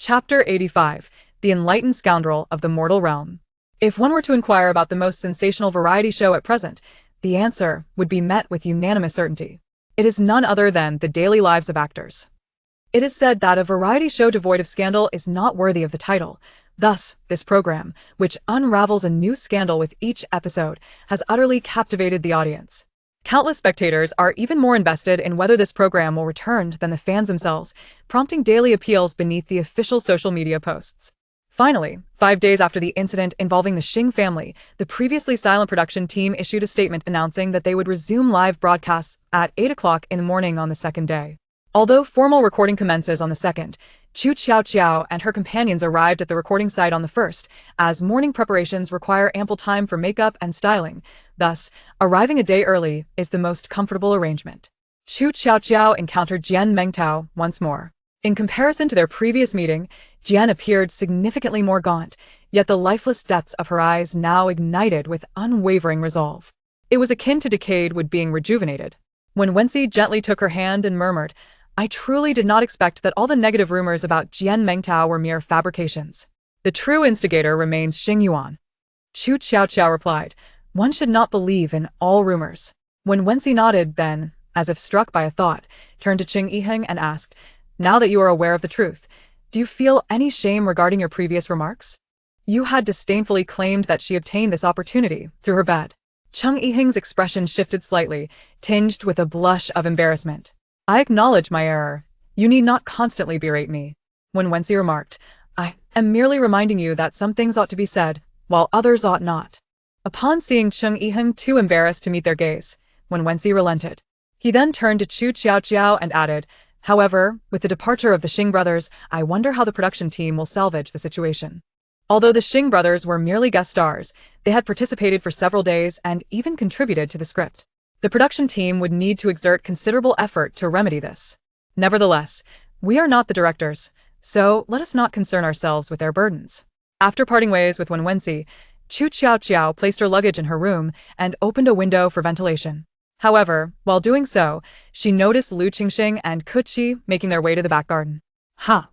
Chapter 85. The Enlightened Scoundrel of the Mortal Realm. If one were to inquire about the most sensational variety show at present, the answer would be met with unanimous certainty. It is none other than the daily lives of actors. It is said that a variety show devoid of scandal is not worthy of the title. Thus, this program, which unravels a new scandal with each episode, has utterly captivated the audience. Countless spectators are even more invested in whether this program will return than the fans themselves, prompting daily appeals beneath the official social media posts. Finally, 5 days after the incident involving the Xing family, the previously silent production team issued a statement announcing that they would resume live broadcasts at 8 o'clock in the morning on the second day. Although formal recording commences on the second, Qu Tiaotiao and her companions arrived at the recording site on the first, as morning preparations require ample time for makeup and styling. Thus, arriving a day early is the most comfortable arrangement. Qu Tiaotiao encountered Jian Mengtao once more. In comparison to their previous meeting, Jian appeared significantly more gaunt, yet the lifeless depths of her eyes now ignited with unwavering resolve. It was akin to decayed wood being rejuvenated. When Wenxi gently took her hand and murmured, "I truly did not expect that all the negative rumors about Jian Mengtao were mere fabrications. The true instigator remains Xing Yuan." Qu Tiaotiao replied, "One should not believe in all rumors." When Wenxi nodded, then, as if struck by a thought, turned to Qing Yiheng and asked, "Now that you are aware of the truth, do you feel any shame regarding your previous remarks? You had disdainfully claimed that she obtained this opportunity through her bed." Qing Yiheng's expression shifted slightly, tinged with a blush of embarrassment. "I acknowledge my error. You need not constantly berate me." When Wenxi remarked, "I am merely reminding you that some things ought to be said, while others ought not." Upon seeing Qing Yiheng too embarrassed to meet their gaze, when Wenxi relented, he then turned to Qu Tiaotiao and added, "However, with the departure of the Xing brothers, I wonder how the production team will salvage the situation." Although the Xing brothers were merely guest stars, they had participated for several days and even contributed to the script. The production team would need to exert considerable effort to remedy this. Nevertheless, we are not the directors, so let us not concern ourselves with their burdens. After parting ways with Wenxi, Qu Tiaotiao placed her luggage in her room and opened a window for ventilation. However, while doing so, she noticed Lu Qingxing and Qi making their way to the back garden. "Huh.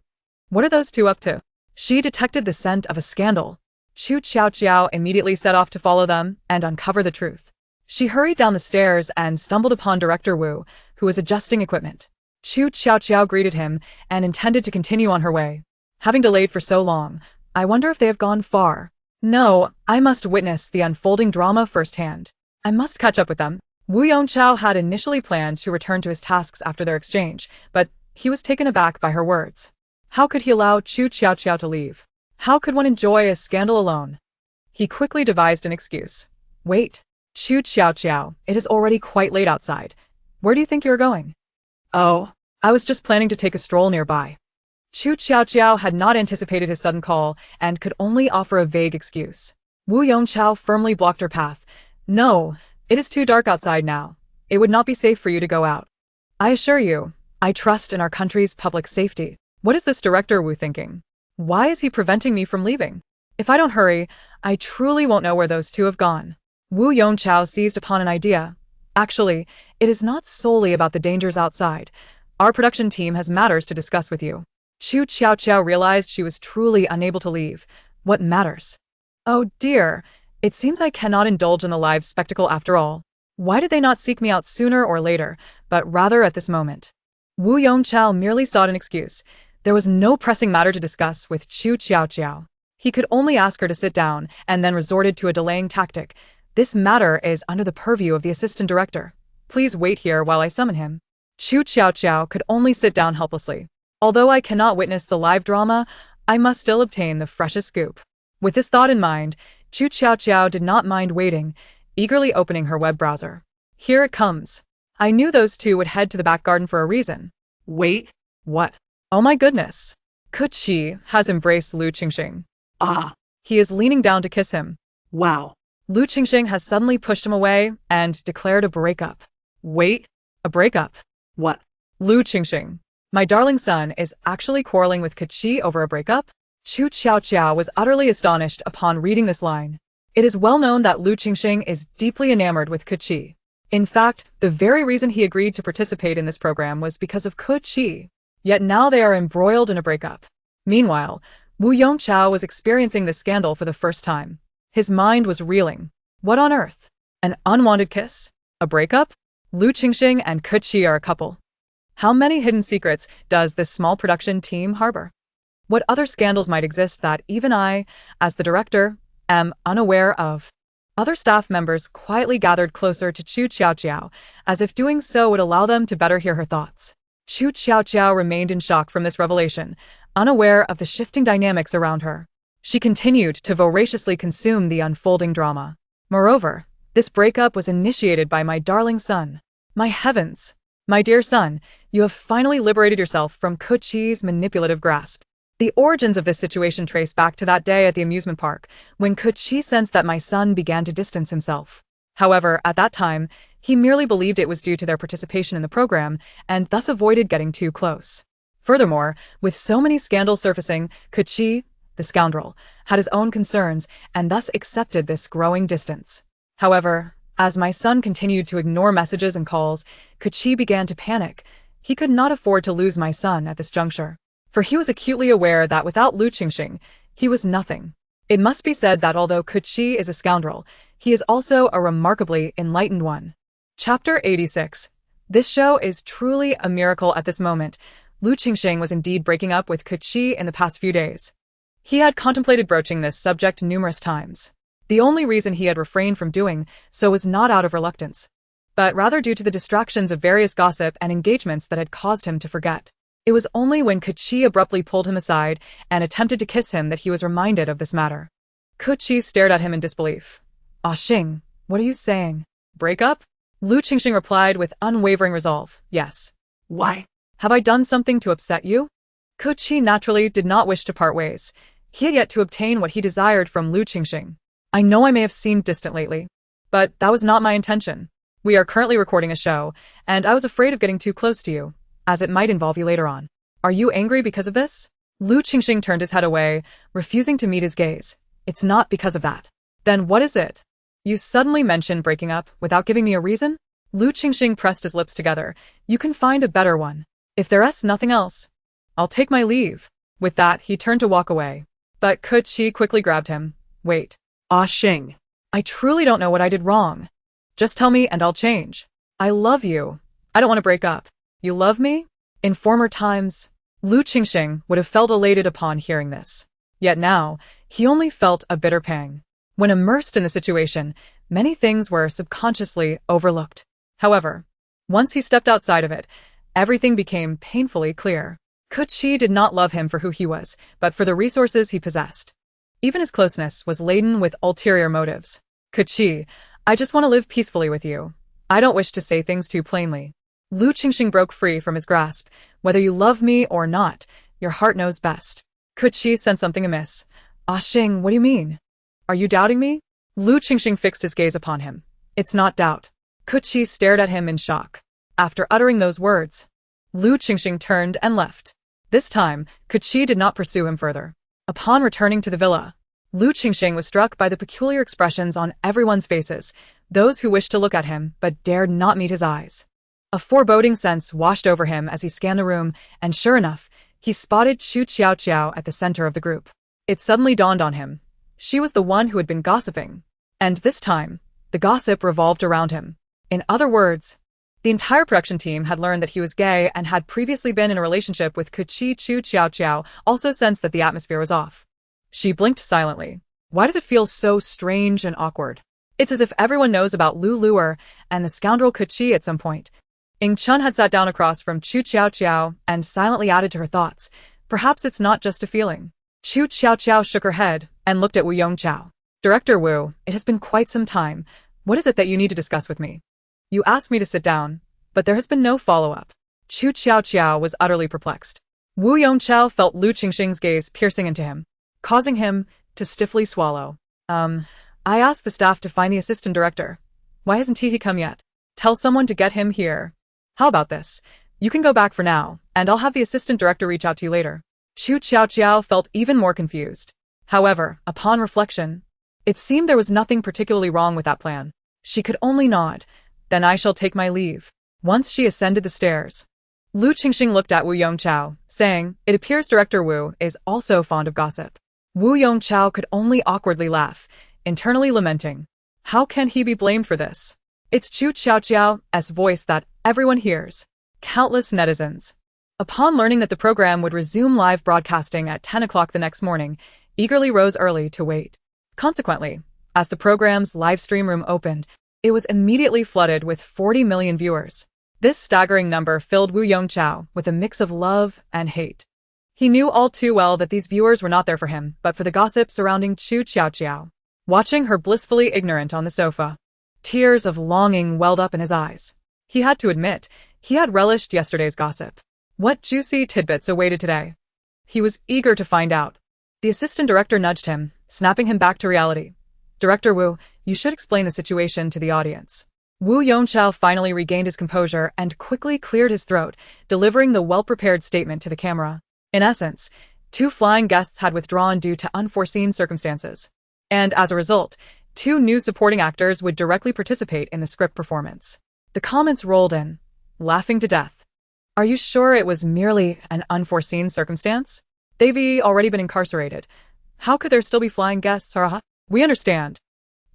What are those two up to?" She detected the scent of a scandal. Qu Tiaotiao immediately set off to follow them and uncover the truth. She hurried down the stairs and stumbled upon Director Wu, who was adjusting equipment. Qu Tiaotiao greeted him and intended to continue on her way. "Having delayed for so long, I wonder if they have gone far. No, I must witness the unfolding drama firsthand. I must catch up with them." Wu Yongqiao had initially planned to return to his tasks after their exchange, but he was taken aback by her words. How could he allow Qu Tiaotiao to leave? How could one enjoy a scandal alone? He quickly devised an excuse. "Wait. Qu Tiaotiao, it is already quite late outside. Where do you think you are going?" "Oh, I was just planning to take a stroll nearby." Qu Tiaotiao had not anticipated his sudden call and could only offer a vague excuse. Wu Yongqiao firmly blocked her path. "No, it is too dark outside now. It would not be safe for you to go out. I assure you, I trust in our country's public safety." What is this Director Wu thinking? Why is he preventing me from leaving? If I don't hurry, I truly won't know where those two have gone. Wu Yongqiao seized upon an idea. "Actually, it is not solely about the dangers outside. Our production team has matters to discuss with you." Qu Tiaotiao realized she was truly unable to leave. What matters? Oh dear, it seems I cannot indulge in the live spectacle after all. Why did they not seek me out sooner or later, but rather at this moment? Wu Yongqiao merely sought an excuse. There was no pressing matter to discuss with Qu Tiaotiao. He could only ask her to sit down and then resorted to a delaying tactic. "This matter is under the purview of the assistant director. Please wait here while I summon him." Qu Tiaotiao could only sit down helplessly. "Although I cannot witness the live drama, I must still obtain the freshest scoop." With this thought in mind, Qu Tiaotiao did not mind waiting, eagerly opening her web browser. "Here it comes. I knew those two would head to the back garden for a reason." "Wait, what? Oh my goodness. Qi has embraced Lu Qingxing. Ah. He is leaning down to kiss him. Wow. Lu Qingxing has suddenly pushed him away and declared a breakup." "Wait, a breakup? What?" Lu Qingxing, "My darling son is actually quarreling with Qi over a breakup?" Qu Tiaotiao was utterly astonished upon reading this line. It is well known that Lu Qingxing is deeply enamored with Qi. In fact, the very reason he agreed to participate in this program was because of Qi. Yet now they are embroiled in a breakup. Meanwhile, Wu Yongchao was experiencing this scandal for the first time. His mind was reeling. What on earth? An unwanted kiss? A breakup? Lu Qingxing and Qu Qi are a couple. How many hidden secrets does this small production team harbor? What other scandals might exist that even I, as the director, am unaware of? Other staff members quietly gathered closer to Qu Tiaotiao, as if doing so would allow them to better hear her thoughts. Qu Tiaotiao remained in shock from this revelation, unaware of the shifting dynamics around her. She continued to voraciously consume the unfolding drama. Moreover, this breakup was initiated by my darling son. My heavens! My dear son, you have finally liberated yourself from Qu Qi's manipulative grasp. The origins of this situation trace back to that day at the amusement park, when Qu Qi sensed that my son began to distance himself. However, at that time, he merely believed it was due to their participation in the program, and thus avoided getting too close. Furthermore, with so many scandals surfacing, Qu Qi, the scoundrel, had his own concerns, and thus accepted this growing distance. However, as my son continued to ignore messages and calls, Qu Qi began to panic. He could not afford to lose my son at this juncture, for he was acutely aware that without Lu Qingxing, he was nothing. It must be said that although Qu Qi is a scoundrel, he is also a remarkably enlightened one. Chapter 86. This show is truly a miracle at this moment. Lu Qingxing was indeed breaking up with Qu Qi in the past few days. He had contemplated broaching this subject numerous times. The only reason he had refrained from doing so was not out of reluctance, but rather due to the distractions of various gossip and engagements that had caused him to forget. It was only when Qu Qi abruptly pulled him aside and attempted to kiss him that he was reminded of this matter. Qu Qi stared at him in disbelief. "Ah Xing, what are you saying? Break up?" Lu Qingxing replied with unwavering resolve. "Yes." "Why? Have I done something to upset you?" Qu Qi naturally did not wish to part ways. He had yet to obtain what he desired from Lu Qingxing. "I know I may have seemed distant lately, but that was not my intention. We are currently recording a show, and I was afraid of getting too close to you, as it might involve you later on. Are you angry because of this?" Lu Qingxing turned his head away, refusing to meet his gaze. "It's not because of that." "Then what is it? You suddenly mentioned breaking up without giving me a reason?" Lu Qingxing pressed his lips together. "You can find a better one. If there's nothing else, I'll take my leave." With that, he turned to walk away. But Qu Qi quickly grabbed him. "Wait. Ah Xing, I truly don't know what I did wrong. Just tell me and I'll change. I love you. I don't want to break up. You love me?" In former times, Lu Qingxing would have felt elated upon hearing this. Yet now, he only felt a bitter pang. When immersed in the situation, many things were subconsciously overlooked. However, once he stepped outside of it, everything became painfully clear. Qu Qi did not love him for who he was, but for the resources he possessed. Even his closeness was laden with ulterior motives. "Qu Qi, I just want to live peacefully with you. I don't wish to say things too plainly." Lu Qingxing broke free from his grasp. "Whether you love me or not, your heart knows best." Qu Qi sensed something amiss. "Ah Xing, what do you mean? Are you doubting me?" Lu Qingxing fixed his gaze upon him. "It's not doubt." Qu Qi stared at him in shock. After uttering those words, Lu Qingxing turned and left. This time, Qu Qi did not pursue him further. Upon returning to the villa, Lu Qingxing was struck by the peculiar expressions on everyone's faces, those who wished to look at him but dared not meet his eyes. A foreboding sense washed over him as he scanned the room, and sure enough, he spotted Qu Tiaotiao at the center of the group. It suddenly dawned on him. She was the one who had been gossiping. And this time, the gossip revolved around him. In other words, the entire production team had learned that he was gay and had previously been in a relationship with Qu Qi. Qu Tiaotiao also sensed that the atmosphere was off. She blinked silently. Why does it feel so strange and awkward? It's as if everyone knows about Lu Luer and the scoundrel Qu Qi at some point. Ying Chun had sat down across from Qu Tiaotiao and silently added to her thoughts. Perhaps it's not just a feeling. Qu Tiaotiao shook her head and looked at Wu Yongchao. "Director Wu, it has been quite some time. What is it that you need to discuss with me? You asked me to sit down, but there has been no follow-up." Qu Tiaotiao was utterly perplexed. Wu Yongchao felt Lu Qingxing's gaze piercing into him, causing him to stiffly swallow. I asked the staff to find the assistant director. Why hasn't he come yet? Tell someone to get him here. How about this? You can go back for now, and I'll have the assistant director reach out to you later." Qu Tiaotiao felt even more confused. However, upon reflection, it seemed there was nothing particularly wrong with that plan. She could only nod. "Then I shall take my leave." Once she ascended the stairs, Lu Qingxing looked at Wu Yongqiao, saying, "It appears Director Wu is also fond of gossip." Wu Yongqiao could only awkwardly laugh, internally lamenting. How can he be blamed for this? It's Qu Tiaotiao's voice that everyone hears. Countless netizens. Upon learning that the program would resume live broadcasting at 10 o'clock the next morning, eagerly rose early to wait. Consequently, as the program's live stream room opened, it was immediately flooded with 40 million viewers. This staggering number filled Wu Yongqiao with a mix of love and hate. He knew all too well that these viewers were not there for him, but for the gossip surrounding Qu Tiaotiao. Watching her blissfully ignorant on the sofa, tears of longing welled up in his eyes. He had to admit, he had relished yesterday's gossip. What juicy tidbits awaited today? He was eager to find out. The assistant director nudged him, snapping him back to reality. "Director Wu, you should explain the situation to the audience." Wu Yongqiao finally regained his composure and quickly cleared his throat, delivering the well-prepared statement to the camera. In essence, 2 flying guests had withdrawn due to unforeseen circumstances. And as a result, 2 new supporting actors would directly participate in the script performance. The comments rolled in, laughing to death. Are you sure it was merely an unforeseen circumstance? They've already been incarcerated. How could there still be flying guests? We understand.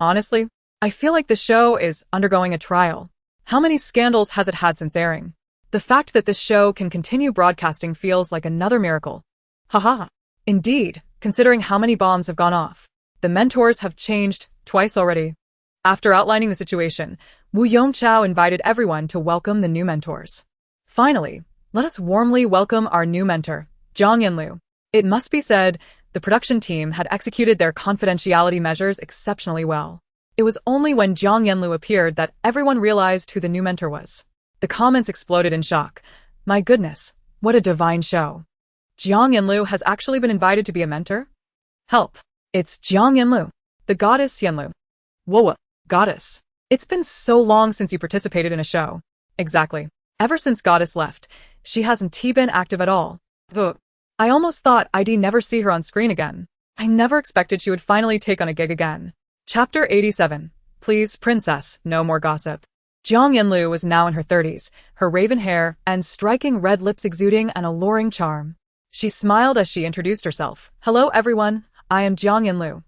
Honestly, I feel like the show is undergoing a trial. How many scandals has it had since airing? The fact that this show can continue broadcasting feels like another miracle. Haha. Indeed, considering how many bombs have gone off. The mentors have changed twice already. After outlining the situation, Wu Yongqiao invited everyone to welcome the new mentors. Finally, let us warmly welcome our new mentor, Jiang Yanlu. It must be said, the production team had executed their confidentiality measures exceptionally well. It was only when Jiang Yanlu appeared that everyone realized who the new mentor was. The comments exploded in shock. My goodness, what a divine show. Jiang Yanlu has actually been invited to be a mentor? Help. It's Jiang Yanlu, the goddess Yanlu. Whoa, goddess. It's been so long since you participated in a show. Exactly. Ever since Goddess left, she hasn't been active at all. Ugh. I almost thought I'd never see her on screen again. I never expected she would finally take on a gig again. Chapter 87. Please, princess, no more gossip. Jiang Yanlu was now in her 30s, her raven hair and striking red lips exuding an alluring charm. She smiled as she introduced herself. Hello everyone, I am Jiang Yanlu.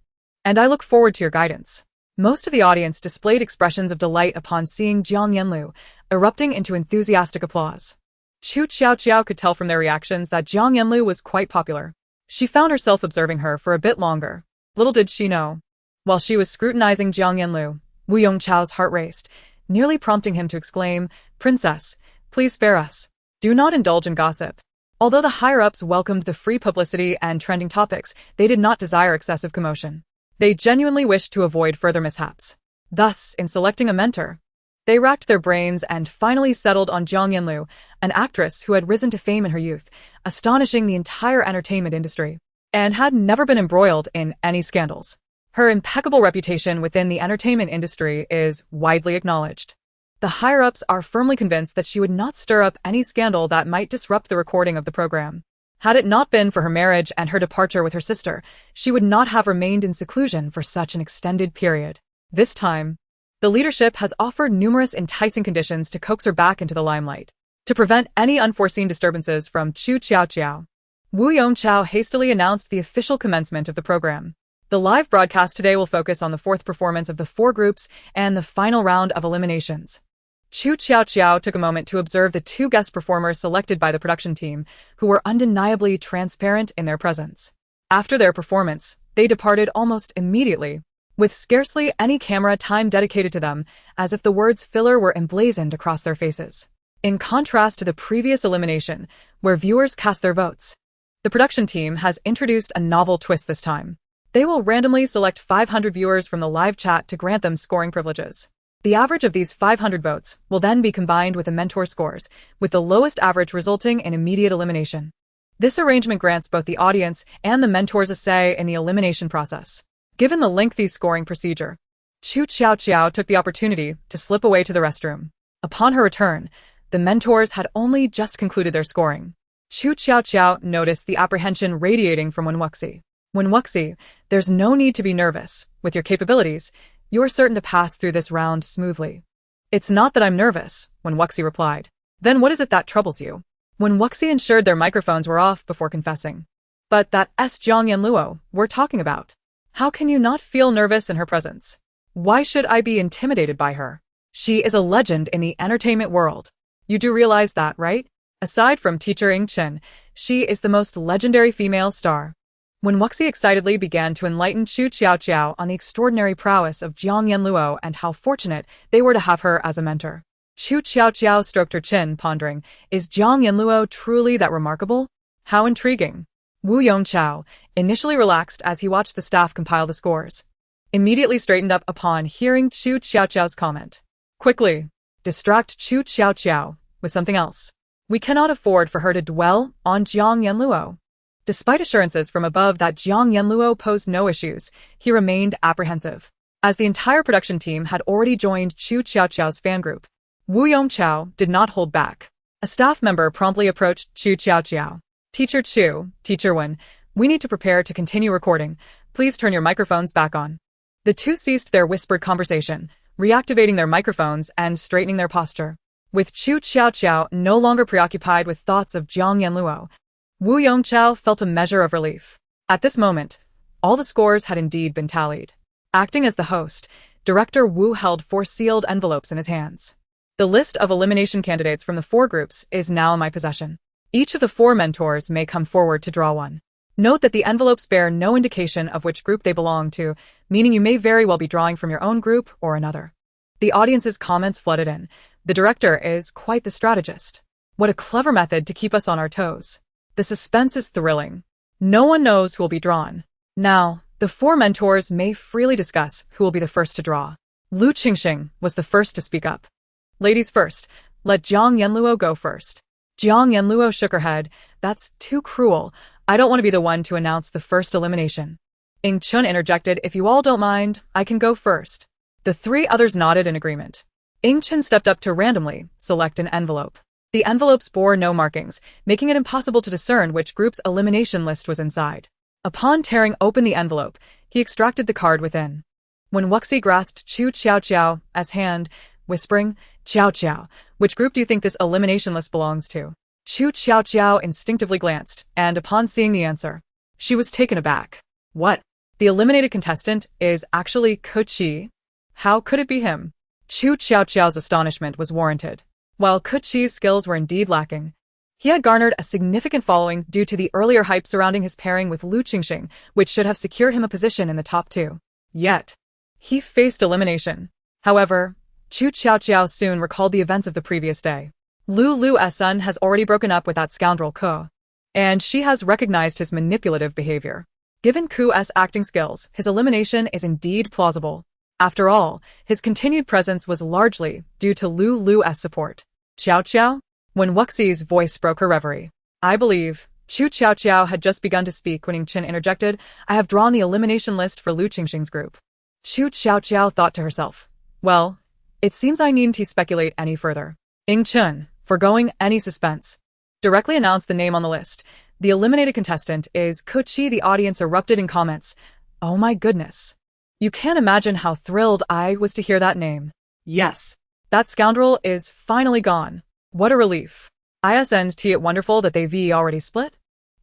And I look forward to your guidance. Most of the audience displayed expressions of delight upon seeing Jiang Yanlu, erupting into enthusiastic applause. Qu Tiaotiao could tell from their reactions that Jiang Yanlu was quite popular. She found herself observing her for a bit longer. Little did she know. While she was scrutinizing Jiang Yanlu, Wu Yongqiao's heart raced, nearly prompting him to exclaim, Princess, please spare us. Do not indulge in gossip. Although the higher-ups welcomed the free publicity and trending topics, they did not desire excessive commotion. They genuinely wished to avoid further mishaps. Thus, in selecting a mentor, they racked their brains and finally settled on Jiang Yanlu, an actress who had risen to fame in her youth, astonishing the entire entertainment industry, and had never been embroiled in any scandals. Her impeccable reputation within the entertainment industry is widely acknowledged. The higher-ups are firmly convinced that she would not stir up any scandal that might disrupt the recording of the program. Had it not been for her marriage and her departure with her sister, she would not have remained in seclusion for such an extended period. This time, the leadership has offered numerous enticing conditions to coax her back into the limelight. To prevent any unforeseen disturbances from Qu Tiaotiao, Wu Yongqiao hastily announced the official commencement of the program. The live broadcast today will focus on the 4th performance of the 4 groups and the final round of eliminations. Qu Tiaotiao took a moment to observe the 2 guest performers selected by the production team, who were undeniably transparent in their presence. After their performance, they departed almost immediately, with scarcely any camera time dedicated to them, as if the words filler were emblazoned across their faces. In contrast to the previous elimination, where viewers cast their votes, the production team has introduced a novel twist this time. They will randomly select 500 viewers from the live chat to grant them scoring privileges. The average of these 500 votes will then be combined with the mentor scores, with the lowest average resulting in immediate elimination. This arrangement grants both the audience and the mentors a say in the elimination process. Given the lengthy scoring procedure, Qu Tiaotiao took the opportunity to slip away to the restroom. Upon her return, the mentors had only just concluded their scoring. Qu Tiaotiao noticed the apprehension radiating from Wenwuxi. Wenwuxi, there's no need to be nervous. With your capabilities, you're certain to pass through this round smoothly. It's not that I'm nervous, Wenwuxi replied. Then what is it that troubles you? when Wuxi ensured their microphones were off before confessing. But that Zhang Yanluo we're talking about. How can you not feel nervous in her presence? Why should I be intimidated by her? She is a legend in the entertainment world. You do realize that, right? Aside from teacher Ying Chen, she is the most legendary female star. When Wuxi excitedly began to enlighten Qu Tiaotiao on the extraordinary prowess of Zhang Yanluo and how fortunate they were to have her as a mentor, Qu Tiaotiao stroked her chin, pondering, is Zhang Yanluo truly that remarkable? How intriguing. Wu Yongqiao, initially relaxed as he watched the staff compile the scores, immediately straightened up upon hearing Qu Tiaotiao's comment. Quickly, distract Qu Tiaotiao with something else. We cannot afford for her to dwell on Zhang Yanluo. Despite assurances from above that Zhang Yanluo posed no issues, he remained apprehensive. As the entire production team had already joined Qu Tiaotiao's fan group, Wu Yongqiao did not hold back. A staff member promptly approached Qu Tiaotiao. Teacher Chu, Teacher Wen, we need to prepare to continue recording. Please turn your microphones back on. The two ceased their whispered conversation, reactivating their microphones and straightening their posture. With Qu Tiaotiao no longer preoccupied with thoughts of Zhang Yanluo, Wu Yongqiao felt a measure of relief. At this moment, all the scores had indeed been tallied. Acting as the host, Director Wu held 4 sealed envelopes in his hands. The list of elimination candidates from the 4 groups is now in my possession. Each of the 4 mentors may come forward to draw one. Note that the envelopes bear no indication of which group they belong to, meaning you may very well be drawing from your own group or another. The audience's comments flooded in. The director is quite the strategist. What a clever method to keep us on our toes. The suspense is thrilling. No one knows who will be drawn. Now, the 4 mentors may freely discuss who will be the first to draw. Lu Qingxing was the first to speak up. Ladies first, let Zhang Yanluo go first. Zhang Yanluo shook her head. That's too cruel. I don't want to be the one to announce the first elimination. Ying Chen interjected, if you all don't mind, I can go first. The 3 others nodded in agreement. Ying Chen stepped up to randomly select an envelope. The envelopes bore no markings, making it impossible to discern which group's elimination list was inside. Upon tearing open the envelope, he extracted the card within. When Wuxi grasped Qu Tiaotiao's hand, whispering, Qiaoqiao, which group do you think this elimination list belongs to? Qu Tiaotiao instinctively glanced, and upon seeing the answer, she was taken aback. What? The eliminated contestant is actually Qi? How could it be him? Qu Tiaotiao's astonishment was warranted. While Qi's skills were indeed lacking, he had garnered a significant following due to the earlier hype surrounding his pairing with Lu Qingxing, which should have secured him a position in the top 2. Yet, he faced elimination. However, Qu Tiaotiao soon recalled the events of the previous day. Lu's son has already broken up with that scoundrel Qu, and she has recognized his manipulative behavior. Given Qu's acting skills, his elimination is indeed plausible. After all, his continued presence was largely due to Lu's support. Qiaoqiao? When Wuxi's voice broke her reverie. I believe, Qu Tiaotiao had just begun to speak when Ying Chen interjected, I have drawn the elimination list for Lu Qingxing's group. Qu Tiaotiao thought to herself, well, it seems I needn't speculate any further. Ying Chen, foregoing any suspense, directly announced the name on the list. The eliminated contestant is Qi. The audience erupted in comments. Oh my goodness. You can't imagine how thrilled I was to hear that name. Yes. That scoundrel is finally gone. What a relief. Isn't it wonderful that they've already split?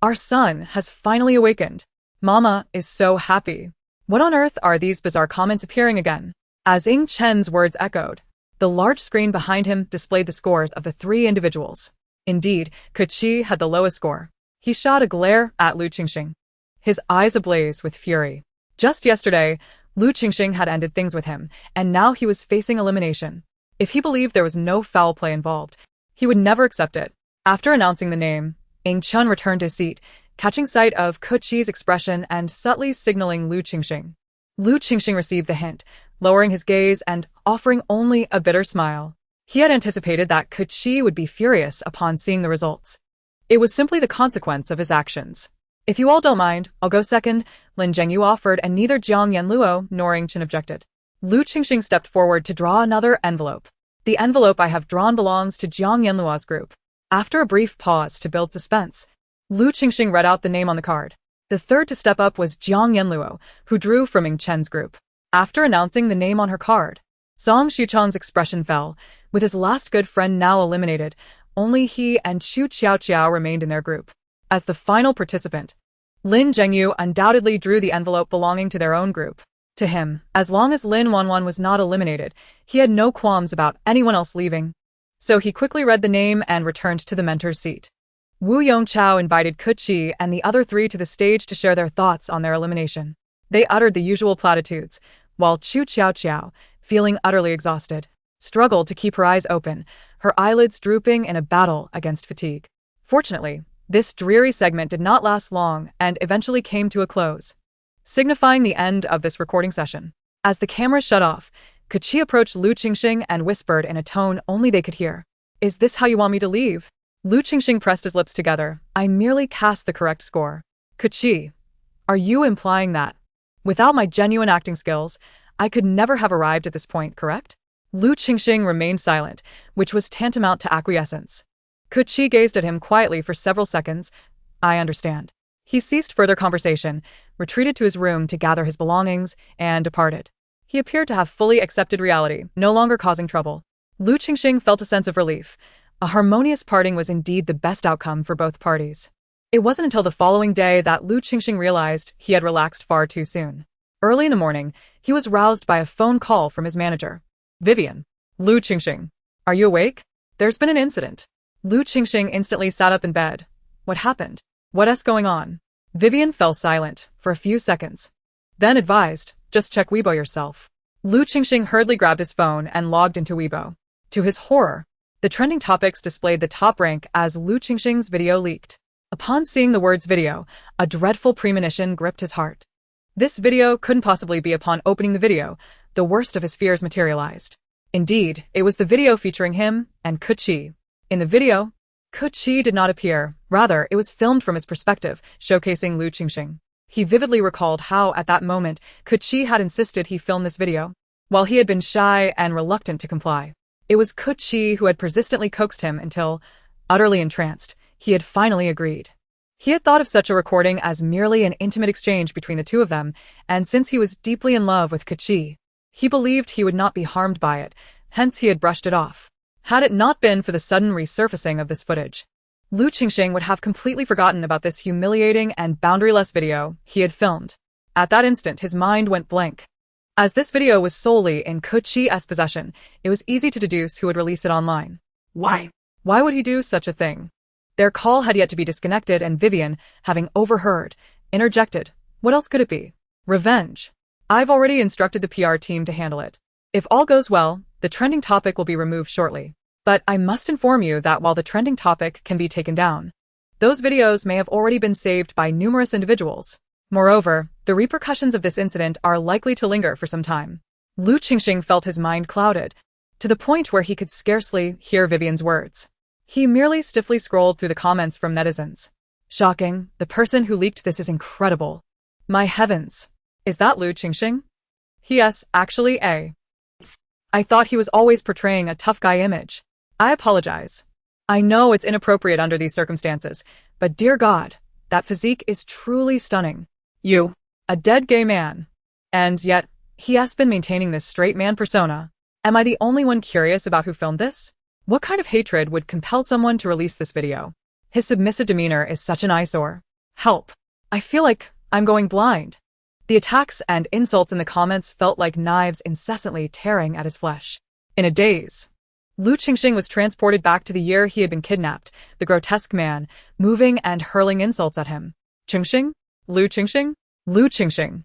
Our son has finally awakened. Mama is so happy. What on earth are these bizarre comments appearing again? As Ying Chen's words echoed, the large screen behind him displayed the scores of the 3 individuals. Indeed, Qi had the lowest score. He shot a glare at Lu Qingxing, his eyes ablaze with fury. Just yesterday, Lu Qingxing had ended things with him, and now he was facing elimination. If he believed there was no foul play involved, he would never accept it. After announcing the name, Ying Chen returned to his seat, catching sight of Qi's expression and subtly signaling Lu Qingxing. Lu Qingxing received the hint, lowering his gaze and offering only a bitter smile. He had anticipated that Qi would be furious upon seeing the results. It was simply the consequence of his actions. If you all don't mind, I'll go second, Lin Zhengyu offered, and neither Zhang Yanluo nor Ying Chen objected. Lu Qingxing stepped forward to draw another envelope. The envelope I have drawn belongs to Zhang Yanluo's group. After a brief pause to build suspense, Lu Qingxing read out the name on the card. The third to step up was Zhang Yanluo, who drew from Ying Chen's group. After announcing the name on her card, Song Shichang's expression fell. With his last good friend now eliminated, only he and Qu Tiaotiao remained in their group. As the final participant, Lin Zhengyu undoubtedly drew the envelope belonging to their own group. To him, as long as Lin Wanjun was not eliminated, he had no qualms about anyone else leaving. So he quickly read the name and returned to the mentor's seat. Wu Yongchao invited Qu Qi and the other three to the stage to share their thoughts on their elimination. They uttered the usual platitudes, while Qu Tiaotiao, feeling utterly exhausted, struggled to keep her eyes open, her eyelids drooping in a battle against fatigue. Fortunately, this dreary segment did not last long and eventually came to a close, signifying the end of this recording session. As the camera shut off, Qu Qi approached Lu Qingxing and whispered in a tone only they could hear, "Is this how you want me to leave?" Lu Qingxing pressed his lips together. "I merely cast the correct score." "Qu Qi, are you implying that, without my genuine acting skills, I could never have arrived at this point, correct?" Lu Qingxing remained silent, which was tantamount to acquiescence. Qu Qi gazed at him quietly for several seconds. "I understand." He ceased further conversation, retreated to his room to gather his belongings, and departed. He appeared to have fully accepted reality, no longer causing trouble. Lu Qingxing felt a sense of relief. A harmonious parting was indeed the best outcome for both parties. It wasn't until the following day that Lu Qingxing realized he had relaxed far too soon. Early in the morning, he was roused by a phone call from his manager. "Vivian." "Lu Qingxing, are you awake? There's been an incident." Lu Qingxing instantly sat up in bed. "What happened? What's going on?" Vivian fell silent for a few seconds, then advised, "Just check Weibo yourself." Lu Qingxing hurriedly grabbed his phone and logged into Weibo. To his horror, the trending topics displayed the top rank as Lu Qingxing's video leaked. Upon seeing the words video, a dreadful premonition gripped his heart. This video couldn't possibly be. Upon opening the video, the worst of his fears materialized. Indeed, it was the video featuring him and Qu Qi. In the video, Qu Qi did not appear. Rather, it was filmed from his perspective, showcasing Lu Qingxing. He vividly recalled how, at that moment, Qu Qi had insisted he film this video, while he had been shy and reluctant to comply. It was Qu Qi who had persistently coaxed him until, utterly entranced, he had finally agreed. He had thought of such a recording as merely an intimate exchange between the two of them, and since he was deeply in love with Qu Qi, he believed he would not be harmed by it, hence he had brushed it off. Had it not been for the sudden resurfacing of this footage, Lu Qingxing would have completely forgotten about this humiliating and boundaryless video he had filmed. At that instant, his mind went blank. As this video was solely in Qu Qi's possession, it was easy to deduce who would release it online. Why? Why would he do such a thing? Their call had yet to be disconnected, and Vivian, having overheard, interjected. What else could it be? Revenge. I've already instructed the PR team to handle it. If all goes well, the trending topic will be removed shortly. But I must inform you that while the trending topic can be taken down, those videos may have already been saved by numerous individuals. Moreover, the repercussions of this incident are likely to linger for some time. Lu Qingxing felt his mind clouded, to the point where he could scarcely hear Vivian's words. He merely stiffly scrolled through the comments from netizens. Shocking, the person who leaked this is incredible. My heavens. Is that Lu Qingxing? Yes, actually, I thought he was always portraying a tough guy image. I apologize. I know it's inappropriate under these circumstances, but dear God, that physique is truly stunning. You, a dead gay man. And yet, he has been maintaining this straight man persona. Am I the only one curious about who filmed this? What kind of hatred would compel someone to release this video? His submissive demeanor is such an eyesore. Help. I feel like I'm going blind. The attacks and insults in the comments felt like knives incessantly tearing at his flesh. In a daze, Lu Qingxing was transported back to the year he had been kidnapped, the grotesque man, moving and hurling insults at him. Qingxing? Lu Qingxing? Lu Qingxing.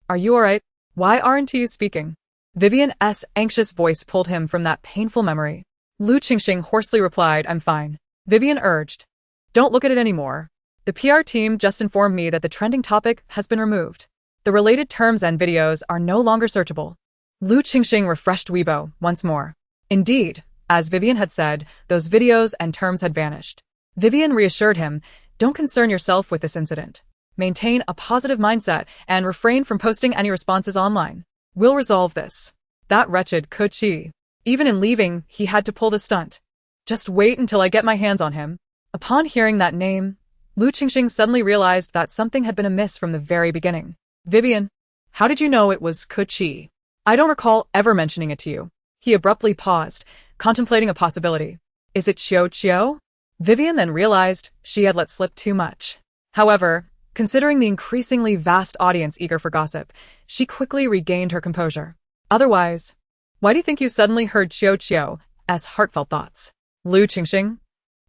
Are you alright? Why aren't you speaking? Vivian's anxious voice pulled him from that painful memory. Lu Qingxing hoarsely replied, I'm fine. Vivian urged. Don't look at it anymore. The PR team just informed me that the trending topic has been removed. The related terms and videos are no longer searchable. Lu Qingxing refreshed Weibo once more. Indeed, as Vivian had said, those videos and terms had vanished. Vivian reassured him, don't concern yourself with this incident. Maintain a positive mindset and refrain from posting any responses online. We'll resolve this. That wretched Qu Qi. Even in leaving, he had to pull the stunt. Just wait until I get my hands on him. Upon hearing that name, Lu Qingxing suddenly realized that something had been amiss from the very beginning. Vivian, how did you know it was Qu Qi? I don't recall ever mentioning it to you. He abruptly paused, contemplating a possibility. Is it Qiaoqiao? Vivian then realized she had let slip too much. However, considering the increasingly vast audience eager for gossip, she quickly regained her composure. Otherwise, why do you think you suddenly heard Qiaoqiao's heartfelt thoughts? Lu Qingxing?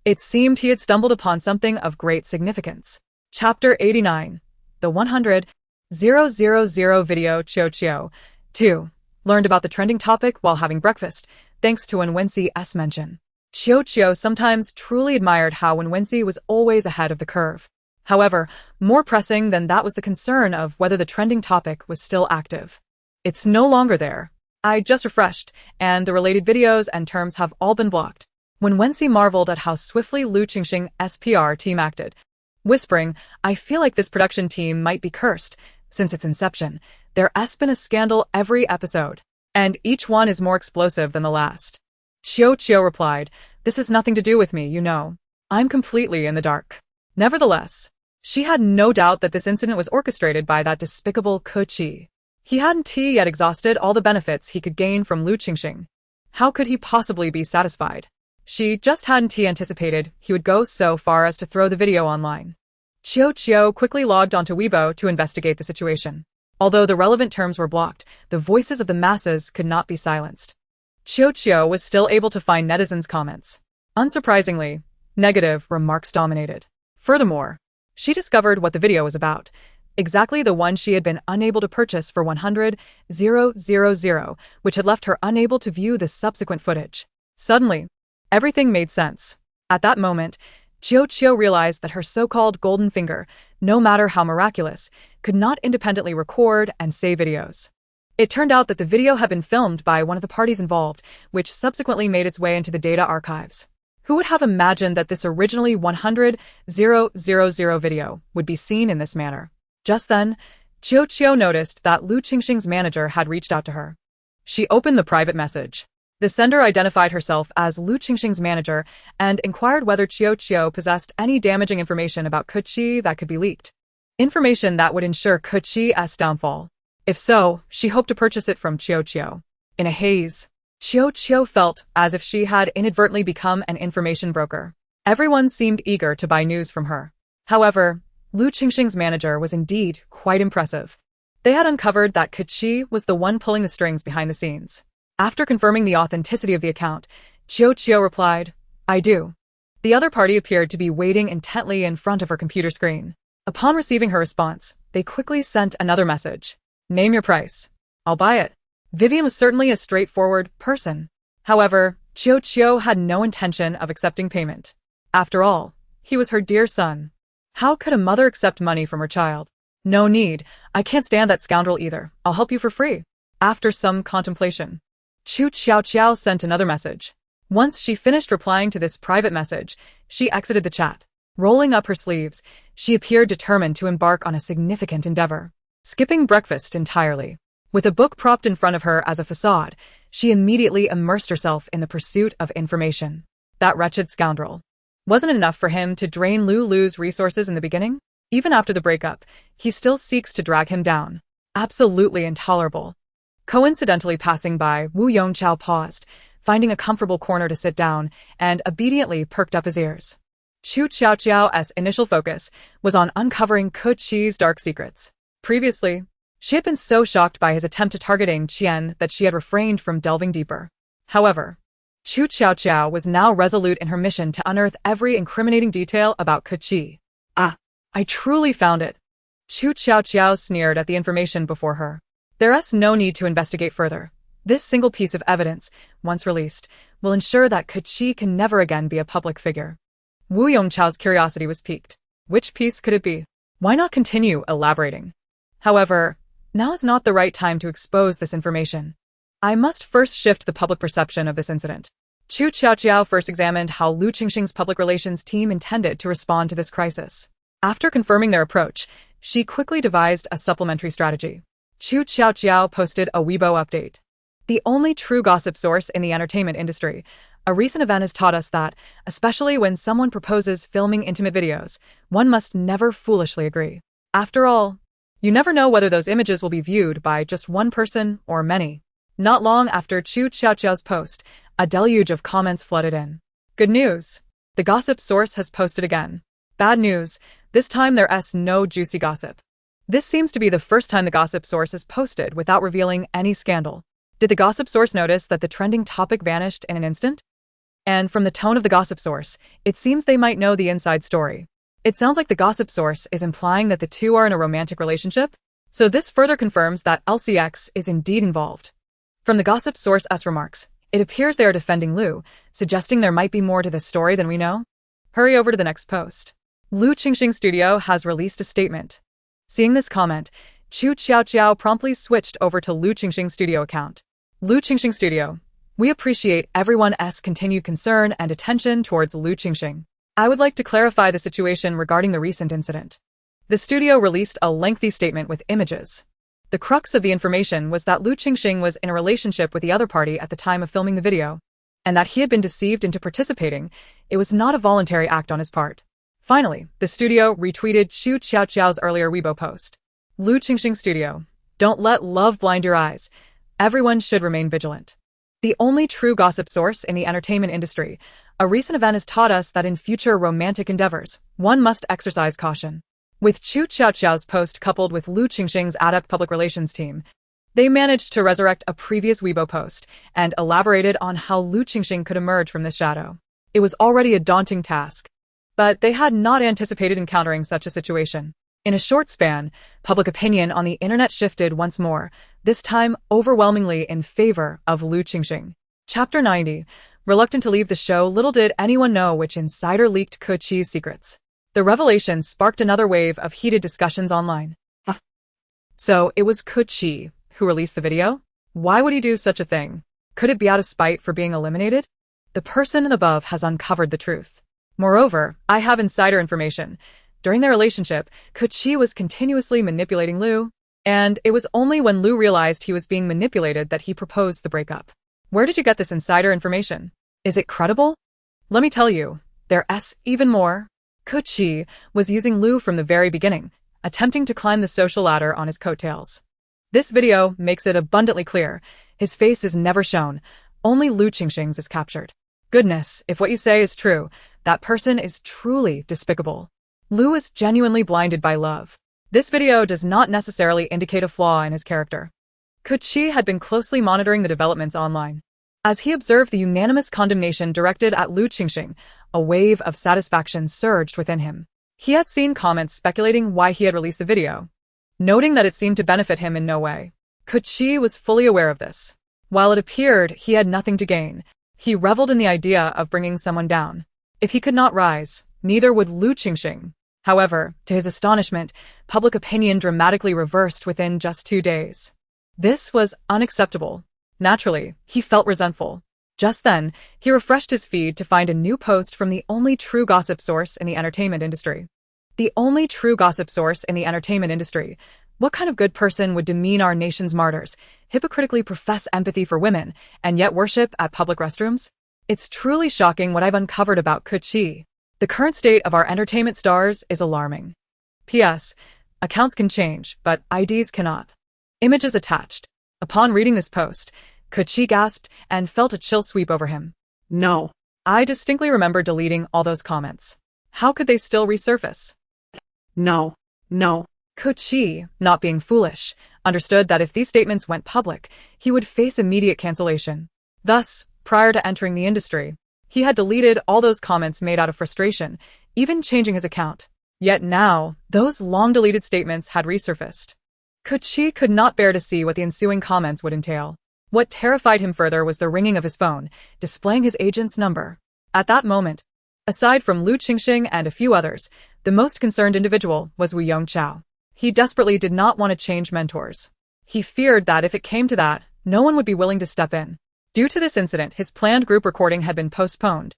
It seemed he had stumbled upon something of great significance. Chapter 89. The 100,000 video Qiaoqiao 2. Learned about the trending topic while having breakfast, thanks to Wenwenxi's mention. Qiaoqiao sometimes truly admired how Wenwenxi was always ahead of the curve. However, more pressing than that was the concern of whether the trending topic was still active. It's no longer there. I just refreshed, and the related videos and terms have all been blocked. Wenwenxi marveled at how swiftly Lu Qingxing's PR team acted, whispering, I feel like this production team might be cursed. Since its inception, there's been a scandal every episode, and each one is more explosive than the last. Qiaoqiao replied, this has nothing to do with me, you know. I'm completely in the dark. Nevertheless, she had no doubt that this incident was orchestrated by that despicable Qu Qi. He hadn't yet exhausted all the benefits he could gain from Lu Qingxing. How could he possibly be satisfied? She just hadn't anticipated he would go so far as to throw the video online. Qiaoqiao quickly logged onto Weibo to investigate the situation. Although the relevant terms were blocked, the voices of the masses could not be silenced. Qiaoqiao was still able to find netizens' comments. Unsurprisingly, negative remarks dominated. Furthermore, she discovered what the video was about, exactly the one she had been unable to purchase for 100,000, which had left her unable to view the subsequent footage. Suddenly, everything made sense. At that moment, Qiaoqiao realized that her so-called golden finger, no matter how miraculous, could not independently record and save videos. It turned out that the video had been filmed by one of the parties involved, which subsequently made its way into the data archives. Who would have imagined that this originally 100,000 video would be seen in this manner? Just then, Qiaoqiao noticed that Lu Qingxing's manager had reached out to her. She opened the private message. The sender identified herself as Lu Qingxing's manager and inquired whether Qiaoqiao possessed any damaging information about Qu Qi that could be leaked. Information that would ensure Qu Qi's downfall. If so, she hoped to purchase it from Qiaoqiao. In a haze, Qiaoqiao felt as if she had inadvertently become an information broker. Everyone seemed eager to buy news from her. However, Lu Qingxing's manager was indeed quite impressive. They had uncovered that Qu Qi was the one pulling the strings behind the scenes. After confirming the authenticity of the account, Qiaoqiao replied, I do. The other party appeared to be waiting intently in front of her computer screen. Upon receiving her response, they quickly sent another message. Name your price. I'll buy it. Vivian was certainly a straightforward person. However, Qiaoqiao had no intention of accepting payment. After all, he was her dear son. How could a mother accept money from her child? No need. I can't stand that scoundrel either. I'll help you for free. After some contemplation, Qu Tiaotiao sent another message. Once she finished replying to this private message, she exited the chat. Rolling up her sleeves, she appeared determined to embark on a significant endeavor. Skipping breakfast entirely. With a book propped in front of her as a facade, she immediately immersed herself in the pursuit of information. That wretched scoundrel. Wasn't it enough for him to drain Lu's resources in the beginning? Even after the breakup, he still seeks to drag him down. Absolutely intolerable. Coincidentally passing by, Wu Yongqiao paused, finding a comfortable corner to sit down, and obediently perked up his ears. Qu Tiaotiao's initial focus was on uncovering Qu Qi's dark secrets. Previously, she had been so shocked by his attempt to targeting Qian that she had refrained from delving deeper. However, Qu Tiaotiao was now resolute in her mission to unearth every incriminating detail about Qu Qi. I truly found it. Qu Tiaotiao sneered at the information before her. There's no need to investigate further. This single piece of evidence, once released, will ensure that Qu Qi can never again be a public figure. Wu Yongqiao's curiosity was piqued. Which piece could it be? Why not continue elaborating? However, now is not the right time to expose this information. I must first shift the public perception of this incident. Qu Tiaotiao first examined how Lu Qingxing's public relations team intended to respond to this crisis. After confirming their approach, she quickly devised a supplementary strategy. Qu Tiaotiao posted a Weibo update. The only true gossip source in the entertainment industry, a recent event has taught us that, especially when someone proposes filming intimate videos, one must never foolishly agree. After all, you never know whether those images will be viewed by just one person or many. Not long after Qu Tiaotiao's post, a deluge of comments flooded in. Good news. The gossip source has posted again. Bad news. This time there's no juicy gossip. This seems to be the first time the gossip source has posted without revealing any scandal. Did the gossip source notice that the trending topic vanished in an instant? And from the tone of the gossip source, it seems they might know the inside story. It sounds like the gossip source is implying that the two are in a romantic relationship. So this further confirms that LCX is indeed involved. From the gossip source's remarks, it appears they are defending Lu, suggesting there might be more to this story than we know. Hurry over to the next post. Lu Qingxing Studio has released a statement. Seeing this comment, Qu Tiaotiao promptly switched over to Lu Qingxing Studio account. Lu Qingxing Studio. We appreciate everyone's continued concern and attention towards Lu Qingxing. I would like to clarify the situation regarding the recent incident. The studio released a lengthy statement with images. The crux of the information was that Lu Qingxing was in a relationship with the other party at the time of filming the video, and that he had been deceived into participating. It was not a voluntary act on his part. Finally, the studio retweeted Qu Tiaotiao's earlier Weibo post. Lu Qingxing Studio. Don't let love blind your eyes. Everyone should remain vigilant. The only true gossip source in the entertainment industry, a recent event has taught us that in future romantic endeavors, one must exercise caution. With Qu Tiaotiao's post coupled with Lu Qingxing's adept public relations team, they managed to resurrect a previous Weibo post and elaborated on how Lu Qingxing could emerge from this shadow. It was already a daunting task, but they had not anticipated encountering such a situation. In a short span, public opinion on the internet shifted once more, this time overwhelmingly in favor of Lu Qingxing. Chapter 90. Reluctant to leave the show, little did anyone know which insider leaked Qu Qi's secrets. The revelation sparked another wave of heated discussions online. So, it was Qu Qi who released the video? Why would he do such a thing? Could it be out of spite for being eliminated? The person above has uncovered the truth. Moreover, I have insider information. During their relationship, Qu Qi was continuously manipulating Lu, and it was only when Lu realized he was being manipulated that he proposed the breakup. Where did you get this insider information? Is it credible? Let me tell you, there's even more. Qu Qi was using Lu from the very beginning, attempting to climb the social ladder on his coattails. This video makes it abundantly clear. His face is never shown, only Lu Qingxing's is captured. Goodness, if what you say is true, that person is truly despicable. Lu is genuinely blinded by love. This video does not necessarily indicate a flaw in his character. Qu Qi had been closely monitoring the developments online. As he observed the unanimous condemnation directed at Lu Qingxing, a wave of satisfaction surged within him. He had seen comments speculating why he had released the video, noting that it seemed to benefit him in no way. Qu Qi was fully aware of this. While it appeared he had nothing to gain, he reveled in the idea of bringing someone down. If he could not rise, neither would Lu Qingxing. However, to his astonishment, public opinion dramatically reversed within just 2 days. This was unacceptable. Naturally, he felt resentful. Just then, he refreshed his feed to find a new post from the only true gossip source in the entertainment industry. The only true gossip source in the entertainment industry. What kind of good person would demean our nation's martyrs, hypocritically profess empathy for women, and yet worship at public restrooms? It's truly shocking what I've uncovered about Qu Qi. The current state of our entertainment stars is alarming. P.S. Accounts can change, but IDs cannot. Images attached. Upon reading this post, Qu Qi gasped and felt a chill sweep over him. No. I distinctly remember deleting all those comments. How could they still resurface? No. Qu Qi, not being foolish, understood that if these statements went public, he would face immediate cancellation. Thus, prior to entering the industry, he had deleted all those comments made out of frustration, even changing his account. Yet now, those long-deleted statements had resurfaced. Qu Qi could not bear to see what the ensuing comments would entail. What terrified him further was the ringing of his phone, displaying his agent's number. At that moment, aside from Lu Qingxing and a few others, the most concerned individual was Wu Yongqiao. He desperately did not want to change mentors. He feared that if it came to that, no one would be willing to step in. Due to this incident, his planned group recording had been postponed,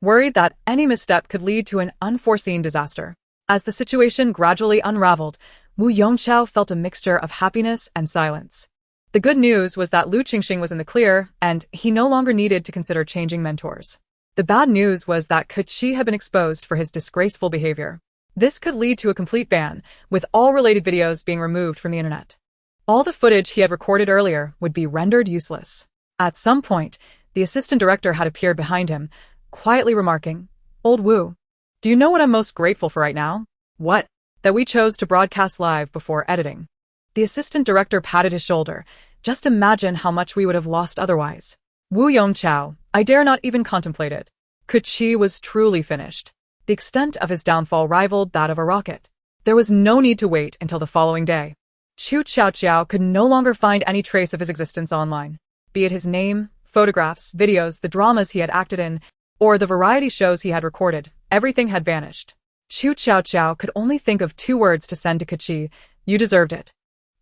worried that any misstep could lead to an unforeseen disaster. As the situation gradually unraveled, Wu Yongqiao felt a mixture of happiness and silence. The good news was that Lu Qingxing was in the clear, and he no longer needed to consider changing mentors. The bad news was that Qu Qi had been exposed for his disgraceful behavior. This could lead to a complete ban, with all related videos being removed from the internet. All the footage he had recorded earlier would be rendered useless. At some point, the assistant director had appeared behind him, quietly remarking, "Old Wu, do you know what I'm most grateful for right now?" What? That we chose to broadcast live before editing. The assistant director patted his shoulder. Just imagine how much we would have lost otherwise. Wu Yongqiao, I dare not even contemplate it. Qi was truly finished. The extent of his downfall rivaled that of a rocket. There was no need to wait until the following day. Qu Tiaotiao could no longer find any trace of his existence online. Be it his name, photographs, videos, the dramas he had acted in, or the variety shows he had recorded, everything had vanished. Qu Tiaotiao could only think of 2 words to send to Qi: "You deserved it."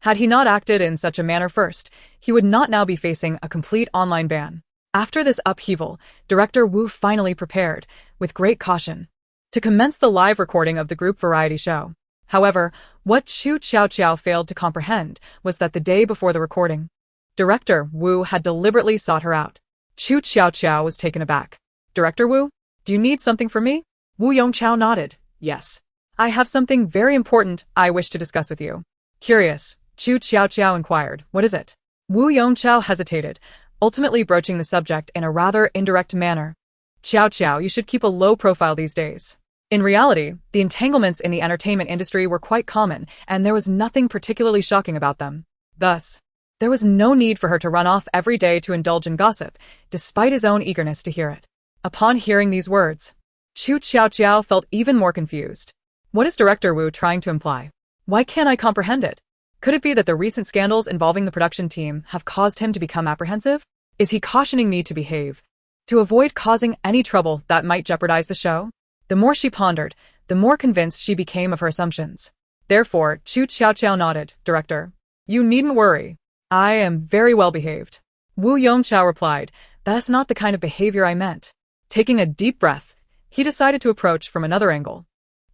Had he not acted in such a manner first, he would not now be facing a complete online ban. After this upheaval, Director Wu finally prepared, with great caution, to commence the live recording of the group variety show. However, what Qu Tiaotiao failed to comprehend was that the day before the recording, Director Wu had deliberately sought her out. Qu Tiaotiao was taken aback. "Director Wu, do you need something from me?" Wu Yongqiao nodded. Yes. "I have something very important I wish to discuss with you." Curious, Qu Tiaotiao inquired, "What is it?" Wu Yongqiao hesitated, ultimately broaching the subject in a rather indirect manner. "Qiaoqiao, you should keep a low profile these days." In reality, the entanglements in the entertainment industry were quite common, and there was nothing particularly shocking about them. Thus, there was no need for her to run off every day to indulge in gossip, despite his own eagerness to hear it. Upon hearing these words, Qu Tiaotiao felt even more confused. What is Director Wu trying to imply? Why can't I comprehend it? Could it be that the recent scandals involving the production team have caused him to become apprehensive? Is he cautioning me to behave, to avoid causing any trouble that might jeopardize the show? The more she pondered, the more convinced she became of her assumptions. Therefore, Qu Tiaotiao nodded. "Director, you needn't worry. I am very well behaved." Wu Yongqiao replied, "That's not the kind of behavior I meant." Taking a deep breath, he decided to approach from another angle.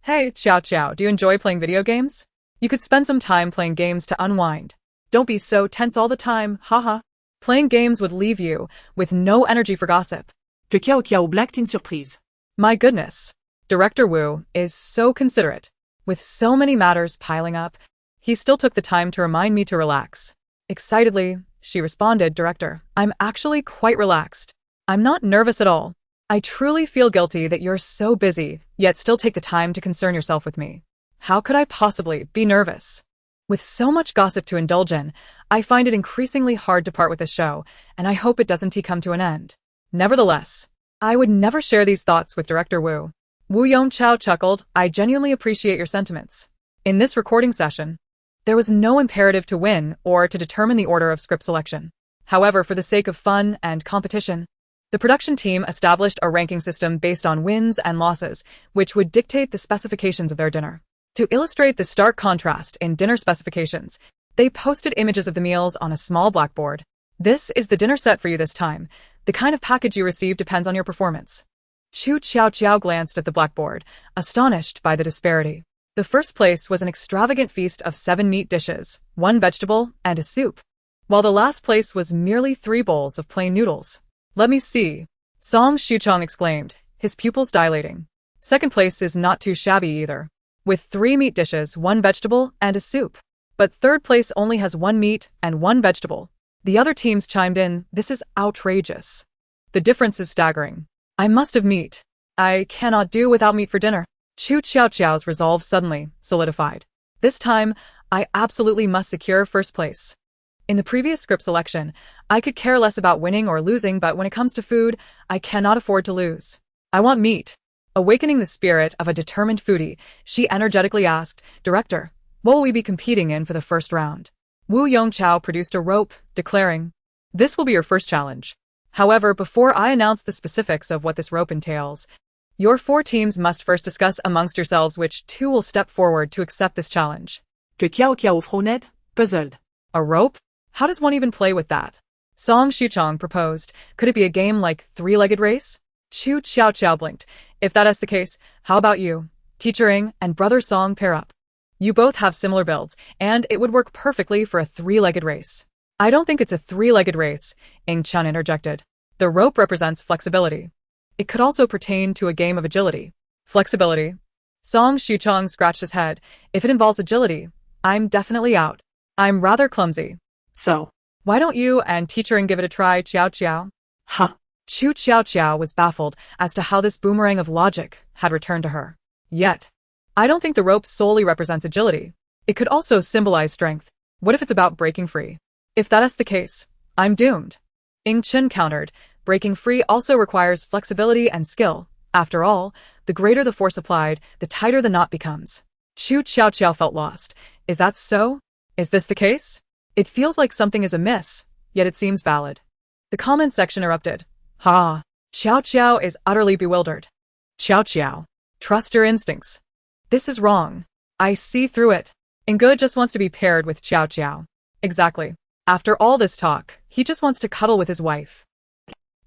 "Hey, Qiaoqiao, do you enjoy playing video games? You could spend some time playing games to unwind. Don't be so tense all the time, haha. Playing games would leave you with no energy for gossip." Qiaoqiao blinked in surprise. My goodness. Director Wu is so considerate. With so many matters piling up, he still took the time to remind me to relax. Excitedly, she responded, "Director, I'm actually quite relaxed. I'm not nervous at all. I truly feel guilty that you're so busy, yet still take the time to concern yourself with me. How could I possibly be nervous? With so much gossip to indulge in, I find it increasingly hard to part with this show, and I hope it doesn't come to an end." Nevertheless, I would never share these thoughts with Director Wu. Wu Yongqiao chuckled, "I genuinely appreciate your sentiments. In this recording session, there was no imperative to win or to determine the order of script selection. However, for the sake of fun and competition, the production team established a ranking system based on wins and losses, which would dictate the specifications of their dinner. To illustrate the stark contrast in dinner specifications, they posted images of the meals on a small blackboard. "This is the dinner set for you this time. The kind of package you receive depends on your performance." Qu Tiaotiao glanced at the blackboard, astonished by the disparity. The first place was an extravagant feast of 7 meat dishes, 1 vegetable, and a soup, while the last place was merely 3 bowls of plain noodles. "Let me see," Song Shuchong exclaimed, his pupils dilating. Second place is not too shabby either, with 3 meat dishes, 1 vegetable, and a soup. But third place only has 1 meat and 1 vegetable. The other teams chimed in, "This is outrageous. The difference is staggering. I must have meat. I cannot do without meat for dinner." Qu Tiaotiao's resolve suddenly solidified. "This time, I absolutely must secure first place. In the previous script selection, I could care less about winning or losing, but when it comes to food, I cannot afford to lose. I want meat." Awakening the spirit of a determined foodie, she energetically asked, "Director, what will we be competing in for the first round?" Wu Yongqiao produced a rope, declaring, "This will be your first challenge. However, before I announce the specifics of what this rope entails, your 4 teams must first discuss amongst yourselves which 2 will step forward to accept this challenge." Qiaoqiao frowned, puzzled. "A rope? How does one even play with that?" Song Shuchong proposed. "Could it be a game like 3-legged race?" Qu Tiaotiao blinked. "If that is the case, how about you, Teacher Ing and Brother Song pair up? You both have similar builds, and it would work perfectly for a 3-legged race." "I don't think it's a 3-legged race," Ing Chun interjected. "The rope represents flexibility. It could also pertain to a game of agility." "Flexibility?" Song Shuchong scratched his head. "If it involves agility, I'm definitely out. I'm rather clumsy." "So, "Why don't you and Teacher Ing give it a try, Qiaoqiao?" Huh. Qiaoqiao was baffled as to how this boomerang of logic had returned to her. Yet, I don't think the rope solely represents agility. It could also symbolize strength. What if it's about breaking free? If that is the case, I'm doomed. Chen countered, breaking free also requires flexibility and skill. After all, the greater the force applied, the tighter the knot becomes. Qiaoqiao felt lost. Is that so? Is this the case? It feels like something is amiss, yet it seems valid. The comment section erupted. Ha! Qiaoqiao is utterly bewildered. Qiaoqiao, trust your instincts. This is wrong. I see through it. Good just wants to be paired with Qiaoqiao. Exactly. After all this talk, he just wants to cuddle with his wife.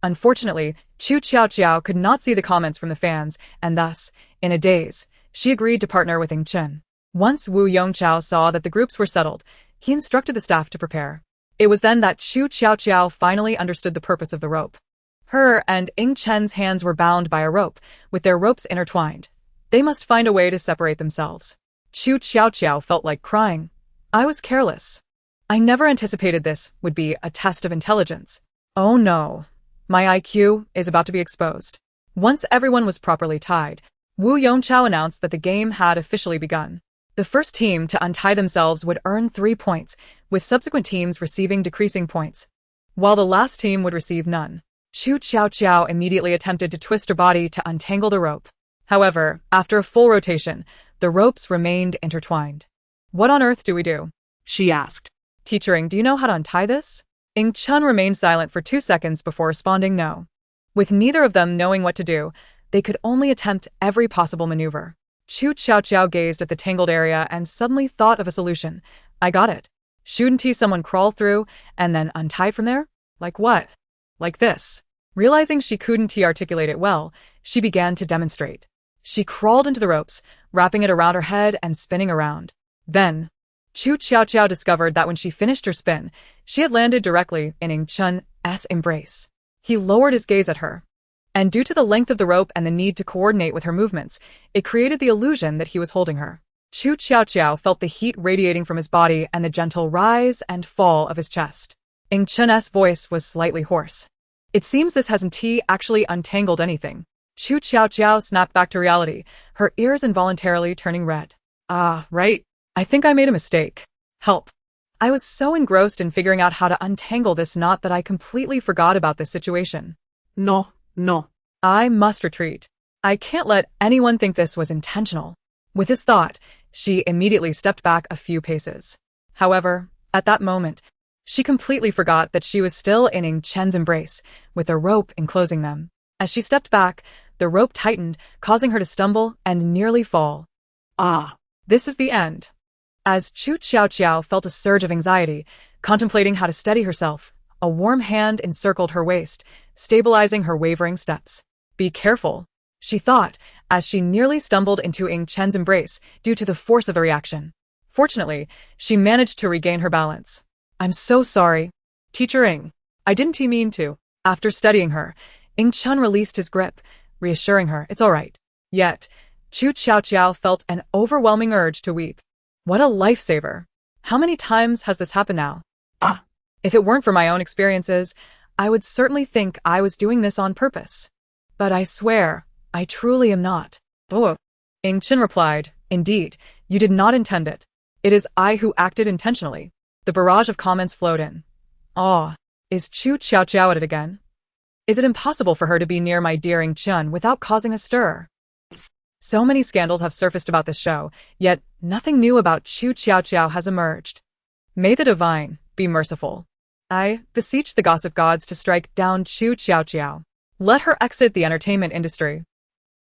Unfortunately, Qiaoqiao could not see the comments from the fans, and thus, in a daze, she agreed to partner with Chen. Once Wu Yongqiao saw that the groups were settled, he instructed the staff to prepare. It was then that Qiaoqiao finally understood the purpose of the rope. Her and Chen's hands were bound by a rope, with their ropes intertwined. They must find a way to separate themselves. Qiaoqiao felt like crying. I was careless. I never anticipated this would be a test of intelligence. Oh no. My IQ is about to be exposed. Once everyone was properly tied, Wu Yongqiao announced that the game had officially begun. The first team to untie themselves would earn 3 points, with subsequent teams receiving decreasing points, while the last team would receive none. Qiaoqiao immediately attempted to twist her body to untangle the rope. However, after a full rotation, the ropes remained intertwined. What on earth do we do? She asked. Teacher, do you know how to untie this? Chen remained silent for 2 seconds before responding no. With neither of them knowing what to do, they could only attempt every possible maneuver. Qiaoqiao gazed at the tangled area and suddenly thought of a solution. I got it. Shouldn't someone crawl through and then untie from there? Like what? Like this. Realizing she couldn't articulate it well, she began to demonstrate. She crawled into the ropes, wrapping it around her head and spinning around. Then, Qiaoqiao discovered that when she finished her spin, she had landed directly in Chen's embrace. He lowered his gaze at her. And due to the length of the rope and the need to coordinate with her movements, it created the illusion that he was holding her. Qiaoqiao felt the heat radiating from his body and the gentle rise and fall of his chest. Chen's voice was slightly hoarse. It seems this hasn't actually untangled anything. Qiaoqiao snapped back to reality, her ears involuntarily turning red. Ah, right. I think I made a mistake. Help. I was so engrossed in figuring out how to untangle this knot that I completely forgot about this situation. No. I must retreat. I can't let anyone think this was intentional. With this thought, she immediately stepped back a few paces. However, at that moment, she completely forgot that she was still in Chen's embrace, with a rope enclosing them. As she stepped back, the rope tightened, causing her to stumble and nearly fall. Ah. This is the end. As Qiaoqiao felt a surge of anxiety, contemplating how to steady herself, a warm hand encircled her waist, stabilizing her wavering steps. Be careful, she thought, as she nearly stumbled into Chen's embrace due to the force of the reaction. Fortunately, she managed to regain her balance. I'm so sorry. Teacher I didn't mean to. After studying her, Chen released his grip, reassuring her it's all right. Yet, Qiaoqiao felt an overwhelming urge to weep. What a lifesaver. How many times has this happened now? Ah. If it weren't for my own experiences, I would certainly think I was doing this on purpose. But I swear, I truly am not. Oh. Chen replied, indeed, you did not intend it. It is I who acted intentionally. The barrage of comments flowed in. Ah, is Qiaoqiao at it again? Is it impossible for her to be near my dear Chen without causing a stir? So many scandals have surfaced about this show, yet nothing new about Qiaoqiao has emerged. May the divine be merciful. I beseech the gossip gods to strike down Qiaoqiao. Let her exit the entertainment industry.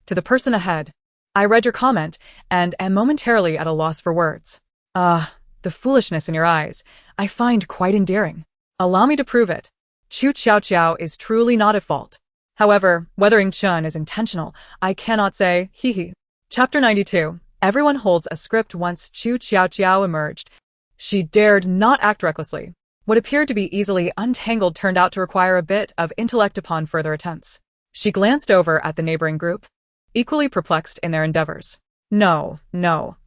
To the person ahead, I read your comment and am momentarily at a loss for words. The foolishness in your eyes, I find quite endearing. Allow me to prove it. Qiaoqiao is truly not at fault. However, whether Chen is intentional, I cannot say, hee. Chapter 92. Everyone holds a script. Once Qiaoqiao emerged, she dared not act recklessly. What appeared to be easily untangled turned out to require a bit of intellect upon further attempts. She glanced over at the neighboring group, equally perplexed in their endeavors. No,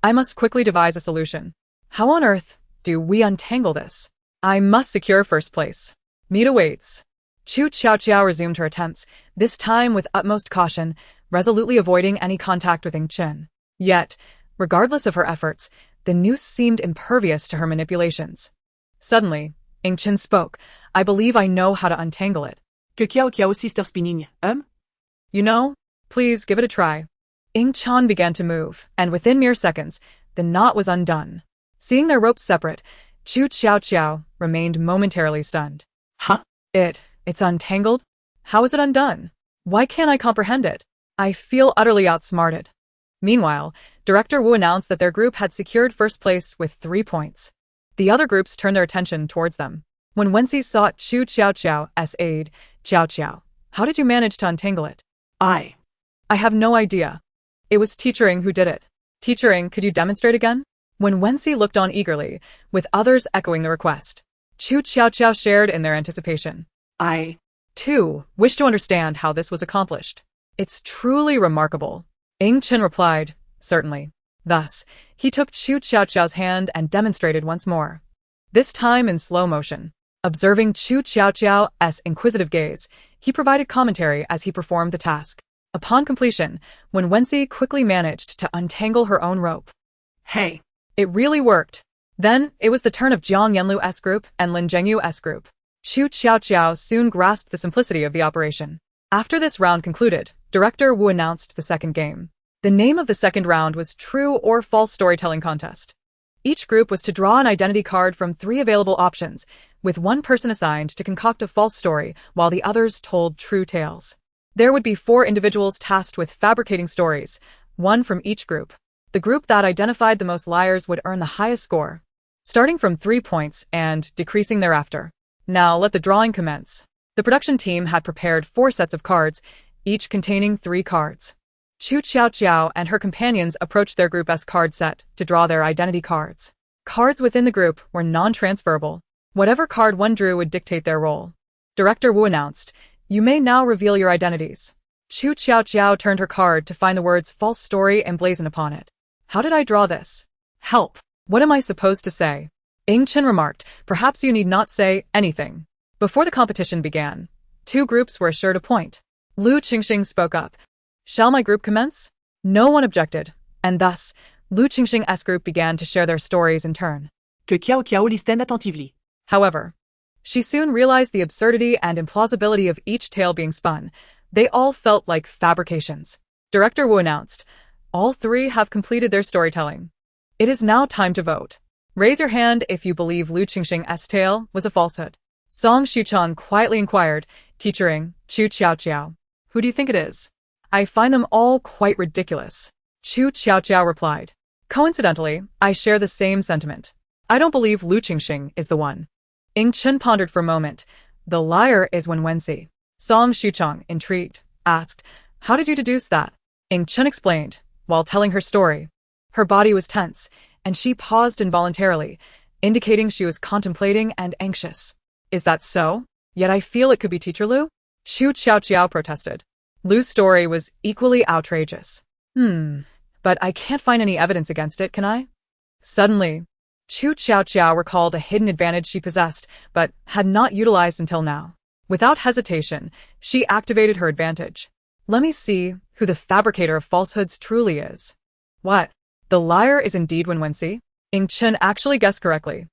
I must quickly devise a solution. How on earth do we untangle this? I must secure first place. Meet awaits. Qu Tiaotiao resumed her attempts, this time with utmost caution, resolutely avoiding any contact with Chen. Yet, regardless of her efforts, the noose seemed impervious to her manipulations. Suddenly, Chen spoke. I believe I know how to untangle it. Qiaoqiao sister spinning, You know? Please give it a try. Chen began to move, and within mere seconds, the knot was undone. Seeing their ropes separate, Qu Tiaotiao remained momentarily stunned. Huh? It's untangled? How is it undone? Why can't I comprehend it? I feel utterly outsmarted. Meanwhile, Director Wu announced that their group had secured first place with 3 points. The other groups turned their attention towards them. When Wenxi sought Qu Tiaotiao's aid, Qiaoqiao, how did you manage to untangle it? I have no idea. It was Teachering who did it. Teachering, could you demonstrate again? When Wenxi looked on eagerly, with others echoing the request, Qu Tiaotiao shared in their anticipation. I, too, wish to understand how this was accomplished. It's truly remarkable. Chen replied, certainly. Thus, he took Qu Tiaotiao's hand and demonstrated once more. This time in slow motion. Observing Qu Tiaotiao's inquisitive gaze, he provided commentary as he performed the task. Upon completion, when Wenxi quickly managed to untangle her own rope. Hey. It really worked. Then, it was the turn of Jiang Yanlu's group and Lin Zhengyu's group. Qu Tiaotiao soon grasped the simplicity of the operation. After this round concluded, Director Wu announced the second game. The name of the second round was True or False Storytelling Contest. Each group was to draw an identity card from 3 available options, with one person assigned to concoct a false story while the others told true tales. There would be 4 individuals tasked with fabricating stories, 1 from each group. The group that identified the most liars would earn the highest score, starting from 3 points and decreasing thereafter. Now let the drawing commence. The production team had prepared 4 sets of cards, each containing 3 cards. Qu Tiaotiao and her companions approached their group's card set to draw their identity cards. Cards within the group were non-transferable. Whatever card one drew would dictate their role. Director Wu announced, you may now reveal your identities. Qu Tiaotiao turned her card to find the words false story emblazoned upon it. How did I draw this? Help! What am I supposed to say? Chen remarked, perhaps you need not say anything. Before the competition began, 2 groups were assured a point. Lu Qingxing spoke up. Shall my group commence? No one objected, and thus, Lu Qingxing's group began to share their stories in turn. Qiaoqiao listened attentively. However, she soon realized the absurdity and implausibility of each tale being spun. They all felt like fabrications. Director Wu announced, all 3 have completed their storytelling. It is now time to vote. Raise your hand if you believe Lu Qingxing's tale was a falsehood. Song Shuchan quietly inquired, Teachering, Qu Tiaotiao. Who do you think it is? I find them all quite ridiculous. Qu Tiaotiao replied. Coincidentally, I share the same sentiment. I don't believe Lu Qingxing is the one. Chen pondered for a moment. The liar is Wenxi. Song Shuchang, intrigued, asked, how did you deduce that? Chen explained, while telling her story. Her body was tense, and she paused involuntarily, indicating she was contemplating and anxious. Is that so? Yet I feel it could be Teacher Lu? Qu Tiaotiao protested. Lu's story was equally outrageous. But I can't find any evidence against it, can I? Suddenly, Qu Tiaotiao recalled a hidden advantage she possessed, but had not utilized until now. Without hesitation, she activated her advantage. Let me see who the fabricator of falsehoods truly is. What? The liar is indeed Wenxi? Chen actually guessed correctly.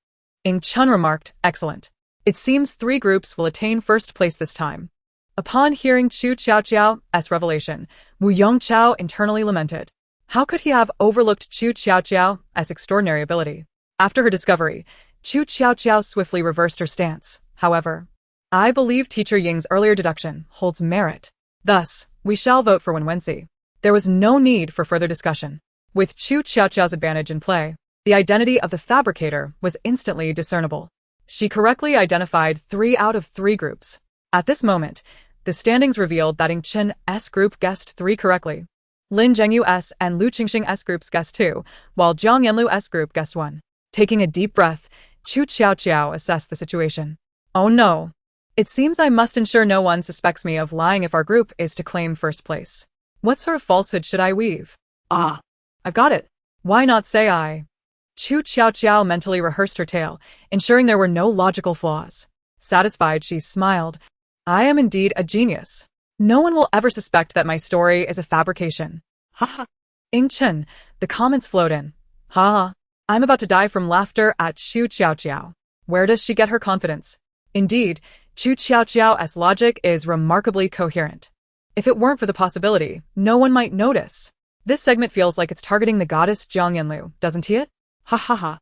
Chen remarked, excellent. It seems 3 groups will attain first place this time. Upon hearing Qu Tiaotiao's revelation, Wu Yongchao internally lamented. How could he have overlooked Qu Tiaotiao's extraordinary ability? After her discovery, Qu Tiaotiao swiftly reversed her stance. However, I believe Teacher Ying's earlier deduction holds merit. Thus, we shall vote for Wenxi. There was no need for further discussion. With Qu Tiaotiao's advantage in play, the identity of the fabricator was instantly discernible. She correctly identified 3 out of 3 groups. At this moment, the standings revealed that Chen's group guessed 3 correctly. Lin Zhengyu's and Lu Qingxing's groups guessed 2, while Jiang Yanlu's group guessed 1. Taking a deep breath, Qu Tiaotiao assessed the situation. Oh no. It seems I must ensure no one suspects me of lying if our group is to claim first place. What sort of falsehood should I weave? I've got it. Why not say I? Qu Tiaotiao mentally rehearsed her tale, ensuring there were no logical flaws. Satisfied, she smiled. I am indeed a genius. No one will ever suspect that my story is a fabrication. Haha. Ing Chen, the comments flowed in. Ha! I'm about to die from laughter at Qu Tiaotiao. Where does she get her confidence? Indeed, Qu Tiaotiao's logic is remarkably coherent. If it weren't for the possibility, no one might notice. This segment feels like it's targeting the goddess Jiang Yanlu, doesn't it? Ha ha ha.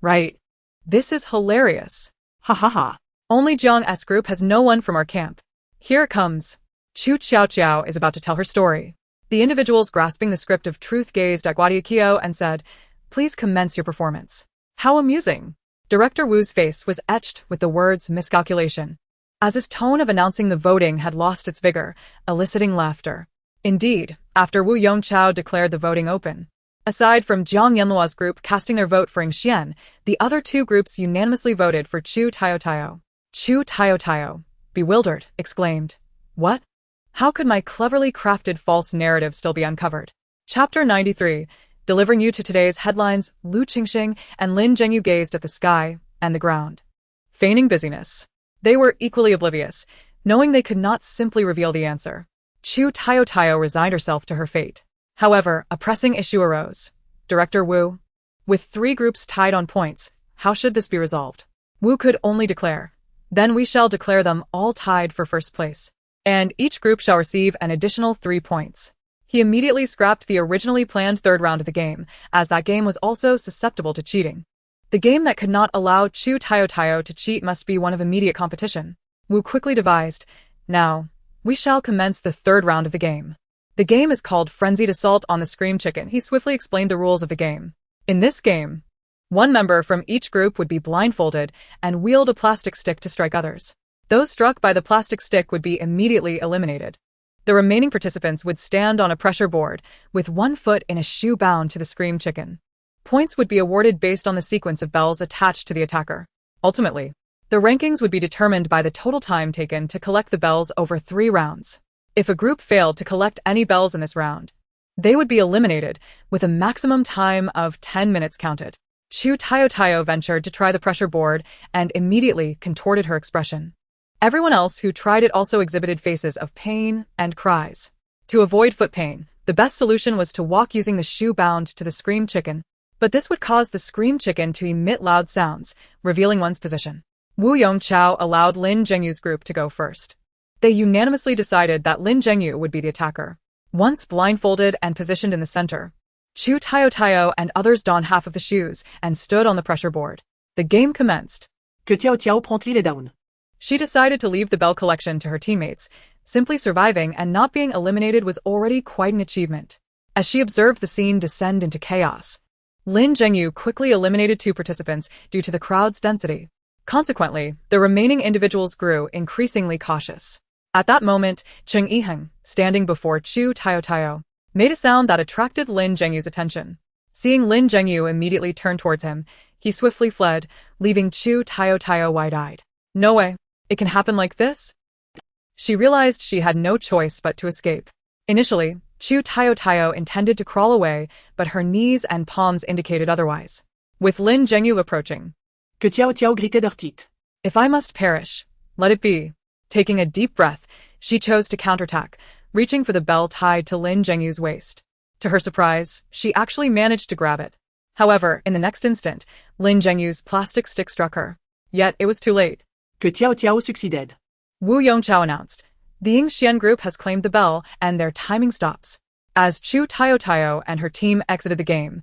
Right. This is hilarious. Ha ha ha. Only Jiang's group has no one from our camp. Here it comes. Qu Tiaotiao is about to tell her story. The individuals grasping the script of truth gazed at Qiaoqiao and said, "Please commence your performance." How amusing. Director Wu's face was etched with the words miscalculation, as his tone of announcing the voting had lost its vigor, eliciting laughter. Indeed, after Wu Yongchao declared the voting open, aside from Jiang Yanluo's group casting their vote for Ing Xian, the other two groups unanimously voted for Qu Tiaotiao. Qu Tiaotiao, bewildered, exclaimed, "What? How could my cleverly crafted false narrative still be uncovered?" Chapter 93, delivering you to today's headlines. Lu Qingxing and Lin Zhengyu gazed at the sky and the ground, feigning busyness. They were equally oblivious, knowing they could not simply reveal the answer. Qu Tiaotiao resigned herself to her fate. However, a pressing issue arose. Director Wu, with three groups tied on points, how should this be resolved? Wu could only declare, "Then we shall declare them all tied for first place, and each group shall receive an additional 3 points." He immediately scrapped the originally planned third round of the game, as that game was also susceptible to cheating. The game that could not allow Qu Tiaotiao to cheat must be one of immediate competition. Wu quickly devised, "Now, we shall commence the third round of the game. The game is called Frenzied Assault on the Scream Chicken." He swiftly explained the rules of the game. In this game, one member from each group would be blindfolded and wield a plastic stick to strike others. Those struck by the plastic stick would be immediately eliminated. The remaining participants would stand on a pressure board, with one foot in a shoe bound to the Scream Chicken. Points would be awarded based on the sequence of bells attached to the attacker. Ultimately, the rankings would be determined by the total time taken to collect the bells over 3 rounds. If a group failed to collect any bells in this round, they would be eliminated, with a maximum time of 10 minutes counted. Qu Tiaotiao ventured to try the pressure board and immediately contorted her expression. Everyone else who tried it also exhibited faces of pain and cries. To avoid foot pain, the best solution was to walk using the shoe bound to the Scream Chicken, but this would cause the Scream Chicken to emit loud sounds, revealing one's position. Wu Yongchao allowed Lin Zhengyu's group to go first. They unanimously decided that Lin Zhengyu would be the attacker. Once blindfolded and positioned in the center, Qu Tiaotiao and others donned half of the shoes and stood on the pressure board. The game commenced. Qu Tiaotiao prend les down. She decided to leave the bell collection to her teammates. Simply surviving and not being eliminated was already quite an achievement. As she observed the scene descend into chaos, Lin Zhengyu quickly eliminated 2 participants due to the crowd's density. Consequently, the remaining individuals grew increasingly cautious. At that moment, Cheng Yiheng, standing before Qu Tiaotiao, made a sound that attracted Lin Zhengyu's attention. Seeing Lin Zhengyu immediately turn towards him, he swiftly fled, leaving Qu Tiaotiao wide-eyed. No way. It can happen like this? She realized she had no choice but to escape. Initially, Qu Tiaotiao intended to crawl away, but her knees and palms indicated otherwise. With Lin Zhengyu approaching, Qu Tiaotiao gritait d'hortite. "If I must perish, let it be." Taking a deep breath, she chose to counterattack, reaching for the bell tied to Lin Zhengyu's waist. To her surprise, she actually managed to grab it. However, in the next instant, Lin Zhengyu's plastic stick struck her. Yet it was too late. Qu Tiaotiao succeeded. Wu Yongchao announced, "The Ing Xian group has claimed the bell, and their timing stops." As Qu Tiaotiao and her team exited the game,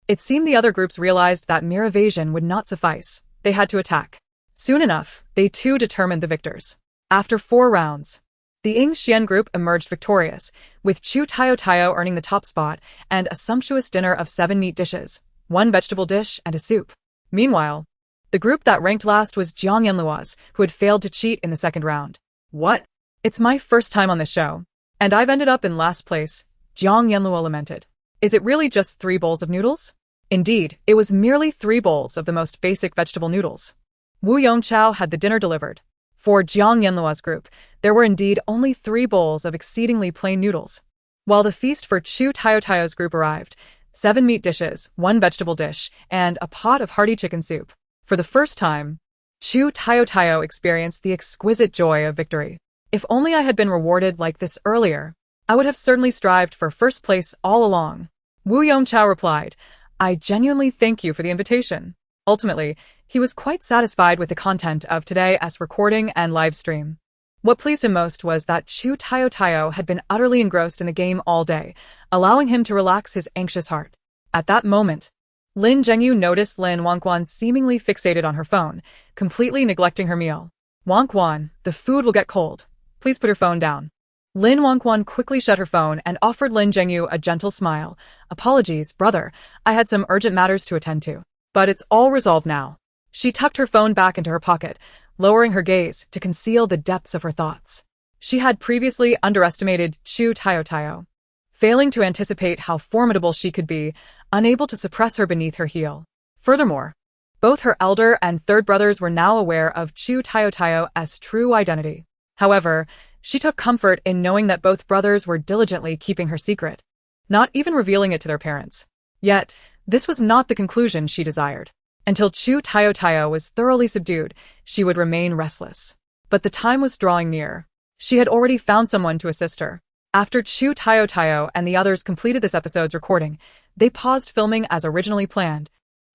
it seemed the other groups realized that mere evasion would not suffice. They had to attack. Soon enough, they too determined the victors. After 4 rounds, the Ing Xian group emerged victorious, with Qu Tiaotiao earning the top spot and a sumptuous dinner of 7 meat dishes, 1 vegetable dish, and a soup. Meanwhile, the group that ranked last was Jiang Yanluo's, who had failed to cheat in the second round. "What? It's my first time on this show, and I've ended up in last place," Jiang Yanluo lamented. "Is it really just 3 bowls of noodles?" Indeed, it was merely 3 bowls of the most basic vegetable noodles. Wu Yongchao had the dinner delivered. For Jiang Yanluo's group, there were indeed only 3 bowls of exceedingly plain noodles. While the feast for Qu Tiaotiao's group arrived, 7 meat dishes, 1 vegetable dish, and a pot of hearty chicken soup. For the first time, Qu Tiaotiao experienced the exquisite joy of victory. If only I had been rewarded like this earlier. I would have certainly strived for first place all along. Wu Yongchao replied, I genuinely thank you for the invitation. Ultimately, he was quite satisfied with the content of today's recording and live stream. What pleased him most was that Qu Tiaotiao had been utterly engrossed in the game all day, allowing him to relax his anxious heart. At that moment, Lin Zhengyu noticed Lin Wanjun seemingly fixated on her phone, completely neglecting her meal. Wanjun, the food will get cold. Please put your phone down. Lin Wanjun quickly shut her phone and offered Lin Zhengyu a gentle smile. Apologies, brother. I had some urgent matters to attend to. But it's all resolved now. She tucked her phone back into her pocket, lowering her gaze to conceal the depths of her thoughts. She had previously underestimated Qu Tiaotiao, failing to anticipate how formidable she could be, unable to suppress her beneath her heel. Furthermore, both her elder and third brothers were now aware of Qu Tiaotiao's true identity. However, she took comfort in knowing that both brothers were diligently keeping her secret, not even revealing it to their parents. Yet, this was not the conclusion she desired. Until Qu Tiaotiao was thoroughly subdued, she would remain restless. But the time was drawing near. She had already found someone to assist her. After Qu Tiaotiao and the others completed this episode's recording, they paused filming as originally planned.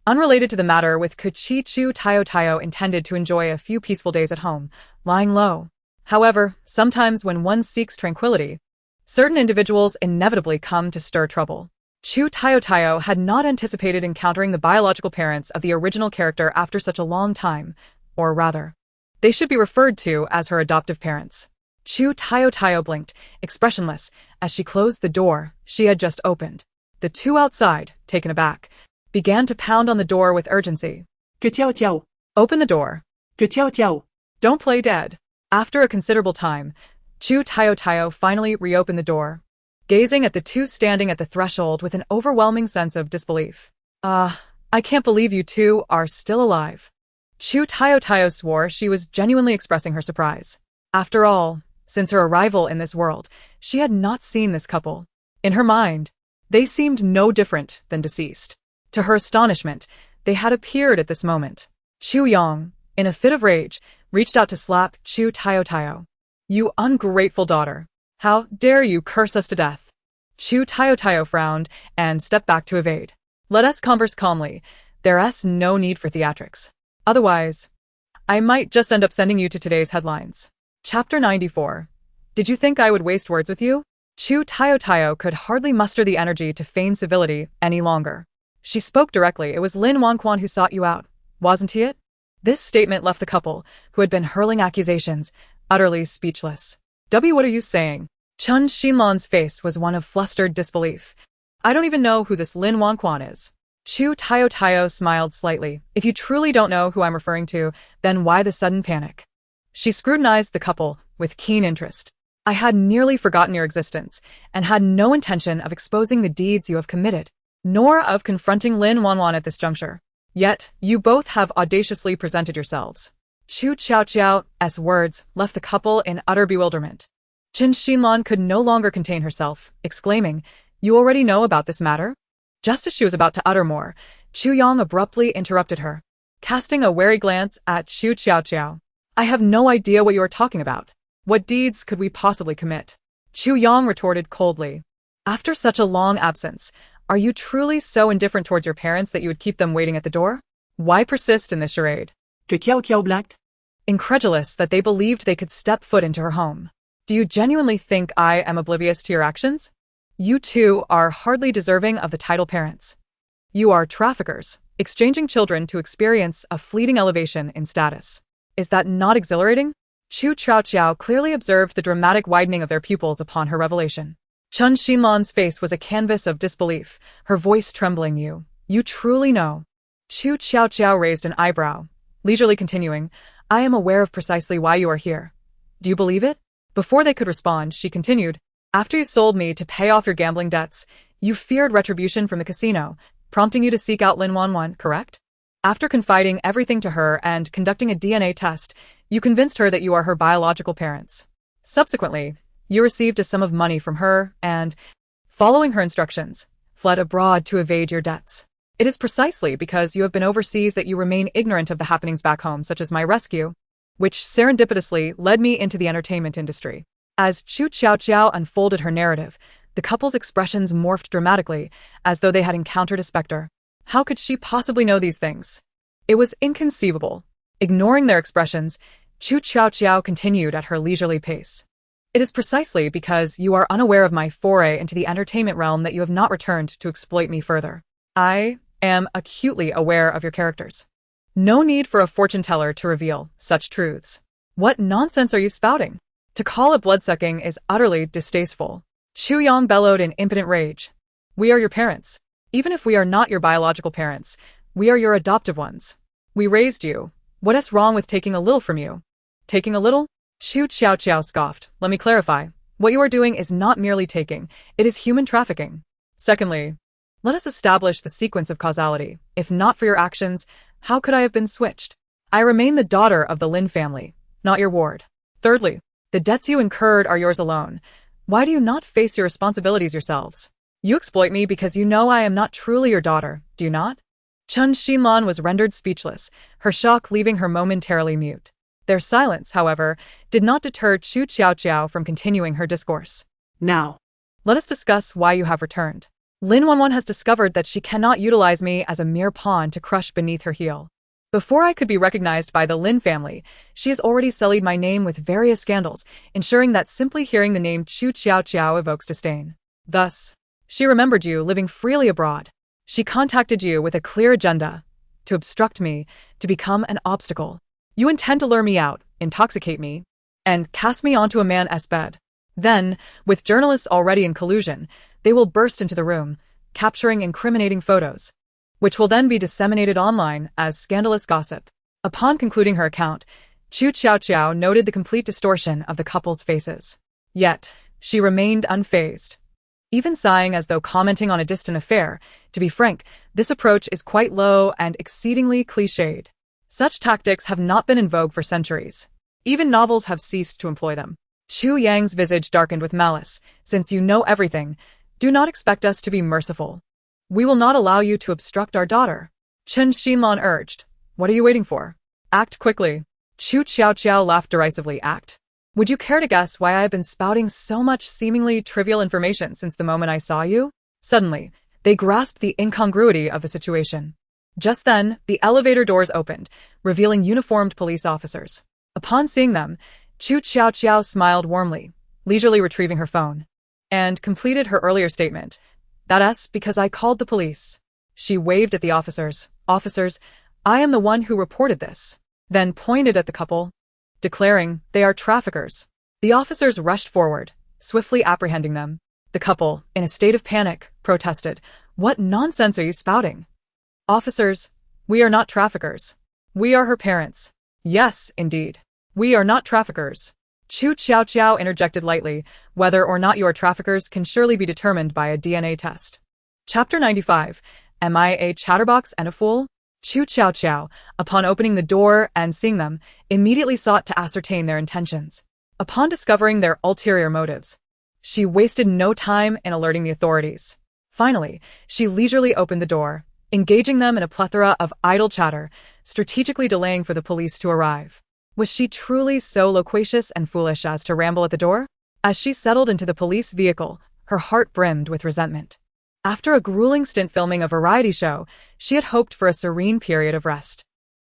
Unrelated to the matter with Qu Tiaotiao intended to enjoy a few peaceful days at home, lying low. However, sometimes when one seeks tranquility, certain individuals inevitably come to stir trouble. Qu Tiaotiao had not anticipated encountering the biological parents of the original character after such a long time, or rather, they should be referred to as her adoptive parents. Qu Tiaotiao blinked, expressionless, as she closed the door she had just opened. The two outside, taken aback, began to pound on the door with urgency. Qu Tiaotiao. Open the door. Qu Tiaotiao. Don't play dead. After a considerable time, Qu Tiaotiao finally reopened the door, gazing at the two standing at the threshold with an overwhelming sense of disbelief. I can't believe you two are still alive. Qu Tiaotiao swore she was genuinely expressing her surprise. After all, since her arrival in this world, she had not seen this couple. In her mind, they seemed no different than deceased. To her astonishment, they had appeared at this moment. Qu Yang, in a fit of rage, reached out to slap Qu Tiaotiao. You ungrateful daughter. How dare you curse us to death? Qu Tiaotiao frowned and stepped back to evade. Let us converse calmly. There's no need for theatrics. Otherwise, I might just end up sending you to today's headlines. Chapter 94. Did you think I would waste words with you? Qu Tiaotiao could hardly muster the energy to feign civility any longer. She spoke directly. It was Lin Wanjun who sought you out, wasn't he it? This statement left the couple, who had been hurling accusations, utterly speechless. What are you saying? Chen Xinlan's face was one of flustered disbelief. I don't even know who this Lin Wanjun is. Qu Tiaotiao smiled slightly. If you truly don't know who I'm referring to, then why the sudden panic? She scrutinized the couple with keen interest. I had nearly forgotten your existence, and had no intention of exposing the deeds you have committed, nor of confronting Lin Wanjun at this juncture. Yet, you both have audaciously presented yourselves. Qu Qiaoqiao's words left the couple in utter bewilderment. Chen Xinlan could no longer contain herself, exclaiming, You already know about this matter? Just as she was about to utter more, Qu Yang abruptly interrupted her, casting a wary glance at Qu Tiaotiao. I have no idea what you are talking about. What deeds could we possibly commit? Qu Yang retorted coldly. After such a long absence, are you truly so indifferent towards your parents that you would keep them waiting at the door? Why persist in this charade? Qiaoqiao blinked. Incredulous that they believed they could step foot into her home. Do you genuinely think I am oblivious to your actions? You two are hardly deserving of the title parents. You are traffickers, exchanging children to experience a fleeting elevation in status. Is that not exhilarating? Qu Tiaotiao clearly observed the dramatic widening of their pupils upon her revelation. Chen Xinlan's face was a canvas of disbelief, her voice trembling. You truly know. Qu Tiaotiao raised an eyebrow, leisurely continuing, I am aware of precisely why you are here. Do you believe it? Before they could respond, she continued, After you sold me to pay off your gambling debts, you feared retribution from the casino, prompting you to seek out Lin Wanjun, correct? After confiding everything to her and conducting a DNA test, you convinced her that you are her biological parents. Subsequently, you received a sum of money from her and, following her instructions, fled abroad to evade your debts. It is precisely because you have been overseas that you remain ignorant of the happenings back home, such as my rescue. which serendipitously led me into the entertainment industry. As Qu Tiaotiao unfolded her narrative, the couple's expressions morphed dramatically, as though they had encountered a specter. How could she possibly know these things? It was inconceivable. Ignoring their expressions, Qu Tiaotiao continued at her leisurely pace. It is precisely because you are unaware of my foray into the entertainment realm that you have not returned to exploit me further. I am acutely aware of your characters. No need for a fortune teller to reveal such truths. What nonsense are you spouting? To call it bloodsucking is utterly distasteful. Chu Yang bellowed in impotent rage. We are your parents. Even if we are not your biological parents, we are your adoptive ones. We raised you. What is wrong with taking a little from you? Taking a little? Qu Tiaotiao scoffed. Let me clarify. What you are doing is not merely taking, it is human trafficking. Secondly, let us establish the sequence of causality. If not for your actions, how could I have been switched? I remain the daughter of the Lin family, not your ward. Thirdly, the debts you incurred are yours alone. Why do you not face your responsibilities yourselves? You exploit me because you know I am not truly your daughter, do you not? Chen Xinlan was rendered speechless, her shock leaving her momentarily mute. Their silence, however, did not deter Qu Tiaotiao from continuing her discourse. Now, let us discuss why you have returned. Lin Wanjun has discovered that she cannot utilize me as a mere pawn to crush beneath her heel. Before I could be recognized by the Lin family, she has already sullied my name with various scandals, ensuring that simply hearing the name Qu Tiaotiao evokes disdain. Thus, she remembered you living freely abroad. She contacted you with a clear agenda, to obstruct me, to become an obstacle. You intend to lure me out, intoxicate me, and cast me onto a man's bed. Then, with journalists already in collusion, they will burst into the room, capturing incriminating photos, which will then be disseminated online as scandalous gossip. Upon concluding her account, Qu Tiaotiao noted the complete distortion of the couple's faces. Yet, she remained unfazed, even sighing as though commenting on a distant affair. To be frank, this approach is quite low and exceedingly cliched. Such tactics have not been in vogue for centuries. Even novels have ceased to employ them. Chu Yang's visage darkened with malice. Since you know everything, do not expect us to be merciful. We will not allow you to obstruct our daughter. Chen Xinlan urged. What are you waiting for? Act quickly. Qu Tiaotiao laughed derisively. Act? Would you care to guess why I have been spouting so much seemingly trivial information since the moment I saw you? Suddenly, they grasped the incongruity of the situation. Just then, the elevator doors opened, revealing uniformed police officers. Upon seeing them, Qu Tiaotiao smiled warmly, leisurely retrieving her phone, and completed her earlier statement. That's because I called the police. She waved at the officers. Officers, I am the one who reported this. Then pointed at the couple, declaring they are traffickers. The officers rushed forward, swiftly apprehending them. The couple, in a state of panic, protested. What nonsense are you spouting? Officers, we are not traffickers. We are her parents. Yes, indeed. We are not traffickers. Qu Tiaotiao interjected lightly. Whether or not you are traffickers can surely be determined by a DNA test. Chapter 95. Am I a chatterbox and a fool? Qu Tiaotiao, upon opening the door and seeing them, immediately sought to ascertain their intentions. Upon discovering their ulterior motives, she wasted no time in alerting the authorities. Finally, she leisurely opened the door, engaging them in a plethora of idle chatter, strategically delaying for the police to arrive. Was she truly so loquacious and foolish as to ramble at the door? As she settled into the police vehicle, her heart brimmed with resentment. After a grueling stint filming a variety show, she had hoped for a serene period of rest.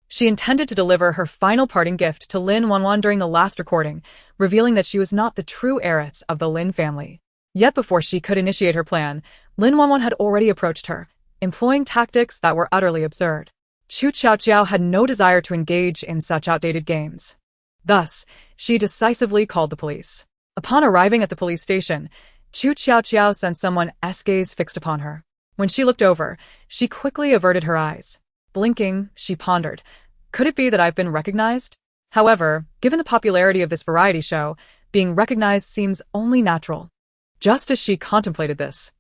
She intended to deliver her final parting gift to Lin Wanjun during the last recording, revealing that she was not the true heiress of the Lin family. Yet before she could initiate her plan, Lin Wanjun had already approached her, employing tactics that were utterly absurd. Qu Tiaotiao had no desire to engage in such outdated games. Thus, she decisively called the police. Upon arriving at the police station, Qu Tiaotiao sensed someone's gaze fixed upon her. When she looked over, she quickly averted her eyes. Blinking, she pondered. Could it be that I've been recognized? However, given the popularity of this variety show, being recognized seems only natural. Just as she contemplated this,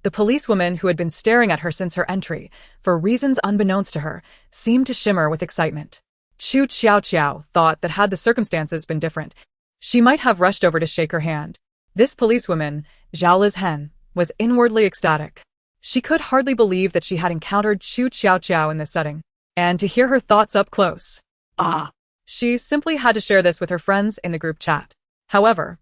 the policewoman who had been staring at her since her entry, for reasons unbeknownst to her, seemed to shimmer with excitement. Qu Tiaotiao thought that had the circumstances been different, she might have rushed over to shake her hand. This policewoman, Zhao Lizhen, was inwardly ecstatic. She could hardly believe that she had encountered Qu Tiaotiao in this setting, and to hear her thoughts up close. Ah! She simply had to share this with her friends in the group chat. However,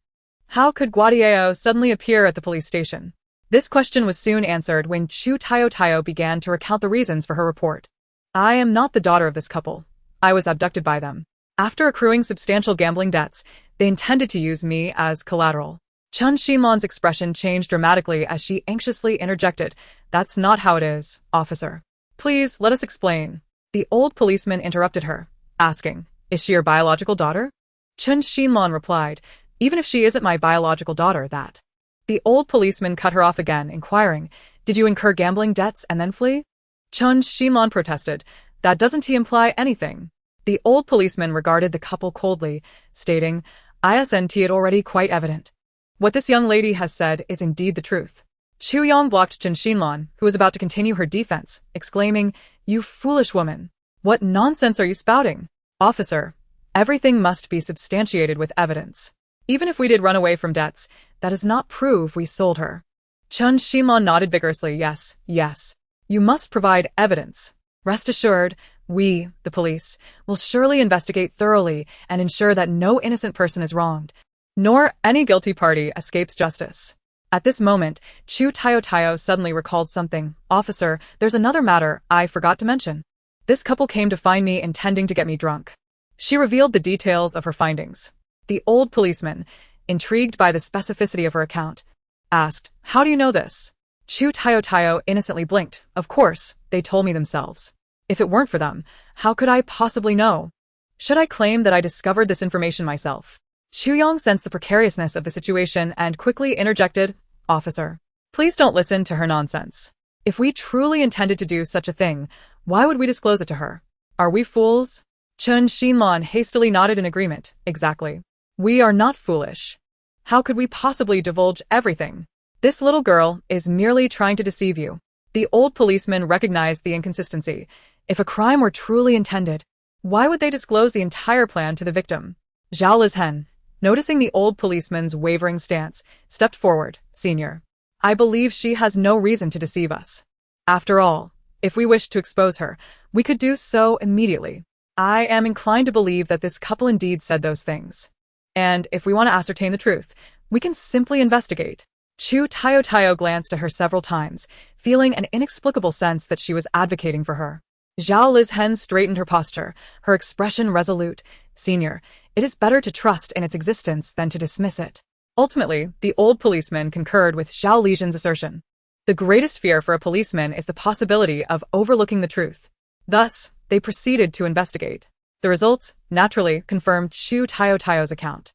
how could Qu Tiaotiao suddenly appear at the police station? This question was soon answered when Qu Tiaotiao began to recount the reasons for her report. I am not the daughter of this couple. I was abducted by them. After accruing substantial gambling debts, they intended to use me as collateral. Chen Xinlan's expression changed dramatically as she anxiously interjected, "That's not how it is, officer. Please, let us explain." The old policeman interrupted her, asking, "Is she your biological daughter?" Chen Xinlan replied, "Even if she isn't my biological daughter, that." The old policeman cut her off again, inquiring, "Did you incur gambling debts and then flee?" Chen Xinlan protested, "That doesn't imply anything." The old policeman regarded the couple coldly, stating, "Isn't it already quite evident? What this young lady has said is indeed the truth." Chu Yang blocked Chen Xinlan, who was about to continue her defense, exclaiming, "You foolish woman! What nonsense are you spouting? Officer, everything must be substantiated with evidence. Even if we did run away from debts, that does not prove we sold her." Chen Xinlan nodded vigorously, "Yes, yes. You must provide evidence. Rest assured, we, the police, will surely investigate thoroughly and ensure that no innocent person is wronged, nor any guilty party escapes justice." At this moment, Qu Tiaotiao suddenly recalled something. "Officer, there's another matter I forgot to mention. This couple came to find me intending to get me drunk." She revealed the details of her findings. The old policeman, intrigued by the specificity of her account, asked, "How do you know this?" Qu Tiaotiao innocently blinked. "Of course, they told me themselves. If it weren't for them, how could I possibly know? Should I claim that I discovered this information myself?" Chu Yang sensed the precariousness of the situation and quickly interjected, "Officer, please don't listen to her nonsense. If we truly intended to do such a thing, why would we disclose it to her? Are we fools?" Chen Xinlan hastily nodded in agreement. "Exactly. We are not foolish. How could we possibly divulge everything? This little girl is merely trying to deceive you." The old policeman recognized the inconsistency. If a crime were truly intended, why would they disclose the entire plan to the victim? Zhao Lizhen, noticing the old policeman's wavering stance, stepped forward. "Senior, I believe she has no reason to deceive us. After all, if we wished to expose her, we could do so immediately. I am inclined to believe that this couple indeed said those things. And if we want to ascertain the truth, we can simply investigate." Qu Tiaotiao glanced at her several times, feeling an inexplicable sense that she was advocating for her. Zhao Lizhen straightened her posture, her expression resolute. "Senior, it is better to trust in its existence than to dismiss it." Ultimately, the old policeman concurred with Zhao Lizhen's assertion. The greatest fear for a policeman is the possibility of overlooking the truth. Thus, they proceeded to investigate. The results, naturally, confirmed Qu Tiaotiao's account.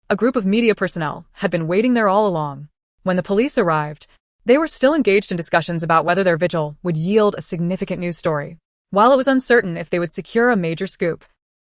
A group of media personnel had been waiting there all along. When the police arrived, they were still engaged in discussions about whether their vigil would yield a significant news story, while it was uncertain if they would secure a major scoop.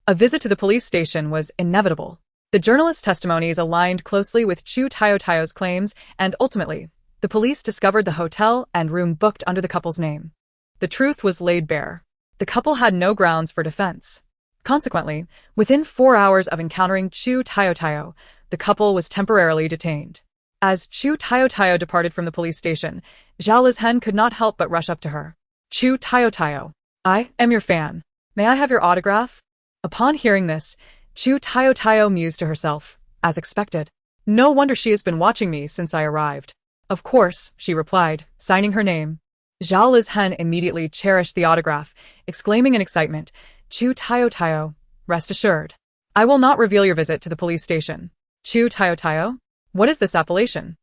A visit to the police station was inevitable. The journalists' testimonies aligned closely with Qu Tiaotiao's claims, and ultimately, the police discovered the hotel and room booked under the couple's name. The truth was laid bare. The couple had no grounds for defense. Consequently, within 4 hours of encountering Qu Tiaotiao, the couple was temporarily detained. As Qu Tiaotiao departed from the police station, Zhao Lizhen could not help but rush up to her. "Qu Tiaotiao, I am your fan. May I have your autograph?" Upon hearing this, Qu Tiaotiao mused to herself, as expected. "No wonder she has been watching me since I arrived." "Of course," she replied, signing her name. Zhao Lizhen immediately cherished the autograph, exclaiming in excitement, "Qu Tiaotiao, rest assured. I will not reveal your visit to the police station." "Qu Tiaotiao? What is this appellation?"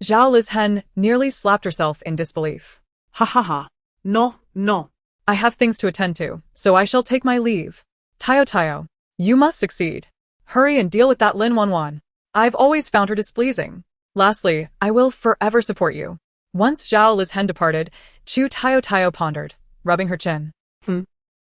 Zhao Lizhen nearly slapped herself in disbelief. Ha ha ha. No, no. "I have things to attend to, so I shall take my leave. Tiaotiao, you must succeed. Hurry and deal with that Lin Wanjun. I've always found her displeasing. Lastly, I will forever support you." Once Zhao Lizhen departed, Qu Tiaotiao pondered, rubbing her chin.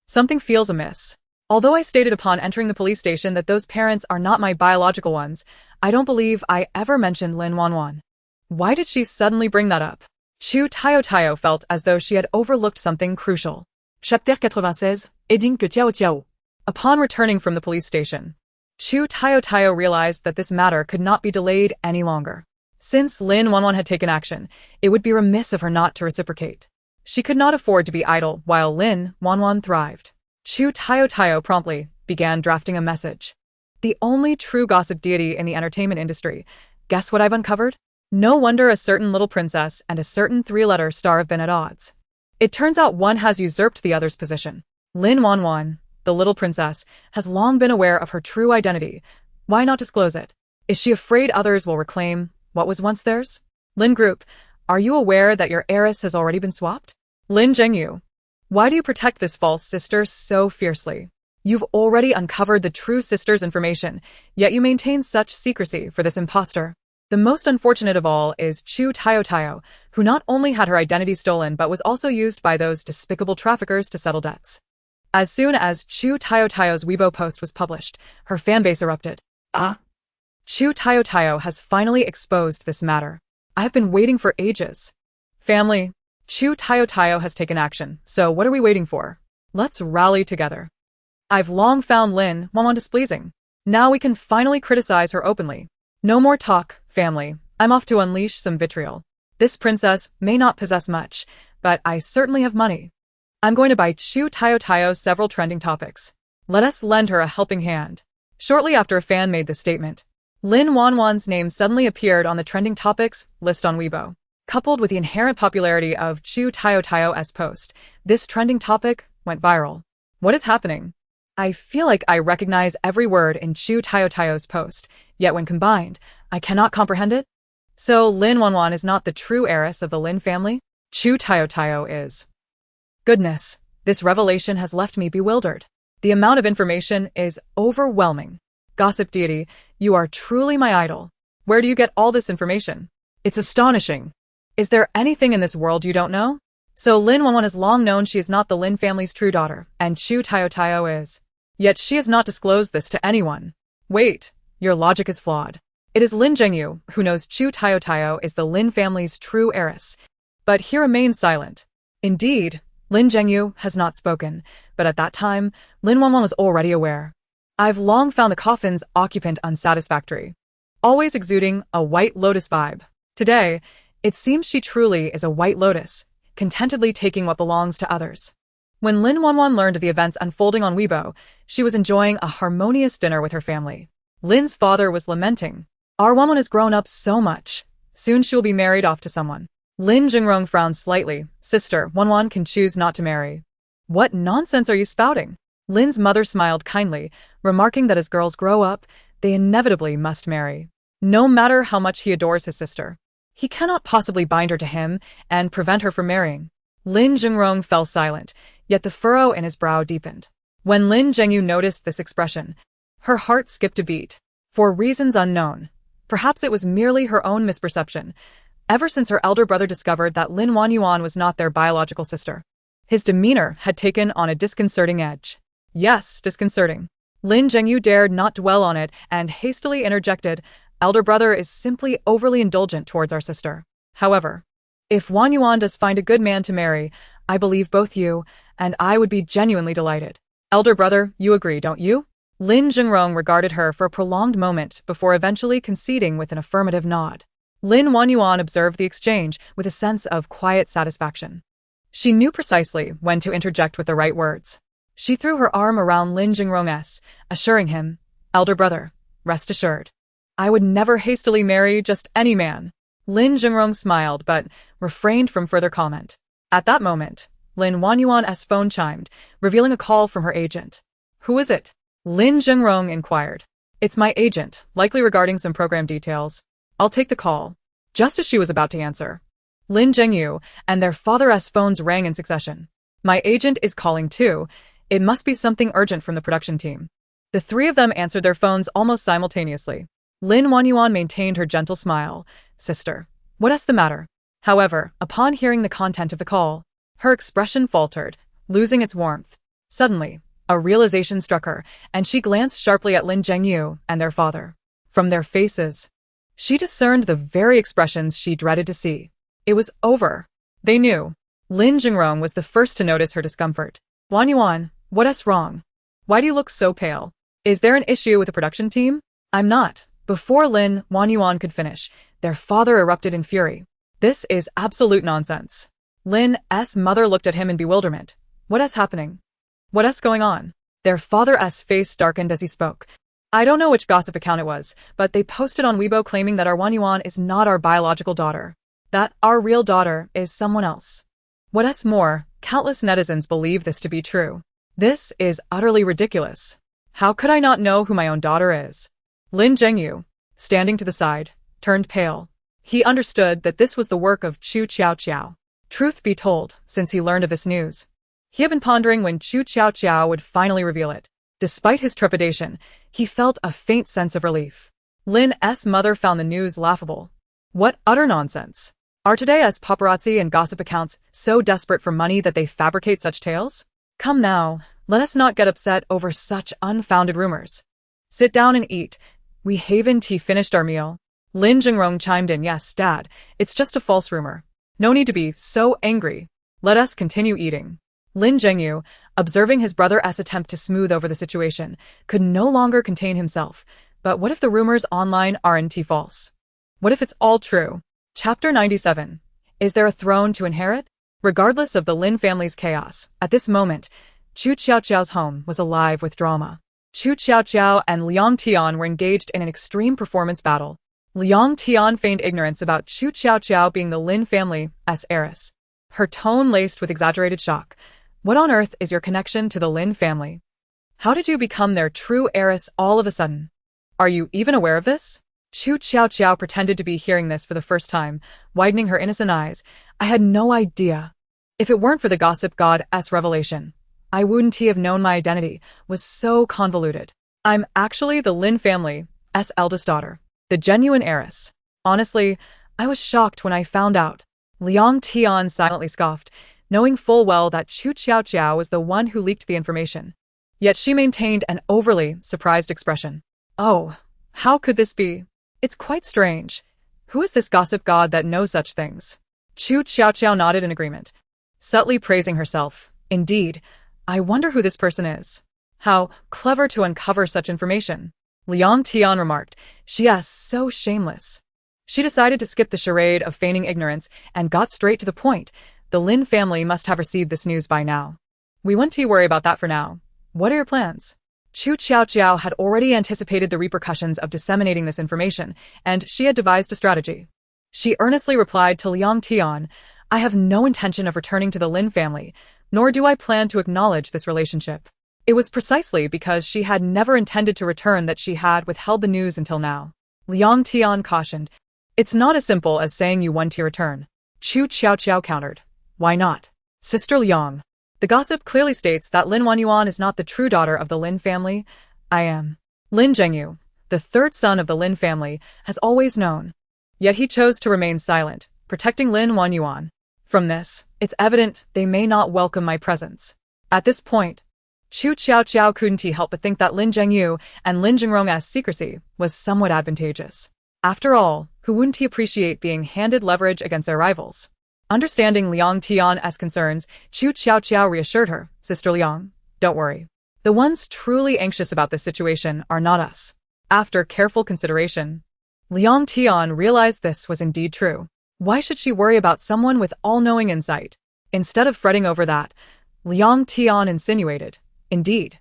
Something feels amiss. Although I stated upon entering the police station that those parents are not my biological ones, I don't believe I ever mentioned Lin Wanjun. Why did she suddenly bring that up? Qu Tiaotiao felt as though she had overlooked something crucial. Chapter 96, Aiding Qu Tiaotiao. Upon returning from the police station, Qu Tiaotiao realized that this matter could not be delayed any longer. Since Lin Wanjun had taken action, it would be remiss of her not to reciprocate. She could not afford to be idle while Lin Wanjun thrived. Qu Tiaotiao promptly, began drafting a message. The only true gossip deity in the entertainment industry. Guess what I've uncovered? No wonder a certain little princess and a certain three-letter star have been at odds. It turns out one has usurped the other's position. Lin Wanjun, the little princess, has long been aware of her true identity. Why not disclose it? Is she afraid others will reclaim what was once theirs? Lin Group, are you aware that your heiress has already been swapped? Lin Zhengyu, why do you protect this false sister so fiercely? You've already uncovered the true sister's information, yet you maintain such secrecy for this impostor. The most unfortunate of all is Qu Tiaotiao, who not only had her identity stolen but was also used by those despicable traffickers to settle debts. As soon as Qu Tiaotiao's Weibo post was published, her fanbase erupted. Qu Tiaotiao has finally exposed this matter. I have been waiting for ages. Family, Qu Tiaotiao has taken action, so what are we waiting for? Let's rally together. I've long found Lin Wanjun displeasing. Now we can finally criticize her openly. No more talk, family. I'm off to unleash some vitriol. This princess may not possess much, but I certainly have money. I'm going to buy Qu Tiaotiao several trending topics. Let us lend her a helping hand. Shortly after a fan made this statement, Lin Wanjun's name suddenly appeared on the trending topics list on Weibo. Coupled with the inherent popularity of Qu Tiaotiao's post, this trending topic went viral. What is happening? I feel like I recognize every word in Qu Tiaotiao's post, yet when combined, I cannot comprehend it. So Lin Wanjun is not the true heiress of the Lin family? Qu Tiaotiao is. Goodness, this revelation has left me bewildered. The amount of information is overwhelming. Gossip deity, you are truly my idol. Where do you get all this information? It's astonishing. Is there anything in this world you don't know? So Lin Wanjun has long known she is not the Lin family's true daughter, and Qu Tiaotiao is. Yet she has not disclosed this to anyone. Wait, your logic is flawed. It is Lin Zhengyu who knows Qu Tiaotiao is the Lin family's true heiress. But he remains silent. Indeed, Lin Zhengyu has not spoken, but at that time, Lin Wanjun was already aware. I've long found the coffin's occupant unsatisfactory, always exuding a white lotus vibe. Today, it seems she truly is a white lotus, contentedly taking what belongs to others. When Lin Wanjun learned of the events unfolding on Weibo, she was enjoying a harmonious dinner with her family. Lin's father was lamenting. Our Wanjun has grown up so much. Soon she will be married off to someone. Lin Jingrong frowned slightly. Sister, Wanjun can choose not to marry. What nonsense are you spouting? Lin's mother smiled kindly, remarking that as girls grow up, they inevitably must marry. No matter how much he adores his sister, he cannot possibly bind her to him and prevent her from marrying. Lin Jingrong fell silent, yet the furrow in his brow deepened. When Lin Zhengyu noticed this expression, her heart skipped a beat. For reasons unknown, perhaps it was merely her own misperception, ever since her elder brother discovered that Lin Wanjun was not their biological sister. His demeanor had taken on a disconcerting edge. Yes, disconcerting. Lin Zhengyu dared not dwell on it and hastily interjected, elder brother is simply overly indulgent towards our sister. However, if Wanjun does find a good man to marry, I believe both you and I would be genuinely delighted. Elder brother, you agree, don't you? Lin Jingrong regarded her for a prolonged moment before eventually conceding with an affirmative nod. Lin Wanjun observed the exchange with a sense of quiet satisfaction. She knew precisely when to interject with the right words. She threw her arm around Lin Jingrong's, assuring him, elder brother, rest assured. I would never hastily marry just any man. Lin Jingrong smiled but refrained from further comment. At that moment, Lin Wanjun's phone chimed, revealing a call from her agent. Who is it? Lin Jingrong inquired. It's my agent, likely regarding some program details. I'll take the call. Just as she was about to answer, Lin Zhengyu and their father's phones rang in succession. My agent is calling too. It must be something urgent from the production team. The three of them answered their phones almost simultaneously. Lin Wanjun maintained her gentle smile. Sister, what's the matter? However, upon hearing the content of the call, her expression faltered, losing its warmth. Suddenly, a realization struck her, and she glanced sharply at Lin Zhengyu and their father. From their faces, she discerned the very expressions she dreaded to see. It was over. They knew. Lin Jingrong was the first to notice her discomfort. Wanjun, what's wrong? Why do you look so pale? Is there an issue with the production team? I'm not. Before Lin Wanjun could finish, their father erupted in fury. This is absolute nonsense. Lin's mother looked at him in bewilderment. What's happening? What's going on? Their father's face darkened as he spoke. I don't know which gossip account it was, but they posted on Weibo claiming that our Wanyuan is not our biological daughter. That our real daughter is someone else. What's more, countless netizens believe this to be true. This is utterly ridiculous. How could I not know who my own daughter is? Lin Zhengyu, standing to the side, turned pale. He understood that this was the work of Qu Tiaotiao. Truth be told, since he learned of this news, he had been pondering when Qu Tiaotiao would finally reveal it. Despite his trepidation, he felt a faint sense of relief. Lin's mother found the news laughable. What utter nonsense! Are today's paparazzi and gossip accounts so desperate for money that they fabricate such tales? Come now, let us not get upset over such unfounded rumors. Sit down and eat. We haven't finished our meal. Lin Jingrong chimed in. Yes, Dad, it's just a false rumor. No need to be so angry. Let us continue eating. Lin Zhengyu, observing his brother's attempt to smooth over the situation, could no longer contain himself. But what if the rumors online aren't false? What if it's all true? Chapter 97. Is there a throne to inherit? Regardless of the Lin family's chaos, at this moment, Qu Tiaotiao's home was alive with drama. Qu Tiaotiao and Liang Tian were engaged in an extreme performance battle. Liang Tian feigned ignorance about Qu Tiaotiao being the Lin family's heiress. Her tone laced with exaggerated shock. What on earth is your connection to the Lin family? How did you become their true heiress all of a sudden? Are you even aware of this? Qu Tiaotiao pretended to be hearing this for the first time, widening her innocent eyes. I had no idea. If it weren't for the gossip god's revelation, I wouldn't have known my identity was so convoluted. I'm actually the Lin family's eldest daughter, the genuine heiress. Honestly, I was shocked when I found out. Liang Tian silently scoffed, knowing full well that Qu Tiaotiao was the one who leaked the information. Yet she maintained an overly surprised expression. Oh, how could this be? It's quite strange. Who is this gossip god that knows such things? Qu Tiaotiao nodded in agreement, subtly praising herself. Indeed, I wonder who this person is. How clever to uncover such information. Liang Tian remarked. She is so shameless. She decided to skip the charade of feigning ignorance and got straight to the point. The Lin family must have received this news by now. We won't worry about that for now. What are your plans? Qu Tiaotiao had already anticipated the repercussions of disseminating this information, and she had devised a strategy. She earnestly replied to Liang Tian, I have no intention of returning to the Lin family, nor do I plan to acknowledge this relationship. It was precisely because she had never intended to return that she had withheld the news until now. Liang Tian cautioned, It's not as simple as saying you want to return. Qu Tiaotiao countered. Why not? Sister Liang. The gossip clearly states that Lin Wanjun is not the true daughter of the Lin family. I am. Lin Zhengyu, the third son of the Lin family, has always known. Yet he chose to remain silent, protecting Lin Wanjun. From this, it's evident they may not welcome my presence. At this point, Qu Tiaotiao couldn't help but think that Lin Zhengyu and Lin Jingrong's secrecy was somewhat advantageous. After all, who wouldn't appreciate being handed leverage against their rivals? Understanding Liang Tian's concerns, Qu Tiaotiao reassured her, Sister Liang, don't worry. The ones truly anxious about this situation are not us. After careful consideration, Liang Tian realized this was indeed true. Why should she worry about someone with all-knowing insight? Instead of fretting over that, Liang Tian insinuated, Indeed.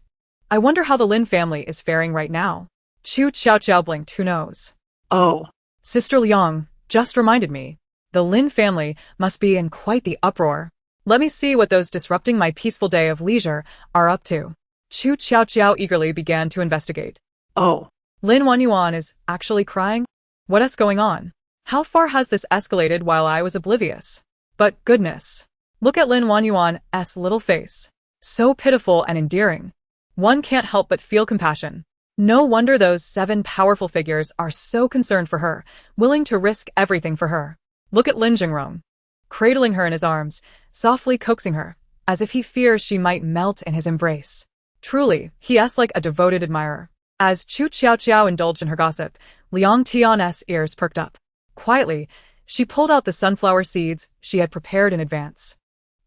I wonder how the Lin family is faring right now. Qu Tiaotiao blinked, who knows? Oh. Sister Liang just reminded me. The Lin family must be in quite the uproar. Let me see what those disrupting my peaceful day of leisure are up to. Qu Tiaotiao eagerly began to investigate. Oh. Lin Wanjun is actually crying? What's going on? How far has this escalated while I was oblivious? But goodness. Look at Lin Wanjun's little face. So pitiful and endearing. One can't help but feel compassion. No wonder those 7 powerful figures are so concerned for her, willing to risk everything for her. Look at Lin Jingrong, cradling her in his arms, softly coaxing her, as if he fears she might melt in his embrace. Truly, he is like a devoted admirer. As Qu Tiaotiao indulged in her gossip, Liang Tian's ears perked up. Quietly, she pulled out the sunflower seeds she had prepared in advance.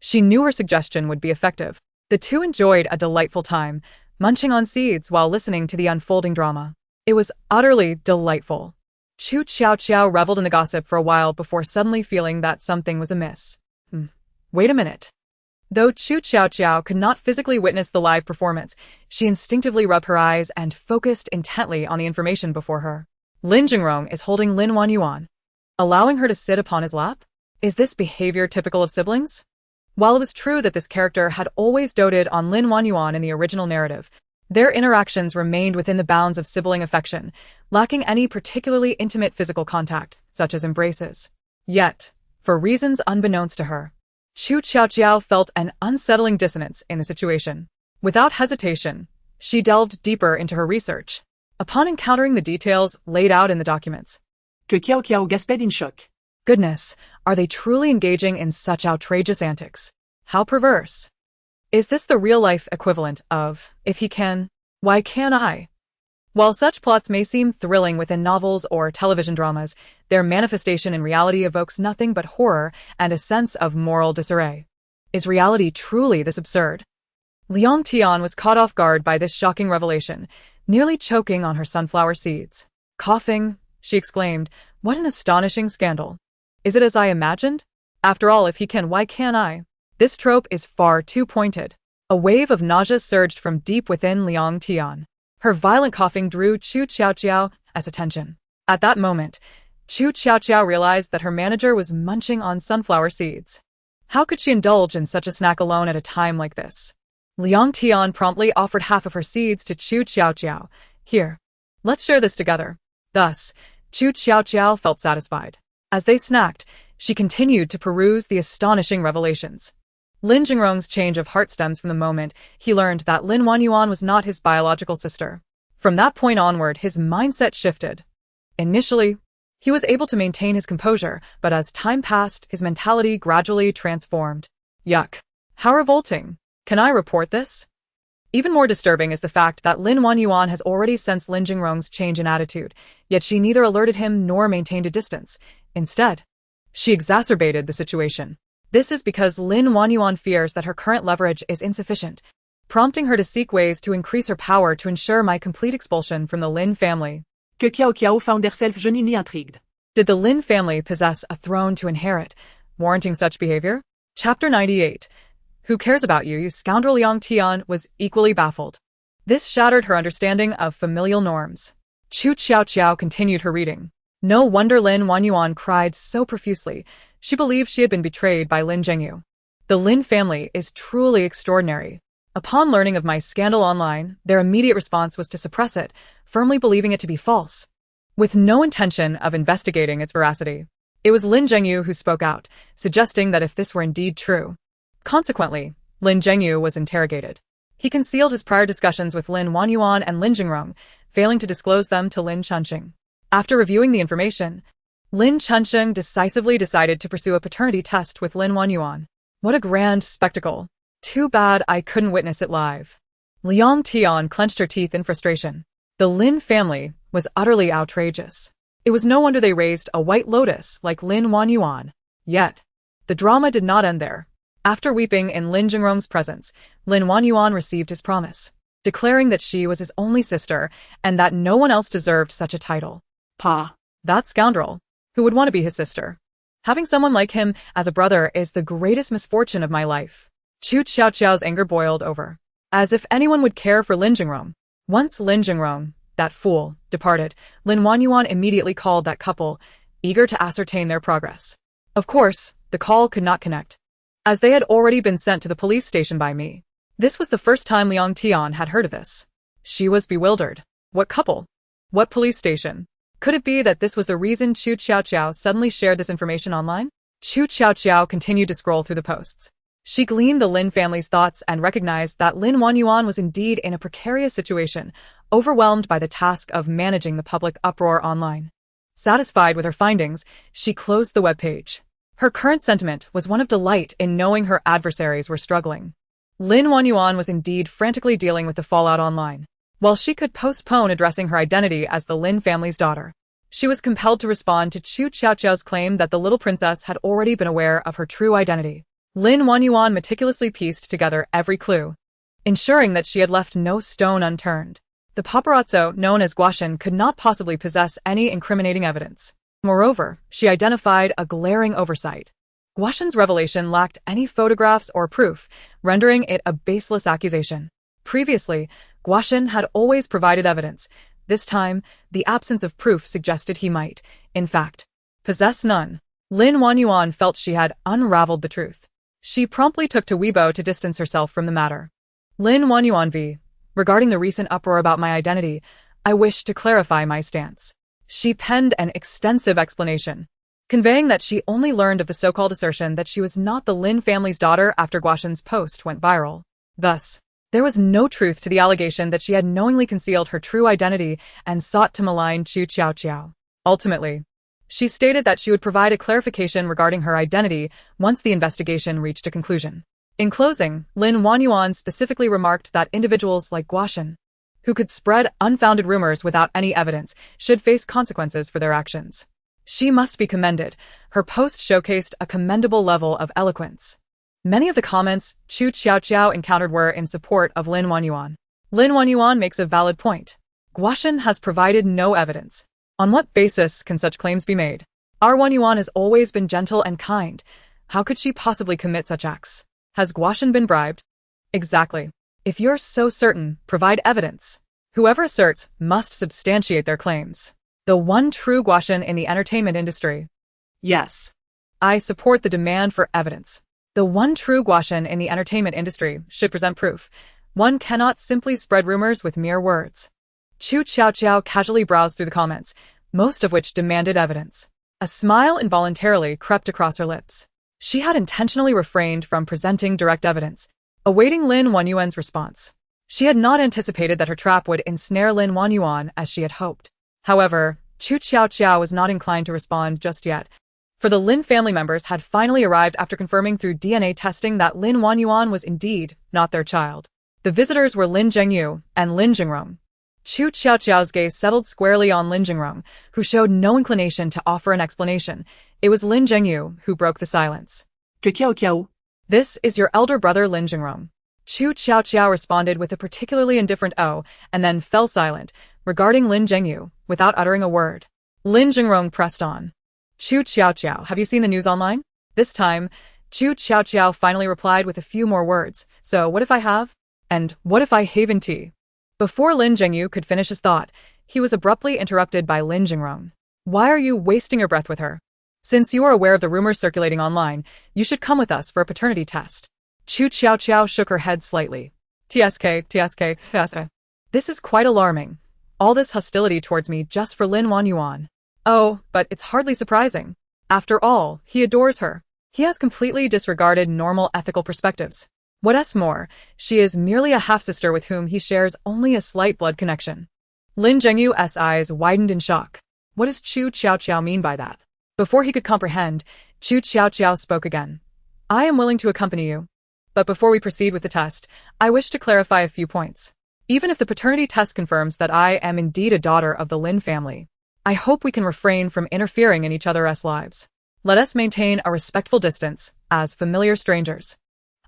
She knew her suggestion would be effective. The two enjoyed a delightful time, munching on seeds while listening to the unfolding drama. It was utterly delightful. Qu Tiaotiao reveled in the gossip for a while before suddenly feeling that something was amiss. Wait a minute. Though Qu Tiaotiao could not physically witness the live performance, she instinctively rubbed her eyes and focused intently on the information before her. Lin Jingrong is holding Lin Wanjun, allowing her to sit upon his lap? Is this behavior typical of siblings? While it was true that this character had always doted on Lin Wanjun in the original narrative, their interactions remained within the bounds of sibling affection, lacking any particularly intimate physical contact, such as embraces. Yet, for reasons unbeknownst to her, Qu Tiaotiao felt an unsettling dissonance in the situation. Without hesitation, she delved deeper into her research. Upon encountering the details laid out in the documents, Qiaoqiao gasped in shock. goodness, are they truly engaging in such outrageous antics? How perverse. Is this the real-life equivalent of, if he can, why can't I? While such plots may seem thrilling within novels or television dramas, their manifestation in reality evokes nothing but horror and a sense of moral disarray. Is reality truly this absurd? Liang Tian was caught off guard by this shocking revelation, nearly choking on her sunflower seeds. Coughing, she exclaimed, "What an astonishing scandal. Is it as I imagined? After all, if he can, why can't I?" This trope is far too pointed. A wave of nausea surged from deep within Liang Tian. Her violent coughing drew Qu Tiaotiao's attention. At that moment, Qu Tiaotiao realized that her manager was munching on sunflower seeds. How could she indulge in such a snack alone at a time like this? Liang Tian promptly offered half of her seeds to Qu Tiaotiao. "Here, let's share this together." Thus, Qu Tiaotiao felt satisfied. As they snacked, she continued to peruse the astonishing revelations. Lin Jingrong's change of heart stems from the moment he learned that Lin Wanjun was not his biological sister. From that point onward, his mindset shifted. Initially, he was able to maintain his composure, but as time passed, his mentality gradually transformed. Yuck. How revolting. Can I report this? Even more disturbing is the fact that Lin Wanjun has already sensed Lin Jingrong's change in attitude, yet she neither alerted him nor maintained a distance. Instead, she exacerbated the situation. This is because Lin Wanjun fears that her current leverage is insufficient, prompting her to seek ways to increase her power to ensure my complete expulsion from the Lin family. Qiaoqiao found herself genuinely intrigued. Did the Lin family possess a throne to inherit, warranting such behavior? Chapter 98. Who cares about you, you scoundrel? Liang Tian was equally baffled. This shattered her understanding of familial norms. Qu Tiaotiao continued her reading. No wonder Lin Wanjun cried so profusely. She believed she had been betrayed by Lin Zhengyu. The Lin family is truly extraordinary. Upon learning of my scandal online, their immediate response was to suppress it, firmly believing it to be false, with no intention of investigating its veracity. It was Lin Zhengyu who spoke out, suggesting that if this were indeed true. Consequently, Lin Zhengyu was interrogated. He concealed his prior discussions with Lin Wanjun and Lin Jingrong, failing to disclose them to Lin Chunqing. After reviewing the information, Lin Chunqing decisively decided to pursue a paternity test with Lin Wanjun. What a grand spectacle. Too bad I couldn't witness it live. Liang Tian clenched her teeth in frustration. The Lin family was utterly outrageous. It was no wonder they raised a white lotus like Lin Wanjun. Yet, the drama did not end there. After weeping in Lin Jingrong's presence, Lin Wanjun received his promise, declaring that she was his only sister and that no one else deserved such a title. Pa. That scoundrel. Who would want to be his sister? Having someone like him as a brother is the greatest misfortune of my life. Qu Tiaotiao's anger boiled over. As if anyone would care for Lin Jingrong. Once Lin Jingrong, that fool, departed, Lin Wanjun immediately called that couple, eager to ascertain their progress. Of course, the call could not connect, as they had already been sent to the police station by me. This was the first time Liang Tian had heard of this. She was bewildered. What couple? What police station? Could it be that this was the reason Qu Tiaotiao suddenly shared this information online? Qu Tiaotiao continued to scroll through the posts. She gleaned the Lin family's thoughts and recognized that Lin Wanjun was indeed in a precarious situation, overwhelmed by the task of managing the public uproar online. Satisfied with her findings, she closed the webpage. Her current sentiment was one of delight in knowing her adversaries were struggling. Lin Wanjun was indeed frantically dealing with the fallout online. While she could postpone addressing her identity as the Lin family's daughter, she was compelled to respond to Qu Tiaotiao's claim that the little princess had already been aware of her true identity. Lin Wanjun meticulously pieced together every clue, ensuring that she had left no stone unturned. The paparazzo known as Guaxian could not possibly possess any incriminating evidence. Moreover, she identified a glaring oversight. Guaxin's revelation lacked any photographs or proof, rendering it a baseless accusation. Previously, Guaxin had always provided evidence. This time, the absence of proof suggested he might, in fact, possess none. Lin Wanjun felt she had unraveled the truth. She promptly took to Weibo to distance herself from the matter. Lin Wanjun v. Regarding the recent uproar about my identity, I wish to clarify my stance. She penned an extensive explanation, conveying that she only learned of the so-called assertion that she was not the Lin family's daughter after Guaxin's post went viral. Thus, there was no truth to the allegation that she had knowingly concealed her true identity and sought to malign Qu Tiaotiao. Ultimately, she stated that she would provide a clarification regarding her identity once the investigation reached a conclusion. In closing, Lin Wanjun specifically remarked that individuals like Guaxin, who could spread unfounded rumors without any evidence, should face consequences for their actions. She must be commended. Her post showcased a commendable level of eloquence. Many of the comments Qu Tiaotiao encountered were in support of Lin Wanjun. Lin Wanjun makes a valid point. Guaxin has provided no evidence. On what basis can such claims be made? Our Wanjun has always been gentle and kind. How could she possibly commit such acts? Has Guaxin been bribed? Exactly. If you're so certain, provide evidence. Whoever asserts must substantiate their claims. The one true Guaxin in the entertainment industry. Yes. I support the demand for evidence. The one true Guaxin in the entertainment industry should present proof. One cannot simply spread rumors with mere words. Qu Tiaotiao casually browsed through the comments, most of which demanded evidence. A smile involuntarily crept across her lips. She had intentionally refrained from presenting direct evidence, awaiting Lin Wanjun's response. She had not anticipated that her trap would ensnare Lin Wanjun as she had hoped. However, Qu Tiaotiao was not inclined to respond just yet, for the Lin family members had finally arrived after confirming through DNA testing that Lin Wanjun was indeed not their child. The visitors were Lin Zhengyu and Lin Jingrong. Qu Tiaotiao's gaze settled squarely on Lin Jingrong, who showed no inclination to offer an explanation. It was Lin Zhengyu who broke the silence. Qiaoqiao. This is your elder brother Lin Jingrong. Qu Tiaotiao responded with a particularly indifferent "oh," and then fell silent, regarding Lin Zhengyu, without uttering a word. Lin Jingrong pressed on. Qu Tiaotiao, have you seen the news online? This time, Qu Tiaotiao finally replied with a few more words. So what if I have? And what if I haven't? Before Lin Zhengyu could finish his thought, he was abruptly interrupted by Lin Jingrong. Why are you wasting your breath with her? Since you are aware of the rumors circulating online, you should come with us for a paternity test. Qu Tiaotiao shook her head slightly. TSK. This is quite alarming. All this hostility towards me just for Lin Wanjun. Oh, but it's hardly surprising. After all, he adores her. He has completely disregarded normal ethical perspectives. What's more, she is merely a half-sister with whom he shares only a slight blood connection. Lin Zhengyu's eyes widened in shock. What does Qu Tiaotiao mean by that? Before he could comprehend, Qu Tiaotiao spoke again. I am willing to accompany you. But before we proceed with the test, I wish to clarify a few points. Even if the paternity test confirms that I am indeed a daughter of the Lin family, I hope we can refrain from interfering in each other's lives. Let us maintain a respectful distance, as familiar strangers.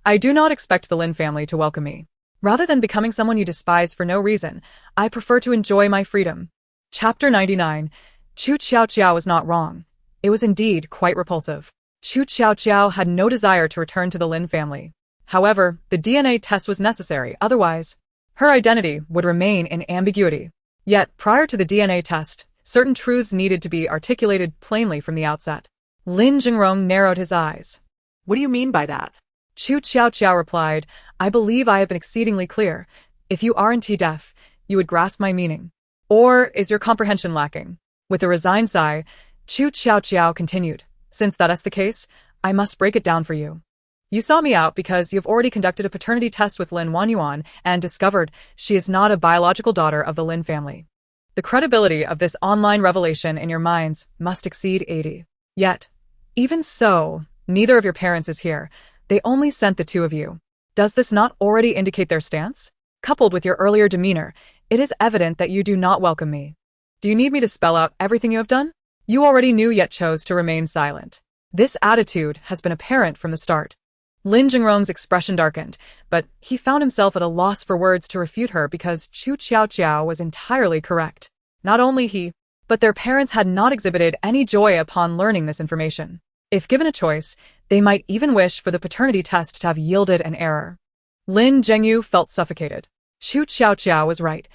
I do not expect the Lin family to welcome me. Rather than becoming someone you despise for no reason, I prefer to enjoy my freedom. Chapter 99. Qu Tiaotiao was not wrong. It was indeed quite repulsive. Qu Tiaotiao had no desire to return to the Lin family. However, the DNA test was necessary, otherwise, her identity would remain in ambiguity. Yet, prior to the DNA test, certain truths needed to be articulated plainly from the outset. Lin Jingrong narrowed his eyes. What do you mean by that? Qu Tiaotiao replied, I believe I have been exceedingly clear. If you aren't deaf, you would grasp my meaning. Or is your comprehension lacking? With a resigned sigh, Qu Tiaotiao continued, since that is the case, I must break it down for you. You saw me out because you've already conducted a paternity test with Lin Wanjun and discovered she is not a biological daughter of the Lin family. The credibility of this online revelation in your minds must exceed 80. Yet, even so, neither of your parents is here. They only sent the two of you. Does this not already indicate their stance? Coupled with your earlier demeanor, it is evident that you do not welcome me. Do you need me to spell out everything you have done? You already knew yet chose to remain silent. This attitude has been apparent from the start. Lin Jingrong's expression darkened, but he found himself at a loss for words to refute her because Qu Tiaotiao was entirely correct. Not only he, but their parents had not exhibited any joy upon learning this information. If given a choice, They might even wish for the paternity test to have yielded an error. Lin Zhengyu felt suffocated. Qu Tiaotiao was right.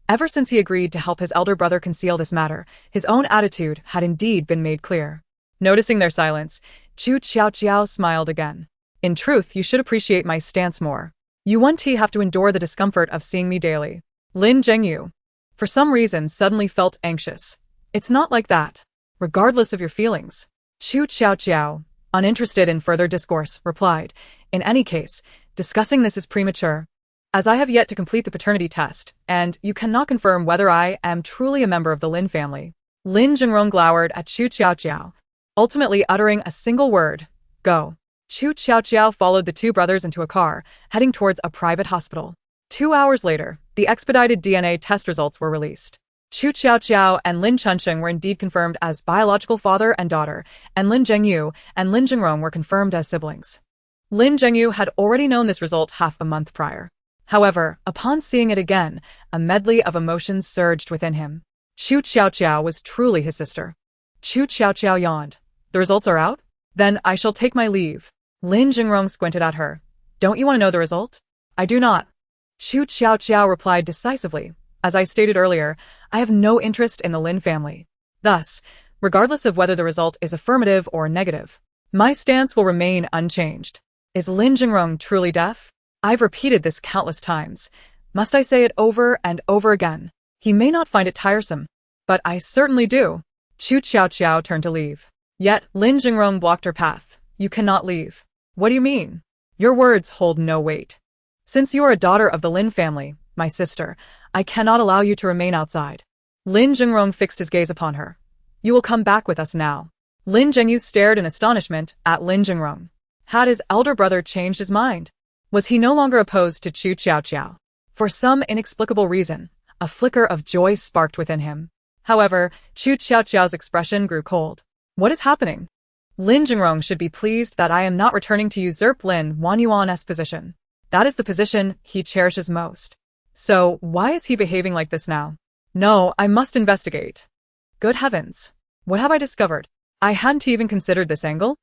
Ever since he agreed to help his elder brother conceal this matter, his own attitude had indeed been made clear. Noticing their silence, Qu Tiaotiao smiled again. In truth, you should appreciate my stance more. You won't have to endure the discomfort of seeing me daily. Lin Zhengyu, for some reason, suddenly felt anxious. It's not like that. Regardless of your feelings. Qu Tiaotiao, uninterested in further discourse, replied, in any case, discussing this is premature. As I have yet to complete the paternity test, and you cannot confirm whether I am truly a member of the Lin family. Lin Jingrong glowered at Qu Tiaotiao, ultimately uttering a single word, go. Qu Tiaotiao followed the two brothers into a car, heading towards a private hospital. 2 hours later, the expedited DNA test results were released. Qu Tiaotiao and Lin Chunsheng were indeed confirmed as biological father and daughter, and Lin Zhengyu and Lin Jingrong were confirmed as siblings. Lin Zhengyu had already known this result half a month prior. However, upon seeing it again, a medley of emotions surged within him. Qu Tiaotiao was truly his sister. Qu Tiaotiao yawned. The results are out? Then I shall take my leave. Lin Jingrong squinted at her. Don't you want to know the result? I do not. Qu Tiaotiao replied decisively. As I stated earlier, I have no interest in the Lin family. Thus, regardless of whether the result is affirmative or negative, my stance will remain unchanged. Is Lin Jingrong truly deaf? I've repeated this countless times. Must I say it over and over again? He may not find it tiresome, but I certainly do. Qu Tiaotiao turned to leave. Yet, Lin Jingrong blocked her path. You cannot leave. What do you mean? Your words hold no weight. Since you are a daughter of the Lin family, my sister, I cannot allow you to remain outside. Lin Jingrong fixed his gaze upon her. You will come back with us now. Lin Zhengyu stared in astonishment at Lin Jingrong. Had his elder brother changed his mind? Was he no longer opposed to Qu Tiaotiao? For some inexplicable reason, a flicker of joy sparked within him. However, Qu Tiaotiao's expression grew cold. What is happening? Lin Jingrong should be pleased that I am not returning to usurp Lin Wanjun's position. That is the position he cherishes most. So, why is he behaving like this now? No, I must investigate. Good heavens. What have I discovered? I hadn't even considered this angle.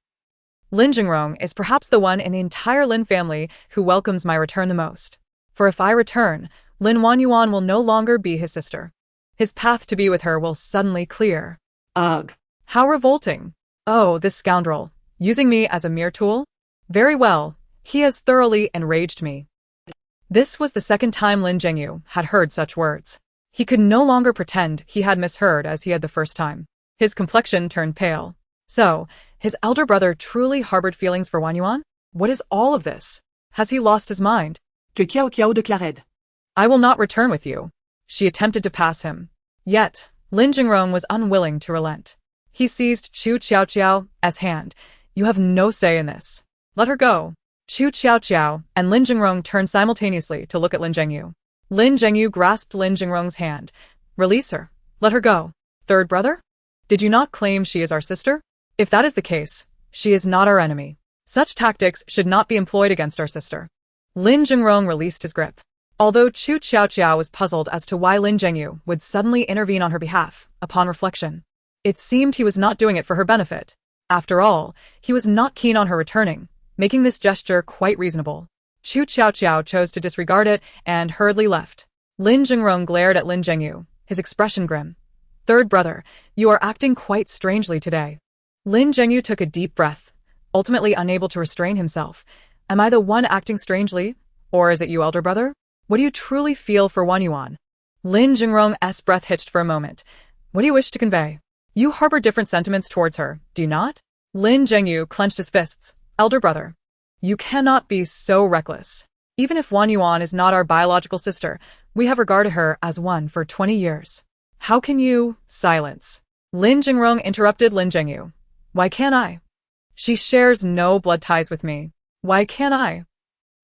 Lin Jingrong is perhaps the one in the entire Lin family who welcomes my return the most. For if I return, Lin Wanjun will no longer be his sister. His path to be with her will suddenly clear. Ugh. How revolting. Oh, this scoundrel. Using me as a mere tool? Very well. He has thoroughly enraged me. This was the second time Lin Zhengyu had heard such words. He could no longer pretend he had misheard as he had the first time. His complexion turned pale. So, his elder brother truly harbored feelings for Wanjun? What is all of this? Has he lost his mind? Qiaoqiao declared. I will not return with you. She attempted to pass him. Yet, Lin Jingrong was unwilling to relent. He seized Qu Tiaotiao's hand. You have no say in this. Let her go. Qu Tiaotiao and Lin Jingrong turned simultaneously to look at Lin Zhengyu. Lin Zhengyu grasped Lin Jingrong's hand. Release her. Let her go. Third brother? Did you not claim she is our sister? If that is the case, she is not our enemy. Such tactics should not be employed against our sister. Lin Jingrong released his grip. Although Qu Tiaotiao was puzzled as to why Lin Zhengyu would suddenly intervene on her behalf, upon reflection, it seemed he was not doing it for her benefit. After all, he was not keen on her returning, making this gesture quite reasonable. Qu Tiaotiao chose to disregard it and hurriedly left. Lin Jingrong glared at Lin Zhengyu, his expression grim. Third brother, you are acting quite strangely today. Lin Zhengyu took a deep breath, ultimately unable to restrain himself. Am I the one acting strangely? Or is it you, elder brother? What do you truly feel for Wanjun? Lin Jingrong's breath hitched for a moment. What do you wish to convey? You harbor different sentiments towards her, do you not? Lin Zhengyu clenched his fists. Elder brother, you cannot be so reckless. Even if Wanjun is not our biological sister, we have regarded her as one for 20 years. How can you— Silence. Lin Jingrong interrupted Lin Zhengyu. Why can't I? She shares no blood ties with me. Why can't I?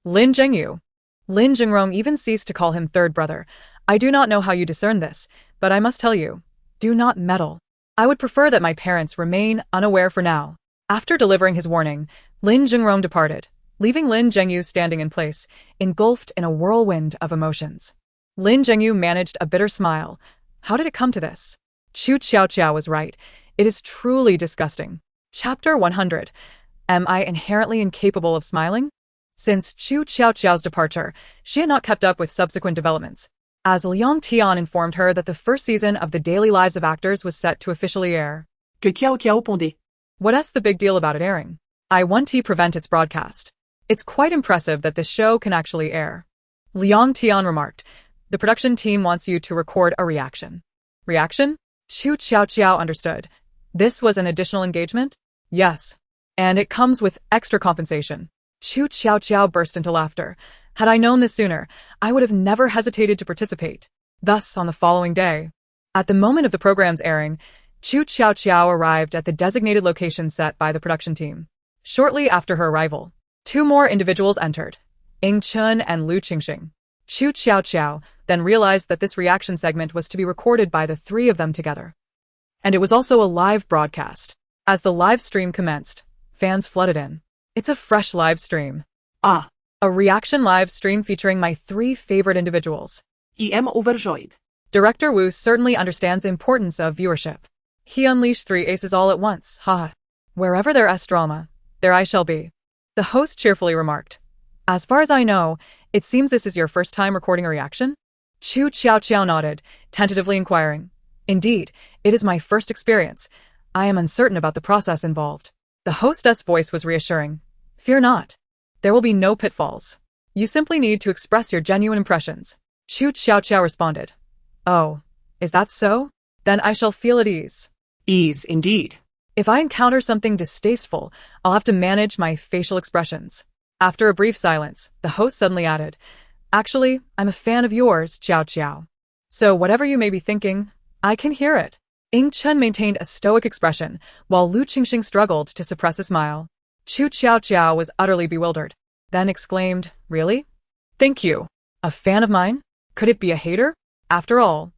Lin Zhengyu. Lin Jingrong even ceased to call him third brother. I do not know how you discern this, but I must tell you, do not meddle. I would prefer that my parents remain unaware for now. After delivering his warning, Lin Jingrong departed, leaving Lin Zhengyu standing in place, engulfed in a whirlwind of emotions. Lin Zhengyu managed a bitter smile. How did it come to this? Qu Tiaotiao was right. It is truly disgusting. Chapter 100. Am I inherently incapable of smiling? Since Qu Tiaotiao's departure, she had not kept up with subsequent developments, as Liang Tian informed her that the first season of The Daily Lives of Actors was set to officially air. Que Qiaoqiao pondait. What's the big deal about it airing? I want to prevent its broadcast. It's quite impressive that this show can actually air. Liang Tian remarked, the production team wants you to record a reaction. Reaction? Qu Tiaotiao understood. This was an additional engagement? Yes. And it comes with extra compensation. Qu Tiaotiao burst into laughter. Had I known this sooner, I would have never hesitated to participate. Thus, on the following day, at the moment of the program's airing, Qu Tiaotiao arrived at the designated location set by the production team. Shortly after her arrival, two more individuals entered, Ying Chun and Lu Qingxing. Qu Tiaotiao then realized that this reaction segment was to be recorded by the three of them together. And it was also a live broadcast. As the live stream commenced, fans flooded in. It's a fresh live stream. Ah, A reaction live stream featuring my three favorite individuals. I am overjoyed. Director Wu certainly understands the importance of viewership. He unleashed three aces all at once, haha. Wherever there is drama, there I shall be. The host cheerfully remarked. As far as I know, it seems this is your first time recording a reaction? Qu Tiaotiao nodded, tentatively inquiring. Indeed, it is my first experience. I am uncertain about the process involved. The hostess' voice was reassuring. Fear not. There will be no pitfalls. You simply need to express your genuine impressions. Qu Tiaotiao responded. Oh, is that so? Then I shall feel at ease. Ease, indeed. If I encounter something distasteful, I'll have to manage my facial expressions. After a brief silence, the host suddenly added, Actually, I'm a fan of yours, Qiaoqiao. So whatever you may be thinking, I can hear it. Ying Chun maintained a stoic expression, while Lu Qingxing struggled to suppress a smile. Qu Tiaotiao was utterly bewildered, then exclaimed, Really? Thank you. A fan of mine? Could it be a hater? After all,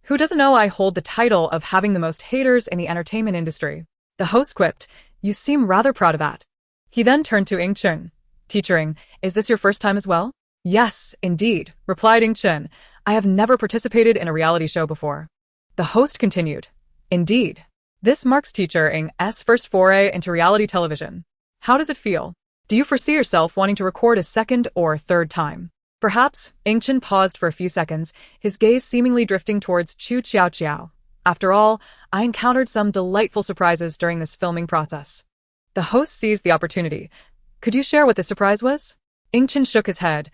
who doesn't know I hold the title of having the most haters in the entertainment industry? The host quipped, You seem rather proud of that. He then turned to Ying Chun. Teaching, is this your first time as well? Yes, indeed, replied Ying Chun. I have never participated in a reality show before. The host continued. Indeed. This marks Teacher Ying's first foray into reality television. How does it feel? Do you foresee yourself wanting to record a second or third time? Perhaps. Ying Chun paused for a few seconds, his gaze seemingly drifting towards Qu Tiaotiao. After all, I encountered some delightful surprises during this filming process. The host seized the opportunity. Could you share what the surprise was? Ying Chun shook his head.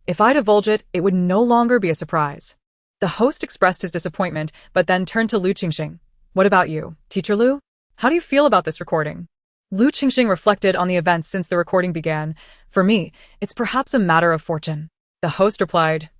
If I divulge it, it would no longer be a surprise. The host expressed his disappointment, but then turned to Lu Qingxing. What about you, Teacher Lu? How do you feel about this recording? Lu Qingxing reflected on the events since the recording began. For me, it's perhaps a matter of fortune. The host replied,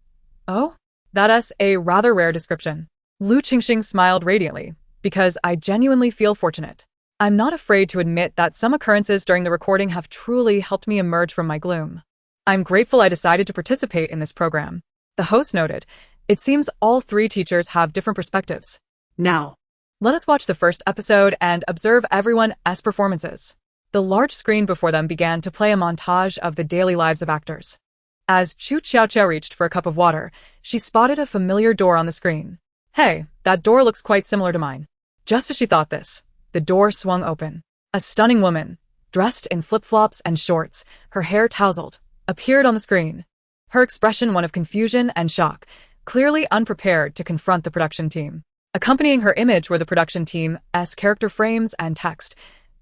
Oh? That's a rather rare description. Lu Qingxing smiled radiantly, because I genuinely feel fortunate. I'm not afraid to admit that some occurrences during the recording have truly helped me emerge from my gloom. I'm grateful I decided to participate in this program. The host noted, It seems all three teachers have different perspectives. Now, let us watch the first episode and observe everyone's performances. The large screen before them began to play a montage of the daily lives of actors. As Qu Tiaotiao reached for a cup of water, she spotted a familiar door on the screen. Hey, that door looks quite similar to mine. Just as she thought this, the door swung open. A stunning woman, dressed in flip-flops and shorts, her hair tousled, appeared on the screen. Her expression one of confusion and shock, clearly unprepared to confront the production team. Accompanying her image were the production team's character frames and text.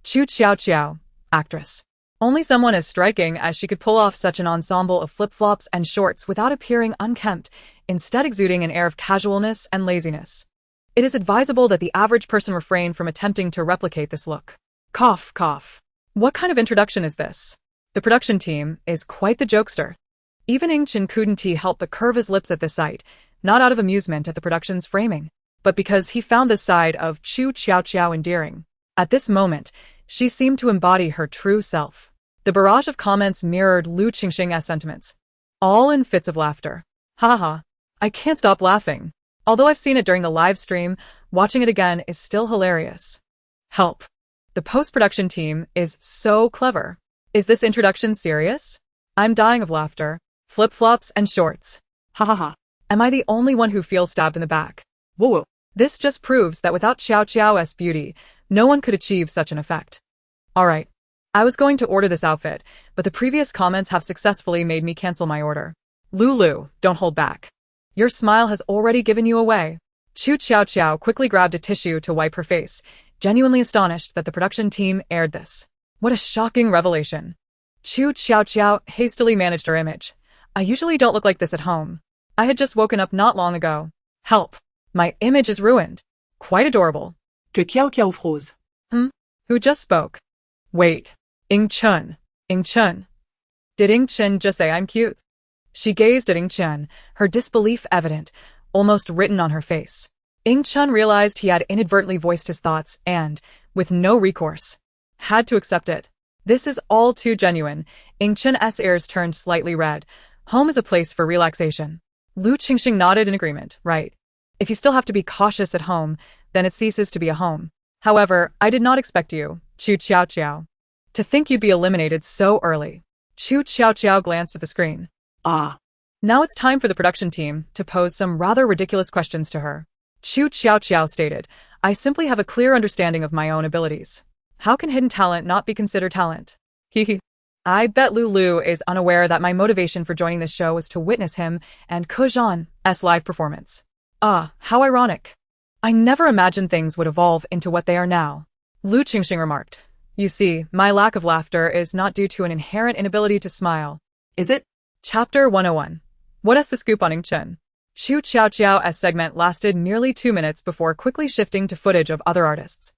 Qu Tiaotiao, actress. Only someone as striking as she could pull off such an ensemble of flip-flops and shorts without appearing unkempt, instead exuding an air of casualness and laziness. It is advisable that the average person refrain from attempting to replicate this look. Cough, cough. What kind of introduction is this? The production team is quite the jokester. Even Ying Chun couldn't help but curve his lips at this sight, not out of amusement at the production's framing, but because he found this side of Qu Tiaotiao endearing. At this moment, she seemed to embody her true self. The barrage of comments mirrored Lu Qingxing's sentiments, all in fits of laughter. Haha, I can't stop laughing. Although I've seen it during the live stream, watching it again is still hilarious. Help. The post-production team is so clever. Is this introduction serious? I'm dying of laughter. Flip-flops and shorts. Ha ha ha. Am I the only one who feels stabbed in the back? Whoa whoa. This just proves that without Qiaoqiao's beauty, no one could achieve such an effect. Alright, I was going to order this outfit, but the previous comments have successfully made me cancel my order. Lulu, don't hold back. Your smile has already given you away. Qu Tiaotiao quickly grabbed a tissue to wipe her face, genuinely astonished that the production team aired this. What a shocking revelation. Qu Tiaotiao hastily managed her image. I usually don't look like this at home. I had just woken up not long ago. Help. My image is ruined. Quite adorable. Que Qiaoqiao froze. Who just spoke? Wait. Ying-chun. Ying-chun. Did Ying-chun just say I'm cute? She gazed at Ying-chun, her disbelief evident, almost written on her face. Ying-chun realized he had inadvertently voiced his thoughts and, with no recourse, had to accept it. This is all too genuine. Ying-chun's ears turned slightly red. Home is a place for relaxation. Lu Qingxing nodded in agreement. Right. If you still have to be cautious at home, then it ceases to be a home. However, I did not expect you, Qu Tiaotiao. To think you'd be eliminated so early. Qu Tiaotiao glanced at the screen. Ah. Now it's time for the production team to pose some rather ridiculous questions to her. Qu Tiaotiao stated, I simply have a clear understanding of my own abilities. How can hidden talent not be considered talent? Hehe. I bet Lulu is unaware that my motivation for joining this show was to witness him and Ke Zhan's live performance. Ah, how ironic. I never imagined things would evolve into what they are now. Lu Qingxing remarked. You see, my lack of laughter is not due to an inherent inability to smile. Is it? Chapter 101. What is the scoop on Ying-chun? Qu Tiaotiao's segment lasted nearly 2 minutes before quickly shifting to footage of other artists.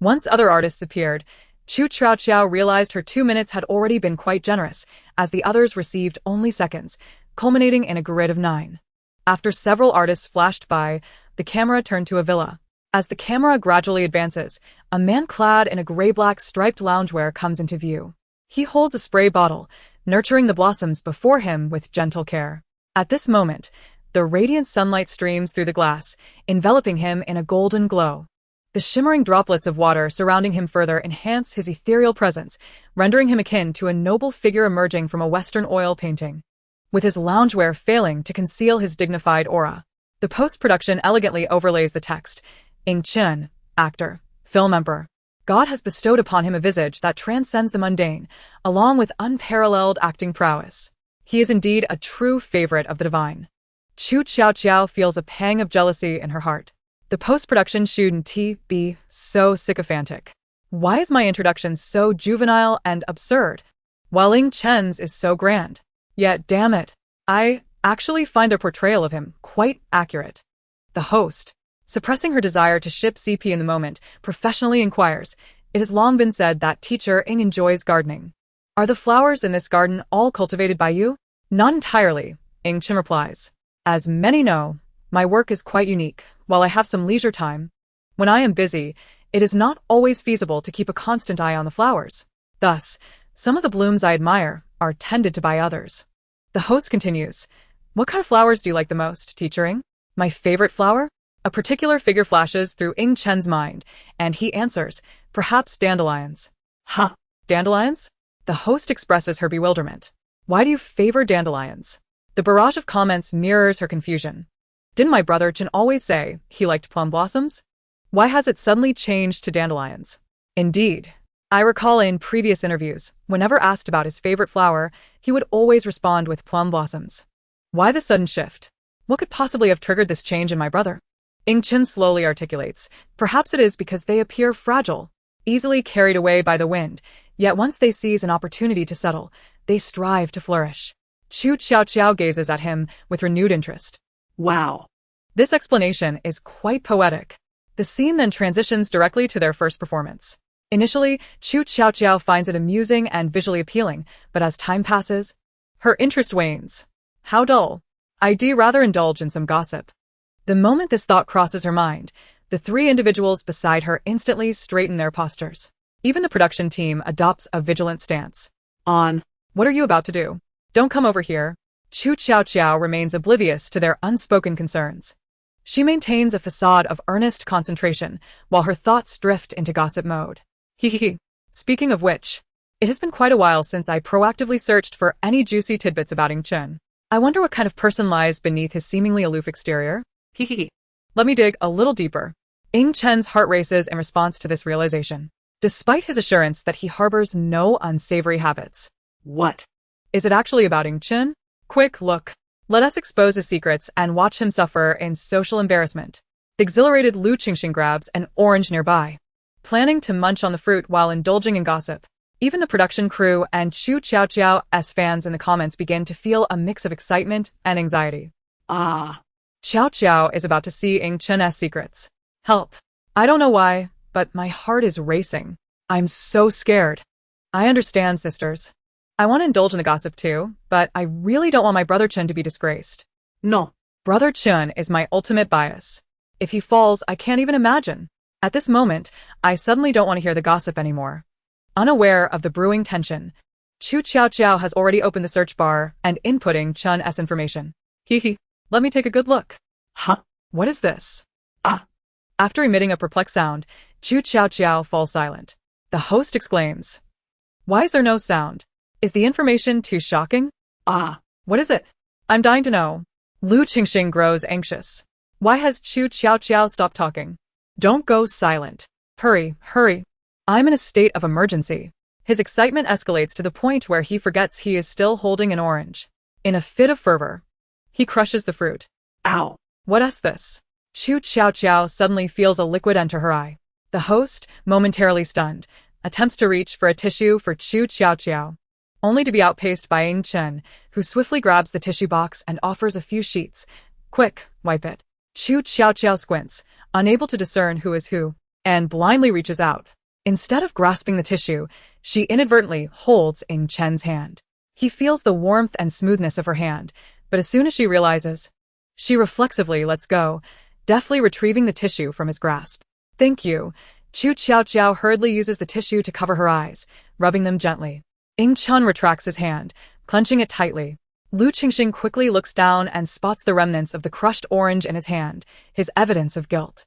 Once other artists appeared, Qu Tiaotiao realized her 2 minutes had already been quite generous, as the others received only seconds, culminating in a grid of 9. After several artists flashed by, the camera turned to a villa. As the camera gradually advances, a man clad in a gray-black striped loungewear comes into view. He holds a spray bottle, nurturing the blossoms before him with gentle care. At this moment, the radiant sunlight streams through the glass, enveloping him in a golden glow. The shimmering droplets of water surrounding him further enhance his ethereal presence, rendering him akin to a noble figure emerging from a Western oil painting. With his loungewear failing to conceal his dignified aura, the post-production elegantly overlays the text, Ying-chun, actor, film emperor. God has bestowed upon him a visage that transcends the mundane, along with unparalleled acting prowess. He is indeed a true favorite of the divine. Qu Tiaotiao feels a pang of jealousy in her heart. The post-production shouldn't be so sycophantic. Why is my introduction so juvenile and absurd, while Ying-chun's is so grand? Yet, damn it, I actually find their portrayal of him quite accurate. The host, suppressing her desire to ship CP in the moment, professionally inquires, it has long been said that teacher Ying enjoys gardening. Are the flowers in this garden all cultivated by you? Not entirely, Ying-chun replies. As many know, my work is quite unique. While I have some leisure time, when I am busy, it is not always feasible to keep a constant eye on the flowers. Thus, some of the blooms I admire are tended to by others. The host continues, what kind of flowers do you like the most, teacher Ying? My favorite flower? A particular figure flashes through Ying-chun's mind, and he answers, perhaps dandelions. Huh. Dandelions? The host expresses her bewilderment. Why do you favor dandelions? The barrage of comments mirrors her confusion. Didn't my brother Chen always say he liked plum blossoms? Why has it suddenly changed to dandelions? Indeed. I recall in previous interviews, whenever asked about his favorite flower, he would always respond with plum blossoms. Why the sudden shift? What could possibly have triggered this change in my brother? Ying-chun slowly articulates, perhaps it is because they appear fragile, easily carried away by the wind, yet once they seize an opportunity to settle, they strive to flourish. Qu Tiaotiao gazes at him with renewed interest. Wow. This explanation is quite poetic. The scene then transitions directly to their first performance. Initially, Qu Tiaotiao finds it amusing and visually appealing, but as time passes, her interest wanes. How dull. I'd rather indulge in some gossip. The moment this thought crosses her mind, the 3 individuals beside her instantly straighten their postures. Even the production team adopts a vigilant stance. On. What are you about to do? Don't come over here. Qu Tiaotiao remains oblivious to their unspoken concerns. She maintains a facade of earnest concentration, while her thoughts drift into gossip mode. Hehehe. Speaking of which, it has been quite a while since I proactively searched for any juicy tidbits about Ying-chun. I wonder what kind of person lies beneath his seemingly aloof exterior. Hehehe. Let me dig a little deeper. Ying-chun's heart races in response to this realization. despite his assurance that he harbors no unsavory habits. What? Is it actually about Chen? Quick look. Let us expose his secrets and watch him suffer in social embarrassment. The exhilarated Lu Qingxing grabs an orange nearby, planning to munch on the fruit while indulging in gossip. Even the production crew and Qu Tiaotiao's fans in the comments begin to feel a mix of excitement and anxiety. Qiaoqiao is about to see Chen's secrets. Help. I don't know why, but my heart is racing. I'm so scared. I understand, sisters. I want to indulge in the gossip too, but I really don't want my brother Chen to be disgraced. No. Brother Chen is my ultimate bias. If he falls, I can't even imagine. At this moment, I suddenly don't want to hear the gossip anymore. Unaware of the brewing tension, Qu Tiaotiao has already opened the search bar and inputting Chen's information. Let me take a good look. Huh? What is this? Ah. After emitting a perplexed sound, Qu Tiaotiao falls silent. The host exclaims, "Why is there no sound? Is the information too shocking?" What is it? I'm dying to know. Lu Qingxing grows anxious. Why has Qu Tiaotiao stopped talking? Don't go silent. Hurry, hurry. I'm in a state of emergency. His excitement escalates to the point where he forgets he is still holding an orange. In a fit of fervor, he crushes the fruit. Ow. What is this? Qu Tiaotiao suddenly feels a liquid enter her eye. The host, momentarily stunned, attempts to reach for a tissue for Qu Tiaotiao, only to be outpaced by Chen, who swiftly grabs the tissue box and offers a few sheets. Quick, wipe it. Qu Tiaotiao squints, unable to discern who is who, and blindly reaches out. Instead of grasping the tissue, she inadvertently holds Chen's hand. He feels the warmth and smoothness of her hand, but as soon as she realizes, she reflexively lets go, deftly retrieving the tissue from his grasp. Thank you. Qu Tiaotiao hurriedly uses the tissue to cover her eyes, rubbing them gently. Chen retracts his hand, clenching it tightly. Lu Qingxing quickly looks down and spots the remnants of the crushed orange in his hand, his evidence of guilt.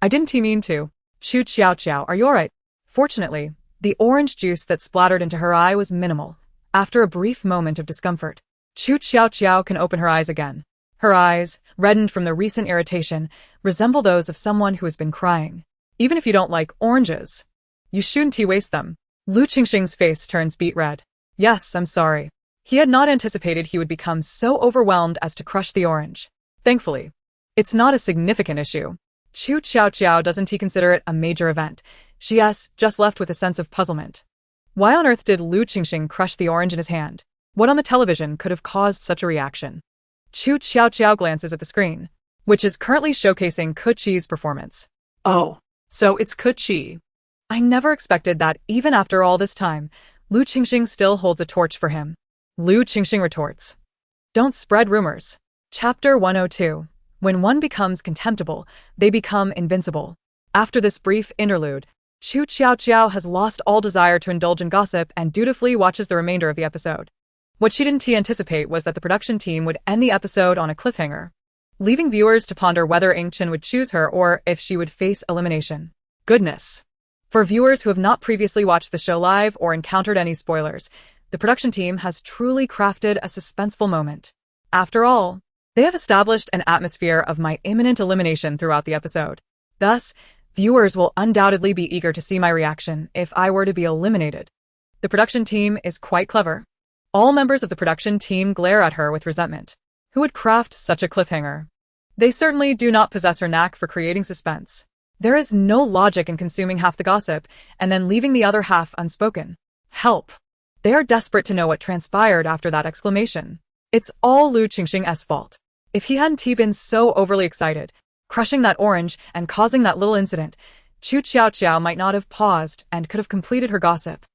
I didn't mean to. Qu Tiaotiao, are you alright? Fortunately, the orange juice that splattered into her eye was minimal. After a brief moment of discomfort, Qu Tiaotiao can open her eyes again. Her eyes, reddened from the recent irritation, resemble those of someone who has been crying. Even if you don't like oranges, you shouldn't waste them. Lu Qingxing's face turns beet red. Yes, I'm sorry. He had not anticipated he would become so overwhelmed as to crush the orange. Thankfully, it's not a significant issue. Qu Tiaotiao doesn't consider it a major event. She's just left with a sense of puzzlement. Why on earth did Lu Qingxing crush the orange in his hand? What on the television could have caused such a reaction? Qu Tiaotiao glances at the screen, which is currently showcasing Qu Qi's performance. Oh. So it's Qu Qi. I never expected that even after all this time, Lu Qingxing still holds a torch for him. Lu Qingxing retorts. Don't spread rumors. Chapter 102. When one becomes contemptible, they become invincible. After this brief interlude, Qu Tiaotiao has lost all desire to indulge in gossip and dutifully watches the remainder of the episode. What she didn't anticipate was that the production team would end the episode on a cliffhanger, leaving viewers to ponder whether Chen would choose her or if she would face elimination. Goodness. For viewers who have not previously watched the show live or encountered any spoilers, the production team has truly crafted a suspenseful moment. After all, they have established an atmosphere of my imminent elimination throughout the episode. Thus, viewers will undoubtedly be eager to see my reaction if I were to be eliminated. The production team is quite clever. All members of the production team glare at her with resentment. Who would craft such a cliffhanger? They certainly do not possess her knack for creating suspense. There is no logic in consuming half the gossip and then leaving the other half unspoken. Help! They are desperate to know what transpired after that exclamation. It's all Lu Qingxing's fault. If he hadn't been so overly excited, crushing that orange and causing that little incident, Qu Tiaotiao might not have paused and could have completed her gossip.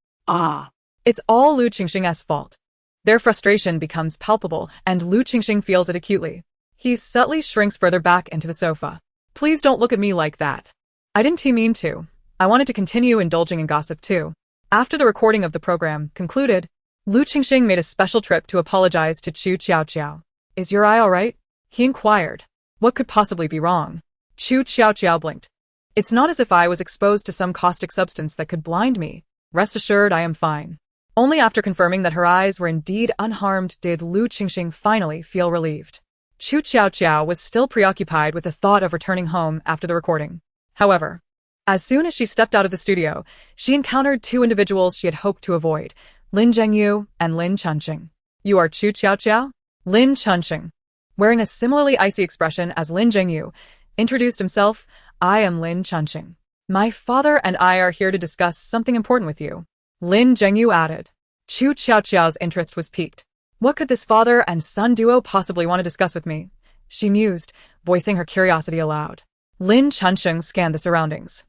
It's all Lu Qingxing's fault. Their frustration becomes palpable, and Lu Qingxing feels it acutely. He subtly shrinks further back into the sofa. Please don't look at me like that. I didn't mean to. I wanted to continue indulging in gossip too. After the recording of the program concluded, Lu Qingxing made a special trip to apologize to Qu Tiaotiao. Is your eye alright? He inquired. What could possibly be wrong? Qu Tiaotiao blinked. It's not as if I was exposed to some caustic substance that could blind me. Rest assured I am fine. Only after confirming that her eyes were indeed unharmed did Lu Qingxing finally feel relieved. Qu Tiaotiao was still preoccupied with the thought of returning home after the recording. However, As soon as she stepped out of the studio, she encountered two individuals she had hoped to avoid, Lin Zhengyu and Lin Chunqing. You are Qu Tiaotiao? Lin Chunqing, wearing a similarly icy expression as Lin Zhengyu, introduced himself. I am Lin Chunqing. My father and I are here to discuss something important with you. Lin Zhengyu added. Qu Tiaotiao's interest was piqued. What could this father and son duo possibly want to discuss with me? She mused, voicing her curiosity aloud. Lin Chunqing scanned the surroundings.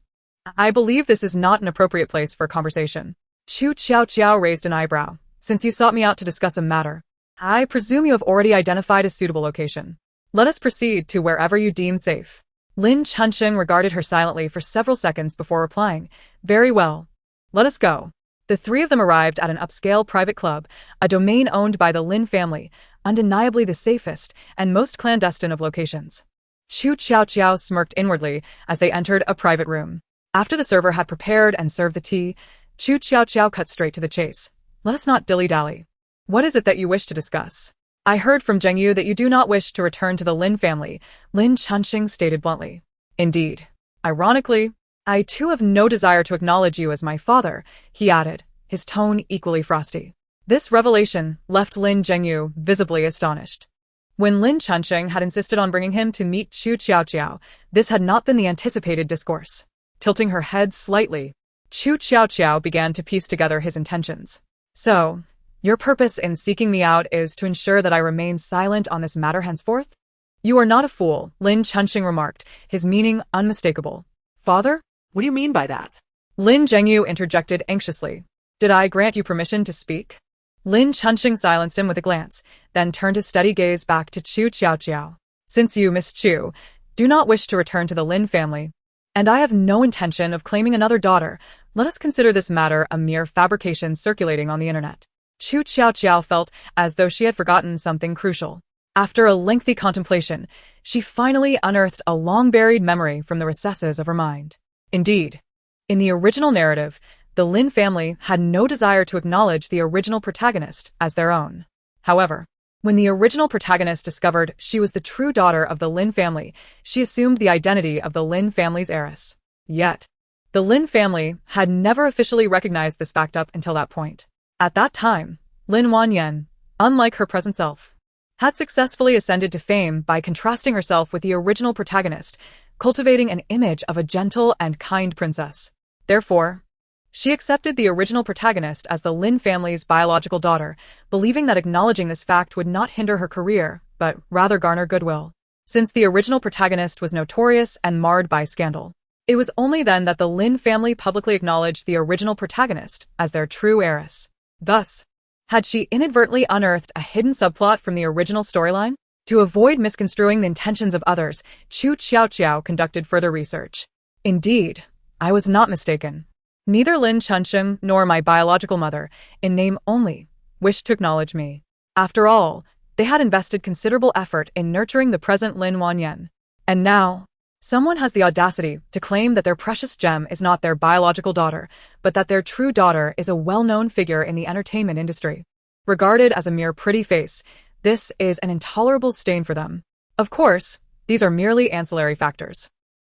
I believe this is not an appropriate place for conversation. Qu Tiaotiao raised an eyebrow. Since you sought me out to discuss a matter, I presume you have already identified a suitable location. Let us proceed to wherever you deem safe. Lin Chunqing regarded her silently for several seconds before replying. Very well. Let us go. The three of them arrived at an upscale private club, a domain owned by the Lin family, undeniably the safest and most clandestine of locations. Qu Tiaotiao smirked inwardly as they entered a private room. After the server had prepared and served the tea, Qu Tiaotiao cut straight to the chase. Let us not dilly-dally. What is it that you wish to discuss? I heard from Zhengyu that you do not wish to return to the Lin family, Lin Chunqing stated bluntly. Indeed. Ironically, I too have no desire to acknowledge you as my father, he added, his tone equally frosty. This revelation left Lin Zhengyu visibly astonished. When Lin Chunqing had insisted on bringing him to meet Qu Tiaotiao, this had not been the anticipated discourse. Tilting her head slightly, Qu Tiaotiao began to piece together his intentions. So, your purpose in seeking me out is to ensure that I remain silent on this matter henceforth? You are not a fool, Lin Chunqing remarked, his meaning unmistakable. Father? What do you mean by that? Lin Zhengyu interjected anxiously. Did I grant you permission to speak? Lin Chunqing silenced him with a glance, then turned his steady gaze back to Qu Tiaotiao. Since you, Miss Qu, do not wish to return to the Lin family, and I have no intention of claiming another daughter, let us consider this matter a mere fabrication circulating on the internet. Qu Tiaotiao felt as though she had forgotten something crucial. After a lengthy contemplation, she finally unearthed a long-buried memory from the recesses of her mind. Indeed, in the original narrative, the Lin family had no desire to acknowledge the original protagonist as their own. However, when the original protagonist discovered she was the true daughter of the Lin family, she assumed the identity of the Lin family's heiress. Yet, the Lin family had never officially recognized this fact up until that point. At that time, Lin Wanjun, unlike her present self, had successfully ascended to fame by contrasting herself with the original protagonist, cultivating an image of a gentle and kind princess. Therefore, she accepted the original protagonist as the Lin family's biological daughter, believing that acknowledging this fact would not hinder her career, but rather garner goodwill. Since the original protagonist was notorious and marred by scandal, it was only then that the Lin family publicly acknowledged the original protagonist as their true heiress. Thus, had she inadvertently unearthed a hidden subplot from the original storyline? To avoid misconstruing the intentions of others, Qu Tiaotiao conducted further research. Indeed, I was not mistaken. Neither Lin Chunqing nor my biological mother, in name only, wished to acknowledge me. After all, they had invested considerable effort in nurturing the present Lin Wanjun. And now, someone has the audacity to claim that their precious gem is not their biological daughter, but that their true daughter is a well-known figure in the entertainment industry. Regarded as a mere pretty face, this is an intolerable stain for them. Of course, these are merely ancillary factors.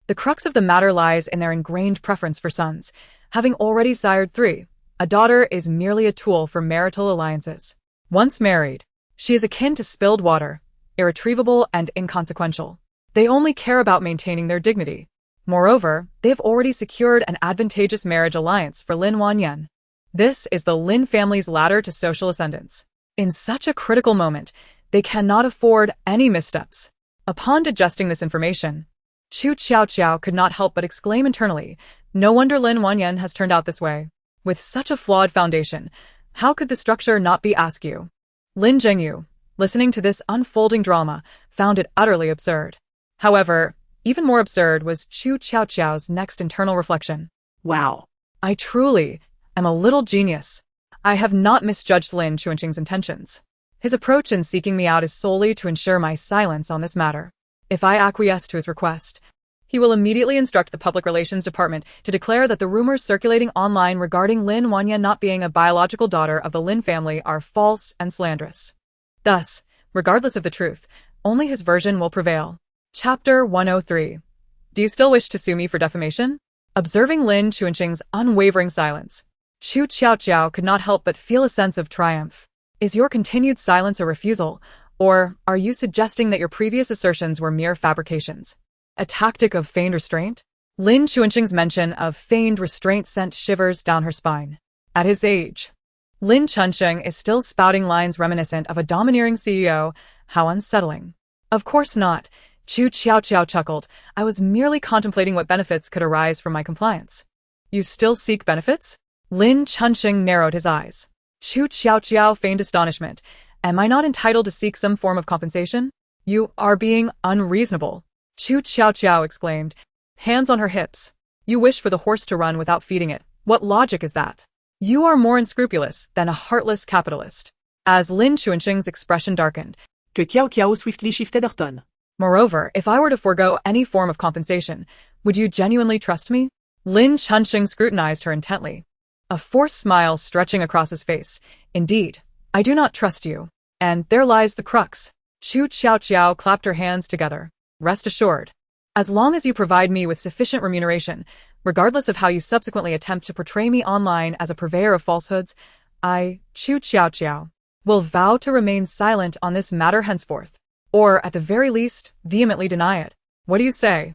The crux of the matter lies in their ingrained preference for sons. Having already sired 3, a daughter is merely a tool for marital alliances. Once married, she is akin to spilled water, irretrievable and inconsequential. They only care about maintaining their dignity. Moreover, they have already secured an advantageous marriage alliance for Lin Wanjun. This is the Lin family's ladder to social ascendance. In such a critical moment, they cannot afford any missteps. Upon digesting this information, Qu Tiaotiao could not help but exclaim internally, no wonder Lin Wanjun has turned out this way. With such a flawed foundation, how could the structure not be askew? Lin Zhengyu, listening to this unfolding drama, found it utterly absurd. However, even more absurd was Qu Tiaotiao's next internal reflection. Wow. I truly am a little genius. I have not misjudged Lin Chunqing's intentions. His approach in seeking me out is solely to ensure my silence on this matter. If I acquiesce to his request, he will immediately instruct the Public Relations Department to declare that the rumors circulating online regarding Lin Wanjun not being a biological daughter of the Lin family are false and slanderous. Thus, regardless of the truth, only his version will prevail. Chapter 103. Do you still wish to sue me for defamation? Observing Lin Chuanqing's unwavering silence, Qu Tiaotiao could not help but feel a sense of triumph. Is your continued silence a refusal, or are you suggesting that your previous assertions were mere fabrications? A tactic of feigned restraint? Lin Chuanqing's mention of feigned restraint sent shivers down her spine. At his age, Lin Chuanqing is still spouting lines reminiscent of a domineering CEO. How unsettling. Of course not, Qu Tiaotiao chuckled. I was merely contemplating what benefits could arise from my compliance. You still seek benefits? Lin Chuanqing narrowed his eyes. Qu Tiaotiao feigned astonishment. Am I not entitled to seek some form of compensation? You are being unreasonable, Qu Tiaotiao exclaimed, hands on her hips. You wish for the horse to run without feeding it. What logic is that? You are more unscrupulous than a heartless capitalist. As Lin Chuanqing's expression darkened, Qiaoqiao swiftly shifted her tone. Moreover, if I were to forego any form of compensation, would you genuinely trust me? Lin Chuanqing scrutinized her intently, a forced smile stretching across his face. Indeed, I do not trust you. And there lies the crux. Qu Tiaotiao clapped her hands together. Rest assured, as long as you provide me with sufficient remuneration, regardless of how you subsequently attempt to portray me online as a purveyor of falsehoods, I, Qu Tiaotiao, will vow to remain silent on this matter henceforth, or at the very least, vehemently deny it. What do you say?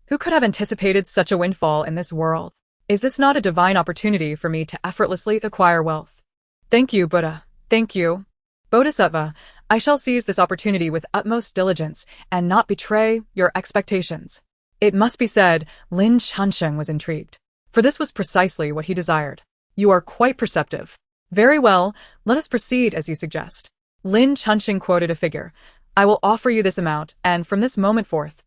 Who could have anticipated such a windfall in this world? Is this not a divine opportunity for me to effortlessly acquire wealth? Thank you, Buddha. Thank you, Bodhisattva. I shall seize this opportunity with utmost diligence and not betray your expectations. It must be said, Lin Chuanqing was intrigued, for this was precisely what he desired. You are quite perceptive. Very well, let us proceed as you suggest. Lin Chuanqing quoted a figure. I will offer you this amount, and from this moment forth,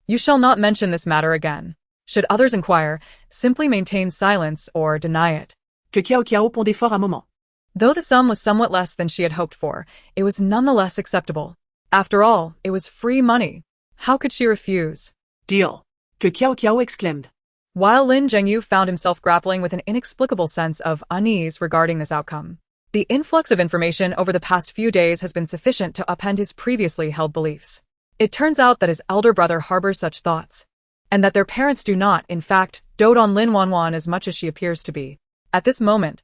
you shall not mention this matter again. Should others inquire, simply maintain silence or deny it. Qiaoqiao pondait fort un moment. Though the sum was somewhat less than she had hoped for, it was nonetheless acceptable. After all, it was free money. How could she refuse? Deal, Qiaoqiao exclaimed. While Lin Zhengyu found himself grappling with an inexplicable sense of unease regarding this outcome, the influx of information over the past few days has been sufficient to upend his previously held beliefs. It turns out that his elder brother harbors such thoughts, and that their parents do not, in fact, dote on Lin Wanjun as much as she appears to be. At this moment,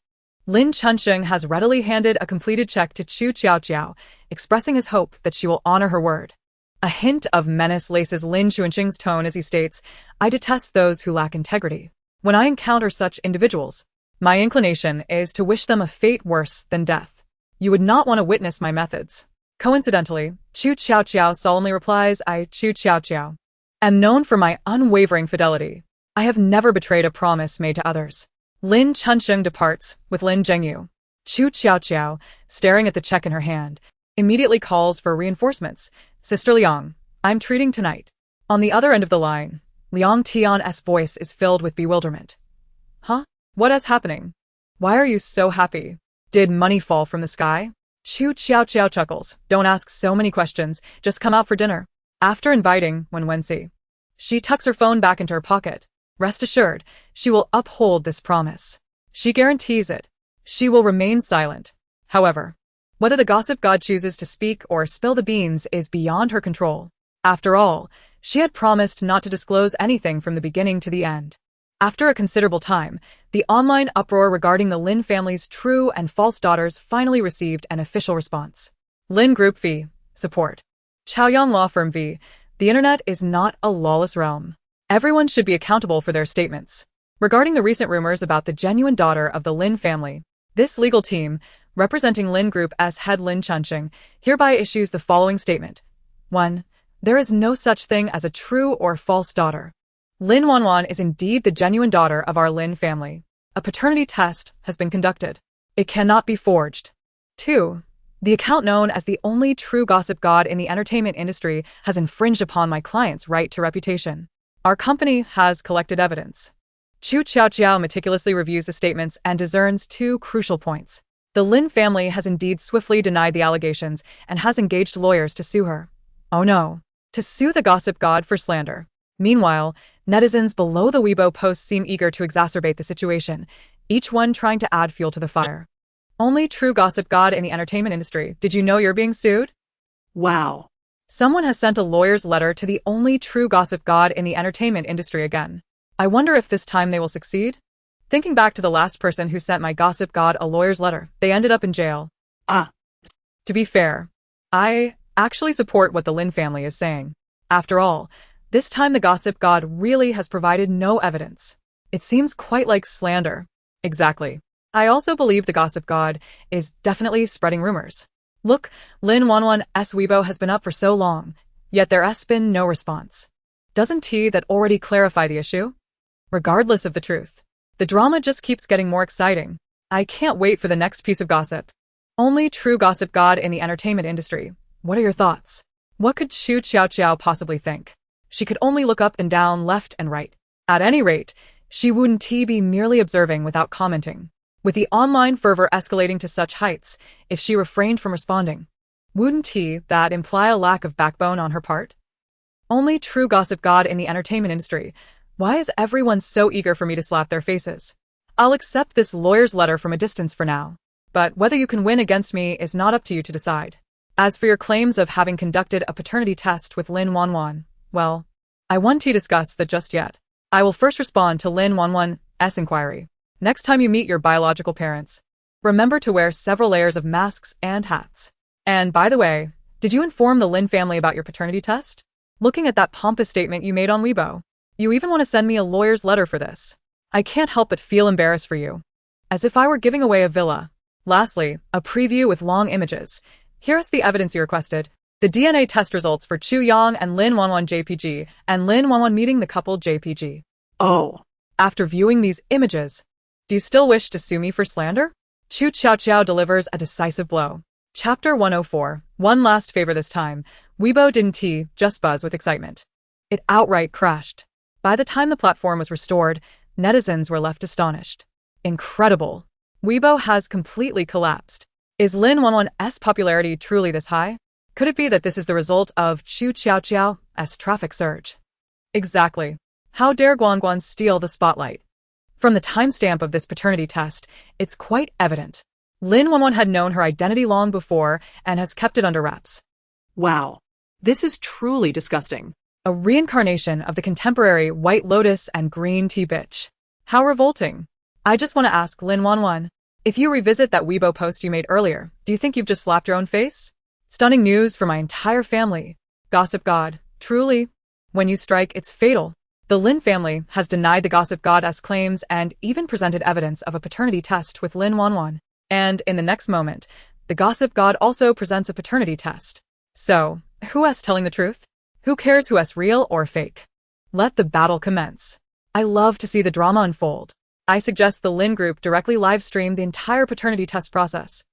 Lin Chuanqing has readily handed a completed check to Qu Tiaotiao, expressing his hope that she will honor her word. A hint of menace laces Lin Chuanqing's tone as he states, I detest those who lack integrity. When I encounter such individuals, my inclination is to wish them a fate worse than death. You would not want to witness my methods. Coincidentally, Qu Tiaotiao solemnly replies, I, Qu Tiaotiao, am known for my unwavering fidelity. I have never betrayed a promise made to others. Lin Chuanqing departs with Lin Zhengyu. Qu Tiaotiao, staring at the check in her hand, immediately calls for reinforcements. Sister Liang, I'm treating tonight. On the other end of the line, Liang Tian's voice is filled with bewilderment. Huh? What is happening? Why are you so happy? Did money fall from the sky? Qu Tiaotiao chuckles. Don't ask so many questions, just come out for dinner. After inviting Wenwensi, she tucks her phone back into her pocket. Rest assured, she will uphold this promise. She guarantees it. She will remain silent. However, whether the gossip god chooses to speak or spill the beans is beyond her control. After all, she had promised not to disclose anything from the beginning to the end. After a considerable time, the online uproar regarding the Lin family's true and false daughters finally received an official response. Lin Group v. Support. Chaoyang Law Firm v. The internet is not a lawless realm. Everyone should be accountable for their statements. Regarding the recent rumors about the genuine daughter of the Lin family, this legal team, representing Lin Group as head Lin Chuanqing, hereby issues the following statement. 1. There is no such thing as a true or false daughter. Lin Wanjun is indeed the genuine daughter of our Lin family. A paternity test has been conducted. It cannot be forged. 2. The account known as the only true gossip god in the entertainment industry has infringed upon my client's right to reputation. Our company has collected evidence. Qu Tiaotiao meticulously reviews the statements and discerns two crucial points. The Lin family has indeed swiftly denied the allegations and has engaged lawyers to sue her. Oh no. To sue the gossip god for slander. Meanwhile, netizens below the Weibo posts seem eager to exacerbate the situation, each one trying to add fuel to the fire. Only true gossip god in the entertainment industry. Did you know you're being sued? Wow. Someone has sent a lawyer's letter to the only true gossip god in the entertainment industry again. I wonder if this time they will succeed? Thinking back to the last person who sent my gossip god a lawyer's letter, they ended up in jail. Ah. To be fair, I actually support what the Lin family is saying. After all, this time the gossip god really has provided no evidence. It seems quite like slander. Exactly. I also believe the gossip god is definitely spreading rumors. Look, Lin Wanjun's Weibo has been up for so long, yet there has been no response. Doesn't that already clarify the issue? Regardless of the truth, the drama just keeps getting more exciting. I can't wait for the next piece of gossip. Only true gossip god in the entertainment industry. What are your thoughts? What could Qu Tiaotiao possibly think? She could only look up and down, left and right. At any rate, she wouldn't be merely observing without commenting. With the online fervor escalating to such heights, if she refrained from responding, wouldn't that imply a lack of backbone on her part? Only true gossip god in the entertainment industry. Why is everyone so eager for me to slap their faces? I'll accept this lawyer's letter from a distance for now. But whether you can win against me is not up to you to decide. As for your claims of having conducted a paternity test with Lin Wanjun, well, I won't discuss that just yet. I will first respond to Lin Wanjun's inquiry. Next time you meet your biological parents, remember to wear several layers of masks and hats. And by the way, did you inform the Lin family about your paternity test? Looking at that pompous statement you made on Weibo, you even want to send me a lawyer's letter for this. I can't help but feel embarrassed for you. As if I were giving away a villa. Lastly, a preview with long images. Here is the evidence you requested. The DNA test results for Chu Yang and Lin Wanjun JPG, and Lin Wanjun meeting the couple JPG. Oh. After viewing these images, do you still wish to sue me for slander? Qu Tiaotiao delivers a decisive blow. Chapter 104. One last favor this time. Weibo didn't just buzz with excitement. It outright crashed. By the time the platform was restored, netizens were left astonished. Incredible. Weibo has completely collapsed. Is Lin Wanjun's popularity truly this high? Could it be that this is the result of Qu Tiaotiao's traffic surge? Exactly. How dare Guangguan steal the spotlight? From the timestamp of this paternity test, it's quite evident. Lin Wanjun had known her identity long before and has kept it under wraps. Wow. This is truly disgusting. A reincarnation of the contemporary White Lotus and green tea bitch. How revolting. I just want to ask Lin Wanjun, if you revisit that Weibo post you made earlier, do you think you've just slapped your own face? Stunning news for my entire family. Gossip god, truly. When you strike, it's fatal. The Lin family has denied the gossip god's claims and even presented evidence of a paternity test with Lin Wanjun. And in the next moment, the gossip god also presents a paternity test. So, who is telling the truth? Who cares who is real or fake? Let the battle commence. I love to see the drama unfold. I suggest the Lin group directly live stream the entire paternity test process.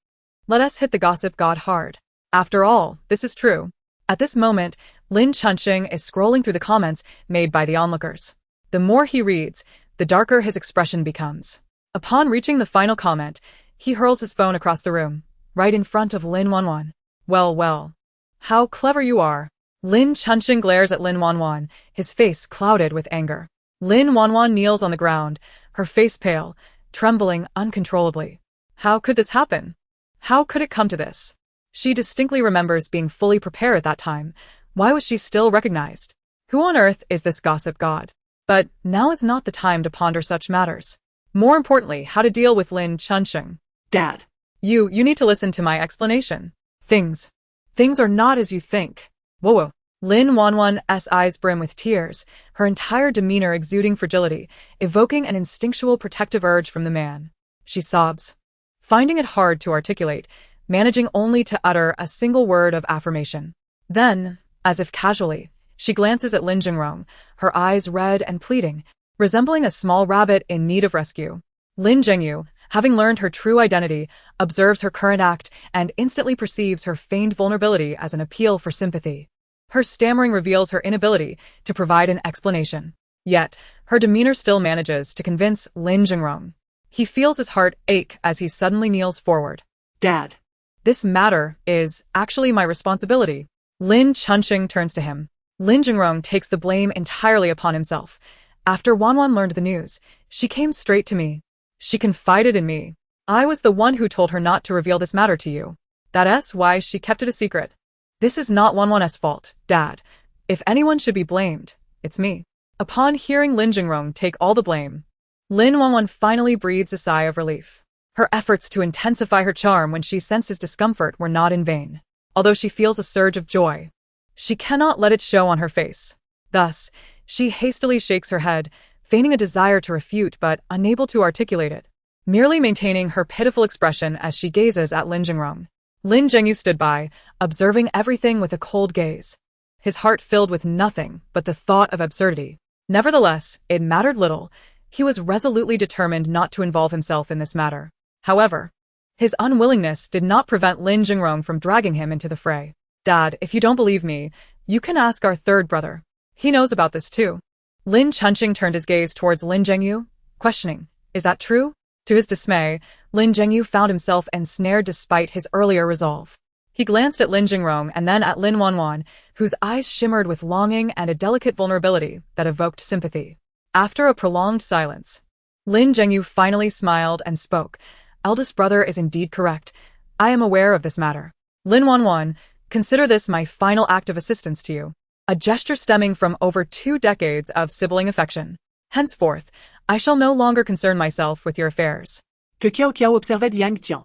Let us hit the gossip god hard. After all, this is true. At this moment, Lin Chunqing is scrolling through the comments made by the onlookers. The more he reads, the darker his expression becomes. Upon reaching the final comment, he hurls his phone across the room, right in front of Lin Wanjun. Well, well. How clever you are. Lin Chunqing glares at Lin Wanjun, his face clouded with anger. Lin Wanjun kneels on the ground, her face pale, trembling uncontrollably. How could this happen? How could it come to this? She distinctly remembers being fully prepared at that time. Why was she still recognized? Who on earth is this gossip god? But now is not the time to ponder such matters. More importantly, how to deal with Lin Chunqing. Dad. You need to listen to my explanation. Things are not as you think. Whoa. Lin Wanjun's eyes brim with tears, her entire demeanor exuding fragility, evoking an instinctual protective urge from the man. She sobs, finding it hard to articulate, managing only to utter a single word of affirmation. Then, as if casually, she glances at Lin Jingrong, her eyes red and pleading, resembling a small rabbit in need of rescue. Lin Jingyu, having learned her true identity, observes her current act and instantly perceives her feigned vulnerability as an appeal for sympathy. Her stammering reveals her inability to provide an explanation. Yet, her demeanor still manages to convince Lin Jingrong. He feels his heart ache as he suddenly kneels forward. Dad. This matter is actually my responsibility. Lin Chunqing turns to him. Lin Jingrong takes the blame entirely upon himself. After Wanjun learned the news, she came straight to me. She confided in me. I was the one who told her not to reveal this matter to you. That's why she kept it a secret. This is not Wanjun's fault, Dad. If anyone should be blamed, it's me. Upon hearing Lin Jingrong take all the blame, Lin Wanjun finally breathes a sigh of relief. Her efforts to intensify her charm when she sensed his discomfort were not in vain. Although she feels a surge of joy, she cannot let it show on her face. Thus, she hastily shakes her head, feigning a desire to refute but unable to articulate it, merely maintaining her pitiful expression as she gazes at Lin Jingrong. Lin Zhengyu stood by, observing everything with a cold gaze, his heart filled with nothing but the thought of absurdity. Nevertheless, it mattered little. He was resolutely determined not to involve himself in this matter. However, his unwillingness did not prevent Lin Jingrong from dragging him into the fray. Dad, if you don't believe me, you can ask our third brother. He knows about this too. Lin Chunqing turned his gaze towards Lin Zhengyu, questioning, is that true? To his dismay, Lin Zhengyu found himself ensnared despite his earlier resolve. He glanced at Lin Jingrong and then at Lin Wanjun, whose eyes shimmered with longing and a delicate vulnerability that evoked sympathy. After a prolonged silence, Lin Zhengyu finally smiled and spoke. Eldest brother is indeed correct. I am aware of this matter. Lin Wanjun, consider this my final act of assistance to you. A gesture stemming from over 2 decades of sibling affection. Henceforth, I shall no longer concern myself with your affairs. Qiaoqiao observed Yang Tian,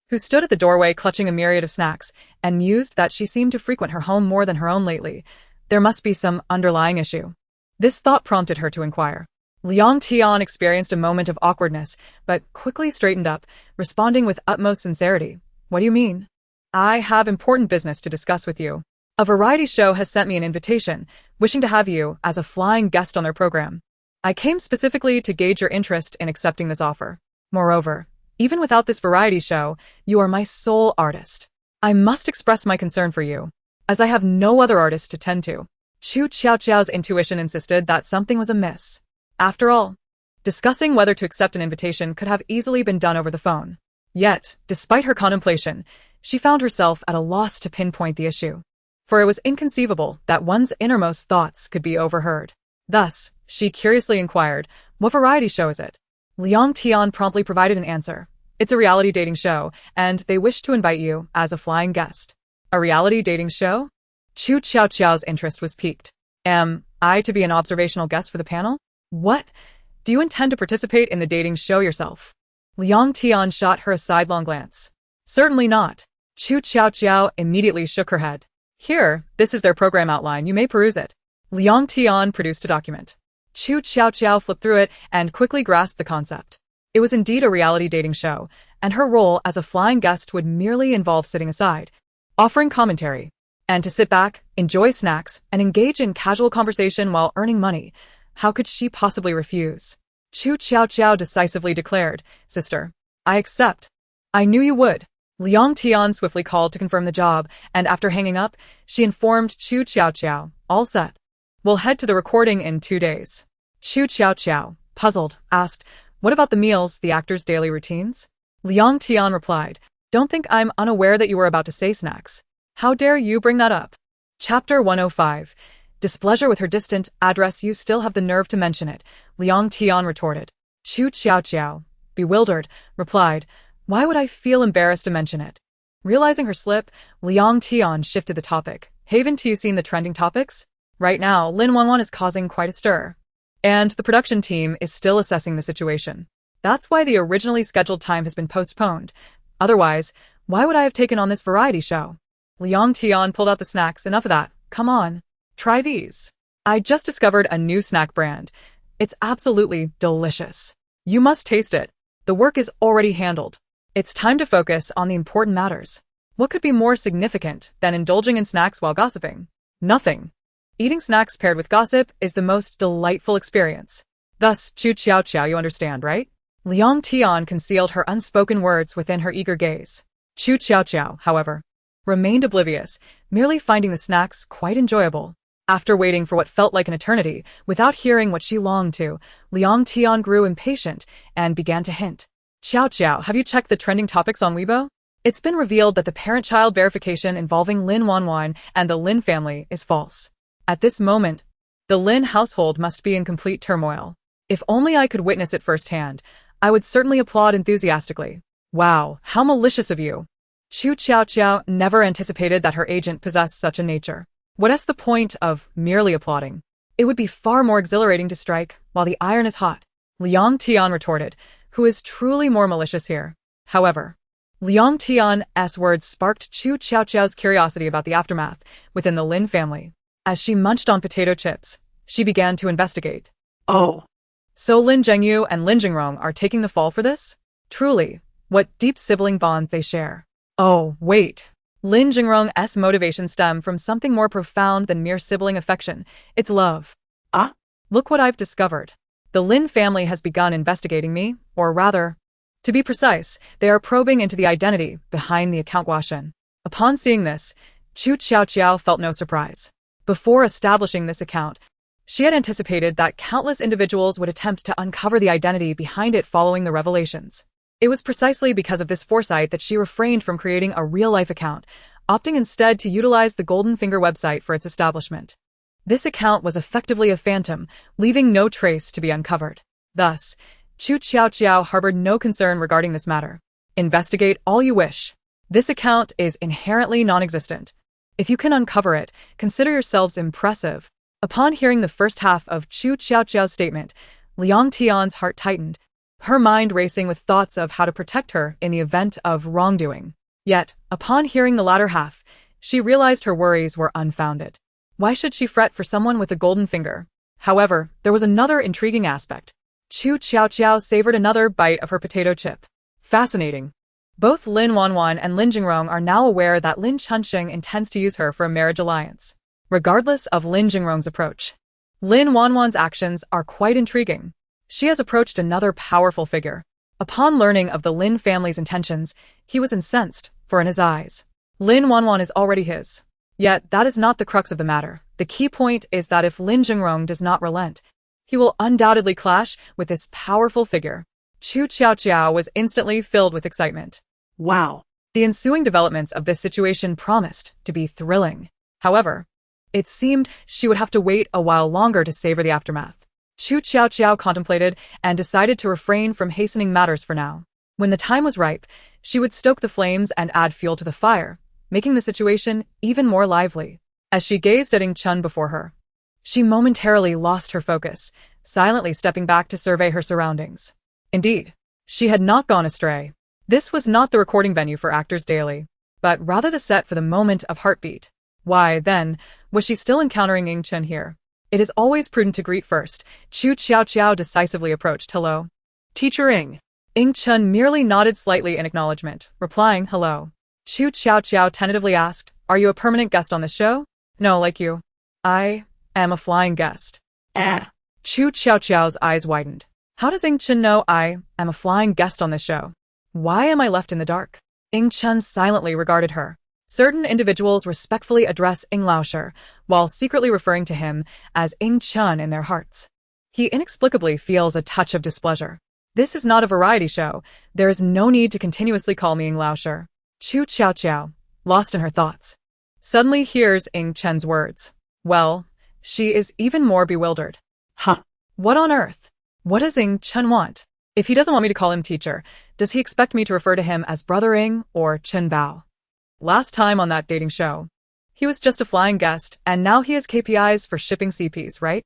who stood at the doorway clutching a myriad of snacks, and mused that she seemed to frequent her home more than her own lately. There must be some underlying issue. This thought prompted her to inquire. Liang Tian experienced a moment of awkwardness, but quickly straightened up, responding with utmost sincerity. What do you mean? I have important business to discuss with you. A variety show has sent me an invitation, wishing to have you as a flying guest on their program. I came specifically to gauge your interest in accepting this offer. Moreover, even without this variety show, you are my sole artist. I must express my concern for you, as I have no other artist to tend to. Qu Tiaotiao's intuition insisted that something was amiss. After all, discussing whether to accept an invitation could have easily been done over the phone. Yet, despite her contemplation, she found herself at a loss to pinpoint the issue. For it was inconceivable that one's innermost thoughts could be overheard. Thus, she curiously inquired, what variety show is it? Liang Tian promptly provided an answer. It's a reality dating show, and they wish to invite you as a flying guest. A reality dating show? Qu Tiaotiao's interest was piqued. Am I to be an observational guest for the panel? What? Do you intend to participate in the dating show yourself? Liang Tian shot her a sidelong glance. Certainly not. Qu Tiaotiao immediately shook her head. Here, this is their program outline, you may peruse it. Liang Tian produced a document. Qu Tiaotiao flipped through it and quickly grasped the concept. It was indeed a reality dating show, and her role as a flying guest would merely involve sitting aside, offering commentary, and to sit back, enjoy snacks, and engage in casual conversation while earning money. How could she possibly refuse? Qu Tiaotiao decisively declared, Sister, I accept. I knew you would. Liang Tian swiftly called to confirm the job, and after hanging up, she informed Qu Tiaotiao, all set. We'll head to the recording in 2 days. Qu Tiaotiao, puzzled, asked, what about the meals, the actors' daily routines? Liang Tian replied, don't think I'm unaware that you were about to say snacks. How dare you bring that up? Chapter 105. Displeasure with her distant address. You still have the nerve to mention it, Liang Tian retorted. Qu Tiaotiao, bewildered, replied, why would I feel embarrassed to mention it? Realizing her slip, Liang Tian shifted the topic. Haven't you seen the trending topics? Right now, Lin Wanjun is causing quite a stir. And the production team is still assessing the situation. That's why the originally scheduled time has been postponed. Otherwise, why would I have taken on this variety show? Liang Tian pulled out the snacks. Enough of that. Come on. Try these. I just discovered a new snack brand. It's absolutely delicious. You must taste it. The work is already handled. It's time to focus on the important matters. What could be more significant than indulging in snacks while gossiping? Nothing. Eating snacks paired with gossip is the most delightful experience. Thus, Qu Tiaotiao, you understand, right? Liang Tian concealed her unspoken words within her eager gaze. Qu Tiaotiao, however, remained oblivious, merely finding the snacks quite enjoyable. After waiting for what felt like an eternity, without hearing what she longed to, Liang Tian grew impatient and began to hint. Qiaoqiao, have you checked the trending topics on Weibo? It's been revealed that the parent-child verification involving Lin Wanjun and the Lin family is false. At this moment, the Lin household must be in complete turmoil. If only I could witness it firsthand, I would certainly applaud enthusiastically. Wow, how malicious of you. Qu Tiaotiao never anticipated that her agent possessed such a nature. What is the point of merely applauding? It would be far more exhilarating to strike while the iron is hot, Liang Tian retorted, who is truly more malicious here. However, Liang Tian's words sparked Qu Tiaotiao's curiosity about the aftermath within the Lin family. As she munched on potato chips, she began to investigate. Oh. So Lin Zhengyu and Lin Jingrong are taking the fall for this? Truly, what deep sibling bonds they share. Oh, wait. Lin Jingrong's motivation stem from something more profound than mere sibling affection. It's love. Ah? Look what I've discovered. The Lin family has begun investigating me, or rather, to be precise, they are probing into the identity behind the accusation. Upon seeing this, Qu Tiaotiao felt no surprise. Before establishing this account, she had anticipated that countless individuals would attempt to uncover the identity behind it following the revelations. It was precisely because of this foresight that she refrained from creating a real-life account, opting instead to utilize the Golden Finger website for its establishment. This account was effectively a phantom, leaving no trace to be uncovered. Thus, Qu Tiaotiao harbored no concern regarding this matter. Investigate all you wish. This account is inherently non-existent. If you can uncover it, consider yourselves impressive. Upon hearing the first half of Qu Tiaotiao's statement, Liang Tian's heart tightened, her mind racing with thoughts of how to protect her in the event of wrongdoing. Yet, upon hearing the latter half, she realized her worries were unfounded. Why should she fret for someone with a golden finger? However, there was another intriguing aspect. Qu Tiaotiao savored another bite of her potato chip. Fascinating. Both Lin Wanjun and Lin Jingrong are now aware that Lin Chunxing intends to use her for a marriage alliance. Regardless of Lin Jingrong's approach, Lin Wanjun's actions are quite intriguing. She has approached another powerful figure. Upon learning of the Lin family's intentions, he was incensed, for in his eyes, Lin Wanjun is already his. Yet, that is not the crux of the matter. The key point is that if Lin Jingrong does not relent, he will undoubtedly clash with this powerful figure. Qu Tiaotiao was instantly filled with excitement. Wow. The ensuing developments of this situation promised to be thrilling. However, it seemed she would have to wait a while longer to savor the aftermath. Qu Tiaotiao contemplated and decided to refrain from hastening matters for now. When the time was ripe, she would stoke the flames and add fuel to the fire, making the situation even more lively. As she gazed at Ing Chun before her, she momentarily lost her focus, silently stepping back to survey her surroundings. Indeed, she had not gone astray. This was not the recording venue for actors daily, but rather the set for the moment of heartbeat. Why, then, was she still encountering Ing Chun here? It is always prudent to greet first. Qu Tiaotiao decisively approached. Hello. Teacher Ing. Ing Chun merely nodded slightly in acknowledgement, replying hello. Qu Tiaotiao tentatively asked, are you a permanent guest on this show? No, like you. I am a flying guest. Qu Tiaotiao's eyes widened. How does Ing Chun know I am a flying guest on this show? Why am I left in the dark? Ing Chun silently regarded her. Certain individuals respectfully address Ing Laosher, while secretly referring to him as Ing Chun in their hearts. He inexplicably feels a touch of displeasure. This is not a variety show. There is no need to continuously call me Ing Laosher. Qu Tiaotiao, lost in her thoughts, suddenly hears Ing Chun's words. Well, she is even more bewildered. Huh. What on earth? What does Ing Chun want? If he doesn't want me to call him teacher, does he expect me to refer to him as Brother Ing or Chun Bao? Last time on that dating show, he was just a flying guest, and now he has KPIs for shipping CPs, right?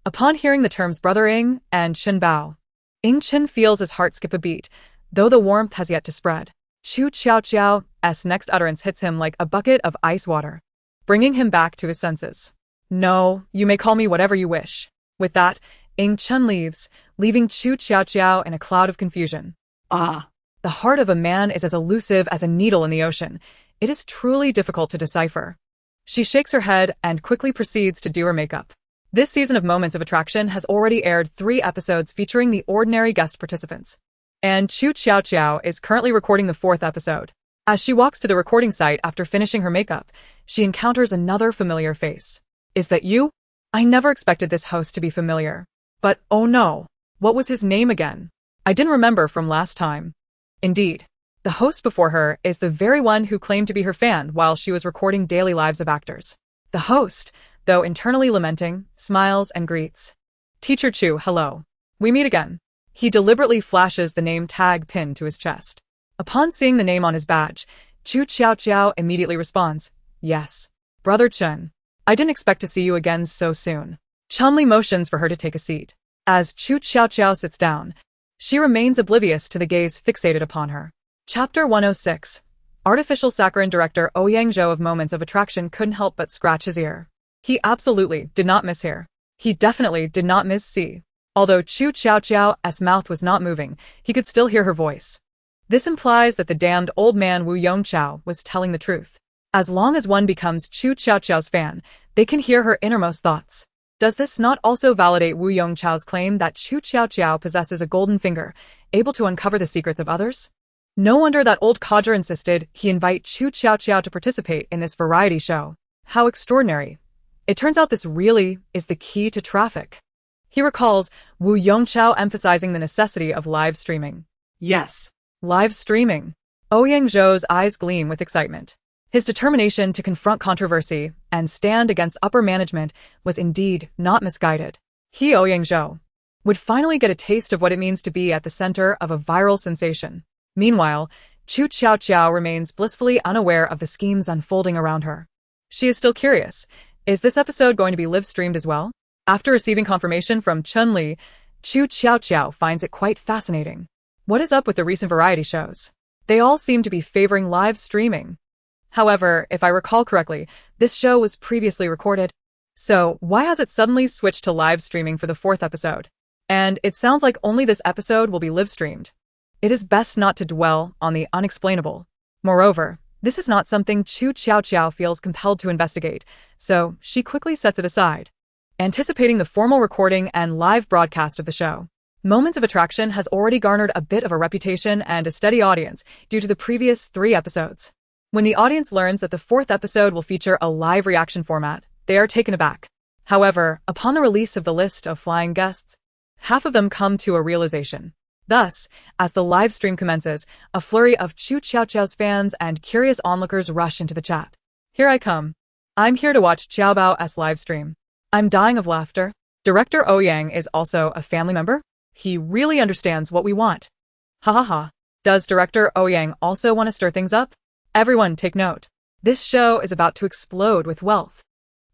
Upon hearing the terms Brother Ing and Chun Bao, Ing Chun feels his heart skip a beat, though the warmth has yet to spread. Qu Tiaotiao's next utterance hits him like a bucket of ice water, bringing him back to his senses. No, you may call me whatever you wish. With that, Ing Chun leaves, leaving Qu Tiaotiao in a cloud of confusion. Ah. The heart of a man is as elusive as a needle in the ocean. It is truly difficult to decipher. She shakes her head and quickly proceeds to do her makeup. This season of Moments of Attraction has already aired 3 episodes featuring the ordinary guest participants, and Qu Tiaotiao is currently recording the 4th episode. As she walks to the recording site after finishing her makeup, she encounters another familiar face. Is that you? I never expected this host to be familiar. But oh no, what was his name again? I didn't remember from last time. Indeed, the host before her is the very one who claimed to be her fan while she was recording daily lives of actors. The host, though internally lamenting, smiles and greets. Teacher Chu, hello. We meet again. He deliberately flashes the name tag pinned to his chest. Upon seeing the name on his badge, Qu Tiaotiao immediately responds, yes. Brother Chun. I didn't expect to see you again so soon. Chunli motions for her to take a seat. As Qu Tiaotiao sits down, she remains oblivious to the gaze fixated upon her. Chapter 106. Artificial saccharine director Ouyang Zhou of Moments of Attraction couldn't help but scratch his ear. He absolutely did not miss here. He definitely did not miss C. Although Qu Tiaotiao's mouth was not moving, he could still hear her voice. This implies that the damned old man Wu Yongqiao was telling the truth. As long as one becomes Qu Tiaotiao's fan, they can hear her innermost thoughts. Does this not also validate Wu Yongqiao's claim that Qu Tiaotiao possesses a golden finger, able to uncover the secrets of others? No wonder that old codger insisted he invite Qu Tiaotiao to participate in this variety show. How extraordinary. It turns out this really is the key to traffic. He recalls Wu Yongqiao emphasizing the necessity of live streaming. Yes. Live streaming. Ouyang Zhou's eyes gleam with excitement. His determination to confront controversy and stand against upper management was indeed not misguided. He, Ouyang Zhou, would finally get a taste of what it means to be at the center of a viral sensation. Meanwhile, Qu Tiaotiao remains blissfully unaware of the schemes unfolding around her. She is still curious. Is this episode going to be live-streamed as well? After receiving confirmation from Chunli, Qu Tiaotiao finds it quite fascinating. What is up with the recent variety shows? They all seem to be favoring live streaming. However, if I recall correctly, this show was previously recorded. So, why has it suddenly switched to live streaming for the 4th episode? And it sounds like only this episode will be live-streamed. It is best not to dwell on the unexplainable. Moreover, this is not something Qu Tiaotiao feels compelled to investigate, so she quickly sets it aside. Anticipating the formal recording and live broadcast of the show, Moments of Attraction has already garnered a bit of a reputation and a steady audience due to the previous 3 episodes. When the audience learns that the 4th episode will feature a live reaction format, they are taken aback. However, upon the release of the list of flying guests, half of them come to a realization. Thus, as the live stream commences, a flurry of Qu Tiaotiao's fans and curious onlookers rush into the chat. Here I come. I'm here to watch Qiaobao's live stream. I'm dying of laughter. Director Ouyang is also a family member? He really understands what we want. Ha ha ha. Does Director Ouyang also want to stir things up? Everyone take note. This show is about to explode with wealth.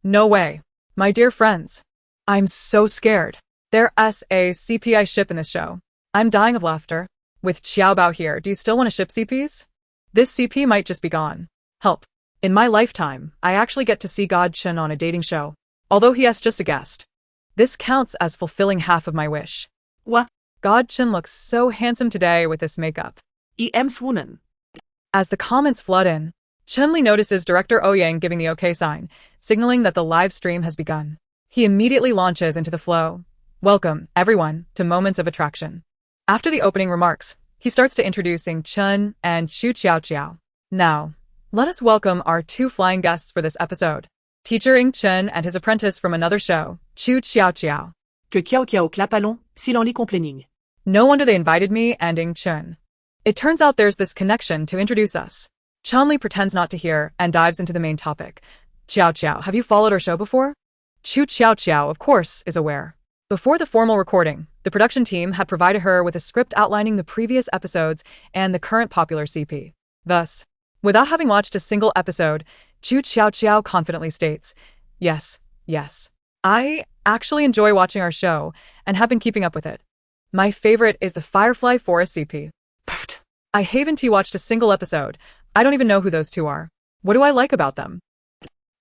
No way. My dear friends. I'm so scared. There's a CPI ship in this show. I'm dying of laughter. With Qiaobao here, do you still want to ship CPs? This CP might just be gone. Help. In my lifetime, I actually get to see God Chen on a dating show. Although he is just a guest. This counts as fulfilling half of my wish. What? God Chen looks so handsome today with this makeup. I'm swooning. As the comments flood in, Chunli notices Director Ouyang giving the OK sign, signaling that the live stream has begun. He immediately launches into the flow. Welcome, everyone, to Moments of Attraction. After the opening remarks, he starts to introducing Chen and Qu Tiaotiao. Now, let us welcome our 2 flying guests for this episode. Teacher Ing Chen and his apprentice from another show, Qu Tiaotiao. Que Qiaoqiao clapalon, s'il en lit complaining. No wonder they invited me and Ing Chen. It turns out there's this connection to introduce us. Chunli pretends not to hear and dives into the main topic. Qiaoqiao, have you followed our show before? Qu Tiaotiao, of course, is aware. Before the formal recording, the production team had provided her with a script outlining the previous episodes and the current popular CP. Thus, without having watched a single episode, Qu Tiaotiao confidently states, yes. I actually enjoy watching our show and have been keeping up with it. My favorite is the Firefly Forest CP. I haven't watched a single episode. I don't even know who those 2 are. What do I like about them?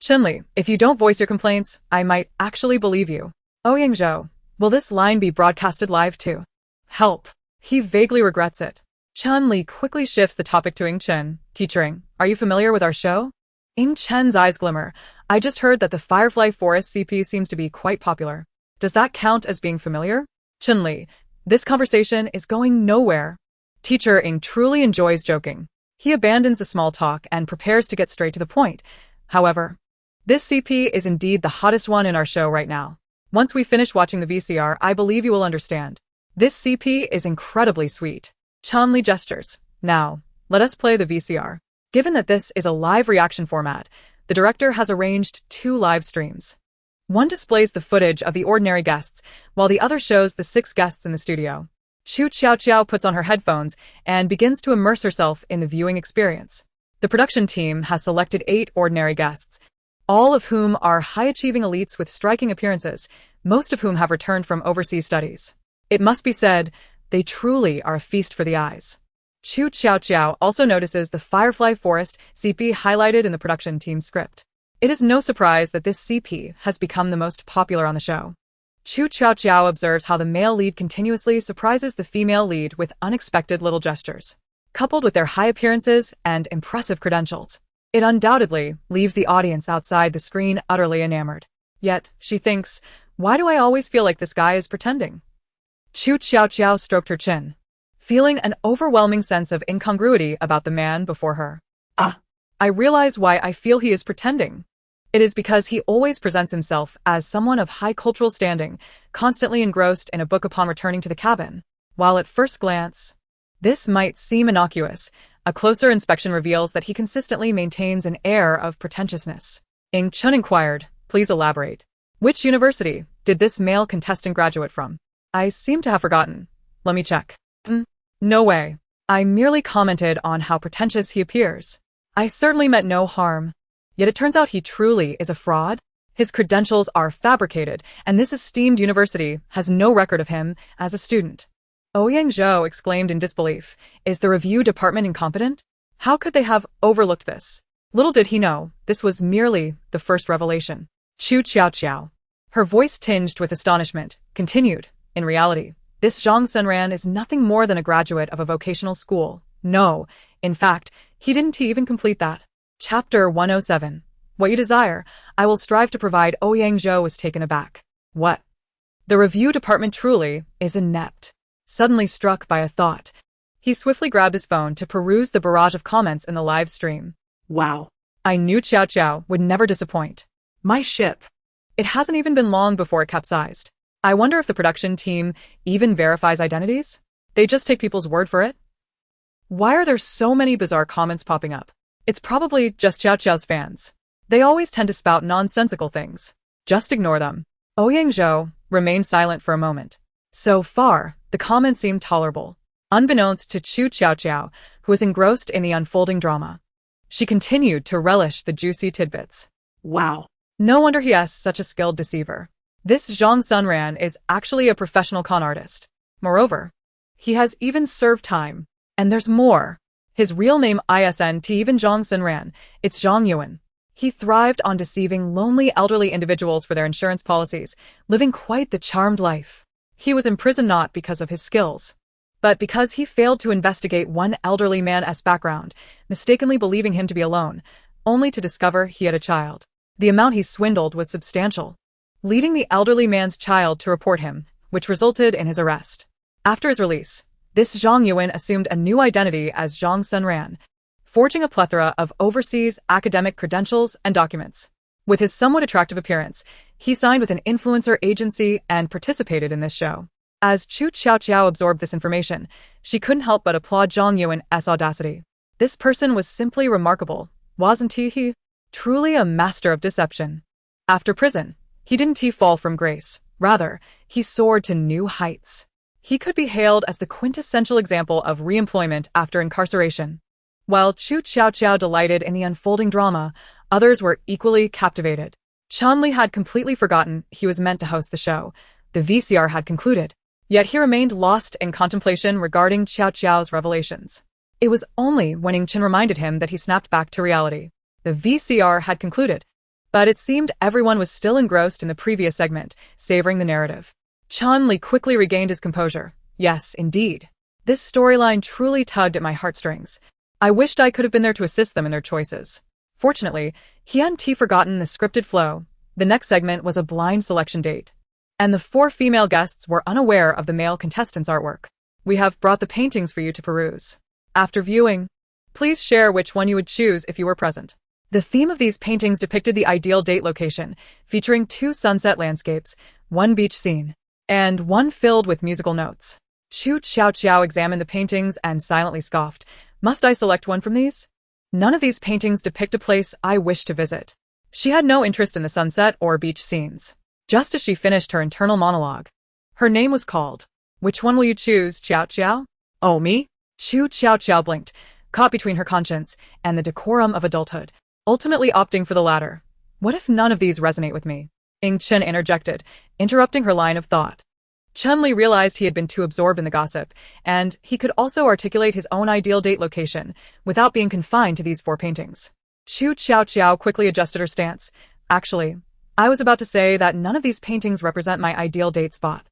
Chunli, if you don't voice your complaints, I might actually believe you. Ouyang Zhou, will this line be broadcasted live too? Help. He vaguely regrets it. Chunli quickly shifts the topic to Ing Chen. Teacher Ing, are you familiar with our show? Ing Chen's eyes glimmer. I just heard that the Firefly Forest CP seems to be quite popular. Does that count as being familiar? Chunli, this conversation is going nowhere. Teacher Ing truly enjoys joking. He abandons the small talk and prepares to get straight to the point. However, this CP is indeed the hottest one in our show right now. Once we finish watching the VCR, I believe you will understand. This CP is incredibly sweet. Chunli gestures. Now, let us play the VCR. Given that this is a live reaction format, the director has arranged 2 live streams. One displays the footage of the ordinary guests, while the other shows the 6 guests in the studio. Qu Tiaotiao puts on her headphones and begins to immerse herself in the viewing experience. The production team has selected 8 ordinary guests, all of whom are high-achieving elites with striking appearances, most of whom have returned from overseas studies. It must be said, they truly are a feast for the eyes. Qu Tiaotiao also notices the Firefly Forest CP highlighted in the production team's script. It is no surprise that this CP has become the most popular on the show. Qu Tiaotiao observes how the male lead continuously surprises the female lead with unexpected little gestures. Coupled with their high appearances and impressive credentials, it undoubtedly leaves the audience outside the screen utterly enamored. Yet, she thinks, why do I always feel like this guy is pretending? Qu Tiaotiao stroked her chin, feeling an overwhelming sense of incongruity about the man before her. I realize why I feel he is pretending. It is because he always presents himself as someone of high cultural standing, constantly engrossed in a book upon returning to the cabin. While at first glance, this might seem innocuous, a closer inspection reveals that he consistently maintains an air of pretentiousness. Ing Chun inquired, please elaborate. Which university did this male contestant graduate from? I seem to have forgotten. Let me check. No way. I merely commented on how pretentious he appears. I certainly meant no harm. Yet it turns out he truly is a fraud. His credentials are fabricated, and this esteemed university has no record of him as a student. Ouyang Zhou exclaimed in disbelief. Is the review department incompetent? How could they have overlooked this? Little did he know, this was merely the first revelation. Qu Tiaotiao, her voice tinged with astonishment, continued, in reality, this Zhang Senran is nothing more than a graduate of a vocational school. No, in fact, he didn't even complete that. Chapter 107. What you desire, I will strive to provide. Ouyang Zhou was taken aback. What? The review department truly is inept. Suddenly struck by a thought, he swiftly grabbed his phone to peruse the barrage of comments in the live stream. Wow. I knew Qiaoqiao would never disappoint. My ship. It hasn't even been long before it capsized. I wonder if the production team even verifies identities? They just take people's word for it? Why are there so many bizarre comments popping up? It's probably just Qiaoqiao's fans. They always tend to spout nonsensical things. Just ignore them. Ouyang Zhou remained silent for a moment. So far, the comments seemed tolerable. Unbeknownst to Qu Tiaotiao, who was engrossed in the unfolding drama, she continued to relish the juicy tidbits. Wow. No wonder he is such a skilled deceiver. This Zhang Sunran is actually a professional con artist. Moreover, he has even served time. And there's more. His real name isn't even Zhang Sunran, it's Zhang Yuan. He thrived on deceiving lonely elderly individuals for their insurance policies, living quite the charmed life. He was imprisoned not because of his skills, but because he failed to investigate one elderly man's background, mistakenly believing him to be alone, only to discover he had a child. The amount he swindled was substantial, leading the elderly man's child to report him, which resulted in his arrest. After his release, this Zhang Yuan assumed a new identity as Zhang Sunran, forging a plethora of overseas academic credentials and documents. With his somewhat attractive appearance, he signed with an influencer agency and participated in this show. As Qu Tiaotiao absorbed this information, she couldn't help but applaud Zhang Yuan's audacity. This person was simply remarkable, wasn't he? Truly a master of deception. After prison, he didn't fall from grace. Rather, he soared to new heights. He could be hailed as the quintessential example of reemployment after incarceration. While Qu Tiaotiao delighted in the unfolding drama, others were equally captivated. Chunli had completely forgotten he was meant to host the show. The VCR had concluded. Yet he remained lost in contemplation regarding Qiaoqiao's revelations. It was only when Ing Chen reminded him that he snapped back to reality. The VCR had concluded, but it seemed everyone was still engrossed in the previous segment, savoring the narrative. Chunli quickly regained his composure. Yes, indeed. This storyline truly tugged at my heartstrings. I wished I could have been there to assist them in their choices. Fortunately, he hadn't forgotten the scripted flow. The next segment was a blind selection date, and the 4 female guests were unaware of the male contestants' artwork. We have brought the paintings for you to peruse. After viewing, please share which one you would choose if you were present. The theme of these paintings depicted the ideal date location, featuring 2 sunset landscapes, 1 beach scene, and 1 filled with musical notes. Qu Tiaotiao examined the paintings and silently scoffed. Must I select one from these? None of these paintings depict a place I wish to visit. She had no interest in the sunset or beach scenes. Just as she finished her internal monologue, her name was called. Which one will you choose, Qiaoqiao? Oh, me? Qu Tiaotiao blinked, caught between her conscience and the decorum of adulthood, ultimately opting for the latter. What if none of these resonate with me? Ing Chen interjected, interrupting her line of thought. Chun-Li realized he had been too absorbed in the gossip, and he could also articulate his own ideal date location without being confined to these 4 paintings. Qu Tiaotiao quickly adjusted her stance. Actually, I was about to say that none of these paintings represent my ideal date spot.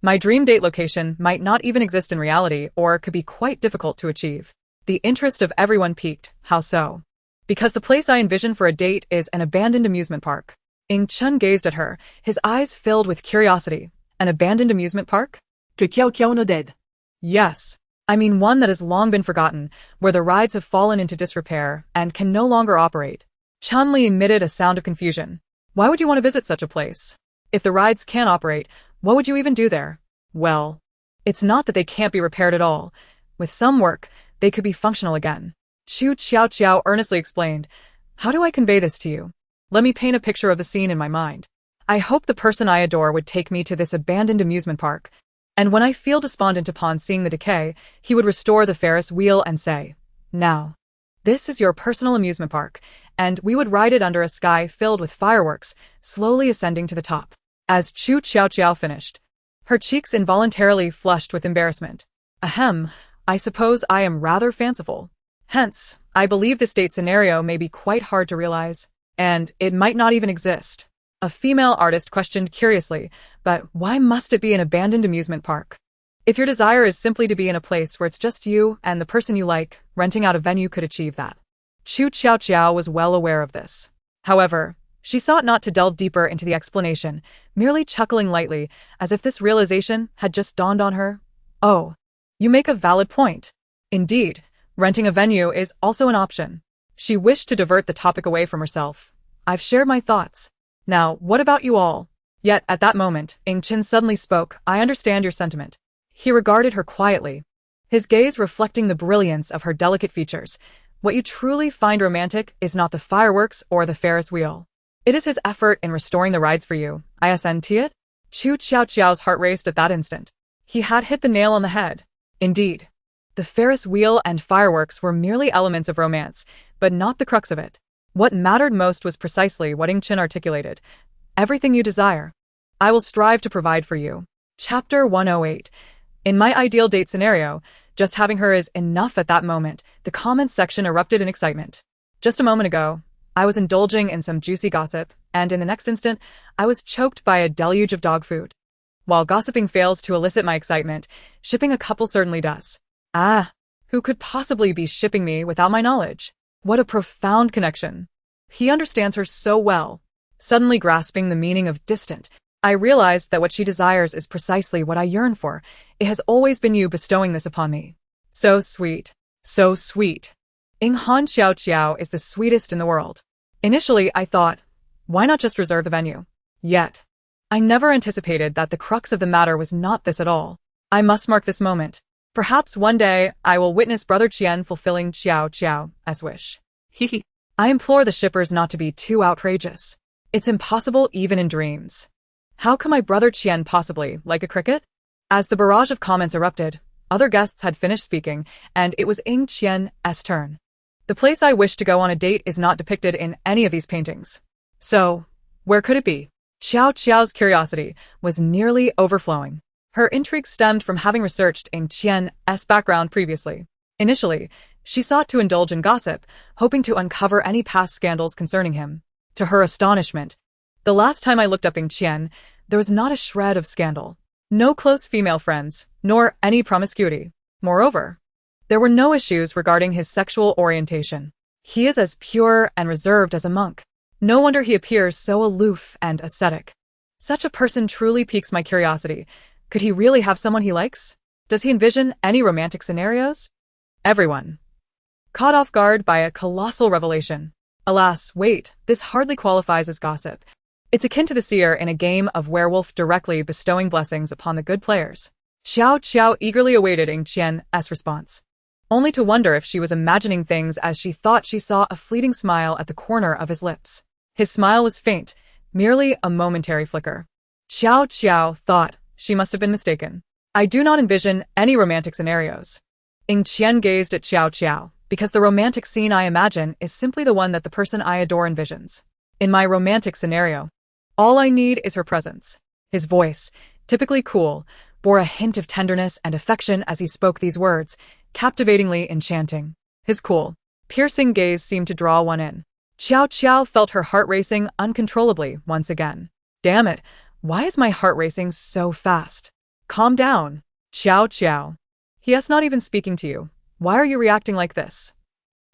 My dream date location might not even exist in reality or could be quite difficult to achieve. The interest of everyone piqued. How so? Because the place I envision for a date is an abandoned amusement park. Ing Chen gazed at her, his eyes filled with curiosity. An abandoned amusement park? Que Qiaoqiao no dead. Yes. I mean one that has long been forgotten, where the rides have fallen into disrepair and can no longer operate. Chun-Li emitted a sound of confusion. Why would you want to visit such a place? If the rides can't operate, what would you even do there? Well, it's not that they can't be repaired at all. With some work, they could be functional again. Qu Tiaotiao earnestly explained. How do I convey this to you? Let me paint a picture of the scene in my mind. I hope the person I adore would take me to this abandoned amusement park. And when I feel despondent upon seeing the decay, he would restore the Ferris wheel and say, "Now, this is your personal amusement park," and we would ride it under a sky filled with fireworks, slowly ascending to the top. As Qu Tiaotiao finished, her cheeks involuntarily flushed with embarrassment. Ahem, I suppose I am rather fanciful. Hence, I believe this date scenario may be quite hard to realize, and it might not even exist. A female artist questioned curiously, but why must it be an abandoned amusement park? If your desire is simply to be in a place where it's just you and the person you like, renting out a venue could achieve that. Qu Tiaotiao was well aware of this. However, she sought not to delve deeper into the explanation, merely chuckling lightly, as if this realization had just dawned on her. Oh, you make a valid point. Indeed, renting a venue is also an option. She wished to divert the topic away from herself. I've shared my thoughts. Now, what about you all? Yet, at that moment, Ing Chen suddenly spoke. I understand your sentiment. He regarded her quietly, his gaze reflecting the brilliance of her delicate features. What you truly find romantic is not the fireworks or the Ferris wheel. It is his effort in restoring the rides for you. Isn't it? Qu Tiaotiao's heart raced at that instant. He had hit the nail on the head. Indeed. The Ferris wheel and fireworks were merely elements of romance, but not the crux of it. What mattered most was precisely what Ing Chen articulated. Everything you desire, I will strive to provide for you. Chapter 108. In my ideal date scenario, just having her is enough at that moment. The comments section erupted in excitement. Just a moment ago, I was indulging in some juicy gossip, and in the next instant, I was choked by a deluge of dog food. While gossiping fails to elicit my excitement, shipping a couple certainly does. Ah, who could possibly be shipping me without my knowledge? What a profound connection. He understands her so well. Suddenly grasping the meaning of distant, I realized that what she desires is precisely what I yearn for. It has always been you bestowing this upon me. So sweet. So sweet. Ing Han Qiaoqiao is the sweetest in the world. Initially, I thought, why not just reserve the venue? Yet, I never anticipated that the crux of the matter was not this at all. I must mark this moment. Perhaps one day, I will witness Brother Qian fulfilling Qiaoqiao's wish. Hehe. I implore the shippers not to be too outrageous. It's impossible even in dreams. How can my brother Qian possibly like a cricket? As the barrage of comments erupted, other guests had finished speaking, and it was Ing Qian's turn. The place I wish to go on a date is not depicted in any of these paintings. So, where could it be? Qiaoqiao's curiosity was nearly overflowing. Her intrigue stemmed from having researched Ing Qian's background previously. Initially, she sought to indulge in gossip, hoping to uncover any past scandals concerning him. To her astonishment, the last time I looked up Ing Qian, there was not a shred of scandal. No close female friends, nor any promiscuity. Moreover, there were no issues regarding his sexual orientation. He is as pure and reserved as a monk. No wonder he appears so aloof and ascetic. Such a person truly piques my curiosity. Could he really have someone he likes? Does he envision any romantic scenarios? Everyone. Caught off guard by a colossal revelation. Alas, wait, this hardly qualifies as gossip. It's akin to the seer in a game of werewolf directly bestowing blessings upon the good players. Qiaoqiao eagerly awaited Ing Qian's response, only to wonder if she was imagining things as she thought she saw a fleeting smile at the corner of his lips. His smile was faint, merely a momentary flicker. Qiaoqiao thought she must have been mistaken. I do not envision any romantic scenarios. Ing Qian gazed at Qiaoqiao, because the romantic scene I imagine is simply the one that the person I adore envisions. In my romantic scenario, All I need is her presence. His voice, typically cool, bore a hint of tenderness and affection as he spoke these words, captivatingly enchanting. His cool, piercing gaze seemed to draw one in. Qiaoqiao felt her heart racing uncontrollably once again. Damn it, why is my heart racing so fast? Calm down. Qiaoqiao. He is not even speaking to you. Why are you reacting like this?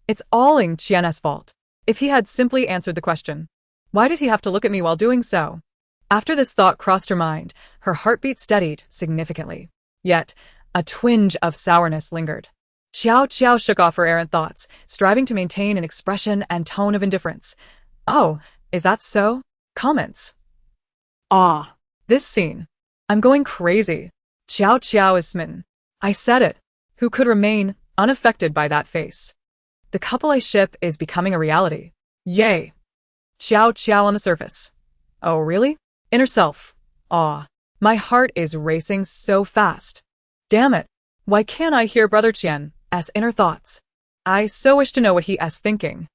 It's all Ling Qian's fault. If he had simply answered the question, why did he have to look at me while doing so? After this thought crossed her mind, her heartbeat steadied significantly. Yet, a twinge of sourness lingered. Qiaoqiao shook off her errant thoughts, striving to maintain an expression and tone of indifference. Oh, is that so? Comments. Ah. This scene. I'm going crazy. Qiaoqiao is smitten. I said it. Who could remain unaffected by that face? The couple I ship is becoming a reality. Yay. Qiaoqiao on the surface. Oh, really? Inner self. Aw. My heart is racing so fast. Damn it. Why can't I hear Brother Qian's inner thoughts? I so wish to know what he is thinking.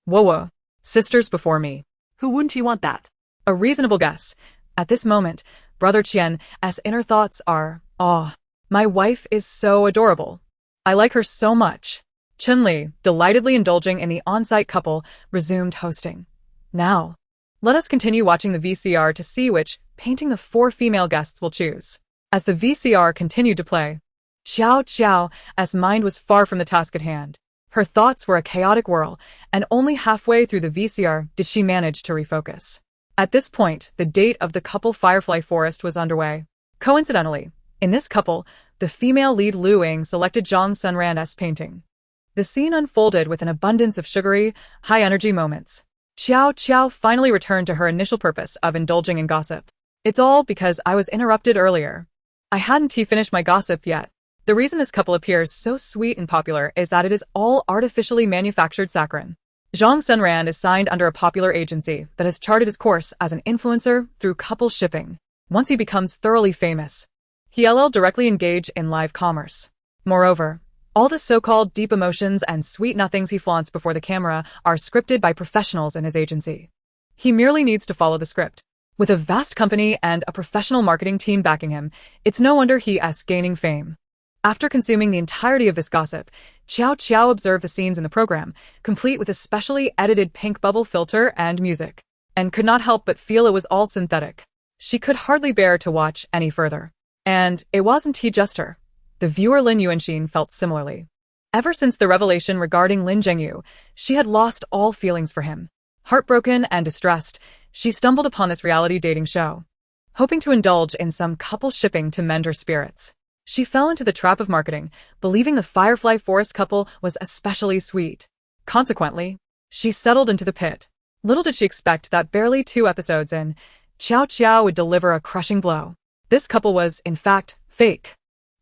Whoa. Sisters before me. Who wouldn't you want that? A reasonable guess. At this moment, Brother Qian's inner thoughts are, aw. My wife is so adorable. I like her so much. Chun-Li, delightedly indulging in the on-site couple, resumed hosting. Now, let us continue watching the VCR to see which painting the 4 female guests will choose. As the VCR continued to play, Qiaoqiao's mind was far from the task at hand. Her thoughts were a chaotic whirl, and only halfway through the VCR did she manage to refocus. At this point, the date of the couple Firefly Forest was underway. Coincidentally, in this couple, the female lead Lu Ying selected Zhang Sunran's painting. The scene unfolded with an abundance of sugary, high-energy moments. Qiaoqiao finally returned to her initial purpose of indulging in gossip. It's all because I was interrupted earlier. I hadn't finished my gossip yet. The reason this couple appears so sweet and popular is that it is all artificially manufactured saccharin. Zhang Sunran is signed under a popular agency that has charted his course as an influencer through couple shipping. Once he becomes thoroughly famous, he'll directly engage in live commerce. Moreover, all the so-called deep emotions and sweet nothings he flaunts before the camera are scripted by professionals in his agency. He merely needs to follow the script. With a vast company and a professional marketing team backing him, it's no wonder he is gaining fame. After consuming the entirety of this gossip, Qiaoqiao observed the scenes in the program, complete with a specially edited pink bubble filter and music, and could not help but feel it was all synthetic. She could hardly bear to watch any further. And it wasn't just her. The viewer Lin Wanjun felt similarly. Ever since the revelation regarding Lin Zhengyu, she had lost all feelings for him. Heartbroken and distressed, she stumbled upon this reality dating show, hoping to indulge in some couple shipping to mend her spirits. She fell into the trap of marketing, believing the Firefly Forest couple was especially sweet. Consequently, she settled into the pit. Little did she expect that barely 2 episodes in, Qiaoqiao would deliver a crushing blow. This couple was, in fact, fake.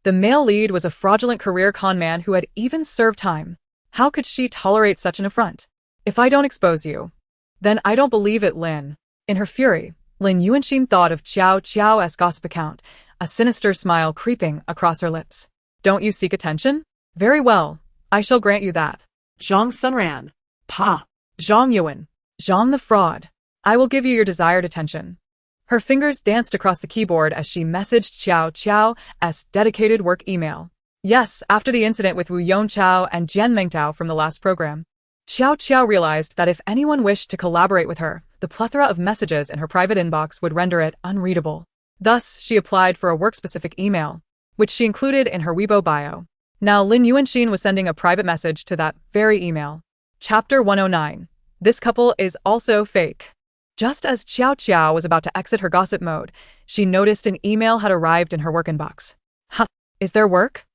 The male lead was a fraudulent career con man who had even served time. How could she tolerate such an affront? If I don't expose you, then I don't believe it, Lin. In her fury, Lin Wanjun thought of Qiaoqiao's gossip account, a sinister smile creeping across her lips. Don't you seek attention? Very well, I shall grant you that. Zhang Sunran. Pa. Zhang Yuan. Zhang the fraud. I will give you your desired attention. Her fingers danced across the keyboard as she messaged Qiaoqiao's dedicated work email. Yes, after the incident with Wu Yongchao and Jian Mengtao from the last program, Qiaoqiao realized that if anyone wished to collaborate with her, the plethora of messages in her private inbox would render it unreadable. Thus, she applied for a work-specific email, which she included in her Weibo bio. Now Lin Wanjun was sending a private message to that very email. Chapter 109. This couple is also fake. Just as Qiaoqiao was about to exit her gossip mode, she noticed an email had arrived in her work inbox. Huh, is there work?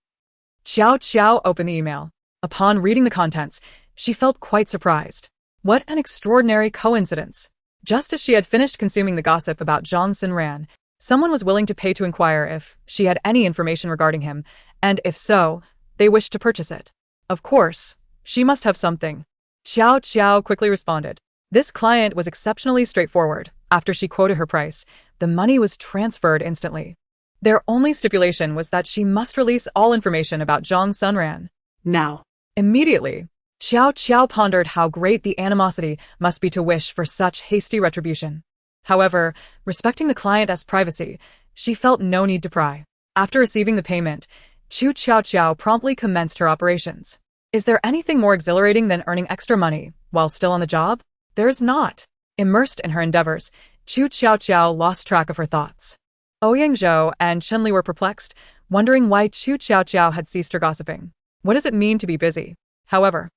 Qiaoqiao opened the email. Upon reading the contents, she felt quite surprised. What an extraordinary coincidence. Just as she had finished consuming the gossip about Zhang Sunran, someone was willing to pay to inquire if she had any information regarding him, and if so, they wished to purchase it. Of course, she must have something. Qiaoqiao quickly responded. This client was exceptionally straightforward. After she quoted her price, the money was transferred instantly. Their only stipulation was that she must release all information about Zhang Sunran. Now. Immediately, Qiaoqiao pondered how great the animosity must be to wish for such hasty retribution. However, respecting the client's privacy, she felt no need to pry. After receiving the payment, Qu Tiaotiao promptly commenced her operations. Is there anything more exhilarating than earning extra money while still on the job? There's not. Immersed in her endeavors, Qu Tiaotiao lost track of her thoughts. Ouyang and Chunli were perplexed, wondering why Qu Tiaotiao had ceased her gossiping. What does it mean to be busy? However,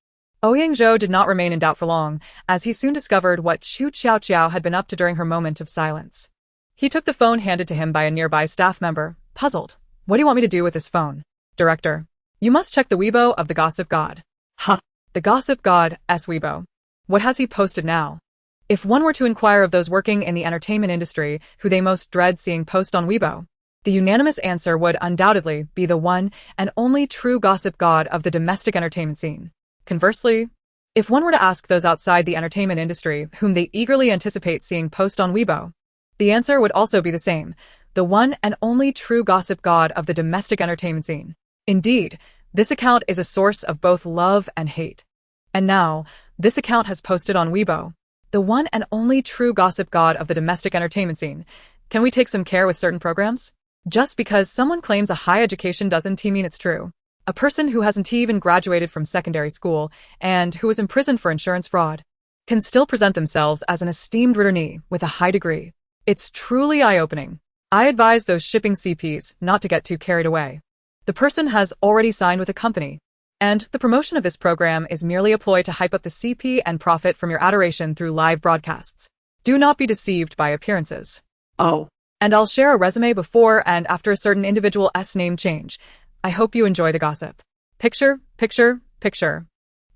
Ouyang did not remain in doubt for long, as he soon discovered what Qu Tiaotiao had been up to during her moment of silence. He took the phone handed to him by a nearby staff member, puzzled. What do you want me to do with this phone? Director, you must check the Weibo of the Gossip God. Huh. The Gossip God's Weibo. What has he posted now? If one were to inquire of those working in the entertainment industry who they most dread seeing post on Weibo, the unanimous answer would undoubtedly be the one and only true gossip god of the domestic entertainment scene. Conversely, if one were to ask those outside the entertainment industry whom they eagerly anticipate seeing post on Weibo, the answer would also be the same, the one and only true gossip god of the domestic entertainment scene. Indeed, this account is a source of both love and hate. And now, this account has posted on Weibo, the one and only true gossip god of the domestic entertainment scene. Can we take some care with certain programs? Just because someone claims a high education doesn't mean it's true. A person who hasn't even graduated from secondary school and who was imprisoned for insurance fraud can still present themselves as an esteemed returnee with a high degree. It's truly eye-opening. I advise those shipping CPs not to get too carried away. The person has already signed with a company, and the promotion of this program is merely a ploy to hype up the CP and profit from your adoration through live broadcasts. Do not be deceived by appearances. Oh. And I'll share a resume before and after a certain individual's name change. I hope you enjoy the gossip. Picture, picture, picture.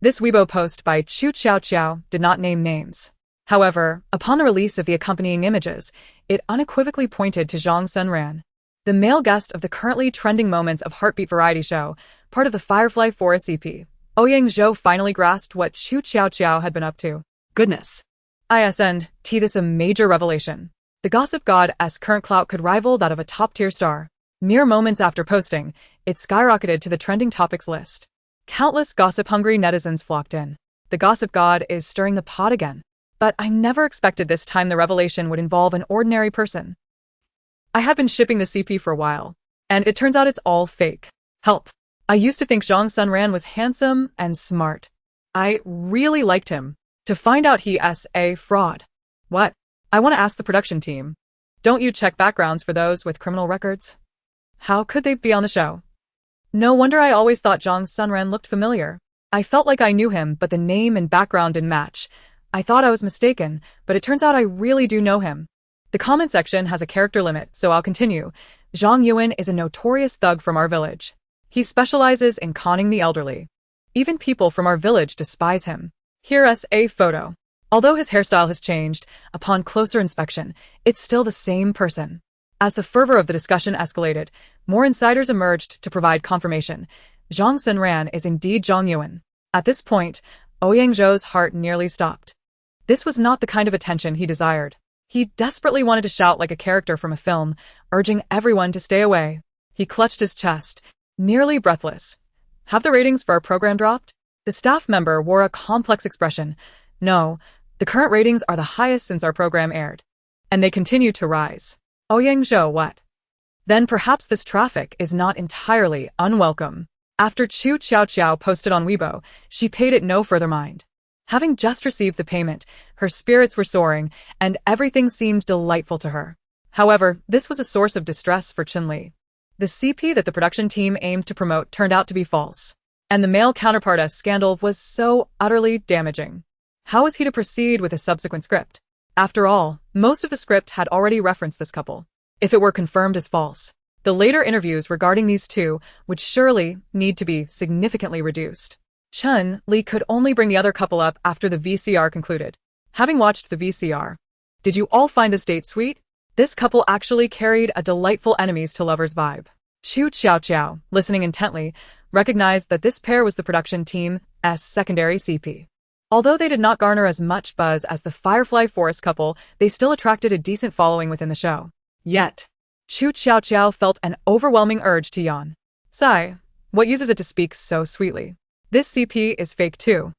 This Weibo post by Qu Tiaotiao did not name names. However, upon the release of the accompanying images, it unequivocally pointed to Zhang Sunran, the male guest of the currently trending Moments of Heartbeat variety show, part of the Firefly Forest CP. Ouyang finally grasped what Qu Tiaotiao had been up to. Goodness. This a major revelation. The gossip god's current clout could rival that of a top-tier star. Mere moments after posting, it skyrocketed to the trending topics list. Countless gossip-hungry netizens flocked in. The gossip god is stirring the pot again. But I never expected this time the revelation would involve an ordinary person. I had been shipping the CP for a while, and it turns out it's all fake. Help. I used to think Zhang Sunran was handsome and smart. I really liked him. To find out he's a fraud. What? I want to ask the production team. Don't you check backgrounds for those with criminal records? How could they be on the show? No wonder I always thought Zhang Sunran looked familiar. I felt like I knew him, but the name and background didn't match. I thought I was mistaken, but it turns out I really do know him. The comment section has a character limit, so I'll continue. Zhang Yuan is a notorious thug from our village. He specializes in conning the elderly. Even people from our village despise him. Here's a photo. Although his hairstyle has changed, upon closer inspection, it's still the same person. As the fervor of the discussion escalated, more insiders emerged to provide confirmation. Zhang Sunran is indeed Zhang Yuan. At this point, Ouyang heart nearly stopped. This was not the kind of attention he desired. He desperately wanted to shout like a character from a film, urging everyone to stay away. He clutched his chest, nearly breathless. Have the ratings for our program dropped? The staff member wore a complex expression. No, the current ratings are the highest since our program aired. And they continue to rise. Ouyang what? Then perhaps this traffic is not entirely unwelcome. After Qu Tiaotiao posted on Weibo, she paid it no further mind. Having just received the payment, her spirits were soaring, and everything seemed delightful to her. However, this was a source of distress for Chunli. The CP that the production team aimed to promote turned out to be false, and the male counterpart's scandal was so utterly damaging. How was he to proceed with a subsequent script? After all, most of the script had already referenced this couple. If it were confirmed as false, the later interviews regarding these two would surely need to be significantly reduced. Chun-Li could only bring the other couple up after the VCR concluded. Having watched the VCR, did you all find this date sweet? This couple actually carried a delightful enemies to lovers vibe. Qu Tiaotiao, listening intently, recognized that this pair was the production team's secondary CP. Although they did not garner as much buzz as the Firefly Forest couple, they still attracted a decent following within the show. Yet, Qu Tiaotiao felt an overwhelming urge to yawn. Sigh, what uses it to speak so sweetly? This CP is fake too.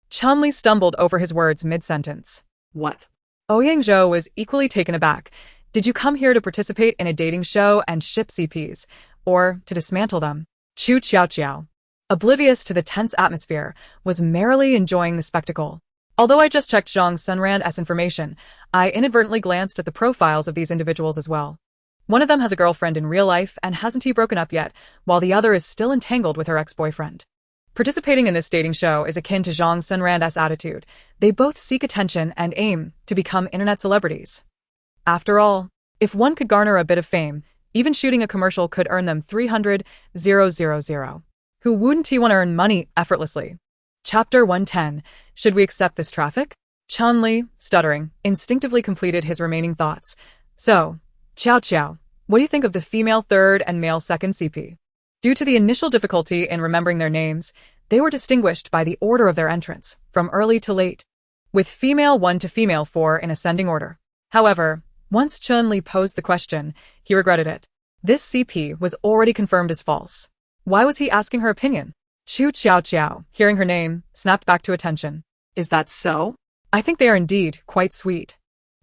Chunli stumbled over his words mid-sentence. What? Ouyang was equally taken aback. Did you come here to participate in a dating show and ship CPs, or to dismantle them? Qu Tiaotiao, oblivious to the tense atmosphere, was merrily enjoying the spectacle. Although I just checked Zhang Sunran's information, I inadvertently glanced at the profiles of these individuals as well. One of them has a girlfriend in real life and hasn't he broken up yet, while the other is still entangled with her ex-boyfriend. Participating in this dating show is akin to Zhang Sunran's attitude. They both seek attention and aim to become internet celebrities. After all, if one could garner a bit of fame, even shooting a commercial could earn them 300,000. Who wouldn't want to earn money effortlessly? Chapter 110. Should we accept this traffic? Chun-Li, stuttering, instinctively completed his remaining thoughts. So, Qiaoqiao, what do you think of the female third and male second CP? Due to the initial difficulty in remembering their names, they were distinguished by the order of their entrance, from early to late, with female 1 to female 4 in ascending order. However, once Chun-Li posed the question, he regretted it. This CP was already confirmed as false. Why was he asking her opinion? Qu Tiaotiao, hearing her name, snapped back to attention. Is that so? I think they are indeed quite sweet.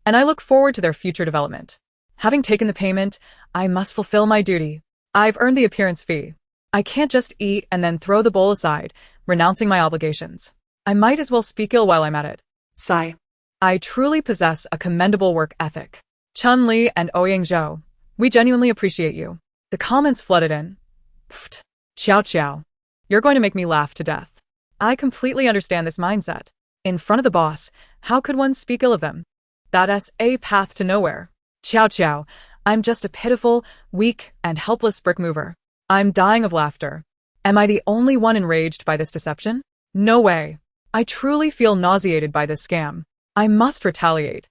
And I look forward to their future development. Having taken the payment, I must fulfill my duty. I've earned the appearance fee. I can't just eat and then throw the bowl aside, renouncing my obligations. I might as well speak ill while I'm at it. Sigh. I truly possess a commendable work ethic. Chun-Li and Ouyang, we genuinely appreciate you. The comments flooded in. Pfft. Qiaoqiao. You're going to make me laugh to death. I completely understand this mindset. In front of the boss, how could one speak ill of them? That's a path to nowhere. Qiaoqiao, I'm just a pitiful, weak, and helpless brick mover. I'm dying of laughter. Am I the only one enraged by this deception? No way. I truly feel nauseated by this scam. I must retaliate.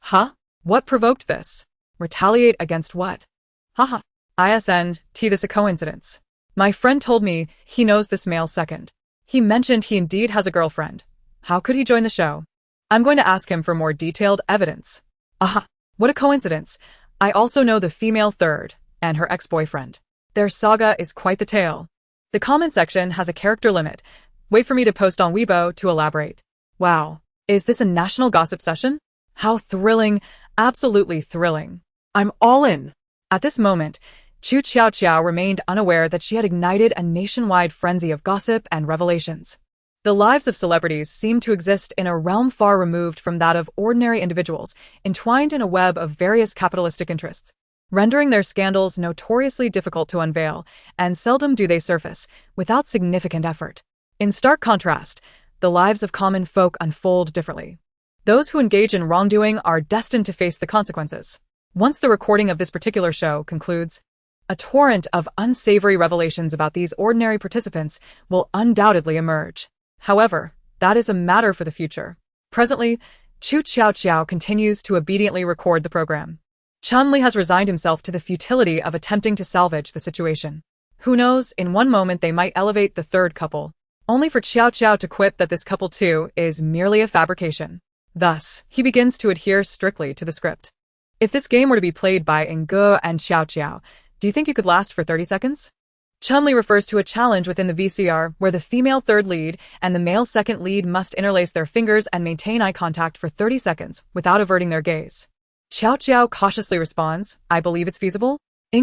Huh? What provoked this? Retaliate against what? Haha. ISNT, this a coincidence. My friend told me he knows this male second. He mentioned he indeed has a girlfriend. How could he join the show? I'm going to ask him for more detailed evidence. Aha. What a coincidence. I also know the female third, and her ex-boyfriend. Their saga is quite the tale. The comment section has a character limit. Wait for me to post on Weibo to elaborate. Wow. Is this a national gossip session? How thrilling. Absolutely thrilling. I'm all in. At this moment, Qu Tiaotiao remained unaware that she had ignited a nationwide frenzy of gossip and revelations. The lives of celebrities seem to exist in a realm far removed from that of ordinary individuals, entwined in a web of various capitalistic interests, rendering their scandals notoriously difficult to unveil, and seldom do they surface, without significant effort. In stark contrast, the lives of common folk unfold differently. Those who engage in wrongdoing are destined to face the consequences. Once the recording of this particular show concludes, a torrent of unsavory revelations about these ordinary participants will undoubtedly emerge. However, that is a matter for the future. Presently, Qu Tiaotiao continues to obediently record the program. Chun-Li has resigned himself to the futility of attempting to salvage the situation. Who knows, in one moment they might elevate the third couple, only for Qiaoqiao to quip that this couple too is merely a fabrication. Thus, he begins to adhere strictly to the script. If this game were to be played by Nge and Qiaoqiao, do you think you could last for 30 seconds? Chun-Li refers to a challenge within the VCR where the female third lead and the male second lead must interlace their fingers and maintain eye contact for 30 seconds without averting their gaze. Qiaoqiao cautiously responds, I believe it's feasible.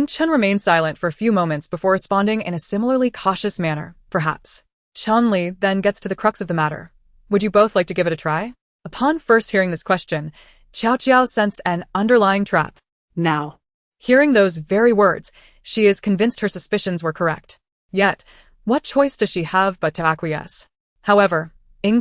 Chun remains silent for a few moments before responding in a similarly cautious manner, perhaps. Chun-Li then gets to the crux of the matter. Would you both like to give it a try? Upon first hearing this question, Qiaoqiao sensed an underlying trap. Now. Hearing those very words, she is convinced her suspicions were correct. Yet, what choice does she have but to acquiesce? However,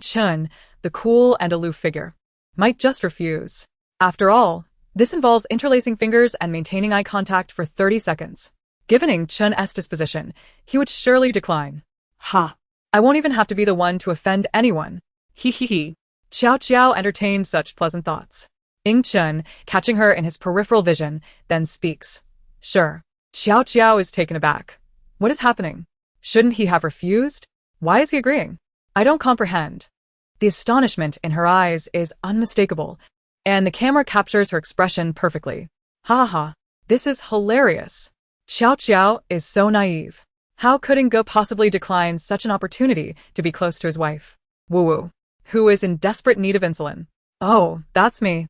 Chun, the cool and aloof figure, might just refuse. After all, this involves interlacing fingers and maintaining eye contact for 30 seconds. Given Chun's disposition, he would surely decline. Ha. I won't even have to be the one to offend anyone. Hee hee hee. Qiaoqiao entertained such pleasant thoughts. Chun, catching her in his peripheral vision, then speaks. Sure. Qiaoqiao is taken aback. What is happening? Shouldn't he have refused? Why is he agreeing? I don't comprehend. The astonishment in her eyes is unmistakable, and the camera captures her expression perfectly. Ha ha ha. This is hilarious. Qiaoqiao is so naive. How could Nge possibly decline such an opportunity to be close to his wife? Woo-woo. Who is in desperate need of insulin. Oh, that's me.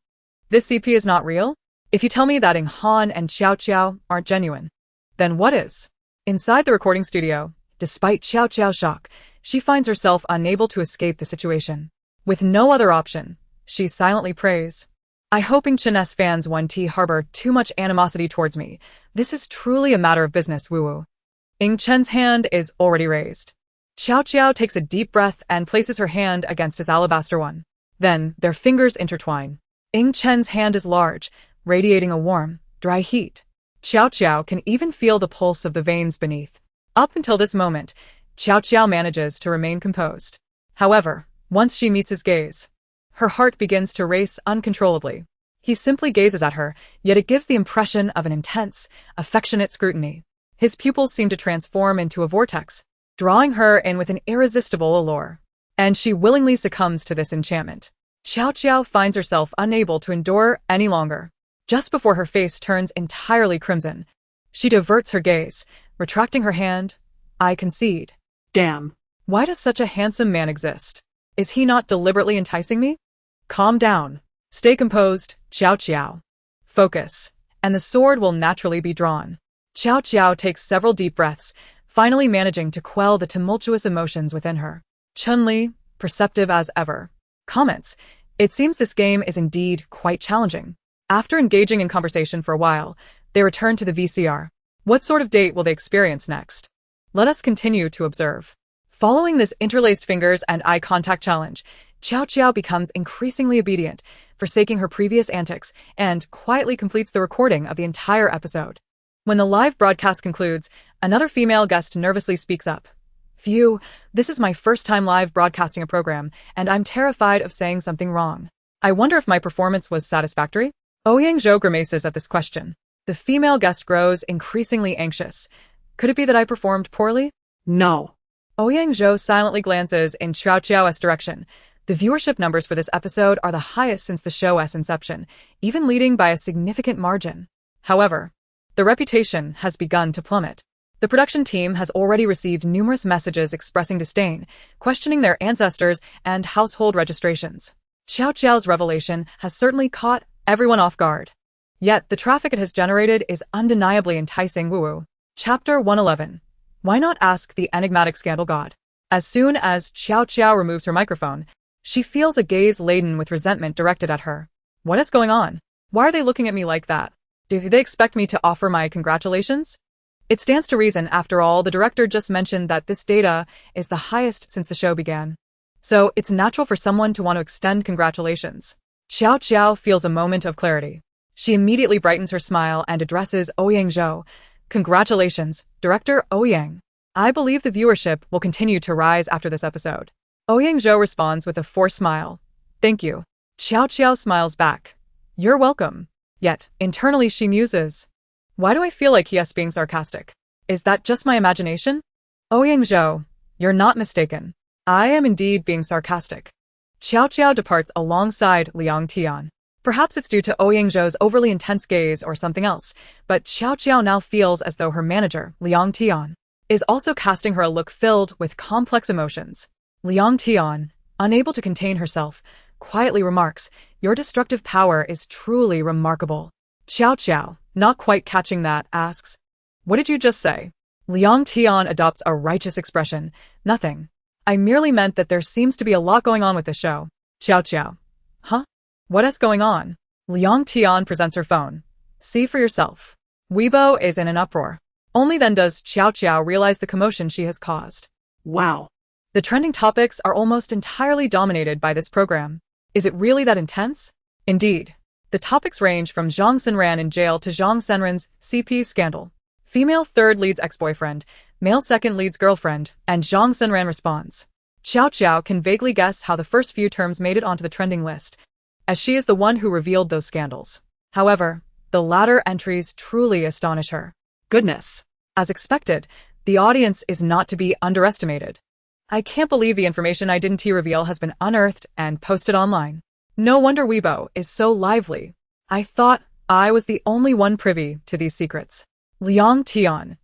This CP is not real? If you tell me that Ing Han and Qiaoqiao aren't genuine, then what is? Inside the recording studio, despite Qiaoqiao's shock, she finds herself unable to escape the situation. With no other option, she silently prays. I hope Ing Chen's fans 1T harbor too much animosity towards me. This is truly a matter of business, woo-woo. Ing Chen's hand is already raised. Qiaoqiao takes a deep breath and places her hand against his alabaster one. Then, their fingers intertwine. Ing Chen's hand is large, radiating a warm, dry heat. Qiaoqiao can even feel the pulse of the veins beneath. Up until this moment, Qiaoqiao manages to remain composed. However, once she meets his gaze, her heart begins to race uncontrollably. He simply gazes at her, yet it gives the impression of an intense, affectionate scrutiny. His pupils seem to transform into a vortex, drawing her in with an irresistible allure. And she willingly succumbs to this enchantment. Qiaoqiao finds herself unable to endure any longer. Just before her face turns entirely crimson, she diverts her gaze, retracting her hand. I concede. Damn. Why does such a handsome man exist? Is he not deliberately enticing me? Calm down. Stay composed, Qiaoqiao. Focus, and the sword will naturally be drawn. Qiaoqiao takes several deep breaths, finally managing to quell the tumultuous emotions within her. Chun-Li, perceptive as ever, comments, "It seems this game is indeed quite challenging." After engaging in conversation for a while, they return to the VCR. What sort of date will they experience next? Let us continue to observe. Following this interlaced fingers and eye contact challenge, Qiaoqiao becomes increasingly obedient, forsaking her previous antics, and quietly completes the recording of the entire episode. When the live broadcast concludes, another female guest nervously speaks up. Phew, this is my first time live broadcasting a program, and I'm terrified of saying something wrong. I wonder if my performance was satisfactory? Ouyang Zhou grimaces at this question. The female guest grows increasingly anxious. Could it be that I performed poorly? No. Ouyang Zhou silently glances in Qiaoqiao's direction. The viewership numbers for this episode are the highest since the show's inception, even leading by a significant margin. However, the reputation has begun to plummet. The production team has already received numerous messages expressing disdain, questioning their ancestors and household registrations. Qiaoqiao's revelation has certainly caught everyone off guard. Yet, the traffic it has generated is undeniably enticing woo-woo. Chapter 111. Why not ask the enigmatic scandal god? As soon as Qiaoqiao removes her microphone, she feels a gaze laden with resentment directed at her. What is going on? Why are they looking at me like that? Do they expect me to offer my congratulations? It stands to reason, after all, the director just mentioned that this data is the highest since the show began. So, it's natural for someone to want to extend congratulations. Qiaoqiao feels a moment of clarity. She immediately brightens her smile and addresses Ouyang Zhou. Congratulations, Director Ouyang. I believe the viewership will continue to rise after this episode. Ouyang Zhou responds with a forced smile. Thank you. Qiaoqiao smiles back. You're welcome. Yet, internally she muses. Why do I feel like he is being sarcastic? Is that just my imagination? Ouyang Zhou, you're not mistaken. I am indeed being sarcastic. Qiaoqiao departs alongside Liang Tian. Perhaps it's due to Ouyang Zhou's overly intense gaze or something else, but Qiaoqiao now feels as though her manager, Liang Tian, is also casting her a look filled with complex emotions. Liang Tian, unable to contain herself, quietly remarks, "Your destructive power is truly remarkable." Qiaoqiao, not quite catching that, asks, "What did you just say?" Liang Tian adopts a righteous expression. Nothing. I merely meant that there seems to be a lot going on with the show. Qiaoqiao. Huh? What is going on? Liang Tian presents her phone. See for yourself. Weibo is in an uproar. Only then does Qiaoqiao realize the commotion she has caused. Wow. The trending topics are almost entirely dominated by this program. Is it really that intense? Indeed. The topics range from Zhang Senran in jail to Zhang Senran's CP scandal. Female third leads ex-boyfriend, male second leads girlfriend, and Zhang Senran responds. Qiaoqiao can vaguely guess how the first few terms made it onto the trending list, as she is the one who revealed those scandals. However, the latter entries truly astonish her. Goodness. As expected, the audience is not to be underestimated. I can't believe the information I didn't reveal has been unearthed and posted online. No wonder Weibo is so lively. I thought I was the only one privy to these secrets. Liang Tian.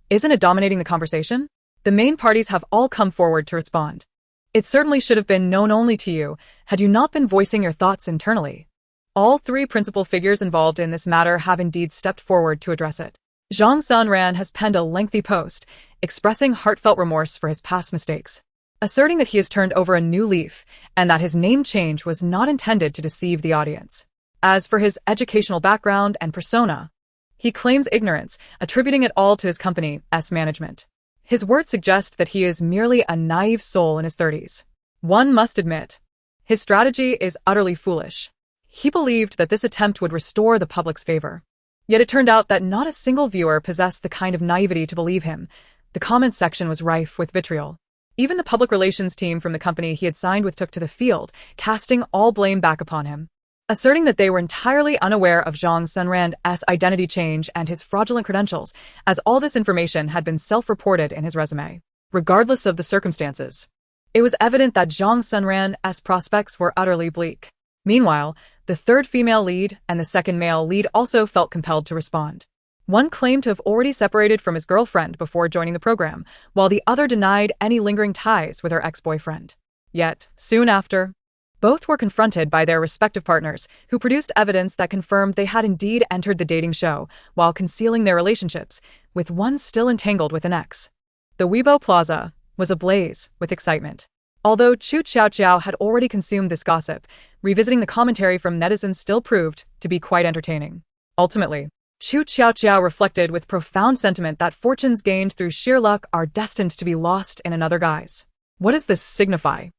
Isn't it dominating the conversation? The main parties have all come forward to respond. It certainly should have been known only to you, had you not been voicing your thoughts internally. All three principal figures involved in this matter have indeed stepped forward to address it. Zhang Sanran has penned a lengthy post expressing heartfelt remorse for his past mistakes, asserting that he has turned over a new leaf and that his name change was not intended to deceive the audience. As for his educational background and persona, he claims ignorance, attributing it all to his company's management. His words suggest that he is merely a naive soul in his 30s. One must admit, his strategy is utterly foolish. He believed that this attempt would restore the public's favor. Yet it turned out that not a single viewer possessed the kind of naivety to believe him. The comments section was rife with vitriol. Even the public relations team from the company he had signed with took to the field, casting all blame back upon him, asserting that they were entirely unaware of Zhang Sanran's identity change and his fraudulent credentials, as all this information had been self-reported in his resume. Regardless of the circumstances, it was evident that Zhang Sanran's prospects were utterly bleak. Meanwhile, the third female lead and the second male lead also felt compelled to respond. One claimed to have already separated from his girlfriend before joining the program, while the other denied any lingering ties with her ex-boyfriend. Yet, soon after, both were confronted by their respective partners, who produced evidence that confirmed they had indeed entered the dating show while concealing their relationships, with one still entangled with an ex. The Weibo Plaza was ablaze with excitement. Although Qu Tiaotiao had already consumed this gossip, revisiting the commentary from netizens still proved to be quite entertaining. Ultimately, Qu Tiaotiao reflected with profound sentiment that fortunes gained through sheer luck are destined to be lost in another guise. What does this signify?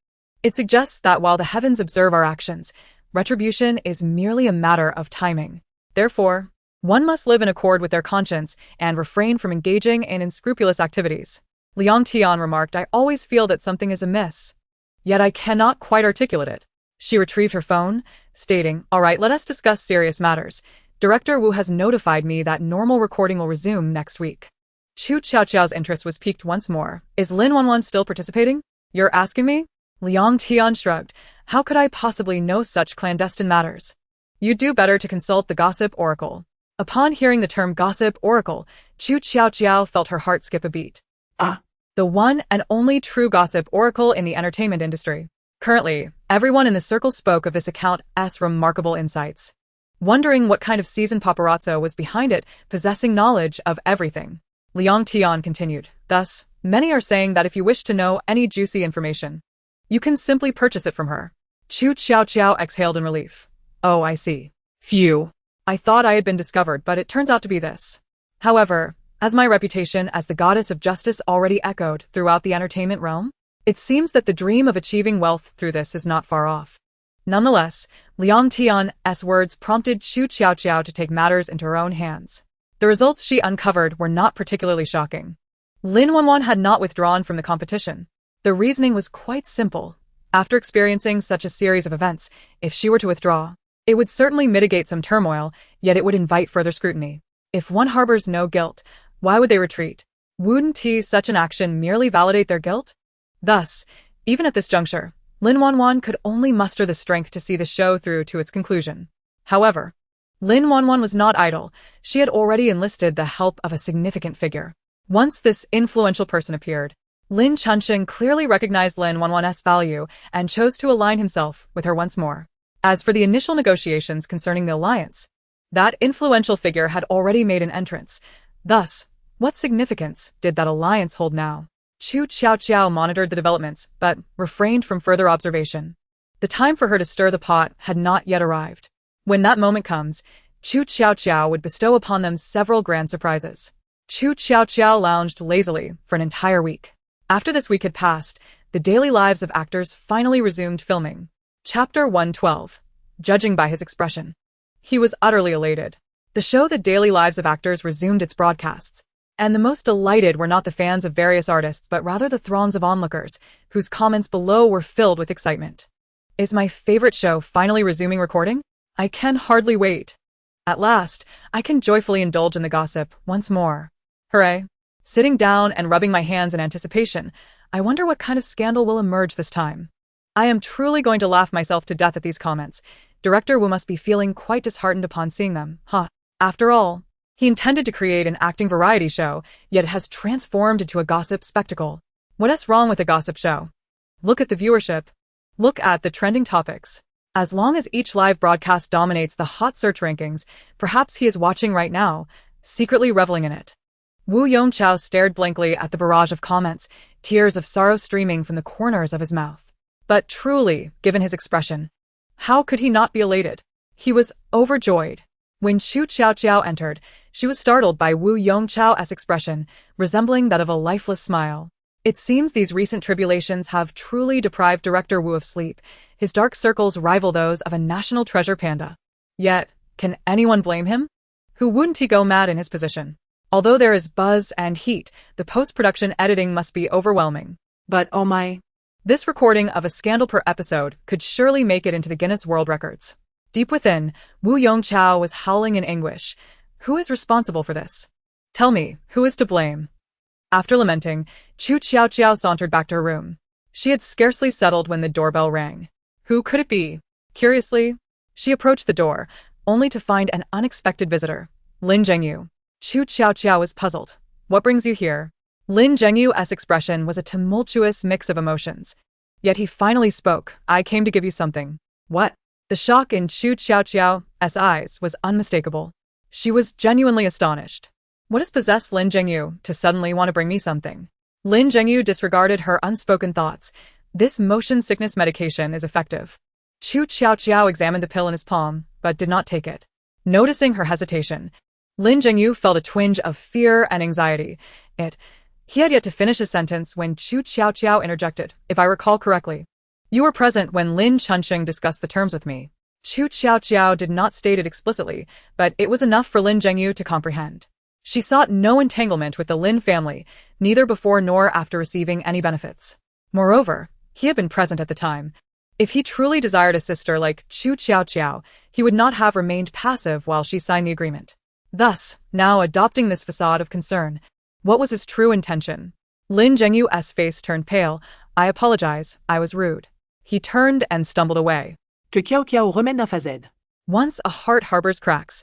It suggests that while the heavens observe our actions, retribution is merely a matter of timing. Therefore, one must live in accord with their conscience and refrain from engaging in unscrupulous activities. Liang Tian remarked, "I always feel that something is amiss, yet I cannot quite articulate it." She retrieved her phone, stating, "All right, let us discuss serious matters. Director Wu has notified me that normal recording will resume next week." Qu Tiaotiao's interest was piqued once more. "Is Lin Wanjun still participating? You're asking me?" Liang Tian shrugged. "How could I possibly know such clandestine matters? You'd do better to consult the gossip oracle." Upon hearing the term gossip oracle, Qu Tiaotiao felt her heart skip a beat. The one and only true gossip oracle in the entertainment industry. Currently, everyone in the circle spoke of this account's remarkable insights, wondering what kind of seasoned paparazzo was behind it, possessing knowledge of everything. Liang Tian continued, "Thus, many are saying that if you wish to know any juicy information, you can simply purchase it from her." Qu Tiaotiao exhaled in relief. "Oh, I see. Phew. I thought I had been discovered, but it turns out to be this. However, as my reputation as the goddess of justice already echoed throughout the entertainment realm, it seems that the dream of achieving wealth through this is not far off." Nonetheless, Liang Tian's words prompted Qu Tiaotiao to take matters into her own hands. The results she uncovered were not particularly shocking. Lin Wanjun had not withdrawn from the competition. The reasoning was quite simple. After experiencing such a series of events, if she were to withdraw, it would certainly mitigate some turmoil, yet it would invite further scrutiny. If one harbors no guilt, why would they retreat? Wouldn't such an action merely validate their guilt? Thus, even at this juncture, Lin Wanjun could only muster the strength to see the show through to its conclusion. However, Lin Wanjun was not idle. She had already enlisted the help of a significant figure. Once this influential person appeared, Lin Chunsheng clearly recognized Lin Wanjun's value and chose to align himself with her once more. As for the initial negotiations concerning the alliance, that influential figure had already made an entrance. Thus, what significance did that alliance hold now? Qu Tiaotiao monitored the developments, but refrained from further observation. The time for her to stir the pot had not yet arrived. When that moment comes, Qu Tiaotiao would bestow upon them several grand surprises. Qu Tiaotiao lounged lazily for an entire week. After this week had passed, the daily lives of actors finally resumed filming. Chapter 112. Judging by his expression, he was utterly elated. The show The Daily Lives of Actors resumed its broadcasts, and the most delighted were not the fans of various artists but rather the throngs of onlookers, whose comments below were filled with excitement. "Is my favorite show finally resuming recording? I can hardly wait. At last, I can joyfully indulge in the gossip once more. Hooray!" Sitting down and rubbing my hands in anticipation, I wonder what kind of scandal will emerge this time. I am truly going to laugh myself to death at these comments. Director Wu must be feeling quite disheartened upon seeing them, huh? After all, he intended to create an acting variety show, yet it has transformed into a gossip spectacle. What's wrong with a gossip show? Look at the viewership. Look at the trending topics. As long as each live broadcast dominates the hot search rankings, perhaps he is watching right now, secretly reveling in it. Wu Yongqiao stared blankly at the barrage of comments, tears of sorrow streaming from the corners of his mouth. But truly, given his expression, how could he not be elated? He was overjoyed. When Qu Tiaotiao entered, she was startled by Wu Yongqiao's expression, resembling that of a lifeless smile. It seems these recent tribulations have truly deprived Director Wu of sleep. His dark circles rival those of a national treasure panda. Yet, can anyone blame him? Who wouldn't he go mad in his position? Although there is buzz and heat, the post-production editing must be overwhelming. But oh my. This recording of a scandal per episode could surely make it into the Guinness World Records. Deep within, Wu Yongqiao was howling in anguish. Who is responsible for this? Tell me, who is to blame? After lamenting, Qu Tiaotiao sauntered back to her room. She had scarcely settled when the doorbell rang. Who could it be? Curiously, she approached the door, only to find an unexpected visitor, Lin Zhengyu. Qu Tiaotiao was puzzled. What brings you here? Lin Zhengyu's expression was a tumultuous mix of emotions. Yet he finally spoke. I came to give you something. What? The shock in Qu Tiaotiao's eyes was unmistakable. She was genuinely astonished. What has possessed Lin Zhengyu to suddenly want to bring me something? Lin Zhengyu disregarded her unspoken thoughts. This motion sickness medication is effective. Qu Tiaotiao examined the pill in his palm, but did not take it. Noticing her hesitation, Lin Zhengyu felt a twinge of fear and anxiety. He had yet to finish his sentence when Qu Tiaotiao interjected. If I recall correctly, you were present when Lin Chunxing discussed the terms with me. Qu Tiaotiao did not state it explicitly, but it was enough for Lin Zhengyu to comprehend. She sought no entanglement with the Lin family, neither before nor after receiving any benefits. Moreover, he had been present at the time. If he truly desired a sister like Qu Tiaotiao, he would not have remained passive while she signed the agreement. Thus, now adopting this facade of concern, what was his true intention? Lin Zhengyu's face turned pale. I apologize, I was rude. He turned and stumbled away. Que Qiaoqiao remède un phased. Once a heart harbors cracks,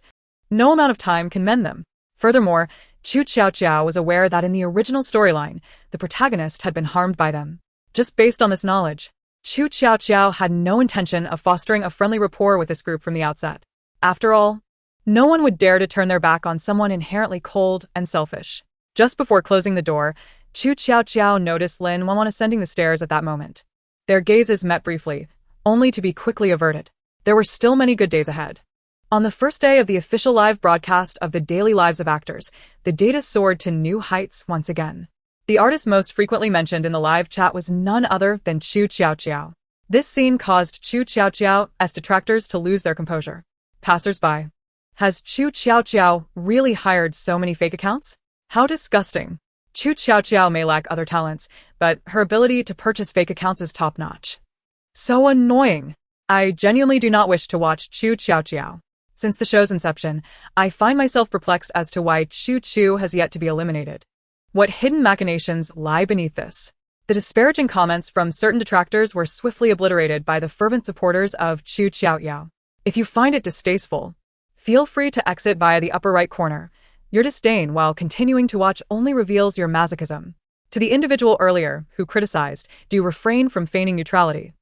no amount of time can mend them. Furthermore, Qu Tiaotiao was aware that in the original storyline, the protagonist had been harmed by them. Just based on this knowledge, Qu Tiaotiao had no intention of fostering a friendly rapport with this group from the outset. After all, no one would dare to turn their back on someone inherently cold and selfish. Just before closing the door, Qu Tiaotiao noticed Lin Wanjun ascending the stairs at that moment. Their gazes met briefly, only to be quickly averted. There were still many good days ahead. On the first day of the official live broadcast of the daily lives of actors, the data soared to new heights once again. The artist most frequently mentioned in the live chat was none other than Qu Tiaotiao. This scene caused Qu Tiaotiao's detractors to lose their composure. Passers-by. Has Qu Tiaotiao really hired so many fake accounts? How disgusting. Qu Tiaotiao may lack other talents, but her ability to purchase fake accounts is top-notch. So annoying. I genuinely do not wish to watch Qu Tiaotiao. Since the show's inception, I find myself perplexed as to why Chu has yet to be eliminated. What hidden machinations lie beneath this? The disparaging comments from certain detractors were swiftly obliterated by the fervent supporters of Qu Tiaotiao. If you find it distasteful, feel free to exit via the upper right corner. Your disdain while continuing to watch only reveals your masochism. To the individual earlier who criticized, do refrain from feigning neutrality.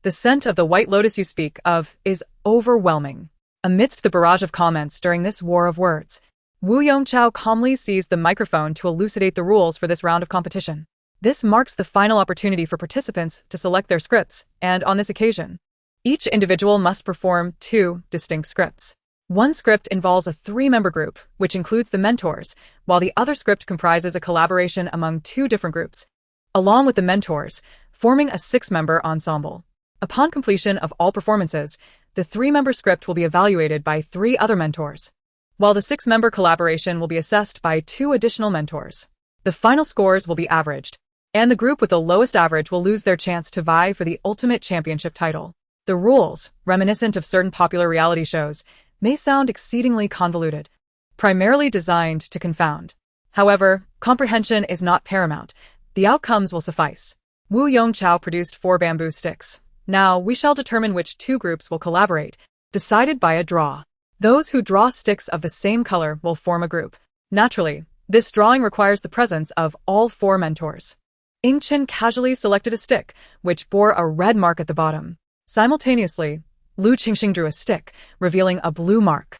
The scent of the white lotus you speak of is overwhelming. Amidst the barrage of comments during this war of words, Wu Yongqiao calmly seized the microphone to elucidate the rules for this round of competition. This marks the final opportunity for participants to select their scripts, and on this occasion, each individual must perform 2 distinct scripts. One script involves a 3-member group, which includes the mentors, while the other script comprises a collaboration among 2 different groups, along with the mentors, forming a 6-member ensemble. Upon completion of all performances, the 3-member script will be evaluated by 3 other mentors, while the 6-member collaboration will be assessed by 2 additional mentors. The final scores will be averaged, and the group with the lowest average will lose their chance to vie for the ultimate championship title. The rules, reminiscent of certain popular reality shows, may sound exceedingly convoluted, primarily designed to confound. However, comprehension is not paramount. The outcomes will suffice. Wu Yongqiao produced 4 bamboo sticks. Now, we shall determine which 2 groups will collaborate, decided by a draw. Those who draw sticks of the same color will form a group. Naturally, this drawing requires the presence of all 4 mentors. Ingchen casually selected a stick, which bore a red mark at the bottom. Simultaneously, Lu Qingxing drew a stick, revealing a blue mark.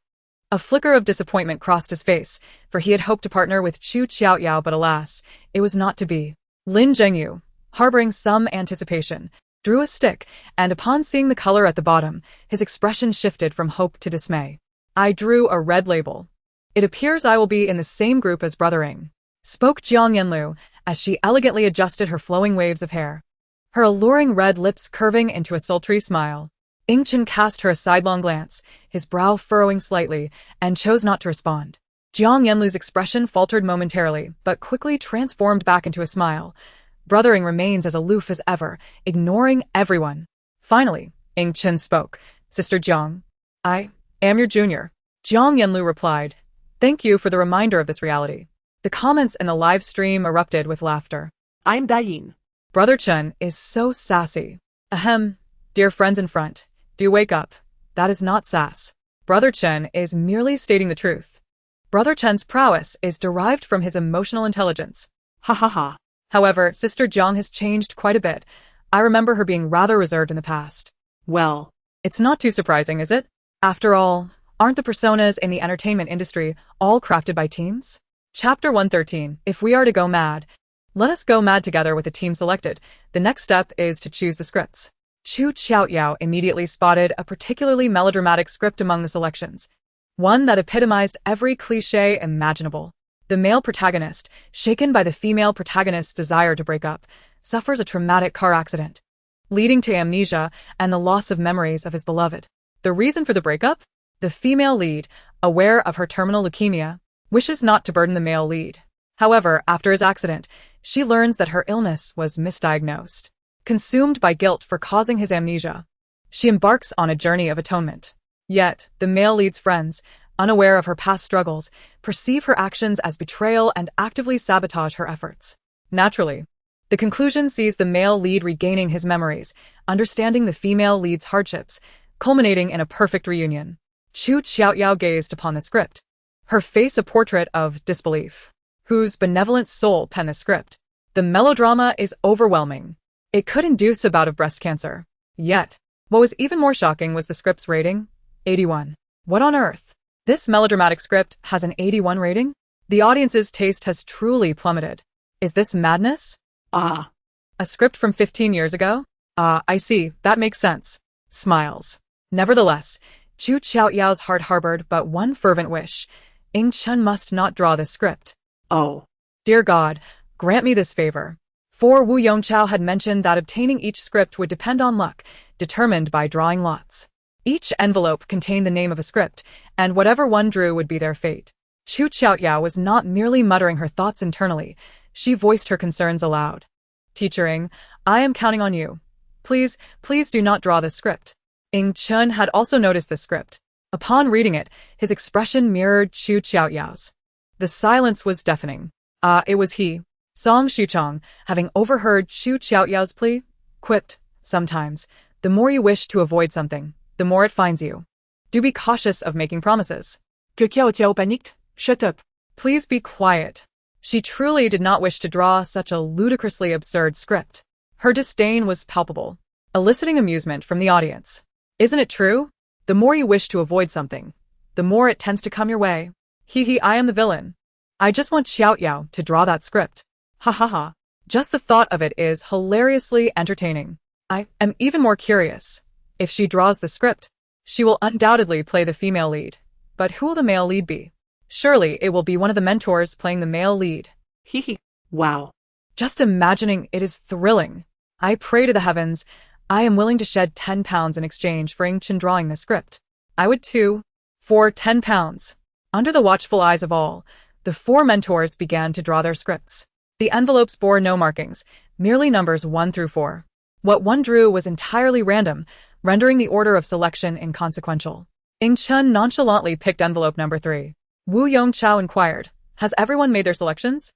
A flicker of disappointment crossed his face, for he had hoped to partner with Qu Tiaotiao, but alas, it was not to be. Lin Zhengyu, harboring some anticipation, drew a stick, and upon seeing the color at the bottom, his expression shifted from hope to dismay. I drew a red label. It appears I will be in the same group as Brother Ing, spoke Jiang Yanlu, as she elegantly adjusted her flowing waves of hair, her alluring red lips curving into a sultry smile. Ing Chen cast her a sidelong glance, his brow furrowing slightly, and chose not to respond. Jiang Yanlu's expression faltered momentarily, but quickly transformed back into a smile. Brother Ing remains as aloof as ever, ignoring everyone. Finally, Ing Chen spoke. Sister Jiang, I am your junior. Jiang Yanlu replied. Thank you for the reminder of this reality. The comments in the live stream erupted with laughter. I'm dying. Brother Chen is so sassy. Ahem, dear friends in front, do wake up. That is not sass. Brother Chen is merely stating the truth. Brother Chen's prowess is derived from his emotional intelligence. Ha ha ha. However, Sister Jiang has changed quite a bit. I remember her being rather reserved in the past. Well, it's not too surprising, is it? After all, aren't the personas in the entertainment industry all crafted by teams? Chapter 113. If we are to go mad, let us go mad together with the team selected. The next step is to choose the scripts. Qu Tiaotiao immediately spotted a particularly melodramatic script among the selections, one that epitomized every cliché imaginable. The male protagonist, shaken by the female protagonist's desire to break up, suffers a traumatic car accident, leading to amnesia and the loss of memories of his beloved. The reason for the breakup? The female lead, aware of her terminal leukemia, wishes not to burden the male lead. However, after his accident, she learns that her illness was misdiagnosed. Consumed by guilt for causing his amnesia, she embarks on a journey of atonement. Yet, the male lead's friends, unaware of her past struggles, perceive her actions as betrayal and actively sabotage her efforts. Naturally, the conclusion sees the male lead regaining his memories, understanding the female lead's hardships, culminating in a perfect reunion. Qu Tiaotiao gazed upon the script, her face a portrait of disbelief. Whose benevolent soul penned the script? The melodrama is overwhelming. It could induce a bout of breast cancer. Yet, what was even more shocking was the script's rating, 81. What on earth? This melodramatic script has an 81 rating? The audience's taste has truly plummeted. Is this madness? Ah. A script from 15 years ago? I see, that makes sense. Smiles. Nevertheless, Qu Tiaotiao's heart harbored but one fervent wish. Ing Chen must not draw this script. Oh. Dear God, grant me this favor. For Wu Yongchao had mentioned that obtaining each script would depend on luck, determined by drawing lots. Each envelope contained the name of a script, and whatever one drew would be their fate. Qu Tiaotiao was not merely muttering her thoughts internally, she voiced her concerns aloud. Teacher Ing, I am counting on you. Please do not draw this script. Ing Chen had also noticed this script. Upon reading it, his expression mirrored Qu Tiaotiao's. The silence was deafening. It was he. Song Shuchong, having overheard Qu Tiaotiao's plea, quipped, sometimes, the more you wish to avoid something, the more it finds you. Do be cautious of making promises. Qiaoqiao panicked. Shut up. Please be quiet. She truly did not wish to draw such a ludicrously absurd script. Her disdain was palpable, eliciting amusement from the audience. Isn't it true? The more you wish to avoid something, the more it tends to come your way. Hee, I am the villain. I just want Qiaoqiao to draw that script. Ha ha ha. Just the thought of it is hilariously entertaining. I am even more curious. If she draws the script, she will undoubtedly play the female lead. But who will the male lead be? Surely it will be one of the mentors playing the male lead. Hee. Wow. Just imagining it is thrilling. I pray to the heavens, I am willing to shed 10 pounds in exchange for Ing Chen drawing the script. I would too. For 10 pounds. Under the watchful eyes of all, the 4 mentors began to draw their scripts. The envelopes bore no markings, merely numbers 1 through 4. What one drew was entirely random, rendering the order of selection inconsequential. Ing Chen nonchalantly picked envelope number 3. Wu Yongchao inquired, has everyone made their selections?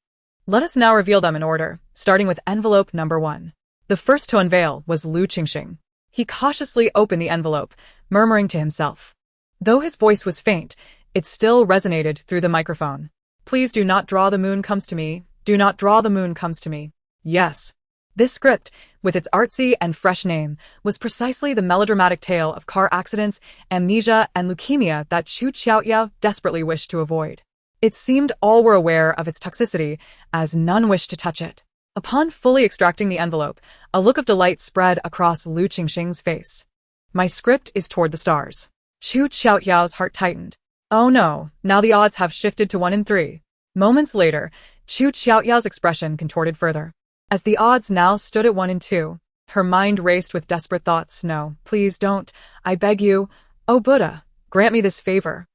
Let us now reveal them in order, starting with envelope number 1. The first to unveil was Lu Qingxing. He cautiously opened the envelope, murmuring to himself. Though his voice was faint, it still resonated through the microphone. Please do not draw the moon comes to me. Do not draw the moon comes to me. Yes. This script, with its artsy and fresh name, was precisely the melodramatic tale of car accidents, amnesia, and leukemia that Qu Tiaotiao desperately wished to avoid. It seemed all were aware of its toxicity, as none wished to touch it. Upon fully extracting the envelope, a look of delight spread across Lu Qingxing's face. My script is toward the stars. Qu Tiaotiao's heart tightened. Oh no, now the odds have shifted to 1 in 3. Moments later, Qu Tiaotiao's expression contorted further. As the odds now stood at 1 in 2, her mind raced with desperate thoughts. No, please don't. I beg you. Oh Buddha, grant me this favor.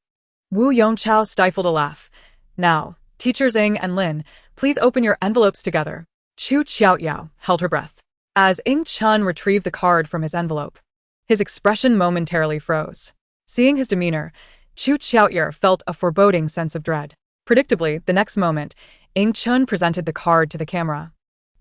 Wu Yongchao stifled a laugh. Now, teachers Ying and Lin, please open your envelopes together. Qu Tiaotiao held her breath. As Ying Chun retrieved the card from his envelope, his expression momentarily froze. Seeing his demeanor, Qu Tiaotiao felt a foreboding sense of dread. Predictably, the next moment, Ying Chun presented the card to the camera.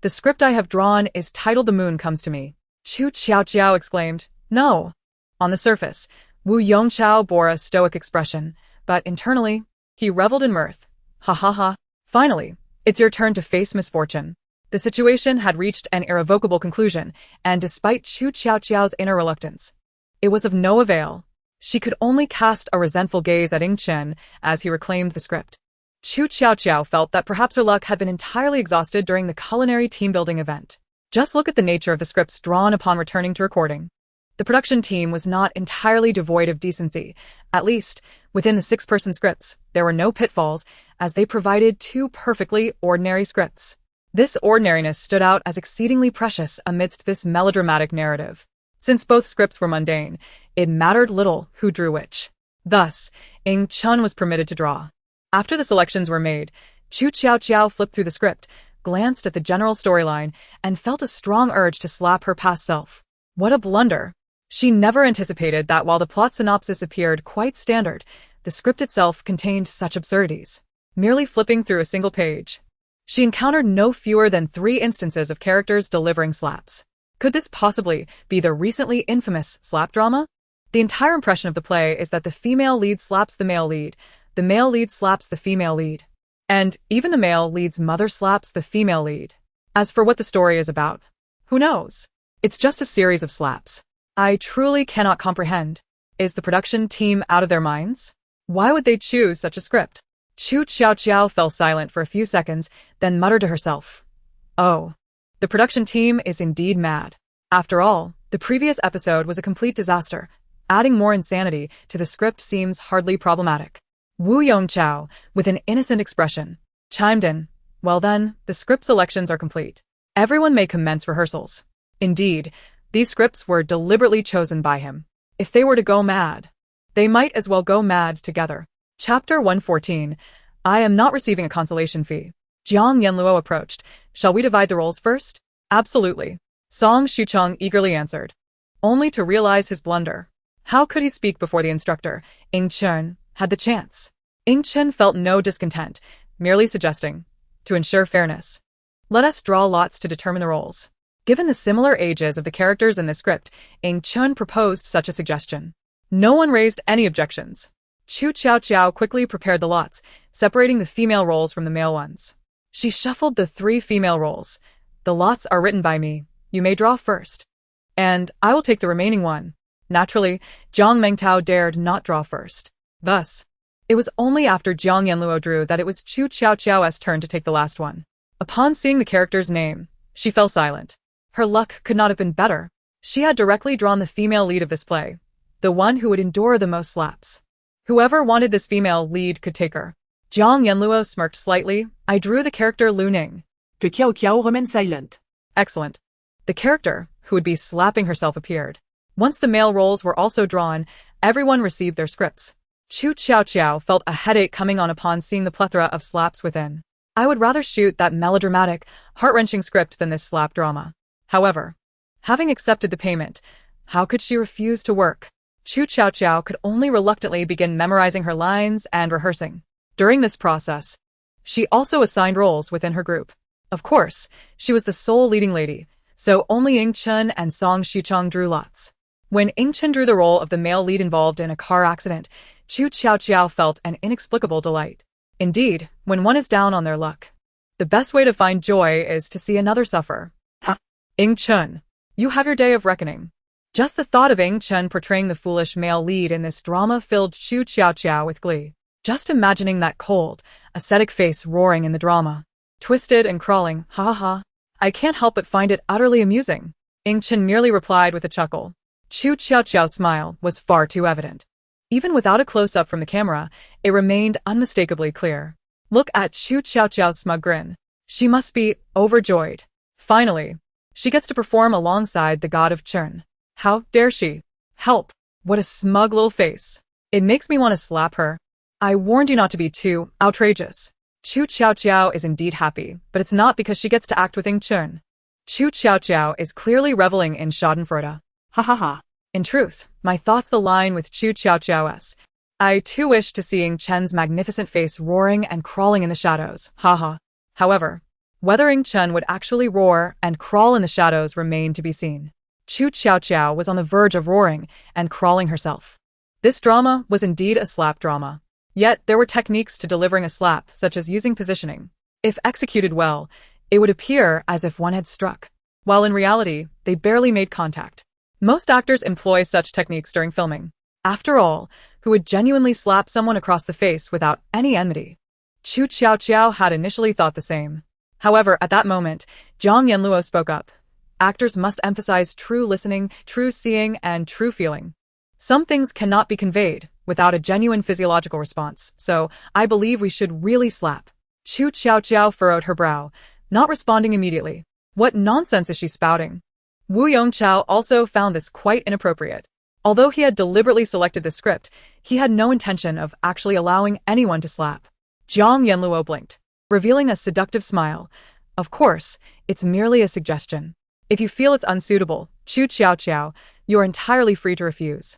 The script I have drawn is titled The Moon Comes to Me. Qu Tiaotiao exclaimed, No. On the surface, Wu Yongchao bore a stoic expression, but internally, he reveled in mirth. Ha ha ha. Finally, it's your turn to face misfortune. The situation had reached an irrevocable conclusion, and despite Qu Tiaotiao's inner reluctance, it was of no avail. She could only cast a resentful gaze at Ying Chen as he reclaimed the script. Qu Tiaotiao felt that perhaps her luck had been entirely exhausted during the culinary team-building event. Just look at the nature of the scripts drawn upon returning to recording. The production team was not entirely devoid of decency. At least, within the 6-person scripts, there were no pitfalls, as they provided 2 perfectly ordinary scripts. This ordinariness stood out as exceedingly precious amidst this melodramatic narrative. Since both scripts were mundane, it mattered little who drew which. Thus, Ying Chun was permitted to draw. After the selections were made, Qu Tiaotiao flipped through the script, glanced at the general storyline, and felt a strong urge to slap her past self. What a blunder! She never anticipated that while the plot synopsis appeared quite standard, the script itself contained such absurdities. Merely flipping through a single page, she encountered no fewer than 3 instances of characters delivering slaps. Could this possibly be the recently infamous slap drama? The entire impression of the play is that the female lead slaps the male lead slaps the female lead, and even the male lead's mother slaps the female lead. As for what the story is about, who knows? It's just a series of slaps. I truly cannot comprehend. Is the production team out of their minds? Why would they choose such a script? Qu Tiaotiao fell silent for a few seconds, then muttered to herself, Oh, the production team is indeed mad. After all, the previous episode was a complete disaster. Adding more insanity to the script seems hardly problematic. Wu Yongchao, with an innocent expression, chimed in, Well then, the script selections are complete. Everyone may commence rehearsals. Indeed, these scripts were deliberately chosen by him. If they were to go mad, they might as well go mad together. Chapter 114. I am not receiving a consolation fee. Jiang Yanluo approached. Shall we divide the roles first? Absolutely. Song Shucheng eagerly answered, only to realize his blunder. How could he speak before the instructor, Ying Chen, had the chance? Ying Chen felt no discontent, merely suggesting, to ensure fairness, let us draw lots to determine the roles. Given the similar ages of the characters in the script, Ying Chen proposed such a suggestion. No one raised any objections. Qu Tiaotiao quickly prepared the lots, separating the female roles from the male ones. She shuffled the 3 female roles. The lots are written by me. You may draw first. And I will take the remaining one. Naturally, Jiang Mengtao dared not draw first. Thus, it was only after Jiang Yanluo drew that it was Qu Tiaotiao's turn to take the last one. Upon seeing the character's name, she fell silent. Her luck could not have been better. She had directly drawn the female lead of this play, the one who would endure the most slaps. Whoever wanted this female lead could take her. Jiang Yanluo smirked slightly. I drew the character Lu Ning. Qiaoqiao remained silent. Excellent. The character, who would be slapping herself, appeared. Once the male roles were also drawn, everyone received their scripts. Qu Tiaotiao felt a headache coming on upon seeing the plethora of slaps within. I would rather shoot that melodramatic, heart-wrenching script than this slap drama. However, having accepted the payment, how could she refuse to work? Qu Tiaotiao could only reluctantly begin memorizing her lines and rehearsing. During this process, she also assigned roles within her group. Of course, she was the sole leading lady, so only Ying Chen and Song Shucheng drew lots. When Ying Chen drew the role of the male lead involved in a car accident, Qu Tiaotiao felt an inexplicable delight. Indeed, when one is down on their luck, the best way to find joy is to see another suffer. Ing Chun, you have your day of reckoning. Just the thought of Ing Chun portraying the foolish male lead in this drama filled Qu Tiaotiao with glee. Just imagining that cold, ascetic face roaring in the drama. Twisted and crawling, ha ha ha. I can't help but find it utterly amusing. Ing Chun merely replied with a chuckle. Qu Tiaotiao's smile was far too evident. Even without a close-up from the camera, it remained unmistakably clear. Look at Qu Tiaotiao's smug grin. She must be overjoyed. Finally, she gets to perform alongside the god of churn. How dare she? Help! What a smug little face. It makes me want to slap her. I warned you not to be too outrageous. Qu Tiaotiao is indeed happy, but it's not because she gets to act with Ing Chun. Qu Tiaotiao is clearly reveling in schadenfreude. Ha ha ha. In truth, my thoughts align with Qu Tiaotiao's. I too wish to see Ing Chun's magnificent face roaring and crawling in the shadows. Haha. However, whether Ing Chun would actually roar and crawl in the shadows remained to be seen. Qu Tiaotiao was on the verge of roaring and crawling herself. This drama was indeed a slap drama. Yet there were techniques to delivering a slap, such as using positioning. If executed well, it would appear as if one had struck, while in reality, they barely made contact. Most actors employ such techniques during filming. After all, who would genuinely slap someone across the face without any enmity? Qu Tiaotiao had initially thought the same. However, at that moment, Zhang Yanluo spoke up. Actors must emphasize true listening, true seeing, and true feeling. Some things cannot be conveyed without a genuine physiological response, so I believe we should really slap. Qu Tiaotiao furrowed her brow, not responding immediately. What nonsense is she spouting? Wu Yongqiao also found this quite inappropriate. Although he had deliberately selected the script, he had no intention of actually allowing anyone to slap. Zhang Yanluo blinked, revealing a seductive smile. Of course, it's merely a suggestion. If you feel it's unsuitable, Qu Tiaotiao, you're entirely free to refuse.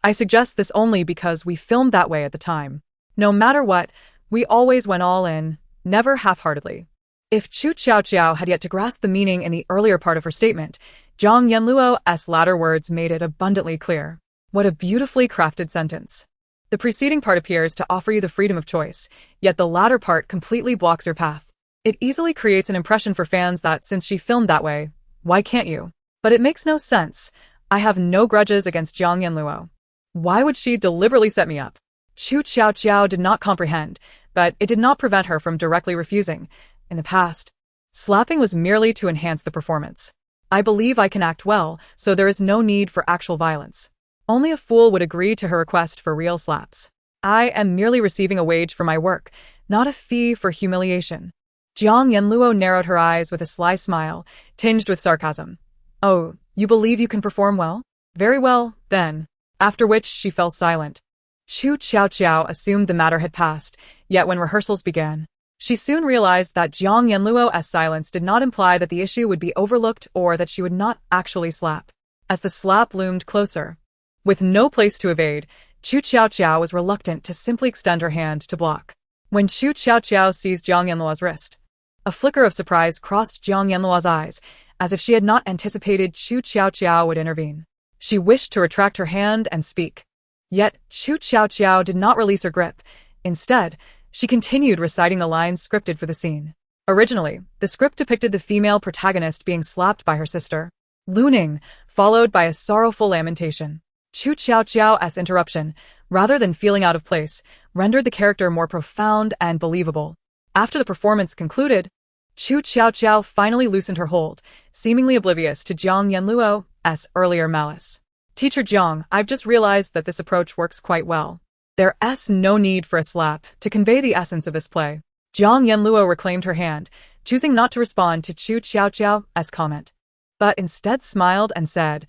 I suggest this only because we filmed that way at the time. No matter what, we always went all in, never half-heartedly. If Qu Tiaotiao had yet to grasp the meaning in the earlier part of her statement, Zhang Yanluo's latter words made it abundantly clear. What a beautifully crafted sentence. The preceding part appears to offer you the freedom of choice, yet the latter part completely blocks your path. It easily creates an impression for fans that since she filmed that way, why can't you? But it makes no sense. I have no grudges against Zhang Yanluo. Why would she deliberately set me up? Qu Tiaotiao did not comprehend, but it did not prevent her from directly refusing. In the past, slapping was merely to enhance the performance. I believe I can act well, so there is no need for actual violence. Only a fool would agree to her request for real slaps. I am merely receiving a wage for my work, not a fee for humiliation. Zhang Yanluo narrowed her eyes with a sly smile, tinged with sarcasm. Oh, you believe you can perform well? Very well, then. After which she fell silent. Qu Tiaotiao assumed the matter had passed, yet when rehearsals began, she soon realized that Zhang Yanluo's silence did not imply that the issue would be overlooked or that she would not actually slap. As the slap loomed closer, with no place to evade, Qu Tiaotiao was reluctant to simply extend her hand to block. When Qu Tiaotiao seized Zhang Yanluo's wrist, a flicker of surprise crossed Zhang Yanluo's eyes, as if she had not anticipated Qu Tiaotiao would intervene. She wished to retract her hand and speak. Yet, Qu Tiaotiao did not release her grip. Instead, she continued reciting the lines scripted for the scene. Originally, the script depicted the female protagonist being slapped by her sister, Luning, followed by a sorrowful lamentation. Qu Tiaotiao's interruption, rather than feeling out of place, rendered the character more profound and believable. After the performance concluded, Qu Tiaotiao finally loosened her hold, seemingly oblivious to Zhang Yanluo's earlier malice. Teacher Zhang, I've just realized that this approach works quite well. There's no need for a slap to convey the essence of this play. Zhang Yanluo reclaimed her hand, choosing not to respond to Qu Tiaotiao's comment, but instead smiled and said,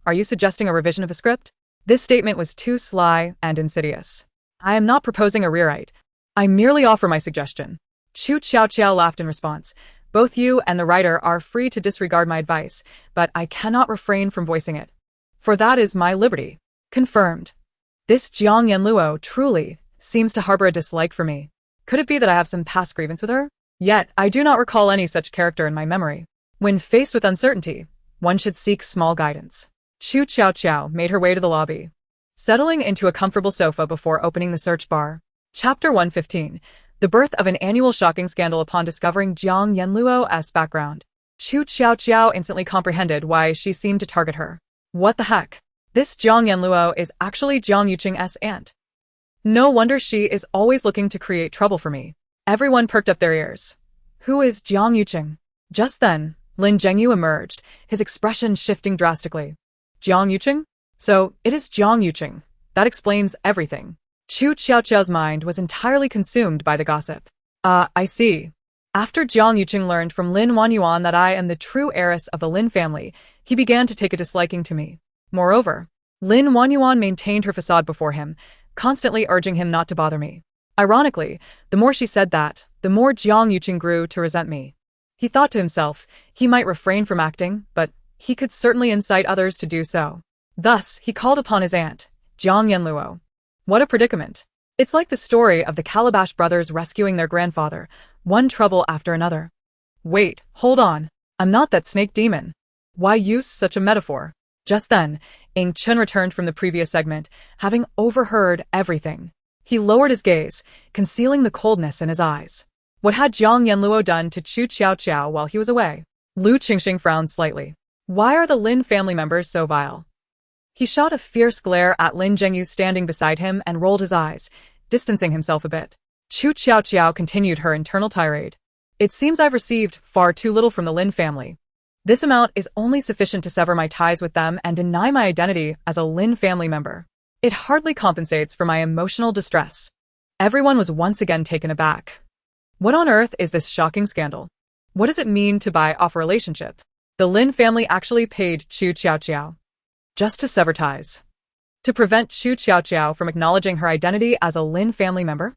"Are you suggesting a revision of the script?" This statement was too sly and insidious. I am not proposing a rewrite. I merely offer my suggestion. Qu Tiaotiao laughed in response. Both you and the writer are free to disregard my advice, but I cannot refrain from voicing it. For that is my liberty. Confirmed. This Zhang Yanluo truly seems to harbor a dislike for me. Could it be that I have some past grievance with her? Yet, I do not recall any such character in my memory. When faced with uncertainty, one should seek small guidance. Qu Tiaotiao made her way to the lobby, settling into a comfortable sofa before opening the search bar. Chapter 115. The birth of an annual shocking scandal upon discovering Zhang Yanluo's background. Qu Tiaotiao instantly comprehended why she seemed to target her. What the heck? This Jiang Yanluo is actually Jiang Yuqing's aunt. No wonder she is always looking to create trouble for me. Everyone perked up their ears. Who is Jiang Yuqing? Just then, Lin Zhengyu emerged, his expression shifting drastically. Jiang Yuqing? So, it is Jiang Yuqing. That explains everything. Qu Tiaotiao's mind was entirely consumed by the gossip. I see. After Jiang Yuqing learned from Lin Wanjun that I am the true heiress of the Lin family, he began to take a disliking to me. Moreover, Lin Wanjun maintained her facade before him, constantly urging him not to bother me. Ironically, the more she said that, the more Jiang Yuqing grew to resent me. He thought to himself, he might refrain from acting, but he could certainly incite others to do so. Thus, he called upon his aunt, Jiang Yanluo. What a predicament. It's like the story of the Calabash brothers rescuing their grandfather, one trouble after another. Wait, hold on. I'm not that snake demon. Why use such a metaphor? Just then, Ing Chen returned from the previous segment, having overheard everything. He lowered his gaze, concealing the coldness in his eyes. What had Jiang Yanluo done to Qu Tiaotiao while he was away? Lu Qingxing frowned slightly. Why are the Lin family members so vile? He shot a fierce glare at Lin Zhengyu standing beside him and rolled his eyes, distancing himself a bit. Qu Tiaotiao continued her internal tirade. It seems I've received far too little from the Lin family. This amount is only sufficient to sever my ties with them and deny my identity as a Lin family member. It hardly compensates for my emotional distress. Everyone was once again taken aback. What on earth is this shocking scandal? What does it mean to buy off a relationship? The Lin family actually paid Qu Tiaotiao just to sever ties. To prevent Qu Tiaotiao from acknowledging her identity as a Lin family member?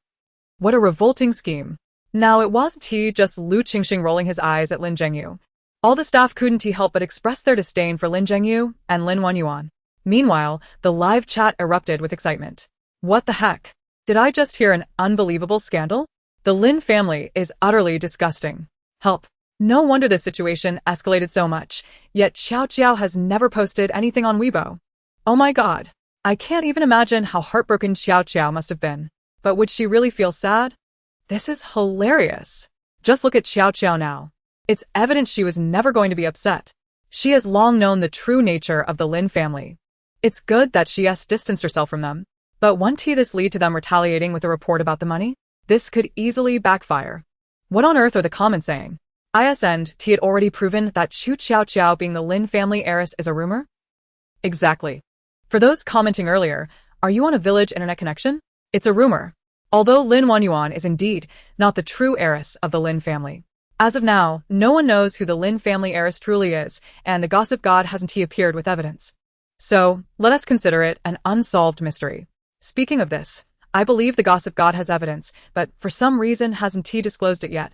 What a revolting scheme. Now it wasn't just Lu Qingxing rolling his eyes at Lin Zhengyu. All the staff couldn't help but express their disdain for Lin Zhengyu and Lin Wanjun. Meanwhile, the live chat erupted with excitement. What the heck? Did I just hear an unbelievable scandal? The Lin family is utterly disgusting. Help. No wonder this situation escalated so much, yet Qiaoqiao has never posted anything on Weibo. Oh my god. I can't even imagine how heartbroken Qiaoqiao must have been. But would she really feel sad? This is hilarious. Just look at Qiaoqiao now. It's evident she was never going to be upset. She has long known the true nature of the Lin family. It's good that she has distanced herself from them. But won't this lead to them retaliating with a report about the money? This could easily backfire. What on earth are the comments saying? Isn't it already proven that Qu Tiaotiao being the Lin family heiress is a rumor? Exactly. For those commenting earlier, are you on a village internet connection? It's a rumor. Although Lin Wanjun is indeed not the true heiress of the Lin family. As of now, no one knows who the Lin family heiress truly is, and the gossip god hasn't appeared with evidence. So, let us consider it an unsolved mystery. Speaking of this, I believe the gossip god has evidence, but for some reason hasn't disclosed it yet.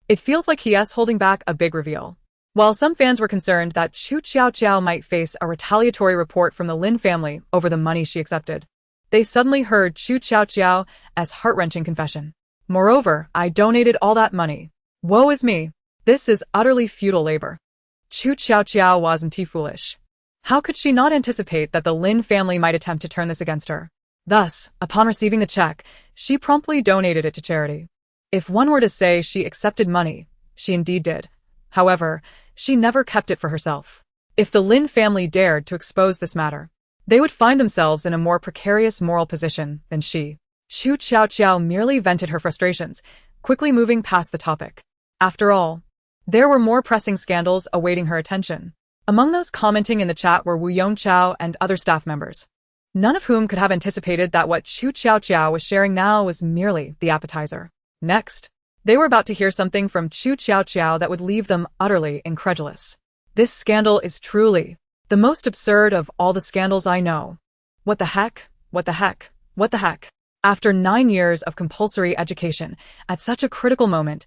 It feels like he is holding back a big reveal. While some fans were concerned that Qu Tiaotiao might face a retaliatory report from the Lin family over the money she accepted, they suddenly heard Qu Tiaotiao's heart-wrenching confession. Moreover, I donated all that money. Woe is me. This is utterly futile labor. Qu Tiaotiao wasn't foolish. How could she not anticipate that the Lin family might attempt to turn this against her? Thus, upon receiving the check, she promptly donated it to charity. If one were to say she accepted money, she indeed did. However, she never kept it for herself. If the Lin family dared to expose this matter, they would find themselves in a more precarious moral position than she. Qu Tiaotiao merely vented her frustrations, quickly moving past the topic. After all, there were more pressing scandals awaiting her attention. Among those commenting in the chat were Wu Yongqiao and other staff members, none of whom could have anticipated that what Qu Tiaotiao was sharing now was merely the appetizer. Next, they were about to hear something from Qu Tiaotiao that would leave them utterly incredulous. This scandal is truly the most absurd of all the scandals I know. What the heck? What the heck? What the heck? After 9 years of compulsory education, at such a critical moment,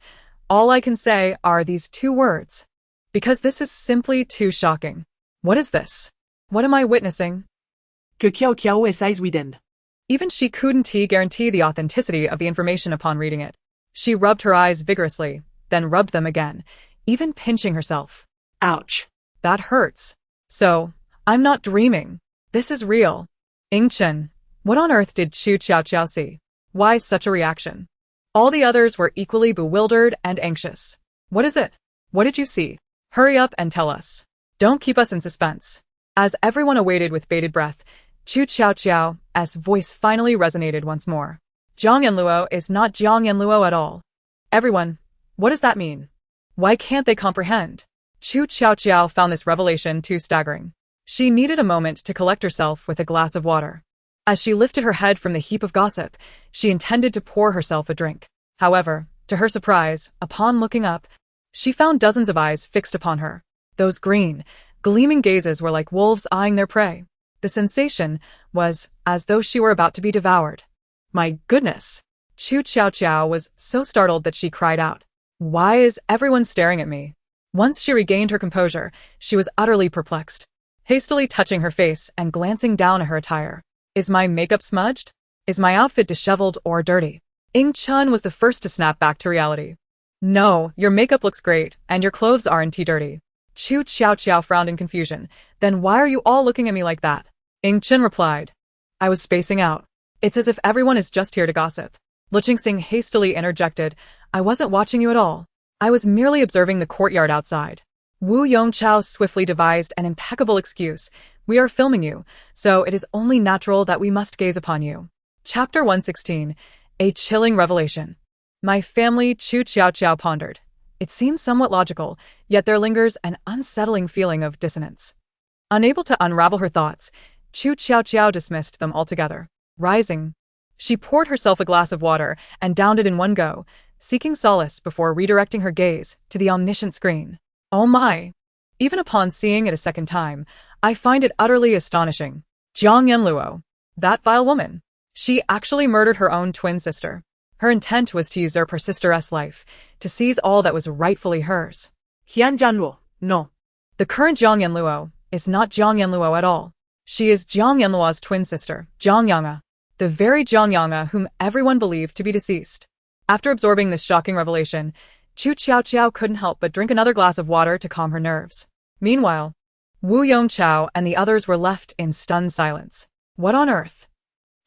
all I can say are these 2 words. Because this is simply too shocking. What is this? What am I witnessing? Que Qiaoqiao is Sweden. Even she couldn't guarantee the authenticity of the information upon reading it. She rubbed her eyes vigorously, then rubbed them again, even pinching herself. Ouch. That hurts. So, I'm not dreaming. This is real. Ing Chen, what on earth did Qu Tiaotiao see? Why such a reaction? All the others were equally bewildered and anxious. What is it? What did you see? Hurry up and tell us. Don't keep us in suspense. As everyone awaited with bated breath, Qu Tiaotiao's voice finally resonated once more. Zhang Yanluo is not Zhang Yanluo at all. Everyone, what does that mean? Why can't they comprehend? Qu Tiaotiao found this revelation too staggering. She needed a moment to collect herself with a glass of water. As she lifted her head from the heap of gossip, she intended to pour herself a drink. However, to her surprise, upon looking up, she found dozens of eyes fixed upon her. Those green, gleaming gazes were like wolves eyeing their prey. The sensation was as though she were about to be devoured. My goodness! Qu Tiaotiao was so startled that she cried out. Why is everyone staring at me? Once she regained her composure, she was utterly perplexed. Hastily touching her face and glancing down at her attire. Is my makeup smudged? Is my outfit disheveled or dirty? Ying Chun was the first to snap back to reality. No, your makeup looks great, and your clothes aren't dirty. Qu Tiaotiao frowned in confusion. Then why are you all looking at me like that? Ying Chun replied. I was spacing out. It's as if everyone is just here to gossip. Lu Qingxing hastily interjected. I wasn't watching you at all. I was merely observing the courtyard outside. Wu Yongchao swiftly devised an impeccable excuse. We are filming you, so it is only natural that we must gaze upon you. Chapter 116. A chilling revelation. My family, Qu Tiaotiao pondered. It seems somewhat logical, yet there lingers an unsettling feeling of dissonance. Unable to unravel her thoughts, Qu Tiaotiao dismissed them altogether. Rising, she poured herself a glass of water and downed it in one go, seeking solace before redirecting her gaze to the omniscient screen. Oh my! Even upon seeing it a second time, I find it utterly astonishing. Zhang Yanluo. That vile woman. She actually murdered her own twin sister. Her intent was to usurp her sister's life, to seize all that was rightfully hers. Hian Jianluo, no. The current Zhang Yanluo is not Zhang Yanluo at all. She is Zhang Yanluo's twin sister, Zhang Yanga, the very Zhang Yanga whom everyone believed to be deceased. After absorbing this shocking revelation, Qu Tiaotiao couldn't help but drink another glass of water to calm her nerves. Meanwhile, Wu Yongchao and the others were left in stunned silence. What on earth?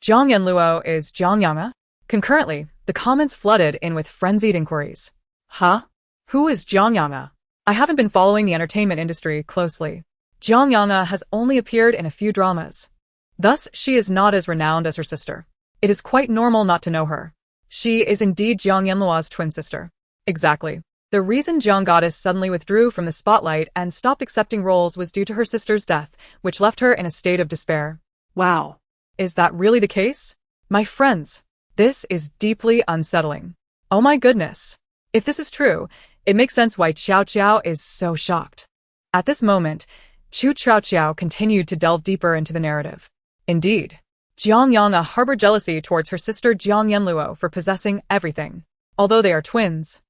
Zhang Yanluo is Zhang Yanga? Concurrently, the comments flooded in with frenzied inquiries. Huh? Who is Zhang Yanga? I haven't been following the entertainment industry closely. Zhang Yanga has only appeared in a few dramas. Thus, she is not as renowned as her sister. It is quite normal not to know her. She is indeed Zhang Yanluo's twin sister. Exactly. The reason Zhang Goddess suddenly withdrew from the spotlight and stopped accepting roles was due to her sister's death, which left her in a state of despair. Wow. Is that really the case? My friends, this is deeply unsettling. Oh my goodness. If this is true, it makes sense why Qiaoqiao is so shocked. At this moment, Qu Tiaotiao continued to delve deeper into the narrative. Indeed, Zhang Yanga harbored jealousy towards her sister Zhang Yanluo for possessing everything. Although they are twins,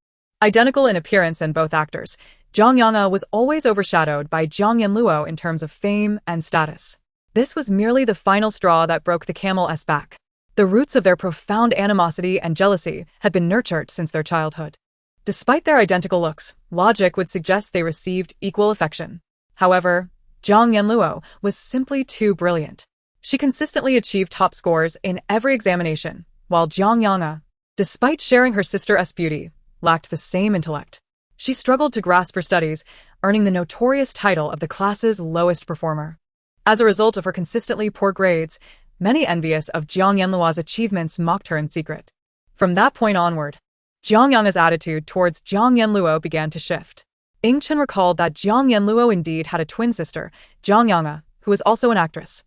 identical in appearance and both actors, Zhang Yanga was always overshadowed by Zhang Yanluo in terms of fame and status. This was merely the final straw that broke the camel's back. The roots of their profound animosity and jealousy had been nurtured since their childhood. Despite their identical looks, logic would suggest they received equal affection. However, Zhang Yanluo was simply too brilliant. She consistently achieved top scores in every examination, while Zhang Yanga, despite sharing her sister's beauty, lacked the same intellect. She struggled to grasp her studies, earning the notorious title of the class's lowest performer. As a result of her consistently poor grades, many envious of Zhang Yanluo's achievements mocked her in secret. From that point onward, Zhang Yanga's attitude towards Zhang Yanluo began to shift. Ying Chen recalled that Zhang Yanluo indeed had a twin sister, Zhang Yanga, who was also an actress.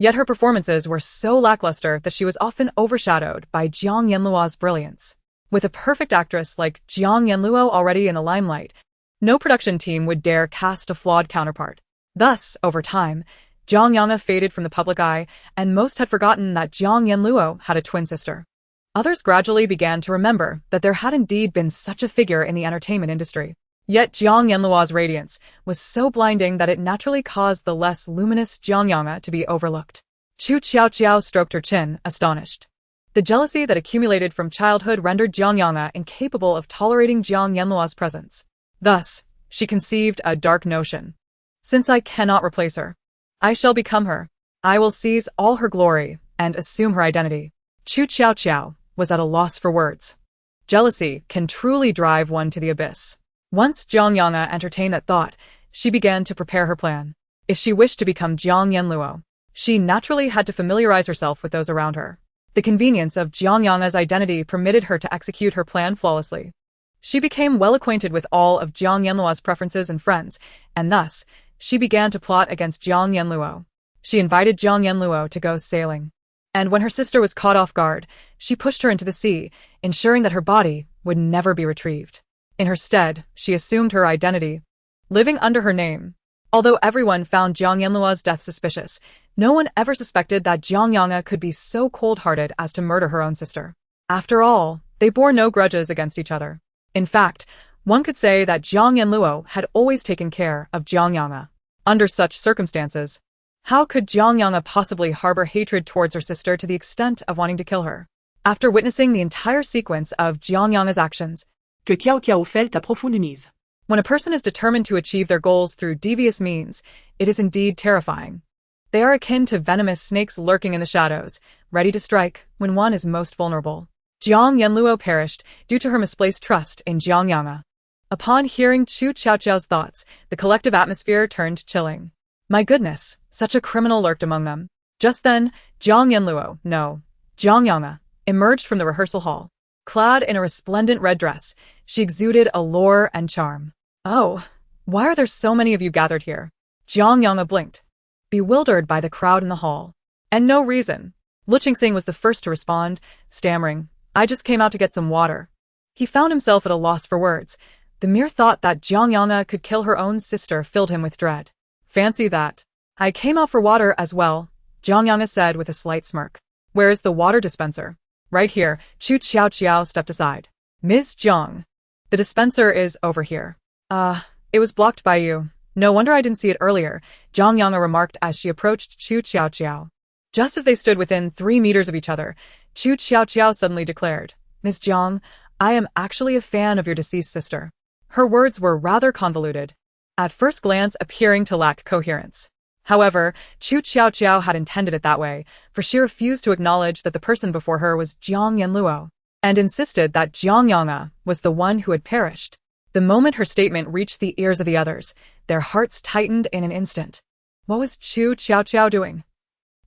Yet her performances were so lackluster that she was often overshadowed by Zhang Yanluo's brilliance. With a perfect actress like Zhang Yanluo already in the limelight, no production team would dare cast a flawed counterpart. Thus, over time, Zhang Yanga faded from the public eye, and most had forgotten that Zhang Yanluo had a twin sister. Others gradually began to remember that there had indeed been such a figure in the entertainment industry. Yet Zhang Yanluo's radiance was so blinding that it naturally caused the less luminous Zhang Yanga to be overlooked. Qu Tiaotiao stroked her chin, astonished. The jealousy that accumulated from childhood rendered Zhang Yanga incapable of tolerating Zhang Yanluo's presence. Thus, she conceived a dark notion. Since I cannot replace her, I shall become her. I will seize all her glory and assume her identity. Qu Tiaotiao was at a loss for words. Jealousy can truly drive one to the abyss. Once Jiang Yanga entertained that thought, she began to prepare her plan. If she wished to become Jiang Yanluo, she naturally had to familiarize herself with those around her. The convenience of Jiang Yanga's identity permitted her to execute her plan flawlessly. She became well acquainted with all of Jiang Yanluo's preferences and friends, and thus, she began to plot against Jiang Yanluo. She invited Jiang Yanluo to go sailing. And when her sister was caught off guard, she pushed her into the sea, ensuring that her body would never be retrieved. In her stead, she assumed her identity, living under her name. Although everyone found Jiang Yanluo's death suspicious, no one ever suspected that Jiang Yanga could be so cold-hearted as to murder her own sister. After all, they bore no grudges against each other. In fact, one could say that Jiang Yanluo had always taken care of Jiang Yanga. Under such circumstances, how could Jiang Yanga possibly harbor hatred towards her sister to the extent of wanting to kill her? After witnessing the entire sequence of Jiang Yanga's actions, Qiaoqiao felt a profound unease. When a person is determined to achieve their goals through devious means, it is indeed terrifying. They are akin to venomous snakes lurking in the shadows, ready to strike when one is most vulnerable. Jiang Yanluo perished due to her misplaced trust in Jiang Yanga. Upon hearing Qu Tiaotiao's thoughts, the collective atmosphere turned chilling. My goodness, such a criminal lurked among them. Just then, Jiang Yanluo, no, Jiang Yanga, emerged from the rehearsal hall. Clad in a resplendent red dress, she exuded allure and charm. Oh, why are there so many of you gathered here? Jiang Yanga blinked, bewildered by the crowd in the hall. And no reason. Luo Jinga was the first to respond, stammering, I just came out to get some water. He found himself at a loss for words. The mere thought that Jiang Yanga could kill her own sister filled him with dread. Fancy that. I came out for water as well, Jiang Yanga said with a slight smirk. Where is the water dispenser? Right here, Qu Tiaotiao stepped aside. Ms. Jiang. The dispenser is over here. It was blocked by you. No wonder I didn't see it earlier, Jiang Yanga remarked as she approached Qu Tiaotiao. Just as they stood within 3 meters of each other, Qu Tiaotiao suddenly declared, Ms. Jiang, I am actually a fan of your deceased sister. Her words were rather convoluted, at first glance appearing to lack coherence. However, Qu Tiaotiao had intended it that way, for she refused to acknowledge that the person before her was Jiang Yanluo, and insisted that Jiang Yanga was the one who had perished. The moment her statement reached the ears of the others, their hearts tightened in an instant. What was Qu Tiaotiao doing?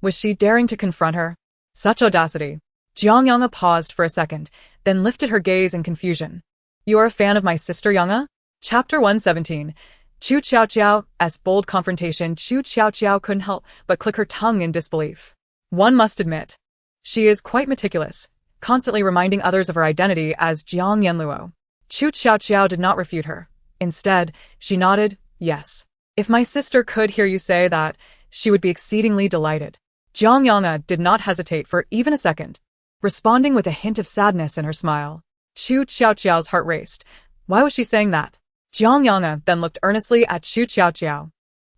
Was she daring to confront her? Such audacity. Jiang Yanga paused for a second, then lifted her gaze in confusion. You are a fan of my sister Yanga? Chapter 117. Qu Tiaotiao's bold confrontation. Qu Tiaotiao couldn't help but click her tongue in disbelief. One must admit, she is quite meticulous, constantly reminding others of her identity as Jiang Yanluo. Qu Tiaotiao did not refute her. Instead, she nodded, yes. If my sister could hear you say that, she would be exceedingly delighted. Jiang Yanga did not hesitate for even a second, responding with a hint of sadness in her smile. Qu Tiaotiao's heart raced. Why was she saying that? Jiang Yanga then looked earnestly at Qu Tiaotiao.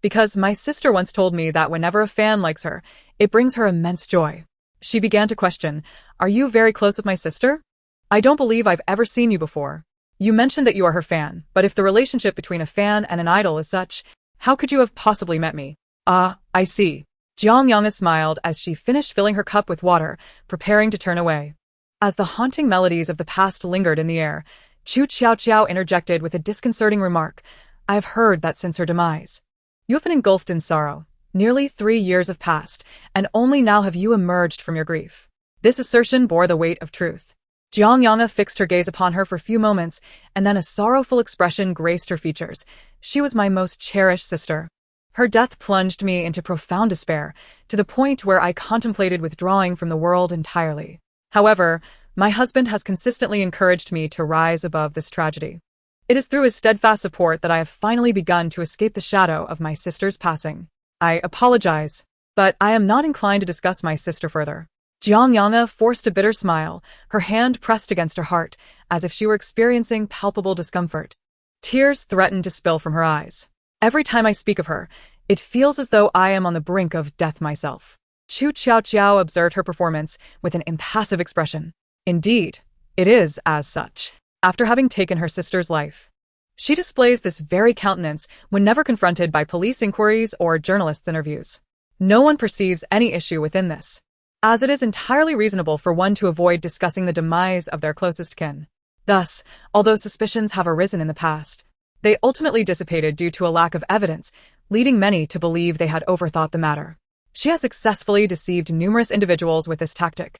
Because my sister once told me that whenever a fan likes her, it brings her immense joy. She began to question, are you very close with my sister? I don't believe I've ever seen you before. You mentioned that you are her fan, but if the relationship between a fan and an idol is such, how could you have possibly met me? I see. Jiang Yanga smiled as she finished filling her cup with water, preparing to turn away. As the haunting melodies of the past lingered in the air, Qu Tiaotiao interjected with a disconcerting remark. I have heard that since her demise, you have been engulfed in sorrow. Nearly 3 years have passed, and only now have you emerged from your grief. This assertion bore the weight of truth. Jiang Yanga fixed her gaze upon her for a few moments, and then a sorrowful expression graced her features. She was my most cherished sister. Her death plunged me into profound despair, to the point where I contemplated withdrawing from the world entirely. However, my husband has consistently encouraged me to rise above this tragedy. It is through his steadfast support that I have finally begun to escape the shadow of my sister's passing. I apologize, but I am not inclined to discuss my sister further. Jiang Yanga forced a bitter smile, her hand pressed against her heart, as if she were experiencing palpable discomfort. Tears threatened to spill from her eyes. Every time I speak of her, it feels as though I am on the brink of death myself. Qu Tiaotiao observed her performance with an impassive expression. Indeed, it is as such. After having taken her sister's life, she displays this very countenance whenever confronted by police inquiries or journalists' interviews. No one perceives any issue within this, as it is entirely reasonable for one to avoid discussing the demise of their closest kin. Thus, although suspicions have arisen in the past, They ultimately dissipated due to a lack of evidence, leading many to believe they had overthought the matter. She has successfully deceived numerous individuals with this tactic.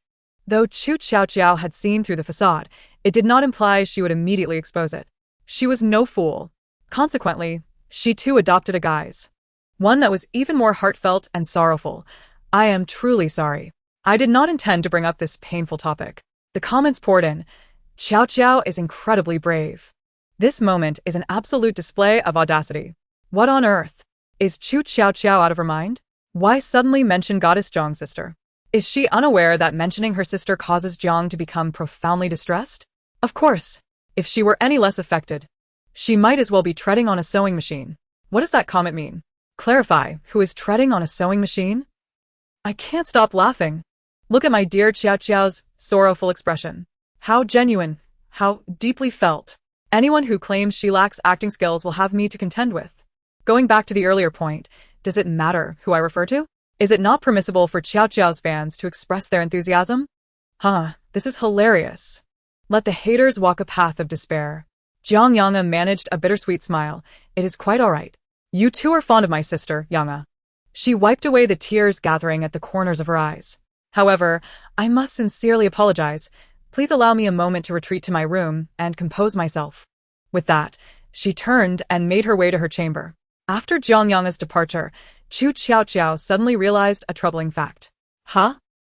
Though Qu Tiaotiao had seen through the facade, it did not imply she would immediately expose it. She was no fool. Consequently, she too adopted a guise. One that was even more heartfelt and sorrowful. I am truly sorry. I did not intend to bring up this painful topic. The comments poured in. Qiaoqiao is incredibly brave. This moment is an absolute display of audacity. What on earth? Is Qu Tiaotiao out of her mind? Why suddenly mention Goddess Zhang's sister? Is she unaware that mentioning her sister causes Zhang to become profoundly distressed? Of course. If she were any less affected, she might as well be treading on a sewing machine. What does that comment mean? Clarify, who is treading on a sewing machine? I can't stop laughing. Look at my dear Qiaoqiao's sorrowful expression. How genuine, how deeply felt. Anyone who claims she lacks acting skills will have me to contend with. Going back to the earlier point, does it matter who I refer to? Is it not permissible for Qiaoqiao's fans to express their enthusiasm? This is hilarious. Let the haters walk a path of despair. Jiang Yanga managed a bittersweet smile. It is quite all right. You too are fond of my sister, Yanga. She wiped away the tears gathering at the corners of her eyes. However, I must sincerely apologize. Please allow me a moment to retreat to my room and compose myself. With that, she turned and made her way to her chamber. After Jiang Yanga's departure, Qu Tiaotiao suddenly realized a troubling fact.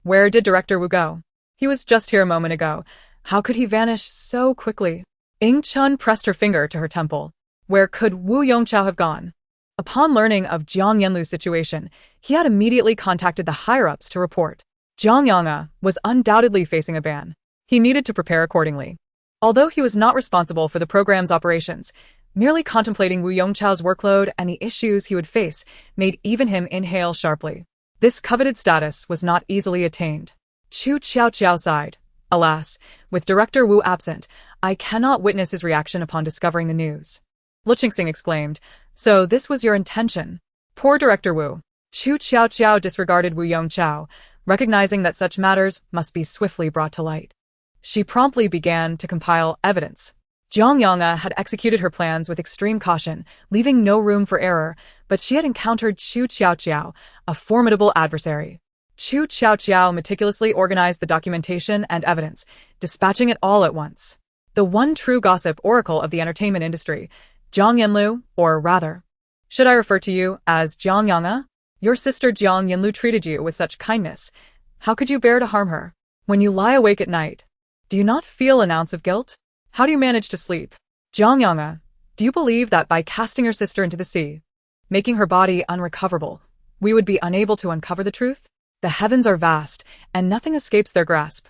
Where did Director Wu go? He was just here a moment ago. How could he vanish so quickly? Ying Chun pressed her finger to her temple. Where could Wu Yongqiao have gone? Upon learning of Jiang Yanlu's situation, he had immediately contacted the higher-ups to report. Jiang Yanga was undoubtedly facing a ban. He needed to prepare accordingly. Although he was not responsible for the program's operations, merely contemplating Wu Yongqiao's workload and the issues he would face made even him inhale sharply. This coveted status was not easily attained. Qu Tiaotiao sighed. Alas, with Director Wu absent, I cannot witness his reaction upon discovering the news. Lu Qingxing exclaimed, so this was your intention. Poor Director Wu. Qu Tiaotiao disregarded Wu Yongqiao, recognizing that such matters must be swiftly brought to light. She promptly began to compile evidence. Jiang Yanga had executed her plans with extreme caution, leaving no room for error, but she had encountered Qu Tiaotiao, a formidable adversary. Qu Tiaotiao meticulously organized the documentation and evidence, dispatching it all at once. The one true gossip oracle of the entertainment industry, Zhang Yanlu, or rather, should I refer to you as Jiang Yanga? Your sister Jiang Yanlu treated you with such kindness. How could you bear to harm her? When you lie awake at night, do you not feel an ounce of guilt? How do you manage to sleep? Jiang Yanga, do you believe that by casting your sister into the sea, making her body unrecoverable, we would be unable to uncover the truth? The heavens are vast, and nothing escapes their grasp.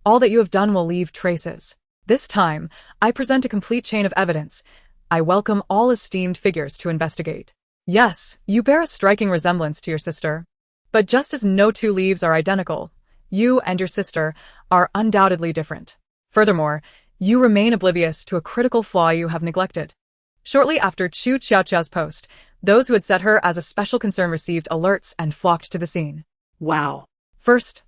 All that you have done will leave traces. This time, I present a complete chain of evidence. I welcome all esteemed figures to investigate. Yes, you bear a striking resemblance to your sister. But just as no two leaves are identical, you and your sister are undoubtedly different. Furthermore, you remain oblivious to a critical flaw you have neglected. Shortly after Qu Tiaotiao's post, those who had set her as a special concern received alerts and flocked to the scene. Wow. First,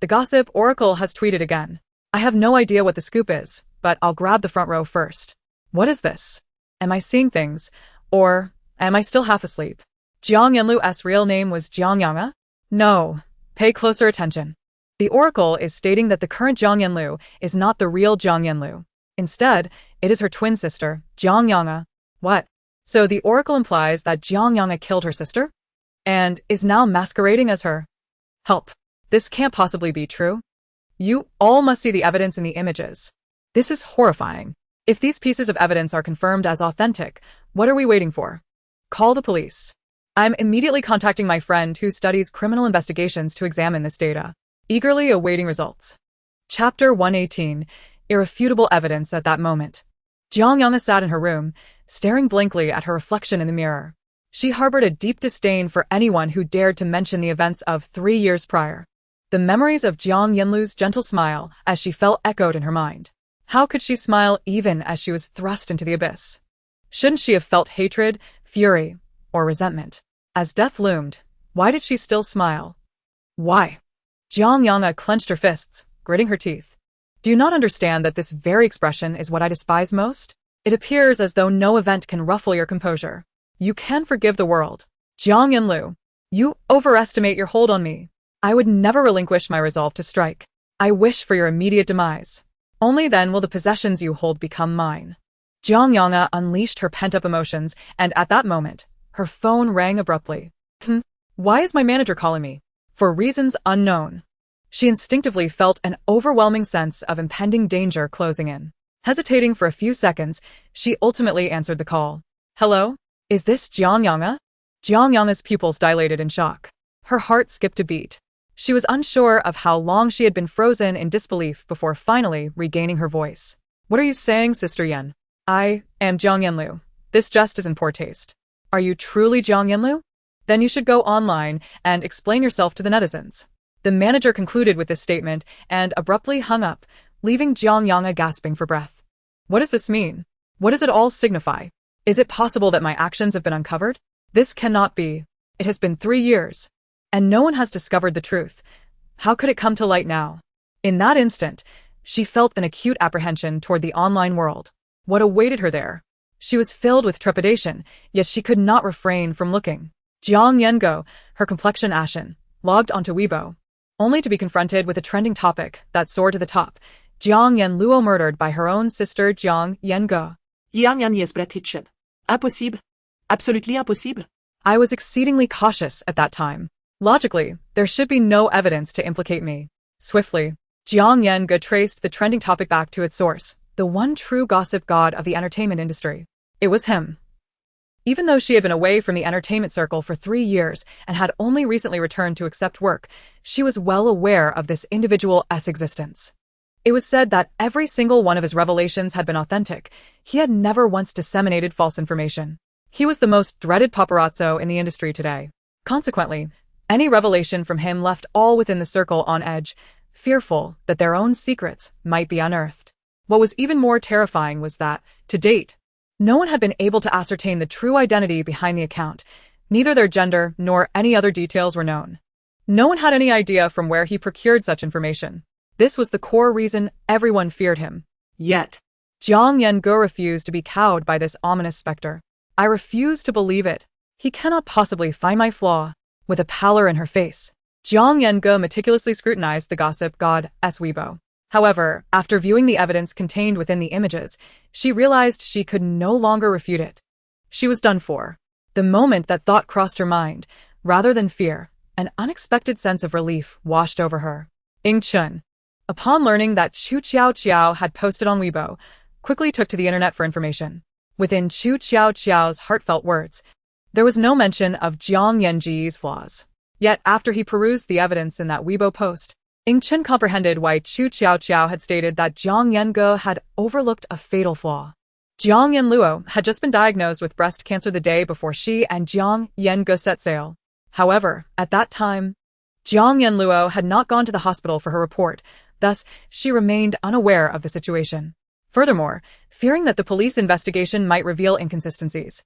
the gossip oracle has tweeted again. I have no idea what the scoop is, but I'll grab the front row first. What is this? Am I seeing things? Or am I still half asleep? Jiang Yanlu's real name was Jiang Yanga? No. Pay closer attention. The oracle is stating that the current Jiang Yanlu is not the real Jiang Yanlu. Instead, it is her twin sister, Jiang Yanga. What? So the oracle implies that Jiang Yanga killed her sister? And is now masquerading as her? Help. This can't possibly be true. You all must see the evidence in the images. This is horrifying. If these pieces of evidence are confirmed as authentic, what are we waiting for? Call the police. I'm immediately contacting my friend who studies criminal investigations to examine this data. Eagerly awaiting results. Chapter 118. Irrefutable evidence at that moment. Jiang Yanga sat in her room, staring blankly at her reflection in the mirror. She harbored a deep disdain for anyone who dared to mention the events of 3 years prior. The memories of Jiang Yanlu's gentle smile as she fell echoed in her mind. How could she smile even as she was thrust into the abyss? Shouldn't she have felt hatred, fury, or resentment? As death loomed, why did she still smile? Why? Jiang Yanga clenched her fists, gritting her teeth. Do you not understand that this very expression is what I despise most? It appears as though no event can ruffle your composure. You can forgive the world. Jiang Yanlu, you overestimate your hold on me. I would never relinquish my resolve to strike. I wish for your immediate demise. Only then will the possessions you hold become mine. Jiang Yanga unleashed her pent-up emotions, and at that moment, her phone rang abruptly. Why is my manager calling me? For reasons unknown. She instinctively felt an overwhelming sense of impending danger closing in. Hesitating for a few seconds, she ultimately answered the call. Hello? Is this Jiang Yanga? Jiang Yanga's pupils dilated in shock. Her heart skipped a beat. She was unsure of how long she had been frozen in disbelief before finally regaining her voice. What are you saying, Sister Yen? I am Jiang Yanlu. This just is in poor taste. Are you truly Jiang Yanlu? Then you should go online and explain yourself to the netizens. The manager concluded with this statement and abruptly hung up, leaving Jiang Yanga gasping for breath. What does this mean? What does it all signify? Is it possible that my actions have been uncovered? This cannot be. It has been 3 years, and no one has discovered the truth. How could it come to light now? In that instant, she felt an acute apprehension toward the online world. What awaited her there? She was filled with trepidation, yet she could not refrain from looking. Jiang Yango, her complexion ashen, logged onto Weibo, only to be confronted with a trending topic that soared to the top. Jiang Yanluo murdered by her own sister Jiang Yango. Jiang Yan is pretentious. Impossible. Absolutely impossible. I was exceedingly cautious at that time. Logically, there should be no evidence to implicate me. Swiftly, Jiang Yango traced the trending topic back to its source, the one true gossip god of the entertainment industry. It was him. Even though she had been away from the entertainment circle for 3 years and had only recently returned to accept work, she was well aware of this individual's existence. It was said that every single one of his revelations had been authentic. He had never once disseminated false information. He was the most dreaded paparazzo in the industry today. Consequently, any revelation from him left all within the circle on edge, fearful that their own secrets might be unearthed. What was even more terrifying was that, to date, no one had been able to ascertain the true identity behind the account. Neither their gender nor any other details were known. No one had any idea from where he procured such information. This was the core reason everyone feared him. Yet, Jiang Yango refused to be cowed by this ominous specter. I refuse to believe it. He cannot possibly find my flaw. With a pallor in her face, Jiang Yango meticulously scrutinized the gossip god's Weibo. However, after viewing the evidence contained within the images, she realized she could no longer refute it. She was done for. The moment that thought crossed her mind, rather than fear, an unexpected sense of relief washed over her. Chun, upon learning that Qu Tiaotiao had posted on Weibo, quickly took to the internet for information. Within Qu Tiaotiao's heartfelt words, there was no mention of Jiang Yanji's flaws. Yet after he perused the evidence in that Weibo post, Chun comprehended why Qu Tiaotiao had stated that Jiang Yango had overlooked a fatal flaw. Jiang Yanluo had just been diagnosed with breast cancer the day before she and Jiang Yango set sail. However, at that time, Jiang Yanluo had not gone to the hospital for her report, thus she remained unaware of the situation. Furthermore, fearing that the police investigation might reveal inconsistencies,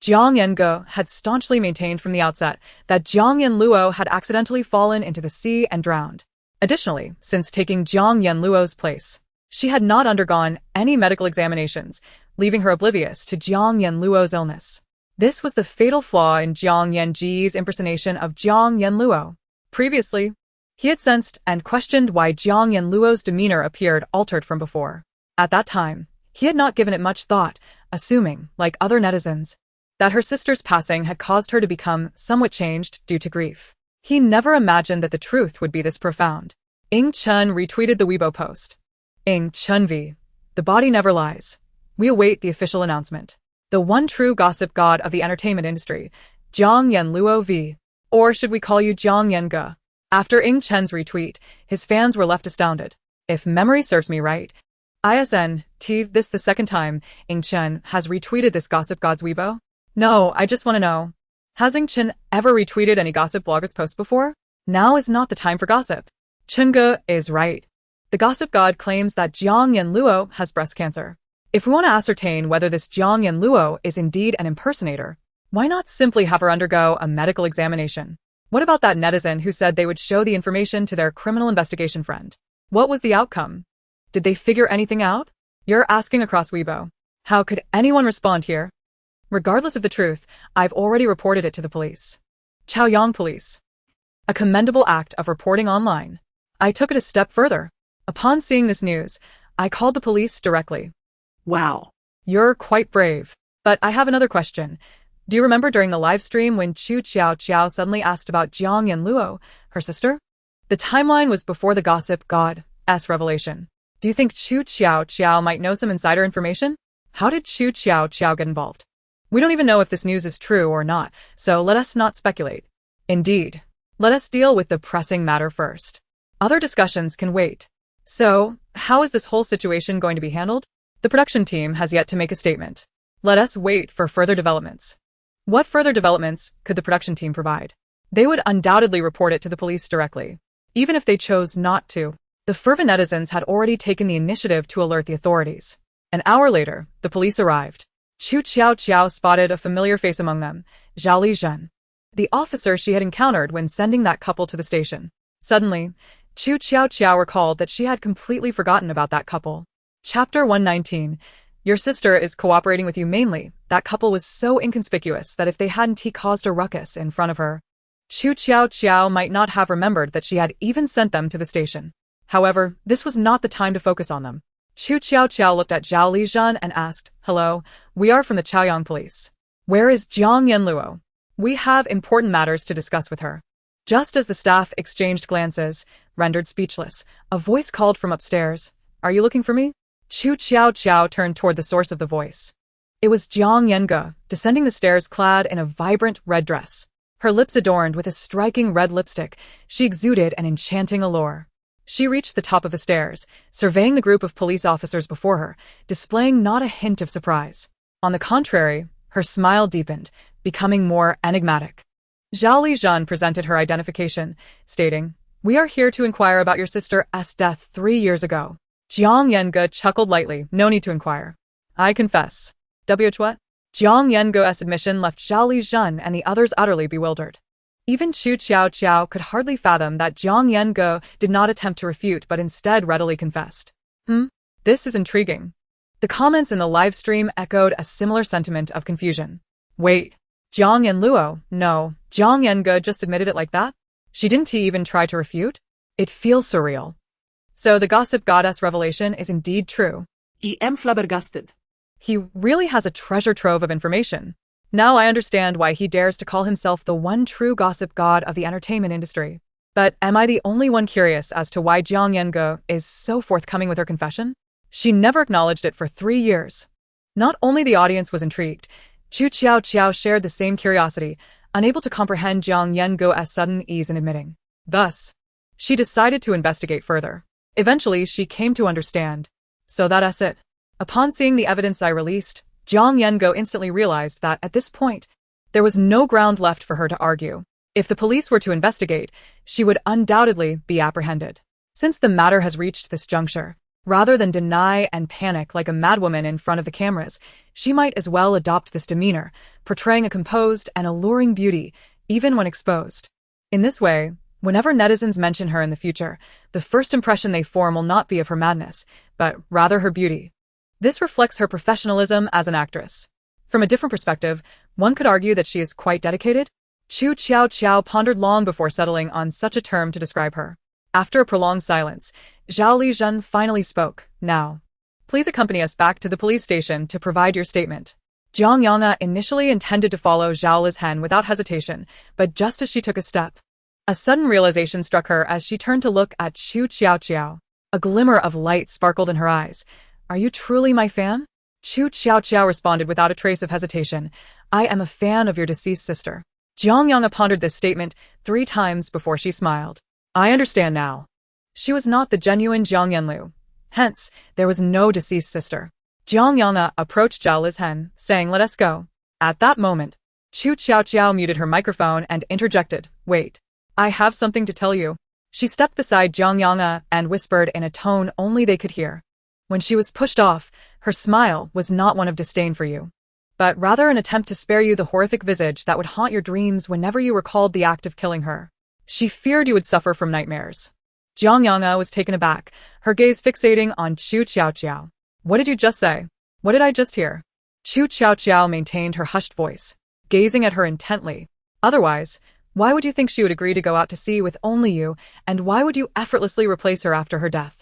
Jiang Yango had staunchly maintained from the outset that Jiang Yanluo had accidentally fallen into the sea and drowned. Additionally, since taking Jiang Yanluo's place, she had not undergone any medical examinations, leaving her oblivious to Jiang Yanluo's illness. This was the fatal flaw in Jiang Yanji's impersonation of Jiang Yanluo. Previously, he had sensed and questioned why Jiang Yanluo's demeanor appeared altered from before. At that time, he had not given it much thought, assuming, like other netizens, that her sister's passing had caused her to become somewhat changed due to grief. He never imagined that the truth would be this profound. Chun retweeted the Weibo post. Chun v. The body never lies. We await the official announcement. The one true gossip god of the entertainment industry, Jiang Yanluo v. Or should we call you Jiang Yange? After Chun's retweet, his fans were left astounded. If memory serves me right, this the second time Chun has retweeted this gossip god's Weibo? No, I just want to know. Has Chun ever retweeted any gossip blogger's post before? Now is not the time for gossip. Chunge is right. The gossip god claims that Jiang Yanluo has breast cancer. If we want to ascertain whether this Jiang Yanluo is indeed an impersonator, why not simply have her undergo a medical examination? What about that netizen who said they would show the information to their criminal investigation friend? What was the outcome? Did they figure anything out? You're asking across Weibo. How could anyone respond here? Regardless of the truth, I've already reported it to the police. Chaoyang Police. A commendable act of reporting online. I took it a step further. Upon seeing this news, I called the police directly. Wow. You're quite brave. But I have another question. Do you remember during the live stream when Qu Tiaotiao suddenly asked about Jiang and Luo, her sister? The timeline was before the gossip god's revelation. Do you think Qu Tiaotiao might know some insider information? How did Qu Tiaotiao get involved? We don't even know if this news is true or not, so let us not speculate. Indeed. Let us deal with the pressing matter first. Other discussions can wait. So, how is this whole situation going to be handled? The production team has yet to make a statement. Let us wait for further developments. What further developments could the production team provide? They would undoubtedly report it to the police directly. Even if they chose not to, the fervent netizens had already taken the initiative to alert the authorities. An hour later, the police arrived. Qu Tiaotiao spotted a familiar face among them, Zhao Lizhen, the officer she had encountered when sending that couple to the station. Suddenly, Qu Tiaotiao recalled that she had completely forgotten about that couple. Chapter 119. Your sister is cooperating with you mainly. That couple was so inconspicuous that if they hadn't caused a ruckus in front of her, Qu Tiaotiao might not have remembered that she had even sent them to the station. However, this was not the time to focus on them. Qu Tiaotiao looked at Zhao Lizhen and asked, "Hello, we are from the Chaoyang Police. Where is Jiang Yanluo? We have important matters to discuss with her." Just as the staff exchanged glances, rendered speechless, a voice called from upstairs, "Are you looking for me?" Qu Tiaotiao turned toward the source of the voice. It was Jiang Yange, descending the stairs clad in a vibrant red dress. Her lips adorned with a striking red lipstick, she exuded an enchanting allure. She reached the top of the stairs, surveying the group of police officers before her, displaying not a hint of surprise. On the contrary, her smile deepened, becoming more enigmatic. Zhao Lizhen presented her identification, stating, "We are here to inquire about your sister's death 3 years ago." Jiang Yange chuckled lightly, "No need to inquire. I confess." What? Jiang Yange's admission left Zhao Lizhen and the others utterly bewildered. Even Qu Tiaotiao could hardly fathom that Jiang Yange did not attempt to refute but instead readily confessed. This is intriguing. The comments in the live stream echoed a similar sentiment of confusion. Wait, Jiang Yanluo? No, Jiang Yange just admitted it like that? She didn't even try to refute? It feels surreal. So the gossip goddess revelation is indeed true. I am flabbergasted. He really has a treasure trove of information. Now I understand why he dares to call himself the one true gossip god of the entertainment industry. But am I the only one curious as to why Jiang Yange is so forthcoming with her confession? She never acknowledged it for 3 years. Not only the audience was intrigued, Qu Tiaotiao shared the same curiosity, unable to comprehend Jiang Yange's sudden ease in admitting. Thus, she decided to investigate further. Eventually, she came to understand. So that's it. Upon seeing the evidence I released, Jiang Yange instantly realized that, at this point, there was no ground left for her to argue. If the police were to investigate, she would undoubtedly be apprehended. Since the matter has reached this juncture, rather than deny and panic like a madwoman in front of the cameras, she might as well adopt this demeanor, portraying a composed and alluring beauty, even when exposed. In this way, whenever netizens mention her in the future, the first impression they form will not be of her madness, but rather her beauty. This reflects her professionalism as an actress. From a different perspective, one could argue that she is quite dedicated. Qu Tiaotiao pondered long before settling on such a term to describe her. After a prolonged silence, Zhao Lizhen finally spoke. Now, please accompany us back to the police station to provide your statement. Jiang Yange initially intended to follow Zhao Lizhen without hesitation, but just as she took a step, a sudden realization struck her as she turned to look at Qu Tiaotiao. A glimmer of light sparkled in her eyes. "Are you truly my fan?" Qu Tiaotiao responded without a trace of hesitation. "I am a fan of your deceased sister." Jiang Yange pondered this statement 3 times before she smiled. "I understand now." She was not the genuine Jiang Yanlu. Hence, there was no deceased sister. Jiang Yange approached Zhao Lizhen, saying, "Let us go." At that moment, Qu Tiaotiao muted her microphone and interjected, "Wait. I have something to tell you." She stepped beside Jiang Yange and whispered in a tone only they could hear. When she was pushed off, her smile was not one of disdain for you, but rather an attempt to spare you the horrific visage that would haunt your dreams whenever you recalled the act of killing her. She feared you would suffer from nightmares. Jiang Yange was taken aback, her gaze fixating on Qu Tiaotiao. "What did you just say?" What did I just hear? Qu Tiaotiao maintained her hushed voice, gazing at her intently. Otherwise, why would you think she would agree to go out to sea with only you, and why would you effortlessly replace her after her death?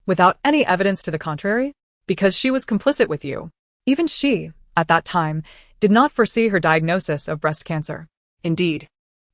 Without any evidence to the contrary? Because she was complicit with you. Even she, at that time, did not foresee her diagnosis of breast cancer. Indeed.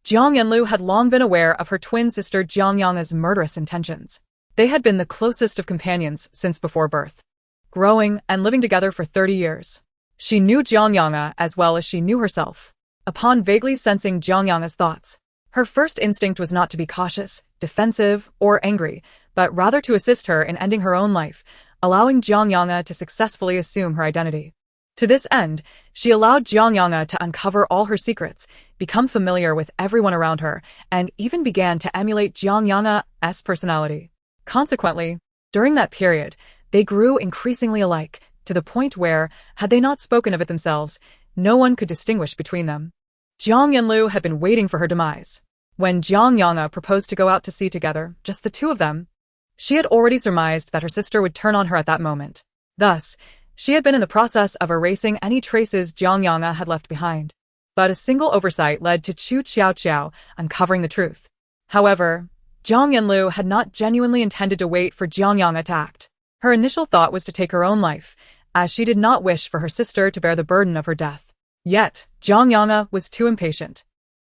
Jiang Yanlu had long been aware of her twin sister Jiang Yang's murderous intentions. They had been the closest of companions since before birth, growing and living together for 30 years. She knew Jiang Yang as well as she knew herself. Upon vaguely sensing Jiang Yang's thoughts, her first instinct was not to be cautious, defensive, or angry, but rather to assist her in ending her own life, allowing Jiang Yang to successfully assume her identity. To this end, she allowed Jiang Yang to uncover all her secrets, become familiar with everyone around her, and even began to emulate Jiang Yang's personality. Consequently, during that period, they grew increasingly alike, to the point where, had they not spoken of it themselves, no one could distinguish between them. Jiang Yanlu had been waiting for her demise. When Jiang Yang proposed to go out to sea together, just the two of them, she had already surmised that her sister would turn on her at that moment. Thus, she had been in the process of erasing any traces Jiang Yang had left behind. But a single oversight led to Qu Tiaotiao uncovering the truth. However, Jiang Yanlu had not genuinely intended to wait for Jiang Yang to act. Her initial thought was to take her own life, as she did not wish for her sister to bear the burden of her death. Yet, Jiang Yang was too impatient.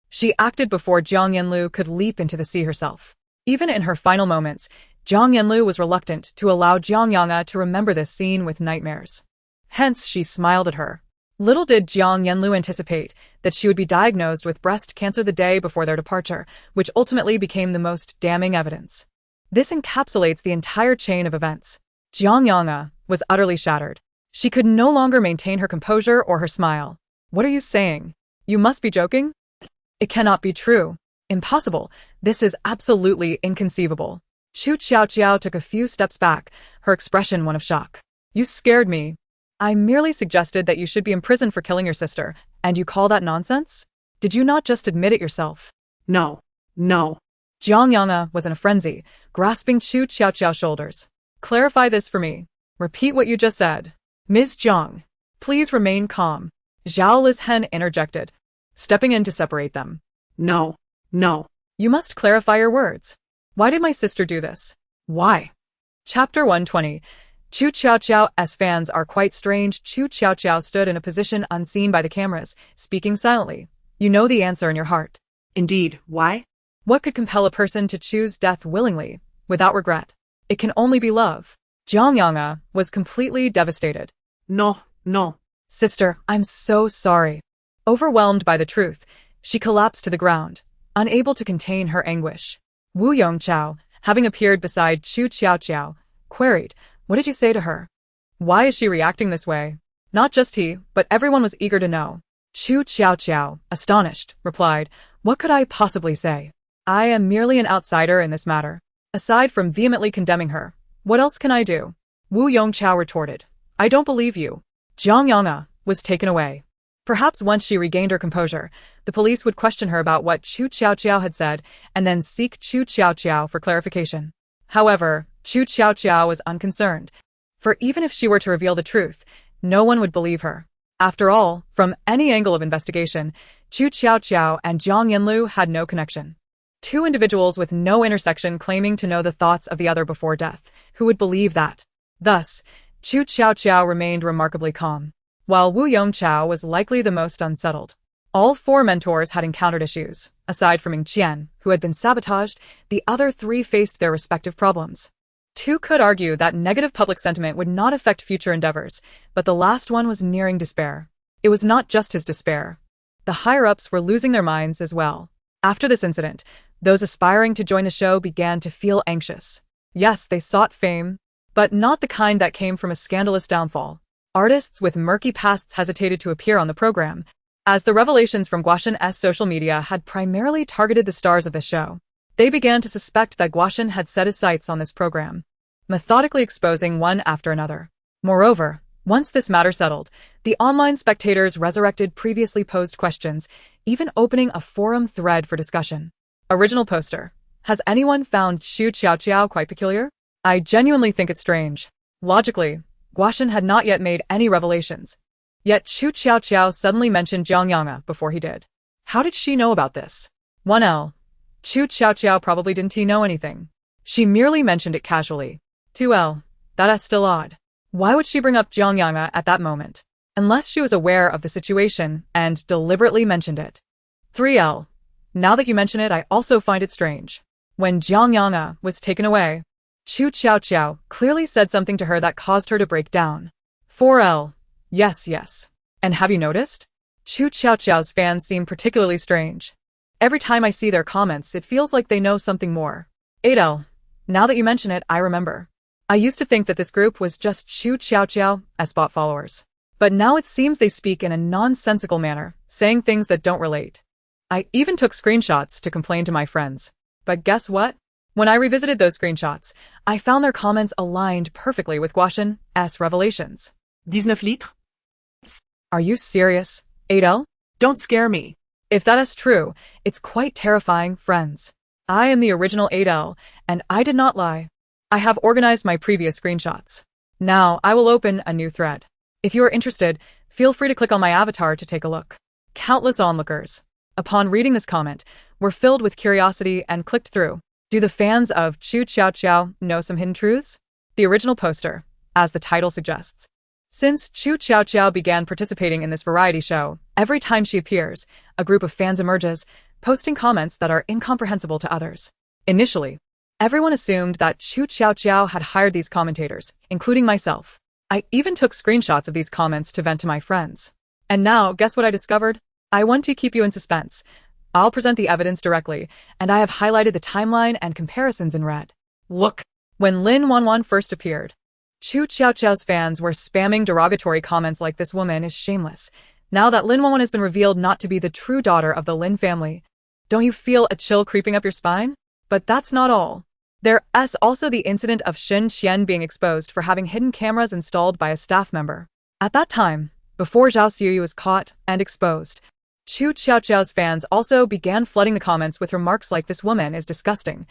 She acted before Jiang Yanlu could leap into the sea herself. Even in her final moments, Jiang Yanlu was reluctant to allow Jiang Yang to remember this scene with nightmares. Hence, she smiled at her. Little did Jiang Yanlu anticipate that she would be diagnosed with breast cancer the day before their departure, which ultimately became the most damning evidence. This encapsulates the entire chain of events. Jiang Yang was utterly shattered. She could no longer maintain her composure or her smile. What are you saying? You must be joking? It cannot be true. Impossible. This is absolutely inconceivable. Qu Tiaotiao took a few steps back, her expression one of shock. You scared me. I merely suggested that you should be imprisoned for killing your sister, and you call that nonsense? Did you not just admit it yourself? No. No. Jiang Yang was in a frenzy, grasping Qu Tiaotiao's shoulders. Clarify this for me. Repeat what you just said. Ms. Jiang, please remain calm. Zhao Lizhen interjected, stepping in to separate them. No. No. You must clarify your words. Why did my sister do this? Why? Chapter 120. Qu Tiaotiao's fans are quite strange. Qu Tiaotiao stood in a position unseen by the cameras, speaking silently. You know the answer in your heart. Indeed. Why? What could compel a person to choose death willingly, without regret? It can only be love. Jiang Yang was completely devastated. No. No. Sister, I'm so sorry. Overwhelmed by the truth, she collapsed to the ground, unable to contain her anguish. Wu Yongqiao, having appeared beside Qu Tiaotiao, queried, What did you say to her? Why is she reacting this way? Not just he, but everyone was eager to know. Qu Tiaotiao, astonished, replied, What could I possibly say? I am merely an outsider in this matter. Aside from vehemently condemning her, what else can I do? Wu Yongqiao retorted, I don't believe you. Jiang Yang was taken away. Perhaps once she regained her composure, the police would question her about what Qu Tiaotiao had said and then seek Qu Tiaotiao for clarification. However, Qu Tiaotiao was unconcerned, for even if she were to reveal the truth, no one would believe her. After all, from any angle of investigation, Qu Tiaotiao and Jiang Yanlu had no connection. Two individuals with no intersection claiming to know the thoughts of the other before death. Who would believe that? Thus, Qu Tiaotiao remained remarkably calm, while Wu Yongqiao was likely the most unsettled. All four mentors had encountered issues. Aside from Ming Qian, who had been sabotaged, the other three faced their respective problems. Two could argue that negative public sentiment would not affect future endeavors, but the last one was nearing despair. It was not just his despair. The higher-ups were losing their minds as well. After this incident, those aspiring to join the show began to feel anxious. Yes, they sought fame, but not the kind that came from a scandalous downfall. Artists with murky pasts hesitated to appear on the program, as the revelations from Guaxin's social media had primarily targeted the stars of the show. They began to suspect that Guaxin had set his sights on this program, methodically exposing one after another. Moreover, once this matter settled, the online spectators resurrected previously posed questions, even opening a forum thread for discussion. Original poster. Has anyone found Qu Tiaotiao quite peculiar? I genuinely think it's strange. Logically, Guaxian had not yet made any revelations. Yet Qu Tiaotiao suddenly mentioned Jiang Yanga before he did. How did she know about this? 1L. Qu Tiaotiao probably didn't know anything. She merely mentioned it casually. 2L. That is still odd. Why would she bring up Jiang Yanga at that moment? Unless she was aware of the situation and deliberately mentioned it. 3L. Now that you mention it, I also find it strange. When Jiang Yanga was taken away, Qu Tiaotiao clearly said something to her that caused her to break down. 4L. Yes. And have you noticed? Qu Tiaotiao's fans seem particularly strange. Every time I see their comments, it feels like they know something more. 8L. Now that you mention it, I remember. I used to think that this group was just Qu Tiaotiao as bot followers. But now it seems they speak in a nonsensical manner, saying things that don't relate. I even took screenshots to complain to my friends. But guess what? When I revisited those screenshots, I found their comments aligned perfectly with Guaxian's revelations. 19 litres? Are you serious, 8L? Don't scare me. If that is true, it's quite terrifying, friends. I am the original 8L, and I did not lie. I have organized my previous screenshots. Now I will open a new thread. If you are interested, feel free to click on my avatar to take a look. Countless onlookers, upon reading this comment, were filled with curiosity and clicked through. Do the fans of Qu Tiaotiao know some hidden truths? The original poster, as the title suggests. Since Qu Tiaotiao began participating in this variety show, every time she appears, a group of fans emerges, posting comments that are incomprehensible to others. Initially, everyone assumed that Qu Tiaotiao had hired these commentators, including myself. I even took screenshots of these comments to vent to my friends. And now, guess what I discovered? I want to keep you in suspense. I'll present the evidence directly, and I have highlighted the timeline and comparisons in red. Look! When Lin Wanjun first appeared, Qu Tiaotiao's fans were spamming derogatory comments like "this woman is shameless." Now that Lin Wanjun has been revealed not to be the true daughter of the Lin family, don't you feel a chill creeping up your spine? But that's not all. There's also the incident of Xin Qian being exposed for having hidden cameras installed by a staff member. At that time, before Zhao Xiuyu was caught and exposed, Qu Tiaotiao's fans also began flooding the comments with remarks like "this woman is disgusting."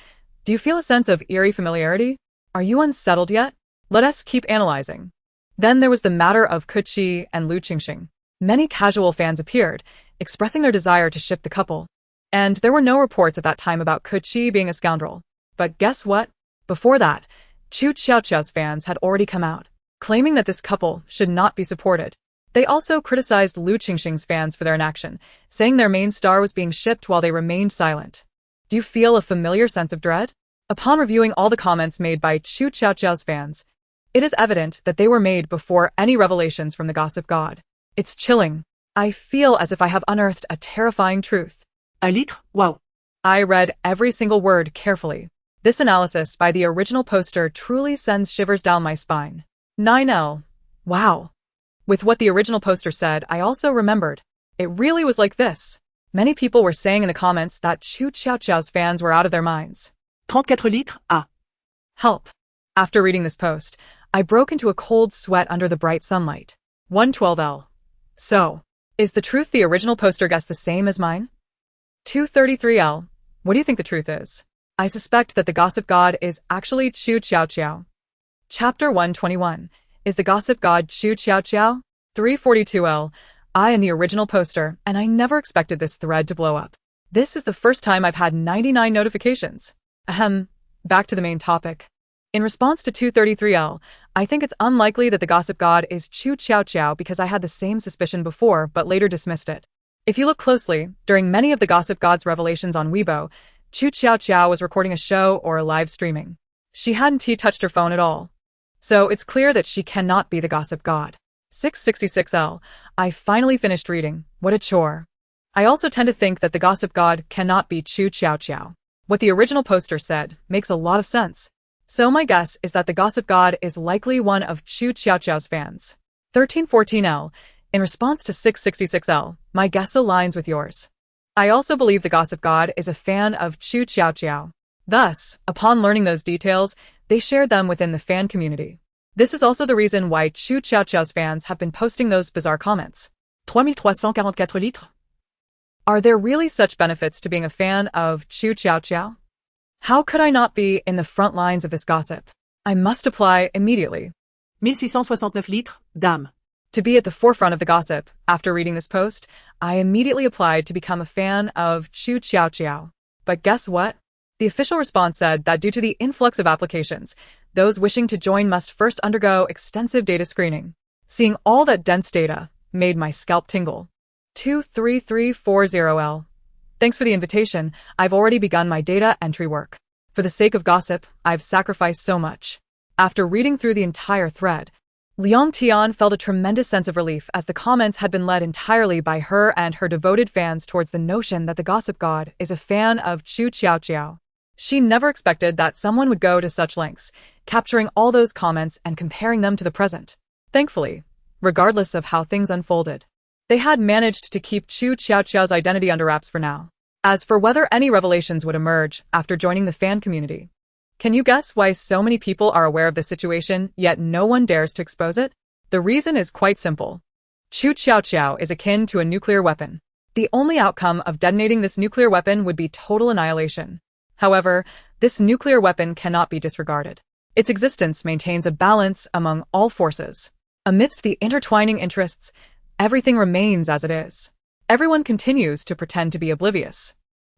Do you feel a sense of eerie familiarity? Are you unsettled yet? Let us keep analyzing. Then there was the matter of Qu Qi and Lu Qingxing. Many casual fans appeared, expressing their desire to ship the couple. And there were no reports at that time about Qu Qi being a scoundrel. But guess what? Before that, Qu Tiaotiao's fans had already come out, claiming that this couple should not be supported. They also criticized Lu Qingxing's fans for their inaction, saying their main star was being shipped while they remained silent. Do you feel a familiar sense of dread? Upon reviewing all the comments made by Qu Tiaotiao's fans, it is evident that they were made before any revelations from the gossip god. It's chilling. I feel as if I have unearthed a terrifying truth. 1 litre? Wow. I read every single word carefully. This analysis by the original poster truly sends shivers down my spine. 9L. Wow. With what the original poster said, I also remembered. It really was like this. Many people were saying in the comments that Qu Tiaotiao's fans were out of their minds. 34 litres? Ah. Help. After reading this post, I broke into a cold sweat under the bright sunlight. 112L. So, is the truth the original poster guessed the same as mine? 233L. What do you think the truth is? I suspect that the gossip god is actually Qu Tiaotiao. Chapter 121. Is the gossip god Qu Tiaotiao? 342L. I am the original poster, and I never expected this thread to blow up. This is the first time I've had 99 notifications. Back to the main topic. In response to 233L, I think it's unlikely that the gossip god is Qu Tiaotiao because I had the same suspicion before but later dismissed it. If you look closely, during many of the gossip god's revelations on Weibo, Qu Tiaotiao was recording a show or live streaming. She hadn't touched her phone at all. So it's clear that she cannot be the gossip god. 666L. I finally finished reading. What a chore. I also tend to think that the gossip god cannot be Qu Tiaotiao. What the original poster said makes a lot of sense. So my guess is that the gossip god is likely one of Qu Tiaotiao's fans. 1314L. In response to 666L, my guess aligns with yours. I also believe the gossip god is a fan of Qu Tiaotiao. Thus, upon learning those details, they shared them within the fan community. This is also the reason why Qu Tiaotiao's fans have been posting those bizarre comments. 3344 litres? Are there really such benefits to being a fan of Qu Tiaotiao? How could I not be in the front lines of this gossip? I must apply immediately. 1669 litres, dame. To be at the forefront of the gossip, after reading this post, I immediately applied to become a fan of Qu Tiaotiao. But guess what? The official response said that due to the influx of applications, those wishing to join must first undergo extensive data screening. Seeing all that dense data made my scalp tingle. 23340L. Thanks for the invitation. I've already begun my data entry work. For the sake of gossip, I've sacrificed so much. After reading through the entire thread, Liang Tian felt a tremendous sense of relief as the comments had been led entirely by her and her devoted fans towards the notion that the gossip god is a fan of Qu Tiaotiao. She never expected that someone would go to such lengths, capturing all those comments and comparing them to the present. Thankfully, regardless of how things unfolded, they had managed to keep Qu Tiaotiao's identity under wraps for now. As for whether any revelations would emerge after joining the fan community, can you guess why so many people are aware of the situation, yet no one dares to expose it? The reason is quite simple. Qu Tiaotiao is akin to a nuclear weapon. The only outcome of detonating this nuclear weapon would be total annihilation. However, this nuclear weapon cannot be disregarded. Its existence maintains a balance among all forces. Amidst the intertwining interests, everything remains as it is. Everyone continues to pretend to be oblivious.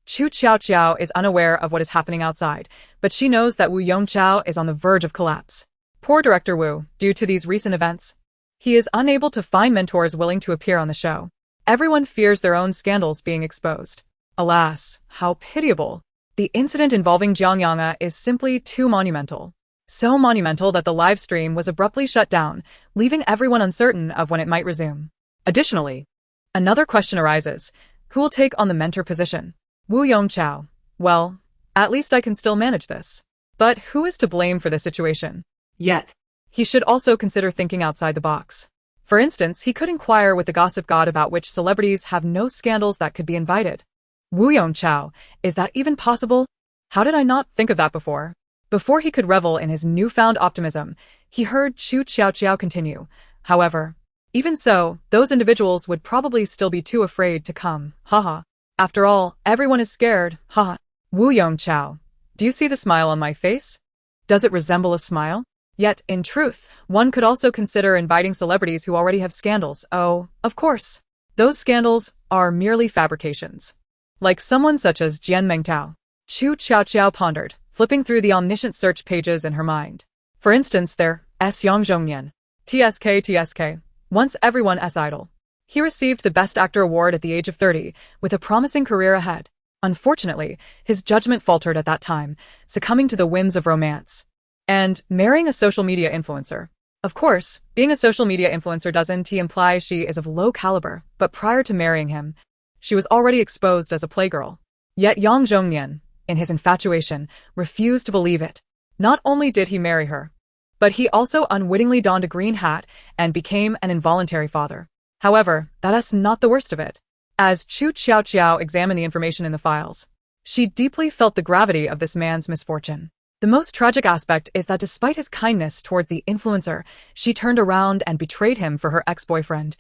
Qu Tiaotiao is unaware of what is happening outside, but she knows that Wu Yongqiao is on the verge of collapse. Poor director Wu, due to these recent events, he is unable to find mentors willing to appear on the show. Everyone fears their own scandals being exposed. Alas, how pitiable. The incident involving Jiang Yanga is simply too monumental. So monumental that the live stream was abruptly shut down, leaving everyone uncertain of when it might resume. Additionally, another question arises. Who will take on the mentor position? Wu Yongqiao. Well, at least I can still manage this. But who is to blame for this situation? Yet. He should also consider thinking outside the box. For instance, he could inquire with the gossip god about which celebrities have no scandals that could be invited. Wu Yongqiao, is that even possible? How did I not think of that before? Before he could revel in his newfound optimism, he heard Qu Tiaotiao continue. However, even so, those individuals would probably still be too afraid to come. Haha. After all, everyone is scared. Haha. Wu Yongqiao, do you see the smile on my face? Does it resemble a smile? Yet, in truth, one could also consider inviting celebrities who already have scandals. Oh, of course. Those scandals are merely fabrications. Like someone such as Jian Mengtao. Qu Tiaotiao pondered, flipping through the omniscient search pages in her mind. For instance, there, S. Yongzhongnian. TSK. Once everyone S-idol. He received the Best Actor award at the age of 30, with a promising career ahead. Unfortunately, his judgment faltered at that time, succumbing to the whims of romance. And marrying a social media influencer. Of course, being a social media influencer doesn't imply she is of low caliber, but prior to marrying him, she was already exposed as a playgirl. Yet Yang Zhongnian, in his infatuation, refused to believe it. Not only did he marry her, but he also unwittingly donned a green hat and became an involuntary father. However, that's not the worst of it. As Qu Tiaotiao examined the information in the files, she deeply felt the gravity of this man's misfortune. The most tragic aspect is that despite his kindness towards the influencer, she turned around and betrayed him for her ex-boyfriend,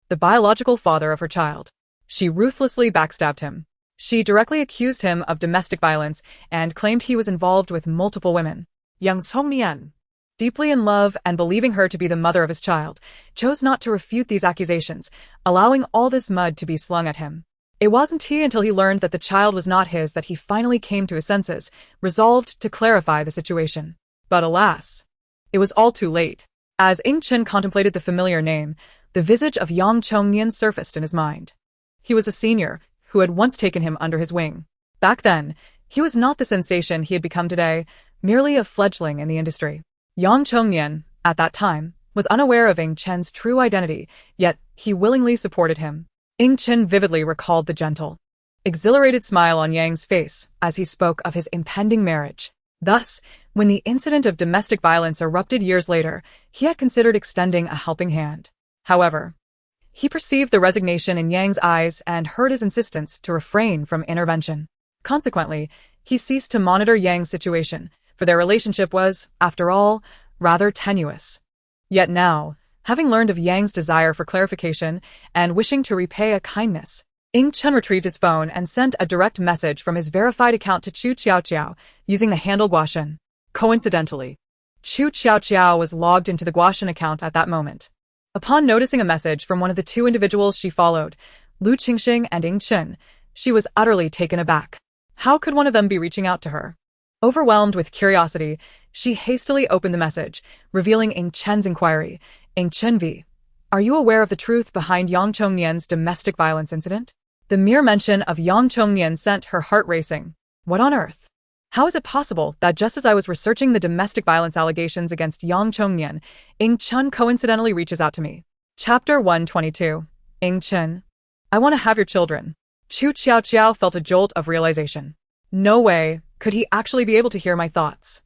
the biological father of her child. She ruthlessly backstabbed him. She directly accused him of domestic violence and claimed he was involved with multiple women. Yang Zhongnian, deeply in love and believing her to be the mother of his child, chose not to refute these accusations, allowing all this mud to be slung at him. It wasn't until he learned that the child was not his that he finally came to his senses, resolved to clarify the situation. But alas, it was all too late. As Ing Chen contemplated the familiar name, the visage of Yang Zhongnian surfaced in his mind. He was a senior who had once taken him under his wing. Back then, he was not the sensation he had become today, merely a fledgling in the industry. Yang Zhongnian, at that time, was unaware of Ing Chen's true identity, yet he willingly supported him. Ing Chen vividly recalled the gentle, exhilarated smile on Yang's face as he spoke of his impending marriage. Thus, when the incident of domestic violence erupted years later, he had considered extending a helping hand. However, he perceived the resignation in Yang's eyes and heard his insistence to refrain from intervention. Consequently, he ceased to monitor Yang's situation, for their relationship was, after all, rather tenuous. Yet now, having learned of Yang's desire for clarification and wishing to repay a kindness, Ing Chen retrieved his phone and sent a direct message from his verified account to Qu Tiaotiao using the handle Guashen. Coincidentally, Qu Tiaotiao was logged into the Guotian account at that moment. Upon noticing a message from one of the two individuals she followed, Lu Qingxing and Ying Chen, she was utterly taken aback. How could one of them be reaching out to her? Overwhelmed with curiosity, she hastily opened the message, revealing Ying Chen's inquiry. Ying Chen V. Are you aware of the truth behind Yang Chongnian's domestic violence incident? The mere mention of Yang Chongnian sent her heart racing. What on earth? How is it possible that just as I was researching the domestic violence allegations against Yang Chongnian, Ying Chen coincidentally reaches out to me? Chapter 122. Ying Chen. I want to have your children. Qu Tiaotiao felt a jolt of realization. No way could he actually be able to hear my thoughts.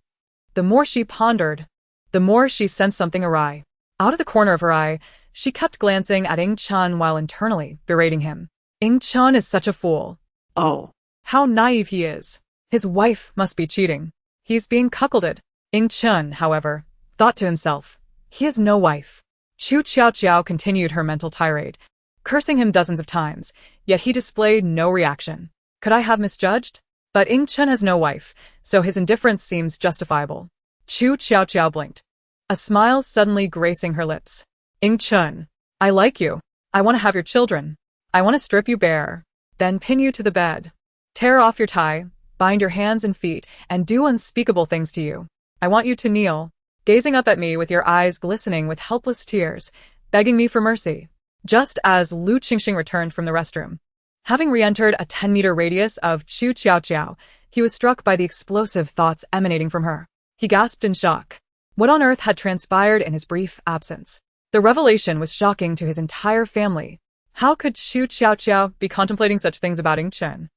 The more she pondered, the more she sensed something awry. Out of the corner of her eye, she kept glancing at Ying Chen while internally berating him. Ying Chen is such a fool. Oh. How naive he is. His wife must be cheating. He's being cuckolded. Ying Chen, however, thought to himself, he has no wife. Qu Tiaotiao continued her mental tirade, cursing him dozens of times, yet he displayed no reaction. Could I have misjudged? But Ying Chen has no wife, so his indifference seems justifiable. Qu Tiaotiao blinked, a smile suddenly gracing her lips. Ying Chen, I like you. I want to have your children. I want to strip you bare, then pin you to the bed. Tear off your tie, bind your hands and feet, and do unspeakable things to you. I want you to kneel, gazing up at me with your eyes glistening with helpless tears, begging me for mercy. Just as Lu Qingxing returned from the restroom, having re-entered a 10-meter radius of Qu Tiaotiao, he was struck by the explosive thoughts emanating from her. He gasped in shock. What on earth had transpired in his brief absence? The revelation was shocking to his entire family. How could Qu Tiaotiao be contemplating such things about Ying Chen?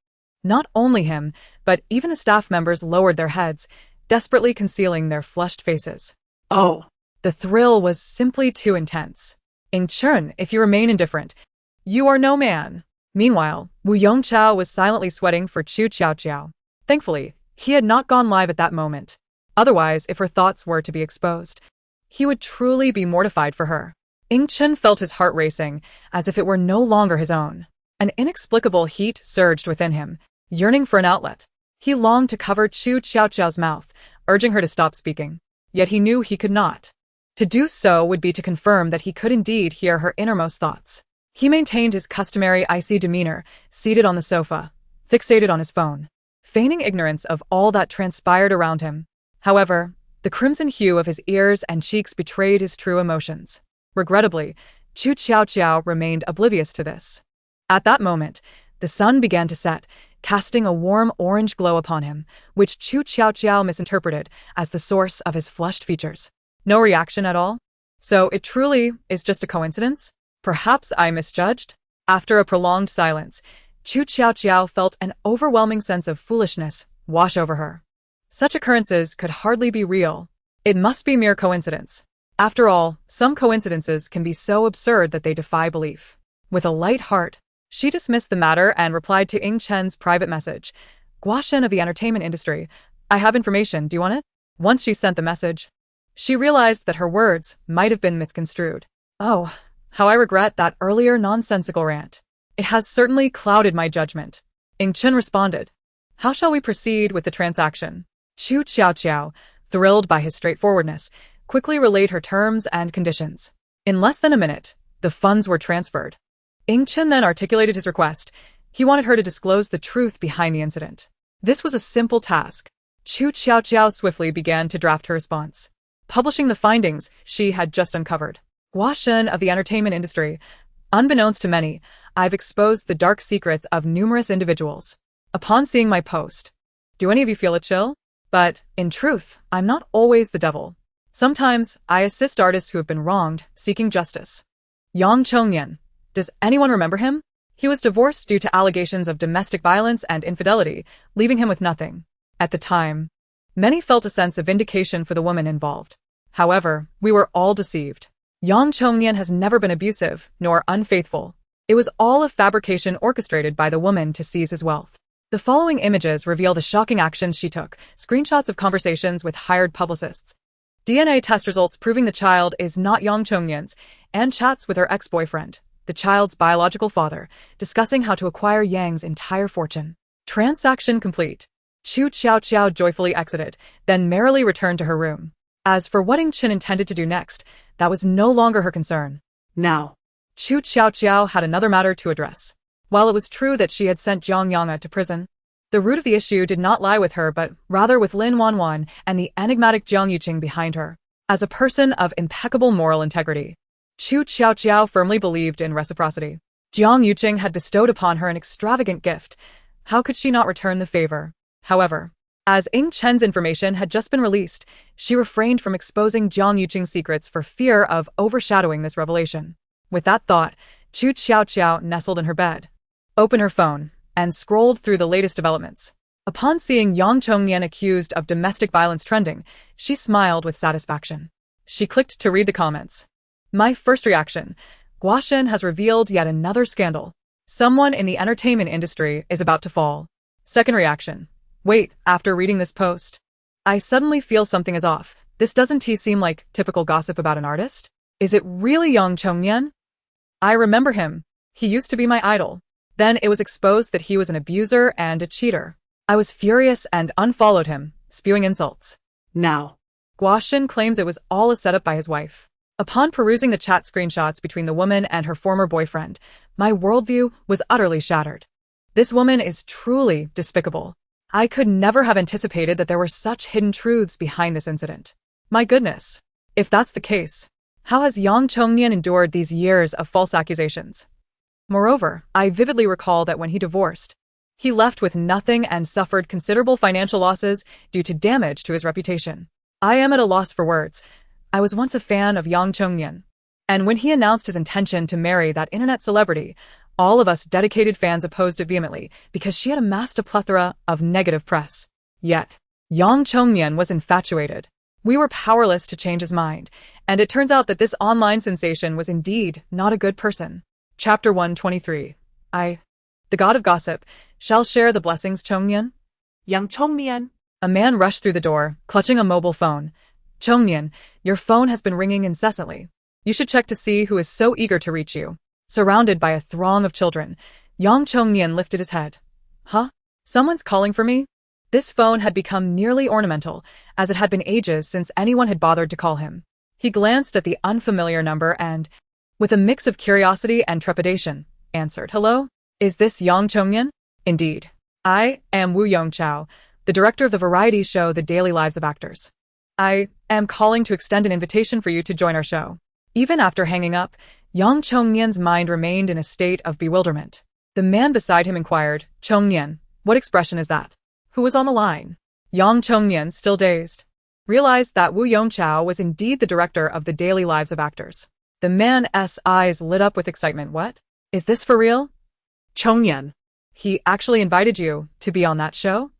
Not only him, but even the staff members lowered their heads, desperately concealing their flushed faces. Oh. The thrill was simply too intense. Ying Chen, if you remain indifferent, you are no man. Meanwhile, Wu Yongchao was silently sweating for Qu Tiaotiao. Thankfully, he had not gone live at that moment. Otherwise, if her thoughts were to be exposed, he would truly be mortified for her. Ying Chen felt his heart racing, as if it were no longer his own. An inexplicable heat surged within him, yearning for an outlet. He longed to cover Qu Tiaotiao's mouth, urging her to stop speaking. Yet he knew he could not. To do so would be to confirm that he could indeed hear her innermost thoughts. He maintained his customary icy demeanor, seated on the sofa, fixated on his phone, feigning ignorance of all that transpired around him. However, the crimson hue of his ears and cheeks betrayed his true emotions. Regrettably, Qu Tiaotiao remained oblivious to this. At that moment, the sun began to set, casting a warm orange glow upon him, which Qu Tiaotiao misinterpreted as the source of his flushed features. No reaction at all? So it truly is just a coincidence? Perhaps I misjudged? After a prolonged silence, Qu Tiaotiao felt an overwhelming sense of foolishness wash over her. Such occurrences could hardly be real. It must be mere coincidence. After all, some coincidences can be so absurd that they defy belief. With a light heart, she dismissed the matter and replied to Ying Chen's private message. Guotian of the entertainment industry. I have information, do you want it? Once she sent the message, she realized that her words might have been misconstrued. Oh, how I regret that earlier nonsensical rant. It has certainly clouded my judgment. Ying Chen responded. How shall we proceed with the transaction? Qu Tiaotiao, thrilled by his straightforwardness, quickly relayed her terms and conditions. In less than a minute, the funds were transferred. Ying Chen then articulated his request. He wanted her to disclose the truth behind the incident. This was a simple task. Qu Tiaotiao swiftly began to draft her response, publishing the findings she had just uncovered. Guotian of the entertainment industry. Unbeknownst to many, I've exposed the dark secrets of numerous individuals. Upon seeing my post, do any of you feel a chill? But, in truth, I'm not always the devil. Sometimes, I assist artists who have been wronged, seeking justice. Yang Chongnian. Does anyone remember him? He was divorced due to allegations of domestic violence and infidelity, leaving him with nothing. At the time, many felt a sense of vindication for the woman involved. However, we were all deceived. Yang Chongnian has never been abusive, nor unfaithful. It was all a fabrication orchestrated by the woman to seize his wealth. The following images reveal the shocking actions she took, screenshots of conversations with hired publicists, DNA test results proving the child is not Yang Chongnian's, and chats with her ex-boyfriend, the child's biological father, discussing how to acquire Yang's entire fortune. Transaction complete. Qu Tiaotiao joyfully exited, then merrily returned to her room. As for what Ing Chen intended to do next, that was no longer her concern. Now. Qu Tiaotiao had another matter to address. While it was true that she had sent Jiang Yanga to prison, the root of the issue did not lie with her but rather with Lin Wanjun and the enigmatic Jiang Yuqing behind her. As a person of impeccable moral integrity, Qu Tiaotiao firmly believed in reciprocity. Jiang Yuqing had bestowed upon her an extravagant gift. How could she not return the favor? However, as Ing Chen's information had just been released, she refrained from exposing Jiang Yuqing's secrets for fear of overshadowing this revelation. With that thought, Qu Tiaotiao nestled in her bed, opened her phone, and scrolled through the latest developments. Upon seeing Yang Chongnian accused of domestic violence trending, she smiled with satisfaction. She clicked to read the comments. My first reaction: Guoshen has revealed yet another scandal. Someone in the entertainment industry is about to fall. Second reaction: wait, after reading this post, I suddenly feel something is off. This doesn't seem like typical gossip about an artist? Is it really Yang Chongnian? I remember him. He used to be my idol. Then it was exposed that he was an abuser and a cheater. I was furious and unfollowed him, spewing insults. Now. Guoshen claims it was all a setup by his wife. Upon perusing the chat screenshots between the woman and her former boyfriend, my worldview was utterly shattered. This woman is truly despicable. I could never have anticipated that there were such hidden truths behind this incident. My goodness. If that's the case, how has Yang Chongnian endured these years of false accusations? Moreover, I vividly recall that when he divorced, he left with nothing and suffered considerable financial losses due to damage to his reputation. I am at a loss for words. I was once a fan of Yang Chongnian, and when he announced his intention to marry that internet celebrity, all of us dedicated fans opposed it vehemently because she had amassed a plethora of negative press. Yet, Yang Chongnian was infatuated. We were powerless to change his mind, and it turns out that this online sensation was indeed not a good person. Chapter 123. The god of gossip, shall share the blessings, Chongnian? Yang Chongnian. A man rushed through the door, clutching a mobile phone. Chongnian, your phone has been ringing incessantly. You should check to see who is so eager to reach you. Surrounded by a throng of children, Yang Chongnian lifted his head. Huh? Someone's calling for me? This phone had become nearly ornamental, as it had been ages since anyone had bothered to call him. He glanced at the unfamiliar number and, with a mix of curiosity and trepidation, answered. Hello? Is this Yang Chongnian? Indeed. I am Wu Yongqiao, the director of the variety show The Daily Lives of Actors. I am calling to extend an invitation for you to join our show. Even after hanging up, Yang Chongnian's mind remained in a state of bewilderment. The man beside him inquired, Chongnian, what expression is that? Who was on the line? Yang Chongnian, still dazed, realized that Wu Yongqiao was indeed the director of The Daily Lives of Actors. The man's eyes lit up with excitement. What? Is this for real? Chongnian. He actually invited you to be on that show?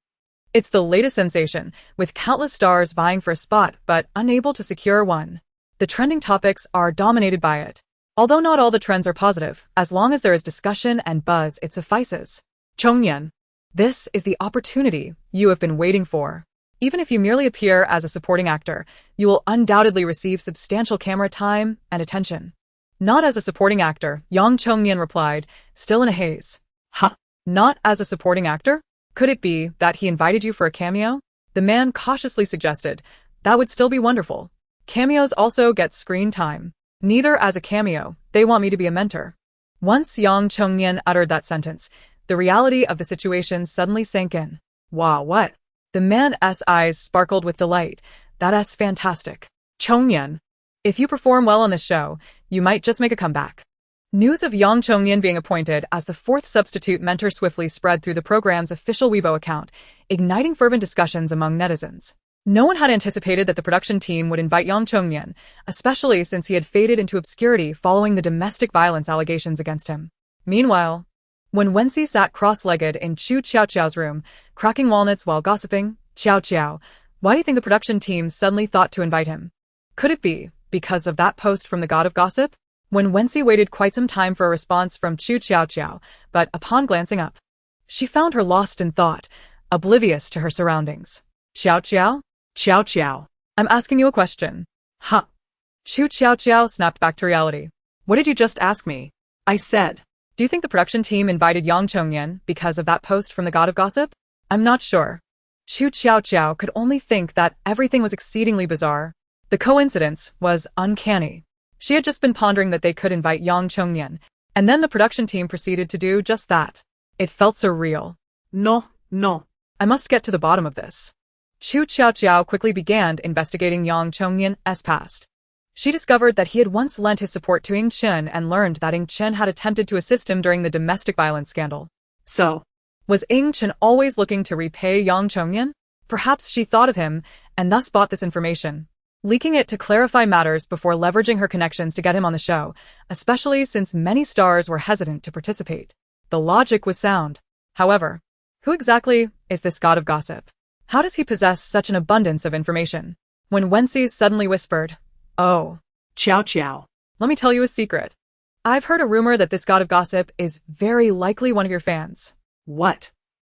It's the latest sensation, with countless stars vying for a spot but unable to secure one. The trending topics are dominated by it. Although not all the trends are positive, as long as there is discussion and buzz, it suffices. Chongnian, this is the opportunity you have been waiting for. Even if you merely appear as a supporting actor, you will undoubtedly receive substantial camera time and attention. Not as a supporting actor, Yang Chongnian replied, still in a haze. Huh? Not as a supporting actor? Could it be that he invited you for a cameo? The man cautiously suggested. That would still be wonderful. Cameos also get screen time. Neither as a cameo, they want me to be a mentor. Once Yang Chongnian uttered that sentence, the reality of the situation suddenly sank in. Wow, what? The man's eyes sparkled with delight. That's fantastic. Chongnian, if you perform well on this show, you might just make a comeback. News of Yang Chongnian being appointed as the fourth substitute mentor swiftly spread through the program's official Weibo account, igniting fervent discussions among netizens. No one had anticipated that the production team would invite Yang Chongnian, especially since he had faded into obscurity following the domestic violence allegations against him. Meanwhile, when Wenxi sat cross-legged in Qu Tiaotiao's room, cracking walnuts while gossiping, Qiaoqiao, why do you think the production team suddenly thought to invite him? Could it be because of that post from the god of gossip? When Wenxi waited quite some time for a response from Qu Tiaotiao, but upon glancing up, she found her lost in thought, oblivious to her surroundings. Qiaoqiao? Qiaoqiao. I'm asking you a question. Huh? Qu Tiaotiao snapped back to reality. What did you just ask me? I said. Do you think the production team invited Yang Chongnian because of that post from the god of gossip? I'm not sure. Qu Tiaotiao could only think that everything was exceedingly bizarre. The coincidence was uncanny. She had just been pondering that they could invite Yang Chongyan, and then the production team proceeded to do just that. It felt surreal. No, no. I must get to the bottom of this. Qu Tiaotiao quickly began investigating Yang Chongyan's past. She discovered that he had once lent his support to Ying Chen and learned that Ying Chen had attempted to assist him during the domestic violence scandal. So, was Ying Chen always looking to repay Yang Chongyan? Perhaps she thought of him and thus bought this information, leaking it to clarify matters before leveraging her connections to get him on the show, especially since many stars were hesitant to participate. The logic was sound. However, who exactly is this god of gossip? How does he possess such an abundance of information? When Wenxi suddenly whispered, "Oh, Qiaoqiao. let me tell you a secret. I've heard a rumor that this god of gossip is very likely one of your fans." What?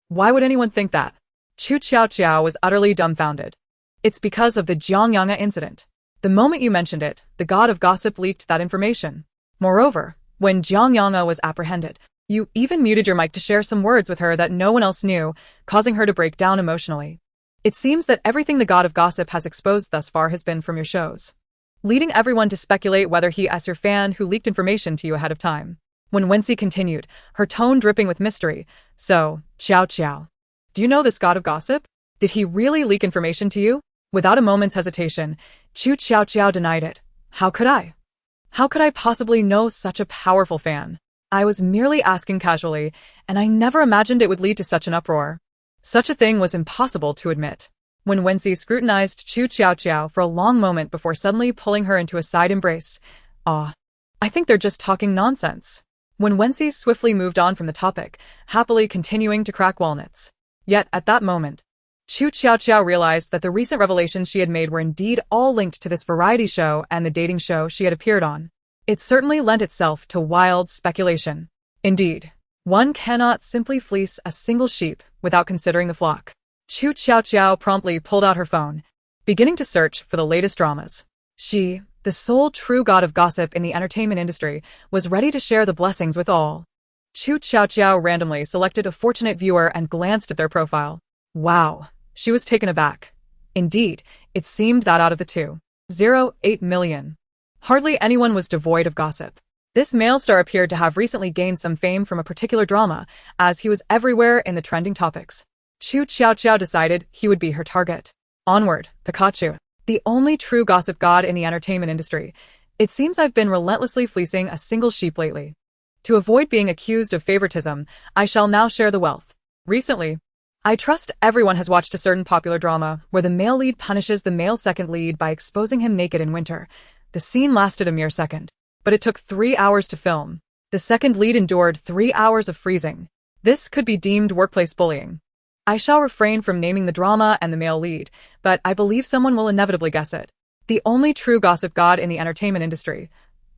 Why would anyone think that? Qu Tiaotiao was utterly dumbfounded. It's because of the Jiangyanga incident. The moment you mentioned it, the god of gossip leaked that information. Moreover, when Jiangyanga was apprehended, you even muted your mic to share some words with her that no one else knew, causing her to break down emotionally. It seems that everything the god of gossip has exposed thus far has been from your shows, leading everyone to speculate whether he is your fan who leaked information to you ahead of time. When Wenxi continued, her tone dripping with mystery, "So, Qiaoqiao, do you know this god of gossip? Did he really leak information to you?" Without a moment's hesitation, Qu Tiaotiao denied it. How could I? How could I possibly know such a powerful fan? I was merely asking casually, and I never imagined it would lead to such an uproar. Such a thing was impossible to admit. When Wenxi scrutinized Qu Tiaotiao for a long moment before suddenly pulling her into a side embrace, "Ah, I think they're just talking nonsense." When Wenxi swiftly moved on from the topic, happily continuing to crack walnuts. Yet at that moment, Qu Tiaotiao realized that the recent revelations she had made were indeed all linked to this variety show and the dating show she had appeared on. It certainly lent itself to wild speculation. Indeed, one cannot simply fleece a single sheep without considering the flock. Qu Tiaotiao promptly pulled out her phone, beginning to search for the latest dramas. She, the sole true god of gossip in the entertainment industry, was ready to share the blessings with all. Qu Tiaotiao randomly selected a fortunate viewer and glanced at their profile. Wow. She was taken aback. Indeed, it seemed that out of the 2.08 million, hardly anyone was devoid of gossip. This male star appeared to have recently gained some fame from a particular drama, as he was everywhere in the trending topics. Qu Tiaotiao decided he would be her target. Onward, Pikachu, the only true gossip god in the entertainment industry. It seems I've been relentlessly fleecing a single sheep lately. To avoid being accused of favoritism, I shall now share the wealth. Recently, I trust everyone has watched a certain popular drama where the male lead punishes the male second lead by exposing him naked in winter. The scene lasted a mere second, but it took 3 hours to film. The second lead endured 3 hours of freezing. This could be deemed workplace bullying. I shall refrain from naming the drama and the male lead, but I believe someone will inevitably guess it. The only true gossip god in the entertainment industry.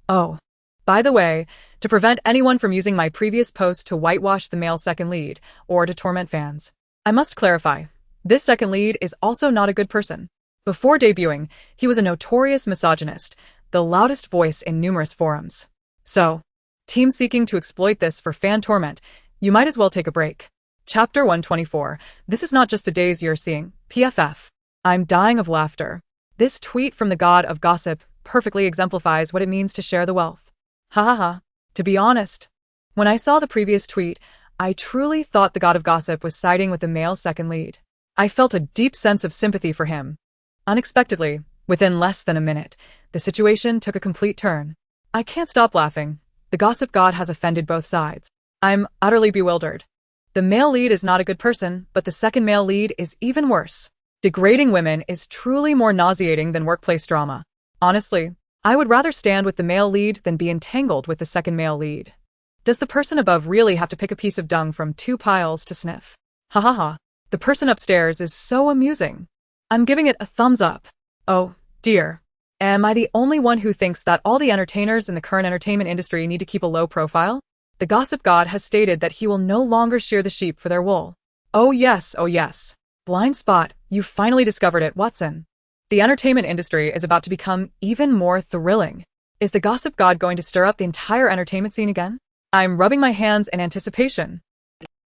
Oh, by the way, to prevent anyone from using my previous post to whitewash the male second lead or to torment fans, I must clarify, this second lead is also not a good person. Before debuting, he was a notorious misogynist, the loudest voice in numerous forums. So, team seeking to exploit this for fan torment, you might as well take a break. Chapter 124. This is not just the days you're seeing. PFF. I'm dying of laughter. This tweet from the god of gossip perfectly exemplifies what it means to share the wealth. Ha ha ha. To be honest, when I saw the previous tweet, I truly thought the god of gossip was siding with the male second lead. I felt a deep sense of sympathy for him. Unexpectedly, within less than a minute, the situation took a complete turn. I can't stop laughing. The gossip god has offended both sides. I'm utterly bewildered. The male lead is not a good person, but the second male lead is even worse. Degrading women is truly more nauseating than workplace drama. Honestly, I would rather stand with the male lead than be entangled with the second male lead. Does the person above really have to pick a piece of dung from 2 piles to sniff? Ha ha ha. The person upstairs is so amusing. I'm giving it a thumbs up. Oh, dear. Am I the only one who thinks that all the entertainers in the current entertainment industry need to keep a low profile? The gossip god has stated that he will no longer shear the sheep for their wool. Oh yes, oh yes. Blind spot, you finally discovered it, Watson. The entertainment industry is about to become even more thrilling. Is the gossip god going to stir up the entire entertainment scene again? I'm rubbing my hands in anticipation.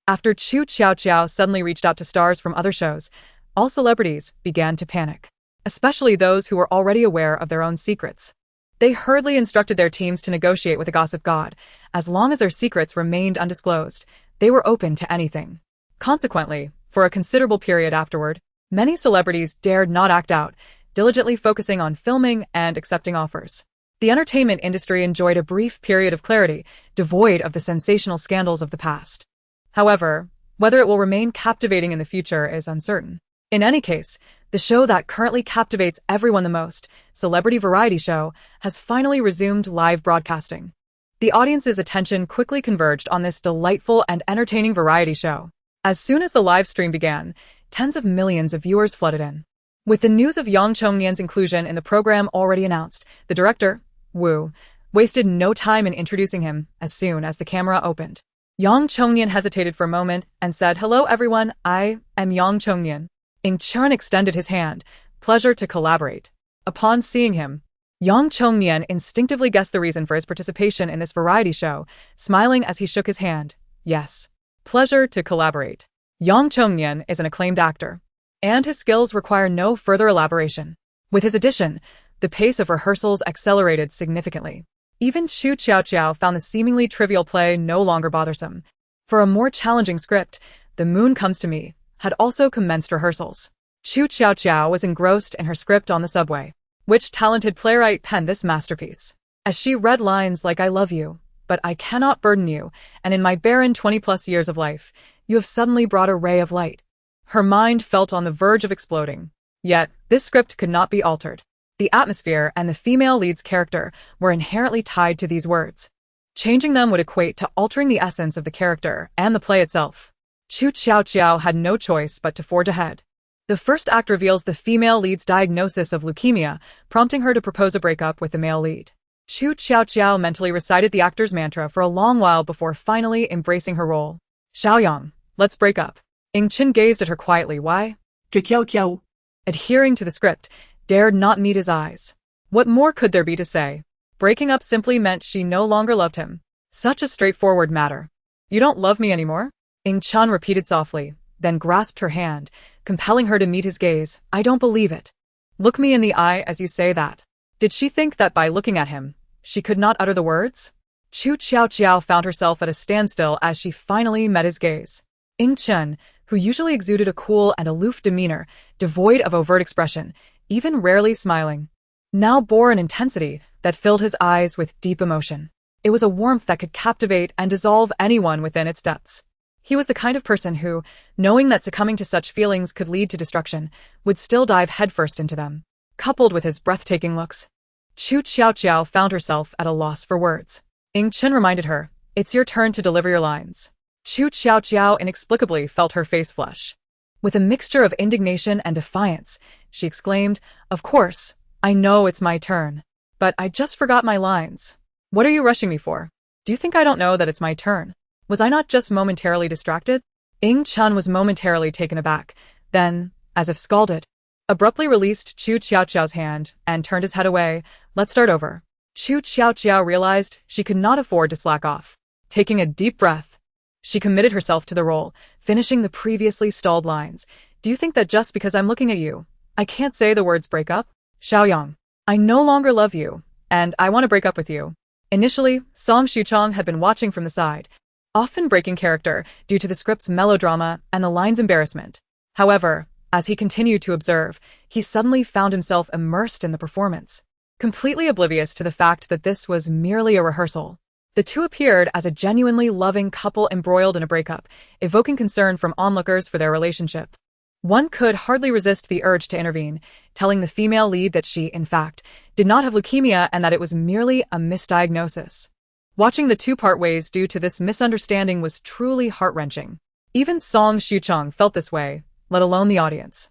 After Qu Tiaotiao suddenly reached out to stars from other shows, all celebrities began to panic. especially those who were already aware of their own secrets. They hurriedly instructed their teams to negotiate with the gossip god. As long as their secrets remained undisclosed, they were open to anything. Consequently, for a considerable period afterward, many celebrities dared not act out, diligently focusing on filming and accepting offers. The entertainment industry enjoyed a brief period of clarity, devoid of the sensational scandals of the past. However, whether it will remain captivating in the future is uncertain. In any case, the show that currently captivates everyone the most, celebrity variety show, has finally resumed live broadcasting. The audience's attention quickly converged on this delightful and entertaining variety show. As soon as the live stream began, tens of millions of viewers flooded in. With the news of Yang Chongnian's inclusion in the program already announced, the director, Wu, wasted no time in introducing him as soon as the camera opened. Yang Chongnian hesitated for a moment and said, "Hello everyone, I am Yang Chongnian." Ing Chen extended his hand, pleasure to collaborate. Upon seeing him, Yang Chongnian instinctively guessed the reason for his participation in this variety show, smiling as he shook his hand. Yes. Pleasure to collaborate. Yang Chongnian is an acclaimed actor, and his skills require no further elaboration. With his addition, the pace of rehearsals accelerated significantly. Even Qu Tiaotiao found the seemingly trivial play no longer bothersome. For a more challenging script, The Moon Comes to Me had also commenced rehearsals. Qu Tiaotiao was engrossed in her script on the subway. Which talented playwright penned this masterpiece? As she read lines like, "I love you, but I cannot burden you, and in my barren 20-plus years of life, you have suddenly brought a ray of light." Her mind felt on the verge of exploding. Yet, this script could not be altered. The atmosphere and the female lead's character were inherently tied to these words. Changing them would equate to altering the essence of the character and the play itself. Qu Tiaotiao had no choice but to forge ahead. The first act reveals the female lead's diagnosis of leukemia, prompting her to propose a breakup with the male lead. Qu Tiaotiao mentally recited the actor's mantra for a long while before finally embracing her role. "Xiaoyang, let's break up." Ing Chen gazed at her quietly. Why? Qiaoqiao. Adhering to the script, dared not meet his eyes. What more could there be to say? Breaking up simply meant she no longer loved him. Such a straightforward matter. "You don't love me anymore?" Ing Chen repeated softly, then grasped her hand, compelling her to meet his gaze. "I don't believe it. Look me in the eye as you say that." Did she think that by looking at him, she could not utter the words? Qu Tiaotiao found herself at a standstill as she finally met his gaze. Ing Chen, who usually exuded a cool and aloof demeanor, devoid of overt expression, even rarely smiling, now bore an intensity that filled his eyes with deep emotion. It was a warmth that could captivate and dissolve anyone within its depths. He was the kind of person who, knowing that succumbing to such feelings could lead to destruction, would still dive headfirst into them. Coupled with his breathtaking looks, Qu Tiaotiao found herself at a loss for words. Ing Chen reminded her, "It's your turn to deliver your lines." Qu Tiaotiao inexplicably felt her face flush. With a mixture of indignation and defiance, she exclaimed, "Of course, I know it's my turn. But I just forgot my lines. What are you rushing me for? Do you think I don't know that it's my turn? Was I not just momentarily distracted?" Ing Chen was momentarily taken aback, then, as if scalded, abruptly released Qu Tiaotiao's hand and turned his head away. "Let's start over." Qu Tiaotiao realized she could not afford to slack off. Taking a deep breath, she committed herself to the role, finishing the previously stalled lines. "Do you think that just because I'm looking at you, I can't say the words break up? Xiaoyang, I no longer love you, and I want to break up with you." Initially, Song Shuchong had been watching from the side, often breaking character due to the script's melodrama and the line's embarrassment. However, as he continued to observe, he suddenly found himself immersed in the performance, completely oblivious to the fact that this was merely a rehearsal. The two appeared as a genuinely loving couple embroiled in a breakup, evoking concern from onlookers for their relationship. One could hardly resist the urge to intervene, telling the female lead that she, in fact, did not have leukemia and that it was merely a misdiagnosis. Watching the two part ways due to this misunderstanding was truly heart-wrenching. Even Song Shuchong felt this way, let alone the audience.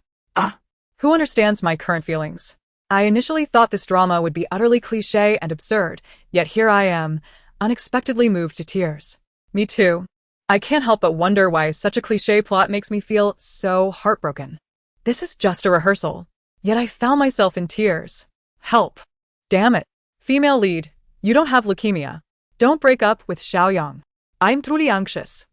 Who understands my current feelings? I initially thought this drama would be utterly cliché and absurd, yet here I am, unexpectedly moved to tears. Me too. I can't help but wonder why such a cliché plot makes me feel so heartbroken. This is just a rehearsal, yet I found myself in tears. Help. Damn it. Female lead, you don't have leukemia. Don't break up with Xiaoyang. I'm truly anxious.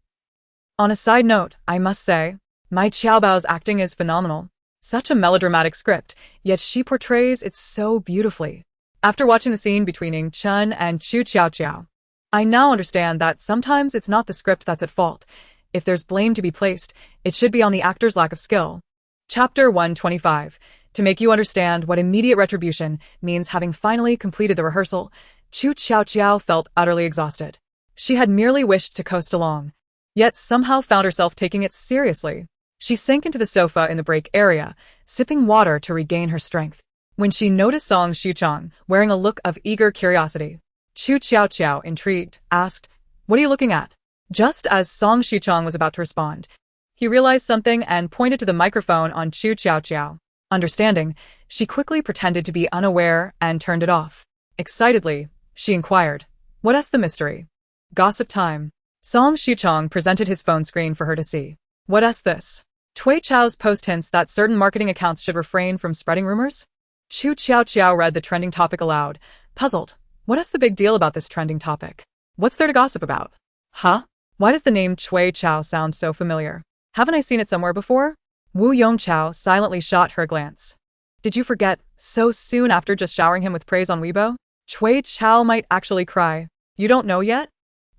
On a side note, I must say, my Qiaobao's acting is phenomenal. Such a melodramatic script, yet she portrays it so beautifully. After watching the scene between Ning Chen and Qu Tiaotiao, I now understand that sometimes it's not the script that's at fault. If there's blame to be placed, it should be on the actor's lack of skill. Chapter 125. To make you understand what immediate retribution means, having finally completed the rehearsal, Qu Tiaotiao felt utterly exhausted. She had merely wished to coast along, yet somehow found herself taking it seriously. She sank into the sofa in the break area, sipping water to regain her strength, when she noticed Song Xichang wearing a look of eager curiosity. Qu Tiaotiao, intrigued, asked, "What are you looking at?" Just as Song Xichang was about to respond, he realized something and pointed to the microphone on Qu Tiaotiao. Understanding, she quickly pretended to be unaware and turned it off. Excitedly, she inquired, "What's the mystery?" "Gossip time." Song Xichang presented his phone screen for her to see. "What's this?" Tui Chao's post hints that certain marketing accounts should refrain from spreading rumors. Qu Tiaotiao read the trending topic aloud, puzzled. What's the big deal about this trending topic? What's there to gossip about? Huh? Why does the name Tui Chao sound so familiar? Haven't I seen it somewhere before? Wu Yongchao silently shot her a glance. Did you forget, so soon after just showering him with praise on Weibo? Tui Chao might actually cry. You don't know yet?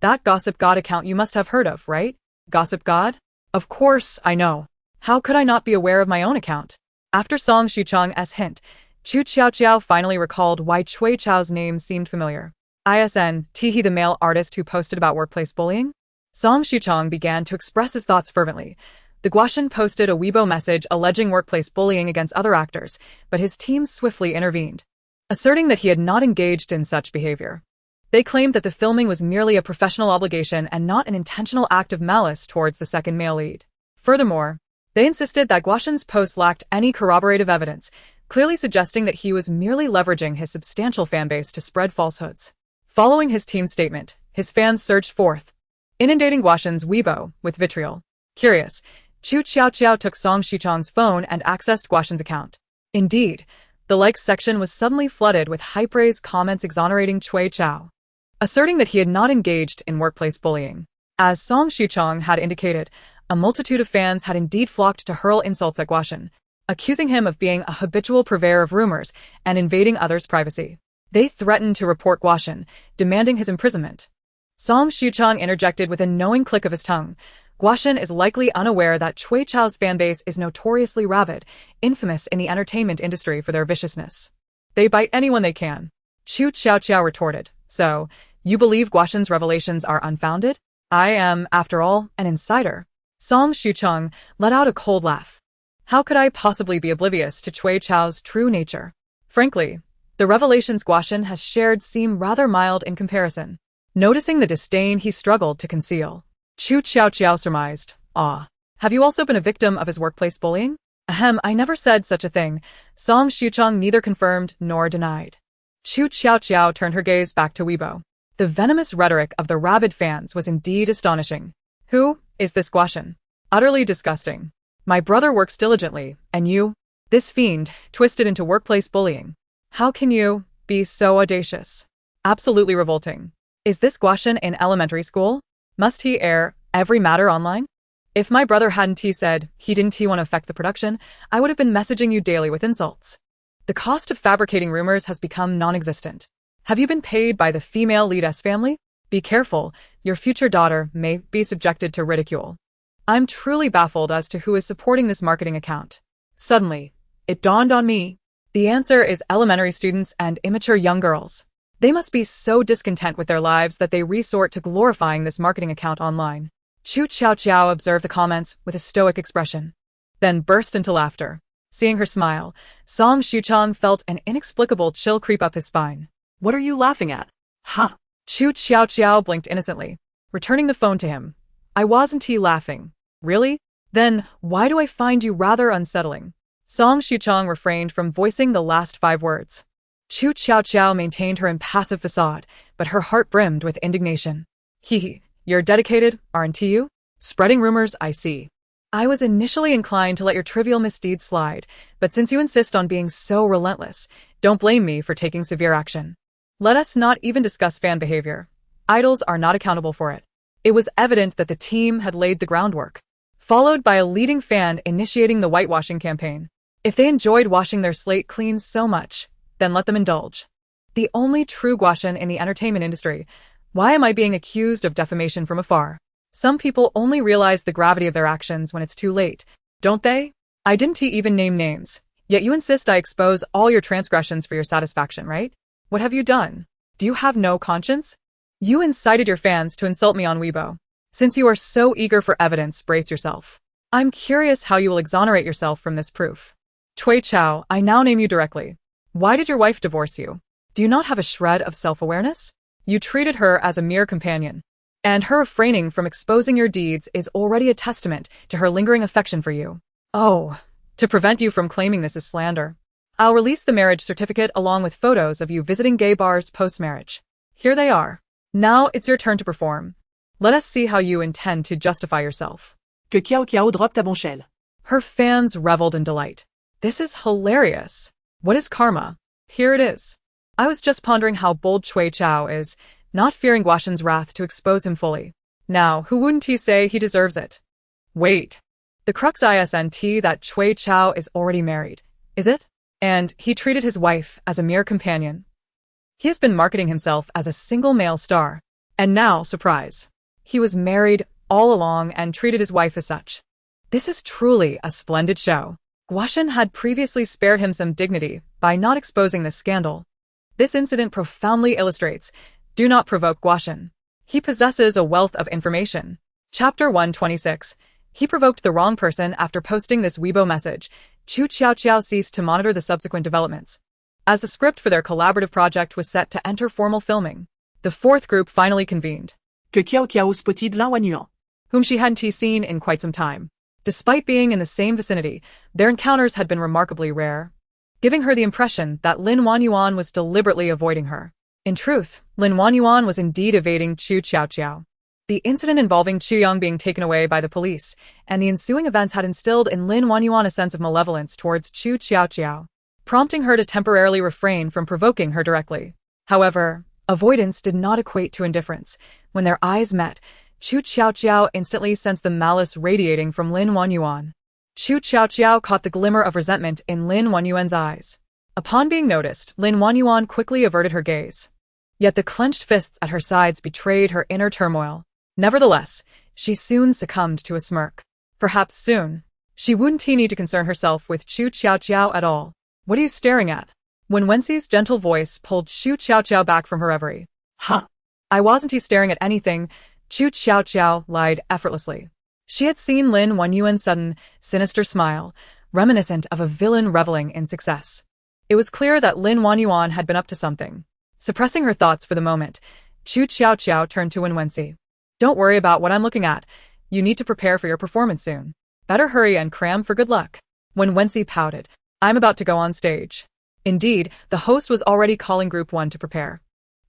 That Gossip God account you must have heard of, right? Gossip God? Of course, I know. How could I not be aware of my own account? After Song Xichang's hint, Qu Tiaotiao finally recalled why Tui Chao's name seemed familiar. ISN, he the male artist who posted about workplace bullying? Song Xichang began to express his thoughts fervently. The Guaxian posted a Weibo message alleging workplace bullying against other actors, but his team swiftly intervened, asserting that he had not engaged in such behavior. They claimed that the filming was merely a professional obligation and not an intentional act of malice towards the second male lead. Furthermore, they insisted that Guaxian's post lacked any corroborative evidence, clearly suggesting that he was merely leveraging his substantial fanbase to spread falsehoods. Following his team's statement, his fans surged forth, inundating Guaxian's Weibo with vitriol. Curious, Qu Tiaotiao took Song Xichang's phone and accessed Guaxian's account. Indeed, the likes section was suddenly flooded with high-praise comments exonerating Tui Chao, asserting that he had not engaged in workplace bullying. As Song Xichang had indicated, a multitude of fans had indeed flocked to hurl insults at Guaxian, accusing him of being a habitual purveyor of rumors and invading others' privacy. They threatened to report Guaxian, demanding his imprisonment. Song Xichang interjected with a knowing click of his tongue. Guaxian is likely unaware that Tui Chao's fanbase is notoriously rabid, infamous in the entertainment industry for their viciousness. They bite anyone they can. Qu Tiaotiao retorted, "So, you believe Guaxian's revelations are unfounded? I am, after all, an insider." Song Xichang let out a cold laugh. How could I possibly be oblivious to Tui Chao's true nature? Frankly, the revelations Guaxian has shared seem rather mild in comparison. Noticing the disdain he struggled to conceal, Qu Tiaotiao surmised, have you also been a victim of his workplace bullying? Ahem, I never said such a thing. Song Xichang neither confirmed nor denied. Qu Tiaotiao turned her gaze back to Weibo. The venomous rhetoric of the rabid fans was indeed astonishing. Who is this Guaxian? Utterly disgusting. My brother works diligently, and you? This fiend, twisted into workplace bullying. How can you be so audacious? Absolutely revolting. Is this Guaxian in elementary school? Must he air every matter online? If my brother hadn't said he didn't want to affect the production, I would have been messaging you daily with insults. The cost of fabricating rumors has become non-existent. Have you been paid by the female lead's family? Be careful, your future daughter may be subjected to ridicule. I'm truly baffled as to who is supporting this marketing account. Suddenly, it dawned on me. The answer is elementary students and immature young girls. They must be so discontent with their lives that they resort to glorifying this marketing account online. Qu Tiaotiao observed the comments with a stoic expression, then burst into laughter. Seeing her smile, Song Xichang felt an inexplicable chill creep up his spine. What are you laughing at? Huh? Qu Tiaotiao blinked innocently, returning the phone to him. I wasn't laughing. Really? Then, why do I find you rather unsettling? Song Xichang refrained from voicing the last 5 words. Qu Tiaotiao maintained her impassive facade, but her heart brimmed with indignation. You're dedicated, aren't you? Spreading rumors, I see. I was initially inclined to let your trivial misdeeds slide, but since you insist on being so relentless, don't blame me for taking severe action. Let us not even discuss fan behavior. Idols are not accountable for it. It was evident that the team had laid the groundwork, followed by a leading fan initiating the whitewashing campaign. If they enjoyed washing their slate clean so much, then let them indulge. The only true Guaxian in the entertainment industry. Why am I being accused of defamation from afar? Some people only realize the gravity of their actions when it's too late, don't they? I didn't even name names, yet you insist I expose all your transgressions for your satisfaction, right? What have you done? Do you have no conscience? You incited your fans to insult me on Weibo. Since you are so eager for evidence, brace yourself. I'm curious how you will exonerate yourself from this proof. Qu Tiaotiao, I now name you directly. Why did your wife divorce you? Do you not have a shred of self-awareness? You treated her as a mere companion. And her refraining from exposing your deeds is already a testament to her lingering affection for you. Oh, to prevent you from claiming this as slander, I'll release the marriage certificate along with photos of you visiting gay bars post-marriage. Here they are. Now it's your turn to perform. Let us see how you intend to justify yourself. Que Qiaoqiao droppe ta bombshell. Her fans reveled in delight. This is hilarious. What is karma? Here it is. I was just pondering how bold Qu Tiaotiao is, not fearing Guaxian's wrath to expose him fully. Now, who wouldn't he say he deserves it? Wait. The crux isn't that Qu Tiaotiao is already married, is it? And he treated his wife as a mere companion. He has been marketing himself as a single male star. And now, surprise. He was married all along and treated his wife as such. This is truly a splendid show. Guaxian had previously spared him some dignity by not exposing this scandal. This incident profoundly illustrates, do not provoke Guaxian. He possesses a wealth of information. Chapter 126. He provoked the wrong person after posting this Weibo message. Qu Tiaotiao ceased to monitor the subsequent developments. As the script for their collaborative project was set to enter formal filming, the fourth group finally convened. Que Qiaoqiao spotted Lin Wanjun, whom she hadn't seen in quite some time. Despite being in the same vicinity, their encounters had been remarkably rare, giving her the impression that Lin Wanjun was deliberately avoiding her. In truth, Lin Wanjun was indeed evading Qu Tiaotiao. The incident involving Qiyang being taken away by the police and the ensuing events had instilled in Lin Wanjun a sense of malevolence towards Qu Tiaotiao, prompting her to temporarily refrain from provoking her directly. However, avoidance did not equate to indifference. When their eyes met, Qu Tiaotiao instantly sensed the malice radiating from Lin Wanjun. Qu Tiaotiao caught the glimmer of resentment in Lin Wanjun's eyes. Upon being noticed, Lin Wanjun quickly averted her gaze. Yet the clenched fists at her sides betrayed her inner turmoil. Nevertheless, she soon succumbed to a smirk. Perhaps soon, she wouldn't need to concern herself with Qu Tiaotiao at all. What are you staring at? When Wenxi's gentle voice pulled Qu Tiaotiao back from her reverie. Huh. I wasn't staring at anything, Qu Tiaotiao lied effortlessly. She had seen Lin Wanjun's sudden, sinister smile, reminiscent of a villain reveling in success. It was clear that Lin Wanjun had been up to something. Suppressing her thoughts for the moment, Qu Tiaotiao turned to Wenxi. Don't worry about what I'm looking at. You need to prepare for your performance soon. Better hurry and cram for good luck. When Wenxi pouted, I'm about to go on stage. Indeed, the host was already calling Group 1 to prepare.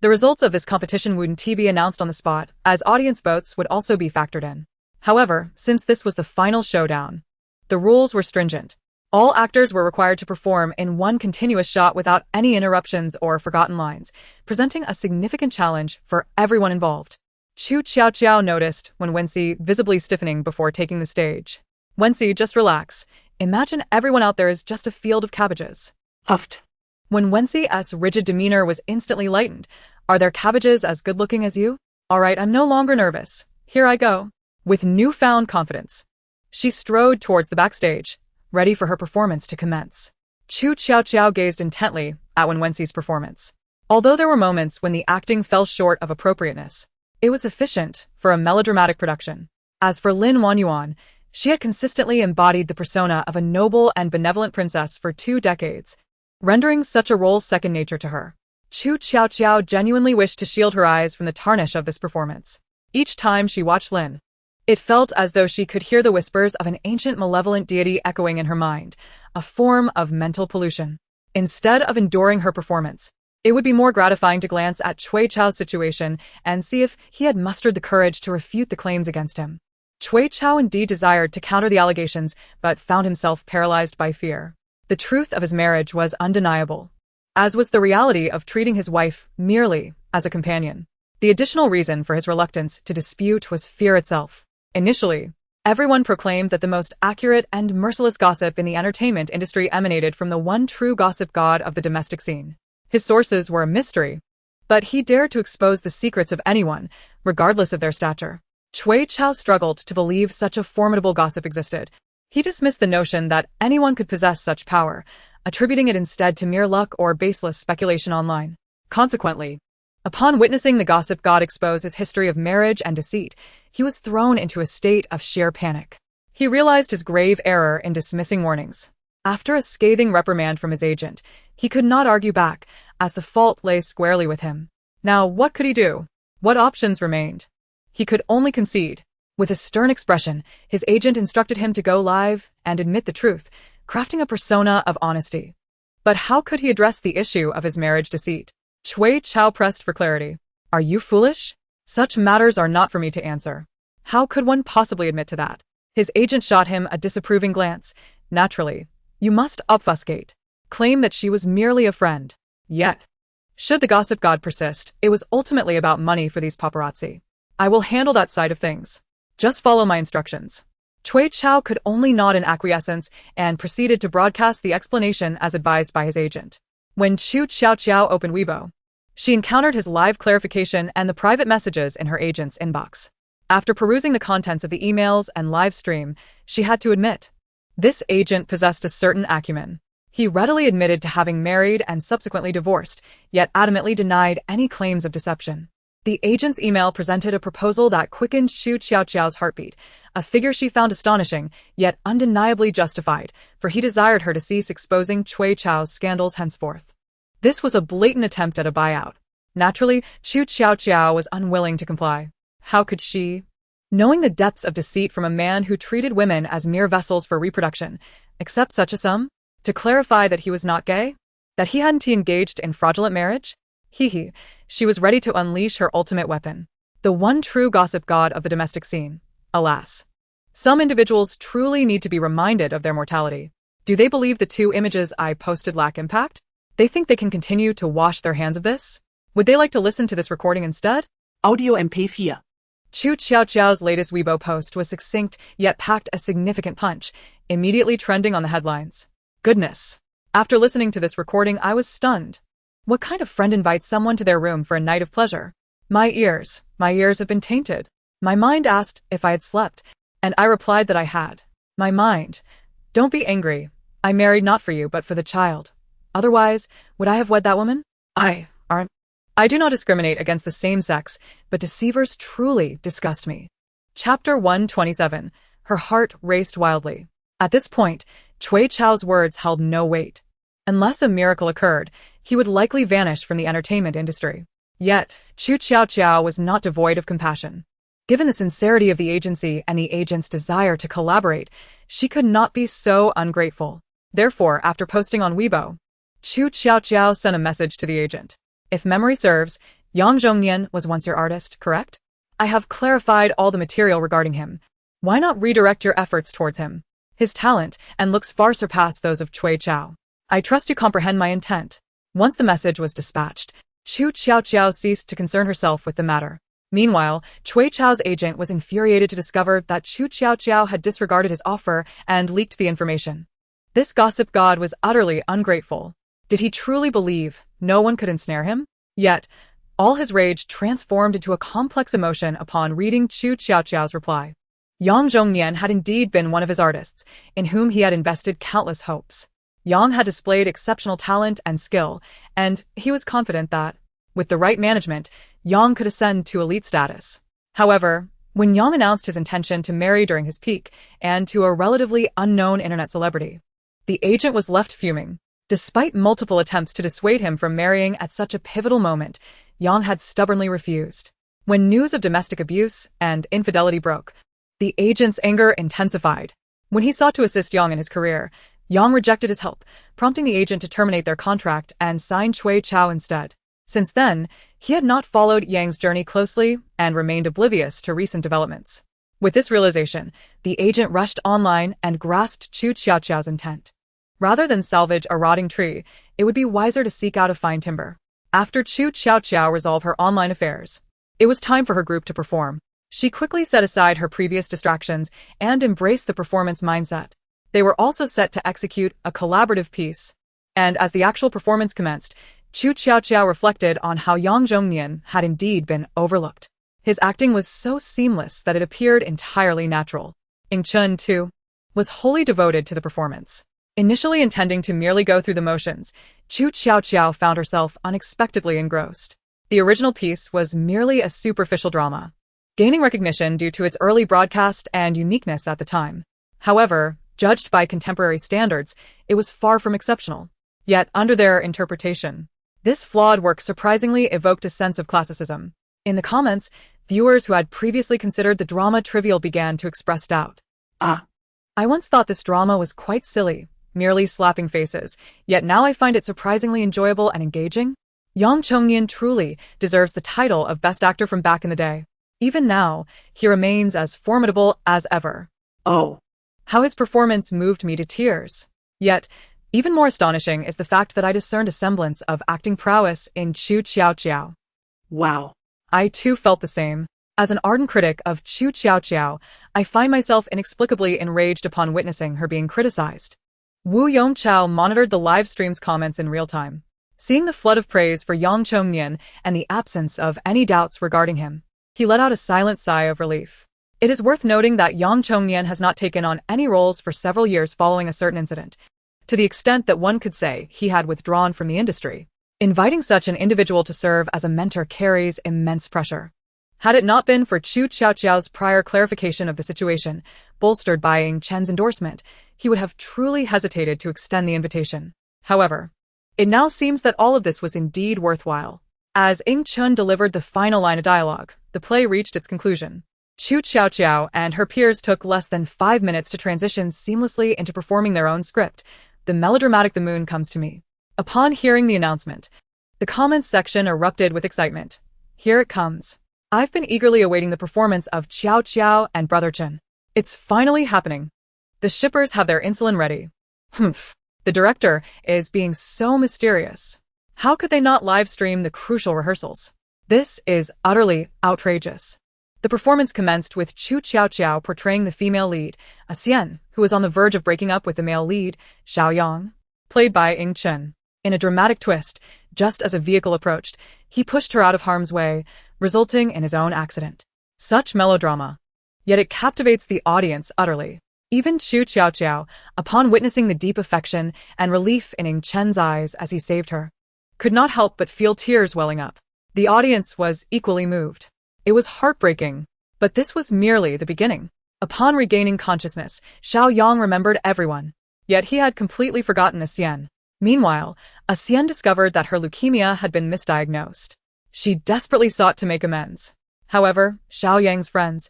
The results of this competition wouldn't be announced on the spot, as audience votes would also be factored in. However, since this was the final showdown, the rules were stringent. All actors were required to perform in one continuous shot without any interruptions or forgotten lines, presenting a significant challenge for everyone involved. Qu Tiaotiao noticed when Wenxi visibly stiffening before taking the stage. Wenxi, just relax. Imagine everyone out there is just a field of cabbages. Huffed. When Wenxi's rigid demeanor was instantly lightened, are there cabbages as good-looking as you? All right, I'm no longer nervous. Here I go. With newfound confidence, she strode towards the backstage, ready for her performance to commence. Qu Tiaotiao gazed intently at Wenxi's performance. Although there were moments when the acting fell short of appropriateness, it was sufficient for a melodramatic production. As for Lin Wanjun, she had consistently embodied the persona of a noble and benevolent princess for 2 decades, rendering such a role second nature to her. Qu Tiaotiao genuinely wished to shield her eyes from the tarnish of this performance. Each time she watched Lin, it felt as though she could hear the whispers of an ancient malevolent deity echoing in her mind, a form of mental pollution. Instead of enduring her performance, it would be more gratifying to glance at Qu Tiaotiao's situation and see if he had mustered the courage to refute the claims against him. Qu Tiaotiao indeed desired to counter the allegations, but found himself paralyzed by fear. The truth of his marriage was undeniable, as was the reality of treating his wife merely as a companion. The additional reason for his reluctance to dispute was fear itself. Initially, Everyone proclaimed that the most accurate and merciless gossip in the entertainment industry emanated from the one true gossip god of the domestic scene. His sources were a mystery, but he dared to expose the secrets of anyone, regardless of their stature. Qiaoqiao struggled to believe such a formidable gossip existed. He dismissed the notion that anyone could possess such power, attributing it instead to mere luck or baseless speculation online. Consequently, upon witnessing the gossip god expose his history of marriage and deceit, he was thrown into a state of sheer panic. He realized his grave error in dismissing warnings. After a scathing reprimand from his agent, he could not argue back, as the fault lay squarely with him. Now, what could he do? What options remained? He could only concede. With a stern expression, his agent instructed him to go live and admit the truth, crafting a persona of honesty. But how could he address the issue of his marriage deceit? Qiaoqiao pressed for clarity. Are you foolish? Such matters are not for me to answer. How could one possibly admit to that? His agent shot him a disapproving glance. Naturally, you must obfuscate. Claim that she was merely a friend. Yet, should the gossip god persist, it was ultimately about money for these paparazzi. I will handle that side of things. Just follow my instructions. Qiaoqiao could only nod in acquiescence and proceeded to broadcast the explanation as advised by his agent. When Qu Tiaotiao opened Weibo, she encountered his live clarification and the private messages in her agent's inbox. After perusing the contents of the emails and live stream, she had to admit, this agent possessed a certain acumen. He readily admitted to having married and subsequently divorced, yet adamantly denied any claims of deception. The agent's email presented a proposal that quickened Qu Tiaotiao's heartbeat, a figure she found astonishing, yet undeniably justified, for he desired her to cease exposing Qiaoqiao's scandals henceforth. This was a blatant attempt at a buyout. Naturally, Qu Tiaotiao was unwilling to comply. How could she? Knowing the depths of deceit from a man who treated women as mere vessels for reproduction, accept such a sum? To clarify that he was not gay? That he hadn't engaged in fraudulent marriage? She was ready to unleash her ultimate weapon. The one true gossip god of the domestic scene. Alas. Some individuals truly need to be reminded of their mortality. Do they believe the 2 images I posted lack impact? They think they can continue to wash their hands of this? Would they like to listen to this recording instead? Audio MP4. Qu Tiaotiao's latest Weibo post was succinct yet packed a significant punch, immediately trending on the headlines. Goodness. After listening to this recording, I was stunned. What kind of friend invites someone to their room for a night of pleasure? My ears have been tainted. My mind asked if I had slept, and I replied that I had. My mind. Don't be angry. I married not for you but for the child. Otherwise, would I have wed that woman? I do not discriminate against the same sex, but deceivers truly disgust me. Chapter 127. Her heart raced wildly. At this point, Qiaoqiao's words held no weight. Unless a miracle occurred, he would likely vanish from the entertainment industry. Yet, Qu Tiaotiao was not devoid of compassion. Given the sincerity of the agency and the agent's desire to collaborate, she could not be so ungrateful. Therefore, after posting on Weibo, Qu Tiaotiao sent a message to the agent. If memory serves, Yang Zhongnian was once your artist, correct? I have clarified all the material regarding him. Why not redirect your efforts towards him? His talent and looks far surpass those of Qiaoqiao. I trust you comprehend my intent. Once the message was dispatched, Qu Tiaotiao ceased to concern herself with the matter. Meanwhile, Qiaoqiao's agent was infuriated to discover that Qu Tiaotiao had disregarded his offer and leaked the information. This gossip god was utterly ungrateful. Did he truly believe no one could ensnare him? Yet, all his rage transformed into a complex emotion upon reading Qu Tiaotiao's reply. Yang Zhongnian had indeed been one of his artists, in whom he had invested countless hopes. Yang had displayed exceptional talent and skill, and he was confident that, with the right management, Yang could ascend to elite status. However, when Yang announced his intention to marry during his peak, and to a relatively unknown internet celebrity, the agent was left fuming. Despite multiple attempts to dissuade him from marrying at such a pivotal moment, Yang had stubbornly refused. When news of domestic abuse and infidelity broke, the agent's anger intensified. When he sought to assist Yang in his career, Yang rejected his help, prompting the agent to terminate their contract and sign Qiaoqiao instead. Since then, he had not followed Yang's journey closely and remained oblivious to recent developments. With this realization, the agent rushed online and grasped Qu Tiaotiao's intent. Rather than salvage a rotting tree, it would be wiser to seek out a fine timber. After Qu Tiaotiao resolved her online affairs, it was time for her group to perform. She quickly set aside her previous distractions and embraced the performance mindset. They were also set to execute a collaborative piece. And as the actual performance commenced, Qu Tiaotiao reflected on how Yang Zhongnian had indeed been overlooked. His acting was so seamless that it appeared entirely natural. Ying Chun, too, was wholly devoted to the performance. Initially intending to merely go through the motions, Qu Tiaotiao found herself unexpectedly engrossed. The original piece was merely a superficial drama, gaining recognition due to its early broadcast and uniqueness at the time. However, judged by contemporary standards, it was far from exceptional. Yet, under their interpretation, this flawed work surprisingly evoked a sense of classicism. In the comments, viewers who had previously considered the drama trivial began to express doubt. I once thought this drama was quite silly, merely slapping faces, yet now I find it surprisingly enjoyable and engaging. Yang Zhongnian truly deserves the title of Best Actor from back in the day. Even now, he remains as formidable as ever. Oh. How his performance moved me to tears. Yet, even more astonishing is the fact that I discerned a semblance of acting prowess in Qu Tiaotiao. Wow. I too felt the same. As an ardent critic of Qu Tiaotiao, I find myself inexplicably enraged upon witnessing her being criticized. Wu Yongchao monitored the live stream's comments in real time, seeing the flood of praise for Yang Zhongnian and the absence of any doubts regarding him. He let out a silent sigh of relief. It is worth noting that Yang Zhongnian has not taken on any roles for several years following a certain incident, to the extent that one could say he had withdrawn from the industry. Inviting such an individual to serve as a mentor carries immense pressure. Had it not been for Qu Tiaotiao's prior clarification of the situation, bolstered by Ying Chen's endorsement, he would have truly hesitated to extend the invitation. However, it now seems that all of this was indeed worthwhile. As Ying Chen delivered the final line of dialogue, the play reached its conclusion. Qu Tiaotiao and her peers took less than 5 minutes to transition seamlessly into performing their own script, the melodramatic The Moon Comes to Me. Upon hearing the announcement, the comments section erupted with excitement. Here it comes. I've been eagerly awaiting the performance of Qiaoqiao and Brother Chen. It's finally happening. The shippers have their insulin ready. Humph. The director is being so mysterious. How could they not live stream the crucial rehearsals? This is utterly outrageous. The performance commenced with Qu Tiaotiao portraying the female lead, a Xian, who was on the verge of breaking up with the male lead, Xiaoyang, played by Ying Chen. In a dramatic twist, just as a vehicle approached, he pushed her out of harm's way, resulting in his own accident. Such melodrama. Yet it captivates the audience utterly. Even Qu Tiaotiao, upon witnessing the deep affection and relief in Ying Chen's eyes as he saved her, could not help but feel tears welling up. The audience was equally moved. It was heartbreaking, but this was merely the beginning. Upon regaining consciousness, Xiaoyang remembered everyone. Yet he had completely forgotten Xian. Meanwhile, Xian discovered that her leukemia had been misdiagnosed. She desperately sought to make amends. However, Xiaoyang's friends,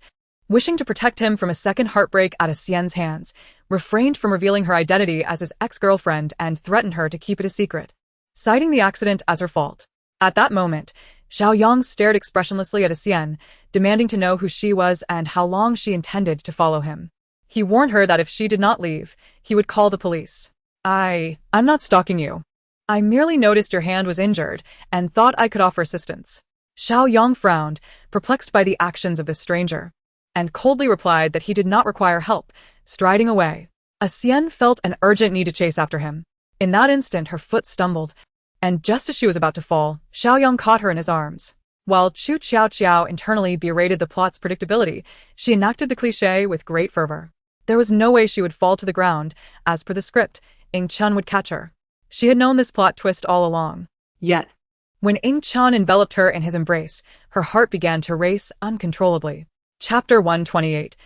wishing to protect him from a second heartbreak at Xian's hands, refrained from revealing her identity as his ex-girlfriend and threatened her to keep it a secret, citing the accident as her fault. At that moment, Xiaoyang stared expressionlessly at Xian, demanding to know who she was and how long she intended to follow him. He warned her that if she did not leave, he would call the police. I'm not stalking you. I merely noticed your hand was injured and thought I could offer assistance. Xiaoyang frowned, perplexed by the actions of this stranger, and coldly replied that he did not require help, striding away. Xian felt an urgent need to chase after him. In that instant, her foot stumbled, and just as she was about to fall, Xiaoyang caught her in his arms. While Qu Tiaotiao internally berated the plot's predictability, she enacted the cliché with great fervor. There was no way she would fall to the ground. As per the script, Ying Chen would catch her. She had known this plot twist all along. Yet, when Ying Chen enveloped her in his embrace, her heart began to race uncontrollably. Chapter 128.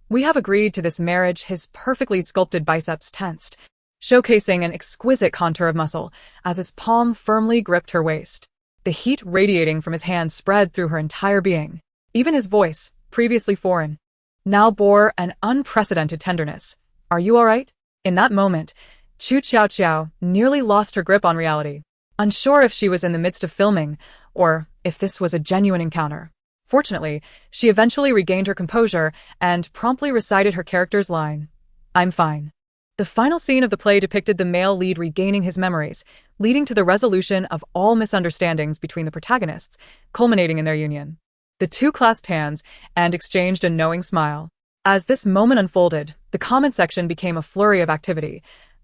We have agreed to this marriage. His perfectly sculpted biceps tensed, showcasing an exquisite contour of muscle as his palm firmly gripped her waist. The heat radiating from his hand spread through her entire being. Even his voice, previously foreign, now bore an unprecedented tenderness. Are you all right? In that moment, Qu Tiaotiao nearly lost her grip on reality, unsure if she was in the midst of filming or if this was a genuine encounter. Fortunately, she eventually regained her composure and promptly recited her character's line, "I'm fine." The final scene of the play depicted the male lead regaining his memories, leading to the resolution of all misunderstandings between the protagonists, culminating in their union. The two clasped hands and exchanged a knowing smile. As this moment unfolded, the comment section became a flurry of activity.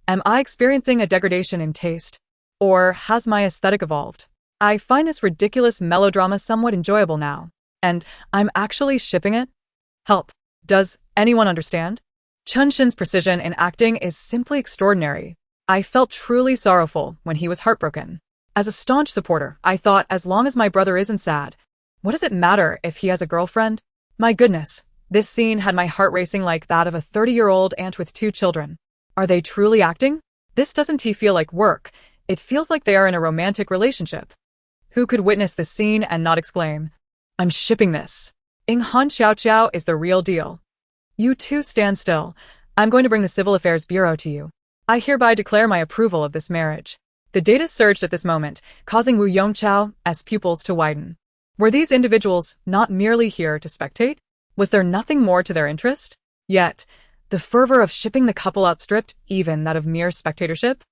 Am I experiencing a degradation in taste? Or has my aesthetic evolved? I find this ridiculous melodrama somewhat enjoyable now. And I'm actually shipping it? Help. Does anyone understand? Chun-Shin's precision in acting is simply extraordinary. I felt truly sorrowful when he was heartbroken. As a staunch supporter, I thought as long as my brother isn't sad, what does it matter if he has a girlfriend? My goodness, this scene had my heart racing like that of a 30-year-old aunt with 2 children. Are they truly acting? This doesn't feel like work. It feels like they are in a romantic relationship. Who could witness this scene and not exclaim, I'm shipping this. Qiaoqiao is the real deal. You two stand still. I'm going to bring the Civil Affairs Bureau to you. I hereby declare my approval of this marriage. The data surged at this moment, causing Wu Yongchao's pupils to widen. Were these individuals not merely here to spectate? Was there nothing more to their interest? Yet, the fervor of shipping the couple outstripped even that of mere spectatorship?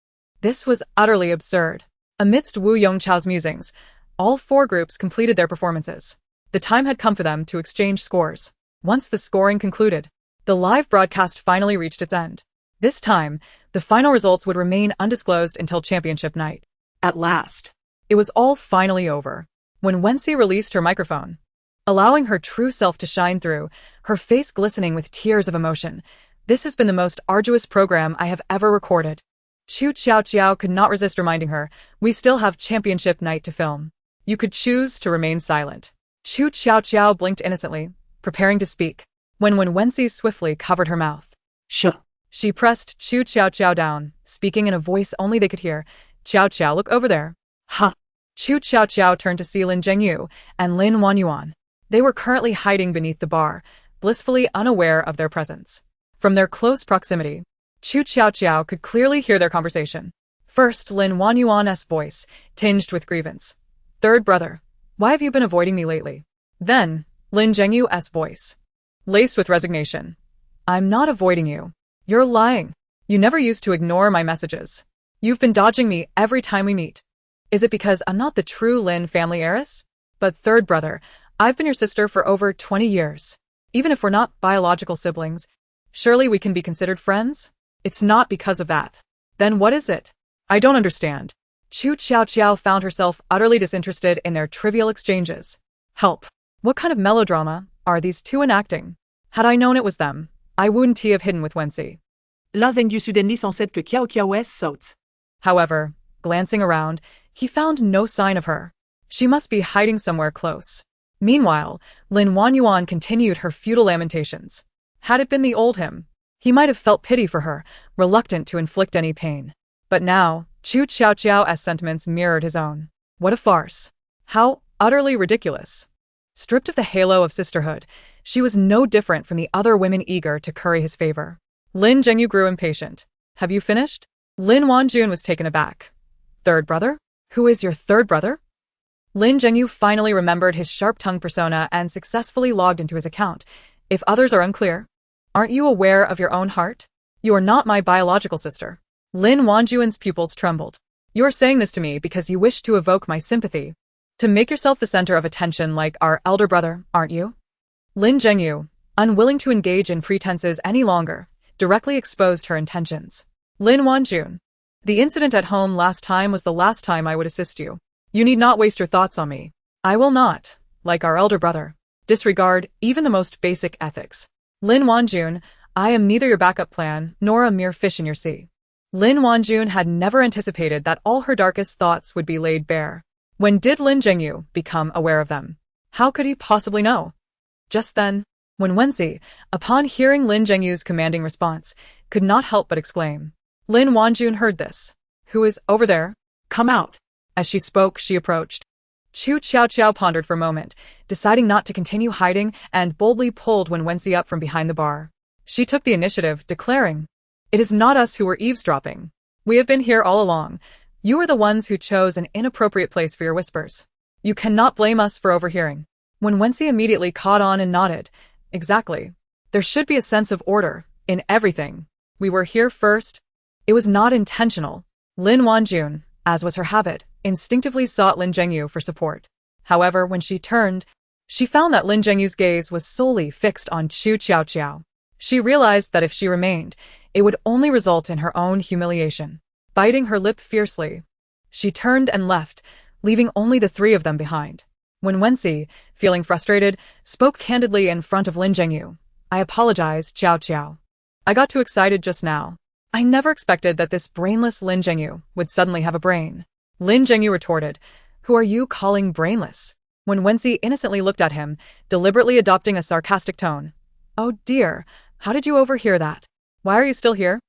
This was utterly absurd. Amidst Wu Yongchao's musings, all 4 groups completed their performances. The time had come for them to exchange scores. Once the scoring concluded, the live broadcast finally reached its end. This time, the final results would remain undisclosed until championship night. At last. It was all finally over. When Wenxi released her microphone, allowing her true self to shine through, her face glistening with tears of emotion, this has been the most arduous program I have ever recorded. Qu Tiaotiao could not resist reminding her, we still have championship night to film. You could choose to remain silent. Qu Tiaotiao blinked innocently, preparing to speak, when Wenxi swiftly covered her mouth. She pressed Qu Tiaotiao down, speaking in a voice only they could hear. Qiaoqiao, look over there. Huh. Qu Tiaotiao turned to see Lin Zhengyu and Lin Wanjun. They were currently hiding beneath the bar, blissfully unaware of their presence. From their close proximity, Qu Tiaotiao could clearly hear their conversation. First, Lin Wanjun's voice, tinged with grievance. Third brother, why have you been avoiding me lately? Then, Lin Zhengyu's voice, laced with resignation. I'm not avoiding you. You're lying. You never used to ignore my messages. You've been dodging me every time we meet. Is it because I'm not the true Lin family heiress? But third brother, I've been your sister for over 20 years. Even if we're not biological siblings, surely we can be considered friends? It's not because of that. Then what is it? I don't understand. Qu Tiaotiao found herself utterly disinterested in their trivial exchanges. Help. What kind of melodrama are these two enacting? Had I known it was them, I wouldn't have hidden with Wenxi. Lin Zhengyu soudainly sensed que Qiaoqiao saute. However, glancing around, he found no sign of her. She must be hiding somewhere close. Meanwhile, Lin Wanjun continued her futile lamentations. Had it been the old him, he might have felt pity for her, reluctant to inflict any pain. But now, Qu Tiaotiao's sentiments mirrored his own. What a farce. How utterly ridiculous. Stripped of the halo of sisterhood, she was no different from the other women eager to curry his favor. Lin Zhengyu grew impatient. Have you finished? Lin Wanjun was taken aback. Third brother? Who is your third brother? Lin Zhengyu finally remembered his sharp-tongued persona and successfully logged into his account. If others are unclear, aren't you aware of your own heart? You are not my biological sister. Lin Wanjun's pupils trembled. You're saying this to me because you wish to evoke my sympathy. To make yourself the center of attention like our elder brother, aren't you? Lin Zhengyu, unwilling to engage in pretenses any longer, directly exposed her intentions. Lin Wanjun, the incident at home last time was the last time I would assist you. You need not waste your thoughts on me. I will not, like our elder brother, disregard even the most basic ethics. Lin Wanjun, I am neither your backup plan nor a mere fish in your sea. Lin Wanjun had never anticipated that all her darkest thoughts would be laid bare. When did Lin Zhengyu become aware of them? How could he possibly know? Just then, when Wenxi, upon hearing Lin Zhengyu's commanding response, could not help but exclaim. Lin Wanjun heard this. Who is over there? Come out. As she spoke, she approached. Qu Tiaotiao pondered for a moment, deciding not to continue hiding and boldly pulled Wenxi up from behind the bar. She took the initiative, declaring, It is not us who were eavesdropping. We have been here all along. You are the ones who chose an inappropriate place for your whispers. You cannot blame us for overhearing. Wenxi immediately caught on and nodded. Exactly. There should be a sense of order in everything. We were here first. It was not intentional. Lin Wanjun, as was her habit, instinctively sought Lin Zhengyu for support. However, when she turned, She found that Lin Zhengyu's gaze was solely fixed on Qu Tiaotiao. She realized that if she remained, it would only result in her own humiliation. Biting her lip fiercely, she turned and left, leaving only the three of them behind. When Wenxi, feeling frustrated, spoke candidly in front of Lin Zhengyu, "I apologize, Qiaoqiao. I got too excited just now. I never expected that this brainless Lin Zhengyu would suddenly have a brain." Lin Zhengyu retorted, "Who are you calling brainless?" When Wenxi innocently looked at him, deliberately adopting a sarcastic tone. "Oh dear, how did you overhear that? Why are you still here?"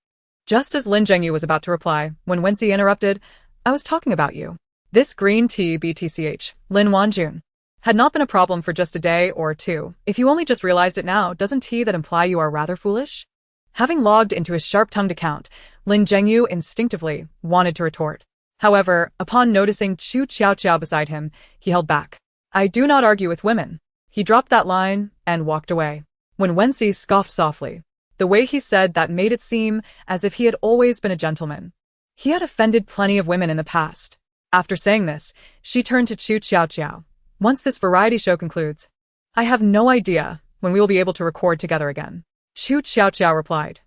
Just as Lin Zhengyu was about to reply, when Wenxi interrupted, "I was talking about you. This green tea BTCH, Lin Wanjun, had not been a problem for just a day or two. If you only just realized it now, doesn't tea that imply you are rather foolish?" Having logged into his sharp-tongued account, Lin Zhengyu instinctively wanted to retort. However, upon noticing Qu Tiaotiao beside him, he held back. "I do not argue with women." He dropped that line and walked away. When Wenxi scoffed softly, the way he said that made it seem as if he had always been a gentleman. He had offended plenty of women in the past. After saying this, she turned to Qu Tiaotiao. "Once this variety show concludes, I have no idea when we will be able to record together again." Qu Tiaotiao replied,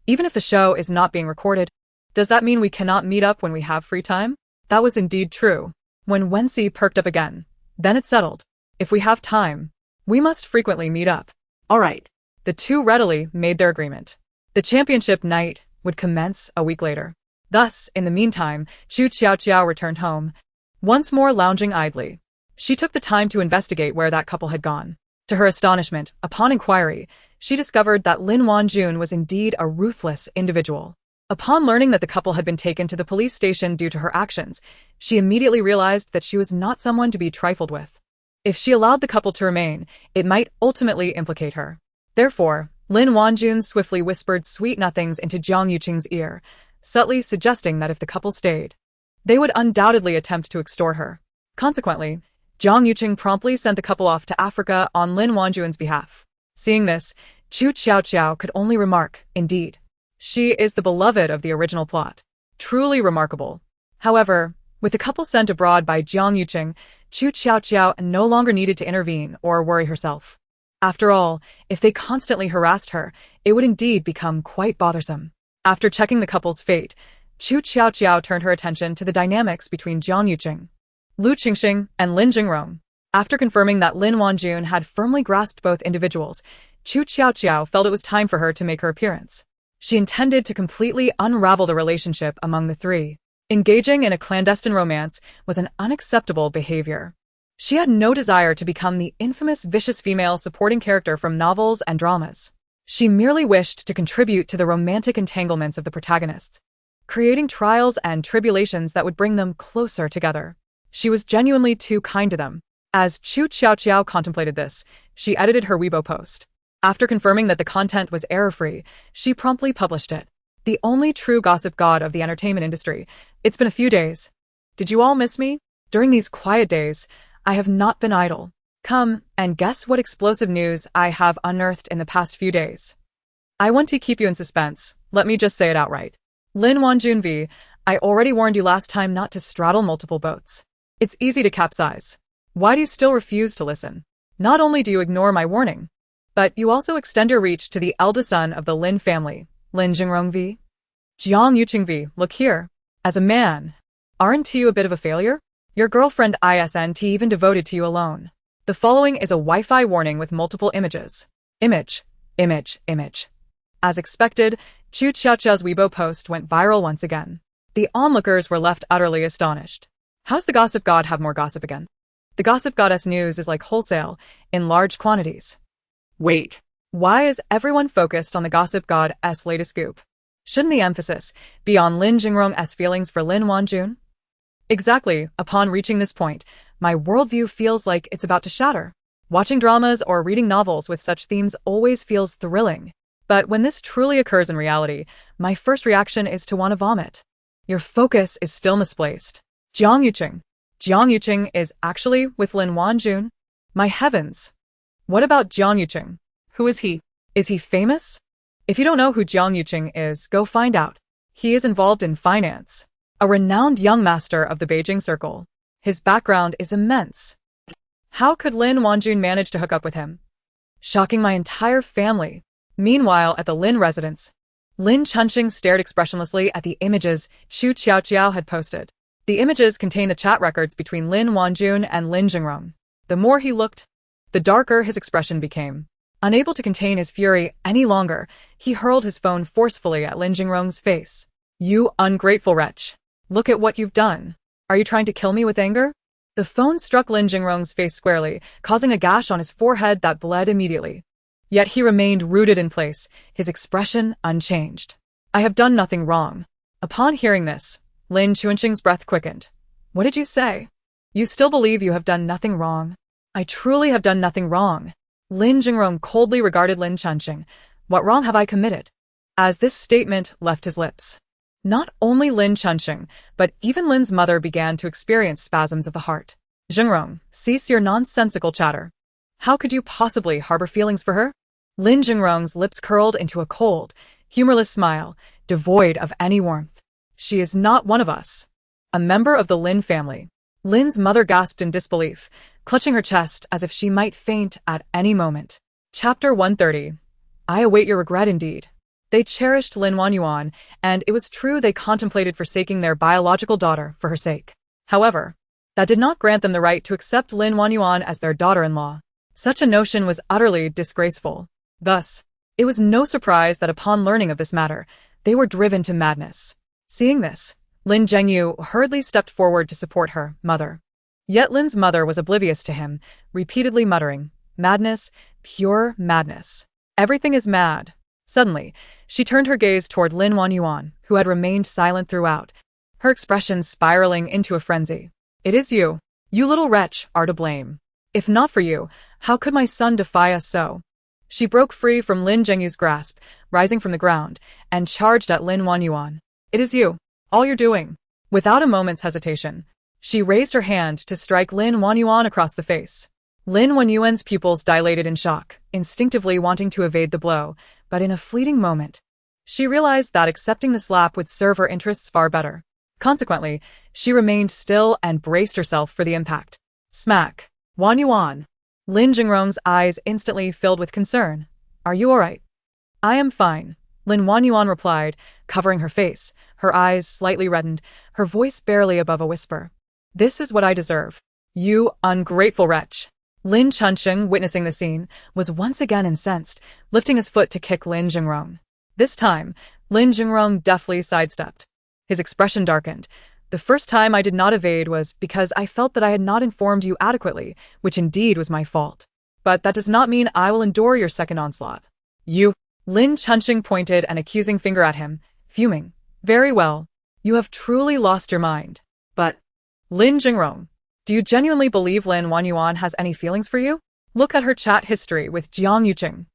"Even if the show is not being recorded, does that mean we cannot meet up when we have free time?" That was indeed true. When Wenxi perked up again, then it settled. "If we have time, we must frequently meet up." All right. The two readily made their agreement. The championship night would commence a week later. Thus, in the meantime, Qu Tiaotiao returned home, once more lounging idly. She took the time to investigate where that couple had gone. To her astonishment, upon inquiry, she discovered that Lin Wanjun was indeed a ruthless individual. Upon learning that the couple had been taken to the police station due to her actions, she immediately realized that she was not someone to be trifled with. If she allowed the couple to remain, it might ultimately implicate her. Therefore, Lin Wanjun swiftly whispered sweet nothings into Jiang Yuqing's ear, subtly suggesting that if the couple stayed, they would undoubtedly attempt to extort her. Consequently, Jiang Yuqing promptly sent the couple off to Africa on Lin Wanjun's behalf. Seeing this, Qu Tiaotiao could only remark, "Indeed, she is the beloved of the original plot. Truly remarkable." However, with the couple sent abroad by Jiang Yuqing, Qu Tiaotiao no longer needed to intervene or worry herself. After all, if they constantly harassed her, it would indeed become quite bothersome. After checking the couple's fate, Qu Tiaotiao turned her attention to the dynamics between Jiang Yuqing, Lu Qingxing, and Lin Jingrong. After confirming that Lin Wanjun had firmly grasped both individuals, Qu Tiaotiao felt it was time for her to make her appearance. She intended to completely unravel the relationship among the three. Engaging in a clandestine romance was an unacceptable behavior. She had no desire to become the infamous vicious female supporting character from novels and dramas. She merely wished to contribute to the romantic entanglements of the protagonists, creating trials and tribulations that would bring them closer together. She was genuinely too kind to them. As Qu Tiaotiao contemplated this, she edited her Weibo post. After confirming that the content was error-free, she promptly published it. "The only true gossip god of the entertainment industry. It's been a few days. Did you all miss me? During these quiet days, I have not been idle. Come and guess what explosive news I have unearthed in the past few days. I want to keep you in suspense. Let me just say it outright. Lin Wanjun V, I already warned you last time not to straddle multiple boats. It's easy to capsize. Why do you still refuse to listen? Not only do you ignore my warning, but you also extend your reach to the eldest son of the Lin family, Lin Jingrong V. Jiang Yuqing V, look here. As a man, aren't you a bit of a failure? Your girlfriend isn't even devoted to you alone. The following is a Wi-Fi warning with multiple images. Image. As expected, Qu Tiaotiao's Weibo post went viral once again. The onlookers were left utterly astonished. How's the gossip god have more gossip again? The gossip goddess news is like wholesale, in large quantities. Wait. Why is everyone focused on the gossip god's latest scoop? Shouldn't the emphasis be on Lin Jingrong's feelings for Lin Wanjun? Exactly, upon reaching this point, my worldview feels like it's about to shatter. Watching dramas or reading novels with such themes always feels thrilling. But when this truly occurs in reality, my first reaction is to want to vomit. Your focus is still misplaced. Jiang Yuqing is actually with Lin Wanjun? My heavens. What about Jiang Yuqing? Who is he? Is he famous? If you don't know who Jiang Yuqing is, go find out. He is involved in finance, a renowned young master of the Beijing circle. His background is immense. How could Lin Wanjun manage to hook up with him? Shocking my entire family. Meanwhile, at the Lin residence, Lin Chunqing stared expressionlessly at the images Qu Tiaotiao had posted. The images contained the chat records between Lin Wanjun and Lin Jingrong. The more he looked, the darker his expression became. Unable to contain his fury any longer, he hurled his phone forcefully at Lin Jingrong's face. You ungrateful wretch. Look at what you've done. Are you trying to kill me with anger? The phone struck Lin Jingrong's face squarely, causing a gash on his forehead that bled immediately. Yet he remained rooted in place, his expression unchanged. I have done nothing wrong. Upon hearing this, Lin Chunqing's breath quickened. What did you say? You still believe you have done nothing wrong? I truly have done nothing wrong. Lin Jingrong coldly regarded Lin Chunqing. What wrong have I committed? As this statement left his lips, not only Lin Chunqing, but even Lin's mother began to experience spasms of the heart. Jingrong, cease your nonsensical chatter. How could you possibly harbor feelings for her? Lin Jingrong's lips curled into a cold, humorless smile, devoid of any warmth. She is not one of us. A member of the Lin family. Lin's mother gasped in disbelief, clutching her chest as if she might faint at any moment. Chapter 130. I await your regret indeed. They cherished Lin Wanjun, and it was true they contemplated forsaking their biological daughter for her sake. However, that did not grant them the right to accept Lin Wanjun as their daughter-in-law. Such a notion was utterly disgraceful. Thus, it was no surprise that upon learning of this matter, they were driven to madness. Seeing this, Lin Zhengyu hurriedly stepped forward to support her mother. Yet Lin's mother was oblivious to him, repeatedly muttering, madness, pure madness. Everything is mad. Suddenly, she turned her gaze toward Lin Wanjun, who had remained silent throughout, her expression spiraling into a frenzy. It is you. You little wretch are to blame. If not for you, how could my son defy us so? She broke free from Lin Zhengyu's grasp, rising from the ground, and charged at Lin Wanjun. It is you. All you're doing. Without a moment's hesitation, she raised her hand to strike Lin Wanjun across the face. Lin Wanjun's pupils dilated in shock, instinctively wanting to evade the blow, but in a fleeting moment, she realized that accepting the slap would serve her interests far better. Consequently, she remained still and braced herself for the impact. Smack. Wanjun. Lin Jingrong's eyes instantly filled with concern. Are you all right? I am fine, Lin Wanjun replied, covering her face, her eyes slightly reddened, her voice barely above a whisper. This is what I deserve. You ungrateful wretch. Lin Chunqing, witnessing the scene, was once again incensed, lifting his foot to kick Lin Jingrong. This time, Lin Jingrong deftly sidestepped. His expression darkened. The first time I did not evade was because I felt that I had not informed you adequately, which indeed was my fault. But that does not mean I will endure your second onslaught. You. Lin Chunqing pointed an accusing finger at him, fuming. Very well. You have truly lost your mind. But, Lin Jingrong, do you genuinely believe Lin Wanjun has any feelings for you? Look at her chat history with Jiang Yuqing.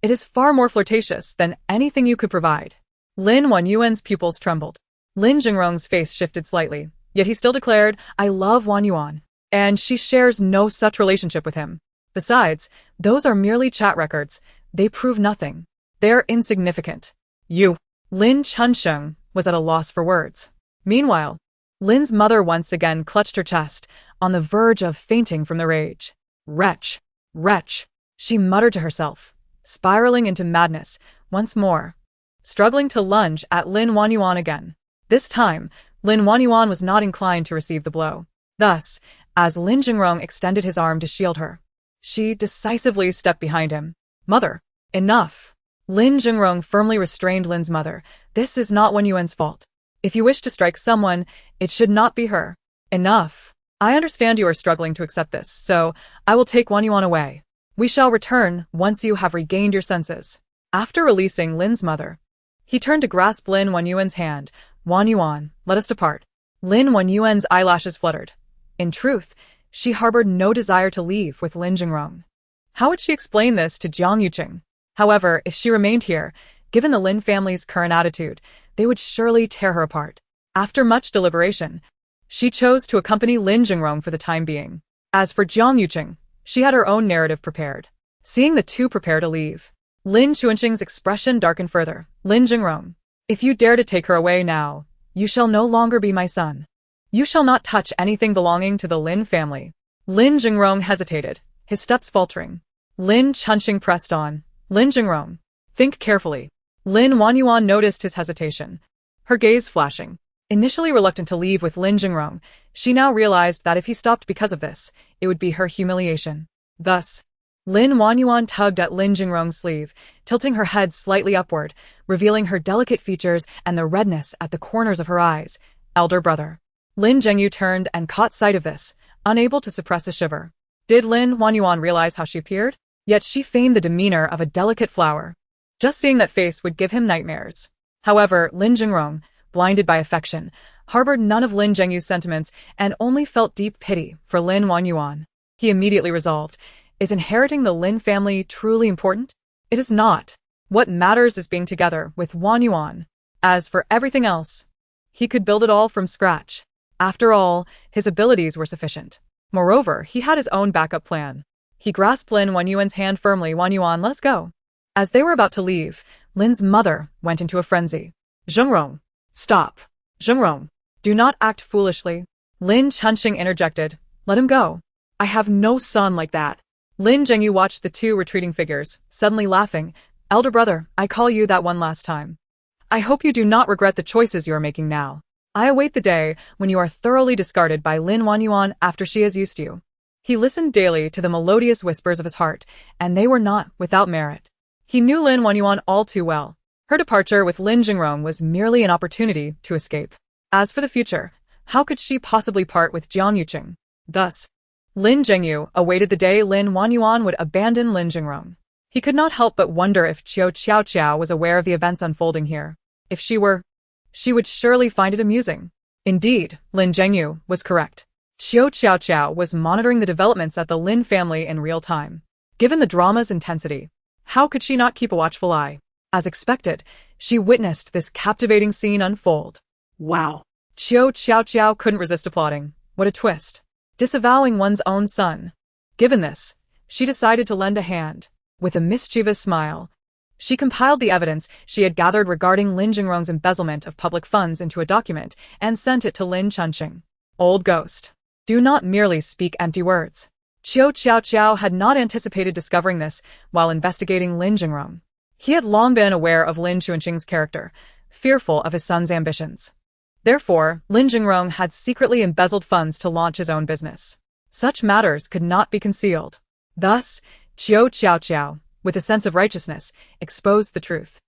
It is far more flirtatious than anything you could provide. Lin Wanjun's pupils trembled. Lin Jingrong's face shifted slightly, yet he still declared, I love Wanjun, and she shares no such relationship with him. Besides, those are merely chat records. They prove nothing. They're insignificant. You. Lin Chunqing was at a loss for words. Meanwhile, Lin's mother once again clutched her chest, on the verge of fainting from the rage. Wretch. Wretch. She muttered to herself, spiraling into madness, once more, struggling to lunge at Lin Wanjun again. This time, Lin Wanjun was not inclined to receive the blow. Thus, as Lin Jingrong extended his arm to shield her, she decisively stepped behind him. Mother, enough. Lin Jingrong firmly restrained Lin's mother. This is not Wanjun's fault. If you wish to strike someone, it should not be her. Enough. I understand you are struggling to accept this, so I will take Wanjun away. We shall return once you have regained your senses. After releasing Lin's mother, he turned to grasp Lin Wanjun's hand. Wanjun, let us depart. Lin Wanjun's eyelashes fluttered. In truth, she harbored no desire to leave with Lin Jingrong. How would she explain this to Jiang Yuqing? However, if she remained here, given the Lin family's current attitude, they would surely tear her apart. After much deliberation, she chose to accompany Lin Jingrong for the time being. As for Jiang Yuqing, she had her own narrative prepared. Seeing the two prepare to leave, Lin Chunqing's expression darkened further. Lin Jingrong, if you dare to take her away now, you shall no longer be my son. You shall not touch anything belonging to the Lin family. Lin Jingrong hesitated, his steps faltering. Lin Chunqing pressed on. Lin Jingrong, think carefully. Lin Wanjun noticed his hesitation, her gaze flashing. Initially reluctant to leave with Lin Jingrong, she now realized that if he stopped because of this, it would be her humiliation. Thus, Lin Wanjun tugged at Lin Jingrong's sleeve, tilting her head slightly upward, revealing her delicate features and the redness at the corners of her eyes. Elder brother. Lin Zhengyu turned and caught sight of this, unable to suppress a shiver. Did Lin Wanjun realize how she appeared? Yet she feigned the demeanor of a delicate flower. Just seeing that face would give him nightmares. However, Lin Jingrong, blinded by affection, harbored none of Lin Zhengyu's sentiments and only felt deep pity for Lin Wanjun. He immediately resolved, is inheriting the Lin family truly important? It is not. What matters is being together with Wanjun. As for everything else, he could build it all from scratch. After all, his abilities were sufficient. Moreover, he had his own backup plan. He grasped Lin Wanjun's hand firmly. Wanjun, let us go. As they were about to leave, Lin's mother went into a frenzy. Zhengrong, stop. Zhengrong, do not act foolishly. Lin Chunqing interjected. Let him go. I have no son like that. Lin Zhengyu watched the two retreating figures, suddenly laughing. Elder brother, I call you that one last time. I hope you do not regret the choices you are making now. I await the day when you are thoroughly discarded by Lin Wanjun after she has used you. He listened daily to the melodious whispers of his heart, and they were not without merit. He knew Lin Wanjun all too well. Her departure with Lin Jingrong was merely an opportunity to escape. As for the future, how could she possibly part with Jiang Yuqing? Thus, Lin Zhengyu awaited the day Lin Wanjun would abandon Lin Jingrong. He could not help but wonder if Qiaoqiao was aware of the events unfolding here. If she were, she would surely find it amusing. Indeed, Lin Zhengyu was correct. Qiaoqiao was monitoring the developments at the Lin family in real time. Given the drama's intensity, how could she not keep a watchful eye? As expected, she witnessed this captivating scene unfold. Wow. Qiaoqiao couldn't resist applauding. What a twist. Disavowing one's own son. Given this, she decided to lend a hand. With a mischievous smile, she compiled the evidence she had gathered regarding Lin Jingrong's embezzlement of public funds into a document and sent it to Lin Chunqing. Old ghost. Do not merely speak empty words. Qiaoqiao had not anticipated discovering this while investigating Lin Jingrong. He had long been aware of Lin Chunqing's character, fearful of his son's ambitions. Therefore, Lin Jingrong had secretly embezzled funds to launch his own business. Such matters could not be concealed. Thus, Qiaoqiao, with a sense of righteousness, exposed the truth.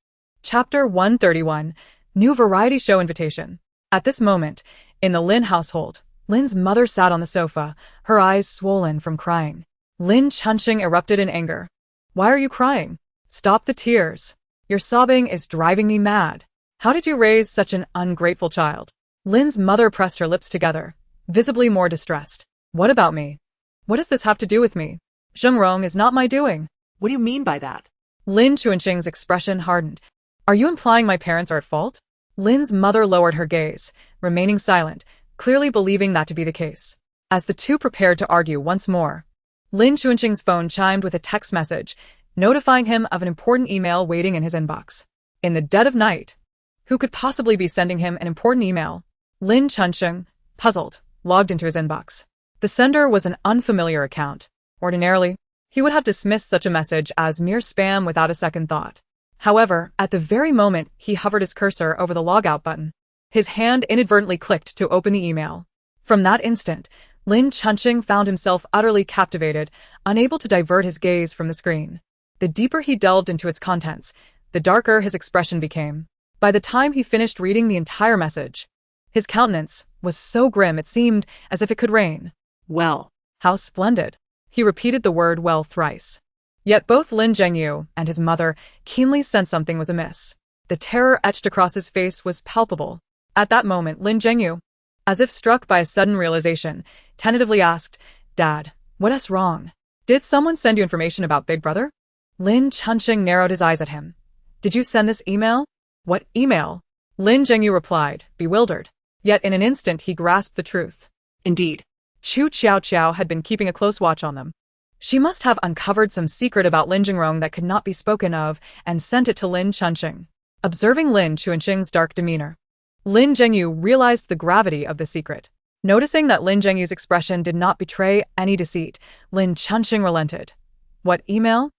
Chapter 131, New Variety Show Invitation. At this moment, in the Lin household, Lin's mother sat on the sofa, her eyes swollen from crying. Lin Chunqing erupted in anger. Why are you crying? Stop the tears. Your sobbing is driving me mad. How did you raise such an ungrateful child? Lin's mother pressed her lips together, visibly more distressed. What about me? What does this have to do with me? Zhengrong is not my doing. What do you mean by that? Lin Chunqing's expression hardened. Are you implying my parents are at fault? Lin's mother lowered her gaze, remaining silent, clearly believing that to be the case. As the two prepared to argue once more, Lin Chunqing's phone chimed with a text message, notifying him of an important email waiting in his inbox. In the dead of night, who could possibly be sending him an important email? Lin Chunqing, puzzled, logged into his inbox. The sender was an unfamiliar account. Ordinarily, he would have dismissed such a message as mere spam without a second thought. However, at the very moment he hovered his cursor over the logout button, his hand inadvertently clicked to open the email. From that instant, Lin Chunqing found himself utterly captivated, unable to divert his gaze from the screen. The deeper he delved into its contents, the darker his expression became. By the time he finished reading the entire message, his countenance was so grim it seemed as if it could rain. Well. How splendid. He repeated the word well thrice. Yet both Lin Zhengyu and his mother keenly sensed something was amiss. The terror etched across his face was palpable. At that moment, Lin Zhengyu, as if struck by a sudden realization, tentatively asked, Dad, what's wrong? Did someone send you information about Big Brother? Lin Chunqing narrowed his eyes at him. Did you send this email? What email? Lin Zhengyu replied, bewildered. Yet in an instant he grasped the truth. Indeed. Qu Tiaotiao had been keeping a close watch on them. She must have uncovered some secret about Lin Jingrong that could not be spoken of and sent it to Lin Chunqing. Observing Lin Chunqing's dark demeanor, Lin Zhengyu realized the gravity of the secret. Noticing that Lin Zhengyu's expression did not betray any deceit, Lin Chunqing relented. What email?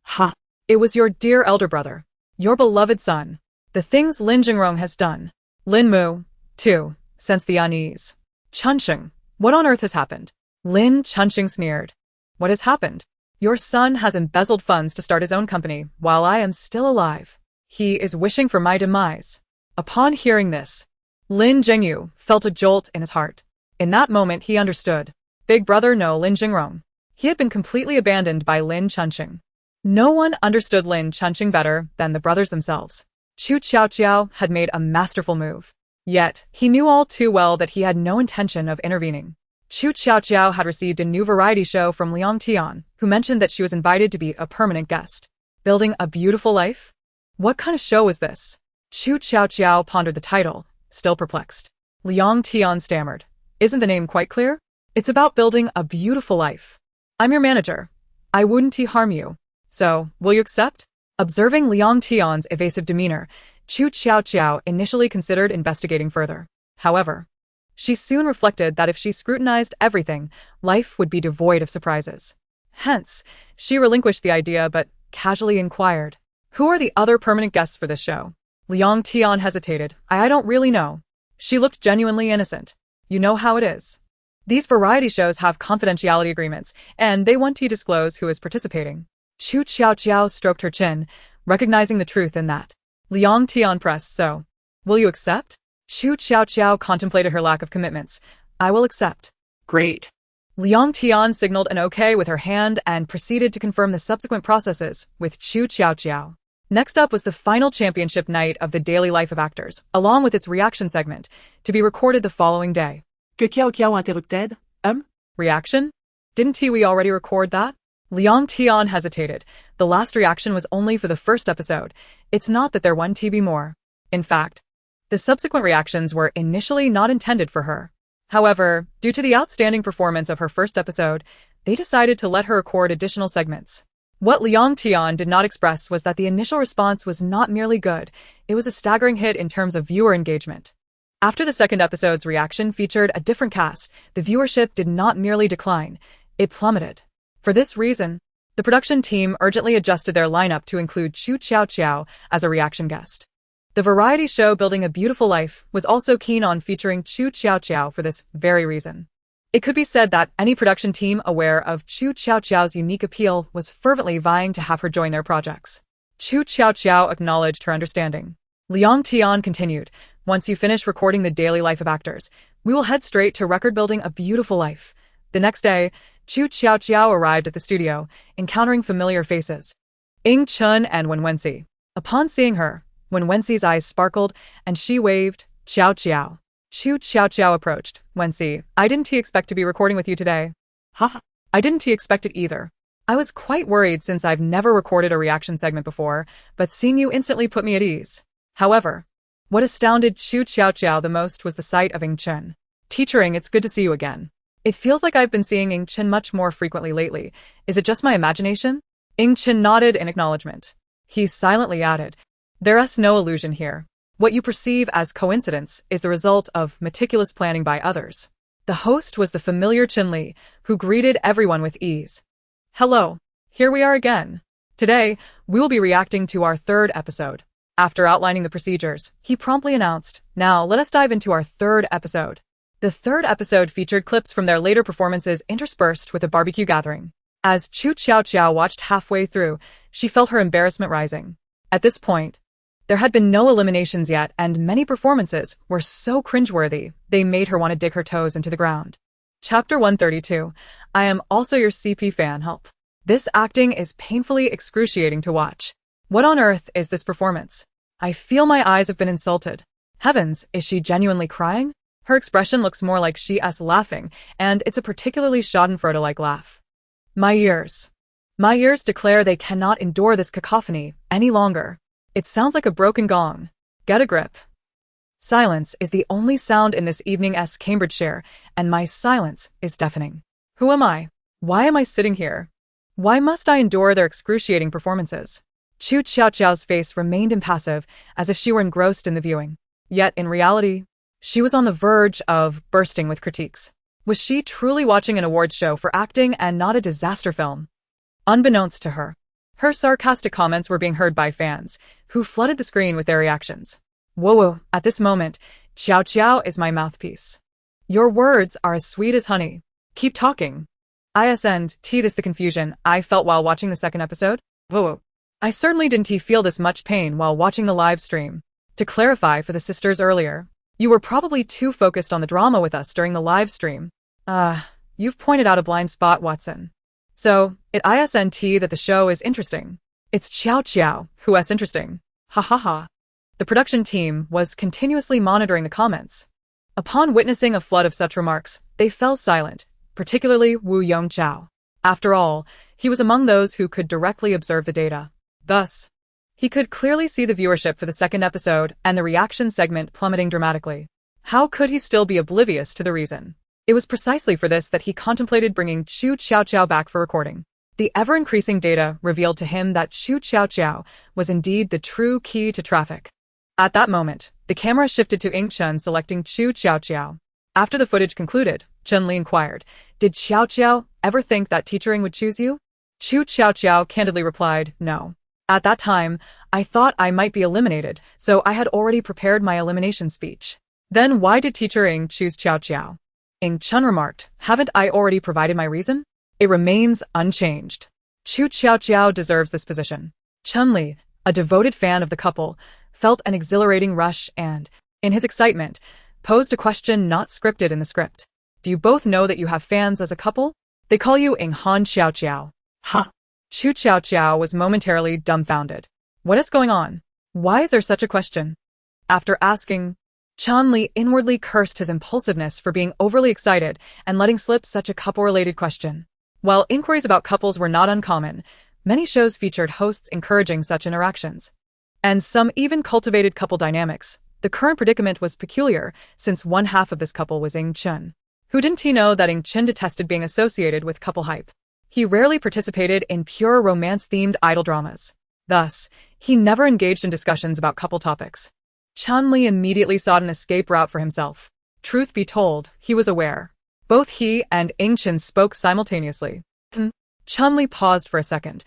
Ha. It was your dear elder brother, your beloved son. The things Lin Jingrong has done. Lin Mu, too, sensed the unease. Chunqing, what on earth has happened? Lin Chunqing sneered. What has happened? Your son has embezzled funds to start his own company while I am still alive. He is wishing for my demise. Upon hearing this, Lin Zhengyu felt a jolt in his heart. In that moment he understood. Big brother no Lin Jingrong. He had been completely abandoned by Lin Chunqing. No one understood Lin Chunqing better than the brothers themselves. Qu Tiaotiao had made a masterful move. Yet, he knew all too well that he had no intention of intervening. Qu Tiaotiao had received a new variety show from Liang Tian, who mentioned that she was invited to be a permanent guest. Building a beautiful life? What kind of show was this? Qu Tiaotiao pondered the title, still perplexed. Liang Tian stammered. Isn't the name quite clear? It's about building a beautiful life. I'm your manager. I wouldn't harm you. So, will you accept? Observing Liang Tian's evasive demeanor, Qu Tiaotiao initially considered investigating further. However, she soon reflected that if she scrutinized everything, life would be devoid of surprises. Hence, she relinquished the idea but casually inquired, who are the other permanent guests for this show? Liang Tian hesitated. I don't really know. She looked genuinely innocent. You know how it is. These variety shows have confidentiality agreements, and they want to disclose who is participating. Qu Tiaotiao stroked her chin, recognizing the truth in that. Liang Tian pressed, so, will you accept? Qu Tiaotiao contemplated her lack of commitments. I will accept. Great. Liang Tian signaled an okay with her hand and proceeded to confirm the subsequent processes with Qu Tiaotiao. Next up was the final championship night of the daily life of actors, along with its reaction segment, to be recorded the following day. Que Qiaoqiao interrupted? Reaction? Didn't we already record that? Liang Tian hesitated. The last reaction was only for the first episode. It's not that there want to be more. In fact, the subsequent reactions were initially not intended for her. However, due to the outstanding performance of her first episode, they decided to let her record additional segments. What Liang Tian did not express was that the initial response was not merely good, it was a staggering hit in terms of viewer engagement. After the second episode's reaction featured a different cast, the viewership did not merely decline, it plummeted. For this reason, the production team urgently adjusted their lineup to include Qu Tiaotiao as a reaction guest. The variety show Building a Beautiful Life was also keen on featuring Qu Tiaotiao for this very reason. It could be said that any production team aware of Qu Tiaotiao's unique appeal was fervently vying to have her join their projects. Qu Tiaotiao acknowledged her understanding. Liang Tian continued, once you finish recording the daily life of actors, we will head straight to record Building a Beautiful Life. The next day, Qu Tiaotiao arrived at the studio, encountering familiar faces. Ying Chun and Wen Wenxi. Upon seeing her, Wen Wenxi's eyes sparkled, and she waved, Qiaoqiao. Qu Tiaotiao approached. Wenxi, I didn't expect to be recording with you today. Ha. I didn't expect it either. I was quite worried since I've never recorded a reaction segment before, but seeing you instantly put me at ease. However, what astounded Qu Tiaotiao the most was the sight of Ying Chun. Teacher Ying, it's good to see you again. It feels like I've been seeing Ying Chun much more frequently lately. Is it just my imagination? Ying Chun nodded in acknowledgement. He silently added, There's no illusion here. What you perceive as coincidence is the result of meticulous planning by others. The host was the familiar Chen Li, who greeted everyone with ease. Hello, here we are again. Today, we will be reacting to our third episode. After outlining the procedures, he promptly announced, now let us dive into our third episode. The third episode featured clips from their later performances interspersed with a barbecue gathering. As Qu Tiaotiao watched halfway through, she felt her embarrassment rising. At this point, there had been no eliminations yet, and many performances were so cringeworthy, they made her want to dig her toes into the ground. Chapter 132. I am also your CP fan, help. This acting is painfully excruciating to watch. What on earth is this performance? I feel my eyes have been insulted. Heavens, is she genuinely crying? Her expression looks more like she's laughing, and it's a particularly schadenfreude-like laugh. My ears declare they cannot endure this cacophony any longer. It sounds like a broken gong. Get a grip. Silence is the only sound in this evening's Cambridgeshire, and my silence is deafening. Who am I? Why am I sitting here? Why must I endure their excruciating performances? Qu Tiaotiao's face remained impassive, as if she were engrossed in the viewing. Yet, in reality, She was on the verge of bursting with critiques. Was she truly watching an awards show for acting and not a disaster film? Unbeknownst to her, her sarcastic comments were being heard by fans, who flooded the screen with their reactions. Whoa, at this moment, Qiaoqiao is my mouthpiece. Your words are as sweet as honey. Keep talking. ISNT this the confusion I felt while watching the second episode? Whoa. I certainly didn't feel this much pain while watching the live stream. To clarify for the sisters earlier, you were probably too focused on the drama with us during the live stream. You've pointed out a blind spot, Watson. So, it ISNT that the show is interesting. It's Qiaoqiao who's interesting. Ha ha ha. The production team was continuously monitoring the comments. Upon witnessing a flood of such remarks, they fell silent, particularly Wu Yongqiao. After all, he was among those who could directly observe the data. Thus, he could clearly see the viewership for the second episode and the reaction segment plummeting dramatically. How could he still be oblivious to the reason? It was precisely for this that he contemplated bringing Qu Tiaotiao back for recording. The ever-increasing data revealed to him that Qu Tiaotiao was indeed the true key to traffic. At that moment, the camera shifted to Chen selecting Qu Tiaotiao. After the footage concluded, Chun-Li inquired, "Did Qiaoqiao ever think that teachering would choose you?" Qu Tiaotiao candidly replied, "No. At that time, I thought I might be eliminated, so I had already prepared my elimination speech." Then why did teacher Ing choose Qiaoqiao? Chen remarked, "Haven't I already provided my reason? It remains unchanged. Qu Tiaotiao deserves this position." Chun-Li, a devoted fan of the couple, felt an exhilarating rush and, in his excitement, posed a question not scripted in the script. "Do you both know that you have fans as a couple? They call you Ing Han Qiaoqiao." Huh? Qu Tiaotiao was momentarily dumbfounded. What is going on? Why is there such a question? After asking, Chun-Li inwardly cursed his impulsiveness for being overly excited and letting slip such a couple-related question. While inquiries about couples were not uncommon, many shows featured hosts encouraging such interactions. And some even cultivated couple dynamics. The current predicament was peculiar, since one half of this couple was Ing Chen. Who didn't he know that Ing Chen detested being associated with couple hype? He rarely participated in pure romance-themed idol dramas. Thus, he never engaged in discussions about couple topics. Chun-Li immediately sought an escape route for himself. Truth be told, he was aware. Both he and Ing Chen spoke simultaneously. Chun-Li paused for a second.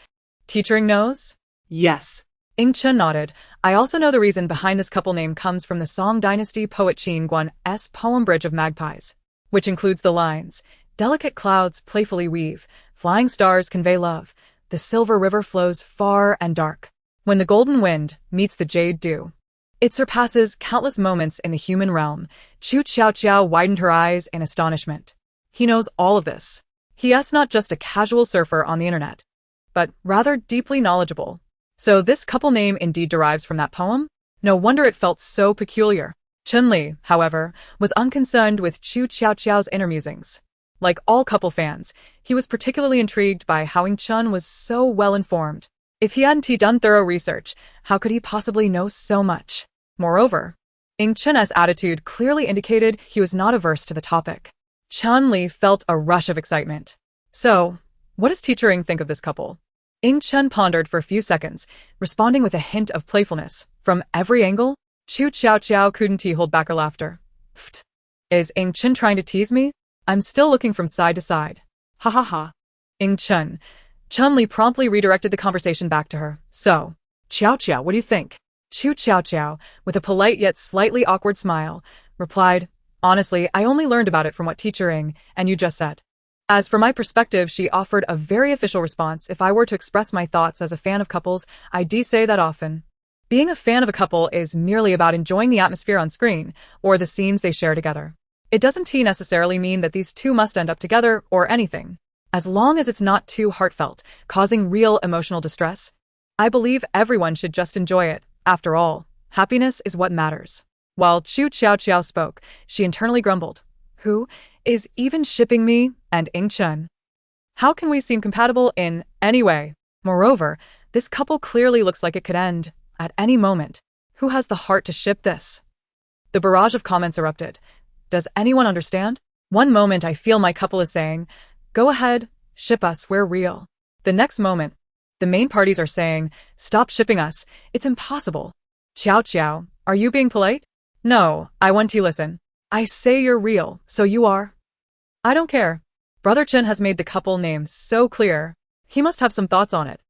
Teachering knows? Yes. Ing Chen nodded. I also know the reason behind this couple name comes from the Song Dynasty poet Qin Guan's poem Bridge of Magpies, which includes the lines, "Delicate clouds playfully weave, flying stars convey love, the silver river flows far and dark. When the golden wind meets the jade dew." It surpasses countless moments in the human realm. Qu Tiaotiao widened her eyes in astonishment. He knows all of this. He is not just a casual surfer on the internet, but rather deeply knowledgeable. So this couple name indeed derives from that poem? No wonder it felt so peculiar. Chun-Li, however, was unconcerned with Qu Tiaotiao's inner musings. Like all couple fans, he was particularly intrigued by how Ing Chen was so well informed. If he hadn't done thorough research, how could he possibly know so much? Moreover, Ing Chen's attitude clearly indicated he was not averse to the topic. Chun-Li felt a rush of excitement. So, what does teacher Ing think of this couple? Ing Chen pondered for a few seconds, responding with a hint of playfulness. From every angle? Qu Tiaotiao couldn't hold back her laughter. Pfft. Is Ing Chen trying to tease me? I'm still looking from side to side. Ha ha ha. Ing Chen. Chun-Li promptly redirected the conversation back to her. So, Qiaoqiao, what do you think? Qu Tiaotiao, with a polite yet slightly awkward smile, replied, Honestly, I only learned about it from what teacher Ing and you just said. As for my perspective, she offered a very official response. If I were to express my thoughts as a fan of couples, I'd say that often. Being a fan of a couple is merely about enjoying the atmosphere on screen, or the scenes they share together. It doesn't necessarily mean that these two must end up together or anything. As long as it's not too heartfelt, causing real emotional distress, I believe everyone should just enjoy it. After all, happiness is what matters. While Qu Tiaotiao spoke, she internally grumbled, Who is even shipping me and Ing Chen? How can we seem compatible in any way? Moreover, this couple clearly looks like it could end at any moment. Who has the heart to ship this? The barrage of comments erupted. Does anyone understand? One moment I feel my couple is saying, Go ahead, ship us, we're real. The next moment, the main parties are saying, Stop shipping us, it's impossible. Qiaoqiao, are you being polite? No, I want to listen. I say you're real, so you are. I don't care. Brother Chen has made the couple name so clear. He must have some thoughts on it.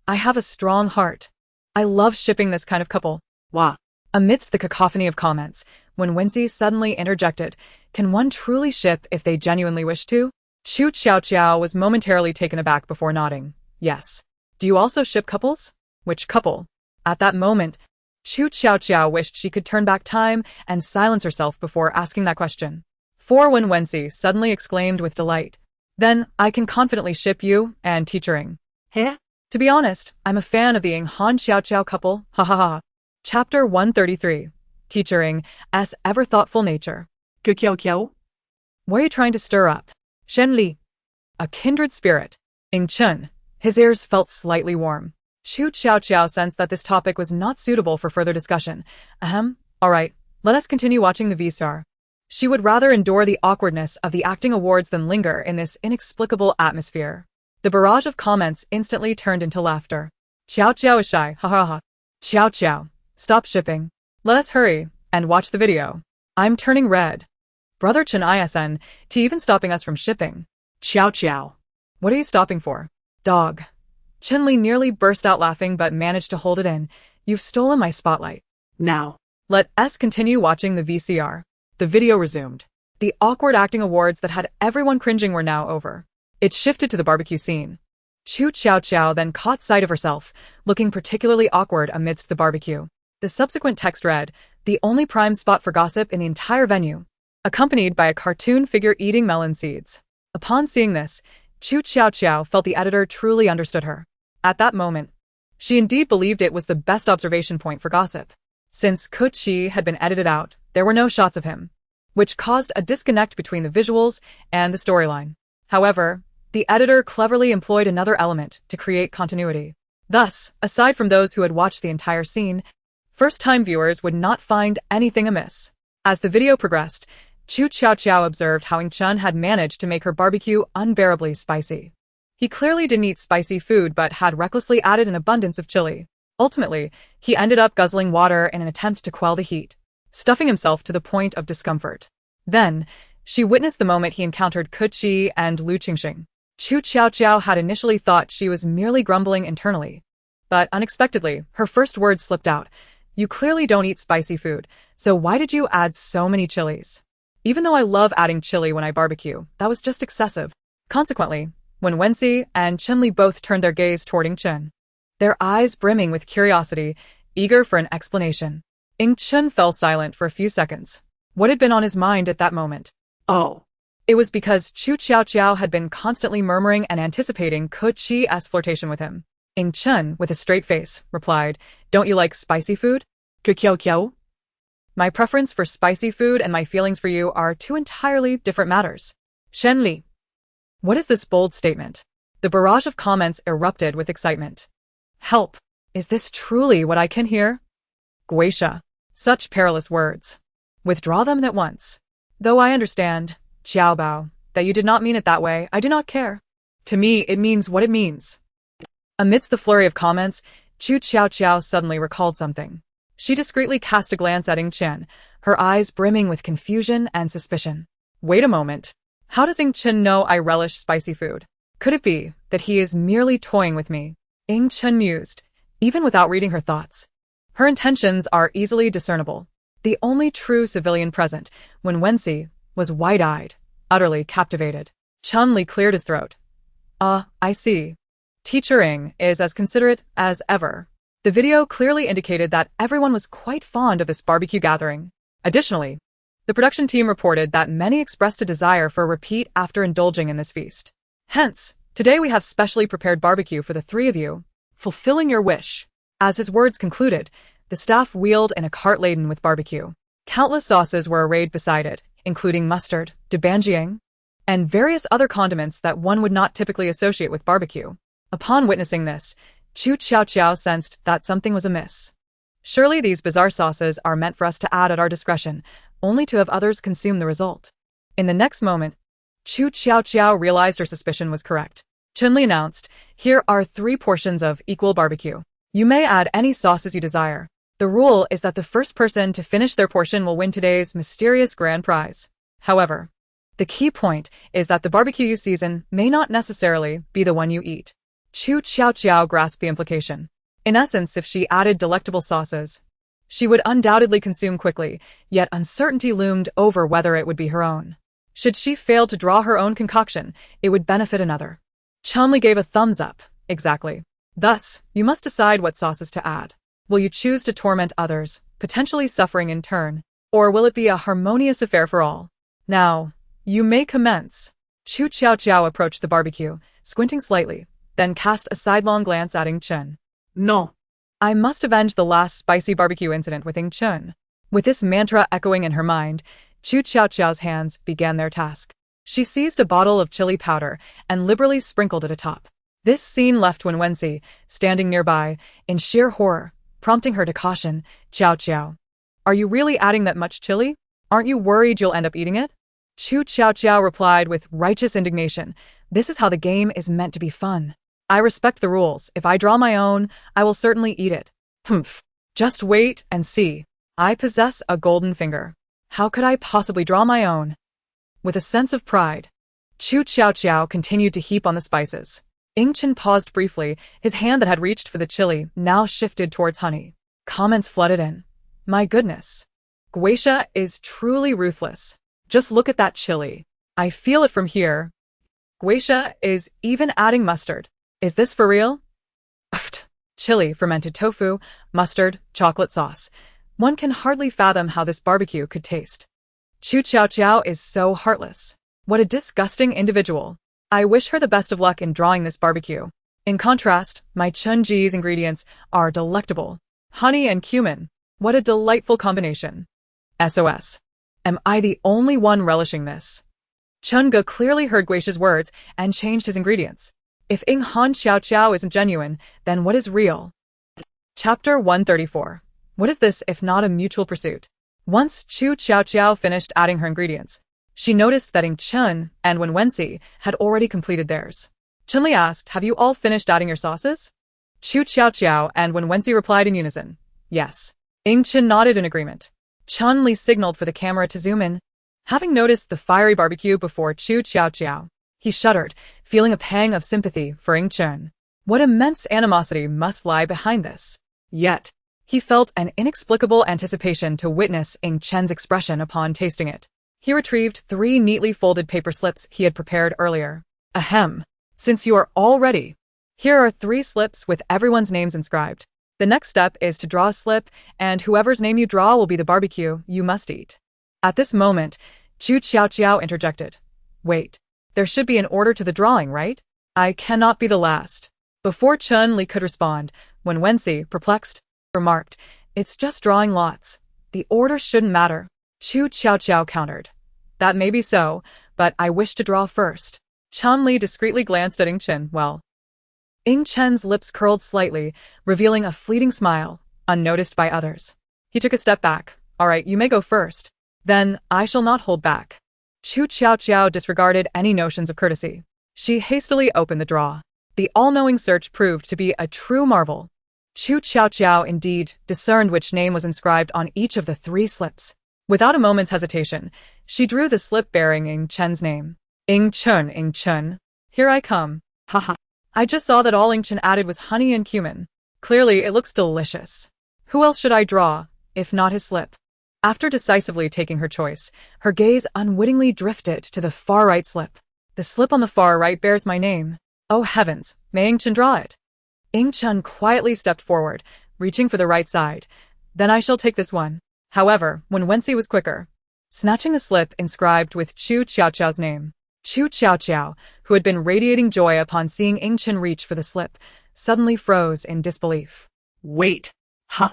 I have a strong heart. I love shipping this kind of couple. Wah. Amidst the cacophony of comments, when Wenxi suddenly interjected, can one truly ship if they genuinely wish to? Qu Tiaotiao was momentarily taken aback before nodding. Yes. Do you also ship couples? Which couple? At that moment, Qu Tiaotiao wished she could turn back time and silence herself before asking that question. For when Wenxi suddenly exclaimed with delight, then I can confidently ship you and teachering. Heh? To be honest, I'm a fan of the Ing Han Qiaoqiao couple, ha ha ha. Chapter 133. Teachering, as ever thoughtful nature. Qiaoqiao? What are you trying to stir up? Shen Li. A kindred spirit. Ing Chen. His ears felt slightly warm. Qu Tiaotiao sensed that this topic was not suitable for further discussion. Alright, let us continue watching the V-Star. She would rather endure the awkwardness of the acting awards than linger in this inexplicable atmosphere. The barrage of comments instantly turned into laughter. Qiaoqiao is shy, ha ha ha. Qiaoqiao, stop shipping. Let us hurry and watch the video. I'm turning red. Brother Chen ISN, to even stopping us from shipping. Qiaoqiao. What are you stopping for? Dog. Chen Li nearly burst out laughing but managed to hold it in. You've stolen my spotlight. Now. Let us continue watching the VCR. The video resumed. The awkward acting awards that had everyone cringing were now over. It shifted to the barbecue scene. Qu Tiaotiao then caught sight of herself, looking particularly awkward amidst the barbecue. The subsequent text read, the only prime spot for gossip in the entire venue, accompanied by a cartoon figure eating melon seeds. Upon seeing this, Qu Tiaotiao felt the editor truly understood her. At that moment, she indeed believed it was the best observation point for gossip. Since Ku Qi had been edited out, there were no shots of him, which caused a disconnect between the visuals and the storyline. However, the editor cleverly employed another element to create continuity. Thus, aside from those who had watched the entire scene, first-time viewers would not find anything amiss. As the video progressed, Qu Tiaotiao observed how Ing Chen had managed to make her barbecue unbearably spicy. He clearly didn't eat spicy food but had recklessly added an abundance of chili. Ultimately, he ended up guzzling water in an attempt to quell the heat, stuffing himself to the point of discomfort. Then, she witnessed the moment he encountered Ku Qi and Lu Qingxing. Qu Tiaotiao had initially thought she was merely grumbling internally. But unexpectedly, her first words slipped out. You clearly don't eat spicy food, so why did you add so many chilies? Even though I love adding chili when I barbecue, that was just excessive. Consequently, when Wenxi and Chen Li both turned their gaze toward Ing Chen, their eyes brimming with curiosity, eager for an explanation, Ing Chen fell silent for a few seconds. What had been on his mind at that moment? Oh. It was because Qu Tiaotiao had been constantly murmuring and anticipating Ku Qi's flirtation with him. Ing Chen, with a straight face, replied, don't you like spicy food? Qiaoqiao? My preference for spicy food and my feelings for you are two entirely different matters. Shen Li. What is this bold statement? The barrage of comments erupted with excitement. Help! Is this truly what I can hear? Guisha. Such perilous words. Withdraw them at once. Though I understand, Qiaobao, that you did not mean it that way, I do not care. To me, it means what it means. Amidst the flurry of comments, Qu Tiaotiao suddenly recalled something. She discreetly cast a glance at Ing Chen, her eyes brimming with confusion and suspicion. Wait a moment. How does Ing Chen know I relish spicy food? Could it be that he is merely toying with me? Ing Chen mused, even without reading her thoughts. Her intentions are easily discernible. The only true civilian present, when Wenxi was wide-eyed, utterly captivated. Chen Li cleared his throat. I see. Teacher Ing is as considerate as ever. The video clearly indicated that everyone was quite fond of this barbecue gathering. Additionally, the production team reported that many expressed a desire for a repeat after indulging in this feast. Hence, today we have specially prepared barbecue for the three of you, fulfilling your wish. As his words concluded, the staff wheeled in a cart laden with barbecue. Countless sauces were arrayed beside it, including mustard, debanjiang, and various other condiments that one would not typically associate with barbecue. Upon witnessing this, Qu Tiaotiao sensed that something was amiss. Surely these bizarre sauces are meant for us to add at our discretion, only to have others consume the result. In the next moment, Qu Tiaotiao realized her suspicion was correct. Chen Li announced, here are 3 portions of equal barbecue. You may add any sauces you desire. The rule is that the first person to finish their portion will win today's mysterious grand prize. However, the key point is that the barbecue you season may not necessarily be the one you eat. Qu Tiaotiao grasped the implication. In essence, if she added delectable sauces, she would undoubtedly consume quickly, yet uncertainty loomed over whether it would be her own. Should she fail to draw her own concoction, it would benefit another. Chumley gave a thumbs up. Exactly. Thus, you must decide what sauces to add. Will you choose to torment others, potentially suffering in turn, or will it be a harmonious affair for all? Now, you may commence. Qu Tiaotiao approached the barbecue, squinting slightly, then cast a sidelong glance at Ing Chun. No. I must avenge the last spicy barbecue incident with Ing Chun. With this mantra echoing in her mind, Qu Tiaotiao's hands began their task. She seized a bottle of chili powder and liberally sprinkled it atop. This scene left Wenwensi, standing nearby, in sheer horror, prompting her to caution, Qiaoqiao. Are you really adding that much chili? Aren't you worried you'll end up eating it? Qu Tiaotiao replied with righteous indignation. This is how the game is meant to be fun. I respect the rules. If I draw my own, I will certainly eat it. Humph. Just wait and see. I possess a golden finger. How could I possibly draw my own? With a sense of pride, Qu Tiaotiao continued to heap on the spices. Ing Chun paused briefly, his hand that had reached for the chili now shifted towards honey. Comments flooded in. My goodness. Qiaoqiao is truly ruthless. Just look at that chili. I feel it from here. Qiaoqiao is even adding mustard. Is this for real? Uft. Chili, fermented tofu, mustard, chocolate sauce. One can hardly fathom how this barbecue could taste. Qu Tiaotiao is so heartless. What a disgusting individual. I wish her the best of luck in drawing this barbecue. In contrast, my Chun-ji's ingredients are delectable. Honey and cumin. What a delightful combination. SOS. Am I the only one relishing this? Chun-ga clearly heard Qiaoqiao's words and changed his ingredients. If Ing Han Qiaoqiao isn't genuine, then what is real? Chapter 134. What is this if not a mutual pursuit? Once Qu Tiaotiao finished adding her ingredients, she noticed that Ing Chun and Wenwensi had already completed theirs. Chunli asked, have you all finished adding your sauces? Qu Tiaotiao and Wenwensi replied in unison, yes. Ing Chun nodded in agreement. Chunli signaled for the camera to zoom in. Having noticed the fiery barbecue before Qu Tiaotiao, he shuddered, feeling a pang of sympathy for Ing Chun. What immense animosity must lie behind this? Yet, he felt an inexplicable anticipation to witness Ing Chen's expression upon tasting it. He retrieved 3 neatly folded paper slips he had prepared earlier. Ahem. Since you are all ready, here are 3 slips with everyone's names inscribed. The next step is to draw a slip, and whoever's name you draw will be the barbecue you must eat. At this moment, Qu Tiaotiao interjected. Wait, there should be an order to the drawing, right? I cannot be the last. Before Chun-li could respond, Wenwensi, perplexed, remarked, it's just drawing lots. The order shouldn't matter. Qu Tiaotiao countered. That may be so, but I wish to draw first. Chun-li discreetly glanced at Ing Chen. Well, Ing Chen's lips curled slightly, revealing a fleeting smile, unnoticed by others. He took a step back. All right, you may go first. Then, I shall not hold back. Qu Tiaotiao disregarded any notions of courtesy. She hastily opened the draw. The all-knowing search proved to be a true marvel. Qu Tiaotiao indeed discerned which name was inscribed on each of the 3 slips. Without a moment's hesitation, she drew the slip bearing Ing Chen's name. Ing Chun. Here I come. Haha. I just saw that all Ing Chen added was honey and cumin. Clearly, it looks delicious. Who else should I draw, if not his slip? After decisively taking her choice, her gaze unwittingly drifted to the far right slip. The slip on the far right bears my name. Oh heavens, may Ing Chen draw it? Ing Chen quietly stepped forward, reaching for the right side. Then I shall take this one. However, Wenwensi was quicker, snatching the slip inscribed with Qu Tiaotiao's name. Qu Tiaotiao, who had been radiating joy upon seeing Ing Chen reach for the slip, suddenly froze in disbelief. Wait. Huh?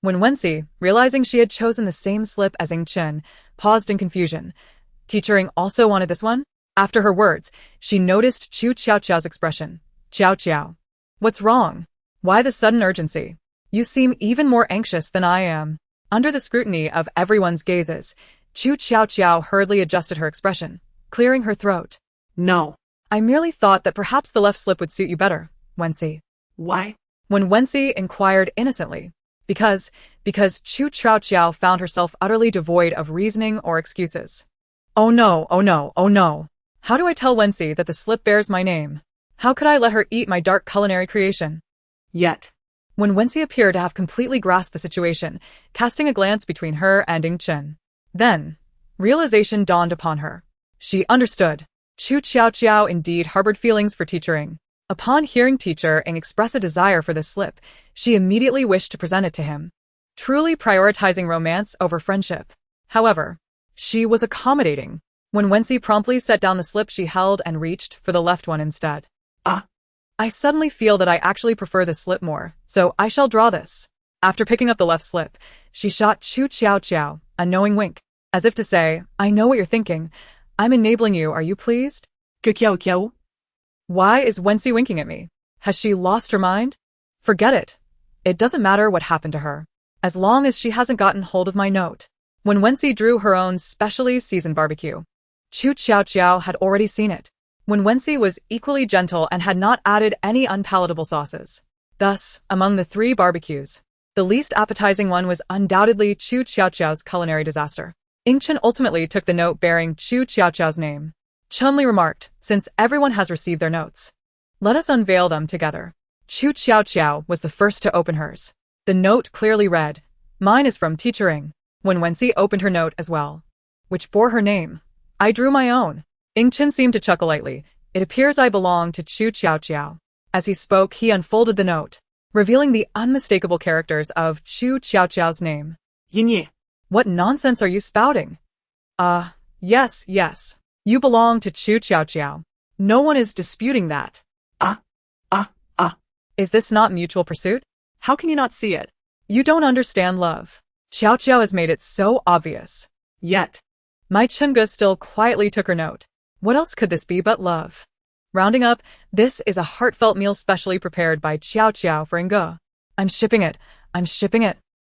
Wenwensi, realizing she had chosen the same slip as Ing Chen, paused in confusion. Teacher Ing also wanted this one? After her words, she noticed Qu Tiaotiao's expression. Qiaoqiao. What's wrong? Why the sudden urgency? You seem even more anxious than I am. Under the scrutiny of everyone's gazes, Qu Tiaotiao hurriedly adjusted her expression, clearing her throat. No. I merely thought that perhaps the left slip would suit you better, Wensi. Why? When Wensi inquired innocently. Because because Qu Tiaotiao found herself utterly devoid of reasoning or excuses. Oh no, oh no, oh no. How do I tell Wenxi that the slip bears my name? How could I let her eat my dark culinary creation? Yet. When Wenxi appeared to have completely grasped the situation, casting a glance between her and Ingchen. Then, realization dawned upon her. She understood. Qu Tiaotiao indeed harbored feelings for Teacher Ing. Upon hearing Teacher Ing express a desire for this slip, she immediately wished to present it to him, truly prioritizing romance over friendship. However, she was accommodating. When Wenxi promptly set down the slip she held and reached for the left one instead. I suddenly feel that I actually prefer this slip more, so I shall draw this. After picking up the left slip, she shot Qu Tiaotiao a knowing wink, as if to say, I know what you're thinking. I'm enabling you, are you pleased? Qiaoqiao. Why is Wenxi winking at me? Has she lost her mind? Forget it. It doesn't matter what happened to her, as long as she hasn't gotten hold of my note. When Wenxi drew her own specially seasoned barbecue, Qu Tiaotiao had already seen it. When Wenxi was equally gentle and had not added any unpalatable sauces. Thus, among the 3 barbecues, the least appetizing one was undoubtedly Qu Tiaotiao's culinary disaster. Ingchen ultimately took the note bearing Qu Tiaotiao's name. Chunli remarked, since everyone has received their notes, let us unveil them together. Qu Tiaotiao was the first to open hers. The note clearly read, mine is from Teacher Ing. When Wenxi opened her note as well, which bore her name, I drew my own. Ingchen seemed to chuckle lightly. It appears I belong to Qu Tiaotiao. As he spoke, he unfolded the note, revealing the unmistakable characters of Qu Tiaotiao's name. Yin. What nonsense are you spouting? Yes. You belong to Qu Tiaotiao. No one is disputing that. Is this not mutual pursuit? How can you not see it? You don't understand love. Qiaoqiao has made it so obvious. Yet. My Chunga still quietly took her note. What else could this be but love? Rounding up, this is a heartfelt meal specially prepared by Qiaoqiao for Inge. I'm shipping it.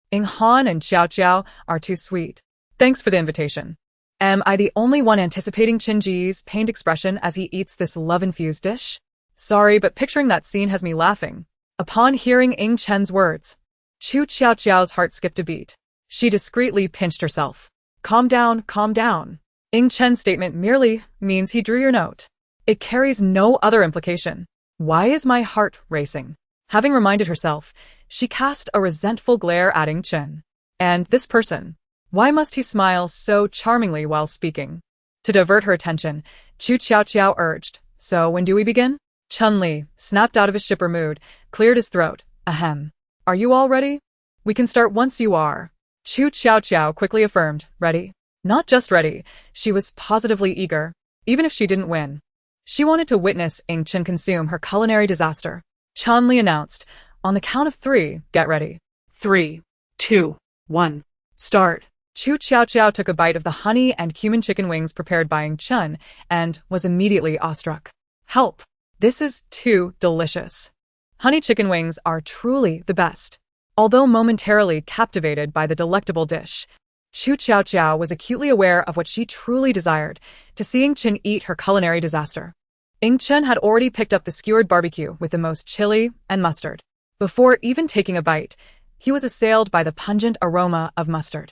Ing Han and Qiaoqiao are too sweet. Thanks for the invitation. Am I the only one anticipating Qinji's pained expression as he eats this love-infused dish? Sorry, but picturing that scene has me laughing. Upon hearing Ing Chen's words, Qu Tiaotiao's heart skipped a beat. She discreetly pinched herself. Calm down. Ing Chen's statement merely means he drew your note. It carries no other implication. Why is my heart racing? Having reminded herself, she cast a resentful glare at Ing Chen. And this person, why must he smile so charmingly while speaking? To divert her attention, Qu Tiaotiao urged, so when do we begin? Chunli, snapped out of his shipper mood, cleared his throat. Ahem. Are you all ready? We can start once you are. Qu Tiaotiao quickly affirmed, ready? Not just ready, she was positively eager, even if she didn't win. She wanted to witness Ing Chen consume her culinary disaster. Chunli announced, on the count of 3, get ready. 3, 2, 1. Start. Qu Tiaotiao took a bite of the honey and cumin chicken wings prepared by Ing Chen and was immediately awestruck. Help! This is too delicious. Honey chicken wings are truly the best. Although momentarily captivated by the delectable dish, Qu Tiaotiao was acutely aware of what she truly desired, to see Ing Chen eat her culinary disaster. Ing Chen had already picked up the skewered barbecue with the most chili and mustard. Before even taking a bite, he was assailed by the pungent aroma of mustard.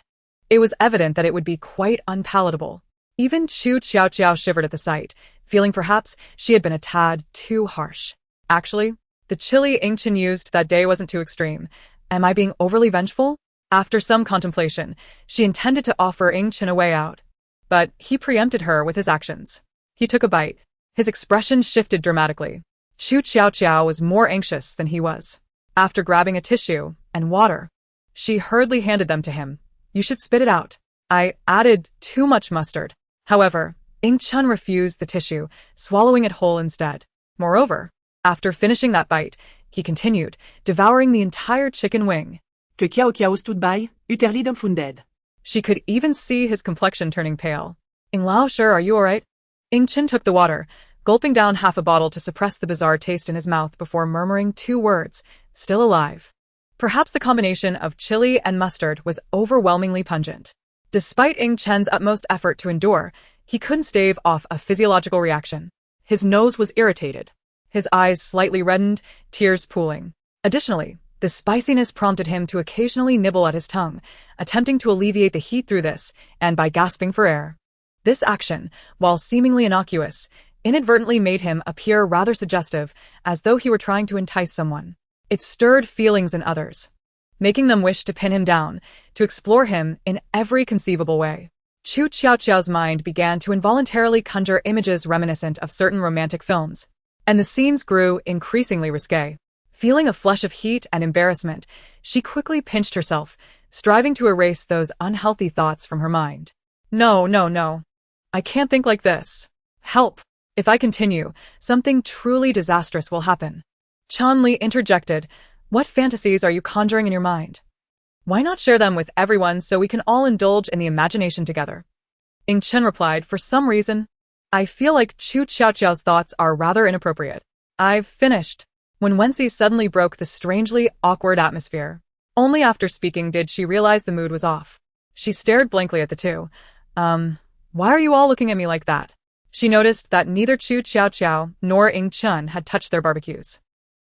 It was evident that it would be quite unpalatable. Even Qu Tiaotiao shivered at the sight, feeling perhaps she had been a tad too harsh. Actually, the chili Ing Chen used that day wasn't too extreme. Am I being overly vengeful? After some contemplation, she intended to offer Ing Chen a way out. But he preempted her with his actions. He took a bite. His expression shifted dramatically. Qu Tiaotiao was more anxious than he was. After grabbing a tissue and water, she hurriedly handed them to him. You should spit it out. I added too much mustard. However, Ing Chen refused the tissue, swallowing it whole instead. Moreover, after finishing that bite, he continued, devouring the entire chicken wing. Qiaoqiao stood by, utterly dumbfounded. She could even see his complexion turning pale. Ing Lao, sure, are you alright? Ing Chen took the water, gulping down half a bottle to suppress the bizarre taste in his mouth before murmuring 2 words, still alive. Perhaps the combination of chili and mustard was overwhelmingly pungent. Despite Ing Chen's utmost effort to endure, he couldn't stave off a physiological reaction. His nose was irritated. His eyes slightly reddened, tears pooling. Additionally, The spiciness prompted him to occasionally nibble at his tongue, attempting to alleviate the heat through this, and by gasping for air. This action, while seemingly innocuous, inadvertently made him appear rather suggestive, as though he were trying to entice someone. It stirred feelings in others, making them wish to pin him down, to explore him in every conceivable way. Qu Tiaotiao's mind began to involuntarily conjure images reminiscent of certain romantic films, and the scenes grew increasingly risque. Feeling a flush of heat and embarrassment, she quickly pinched herself, striving to erase those unhealthy thoughts from her mind. No, no, no. I can't think like this. Help. If I continue, something truly disastrous will happen. Chun-Li interjected. What fantasies are you conjuring in your mind? Why not share them with everyone so we can all indulge in the imagination together? Ying Chen replied, for some reason, I feel like Qu Tiaotiao's thoughts are rather inappropriate. I've finished. When Wenxi suddenly broke the strangely awkward atmosphere. Only after speaking did she realize the mood was off. She stared blankly at the two. Why are you all looking at me like that? She noticed that neither Qu Tiaotiao nor Ying Chen had touched their barbecues.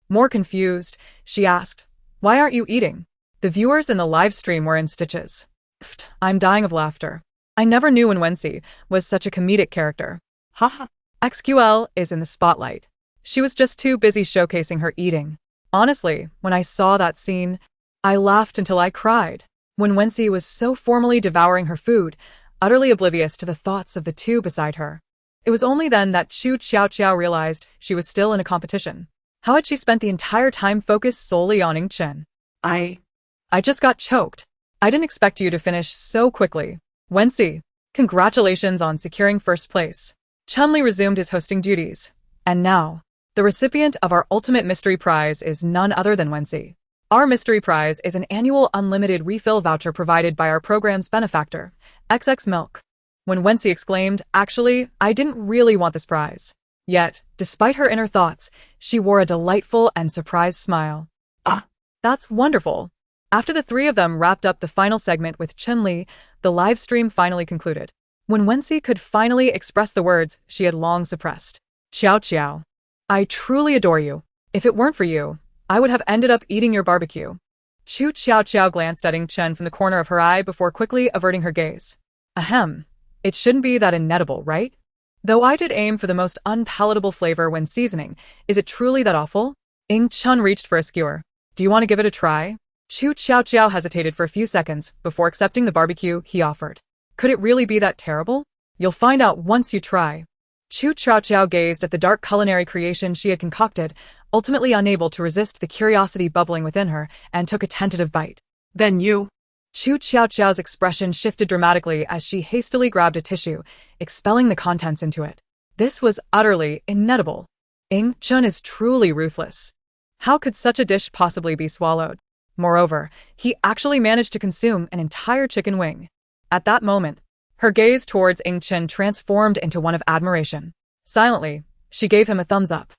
More confused, she asked, why aren't you eating? The viewers in the live stream were in stitches. Pfft, I'm dying of laughter. I never knew Wenxi was such a comedic character. Haha. XQL is in the spotlight. She was just too busy showcasing her eating. Honestly, when I saw that scene, I laughed until I cried. When Wenxi was so formally devouring her food, utterly oblivious to the thoughts of the two beside her. It was only then that Qu Tiaotiao realized she was still in a competition. How had she spent the entire time focused solely on Ying Chen? I just got choked. I didn't expect you to finish so quickly. Wenxi, congratulations on securing first place. Chun-Li resumed his hosting duties. And now, the recipient of our ultimate mystery prize is none other than Wenxi. Our mystery prize is an annual unlimited refill voucher provided by our program's benefactor, XX Milk. When Wenxi exclaimed, actually, I didn't really want this prize. Yet, despite her inner thoughts, she wore a delightful and surprised smile. That's wonderful. After the three of them wrapped up the final segment with Chun-Li, the live stream finally concluded. When Wenxi could finally express the words she had long suppressed. Qiaoqiao. I truly adore you. If it weren't for you, I would have ended up eating your barbecue. Qu Tiaotiao glanced at Ying Chen from the corner of her eye before quickly averting her gaze. Ahem. It shouldn't be that inedible, right? Though I did aim for the most unpalatable flavor when seasoning, is it truly that awful? Ying Chen reached for a skewer. Do you want to give it a try? Qu Tiaotiao hesitated for a few seconds before accepting the barbecue he offered. Could it really be that terrible? You'll find out once you try. Qu Tiaotiao gazed at the dark culinary creation she had concocted, ultimately unable to resist the curiosity bubbling within her, and took a tentative bite. Then you. Qu Tiaotiao's expression shifted dramatically as she hastily grabbed a tissue, expelling the contents into it. This was utterly inedible. Ying Chen is truly ruthless. How could such a dish possibly be swallowed? Moreover, he actually managed to consume an entire chicken wing. At that moment, her gaze towards Ying Chen transformed into one of admiration. Silently, she gave him a thumbs up.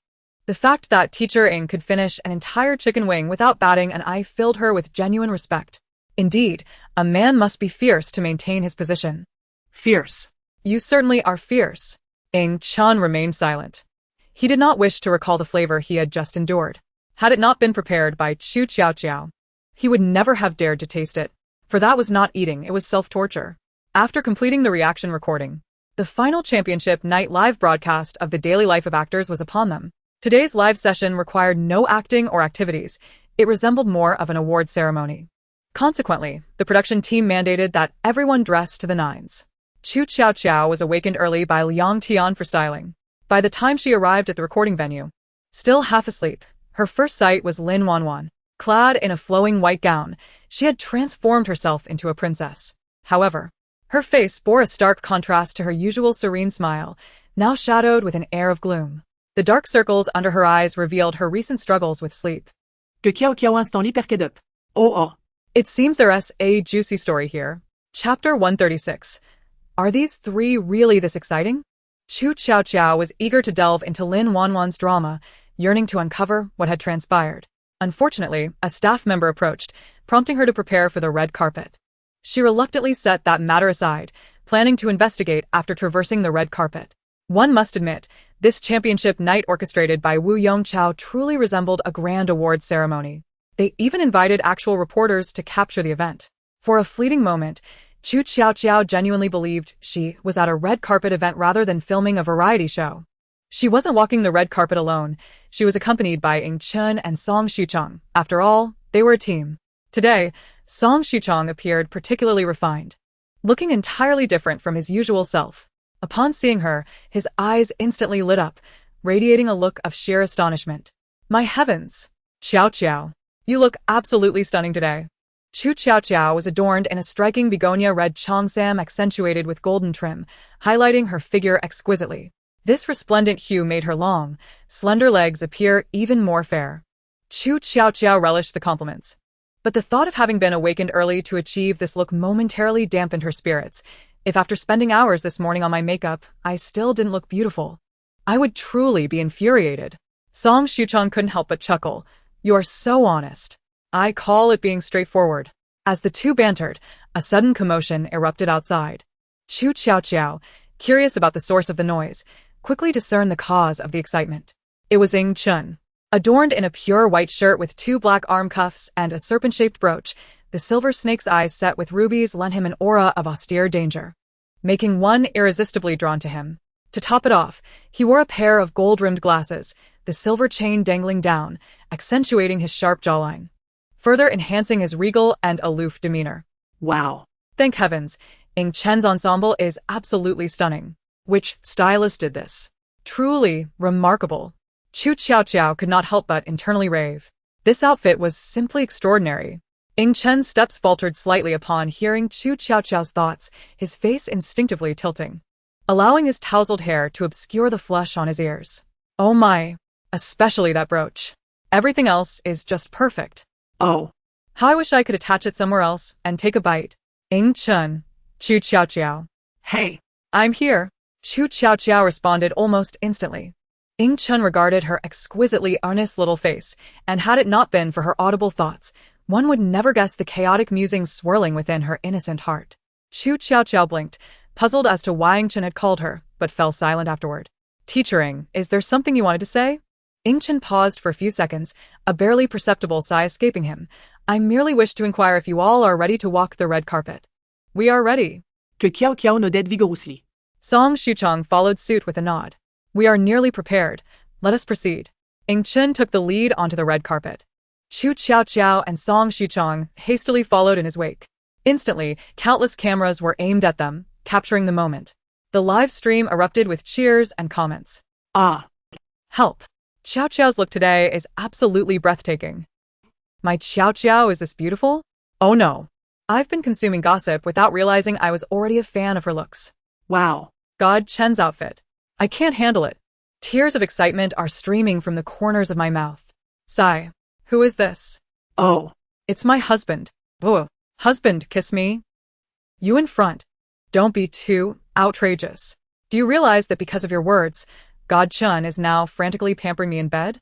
The fact that teacher Ying could finish an entire chicken wing without batting an eye filled her with genuine respect. Indeed, a man must be fierce to maintain his position. Fierce. You certainly are fierce. Ying Chen remained silent. He did not wish to recall the flavor he had just endured. Had it not been prepared by Qu Tiaotiao, he would never have dared to taste it, for that was not eating, it was self-torture. After completing the reaction recording, the final championship night live broadcast of the daily life of actors was upon them. Today's live session required no acting or activities. It resembled more of an award ceremony. Consequently, the production team mandated that everyone dress to the nines. Qu Tiaotiao was awakened early by Liang Tian for styling. By the time she arrived at the recording venue, still half asleep, her first sight was Lin Wanjun. Clad in a flowing white gown, she had transformed herself into a princess. However, her face bore a stark contrast to her usual serene smile, now shadowed with an air of gloom. The dark circles under her eyes revealed her recent struggles with sleep. Que Qiaoqiao instant l'hypercadup. Oh. It seems there's a juicy story here. Chapter 136. Are these three really this exciting? Qu Tiaotiao was eager to delve into Lin Wanjun's drama, yearning to uncover what had transpired. Unfortunately, a staff member approached, prompting her to prepare for the red carpet. She reluctantly set that matter aside, planning to investigate after traversing the red carpet. One must admit, this championship night orchestrated by Wu Yongqiao truly resembled a grand award ceremony. They even invited actual reporters to capture the event. For a fleeting moment, Qu Tiaotiao genuinely believed she was at a red carpet event rather than filming a variety show. She wasn't walking the red carpet alone. She was accompanied by Ying Chen and Song Xichang. After all, they were a team. Today, Song Xichang appeared particularly refined, looking entirely different from his usual self. Upon seeing her, his eyes instantly lit up, radiating a look of sheer astonishment. My heavens! Qiaoqiao, you look absolutely stunning today. Qu Tiaotiao was adorned in a striking begonia red cheongsam accentuated with golden trim, highlighting her figure exquisitely. This resplendent hue made her long, slender legs appear even more fair. Qu Tiaotiao relished the compliments. But the thought of having been awakened early to achieve this look momentarily dampened her spirits. If after spending hours this morning on my makeup, I still didn't look beautiful, I would truly be infuriated. Song Xichang couldn't help but chuckle. You're so honest. I call it being straightforward. As the two bantered, a sudden commotion erupted outside. Qu Tiaotiao, curious about the source of the noise, quickly discerned the cause of the excitement. It was Ying Chen. Adorned in a pure white shirt with 2 black arm cuffs and a serpent-shaped brooch, the silver snake's eyes set with rubies lent him an aura of austere danger, making one irresistibly drawn to him. To top it off, he wore a pair of gold-rimmed glasses, the silver chain dangling down, accentuating his sharp jawline, further enhancing his regal and aloof demeanor. Wow. Thank heavens, Ying Chen's ensemble is absolutely stunning. Which stylist did this? Truly remarkable. Qu Tiaotiao could not help but internally rave. This outfit was simply extraordinary. Ying Chen's steps faltered slightly upon hearing Qu Tiaotiao's thoughts, his face instinctively tilting, allowing his tousled hair to obscure the flush on his ears. Oh my, especially that brooch. Everything else is just perfect. Oh. How I wish I could attach it somewhere else and take a bite. Ying Chen, Qu Tiaotiao. Hey. I'm here. Qu Tiaotiao responded almost instantly. Ying Chen regarded her exquisitely earnest little face, and had it not been for her audible thoughts, one would never guess the chaotic musings swirling within her innocent heart. Qu Tiaotiao blinked, puzzled as to why Ying Chen had called her, but fell silent afterward. Teacher Ying, is there something you wanted to say? Ying Chen paused for a few seconds, a barely perceptible sigh escaping him. I merely wish to inquire if you all are ready to walk the red carpet. We are ready. Qiaoqiao nodded vigorously. Song Xichang followed suit with a nod. We are nearly prepared. Let us proceed. Ying Chen took the lead onto the red carpet. Qu Tiaotiao and Song Xichang hastily followed in his wake. Instantly, countless cameras were aimed at them, capturing the moment. The live stream erupted with cheers and comments. Ah. Help. Qiaoqiao's look today is absolutely breathtaking. My Qiaoqiao, is this beautiful? Oh no. I've been consuming gossip without realizing I was already a fan of her looks. Wow. God, Chen's outfit. I can't handle it. Tears of excitement are streaming from the corners of my mouth. Sigh. Who is this? Oh. It's my husband. Oh, husband, kiss me. You in front. Don't be too outrageous. Do you realize that because of your words, God Chen is now frantically pampering me in bed?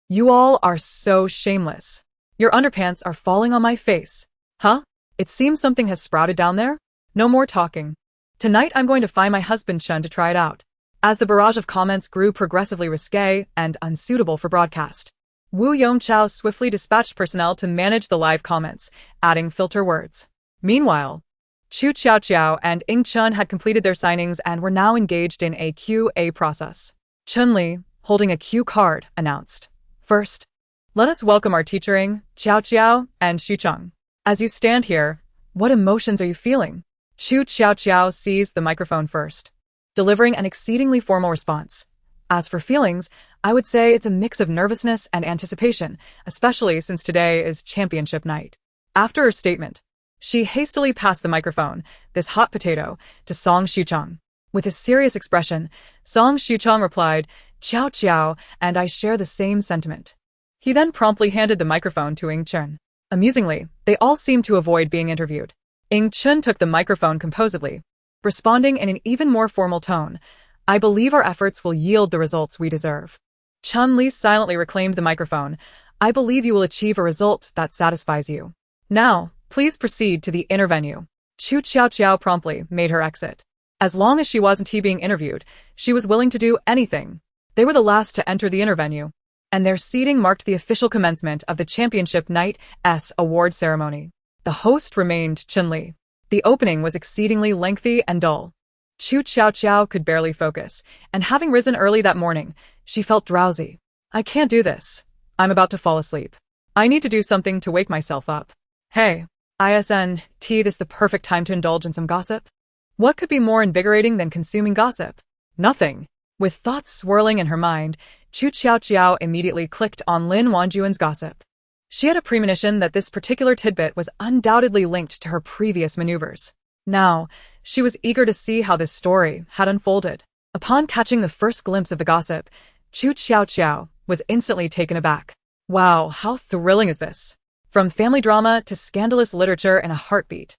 You all are so shameless. Your underpants are falling on my face. Huh? It seems something has sprouted down there? No more talking. Tonight I'm going to find my husband Chen to try it out. As the barrage of comments grew progressively risque and unsuitable for broadcast, Wu Yongchao swiftly dispatched personnel to manage the live comments, adding filter words. Meanwhile, Qu Tiaotiao and Ying Chen had completed their signings and were now engaged in a QA process. Chun-Li, holding a Q card, announced, First, let us welcome our teacher Ying, Qiaoqiao, and Xichang. As you stand here, what emotions are you feeling? Qu Tiaotiao seized the microphone first, delivering an exceedingly formal response. As for feelings, I would say it's a mix of nervousness and anticipation, especially since today is championship night. After her statement, she hastily passed the microphone, this hot potato, to Song Xichang. With a serious expression, Song Xichang replied, Qiaoqiao, and I share the same sentiment. He then promptly handed the microphone to Ying Chen. Amusingly, they all seemed to avoid being interviewed. Ying Chen took the microphone composedly, responding in an even more formal tone. I believe our efforts will yield the results we deserve. Chun-Li silently reclaimed the microphone. I believe you will achieve a result that satisfies you. Now, please proceed to the inner venue. Qu Tiaotiao promptly made her exit. As long as she wasn't being interviewed, she was willing to do anything. They were the last to enter the inner venue. and their seating marked the official commencement of the Championship Night's award ceremony. The host remained Qinli. The opening was exceedingly lengthy and dull. Qu Tiaotiao could barely focus, and having risen early that morning, she felt drowsy. I can't do this. I'm about to fall asleep. I need to do something to wake myself up. Hey, isn't this the perfect time to indulge in some gossip? What could be more invigorating than consuming gossip? Nothing. With thoughts swirling in her mind, Qu Tiaotiao immediately clicked on Lin Wanjun's gossip. She had a premonition that this particular tidbit was undoubtedly linked to her previous maneuvers. Now, she was eager to see how this story had unfolded. Upon catching the first glimpse of the gossip, Qu Tiaotiao was instantly taken aback. Wow, how thrilling is this? From family drama to scandalous literature in a heartbeat.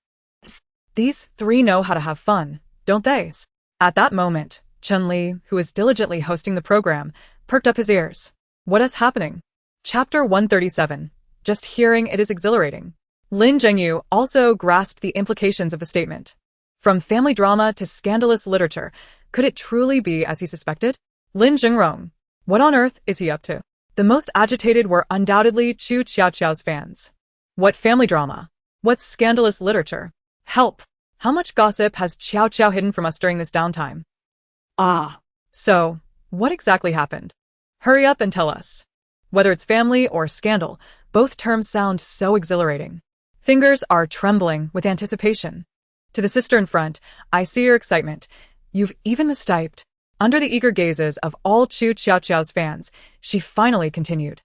These three know how to have fun, don't they? At that moment, Qinli, who was diligently hosting the program, perked up his ears. What is happening? Chapter 137. Just hearing it is exhilarating. Lin Zhengyu also grasped the implications of the statement. From family drama to scandalous literature, could it truly be as he suspected? Lin Jingrong. What on earth is he up to? The most agitated were undoubtedly Qu Tiaotiao's fans. What family drama? What scandalous literature? Help! How much gossip has Qiaoqiao hidden from us during this downtime? So, what exactly happened? Hurry up and tell us. Whether it's family or scandal, both terms sound so exhilarating. Fingers are trembling with anticipation. To the sister in front, I see your excitement. You've even mistyped. Under the eager gazes of all Qu Tiaotiao's fans, she finally continued.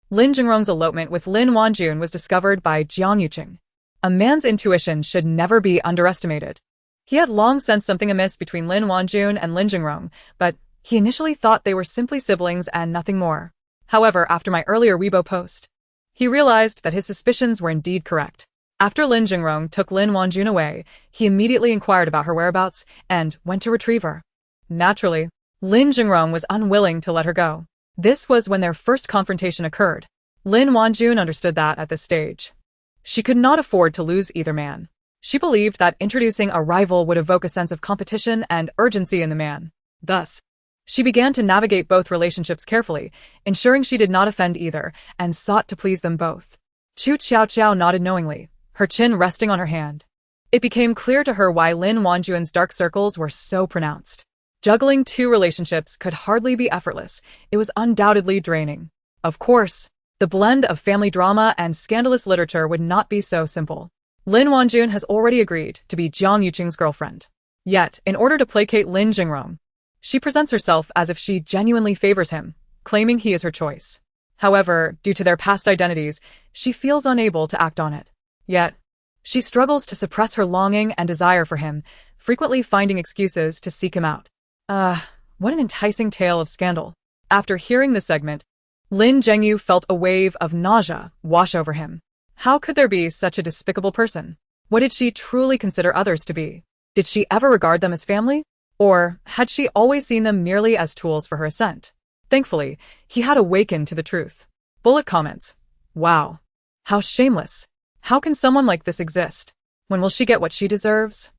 Lin Jingrong's elopement with Lin Wanjun was discovered by Jiang Yuqing. A man's intuition should never be underestimated. He had long sensed something amiss between Lin Wanjun and Lin Jingrong, but he initially thought they were simply siblings and nothing more. However, after my earlier Weibo post, he realized that his suspicions were indeed correct. After Lin Jingrong took Lin Wanjun away, he immediately inquired about her whereabouts and went to retrieve her. Naturally, Lin Jingrong was unwilling to let her go. This was when their first confrontation occurred. Lin Wanjun understood that at this stage, she could not afford to lose either man. She believed that introducing a rival would evoke a sense of competition and urgency in the man. Thus, she began to navigate both relationships carefully, ensuring she did not offend either, and sought to please them both. Qu Tiaotiao nodded knowingly, her chin resting on her hand. It became clear to her why Lin Wanjun's dark circles were so pronounced. Juggling two relationships could hardly be effortless. It was undoubtedly draining. Of course, the blend of family drama and scandalous literature would not be so simple. Lin Wanjun has already agreed to be Jiang Yuqing's girlfriend. Yet, in order to placate Lin Jingrong, she presents herself as if she genuinely favors him, claiming he is her choice. However, due to their past identities, she feels unable to act on it. Yet, she struggles to suppress her longing and desire for him, frequently finding excuses to seek him out. What an enticing tale of scandal. After hearing this segment, Lin Zhengyu felt a wave of nausea wash over him. How could there be such a despicable person? What did she truly consider others to be? Did she ever regard them as family? Or had she always seen them merely as tools for her ascent? Thankfully, he had awakened to the truth. Bullet comments. Wow. How shameless. How can someone like this exist? When will she get what she deserves?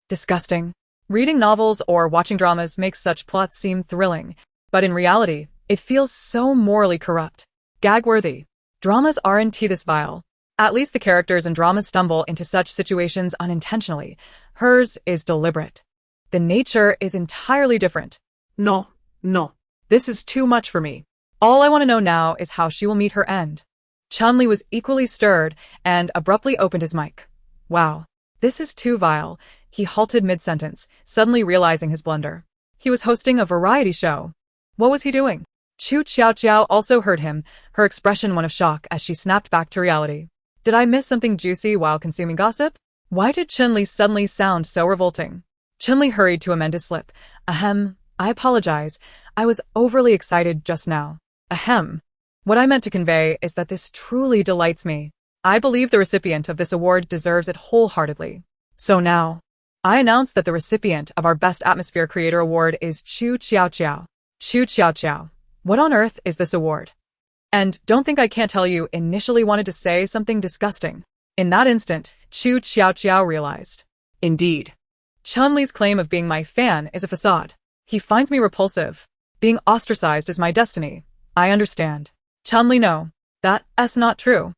Disgusting. Reading novels or watching dramas makes such plots seem thrilling, but in reality, it feels so morally corrupt. Gag-worthy. Dramas aren't this vile. At least the characters in dramas stumble into such situations unintentionally. Hers is deliberate. The nature is entirely different. No. This is too much for me. All I want to know now is how she will meet her end. Chunli was equally stirred and abruptly opened his mic. Wow. This is too vile. He halted mid-sentence, suddenly realizing his blunder. He was hosting a variety show. What was he doing? Qu Tiaotiao also heard him, her expression one of shock as she snapped back to reality. Did I miss something juicy while consuming gossip? Why did Qinli suddenly sound so revolting? Qinli hurried to amend his slip. I apologize. I was overly excited just now. What I meant to convey is that this truly delights me. I believe the recipient of this award deserves it wholeheartedly. So now, I announce that the recipient of our Best Atmosphere Creator Award is Qu Tiaotiao. Qu Tiaotiao. What on earth is this award? And don't think I can't tell you initially wanted to say something disgusting. In that instant, Qu Tiaotiao realized. Indeed. Chunli's claim of being my fan is a facade. He finds me repulsive. Being ostracized is my destiny. I understand. Chunli, no. That's not true.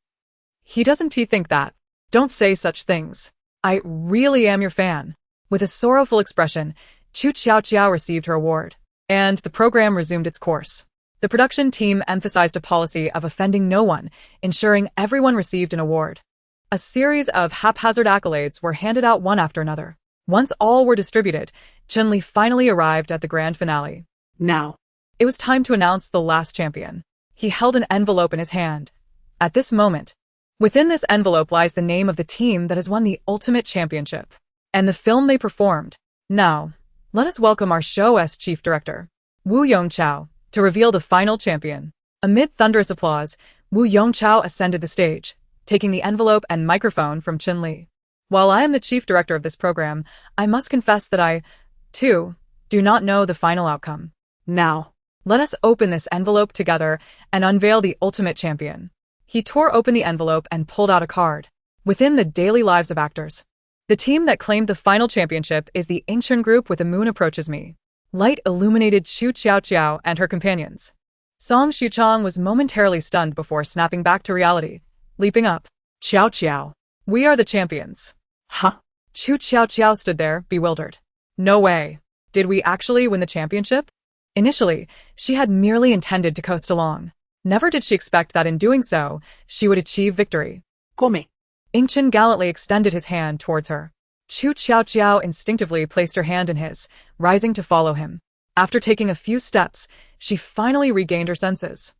He doesn't think that. Don't say such things. I really am your fan. With a sorrowful expression, Qu Tiaotiao received her award, and the program resumed its course. The production team emphasized a policy of offending no one, ensuring everyone received an award. A series of haphazard accolades were handed out one after another. Once all were distributed, Chunli finally arrived at the grand finale. Now. It was time to announce the last champion. He held an envelope in his hand. At this moment, within this envelope lies the name of the team that has won the ultimate championship, and the film they performed. Now, let us welcome our show's chief director, Wu Yongqiao, to reveal the final champion. Amid thunderous applause, Wu Yongqiao ascended the stage, taking the envelope and microphone from Chunli. While I am the chief director of this program, I must confess that I, too, do not know the final outcome. Now, let us open this envelope together and unveil the ultimate champion. He tore open the envelope and pulled out a card. Within the daily lives of actors, the team that claimed the final championship is the Ancient Group with The Moon Approaches Me. Light illuminated Qu Tiaotiao and her companions. Song Xuchong was momentarily stunned before snapping back to reality, leaping up. Qiaoqiao. We are the champions. Huh? Qu Tiaotiao stood there, bewildered. No way. Did we actually win the championship? Initially, she had merely intended to coast along. Never did she expect that in doing so, she would achieve victory. Come. Ingchen gallantly extended his hand towards her. Qu Tiaotiao instinctively placed her hand in his, rising to follow him. After taking a few steps, she finally regained her senses.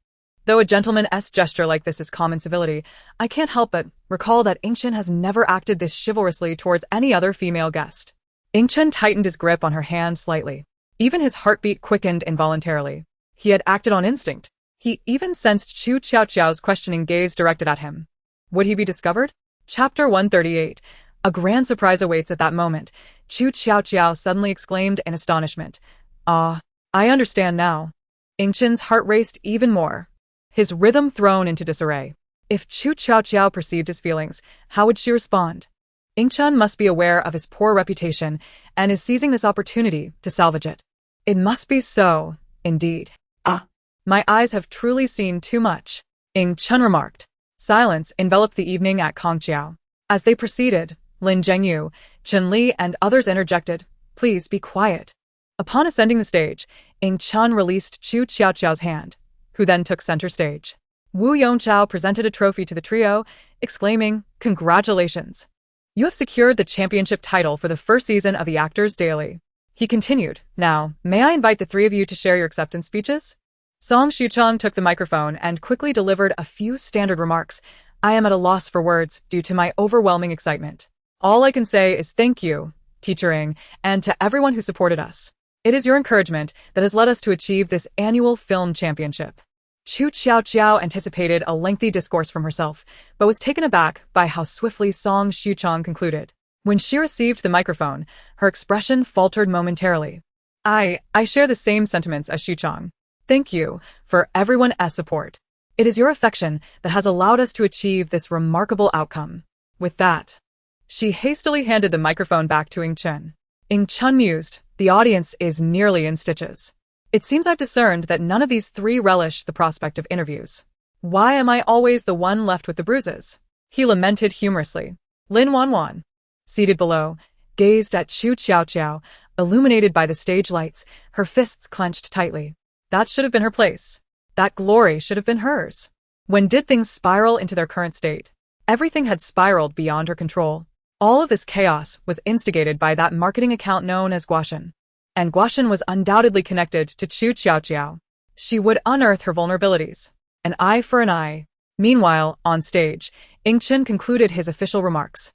Though a gentleman's gesture like this is common civility, I can't help but recall that Ingchen has never acted this chivalrously towards any other female guest. Ingchen tightened his grip on her hand slightly. Even his heartbeat quickened involuntarily. He had acted on instinct. He even sensed Qu Tiaotiao's questioning gaze directed at him. Would he be discovered? Chapter 138. A grand surprise awaits at that moment. Qu Tiaotiao suddenly exclaimed in astonishment. Ah, I understand now. Ingchen's heart raced even more, his rhythm thrown into disarray. If Qu Tiaotiao perceived his feelings, how would she respond? Ingchen must be aware of his poor reputation and is seizing this opportunity to salvage it. It must be so, indeed. Ah. My eyes have truly seen too much, Ingchen remarked. Silence enveloped the evening at Qiaoqiao. As they proceeded, Lin Zhengyu, Chunli, and others interjected, "Please be quiet." Upon ascending the stage, Ingchen released Qu Tiaotiao's hand, who then took center stage. Wu Yongqiao presented a trophy to the trio, exclaiming, "Congratulations! You have secured the championship title for the first season of the Actors Daily." He continued, "Now, may I invite the three of you to share your acceptance speeches?" Song Xuchong took the microphone and quickly delivered a few standard remarks. I am at a loss for words due to my overwhelming excitement. All I can say is thank you, Teacher Ing, and to everyone who supported us. It is your encouragement that has led us to achieve this annual film championship. Qu Tiaotiao anticipated a lengthy discourse from herself, but was taken aback by how swiftly Song Xuchong concluded. When she received the microphone, her expression faltered momentarily. I share the same sentiments as Xuchong. Thank you for everyone's support. It is your affection that has allowed us to achieve this remarkable outcome. With that, she hastily handed the microphone back to Ingchen. Ingchen mused, the audience is nearly in stitches. It seems I've discerned that none of these three relish the prospect of interviews. Why am I always the one left with the bruises? He lamented humorously. Lin Wanjun, seated below, gazed at Qu Tiaotiao, illuminated by the stage lights, her fists clenched tightly. That should have been her place. That glory should have been hers. When did things spiral into their current state? Everything had spiraled beyond her control. All of this chaos was instigated by that marketing account known as Guaxian. And Guaxian was undoubtedly connected to Qu Tiaotiao. She would unearth her vulnerabilities. An eye for an eye. Meanwhile, on stage, Ingchen concluded his official remarks.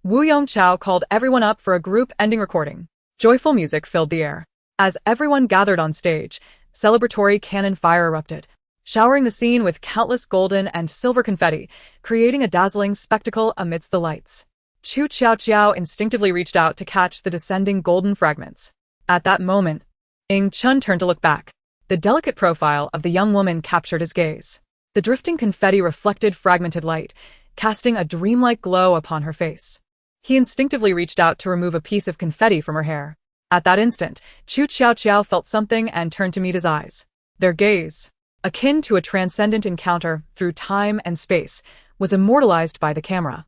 Wu Yongqiao called everyone up for a group-ending recording. Joyful music filled the air. As everyone gathered on stage, celebratory cannon fire erupted, showering the scene with countless golden and silver confetti, creating a dazzling spectacle amidst the lights. Qu Tiaotiao instinctively reached out to catch the descending golden fragments. At that moment, Ingchen turned to look back. The delicate profile of the young woman captured his gaze. The drifting confetti reflected fragmented light, casting a dreamlike glow upon her face. He instinctively reached out to remove a piece of confetti from her hair. At that instant, Qu Tiaotiao felt something and turned to meet his eyes. Their gaze akin to a transcendent encounter through time and space, was immortalized by the camera.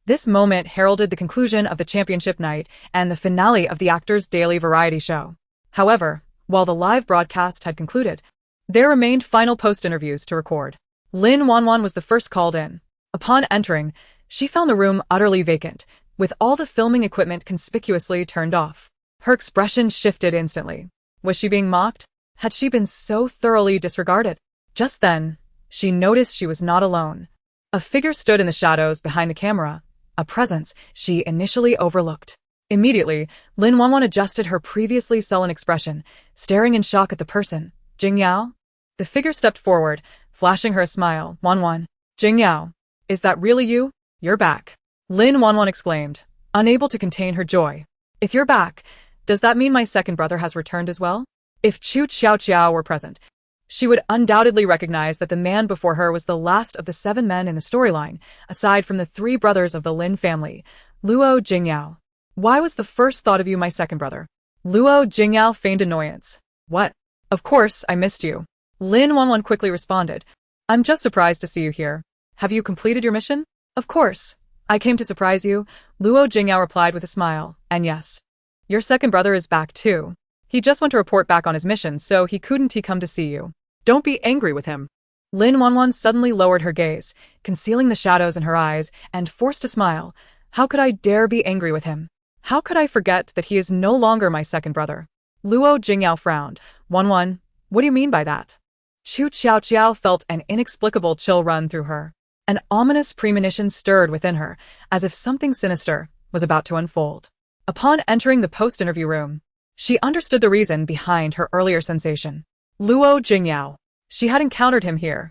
This moment heralded the conclusion of the championship night and the finale of the actor's daily variety show. However, while the live broadcast had concluded, there remained final post-interviews to record. Lin Wanjun was the first called in. Upon entering, she found the room utterly vacant, with all the filming equipment conspicuously turned off. Her expression shifted instantly. Was she being mocked? Had she been so thoroughly disregarded? Just then, she noticed she was not alone. A figure stood in the shadows behind the camera, a presence she initially overlooked. Immediately, Lin Wanjun adjusted her previously sullen expression, staring in shock at the person. Jingyao? The figure stepped forward, flashing her a smile. Wanjun. Jingyao. Is that really you? You're back. Lin Wanjun exclaimed, unable to contain her joy. If you're back, does that mean my second brother has returned as well? If Qu Tiaotiao were present, she would undoubtedly recognize that the man before her was the last of the 7 men in the storyline, aside from the 3 brothers of the Lin family. Luo Jinga. Why was the first thought of you my second brother? Luo Jinga feigned annoyance. What? Of course, I missed you. Lin Wanjun quickly responded. I'm just surprised to see you here. Have you completed your mission? Of course. I came to surprise you, Luo Jinga replied with a smile, and yes. Your second brother is back too. He just went to report back on his mission, so he couldn't come to see you. Don't be angry with him. Lin Wanjun suddenly lowered her gaze, concealing the shadows in her eyes, and forced a smile. How could I dare be angry with him? How could I forget that he is no longer my second brother? Luo Jinga frowned. Wanjun, what do you mean by that? Qu Tiaotiao felt an inexplicable chill run through her. An ominous premonition stirred within her, as if something sinister was about to unfold. Upon entering the post-interview room, she understood the reason behind her earlier sensation. Luo Jingyao. She had encountered him here.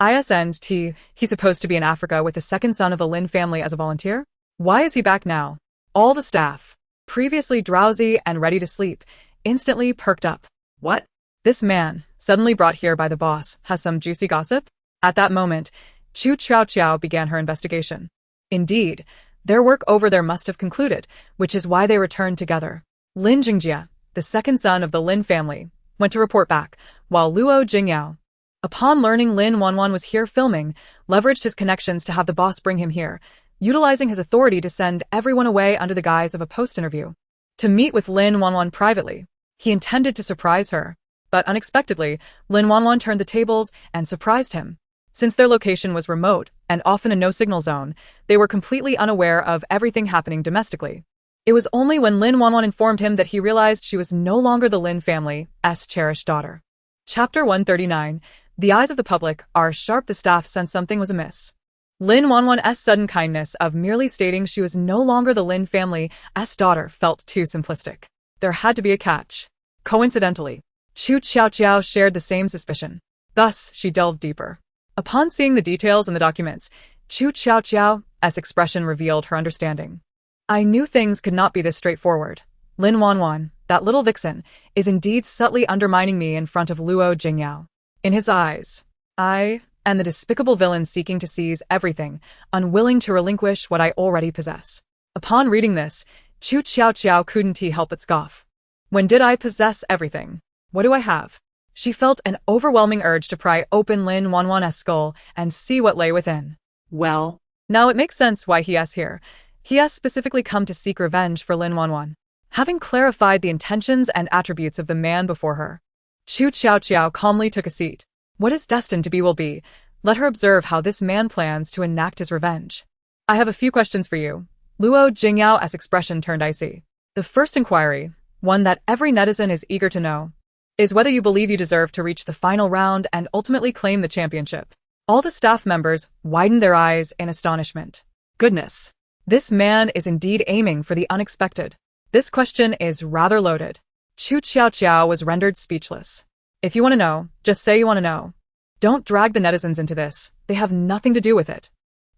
He's supposed to be in Africa with the second son of the Lin family as a volunteer? Why is he back now? All the staff, previously drowsy and ready to sleep, instantly perked up. What? This man, suddenly brought here by the boss, has some juicy gossip? At that moment, Qu Tiaotiao began her investigation. Indeed, their work over there must have concluded, which is why they returned together. Lin Jingjia, the second son of the Lin family, went to report back, while Luo Jingyao, upon learning Lin Wanjun was here filming, leveraged his connections to have the boss bring him here, utilizing his authority to send everyone away under the guise of a post-interview. To meet with Lin Wanjun privately, he intended to surprise her, but unexpectedly, Lin Wanjun turned the tables and surprised him. Since their location was remote and often a no-signal zone, they were completely unaware of everything happening domestically. It was only when Lin Wanjun informed him that he realized she was no longer the Lin family's cherished daughter. Chapter 139. The eyes of the public are sharp. The staff sensed something was amiss. Lin Wanjun's sudden kindness of merely stating she was no longer the Lin family's daughter felt too simplistic. There had to be a catch. Coincidentally, Qu Tiaotiao shared the same suspicion. Thus, she delved deeper. Upon seeing the details in the documents, Qu Tiaotiao's expression revealed her understanding. I knew things could not be this straightforward. Lin Wanjun, that little vixen, is indeed subtly undermining me in front of Luo Jingyao. In his eyes, I am the despicable villain seeking to seize everything, unwilling to relinquish what I already possess. Upon reading this, Qu Tiaotiao couldn't help but scoff. When did I possess everything? What do I have? She felt an overwhelming urge to pry open Lin Wanjun's skull and see what lay within. Well, now it makes sense why he is here. He has specifically come to seek revenge for Lin Wanjun. Having clarified the intentions and attributes of the man before her, Qu Tiaotiao calmly took a seat. What is destined to be will be. Let her observe how this man plans to enact his revenge. I have a few questions for you. Luo Jingyao's expression turned icy. The first inquiry, one that every netizen is eager to know, is whether you believe you deserve to reach the final round and ultimately claim the championship. All the staff members widened their eyes in astonishment. Goodness. This man is indeed aiming for the unexpected. This question is rather loaded. Qu Tiaotiao was rendered speechless. If you want to know, just say you want to know. Don't drag the netizens into this. They have nothing to do with it.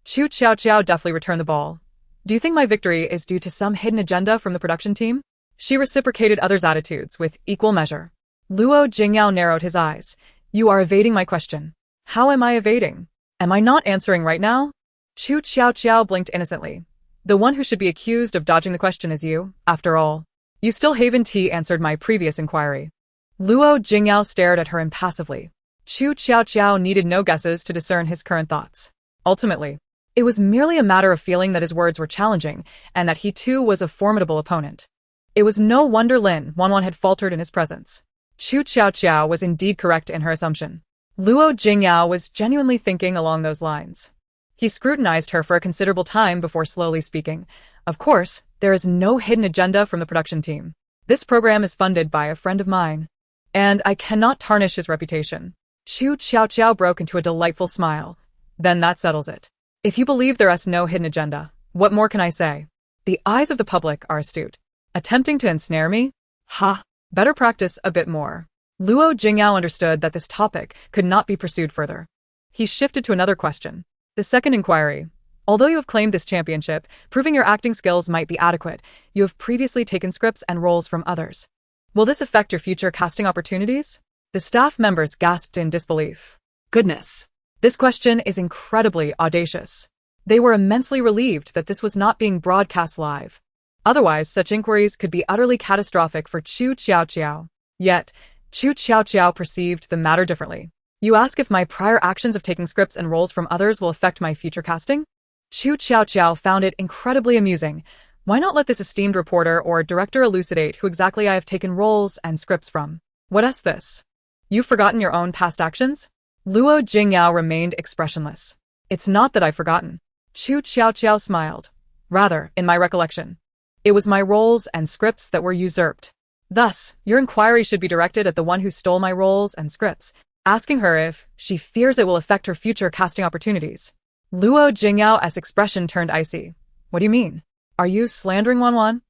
Qu Tiaotiao deftly returned the ball. Do you think my victory is due to some hidden agenda from the production team? She reciprocated others' attitudes with equal measure. Luo Jingyao narrowed his eyes. You are evading my question. How am I evading? Am I not answering right now? Qu Tiaotiao blinked innocently. The one who should be accused of dodging the question is you, after all. You still haven't answered my previous inquiry. Luo Jingyao stared at her impassively. Qu Tiaotiao needed no guesses to discern his current thoughts. Ultimately, it was merely a matter of feeling that his words were challenging and that he too was a formidable opponent. It was no wonder Lin Wanjun had faltered in his presence. Qu Tiaotiao was indeed correct in her assumption. Luo Jinga was genuinely thinking along those lines. He scrutinized her for a considerable time before slowly speaking. Of course, there is no hidden agenda from the production team. This program is funded by a friend of mine, and I cannot tarnish his reputation. Qu Tiaotiao broke into a delightful smile. Then that settles it. If you believe there is no hidden agenda, what more can I say? The eyes of the public are astute. Attempting to ensnare me? Ha! Better practice a bit more. Luo Jinga understood that this topic could not be pursued further. He shifted to another question. The second inquiry. Although you have claimed this championship, proving your acting skills might be adequate, you have previously taken scripts and roles from others. Will this affect your future casting opportunities? The staff members gasped in disbelief. Goodness. This question is incredibly audacious. They were immensely relieved that this was not being broadcast live. Otherwise, such inquiries could be utterly catastrophic for Qu Tiaotiao. Yet, Qu Tiaotiao perceived the matter differently. You ask if my prior actions of taking scripts and roles from others will affect my future casting? Qu Tiaotiao found it incredibly amusing. Why not let this esteemed reporter or director elucidate who exactly I have taken roles and scripts from? What is this? You've forgotten your own past actions? Luo Jinga remained expressionless. It's not that I've forgotten. Qu Tiaotiao smiled. Rather, in my recollection, it was my roles and scripts that were usurped. Thus, your inquiry should be directed at the one who stole my roles and scripts, asking her if she fears it will affect her future casting opportunities. Luo Jingao's expression turned icy. What do you mean? Are you slandering Wanjun?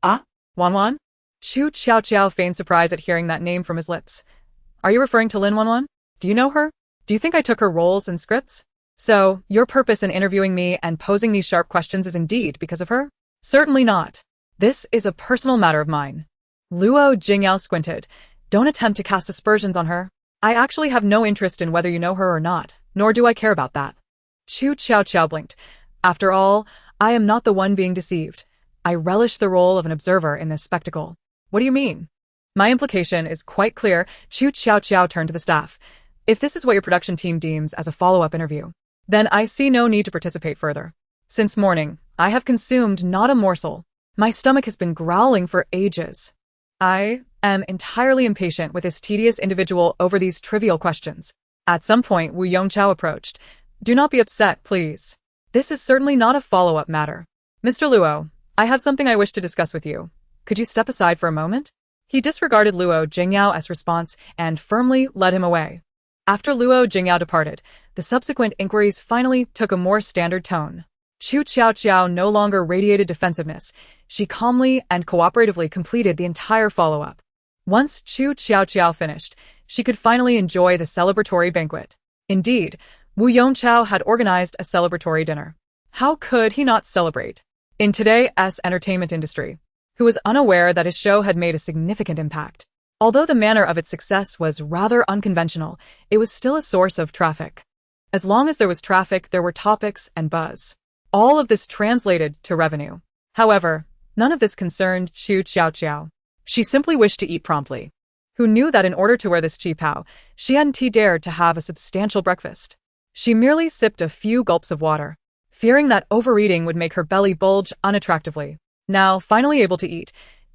Ah? Wanjun? Qu Tiaotiao feigned surprise at hearing that name from his lips. Are you referring to Lin Wanjun? Do you know her? Do you think I took her roles and scripts? So, your purpose in interviewing me and posing these sharp questions is indeed because of her? Certainly not. This is a personal matter of mine. Luo Jinga squinted. Don't attempt to cast aspersions on her. I actually have no interest in whether you know her or not, nor do I care about that. Qu Tiaotiao blinked. After all, I am not the one being deceived. I relish the role of an observer in this spectacle. What do you mean? My implication is quite clear. Qu Tiaotiao turned to the staff. If this is what your production team deems as a follow-up interview, then I see no need to participate further. Since morning, I have consumed not a morsel. My stomach has been growling for ages. I am entirely impatient with this tedious individual over these trivial questions. At some point, Wu Yongqiao approached. Do not be upset, please. This is certainly not a follow-up matter. Mr. Luo, I have something I wish to discuss with you. Could you step aside for a moment? He disregarded Luo Jingao's response and firmly led him away. After Luo Jingao departed, the subsequent inquiries finally took a more standard tone. Qu Tiaotiao no longer radiated defensiveness. She calmly and cooperatively completed the entire follow-up. Once Qu Tiaotiao finished, she could finally enjoy the celebratory banquet. Indeed, Wu Yongqiao had organized a celebratory dinner. How could he not celebrate? In today's entertainment industry, who was unaware that his show had made a significant impact. Although the manner of its success was rather unconventional, it was still a source of traffic. As long as there was traffic, there were topics and buzz. All of this translated to revenue. However, none of this concerned Qu Tiaotiao. She simply wished to eat promptly. Who knew that in order to wear this qipao, she hadn't dared to have a substantial breakfast. She merely sipped a few gulps of water, fearing that overeating would make her belly bulge unattractively. Now, finally able to eat,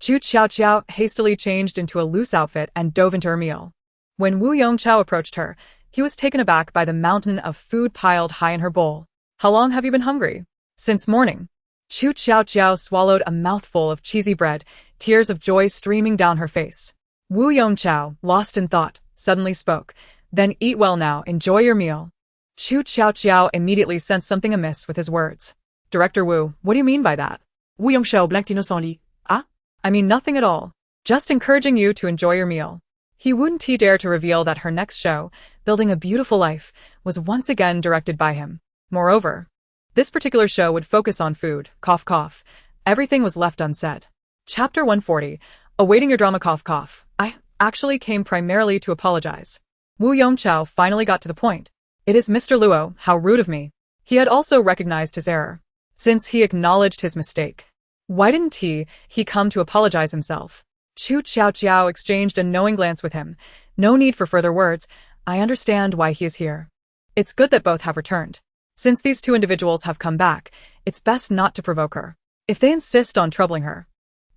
Qu Tiaotiao hastily changed into a loose outfit and dove into her meal. When Wu Yongqiao approached her, he was taken aback by the mountain of food piled high in her bowl. How long have you been hungry? Since morning. Qu Tiaotiao swallowed a mouthful of cheesy bread, tears of joy streaming down her face. Wu Yongqiao, lost in thought, suddenly spoke. Then eat well now, enjoy your meal. Qu Tiaotiao immediately sensed something amiss with his words. Director Wu, what do you mean by that? Wu Yongqiao blinked innocently. Ah? I mean nothing at all. Just encouraging you to enjoy your meal. He wouldn't dare to reveal that her next show, Building a Beautiful Life, was once again directed by him. Moreover, this particular show would focus on food, cough cough. Everything was left unsaid. Chapter 140, Awaiting your drama cough cough. I actually came primarily to apologize. Wu Yongqiao finally got to the point. It is Mr. Luo, how rude of me. He had also recognized his error, since he acknowledged his mistake. Why didn't he come to apologize himself? Qu Tiaotiao exchanged a knowing glance with him. No need for further words. I understand why he is here. It's good that both have returned. Since these two individuals have come back, it's best not to provoke her. If they insist on troubling her,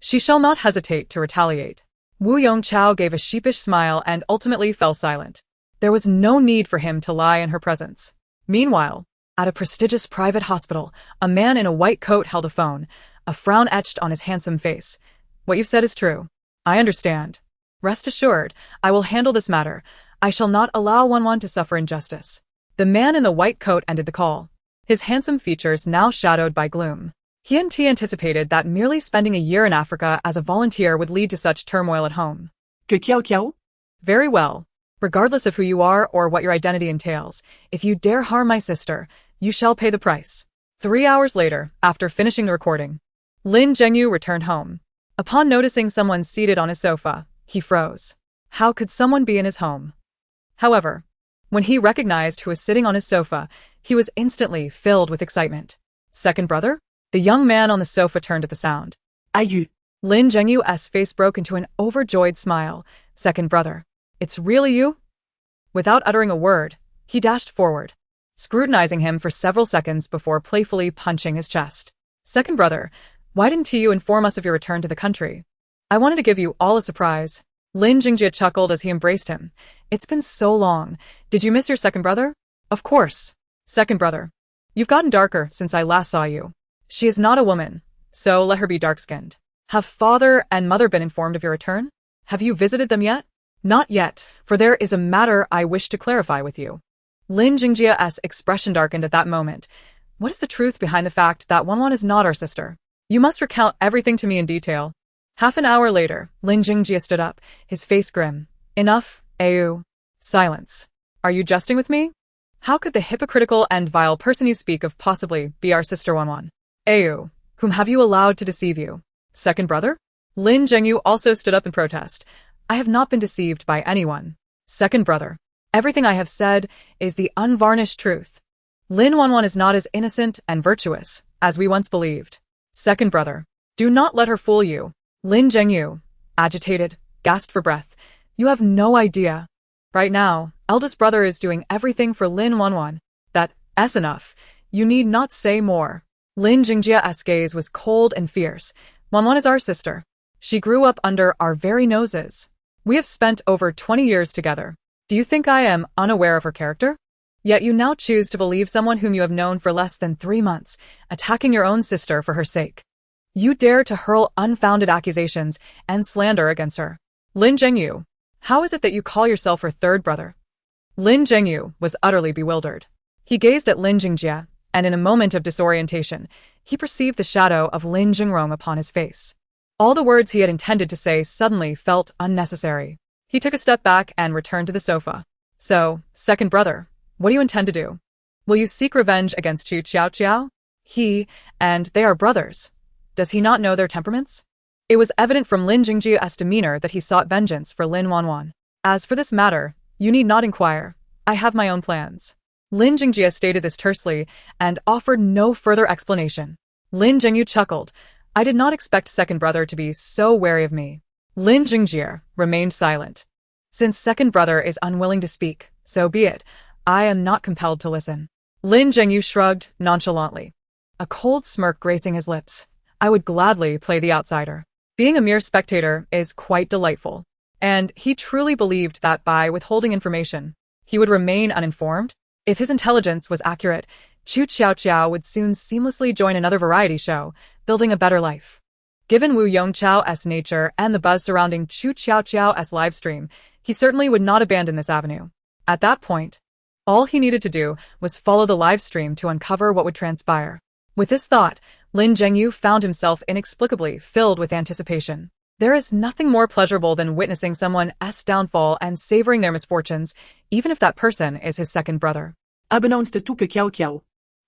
she shall not hesitate to retaliate. Wu Yongqiao gave a sheepish smile and ultimately fell silent. There was no need for him to lie in her presence. Meanwhile, at a prestigious private hospital, a man in a white coat held a phone, a frown etched on his handsome face. What you've said is true. I understand. Rest assured, I will handle this matter. I shall not allow Wanwan to suffer injustice. The man in the white coat ended the call, his handsome features now shadowed by gloom. He anticipated that merely spending a year in Africa as a volunteer would lead to such turmoil at home. Qiaoqiao? Very well. Regardless of who you are or what your identity entails, if you dare harm my sister, you shall pay the price. 3 hours later, after finishing the recording, Lin Zhengyu returned home. Upon noticing someone seated on his sofa, he froze. How could someone be in his home? However, when he recognized who was sitting on his sofa, he was instantly filled with excitement. Second brother? The young man on the sofa turned at the sound. Ayu. Lin Zhengyu's face broke into an overjoyed smile. Second brother. It's really you? Without uttering a word, he dashed forward, scrutinizing him for several seconds before playfully punching his chest. Second brother, why didn't you inform us of your return to the country? I wanted to give you all a surprise. Lin Jingjia chuckled as he embraced him. It's been so long. Did you miss your second brother? Of course. Second brother. You've gotten darker since I last saw you. She is not a woman, so let her be dark-skinned. Have father and mother been informed of your return? Have you visited them yet? Not yet, for there is a matter I wish to clarify with you. Lin Jingjia's expression darkened at that moment. What is the truth behind the fact that Wanwan is not our sister? You must recount everything to me in detail. Half an hour later, Lin Jingjia stood up, his face grim. Enough, Ayu. Silence. Are you jesting with me? How could the hypocritical and vile person you speak of possibly be our sister Wanwan? Ayu, whom have you allowed to deceive you? Second brother? Lin Zhengyu also stood up in protest. I have not been deceived by anyone. Second brother. Everything I have said is the unvarnished truth. Lin Wanwan is not as innocent and virtuous as we once believed. Second brother. Do not let her fool you. Lin Zhengyu, agitated, gasped for breath. You have no idea. Right now, eldest brother is doing everything for Lin Wanwan. That's enough. You need not say more. Lin Jingjia's gaze was cold and fierce. Wanwan is our sister. She grew up under our very noses. We have spent over 20 years together. Do you think I am unaware of her character? Yet you now choose to believe someone whom you have known for less than 3 months, attacking your own sister for her sake. You dare to hurl unfounded accusations and slander against her. Lin Zhengyu, how is it that you call yourself her third brother? Lin Zhengyu was utterly bewildered. He gazed at Lin Jingjia, and in a moment of disorientation, he perceived the shadow of Lin Jingrong upon his face. All the words he had intended to say suddenly felt unnecessary. He took a step back and returned to the sofa. So, second brother, what do you intend to do? Will you seek revenge against Qu Tiaotiao? He and they are brothers. Does he not know their temperaments? It was evident from Lin Jingjia's demeanor that he sought vengeance for Lin Wanwan. As for this matter, you need not inquire. I have my own plans. Lin Jingjia stated this tersely and offered no further explanation. Lin Zhengyu chuckled. I did not expect second brother to be so wary of me. Lin Jingjia remained silent. Since second brother is unwilling to speak, so be it. I am not compelled to listen. Lin Zhengyu shrugged nonchalantly, a cold smirk gracing his lips. I would gladly play the outsider. Being a mere spectator is quite delightful. And he truly believed that by withholding information, he would remain uninformed. If his intelligence was accurate, Qu Tiaotiao would soon seamlessly join another variety show, building a better life. Given Wu Yongqiao's nature and the buzz surrounding Qu Tiaotiao's livestream, he certainly would not abandon this avenue. At that point, all he needed to do was follow the livestream to uncover what would transpire. With this thought, Lin Zhengyu found himself inexplicably filled with anticipation. There is nothing more pleasurable than witnessing someone's downfall and savoring their misfortunes, even if that person is his second brother. Unbeknownst to Qiaoqiao,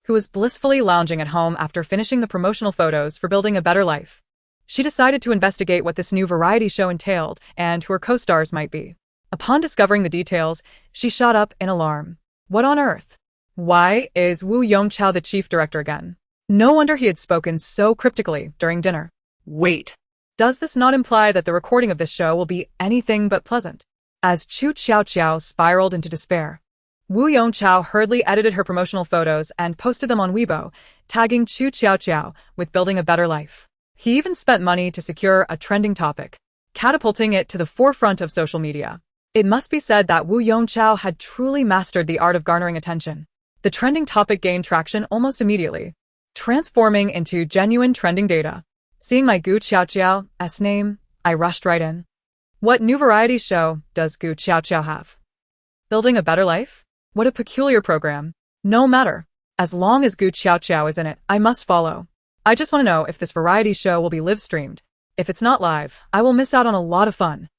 who was blissfully lounging at home after finishing the promotional photos for building a better life. She decided to investigate what this new variety show entailed and who her co-stars might be. Upon discovering the details, she shot up in alarm. What on earth? Why is Wu Yongqiao the chief director again? No wonder he had spoken so cryptically during dinner. Wait. Does this not imply that the recording of this show will be anything but pleasant? as Qu Tiaotiao spiraled into despair. Wu Yongchao hurriedly edited her promotional photos and posted them on Weibo, tagging Qu Tiaotiao with building a better life. He even spent money to secure a trending topic, catapulting it to the forefront of social media. It must be said that Wu Yongchao had truly mastered the art of garnering attention. The trending topic gained traction almost immediately, transforming into genuine trending data. Seeing my Qu Tiaotiao's name, I rushed right in. What new variety show does Qu Tiaotiao have? Building a better life? What a peculiar program. No matter. As long as Qu Tiaotiao is in it, I must follow. I just want to know if this variety show will be live-streamed. If it's not live, I will miss out on a lot of fun.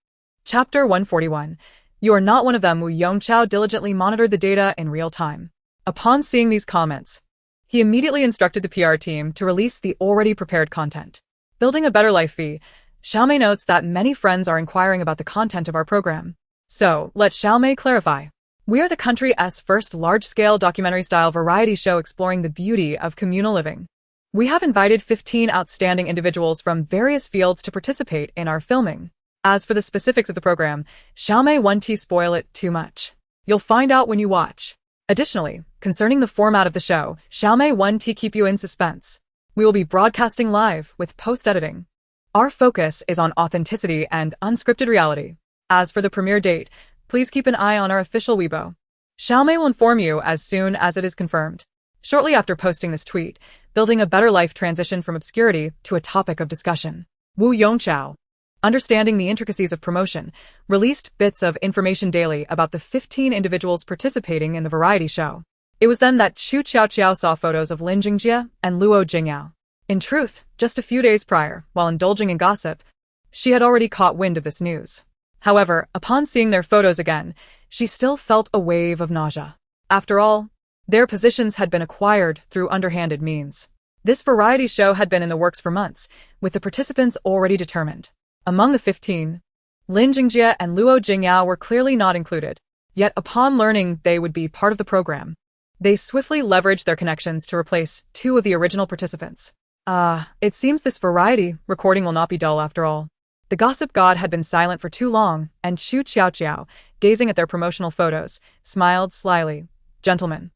Chapter 141. You are not one of them. Wu Yongchao diligently monitored the data in real time. Upon seeing these comments, he immediately instructed the PR team to release the already prepared content. Building a better life fee. Xiaomei notes that many friends are inquiring about the content of our program. So, let Xiaomei clarify. We are the country's first large-scale documentary-style variety show exploring the beauty of communal living. We have invited 15 outstanding individuals from various fields to participate in our filming. As for the specifics of the program, Xiaomei won't spoil it too much. You'll find out when you watch. Additionally, concerning the format of the show, Xiaomei won't keep you in suspense. We will be broadcasting live with post-editing. Our focus is on authenticity and unscripted reality. As for the premiere date, please keep an eye on our official Weibo. Xiaomei will inform you as soon as it is confirmed. Shortly after posting this tweet, building a better life transitioned from obscurity to a topic of discussion. Wu Yongchao, understanding the intricacies of promotion, released bits of information daily about the 15 individuals participating in the variety show. It was then that Qu Tiaotiao saw photos of Lin Jinga and Luo Jinga. In truth, just a few days prior, while indulging in gossip, she had already caught wind of this news. However, upon seeing their photos again, she still felt a wave of nausea. After all, their positions had been acquired through underhanded means. This variety show had been in the works for months, with the participants already determined. Among the 15, Lin Jinga and Luo Jinga were clearly not included. Yet upon learning they would be part of the program, they swiftly leveraged their connections to replace 2 of the original participants. It seems this variety recording will not be dull after all. The gossip god had been silent for too long, and Qu Tiaotiao, gazing at their promotional photos, smiled slyly. Gentlemen,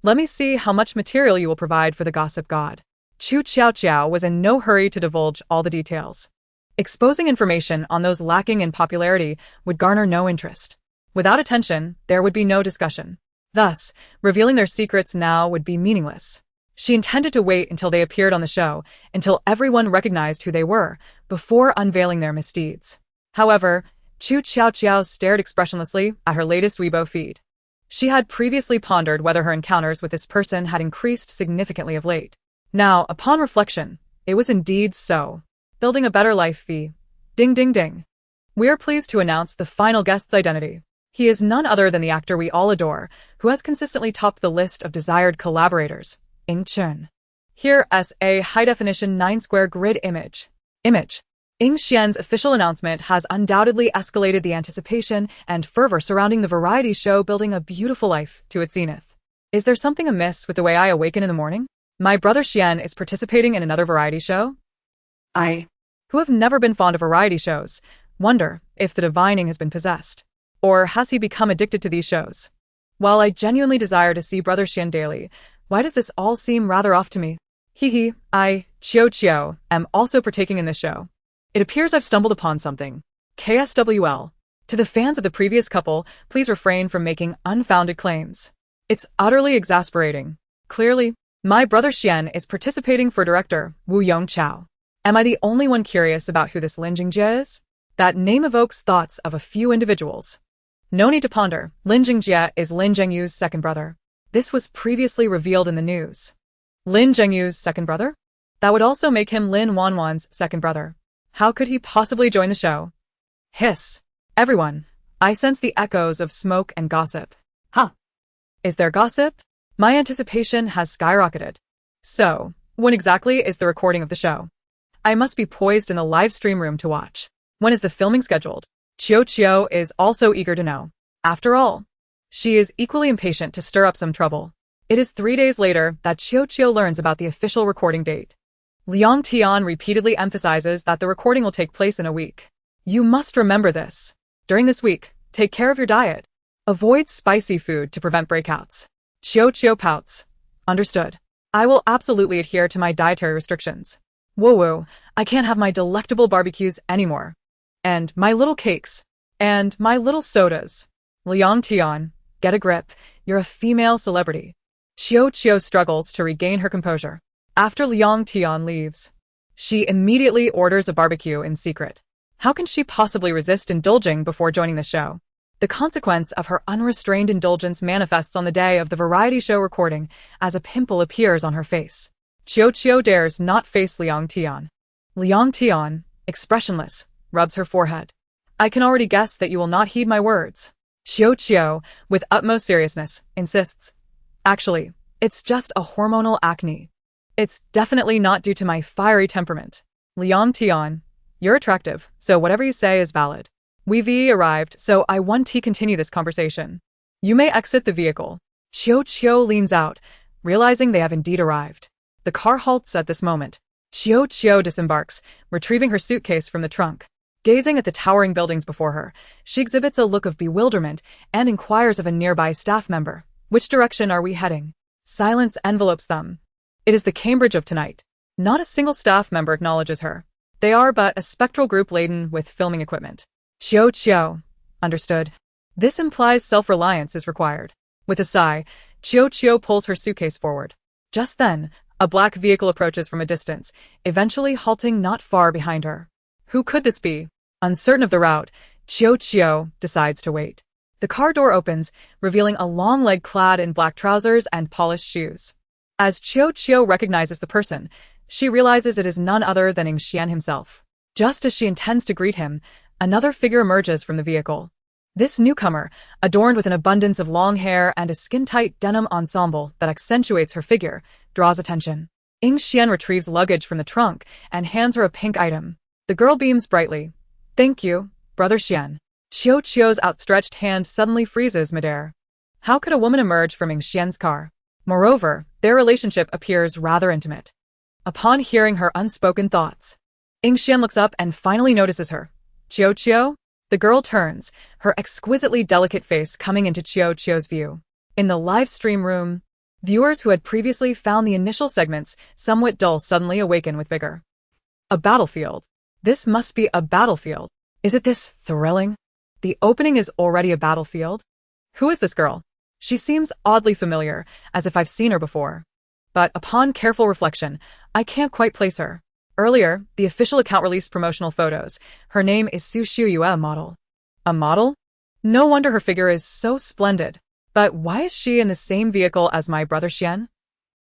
let me see how much material you will provide for the gossip god. Qu Tiaotiao was in no hurry to divulge all the details. Exposing information on those lacking in popularity would garner no interest. Without attention, there would be no discussion. Thus, revealing their secrets now would be meaningless. She intended to wait until they appeared on the show, until everyone recognized who they were, before unveiling their misdeeds. However, Qu Tiaotiao stared expressionlessly at her latest Weibo feed. She had previously pondered whether her encounters with this person had increased significantly of late. Now, upon reflection, it was indeed so. Building a better life fee. Ding ding ding. We are pleased to announce the final guest's identity. He is none other than the actor we all adore, who has consistently topped the list of desired collaborators. Ing Chen. Here as a high-definition 9-square grid image. Ing Xian's official announcement has undoubtedly escalated the anticipation and fervor surrounding the variety show Building a Beautiful Life to its zenith. Is there something amiss with the way I awaken in the morning? My brother Xian is participating in another variety show? I, who have never been fond of variety shows, wonder if the divining has been possessed. Or has he become addicted to these shows? While I genuinely desire to see Brother Xian daily, why does this all seem rather off to me? I, Qiaoqiao, am also partaking in this show. It appears I've stumbled upon something. KSWL. To the fans of the previous couple, please refrain from making unfounded claims. It's utterly exasperating. Clearly, my brother Xian is participating for director Wu Yongchao. Am I the only one curious about who this Lin Jinga is? That name evokes thoughts of a few individuals. No need to ponder. Lin Jinga is Lin Zhengyu's second brother. This was previously revealed in the news. Lin Zhengyu's second brother? That would also make him Lin Wanjun's second brother. How could he possibly join the show? Hiss. Everyone. I sense the echoes of smoke and gossip. Huh. Is there gossip? My anticipation has skyrocketed. So, when exactly is the recording of the show? I must be poised in the live stream room to watch. When is the filming scheduled? Qiaoqiao is also eager to know. After all, she is equally impatient to stir up some trouble. It is 3 days later that Qiaoqiao learns about the official recording date. Liang Tian repeatedly emphasizes that the recording will take place in a week. You must remember this. During this week, Take care of your diet. Avoid spicy food to prevent breakouts. Qiaoqiao pouts. Understood. I will absolutely adhere to my dietary restrictions. Whoa, I can't have my delectable barbecues anymore. And my little cakes. And my little sodas. Liang Tian, get a grip. You're a female celebrity. Qiaoqiao struggles to regain her composure. After Liang Tian leaves, she immediately orders a barbecue in secret. How can she possibly resist indulging before joining the show? The consequence of her unrestrained indulgence manifests on the day of the variety show recording as a pimple appears on her face. Qiaoqiao dares not face Liang Tian. Liang Tian, expressionless, rubs her forehead. I can already guess that you will not heed my words. Qiaoqiao, with utmost seriousness, insists. Actually, it's just a hormonal acne. It's definitely not due to my fiery temperament. Liang Tian, you're attractive, so whatever you say is valid. We've arrived, so I want to continue this conversation. You may exit the vehicle. Qiaoqiao leans out, realizing they have indeed arrived. The car halts at this moment. Qiaoqiao disembarks, retrieving her suitcase from the trunk. Gazing at the towering buildings before her, she exhibits a look of bewilderment and inquires of a nearby staff member. Which direction are we heading? Silence envelopes them. It is the Cambridge of tonight. Not a single staff member acknowledges her. They are but a spectral group laden with filming equipment. Qiaoqiao. Understood. This implies self-reliance is required. With a sigh, Qiaoqiao pulls her suitcase forward. Just then, a black vehicle approaches from a distance, eventually halting not far behind her. Who could this be? Uncertain of the route, Qiaoqiao decides to wait. The car door opens, revealing a long leg clad in black trousers and polished shoes. As Qiaoqiao recognizes the person, she realizes it is none other than Xian himself. Just as she intends to greet him, another figure emerges from the vehicle. This newcomer, adorned with an abundance of long hair and a skin-tight denim ensemble that accentuates her figure, draws attention. Xian retrieves luggage from the trunk and hands her a pink item. The girl beams brightly. Thank you, Brother Xian. Qiaoqiao's outstretched hand suddenly freezes midair. How could a woman emerge from Xian's car? Moreover, their relationship appears rather intimate. Upon hearing her unspoken thoughts, Xian looks up and finally notices her. Qiaoqiao? The girl turns, her exquisitely delicate face coming into Qiaoqiao's view. In the live stream room, viewers who had previously found the initial segments somewhat dull suddenly awaken with vigor. A battlefield. This must be a battlefield. Is it this thrilling? The opening is already a battlefield? Who is this girl? She seems oddly familiar, as if I've seen her before. But upon careful reflection, I can't quite place her. Earlier, the official account released promotional photos. Her name is Su Shuyue, a model. A model? No wonder her figure is so splendid. But why is she in the same vehicle as my brother Xian?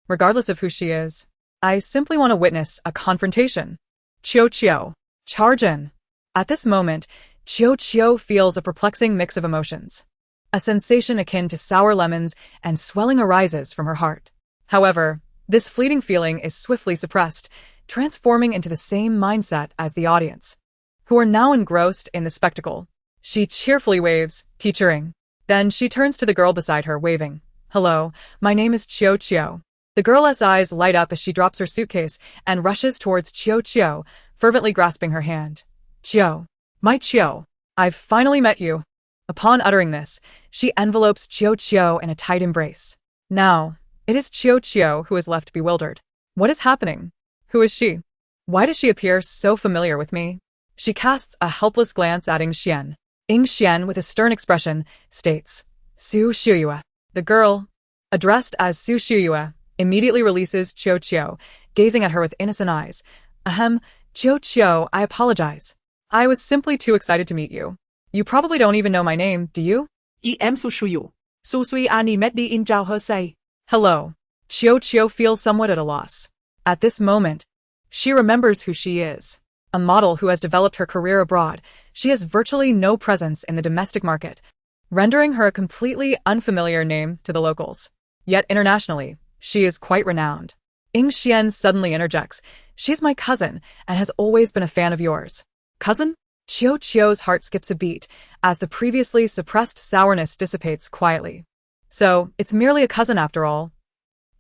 Regardless of who she is, I simply want to witness a confrontation. Qiaoqiao, charge in. At this moment, Qiaoqiao feels a perplexing mix of emotions. A sensation akin to sour lemons and swelling arises from her heart. However, this fleeting feeling is swiftly suppressed, transforming into the same mindset as the audience, who are now engrossed in the spectacle. She cheerfully waves, teachering. Then she turns to the girl beside her, waving. Hello, my name is Qiaoqiao. The girl's eyes light up as she drops her suitcase and rushes towards Qiaoqiao, fervently grasping her hand. Qiao, my Qiao, I've finally met you. Upon uttering this, she envelopes Qiaoqiao in a tight embrace. Now, it is Qiaoqiao who is left bewildered. What is happening? Who is she? Why does she appear so familiar with me? She casts a helpless glance at Xian. Xian, with a stern expression, states, Su Shuyue. The girl, addressed as Su Shuyue, immediately releases Qiaoqiao, gazing at her with innocent eyes. Ahem, Qiaoqiao, I apologize. I was simply too excited to meet you. You probably don't even know my name, do you? Em Su Shuyu. Su Sui Ani Met Di In Jiao He Say. Hello. Qiaoqiao feels somewhat at a loss. At this moment, she remembers who she is. A model who has developed her career abroad, she has virtually no presence in the domestic market, rendering her a completely unfamiliar name to the locals. Yet internationally, she is quite renowned. Xian suddenly interjects. She's my cousin and has always been a fan of yours. Cousin? Qiaoqiao's heart skips a beat as the previously suppressed sourness dissipates quietly. So, it's merely a cousin after all.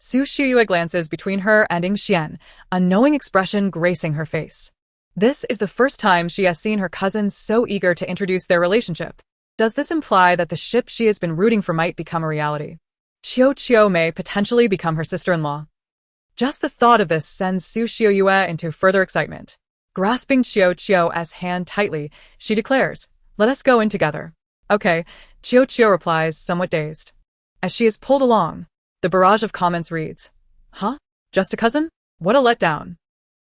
Su Shuyue glances between her and Xian, a knowing expression gracing her face. This is the first time she has seen her cousin so eager to introduce their relationship. Does this imply that the ship she has been rooting for might become a reality? Qiaoqiao may potentially become her sister-in-law. Just the thought of this sends Su Xiaoyue into further excitement. Grasping Qiaoqiao's hand tightly, she declares, "Let us go in together." Okay, Qiaoqiao replies, somewhat dazed. As she is pulled along, the barrage of comments reads, "Huh? Just a cousin? What a letdown."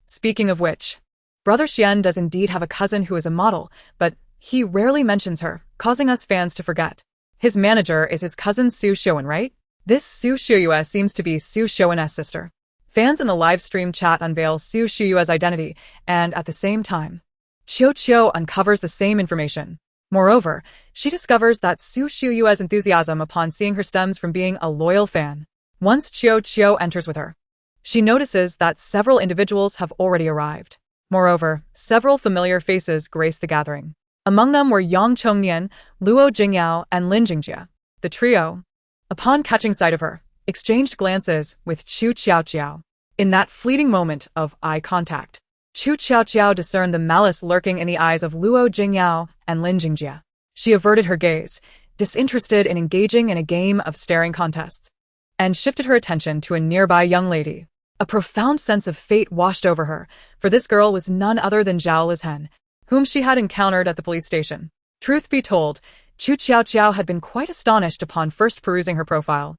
Speaking of which, Brother Xian does indeed have a cousin who is a model, but he rarely mentions her, causing us fans to forget. His manager is his cousin Su Xiaowen, right? This Su Xiaoyue seems to be Su Xiaowen's sister. Fans in the live stream chat unveil Su Xiaoyue's identity, and at the same time, Qiaoqiao uncovers the same information. Moreover, she discovers that Su Xiaoyue's enthusiasm upon seeing her stems from being a loyal fan. Once Qiaoqiao enters with her, she notices that several individuals have already arrived. Moreover, several familiar faces grace the gathering. Among them were Yang Chongnian, Luo Jinga, and Lin Wanjun. The trio, upon catching sight of her, exchanged glances with Qu Tiaotiao. In that fleeting moment of eye contact, Qu Tiaotiao discerned the malice lurking in the eyes of Luo Jinga and Lin Wanjun. She averted her gaze, disinterested in engaging in a game of staring contests, and shifted her attention to a nearby young lady. A profound sense of fate washed over her, for this girl was none other than Zhao Lizhen, whom she had encountered at the police station. Truth be told, Qu Tiaotiao had been quite astonished upon first perusing her profile.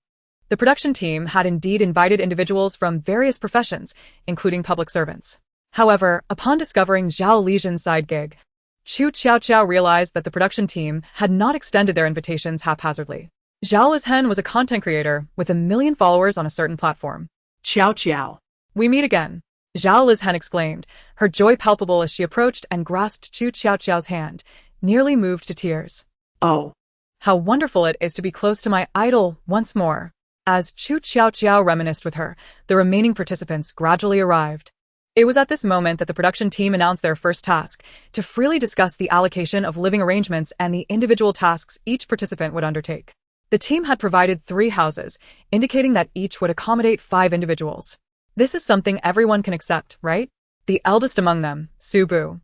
The production team had indeed invited individuals from various professions, including public servants. However, upon discovering Zhao Lizhen's side gig, Qu Tiaotiao realized that the production team had not extended their invitations haphazardly. Zhao Lizhen was a content creator with 1 million followers on a certain platform. Qiaoqiao. "We meet again," Zhao Lizhen exclaimed, her joy palpable as she approached and grasped Qu Tiaotiao's hand, nearly moved to tears. Oh. "How wonderful it is to be close to my idol once more." As Qu Tiaotiao reminisced with her, the remaining participants gradually arrived. It was at this moment that the production team announced their first task, to freely discuss the allocation of living arrangements and the individual tasks each participant would undertake. The team had provided 3 houses, indicating that each would accommodate 5 individuals. This is something everyone can accept, right? The eldest among them, Su Bu,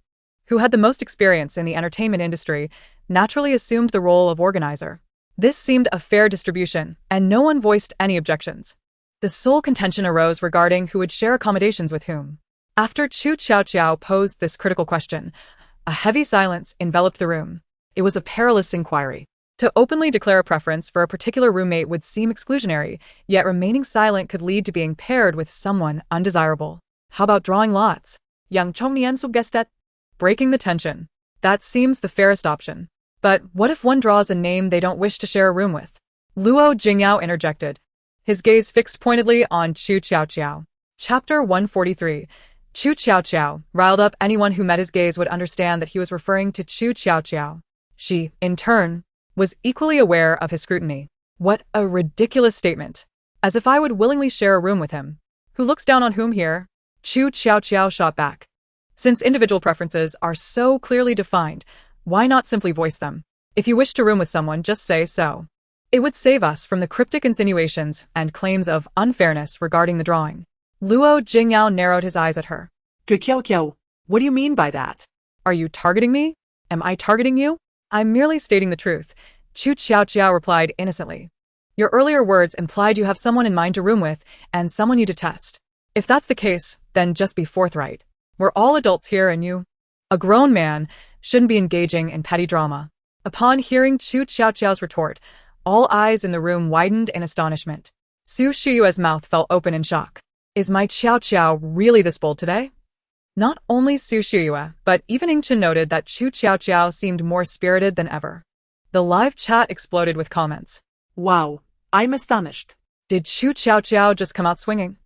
who had the most experience in the entertainment industry, naturally assumed the role of organizer. This seemed a fair distribution, and no one voiced any objections. The sole contention arose regarding who would share accommodations with whom. After Qu Tiaotiao posed this critical question, a heavy silence enveloped the room. It was a perilous inquiry. To openly declare a preference for a particular roommate would seem exclusionary, yet remaining silent could lead to being paired with someone undesirable. How about drawing lots? Yang Chongnian suggested. Breaking the tension. That seems the fairest option. But what if one draws a name they don't wish to share a room with? Luo Jinga interjected, his gaze fixed pointedly on Qu Tiaotiao. Chapter 143. Qu Tiaotiao riled up anyone who met his gaze would understand that he was referring to Qu Tiaotiao. She, in turn, was equally aware of his scrutiny. What a ridiculous statement. As if I would willingly share a room with him. Who looks down on whom here? Qu Tiaotiao shot back. Since individual preferences are so clearly defined, why not simply voice them? If you wish to room with someone, just say so. It would save us from the cryptic insinuations and claims of unfairness regarding the drawing. Luo Jinga narrowed his eyes at her. Qiaoqiao, what do you mean by that? Are you targeting me? Am I targeting you? I'm merely stating the truth, Qu Tiaotiao replied innocently. Your earlier words implied you have someone in mind to room with, and someone you detest. If that's the case, then just be forthright. We're all adults here and you, a grown man, shouldn't be engaging in petty drama. Upon hearing Qu Tiaotiao's retort, all eyes in the room widened in astonishment. Su Xiaoyue's mouth fell open in shock. Is my Qiaoqiao really this bold today? Not only Su Xiaoyue, but even Yingchen noted that Qu Tiaotiao seemed more spirited than ever. The live chat exploded with comments. Wow, I'm astonished. Did Qu Tiaotiao just come out swinging?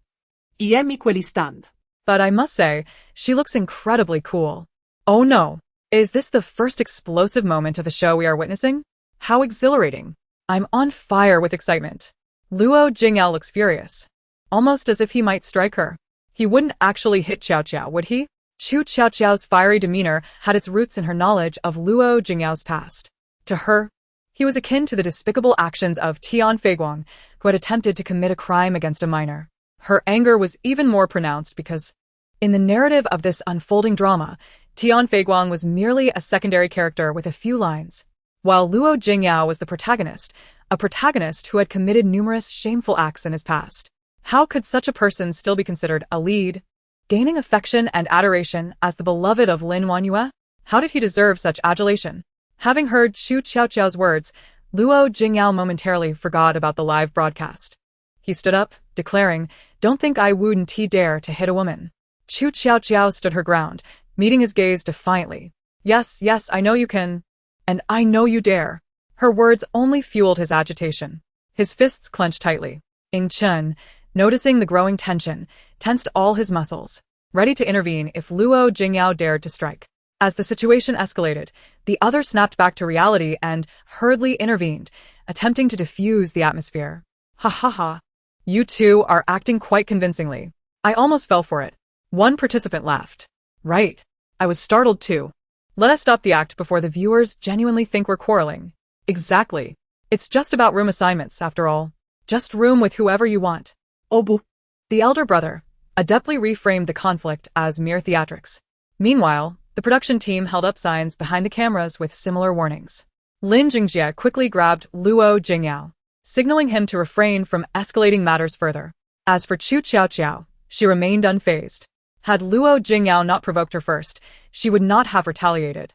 I am equally stunned. But I must say, she looks incredibly cool. Oh no, is this the first explosive moment of the show we are witnessing? How exhilarating. I'm on fire with excitement. Luo Jinga looks furious, almost as if he might strike her. He wouldn't actually hit Qiaoqiao, would he? Qu Tiaotiao's fiery demeanor had its roots in her knowledge of Luo Jingao's past. To her, he was akin to the despicable actions of Tian Feiguang, who had attempted to commit a crime against a minor. Her anger was even more pronounced because, in the narrative of this unfolding drama, Tian Feiguang was merely a secondary character with a few lines. while Luo Jinga was the protagonist, a protagonist who had committed numerous shameful acts in his past. How could such a person still be considered a lead? Gaining affection and adoration as the beloved of Lin Wanjun? How did he deserve such adulation? Having heard Qu Tiaotiao's words, Luo Jinga momentarily forgot about the live broadcast. He stood up, declaring, "Don't think I wouldn't dare to hit a woman." Qu Tiaotiao stood her ground, meeting his gaze defiantly. "Yes, yes, I know you can. And I know you dare." Her words only fueled his agitation. His fists clenched tightly. Ing Chen, noticing the growing tension, tensed all his muscles, ready to intervene if Luo Jinga dared to strike. As the situation escalated, the other snapped back to reality and hurriedly intervened, attempting to diffuse the atmosphere. "Ha ha ha. You two are acting quite convincingly. I almost fell for it." One participant laughed. "Right. I was startled too. Let us stop the act before the viewers genuinely think we're quarreling." "Exactly. It's just about room assignments, after all. Just room with whoever you want." Oh boo. The elder brother adeptly reframed the conflict as mere theatrics. Meanwhile, the production team held up signs behind the cameras with similar warnings. Lin Jingjie quickly grabbed Luo Jinga, signaling him to refrain from escalating matters further. As for Qu Tiaotiao, she remained unfazed. Had Luo Jinga not provoked her first, she would not have retaliated.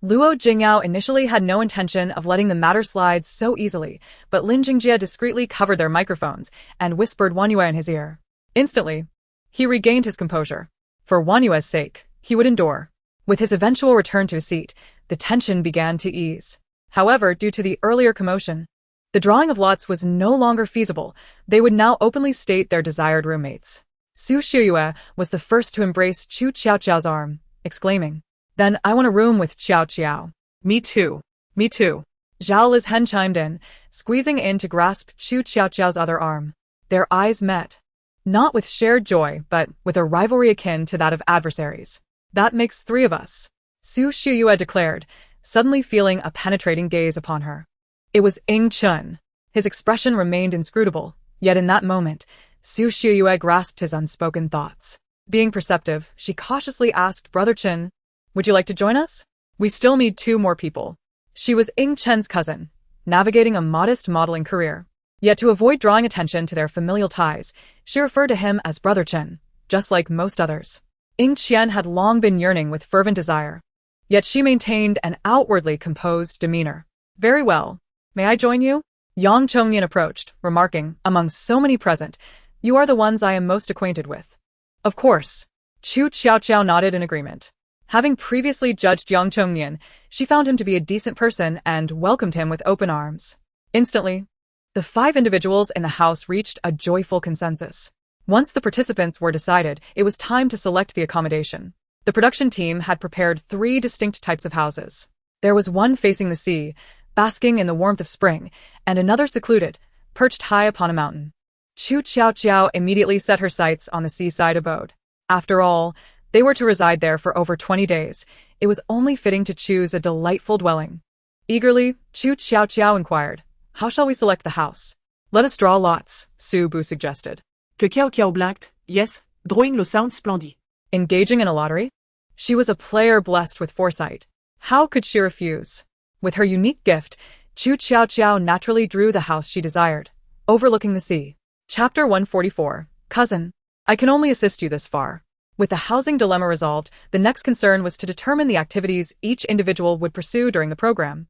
Luo Jinga initially had no intention of letting the matter slide so easily, but Lin Jingjie discreetly covered their microphones and whispered Wanyue in his ear. Instantly, he regained his composure. For Wanyue's sake, he would endure. With his eventual return to his seat, the tension began to ease. However, due to the earlier commotion, the drawing of lots was no longer feasible. They would now openly state their desired roommates. Su Shiyue was the first to embrace Qu Tiaotiao's arm, exclaiming, "Then I want a room with Qiaoqiao." "Me too. Me too." Zhao Lizhen chimed in, squeezing in to grasp Qu Tiaotiao's other arm. Their eyes met. Not with shared joy, but with a rivalry akin to that of adversaries. "That makes 3 of us," Su Shiyue declared, suddenly feeling a penetrating gaze upon her. It was Ing Chen. His expression remained inscrutable, yet in that moment, Su Shiyue grasped his unspoken thoughts. Being perceptive, she cautiously asked Brother Chen, "Would you like to join us? We still need 2 more people." She was Ing Chen's cousin, navigating a modest modeling career. Yet to avoid drawing attention to their familial ties, she referred to him as Brother Chen, just like most others. Ing Qian had long been yearning with fervent desire. Yet she maintained an outwardly composed demeanor. "Very well. May I join you?" Yang Chongyan approached, remarking, "Among so many present, you are the ones I am most acquainted with." "Of course." Qu Tiaotiao nodded in agreement. Having previously judged Yang Chongyan, she found him to be a decent person and welcomed him with open arms. Instantly, the 5 individuals in the house reached a joyful consensus. Once the participants were decided, it was time to select the accommodation. The production team had prepared 3 distinct types of houses. There was one facing the sea, basking in the warmth of spring, and another secluded, perched high upon a mountain. Qu Tiaotiao immediately set her sights on the seaside abode. After all, they were to reside there for over 20 days. It was only fitting to choose a delightful dwelling. Eagerly, Qu Tiaotiao inquired, "How shall we select the house?" "Let us draw lots," Su Bu suggested. Qiaoqiao blanked. "Yes, drawing lo sounds splendid." Engaging in a lottery? She was a player blessed with foresight. How could she refuse? With her unique gift, Qu Tiaotiao naturally drew the house she desired, overlooking the sea. Chapter 144, Cousin. I can only assist you this far. With the housing dilemma resolved, the next concern was to determine the activities each individual would pursue during the program.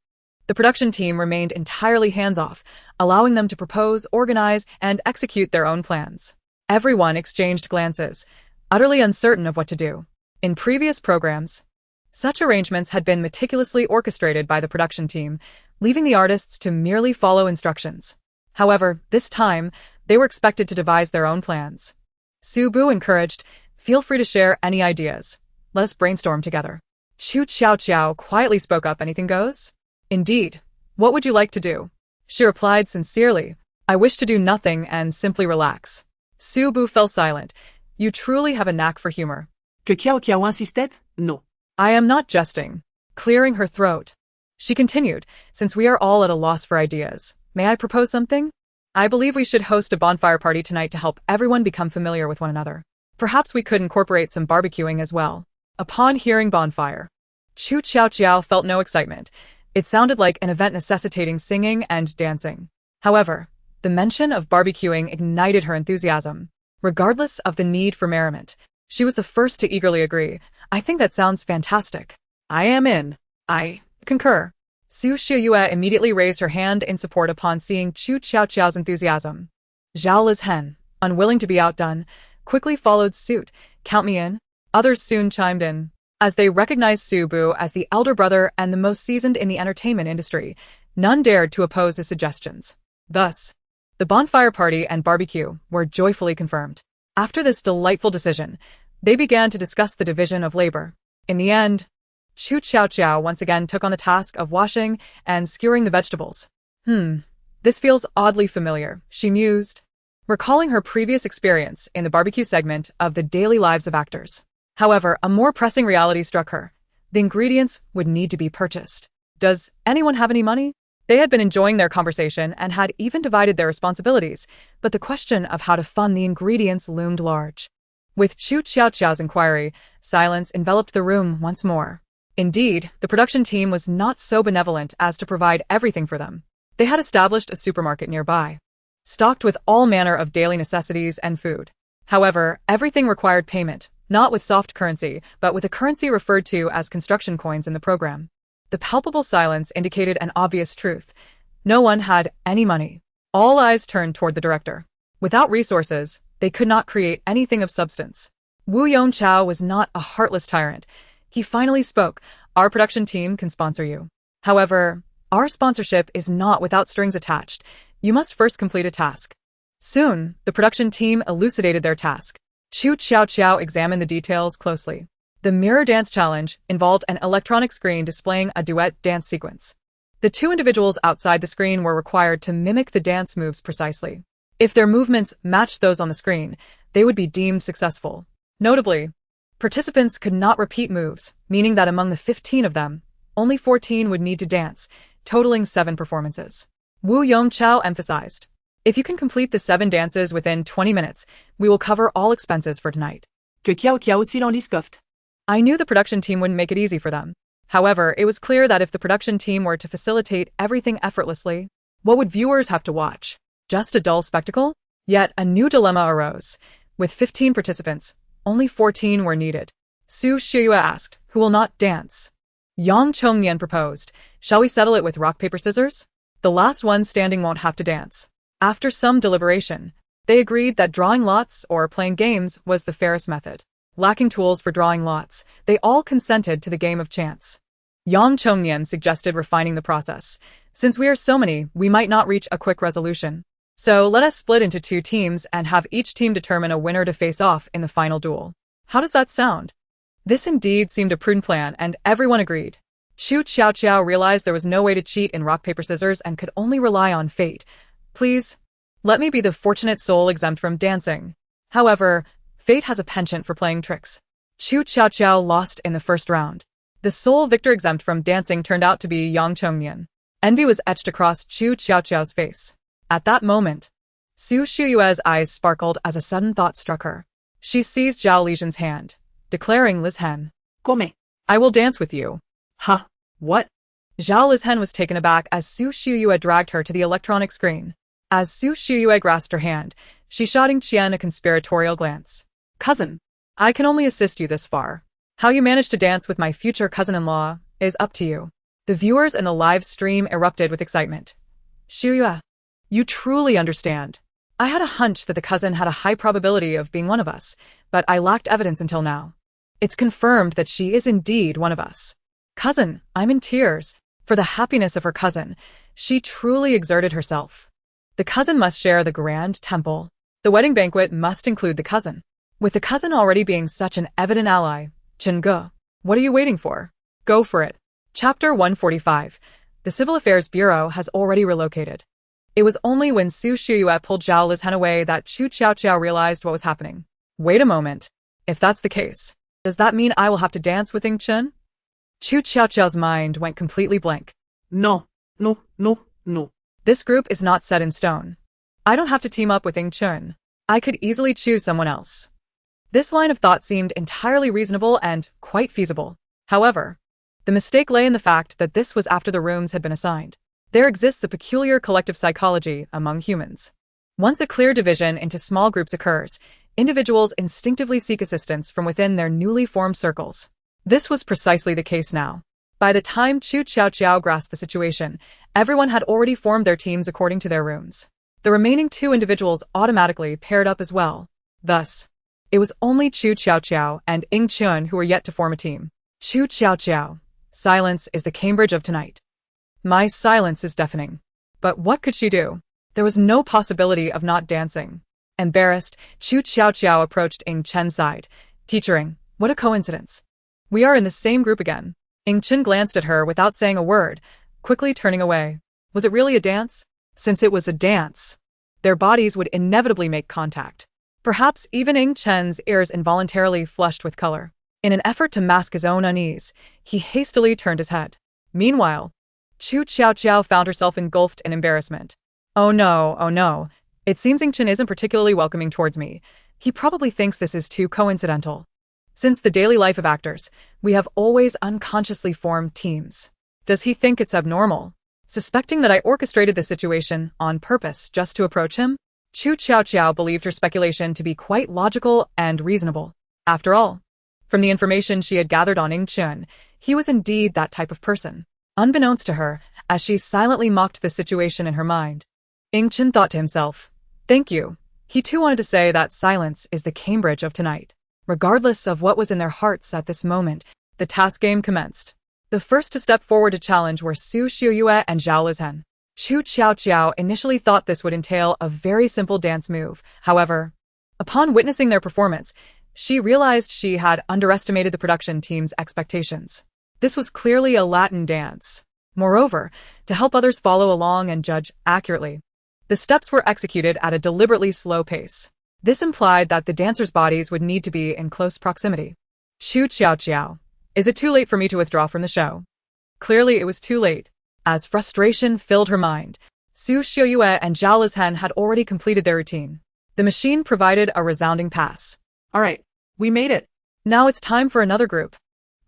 The production team remained entirely hands-off, allowing them to propose, organize, and execute their own plans. Everyone exchanged glances, utterly uncertain of what to do. In previous programs, such arrangements had been meticulously orchestrated by the production team, leaving the artists to merely follow instructions. However, this time, they were expected to devise their own plans. Su Bu encouraged, "Feel free to share any ideas. Let us brainstorm together." Qu Tiaotiao quietly spoke up, "Anything goes?" "Indeed. What would you like to do?" She replied sincerely, "I wish to do nothing and simply relax." Su Bu fell silent. "You truly have a knack for humor." Qiaoqiao insisted, "No. I am not jesting." Clearing her throat, she continued, "Since we are all at a loss for ideas, may I propose something? I believe we should host a bonfire party tonight to help everyone become familiar with one another. Perhaps we could incorporate some barbecuing as well." Upon hearing bonfire, Qu Tiaotiao felt no excitement. It sounded like an event necessitating singing and dancing. However, the mention of barbecuing ignited her enthusiasm. Regardless of the need for merriment, she was the first to eagerly agree. I think that sounds fantastic. I am in. I concur. Su Shiyue immediately raised her hand in support upon seeing Qu Tiaotiao's enthusiasm. Zhao Lizhen, unwilling to be outdone, quickly followed suit. Count me in. Others soon chimed in. As they recognized Su Bu as the elder brother and the most seasoned in the entertainment industry, none dared to oppose his suggestions. Thus, the bonfire party and barbecue were joyfully confirmed. After this delightful decision, they began to discuss the division of labor. In the end, Qu Tiaotiao once again took on the task of washing and skewering the vegetables. This feels oddly familiar, she mused, recalling her previous experience in the barbecue segment of the daily lives of actors. However, a more pressing reality struck her. The ingredients would need to be purchased. Does anyone have any money? They had been enjoying their conversation and had even divided their responsibilities, but the question of how to fund the ingredients loomed large. With Qu Tiaotiao's inquiry, silence enveloped the room once more. Indeed, the production team was not so benevolent as to provide everything for them. They had established a supermarket nearby, stocked with all manner of daily necessities and food. However, everything required payment, not with soft currency, but with a currency referred to as construction coins in the program. The palpable silence indicated an obvious truth. No one had any money. All eyes turned toward the director. Without resources, they could not create anything of substance. Wu Yongchao was not a heartless tyrant. He finally spoke. Our production team can sponsor you. However, our sponsorship is not without strings attached. You must first complete a task. Soon, the production team elucidated their task. Qu Tiaotiao examined the details closely. The mirror dance challenge involved an electronic screen displaying a duet dance sequence. The two individuals outside the screen were required to mimic the dance moves precisely. If their movements matched those on the screen, they would be deemed successful. Notably, participants could not repeat moves, meaning that among the 15 of them, only 14 would need to dance, totaling 7 performances. Wu Yongchao emphasized, if you can complete the 7 dances within 20 minutes, we will cover all expenses for tonight. Que Qiaoqiao aussi l'en liscoft. I knew the production team wouldn't make it easy for them. However, it was clear that if the production team were to facilitate everything effortlessly, what would viewers have to watch? Just a dull spectacle? Yet a new dilemma arose. With 15 participants, only 14 were needed. Su Shiyue asked, who will not dance? Yang Chongnian proposed, shall we settle it with rock, paper, scissors? The last one standing won't have to dance. After some deliberation, they agreed that drawing lots or playing games was the fairest method. Lacking tools for drawing lots, they all consented to the game of chance. Yang Chongnian suggested refining the process. Since we are so many, we might not reach a quick resolution. So let us split into 2 teams and have each team determine a winner to face off in the final duel. How does that sound? This indeed seemed a prudent plan, and everyone agreed. Qu Tiaotiao realized there was no way to cheat in rock, paper, scissors and could only rely on fate. Please, let me be the fortunate soul exempt from dancing. However, fate has a penchant for playing tricks. Qu Tiaotiao lost in the first round. The sole victor exempt from dancing turned out to be Yang Chongnian. Envy was etched across Qu Tiaotiao's face. At that moment, Su Shiyue's eyes sparkled as a sudden thought struck her. She seized Zhao Lizhen's hand, declaring, Lizhen, Come. I will dance with you. Huh? What? Zhao Lizhen was taken aback as Su Shiyue dragged her to the electronic screen. As Su Shiyue grasped her hand, she shot Ying Qian a conspiratorial glance. Cousin, I can only assist you this far. How you managed to dance with my future cousin-in-law is up to you. The viewers in the live stream erupted with excitement. Shiyue, you truly understand. I had a hunch that the cousin had a high probability of being one of us, but I lacked evidence until now. It's confirmed that she is indeed one of us. Cousin, I'm in tears. For the happiness of her cousin, she truly exerted herself. The cousin must share the grand temple. The wedding banquet must include the cousin. With the cousin already being such an evident ally, Chengge, what are you waiting for? Go for it. Chapter 145. The Civil Affairs Bureau has already relocated. It was only when Su Shiyue pulled Zhao Lizhen away that Qu Tiaotiao realized what was happening. Wait a moment. If that's the case, does that mean I will have to dance with Ying Qian? Qu Tiaotiao's mind went completely blank. No. This group is not set in stone. I don't have to team up with Ying Qian. I could easily choose someone else. This line of thought seemed entirely reasonable and quite feasible. However, The mistake lay in the fact that this was after the rooms had been assigned. There exists a peculiar collective psychology among humans. Once a clear division into small groups occurs, individuals instinctively seek assistance from within their newly formed circles. This was precisely the case now. By the time Qu Tiaotiao grasped the situation, everyone had already formed their teams according to their rooms. The remaining two individuals automatically paired up as well. Thus, it was only Qu Tiaotiao and Ying Chun who were yet to form a team. Qu Tiaotiao. Silence is the Cambridge of tonight. My silence is deafening. But what could she do? There was no possibility of not dancing. Embarrassed, Qu Tiaotiao approached Ying Chen's side, teaching, "What a coincidence. We are in the same group again." Ying Chen glanced at her without saying a word, quickly turning away. Was it really a dance? Since it was a dance, their bodies would inevitably make contact. Perhaps even Ying Chen's ears involuntarily flushed with color. In an effort to mask his own unease, he hastily turned his head. Meanwhile, Qu Tiaotiao found herself engulfed in embarrassment. Oh no. It seems Ying Chen isn't particularly welcoming towards me. He probably thinks this is too coincidental. Since the daily life of actors, we have always unconsciously formed teams. Does he think it's abnormal? Suspecting that I orchestrated the situation on purpose just to approach him? Qu Tiaotiao believed her speculation to be quite logical and reasonable. After all, from the information she had gathered on Ying Chen, he was indeed that type of person. Unbeknownst to her, as she silently mocked the situation in her mind, Ying Chen thought to himself, "Thank you." He too wanted to say that silence is the Cambridge of tonight. Regardless of what was in their hearts at this moment, the task game commenced. The first to step forward to challenge were Su Xiuyue and Zhao Lizhen. Qu Tiaotiao initially thought this would entail a very simple dance move. However, upon witnessing their performance, she realized she had underestimated the production team's expectations. This was clearly a Latin dance. Moreover, to help others follow along and judge accurately, the steps were executed at a deliberately slow pace. This implied that the dancers' bodies would need to be in close proximity. Qu Tiaotiao. Is it too late for me to withdraw from the show? Clearly it was too late. As frustration filled her mind, Su Xiuyue and Zhao Lizhen had already completed their routine. The machine provided a resounding pass. All right, we made it. Now it's time for another group.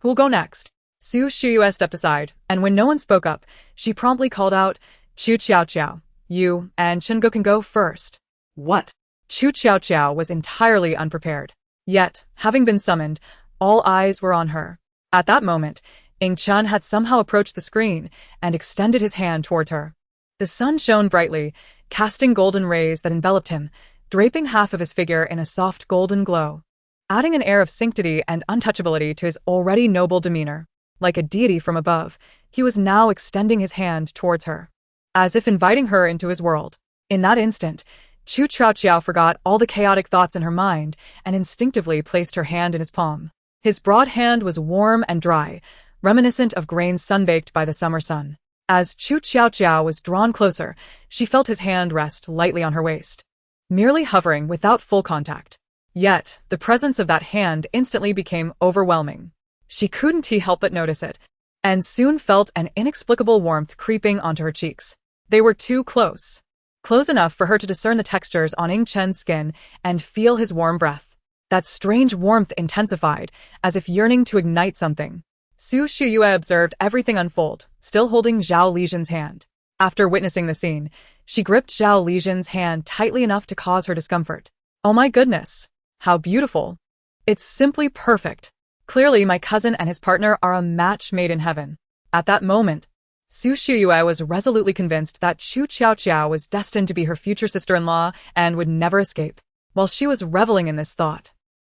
Who'll go next? Su Xiuyue stepped aside, and when no one spoke up, she promptly called out, "Qu Tiaotiao, you and Chengo can go first." What? Qu Tiaotiao was entirely unprepared. Yet, having been summoned, all eyes were on her. At that moment, Ying Chen had somehow approached the screen and extended his hand towards her. The sun shone brightly, casting golden rays that enveloped him, draping half of his figure in a soft golden glow, adding an air of sanctity and untouchability to his already noble demeanor. Like a deity from above, he was now extending his hand towards her, as if inviting her into his world. In that instant, Qu Tiaotiao forgot all the chaotic thoughts in her mind and instinctively placed her hand in his palm. His broad hand was warm and dry, reminiscent of grains sunbaked by the summer sun. As Qu Tiaotiao was drawn closer, she felt his hand rest lightly on her waist, merely hovering without full contact. Yet, the presence of that hand instantly became overwhelming. She couldn't help but notice it, and soon felt an inexplicable warmth creeping onto her cheeks. They were too close. Close enough for her to discern the textures on Ying Chen's skin and feel his warm breath. That strange warmth intensified, as if yearning to ignite something. Su Xiuyue observed everything unfold, still holding Zhao Lizhen's hand. After witnessing the scene, she gripped Zhao Lizhen's hand tightly enough to cause her discomfort. Oh my goodness! How beautiful! It's simply perfect. Clearly my cousin and his partner are a match made in heaven. At that moment, Su Xiuyue was resolutely convinced that Qu Tiaotiao was destined to be her future sister-in-law and would never escape. While she was reveling in this thought,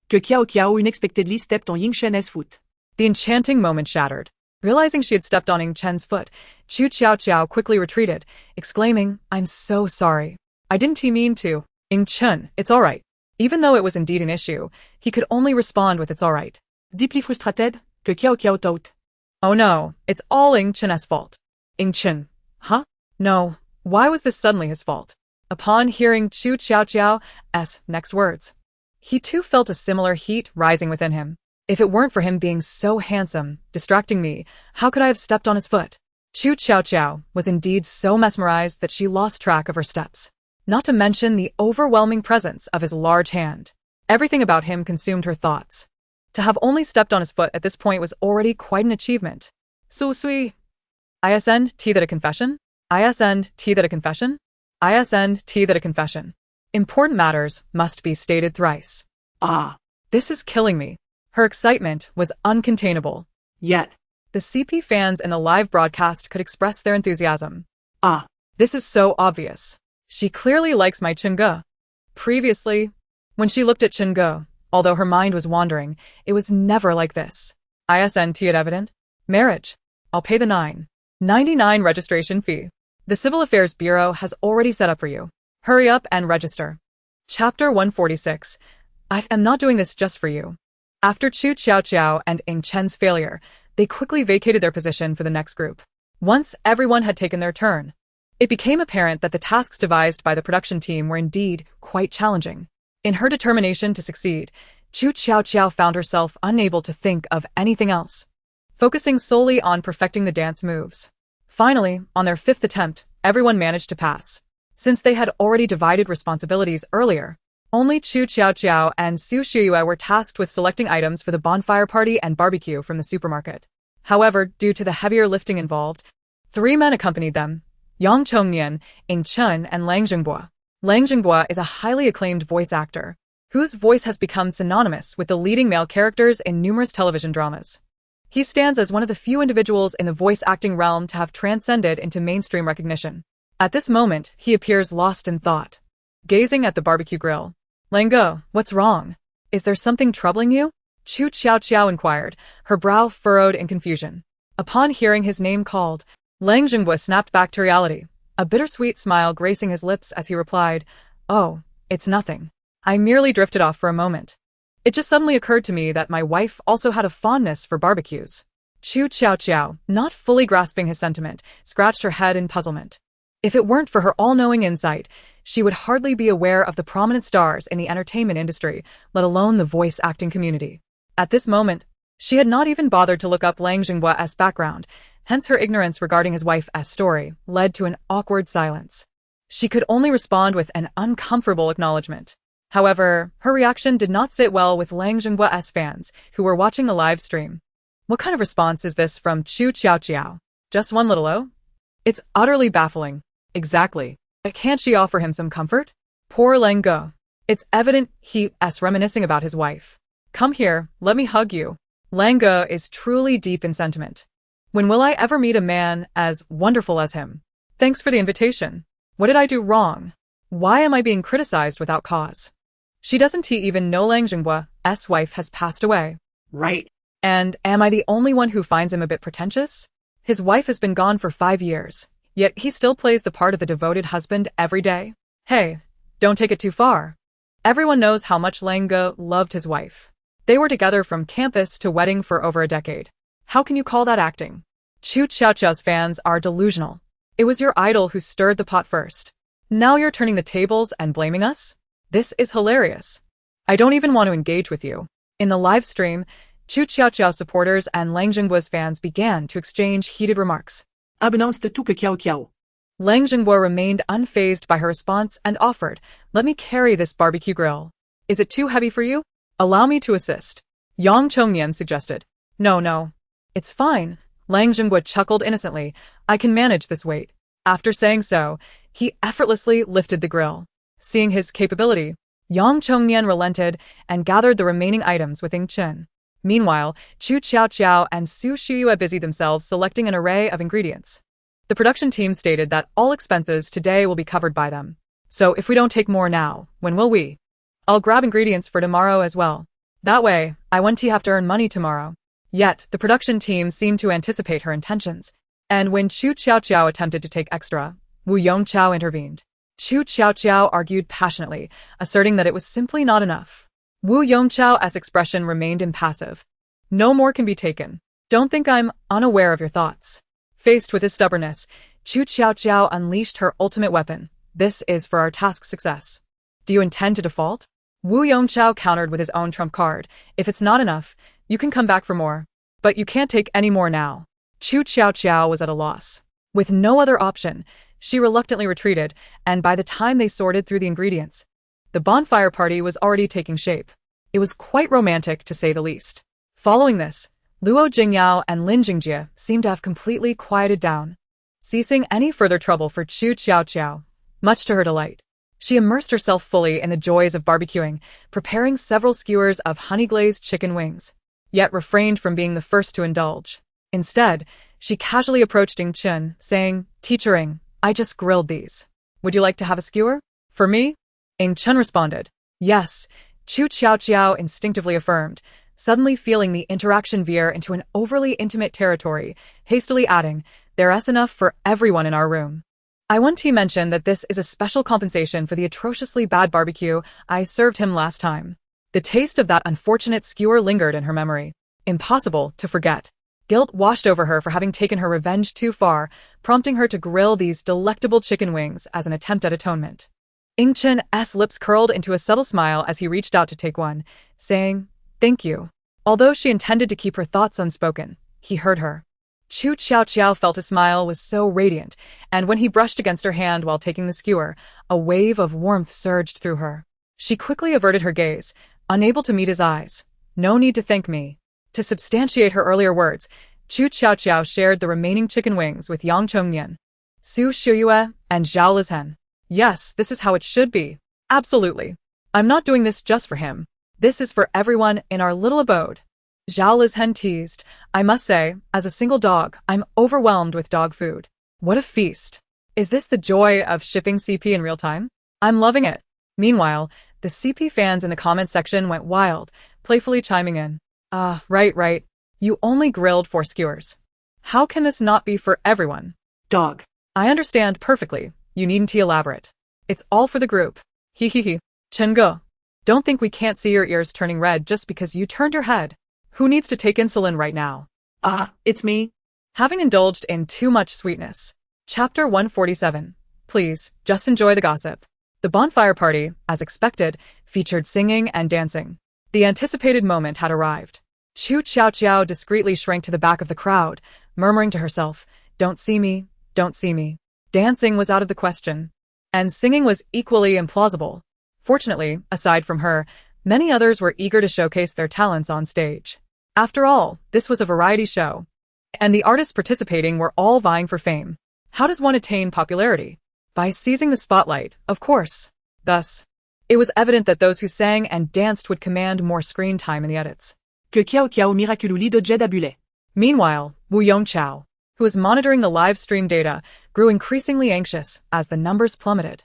Qiaoqiao unexpectedly stepped on Ying Chen's foot. The enchanting moment shattered. Realizing she had stepped on Ying Chen's foot, Qu Tiaotiao quickly retreated, exclaiming, "I'm so sorry. I didn't mean to." Ying Chen, it's all right. Even though it was indeed an issue, he could only respond with "it's all right." Deeply frustrated, Qiaoqiao thought. Oh no, it's all Ying Chen's fault. Ying Chen. Huh? No, why was this suddenly his fault? Upon hearing Qu Tiaotiao's next words, he too felt a similar heat rising within him. If it weren't for him being so handsome, distracting me, how could I have stepped on his foot? Qu Tiaotiao was indeed so mesmerized that she lost track of her steps. Not to mention the overwhelming presence of his large hand. Everything about him consumed her thoughts. To have only stepped on his foot at this point was already quite an achievement. So sweet. ISNT that a confession? ISNT that a confession? ISNT that a confession. Important matters must be stated thrice. Ah. This is killing me. Her excitement was uncontainable. Yet. The CP fans in the live broadcast could express their enthusiasm. Ah. This is so obvious. She clearly likes my Chunga. Previously, when she looked at Chunga, although her mind was wandering, it was never like this. ISNT it evident? Marriage. I'll pay the $9.99 registration fee. The Civil Affairs Bureau has already set up for you. Hurry up and register. Chapter 146. I am not doing this just for you. After Qu Tiaotiao and Ing Chen's failure, they quickly vacated their position for the next group. Once everyone had taken their turn, it became apparent that the tasks devised by the production team were indeed quite challenging. In her determination to succeed, Qu Tiaotiao found herself unable to think of anything else, focusing solely on perfecting the dance moves. Finally, on their 5th attempt, everyone managed to pass. Since they had already divided responsibilities earlier, only Qu Tiaotiao and Su Shiyue were tasked with selecting items for the bonfire party and barbecue from the supermarket. However, due to the heavier lifting involved, 3 men accompanied them: Yang Chongnian, Ing Chen, and Lang Jingbua. Lang Jingbua is a highly acclaimed voice actor, whose voice has become synonymous with the leading male characters in numerous television dramas. He stands as one of the few individuals in the voice acting realm to have transcended into mainstream recognition. At this moment, he appears lost in thought, gazing at the barbecue grill. Lango, what's wrong? Is there something troubling you? Qu Tiaotiao inquired, her brow furrowed in confusion. Upon hearing his name called, Lang Jingbua snapped back to reality, a bittersweet smile gracing his lips as he replied, "Oh, it's nothing. I merely drifted off for a moment. It just suddenly occurred to me that my wife also had a fondness for barbecues." Qu Tiaotiao, not fully grasping his sentiment, scratched her head in puzzlement. If it weren't for her all-knowing insight, she would hardly be aware of the prominent stars in the entertainment industry, let alone the voice acting community. At this moment, she had not even bothered to look up Lang Jingbua's background, hence her ignorance regarding his wife's story led to an awkward silence. She could only respond with an uncomfortable acknowledgement. However, her reaction did not sit well with Lang Jingbua's fans, who were watching the live stream. What kind of response is this from Qu Tiaotiao? Just one little "oh"? It's utterly baffling. Exactly. Can't she offer him some comfort? Poor Lang Go. It's evident he's reminiscing about his wife. Come here, let me hug you. Lang Go is truly deep in sentiment. When will I ever meet a man as wonderful as him? Thanks for the invitation. What did I do wrong? Why am I being criticized without cause? She doesn't even know Lang Jingbua's wife has passed away. Right. And am I the only one who finds him a bit pretentious? His wife has been gone for 5 years, yet he still plays the part of the devoted husband every day. Hey, don't take it too far. Everyone knows how much Lang Go loved his wife. They were together from campus to wedding for over a decade. How can you call that acting? Qu Tiaotiao's fans are delusional. It was your idol who stirred the pot first. Now you're turning the tables and blaming us? This is hilarious. I don't even want to engage with you. In the live stream, Qu Tiaotiao supporters and Lang Jingbua's fans began to exchange heated remarks. Abonance tout que Qiaoqiao. Lang Jingbua remained unfazed by her response and offered, "Let me carry this barbecue grill. Is it too heavy for you? Allow me to assist." Yang Chongnian suggested. No. It's fine. Lang Jingbua chuckled innocently. I can manage this weight. After saying so, he effortlessly lifted the grill. Seeing his capability, Yang Chongnian relented and gathered the remaining items with Ing Chen. Meanwhile, Qu Tiaotiao and Su Shiyue busied themselves selecting an array of ingredients. The production team stated that all expenses today will be covered by them. So if we don't take more now, when will we? I'll grab ingredients for tomorrow as well. That way, I won't have to earn money tomorrow. Yet, the production team seemed to anticipate her intentions, and when Qu Tiaotiao attempted to take extra, Wu Yongqiao intervened. Qu Tiaotiao argued passionately, asserting that it was simply not enough. Wu Yongqiao's expression remained impassive. No more can be taken. Don't think I'm unaware of your thoughts. Faced with his stubbornness, Qu Tiaotiao unleashed her ultimate weapon. This is for our task success. Do you intend to default? Wu Yongqiao countered with his own trump card. If it's not enough, you can come back for more. But you can't take any more now. Qu Tiaotiao was at a loss. With no other option, she reluctantly retreated, and by the time they sorted through the ingredients, the bonfire party was already taking shape. It was quite romantic, to say the least. Following this, Luo Jinga and Lin Jingjie seemed to have completely quieted down, ceasing any further trouble for Qu Tiaotiao, much to her delight. She immersed herself fully in the joys of barbecuing, preparing several skewers of honey-glazed chicken wings, yet refrained from being the first to indulge. Instead, she casually approached Ing Chun, saying, "Teacher Ing, I just grilled these. Would you like to have a skewer?" "For me?" Ing Chun responded. "Yes," Qu Tiaotiao instinctively affirmed, suddenly feeling the interaction veer into an overly intimate territory, hastily adding, "There's enough for everyone in our room." I want to mention that this is a special compensation for the atrociously bad barbecue I served him last time. The taste of that unfortunate skewer lingered in her memory. Impossible to forget. Guilt washed over her for having taken her revenge too far, prompting her to grill these delectable chicken wings as an attempt at atonement. Ing Chun's lips curled into a subtle smile as he reached out to take one, saying, "Thank you." Although she intended to keep her thoughts unspoken, he heard her. Qu Tiaotiao felt his smile was so radiant, and when he brushed against her hand while taking the skewer, a wave of warmth surged through her. She quickly averted her gaze, unable to meet his eyes. "No need to thank me." To substantiate her earlier words, Qu Tiaotiao shared the remaining chicken wings with Yang Chongnian, Su Shuyue, and Zhao Lizhen. "Yes, this is how it should be. Absolutely. I'm not doing this just for him. This is for everyone in our little abode." Zhao Lizhen teased, "I must say, as a single dog, I'm overwhelmed with dog food. What a feast. Is this the joy of shipping CP in real time? I'm loving it." Meanwhile, the CP fans in the comment section went wild, playfully chiming in. Right. You only grilled 4 skewers. How can this not be for everyone?" Dog. "I understand perfectly. You needn't elaborate. It's all for the group. He. Chengge. Don't think we can't see your ears turning red just because you turned your head. Who needs to take insulin right now?" It's me. Having indulged in too much sweetness. Chapter 147. Please, just enjoy the gossip. The bonfire party, as expected, featured singing and dancing. The anticipated moment had arrived. Qu Tiaotiao discreetly shrank to the back of the crowd, murmuring to herself, "Don't see me, don't see me." Dancing was out of the question, and singing was equally implausible. Fortunately, aside from her, many others were eager to showcase their talents on stage. After all, this was a variety show, and the artists participating were all vying for fame. How does one attain popularity? By seizing the spotlight, of course. Thus, it was evident that those who sang and danced would command more screen time in the edits. Que Qiaoqiao miracululi de Jedabule. Meanwhile, Wu Yongqiao, who was monitoring the live stream data, grew increasingly anxious as the numbers plummeted.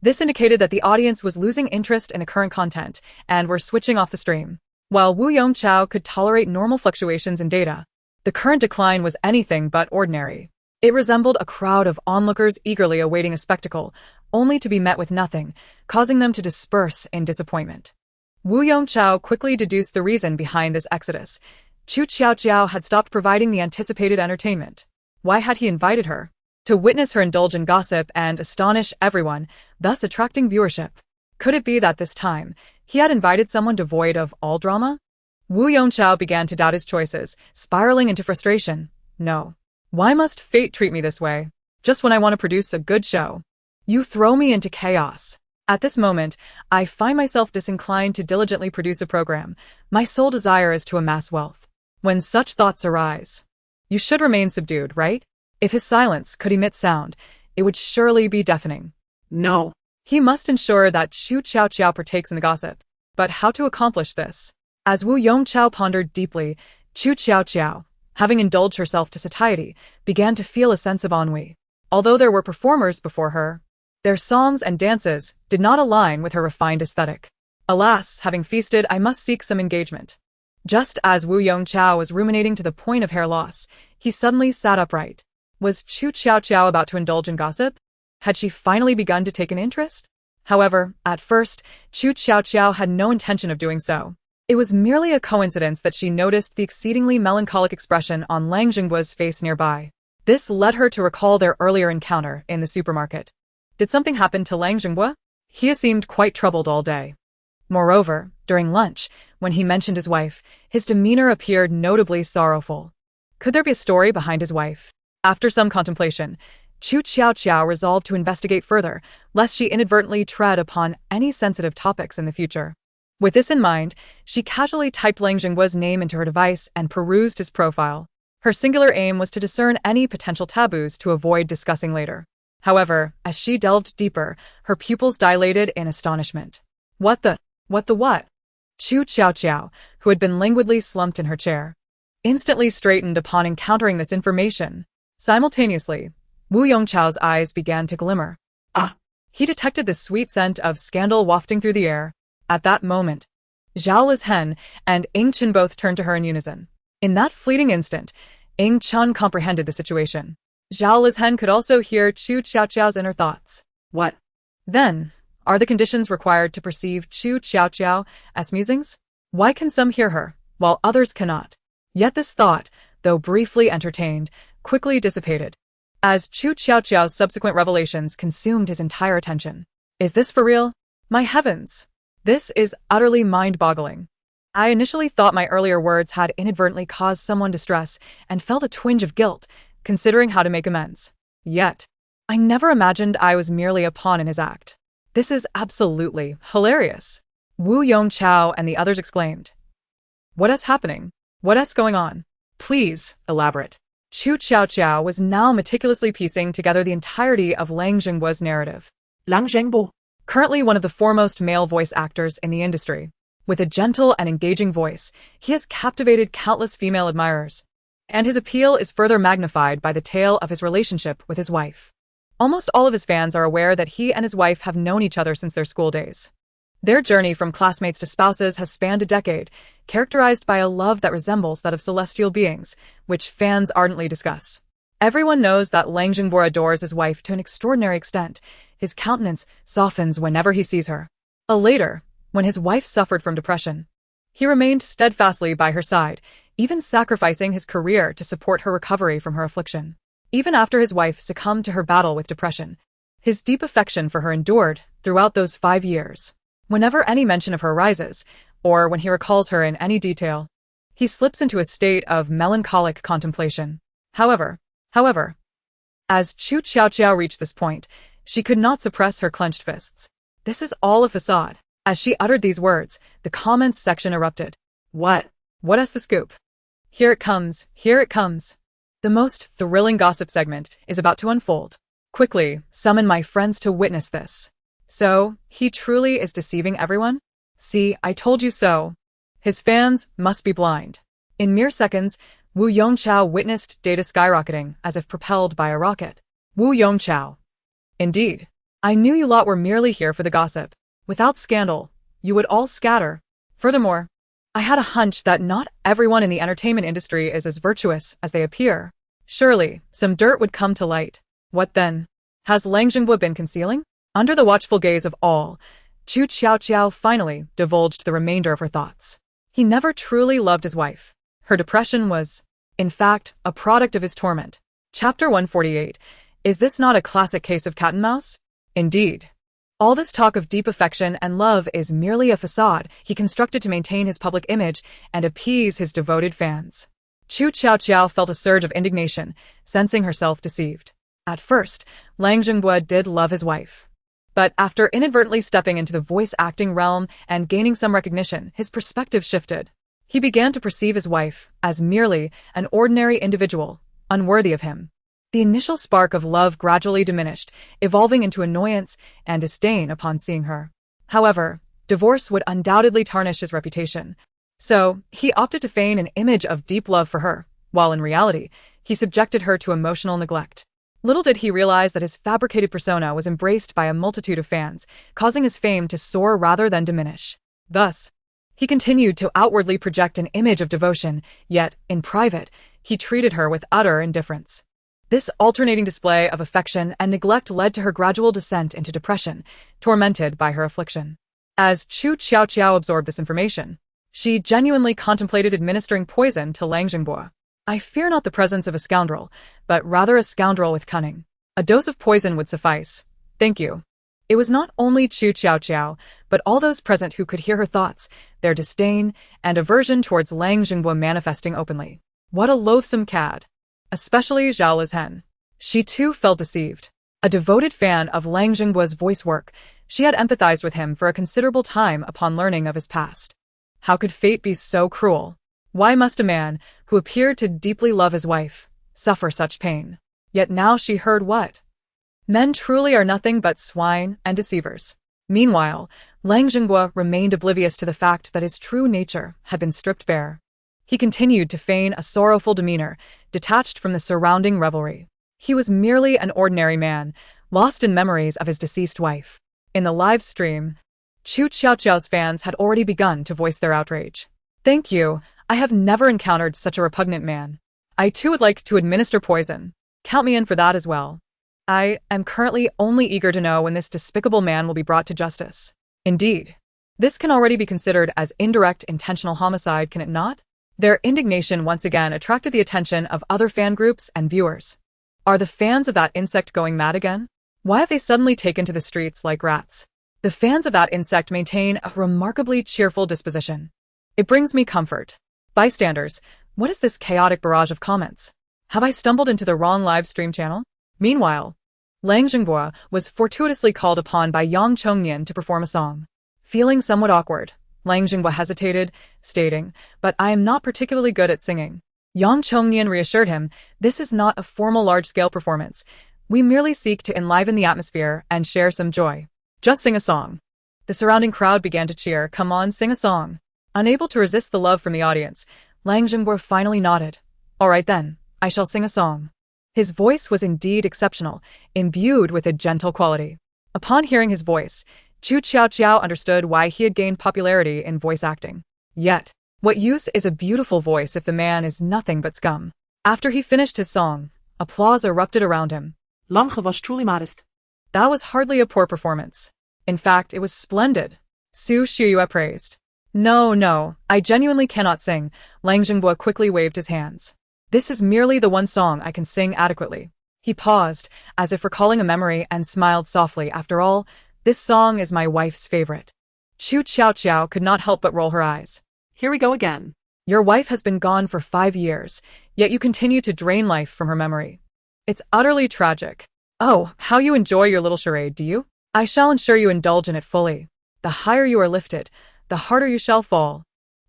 This indicated that the audience was losing interest in the current content and were switching off the stream. While Wu Yongqiao could tolerate normal fluctuations in data, the current decline was anything but ordinary. It resembled a crowd of onlookers eagerly awaiting a spectacle, only to be met with nothing, causing them to disperse in disappointment. Wu Yongqiao quickly deduced the reason behind this exodus. Qu Tiaotiao had stopped providing the anticipated entertainment. Why had he invited her? To witness her indulge in gossip and astonish everyone, thus attracting viewership. Could it be that this time, he had invited someone devoid of all drama? Wu Yongqiao began to doubt his choices, spiraling into frustration. No. Why must fate treat me this way? Just when I want to produce a good show. You throw me into chaos. At this moment, I find myself disinclined to diligently produce a program. My sole desire is to amass wealth. When such thoughts arise, you should remain subdued, right? If his silence could emit sound, it would surely be deafening. No. He must ensure that Qu Tiaotiao partakes in the gossip. But how to accomplish this? As Wu Yongqiao pondered deeply, Qu Tiaotiao, having indulged herself to satiety, began to feel a sense of ennui. Although there were performers before her, their songs and dances did not align with her refined aesthetic. Alas, having feasted, I must seek some engagement. Just as Wu Yongqiao was ruminating to the point of hair loss, he suddenly sat upright. Was Qu Tiaotiao about to indulge in gossip? Had she finally begun to take an interest? However, at first, Qu Tiaotiao had no intention of doing so. It was merely a coincidence that she noticed the exceedingly melancholic expression on Lang Jingbu's face nearby. This led her to recall their earlier encounter in the supermarket. Did something happen to Lang Jingbu? He seemed quite troubled all day. Moreover, during lunch, when he mentioned his wife, his demeanor appeared notably sorrowful. Could there be a story behind his wife? After some contemplation, Qu Tiaotiao resolved to investigate further, lest she inadvertently tread upon any sensitive topics in the future. With this in mind, she casually typed Lang Jingguo's name into her device and perused his profile. Her singular aim was to discern any potential taboos to avoid discussing later. However, as she delved deeper, her pupils dilated in astonishment. What? Qu Tiaotiao, who had been languidly slumped in her chair, instantly straightened upon encountering this information. Simultaneously, Wu Yongchao's eyes began to glimmer. Ah! He detected the sweet scent of scandal wafting through the air. At that moment, Zhao Lizhen and Ing Chen both turned to her in unison. In that fleeting instant, Ing Chen comprehended the situation. Zhao Lizhen could also hear Qu Tiaotiao's inner thoughts. What? Then, are the conditions required to perceive Qu Tiaotiao as musings? Why can some hear her, while others cannot? Yet this thought, though briefly entertained, quickly dissipated, as Qu Tiaotiao's subsequent revelations consumed his entire attention. Is this for real? My heavens! This is utterly mind-boggling. I initially thought my earlier words had inadvertently caused someone distress and felt a twinge of guilt, considering how to make amends. Yet, I never imagined I was merely a pawn in his act. This is absolutely hilarious. Wu Yongchao and the others exclaimed. What is happening? What is going on? Please, elaborate. Qu Tiaotiao was now meticulously piecing together the entirety of Lang Jingguo's narrative. Lang Zhengbo. Currently one of the foremost male voice actors in the industry. With a gentle and engaging voice, he has captivated countless female admirers, and his appeal is further magnified by the tale of his relationship with his wife. Almost all of his fans are aware that he and his wife have known each other since their school days. Their journey from classmates to spouses has spanned a decade, characterized by a love that resembles that of celestial beings, which fans ardently discuss. Everyone knows that Lang Jingbo adores his wife to an extraordinary extent. His countenance softens whenever he sees her. Later, when his wife suffered from depression, he remained steadfastly by her side, even sacrificing his career to support her recovery from her affliction. Even after his wife succumbed to her battle with depression, his deep affection for her endured throughout those 5 years. Whenever any mention of her arises, or when he recalls her in any detail, he slips into a state of melancholic contemplation. However, as Qu Tiaotiao reached this point, she could not suppress her clenched fists. This is all a facade. As she uttered these words, the comments section erupted. What is the scoop? Here it comes. The most thrilling gossip segment is about to unfold. Quickly, summon my friends to witness this. So, he truly is deceiving everyone? See, I told you so. His fans must be blind. In mere seconds, Wu Yongchao witnessed data skyrocketing as if propelled by a rocket. Wu Yongchao. Indeed. I knew you lot were merely here for the gossip. Without scandal, you would all scatter. Furthermore, I had a hunch that not everyone in the entertainment industry is as virtuous as they appear. Surely, some dirt would come to light. What then? Has Lang Jingbo been concealing? Under the watchful gaze of all, Qu Tiaotiao finally divulged the remainder of her thoughts. He never truly loved his wife. Her depression was, in fact, a product of his torment. Chapter 148. Is this not a classic case of cat and mouse? Indeed. All this talk of deep affection and love is merely a facade he constructed to maintain his public image and appease his devoted fans. Qu Tiaotiao felt a surge of indignation, sensing herself deceived. At first, Lang Jingbo did love his wife. But after inadvertently stepping into the voice acting realm and gaining some recognition, his perspective shifted. He began to perceive his wife as merely an ordinary individual, unworthy of him. The initial spark of love gradually diminished, evolving into annoyance and disdain upon seeing her. However, divorce would undoubtedly tarnish his reputation, so he opted to feign an image of deep love for her, while in reality, he subjected her to emotional neglect. Little did he realize that his fabricated persona was embraced by a multitude of fans, causing his fame to soar rather than diminish. Thus, he continued to outwardly project an image of devotion, yet, in private, he treated her with utter indifference. This alternating display of affection and neglect led to her gradual descent into depression, tormented by her affliction. As Qu Tiaotiao absorbed this information, she genuinely contemplated administering poison to Lang Jingbo. I fear not the presence of a scoundrel, but rather a scoundrel with cunning. A dose of poison would suffice. Thank you. It was not only Qu Tiaotiao, but all those present who could hear her thoughts, their disdain and aversion towards Lang Jingbo manifesting openly. What a loathsome cad. Especially Zhao Lizhen. She too felt deceived. A devoted fan of Lang Jingbo's voice work, She had empathized with him for a considerable time upon learning of his past. How could fate be so cruel? Why must a man, who appeared to deeply love his wife, suffer such pain? Yet now she heard what? Men truly are nothing but swine and deceivers. Meanwhile, Lang Jingbo remained oblivious to the fact that his true nature had been stripped bare. He continued to feign a sorrowful demeanor, detached from the surrounding revelry. He was merely an ordinary man, lost in memories of his deceased wife. In the live stream, Qu Tiaotiao's fans had already begun to voice their outrage. Thank you, I have never encountered such a repugnant man. I too would like to administer poison. Count me in for that as well. I am currently only eager to know when this despicable man will be brought to justice. Indeed. This can already be considered as indirect intentional homicide, can it not? Their indignation once again attracted the attention of other fan groups and viewers. Are the fans of that insect going mad again? Why have they suddenly taken to the streets like rats? The fans of that insect maintain a remarkably cheerful disposition. It brings me comfort. Bystanders, what is this chaotic barrage of comments? Have I stumbled into the wrong live stream channel? Meanwhile, Lang Jingbo was fortuitously called upon by Yang Chongnian to perform a song. Feeling somewhat awkward, Lang Jingbo hesitated, stating, "But I am not particularly good at singing." Yang Chongnian reassured him, "This is not a formal large-scale performance. We merely seek to enliven the atmosphere and share some joy. Just sing a song." The surrounding crowd began to cheer, "Come on, sing a song." Unable to resist the love from the audience, Lang Jingbo finally nodded. "All right then, I shall sing a song." His voice was indeed exceptional, imbued with a gentle quality. Upon hearing his voice, Qu Tiaotiao understood why he had gained popularity in voice acting. Yet, what use is a beautiful voice if the man is nothing but scum? After he finished his song, applause erupted around him. Lang was truly modest. That was hardly a poor performance. In fact, it was splendid. Su Shiyue praised. No, I genuinely cannot sing. Lang Jingbo quickly waved his hands. This is merely the one song I can sing adequately. He paused, as if recalling a memory, and smiled softly. After all, this song is my wife's favorite. Qu Tiaotiao could not help but roll her eyes. Here we go again. Your wife has been gone for 5 years, yet you continue to drain life from her memory. It's utterly tragic. Oh, how you enjoy your little charade, do you? I shall ensure you indulge in it fully. The higher you are lifted, the harder you shall fall.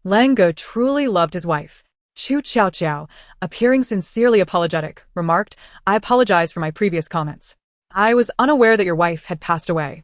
Lang Ge truly loved his wife. Qu Tiaotiao, appearing sincerely apologetic, remarked, "I apologize for my previous comments. I was unaware that your wife had passed away.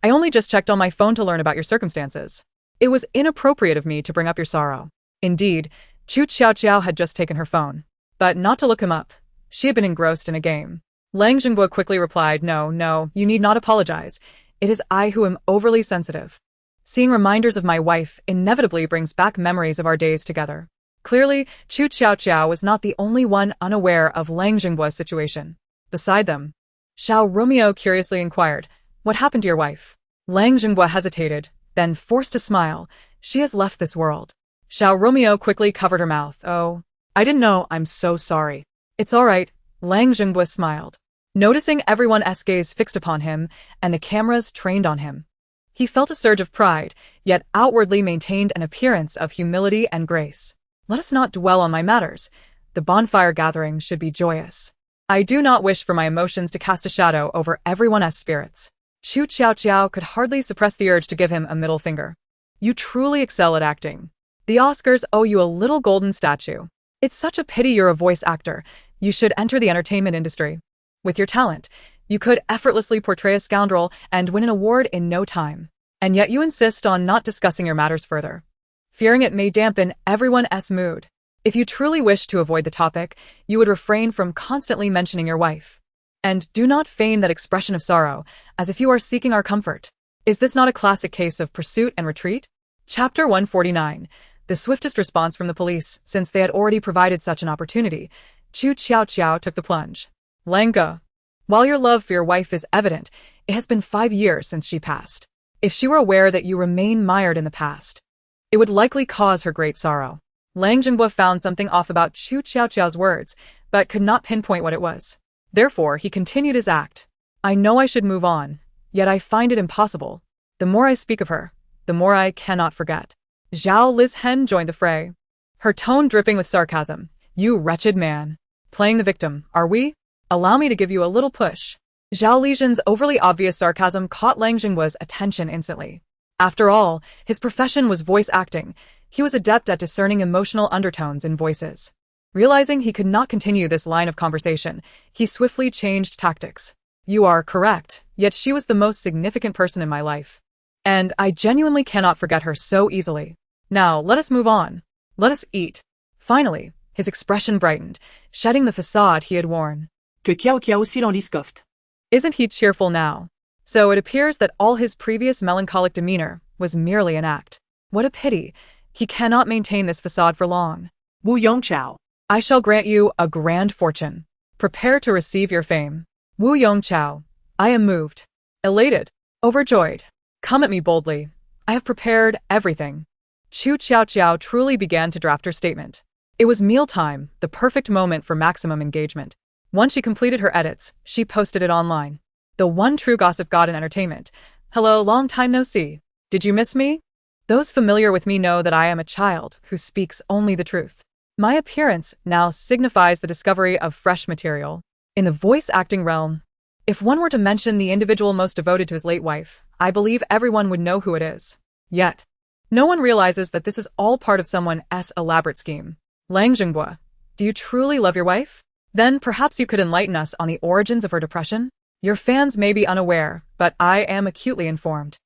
I only just checked on my phone to learn about your circumstances. It was inappropriate of me to bring up your sorrow." Indeed, Qu Tiaotiao had just taken her phone. But not to look him up. She had been engrossed in a game. Lang Jingbo quickly replied, No, you need not apologize. It is I who am overly sensitive. Seeing reminders of my wife inevitably brings back memories of our days together. Clearly, Qu Tiaotiao was not the only one unaware of Lang Jingbo's situation. Beside them, Xiao Romeo curiously inquired, "What happened to your wife?" Lang Jingbo hesitated, then forced a smile. "She has left this world." Xiao Romeo quickly covered her mouth. "Oh, I didn't know, I'm so sorry." "It's all right," Lang Jingbo smiled. Noticing everyone's gaze fixed upon him and the cameras trained on him, he felt a surge of pride, yet outwardly maintained an appearance of humility and grace. "Let us not dwell on my matters. The bonfire gathering should be joyous. I do not wish for my emotions to cast a shadow over everyone's spirits." Qu Tiaotiao could hardly suppress the urge to give him a middle finger. "You truly excel at acting. The Oscars owe you a little golden statue. It's such a pity you're a voice actor. You should enter the entertainment industry. With your talent, you could effortlessly portray a scoundrel and win an award in no time. And yet you insist on not discussing your matters further, fearing it may dampen everyone's mood. If you truly wish to avoid the topic, you would refrain from constantly mentioning your wife. And do not feign that expression of sorrow, as if you are seeking our comfort. Is this not a classic case of pursuit and retreat?" Chapter 149. The swiftest response from the police, since they had already provided such an opportunity. Qu Tiaotiao took the plunge. "Lang Ge, while your love for your wife is evident, it has been 5 years since she passed. If she were aware that you remain mired in the past, it would likely cause her great sorrow." Lang Jingbo found something off about Qu Tiaotiao's words, but could not pinpoint what it was. Therefore, he continued his act. "I know I should move on, yet I find it impossible. The more I speak of her, the more I cannot forget." Zhao Lizhen joined the fray, her tone dripping with sarcasm. "You wretched man. Playing the victim, are we? Allow me to give you a little push." Zhao Lijian's overly obvious sarcasm caught Lang Jingguo's attention instantly. After all, his profession was voice acting. He was adept at discerning emotional undertones in voices. Realizing he could not continue this line of conversation, he swiftly changed tactics. You are correct, yet she was the most significant person in my life. And I genuinely cannot forget her so easily. Now, let us move on. Let us eat. Finally, his expression brightened, shedding the facade he had worn. Que Qiaoqiao silence scoffed. Isn't he cheerful now? So it appears that all his previous melancholic demeanor was merely an act. What a pity. He cannot maintain this facade for long. Wu Yongqiao. I shall grant you a grand fortune. Prepare to receive your fame. Wu Yongqiao. I am moved. Elated. Overjoyed. Come at me boldly. I have prepared everything. Qu Tiaotiao truly began to draft her statement. It was mealtime, the perfect moment for maximum engagement. Once she completed her edits, she posted it online. The one true gossip god in entertainment. Hello, long time no see. Did you miss me? Those familiar with me know that I am a child who speaks only the truth. My appearance now signifies the discovery of fresh material. In the voice acting realm, if one were to mention the individual most devoted to his late wife, I believe everyone would know who it is. Yet, no one realizes that this is all part of someone's elaborate scheme. Lang Jingguo, do you truly love your wife? Then perhaps you could enlighten us on the origins of her depression? Your fans may be unaware, but I am acutely informed.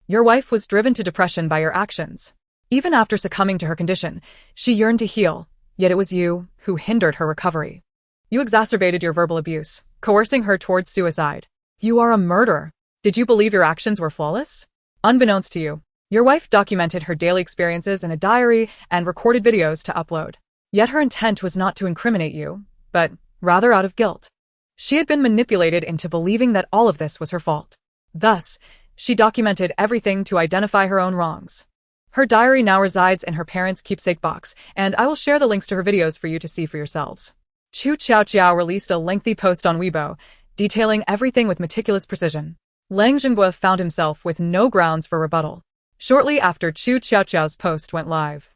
Your wife was driven to depression by your actions. Even after succumbing to her condition, she yearned to heal, yet it was you who hindered her recovery. You exacerbated your verbal abuse, coercing her towards suicide. You are a murderer. Did you believe your actions were flawless? Unbeknownst to you, your wife documented her daily experiences in a diary and recorded videos to upload. Yet her intent was not to incriminate you, but rather out of guilt. She had been manipulated into believing that all of this was her fault. Thus, she documented everything to identify her own wrongs. Her diary now resides in her parents' keepsake box, and I will share the links to her videos for you to see for yourselves. Qu Tiaotiao released a lengthy post on Weibo, detailing everything with meticulous precision. Lang Jingguo found himself with no grounds for rebuttal. Shortly after Qu Tiaotiao's post went live,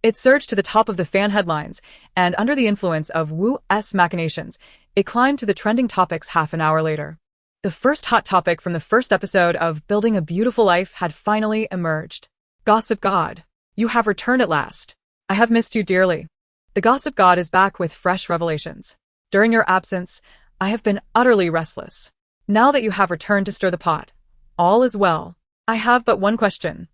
it surged to the top of the fan headlines, and under the influence of Wu's machinations, it climbed to the trending topics half an hour later. The first hot topic from the first episode of Building a Beautiful Life had finally emerged. Gossip God, you have returned at last. I have missed you dearly. The Gossip God is back with fresh revelations. During your absence, I have been utterly restless. Now that you have returned to stir the pot, all is well. I have but one question.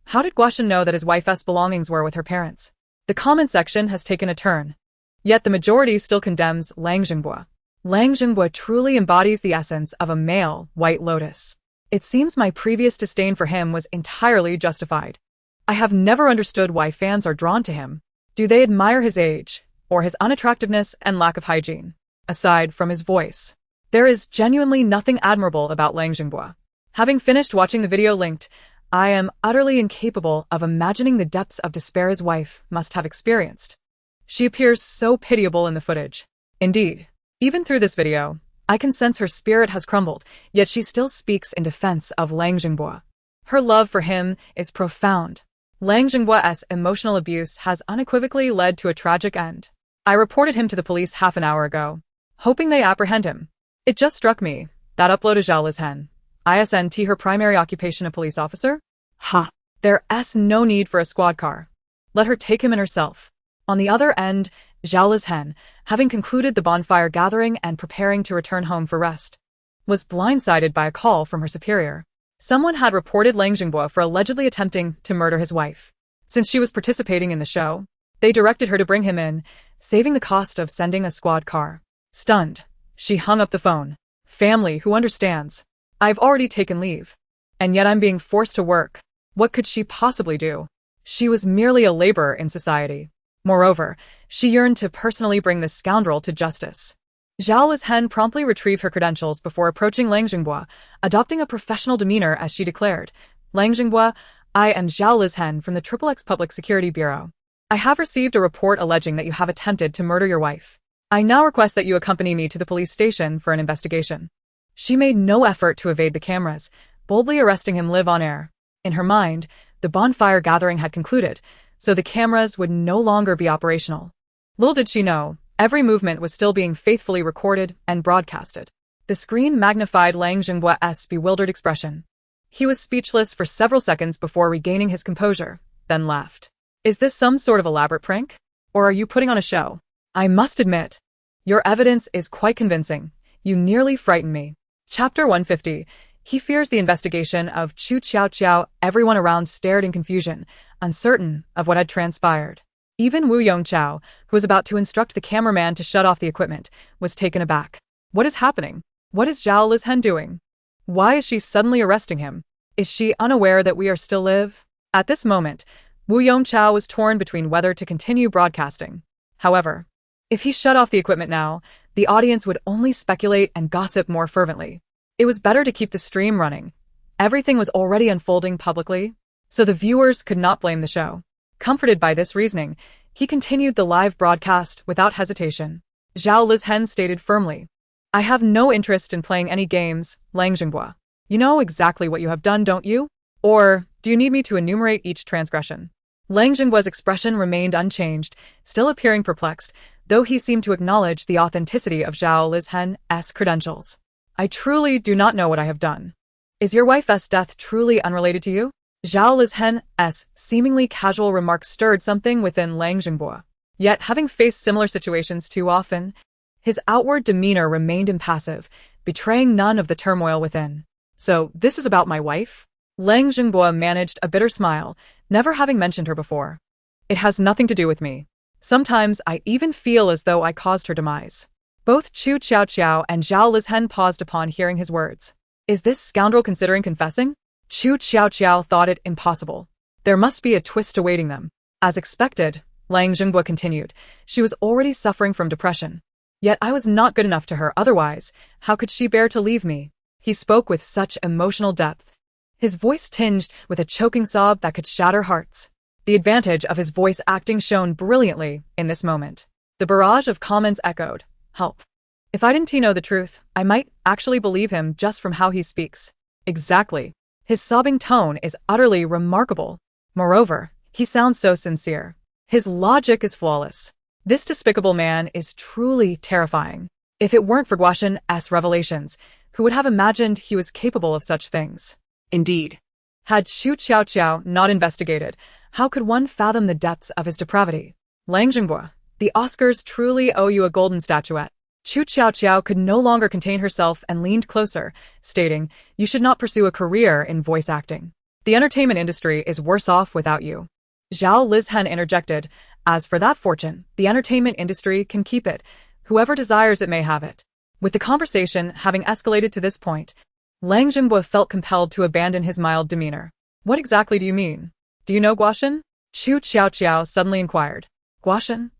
How did Guoshan know that his wife's belongings were with her parents? The comment section has taken a turn. Yet the majority still condemns Lang Jingguo. Lang Jingguo truly embodies the essence of a male White Lotus. It seems my previous disdain for him was entirely justified. I have never understood why fans are drawn to him. Do they admire his age, or his unattractiveness and lack of hygiene? Aside from his voice, there is genuinely nothing admirable about Lang Jingguo. Having finished watching the video linked, I am utterly incapable of imagining the depths of despair his wife must have experienced. She appears so pitiable in the footage. Indeed, even through this video, I can sense her spirit has crumbled, yet she still speaks in defense of Lang Jingguo. Her love for him is profound. Lang Jingguo's emotional abuse has unequivocally led to a tragic end. I reported him to the police half an hour ago, hoping they apprehend him. It just struck me that upload is Zhao Lijian. Isn't her primary occupation a police officer? Ha. There's no need for a squad car. Let her take him in herself. On the other end, Zhao Lijian, having concluded the bonfire gathering and preparing to return home for rest, was blindsided by a call from her superior. Someone had reported Lang Jingguo for allegedly attempting to murder his wife. Since she was participating in the show, they directed her to bring him in, saving the cost of sending a squad car. Stunned, she hung up the phone. Family who understands. I've already taken leave. And yet I'm being forced to work. What could she possibly do? She was merely a laborer in society. Moreover, she yearned to personally bring this scoundrel to justice. Zhao Lijian promptly retrieved her credentials before approaching Lang Jingguo, adopting a professional demeanor as she declared, Lang Jingguo, I am Zhao Lijian from the XXX Public Security Bureau. I have received a report alleging that you have attempted to murder your wife. I now request that you accompany me to the police station for an investigation. She made no effort to evade the cameras, boldly arresting him live on air. In her mind, the bonfire gathering had concluded, so the cameras would no longer be operational. Little did she know, every movement was still being faithfully recorded and broadcasted. The screen magnified Lang Zhenggua's bewildered expression. He was speechless for several seconds before regaining his composure, then laughed. Is this some sort of elaborate prank? Or are you putting on a show? I must admit, your evidence is quite convincing. You nearly frightened me. Chapter 150. He fears the investigation of Qu Tiaotiao. Everyone around stared in confusion, uncertain of what had transpired. Even Wu Yongqiao, who was about to instruct the cameraman to shut off the equipment, was taken aback. What is happening? What is Zhao Lizhen doing? Why is she suddenly arresting him? Is she unaware that we are still live? At this moment, Wu Yongqiao was torn between whether to continue broadcasting. However, if he shut off the equipment now, the audience would only speculate and gossip more fervently. It was better to keep the stream running. Everything was already unfolding publicly, so the viewers could not blame the show. Comforted by this reasoning, he continued the live broadcast without hesitation. Zhao Lizhen stated firmly, I have no interest in playing any games, Lang Zhenggua. You know exactly what you have done, don't you? Or do you need me to enumerate each transgression? Lang Zhenggua's expression remained unchanged, still appearing perplexed, though he seemed to acknowledge the authenticity of Zhao Lizhen's credentials. I truly do not know what I have done. Is your wife's death truly unrelated to you? Zhao Lizhen's seemingly casual remark stirred something within Lang Zhenggua. Yet, having faced similar situations too often, his outward demeanor remained impassive, betraying none of the turmoil within. So, this is about my wife? Lang Zhenggua managed a bitter smile, never having mentioned her before. It has nothing to do with me. Sometimes I even feel as though I caused her demise. Both Qu Tiaotiao and Zhao Lizhen paused upon hearing his words. Is this scoundrel considering confessing? Qu Tiaotiao thought it impossible. There must be a twist awaiting them. As expected, Lang Zhenggua continued, she was already suffering from depression. Yet I was not good enough to her, otherwise, how could she bear to leave me? He spoke with such emotional depth. His voice tinged with a choking sob that could shatter hearts. The advantage of his voice acting shone brilliantly in this moment. The barrage of comments echoed, help. If I didn't know the truth, I might actually believe him just from how he speaks. Exactly. His sobbing tone is utterly remarkable. Moreover, he sounds so sincere. His logic is flawless. This despicable man is truly terrifying. If it weren't for Guaxian's revelations, who would have imagined he was capable of such things? Indeed. Had Qu Tiaotiao not investigated, how could one fathom the depths of his depravity? Lang Zhenggua, the Oscars truly owe you a golden statuette. Qu Tiaotiao could no longer contain herself and leaned closer, stating, you should not pursue a career in voice acting. The entertainment industry is worse off without you. Zhao Lizhen interjected, as for that fortune, the entertainment industry can keep it. Whoever desires it may have it. With the conversation having escalated to this point, Lang Zhenggua felt compelled to abandon his mild demeanor. What exactly do you mean? Do you know Guaxian? Qu Tiaotiao suddenly inquired. Guaxian?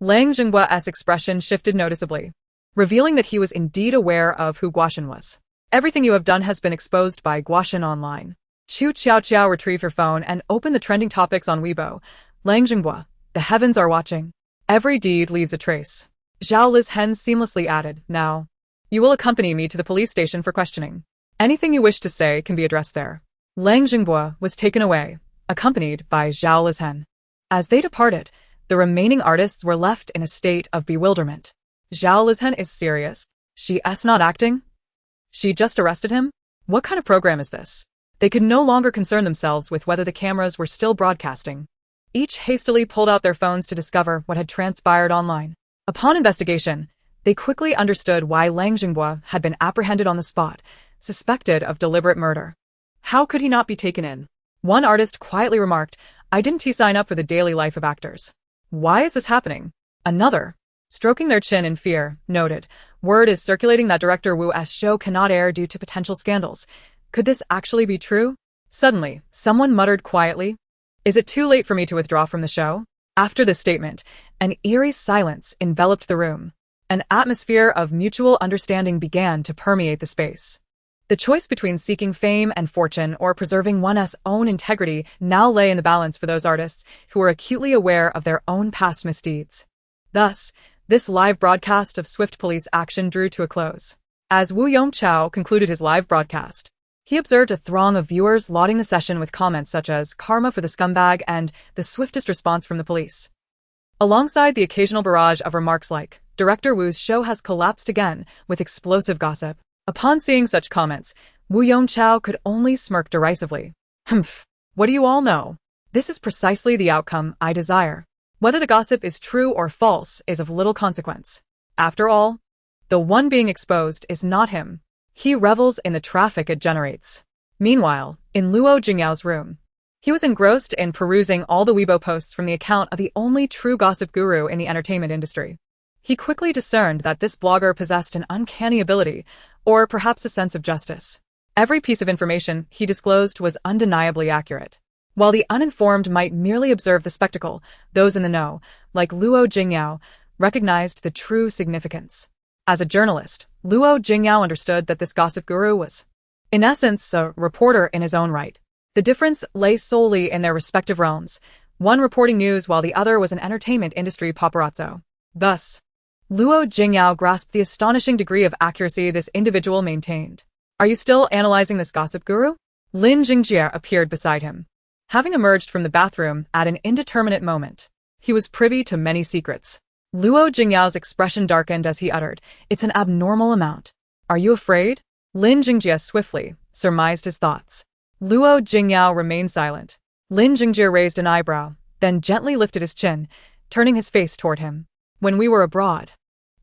Lang Zhenggua's expression shifted noticeably, revealing that he was indeed aware of who Guaxian was. Everything you have done has been exposed by Guaxian online. Qu Tiaotiao retrieved her phone and opened the trending topics on Weibo. Lang Zhenggua, the heavens are watching. Every deed leaves a trace. Zhao Lizhen seamlessly added, now, you will accompany me to the police station for questioning. Anything you wish to say can be addressed there. Lang Zhenggua was taken away, accompanied by Zhao Lizhen. As they departed, the remaining artists were left in a state of bewilderment. Zhao Lizhen is serious. She's not acting? She just arrested him? What kind of program is this? They could no longer concern themselves with whether the cameras were still broadcasting. Each hastily pulled out their phones to discover what had transpired online. Upon investigation, they quickly understood why Lang Zhenggua had been apprehended on the spot, suspected of deliberate murder. How could he not be taken in? One artist quietly remarked, I didn't sign up for the daily life of actors. Why is this happening? Another, stroking their chin in fear, noted, word is circulating that director Wu's show cannot air due to potential scandals. Could this actually be true? Suddenly, someone muttered quietly, is it too late for me to withdraw from the show? After this statement, an eerie silence enveloped the room. An atmosphere of mutual understanding began to permeate the space. The choice between seeking fame and fortune or preserving one's own integrity now lay in the balance for those artists who were acutely aware of their own past misdeeds. Thus, this live broadcast of swift police action drew to a close. As Wu Yongqiao concluded his live broadcast, he observed a throng of viewers lauding the session with comments such as karma for the scumbag and the swiftest response from the police. Alongside the occasional barrage of remarks like, Director Wu's show has collapsed again, with explosive gossip. Upon seeing such comments, Wu Yongqiao could only smirk derisively. Humph, what do you all know? This is precisely the outcome I desire. Whether the gossip is true or false is of little consequence. After all, the one being exposed is not him. He revels in the traffic it generates. Meanwhile, in Luo Jingao's room, he was engrossed in perusing all the Weibo posts from the account of the only true gossip guru in the entertainment industry. He quickly discerned that this blogger possessed an uncanny ability, or perhaps a sense of justice. Every piece of information he disclosed was undeniably accurate. While the uninformed might merely observe the spectacle, those in the know, like Luo Jinga, recognized the true significance. As a journalist, Luo Jinga understood that this gossip guru was, in essence, a reporter in his own right. The difference lay solely in their respective realms, one reporting news while the other was an entertainment industry paparazzo. Thus, Luo Jinga grasped the astonishing degree of accuracy this individual maintained. Are you still analyzing this gossip guru? Lin Jingjie appeared beside him. Having emerged from the bathroom at an indeterminate moment, he was privy to many secrets. Luo Jingyao's expression darkened as he uttered, "It's an abnormal amount. Are you afraid?" Lin Jingjie swiftly surmised his thoughts. Luo Jingyao remained silent. Lin Jingjie raised an eyebrow, then gently lifted his chin, turning his face toward him. When we were abroad,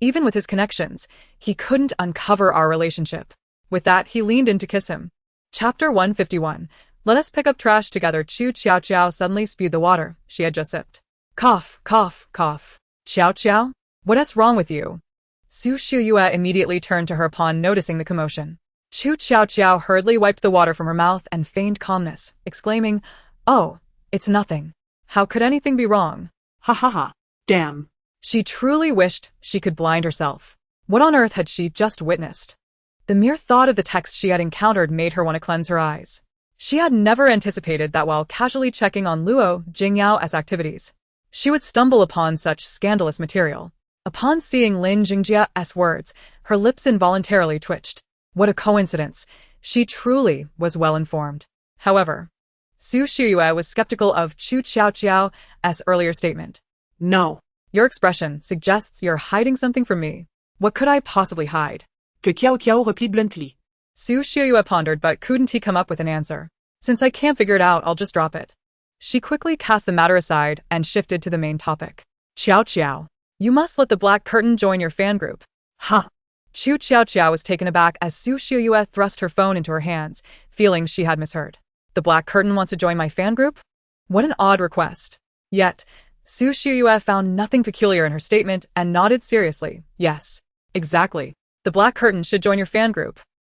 even with his connections, he couldn't uncover our relationship. With that, he leaned in to kiss him. Chapter 151. Let us pick up trash together. Qu Tiaotiao suddenly spewed the water she had just sipped. Cough, cough, cough. Qiaoqiao? What's wrong with you? Su Shuyue immediately turned to her upon noticing the commotion. Qu Tiaotiao hurriedly wiped the water from her mouth and feigned calmness, exclaiming, "Oh, it's nothing. How could anything be wrong?" Ha ha ha. Damn. She truly wished she could blind herself. What on earth had she just witnessed? The mere thought of the text she had encountered made her want to cleanse her eyes. She had never anticipated that while casually checking on Luo Jingao's activities, she would stumble upon such scandalous material. Upon seeing Lin Jingjie's words, her lips involuntarily twitched. What a coincidence. She truly was well informed. However, Su Shuyue was skeptical of Qu Tiaotiao's earlier statement. No. Your expression suggests you're hiding something from me. What could I possibly hide? Qiaoqiao replied bluntly. Su Shuyue pondered but couldn't he come up with an answer. Since I can't figure it out, I'll just drop it. She quickly cast the matter aside and shifted to the main topic. Qiaoqiao, you must let the Black Curtain join your fan group. Huh. Qu Tiaotiao was taken aback as Su Shuyue thrust her phone into her hands, feeling she had misheard. The Black Curtain wants to join my fan group? What an odd request. Yet, Su Shuyue found nothing peculiar in her statement and nodded seriously. Yes, exactly. The Black Curtain should join your fan group.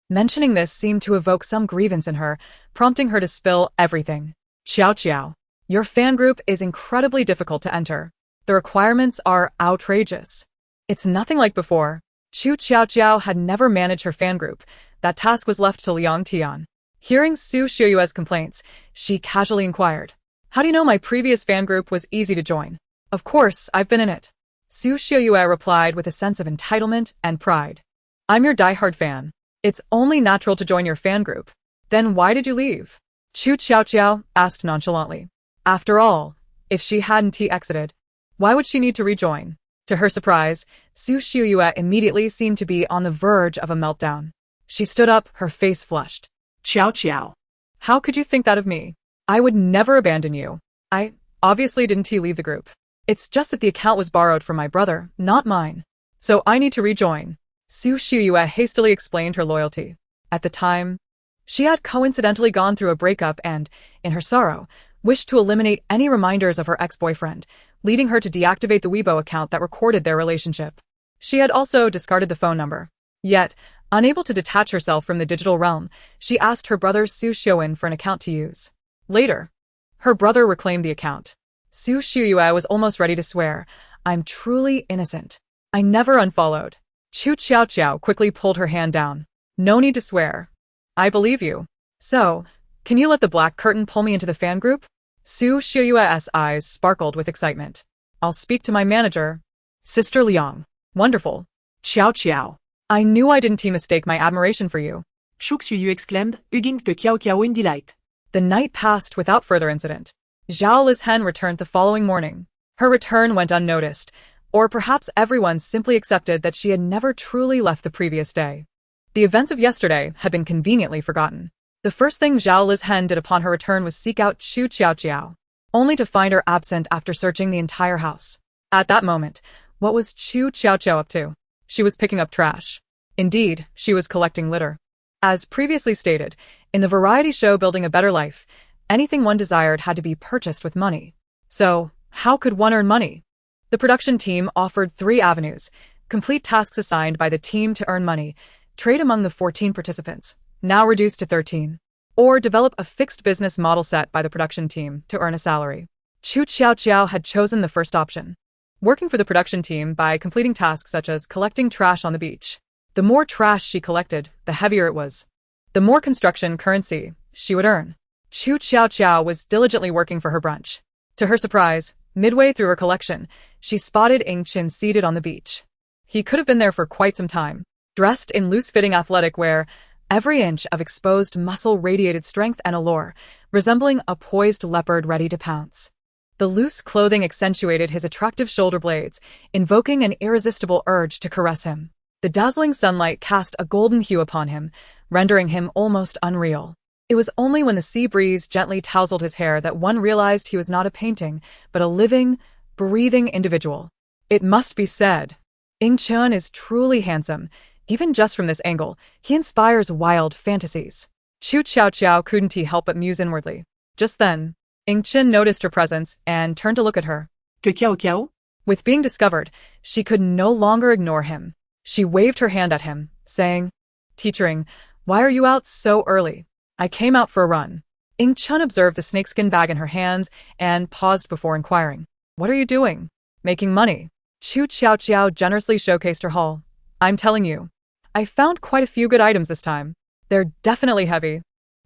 Mentioning this seemed to evoke some grievance in her, prompting her to spill everything. Qiaoqiao, your fan group is incredibly difficult to enter. The requirements are outrageous. It's nothing like before. Qu Tiaotiao had never managed her fan group. That task was left to Liang Tian. Hearing Su Shuyue's complaints, she casually inquired, "How do you know my previous fan group was easy to join?" "Of course, I've been in it." Su Shuyue replied with a sense of entitlement and pride. "I'm your diehard fan. It's only natural to join your fan group. Then why did you leave?" Qu Tiaotiao asked nonchalantly. After all, if she hadn't exited, why would she need to rejoin? To her surprise, Su Shuyue immediately seemed to be on the verge of a meltdown. She stood up, her face flushed. Qiaoqiao. How could you think that of me? I would never abandon you. I obviously didn't leave the group. It's just that the account was borrowed from my brother, not mine. So I need to rejoin. Su Shuyue hastily explained her loyalty. At the time, she had coincidentally gone through a breakup and, in her sorrow, wished to eliminate any reminders of her ex-boyfriend, leading her to deactivate the Weibo account that recorded their relationship. She had also discarded the phone number. Yet, unable to detach herself from the digital realm, she asked her brother Su Xiaowen for an account to use. Later, her brother reclaimed the account. Su Shuyue was almost ready to swear, "I'm truly innocent. I never unfollowed." Qu Tiaotiao quickly pulled her hand down. "No need to swear. I believe you. So, can you let the Black Curtain pull me into the fan group?" Su Shuyue's eyes sparkled with excitement. "I'll speak to my manager." "Sister Liang." "Wonderful." Qiaoqiao. "I knew I didn't mistake my admiration for you." Shu Xiu exclaimed, hugging Qiaoqiao in delight. The night passed without further incident. Zhao Li's hen returned the following morning. Her return went unnoticed, or perhaps everyone simply accepted that she had never truly left the previous day. The events of yesterday had been conveniently forgotten. The first thing Zhao Li's hen did upon her return was seek out Qu Tiaotiao, only to find her absent after searching the entire house. At that moment, what was Qu Tiaotiao up to? She was picking up trash. Indeed, she was collecting litter. As previously stated, in the variety show Building a Better Life, anything one desired had to be purchased with money. So, how could one earn money? The production team offered 3 avenues: complete tasks assigned by the team to earn money, trade among the 14 participants, now reduced to 13, or develop a fixed business model set by the production team to earn a salary. Qu Tiaotiao had chosen the first option, working for the production team by completing tasks such as collecting trash on the beach. The more trash she collected, the heavier it was. The more construction currency she would earn. Qu Tiaotiao was diligently working for her brunch. To her surprise, midway through her collection, she spotted Ing Chen seated on the beach. He could have been there for quite some time, dressed in loose-fitting athletic wear. Every inch of exposed muscle radiated strength and allure, resembling a poised leopard ready to pounce. The loose clothing accentuated his attractive shoulder blades, invoking an irresistible urge to caress him. The dazzling sunlight cast a golden hue upon him, rendering him almost unreal. It was only when the sea breeze gently tousled his hair that one realized he was not a painting, but a living, breathing individual. It must be said, Ing Chen is truly handsome. Even just from this angle, he inspires wild fantasies. Qu Tiaotiao couldn't help but muse inwardly. Just then, Ing Chen noticed her presence and turned to look at her. Qiaoqiao? With being discovered, she could no longer ignore him. She waved her hand at him, saying, "Teachering, why are you out so early?" "I came out for a run." Ing Chen observed the snakeskin bag in her hands and paused before inquiring, "What are you doing?" "Making money." Qu Tiaotiao generously showcased her haul. "I'm telling you, I found quite a few good items this time. They're definitely heavy.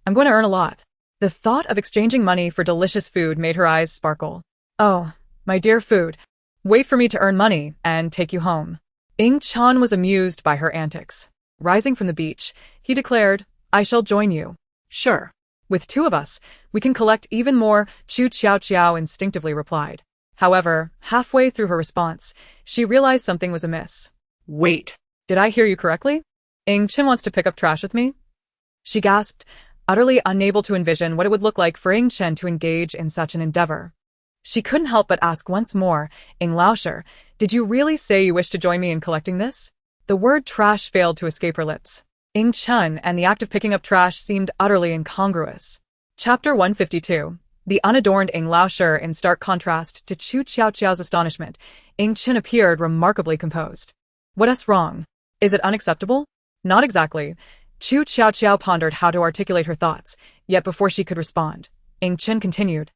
I'm going to earn a lot." The thought of exchanging money for delicious food made her eyes sparkle. "Oh, my dear food, wait for me to earn money and take you home." Ing Chen was amused by her antics. Rising from the beach, he declared, "I shall join you." Sure. "With 2 of us, we can collect even more," Qu Tiaotiao instinctively replied. However, halfway through her response, she realized something was amiss. Wait. "Did I hear you correctly? Ing Chen wants to pick up trash with me?" She gasped, utterly unable to envision what it would look like for Ing Chen to engage in such an endeavor. She couldn't help but ask once more, "Ing Laosher, did you really say you wish to join me in collecting this?" The word trash failed to escape her lips. Ing Chen and the act of picking up trash seemed utterly incongruous. Chapter 152. The unadorned Ing Laosher. In stark contrast to Qu Tiaotiao's astonishment, Ing Chen appeared remarkably composed. "What's wrong? Is it unacceptable?" "Not exactly." Qu Tiaotiao pondered how to articulate her thoughts, yet before she could respond, Ing Chen continued,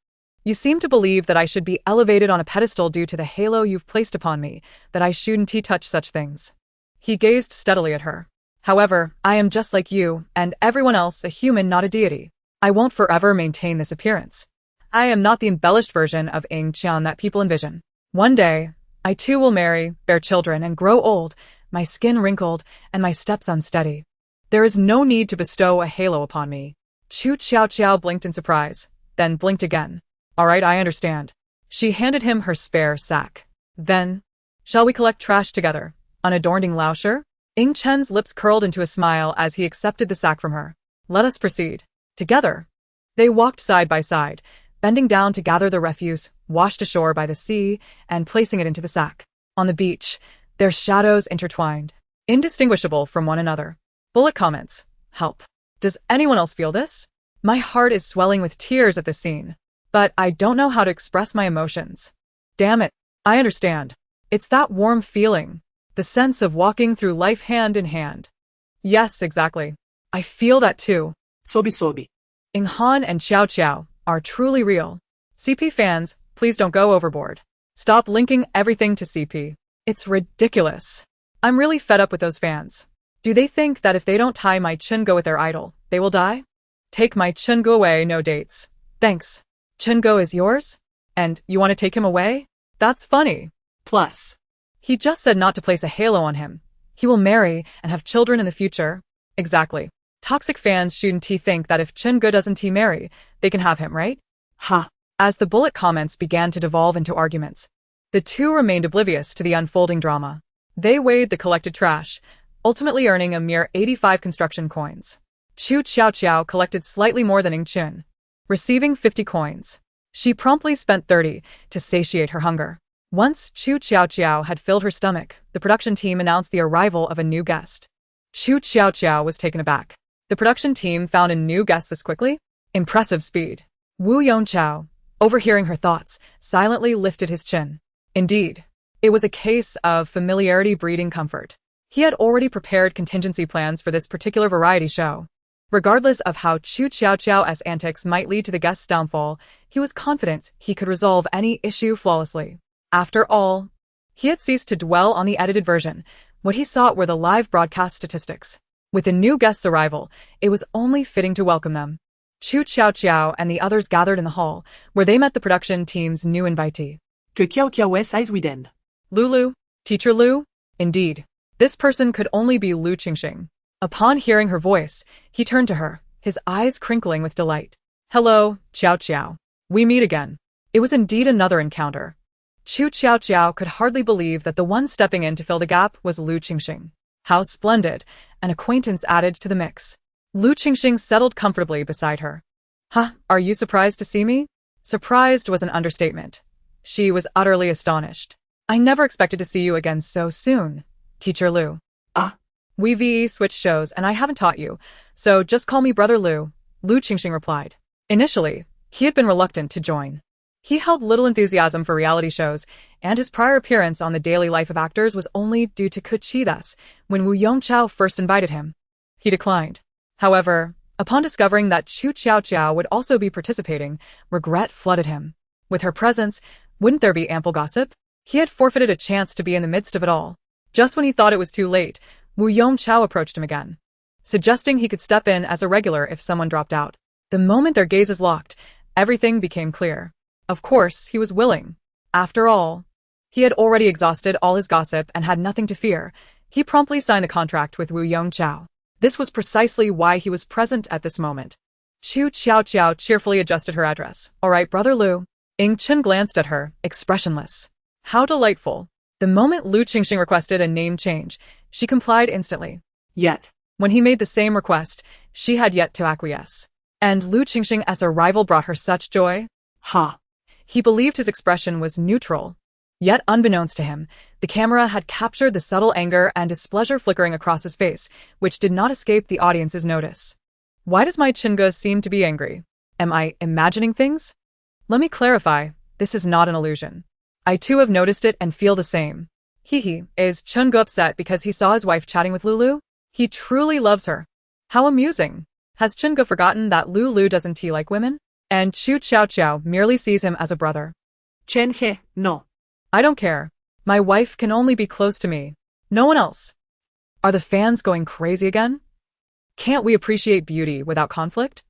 "You seem to believe that I should be elevated on a pedestal due to the halo you've placed upon me, that I shouldn't touch such things." He gazed steadily at her. "However, I am just like you, and everyone else, a human, not a deity. I won't forever maintain this appearance. I am not the embellished version of Ing Chen that people envision. One day, I too will marry, bear children, and grow old, my skin wrinkled, and my steps unsteady. There is no need to bestow a halo upon me." Qu Tiaotiao blinked in surprise, then blinked again. "All right, I understand." She handed him her spare sack. "Then, shall we collect trash together, unadorned Ing Laosher?" Ing Chen's lips curled into a smile as he accepted the sack from her. "Let us proceed." Together, they walked side by side, bending down to gather the refuse washed ashore by the sea and placing it into the sack. On the beach, their shadows intertwined, indistinguishable from one another. Bullet comments. Help. Does anyone else feel this? My heart is swelling with tears at this scene, but I don't know how to express my emotions. Damn it. I understand. It's that warm feeling, the sense of walking through life hand in hand. Yes, exactly. I feel that too. Sobi. Ing Han and Qiaoqiao are truly real. CP fans, please don't go overboard. Stop linking everything to CP. It's ridiculous. I'm really fed up with those fans. Do they think that if they don't tie my Chungo with their idol, they will die? Take my Chungo away, no dates. Thanks. Chungo is yours? And you want to take him away? That's funny. Plus, he just said not to place a halo on him. He will marry and have children in the future. Exactly. Toxic fans shouldn't think that if Chungo doesn't marry, they can have him, right? Ha. As the bullet comments began to devolve into arguments, the two remained oblivious to the unfolding drama. They weighed the collected trash, ultimately earning a mere 85 construction coins. Qu Tiaotiao collected slightly more than Ing Chun, receiving 50 coins. She promptly spent 30 to satiate her hunger. Once Qu Tiaotiao had filled her stomach, the production team announced the arrival of a new guest. Qu Tiaotiao was taken aback. The production team found a new guest this quickly? Impressive speed. Wu Yongqiao, overhearing her thoughts, silently lifted his chin. Indeed, it was a case of familiarity breeding comfort. He had already prepared contingency plans for this particular variety show. Regardless of how Qu Tiaotiao's antics might lead to the guest's downfall, he was confident he could resolve any issue flawlessly. After all, he had ceased to dwell on the edited version. What he sought were the live broadcast statistics. With the new guest's arrival, it was only fitting to welcome them. Qu Tiaotiao and the others gathered in the hall, where they met the production team's new invitee. Que Qiaoqiao's eyes widened. Lulu, Teacher Lu? Indeed. This person could only be Lu Qingxing. Upon hearing her voice, he turned to her, his eyes crinkling with delight. Hello, Qiaoqiao. We meet again. It was indeed another encounter. Qu Tiaotiao could hardly believe that the one stepping in to fill the gap was Lu Qingxing. How splendid! An acquaintance added to the mix. Lu Qingxing settled comfortably beside her. Huh, are you surprised to see me? Surprised was an understatement. She was utterly astonished. I never expected to see you again so soon, Teacher Lu. We VE switched shows and I haven't taught you, so just call me Brother Lu, Lu Qingxing replied. Initially, he had been reluctant to join. He held little enthusiasm for reality shows, and his prior appearance on the daily life of actors was only due to Thus, when Wu Yongqiao first invited him. He declined. However, upon discovering that Qu Tiaotiao would also be participating, regret flooded him. With her presence, wouldn't there be ample gossip? He had forfeited a chance to be in the midst of it all. Just when he thought it was too late, Wu Yongqiao approached him again, suggesting he could step in as a regular if someone dropped out. The moment their gazes locked, everything became clear. Of course, he was willing. After all, he had already exhausted all his gossip and had nothing to fear. He promptly signed the contract with Wu Yongqiao. This was precisely why he was present at this moment. Qu Tiaotiao cheerfully adjusted her address. All right, Brother Lu. Ing Chun glanced at her, expressionless. How delightful. The moment Lu Qingxing requested a name change, she complied instantly. Yet, when he made the same request, she had yet to acquiesce. And Lu Qingxing's arrival brought her such joy. He believed his expression was neutral. Yet unbeknownst to him, the camera had captured the subtle anger and displeasure flickering across his face, which did not escape the audience's notice. Why does my Chinga seem to be angry? Am I imagining things? Let me clarify, this is not an illusion. I too have noticed it and feel the same. Is Chunga upset because he saw his wife chatting with Lulu? He truly loves her. How amusing. Has Chunga forgotten that Lulu doesn't like women? And Qu Tiaotiao merely sees him as a brother. Chenhe, no. I don't care. My wife can only be close to me. No one else. Are the fans going crazy again? Can't we appreciate beauty without conflict?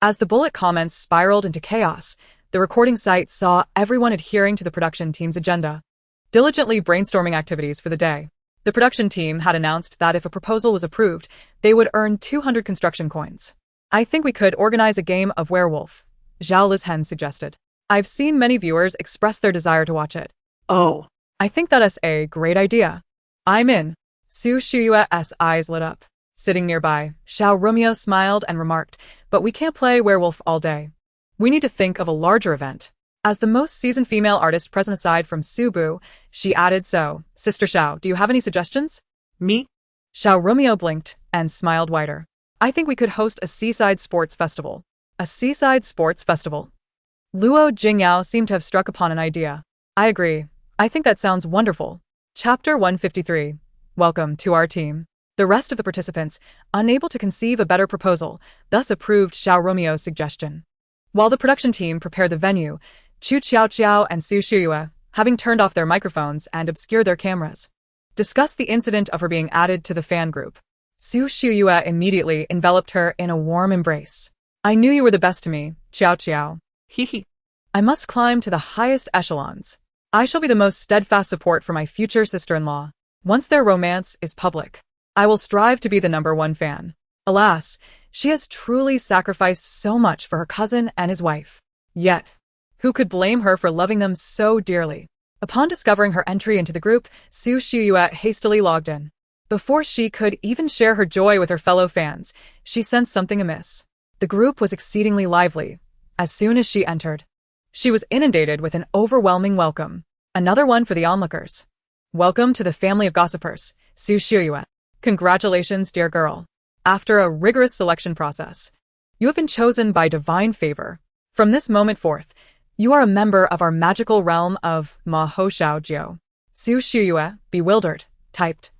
As the bullet comments spiraled into chaos, the recording site saw everyone adhering to the production team's agenda, diligently brainstorming activities for the day. The production team had announced that if a proposal was approved, they would earn 200 construction coins. I think we could organize a game of werewolf, Zhao Lizhen suggested. I've seen many viewers express their desire to watch it. Oh. I think that's a great idea. I'm in. Su Shuyue's eyes lit up. Sitting nearby, Xiao Romeo smiled and remarked, but we can't play werewolf all day. We need to think of a larger event. As the most seasoned female artist present aside from Subu, she added, so, Sister Xiao, do you have any suggestions? Me? Xiao Romeo blinked and smiled wider. I think we could host a seaside sports festival. A seaside sports festival? Luo Jinga seemed to have struck upon an idea. I agree. I think that sounds wonderful. Chapter 153. Welcome to our team. The rest of the participants, unable to conceive a better proposal, thus approved Xiao Romeo's suggestion. While the production team prepared the venue, Qu Tiaotiao and Su Shuyue, having turned off their microphones and obscured their cameras, discussed the incident of her being added to the fan group. Su Shuyue immediately enveloped her in a warm embrace. I knew you were the best to me, Qiaoqiao. I must climb to the highest echelons. I shall be the most steadfast support for my future sister-in-law. Once their romance is public, I will strive to be the #1 fan. Alas, she has truly sacrificed so much for her cousin and his wife. Yet, who could blame her for loving them so dearly? Upon discovering her entry into the group, Su Shuyue hastily logged in. Before she could even share her joy with her fellow fans, she sensed something amiss. The group was exceedingly lively. As soon as she entered, she was inundated with an overwhelming welcome. Another one for the onlookers. Welcome to the family of gossipers, Su Shiyue. Congratulations, dear girl. After a rigorous selection process, you have been chosen by divine favor. From this moment forth, you are a member of our magical realm of Ma Ho Xiao Jiao. Su Shiyue, bewildered, typed.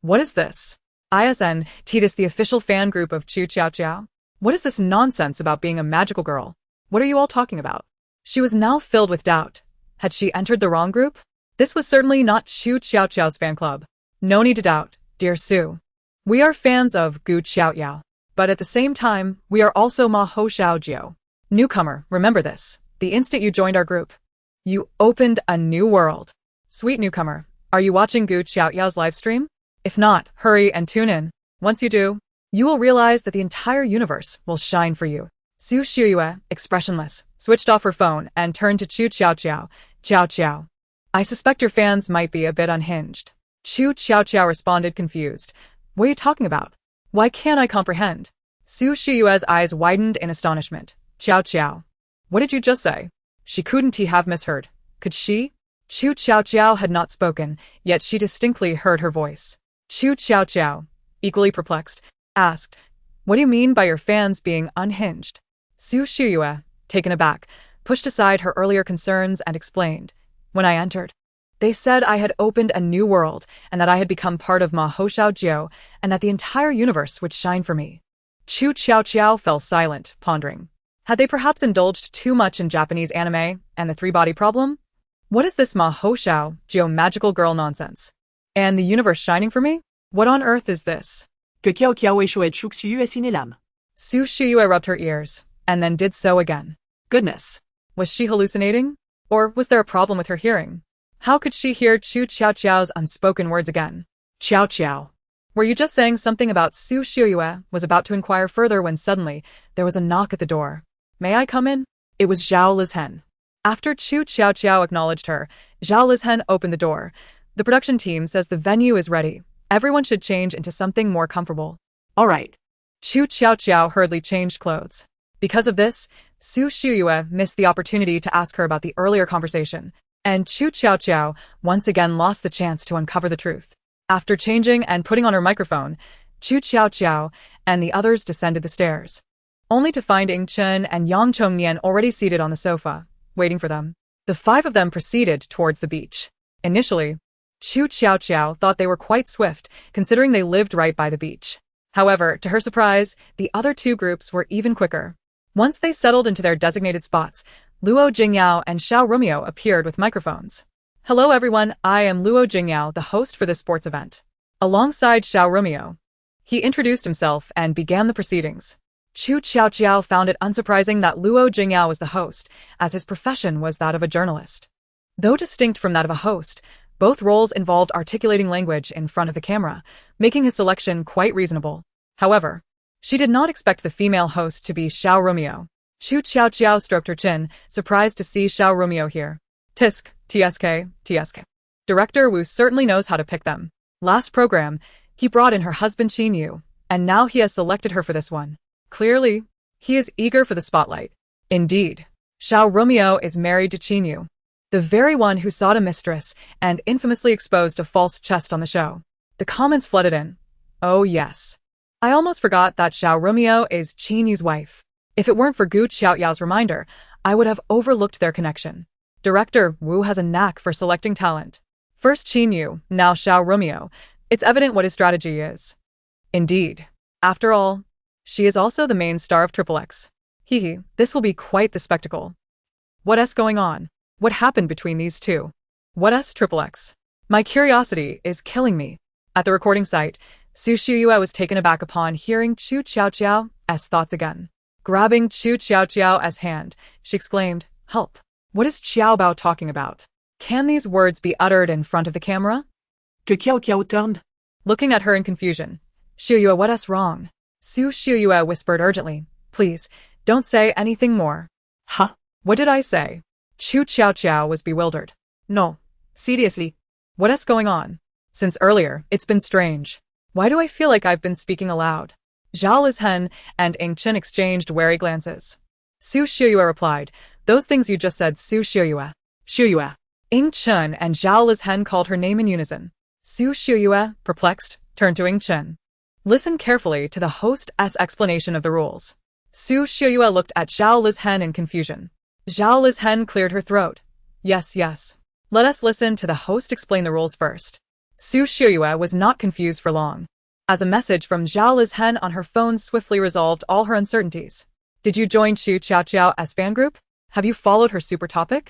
What is this? ISNT, this the official fan group of Qu Tiaotiao? What is this nonsense about being a magical girl? What are you all talking about? She was now filled with doubt. Had she entered the wrong group? This was certainly not Qu Tiaotiao's fan club. No need to doubt, dear Su. We are fans of Qu Tiaotiao. But at the same time, we are also Ma Ho Xiao Jiao. Newcomer, remember this. The instant you joined our group, you opened a new world. Sweet newcomer, are you watching Qu Tiaotiao's livestream? If not, hurry and tune in. Once you do, you will realize that the entire universe will shine for you. Su Shiyue, expressionless, switched off her phone and turned to Qu Tiaotiao. Qiaoqiao. I suspect your fans might be a bit unhinged. Qu Tiaotiao responded confused. What are you talking about? Why can't I comprehend? Su Shiyue's eyes widened in astonishment. Qiaoqiao. What did you just say? She couldn't have misheard. Could she? Qu Tiaotiao had not spoken, yet she distinctly heard her voice. Qu Tiaotiao, equally perplexed, asked, What do you mean by your fans being unhinged? Su Shiyue, taken aback, pushed aside her earlier concerns and explained. When I entered, they said I had opened a new world and that I had become part of Ma Ho Xiao Jiao and that the entire universe would shine for me. Qu Tiaotiao fell silent, pondering. Had they perhaps indulged too much in Japanese anime and the three-body problem? What is this Ma Ho Xiao Jiao magical girl nonsense? And the universe shining for me? What on earth is this? Que Qiaoqiao échouait Chuk Siu et sine l'âme. Su Shiyue rubbed her ears, and then did so again. Goodness. Was she hallucinating? Or was there a problem with her hearing? How could she hear Qu Tiaotiao's unspoken words again? Qiaoqiao. Were you just saying something about Su Shiyue? Was about to inquire further when suddenly there was a knock at the door. May I come in? It was Zhao Lizhen. After Qu Tiaotiao acknowledged her, Zhao Lizhen opened the door. The production team says the venue is ready. Everyone should change into something more comfortable. All right. Qu Tiaotiao hurriedly changed clothes. Because of this, Su Shiyue missed the opportunity to ask her about the earlier conversation, and Qu Tiaotiao once again lost the chance to uncover the truth. After changing and putting on her microphone, Qu Tiaotiao and the others descended the stairs, only to find Ying Chen and Yang Chongnian already seated on the sofa, waiting for them. The five of them proceeded towards the beach. Initially, Qu Tiaotiao thought they were quite swift, considering they lived right by the beach. However, to her surprise, the other two groups were even quicker. Once they settled into their designated spots, Luo Jinga and Xiao Romeo appeared with microphones. Hello everyone, I am Luo Jinga, the host for this sports event. Alongside Xiao Romeo, he introduced himself and began the proceedings. Qu Tiaotiao found it unsurprising that Luo Jinga was the host, as his profession was that of a journalist. Though distinct from that of a host, both roles involved articulating language in front of the camera, making his selection quite reasonable. However, she did not expect the female host to be Xiao Romeo. Qu Tiaotiao stroked her chin, surprised to see Xiao Romeo here. Tisk, tsk. Director Wu certainly knows how to pick them. Last program, he brought in her husband Qin Yu, and now he has selected her for this one. Clearly, he is eager for the spotlight. Indeed, Xiao Romeo is married to Qin Yu, the very one who sought a mistress and infamously exposed a false chest on the show. The comments flooded in. Oh yes. I almost forgot that Xiao Romeo is Qin Yu's wife. If it weren't for Qu Tiaotiao's reminder, I would have overlooked their connection. Director Wu has a knack for selecting talent. First Qin Yu, now Xiao Romeo. It's evident what his strategy is. Indeed. After all, she is also the main star of XXX. This will be quite the spectacle. What's going on? What happened between these two? What's XXX? My curiosity is killing me. At the recording site, Su Shiyue was taken aback upon hearing Qu Tiaotiao's thoughts again. Grabbing Qu Tiaotiao's hand, she exclaimed, Help! What is Qiaobao talking about? Can these words be uttered in front of the camera? Que Qiaoqiao turned. Looking at her in confusion. Shiyue, what's wrong? Su Shiyue whispered urgently. Please, don't say anything more. Huh? What did I say? Qu Tiaotiao was bewildered. No. Seriously. What's going on? Since earlier, it's been strange. Why do I feel like I've been speaking aloud? Zhao Lizhen and Ing Chen exchanged wary glances. Su Xiuyue replied, those things you just said, Su Xiuyue. Xiuyue. Ing Chen and Zhao Lizhen called her name in unison. Su Xiuyue, perplexed, turned to Ing Chen. Listen carefully to the host's explanation of the rules. Su Xiuyue looked at Zhao Lizhen in confusion. Zhao Lizhen cleared her throat. Yes, yes. Let us listen to the host explain the rules first. Su Xiuyue was not confused for long, as a message from Zhao Lizhen on her phone swiftly resolved all her uncertainties. Did you join Qu Tiaotiao's fan group? Have you followed her super topic?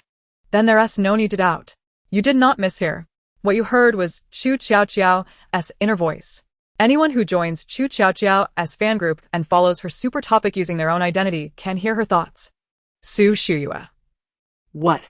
Then there's no need to doubt. You did not mishear. What you heard was Qu Tiaotiao's inner voice. Anyone who joins Qu Tiaotiao's fan group and follows her super topic using their own identity can hear her thoughts. Su Xiuyue. What?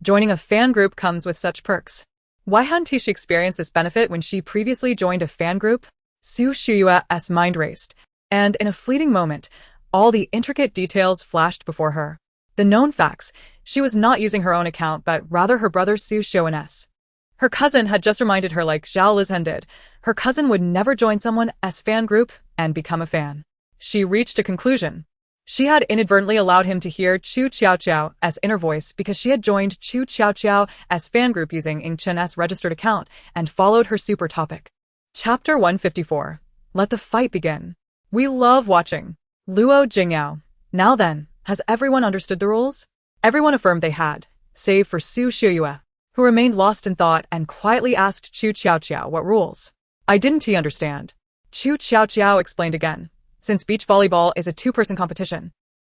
Joining a fan group comes with such perks. Why hadn't she experienced this benefit when she previously joined a fan group? Su Xiuyue's mind raced, and in a fleeting moment, all the intricate details flashed before her. The known facts: she was not using her own account but rather her brother Su Xiuen's. Her cousin had just reminded her, like Zhao Lizhen did, her cousin would never join someone's fan group and become a fan. She reached a conclusion. She had inadvertently allowed him to hear Qu Tiaotiao's inner voice because she had joined Qu Tiaotiao's fan group using Ing Chen's registered account and followed her super topic. Chapter 154. Let the fight begin. We love watching. Luo Jinga. Now then, has everyone understood the rules? Everyone affirmed they had, save for Su Xiuyue, who remained lost in thought and quietly asked Qu Tiaotiao what rules. I didn't understand. Qu Tiaotiao explained again. Since beach volleyball is a two-person competition,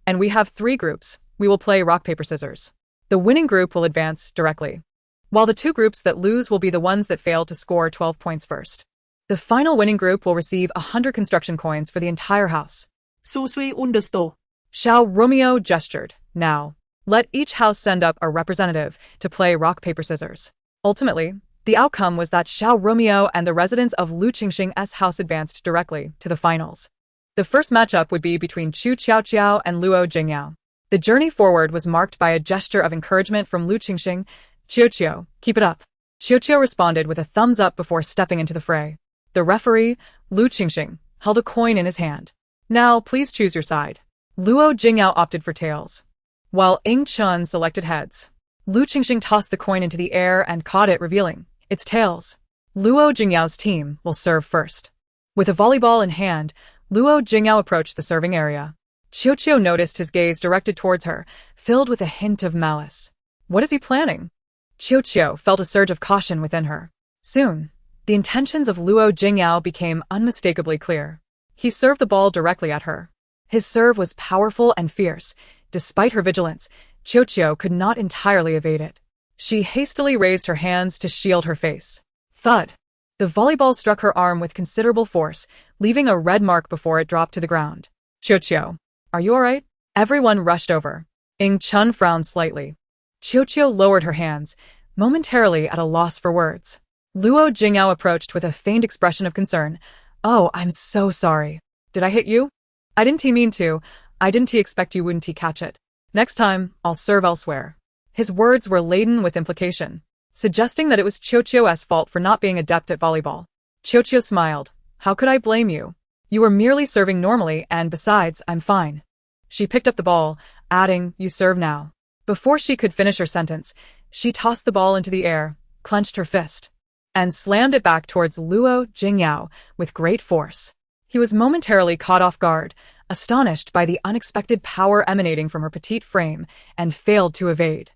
and we have 3 groups, we will play rock, paper, scissors. The winning group will advance directly, while the 2 groups that lose will be the ones that fail to score 12 points first. The final winning group will receive 100 construction coins for the entire house. Su Sui understood. Xiaoqiao gestured. Now, let each house send up a representative to play rock, paper, scissors. Ultimately, the outcome was that Xiaoqiao and the residents of Lu Qingxing's house advanced directly to the finals. The first matchup would be between Qu Tiaotiao and Luo Jinga. The journey forward was marked by a gesture of encouragement from Lu Qingxing. Qiaoqiao, keep it up. Qiaoqiao responded with a thumbs up before stepping into the fray. The referee, Lu Qingxing, held a coin in his hand. Now, please choose your side. Luo Jinga opted for tails, while Ing Chen selected heads. Lu Qingxing tossed the coin into the air and caught it, revealing its tails. Luo Jingyao's team will serve first. With a volleyball in hand, Luo Jinga approached the serving area. Qiaoqiao noticed his gaze directed towards her, filled with a hint of malice. What is he planning? Qiaoqiao felt a surge of caution within her. Soon, the intentions of Luo Jinga became unmistakably clear. He served the ball directly at her. His serve was powerful and fierce. Despite her vigilance, Qiaoqiao could not entirely evade it. She hastily raised her hands to shield her face. Thud! The volleyball struck her arm with considerable force, leaving a red mark before it dropped to the ground. Qiaoqiao, are you alright? Everyone rushed over. Ing Chen frowned slightly. Qiaoqiao lowered her hands, momentarily at a loss for words. Luo Jinga approached with a feigned expression of concern. Oh, I'm so sorry. Did I hit you? I didn't mean to. I didn't expect you wouldn't catch it. Next time, I'll serve elsewhere. His words were laden with implication, suggesting that it was Qiaoqiao's fault for not being adept at volleyball. Qiaoqiao smiled. How could I blame you? You were merely serving normally, and besides, I'm fine. She picked up the ball, adding, you serve now. Before she could finish her sentence, she tossed the ball into the air, clenched her fist, and slammed it back towards Luo Jinga with great force. He was momentarily caught off guard, astonished by the unexpected power emanating from her petite frame, and failed to evade.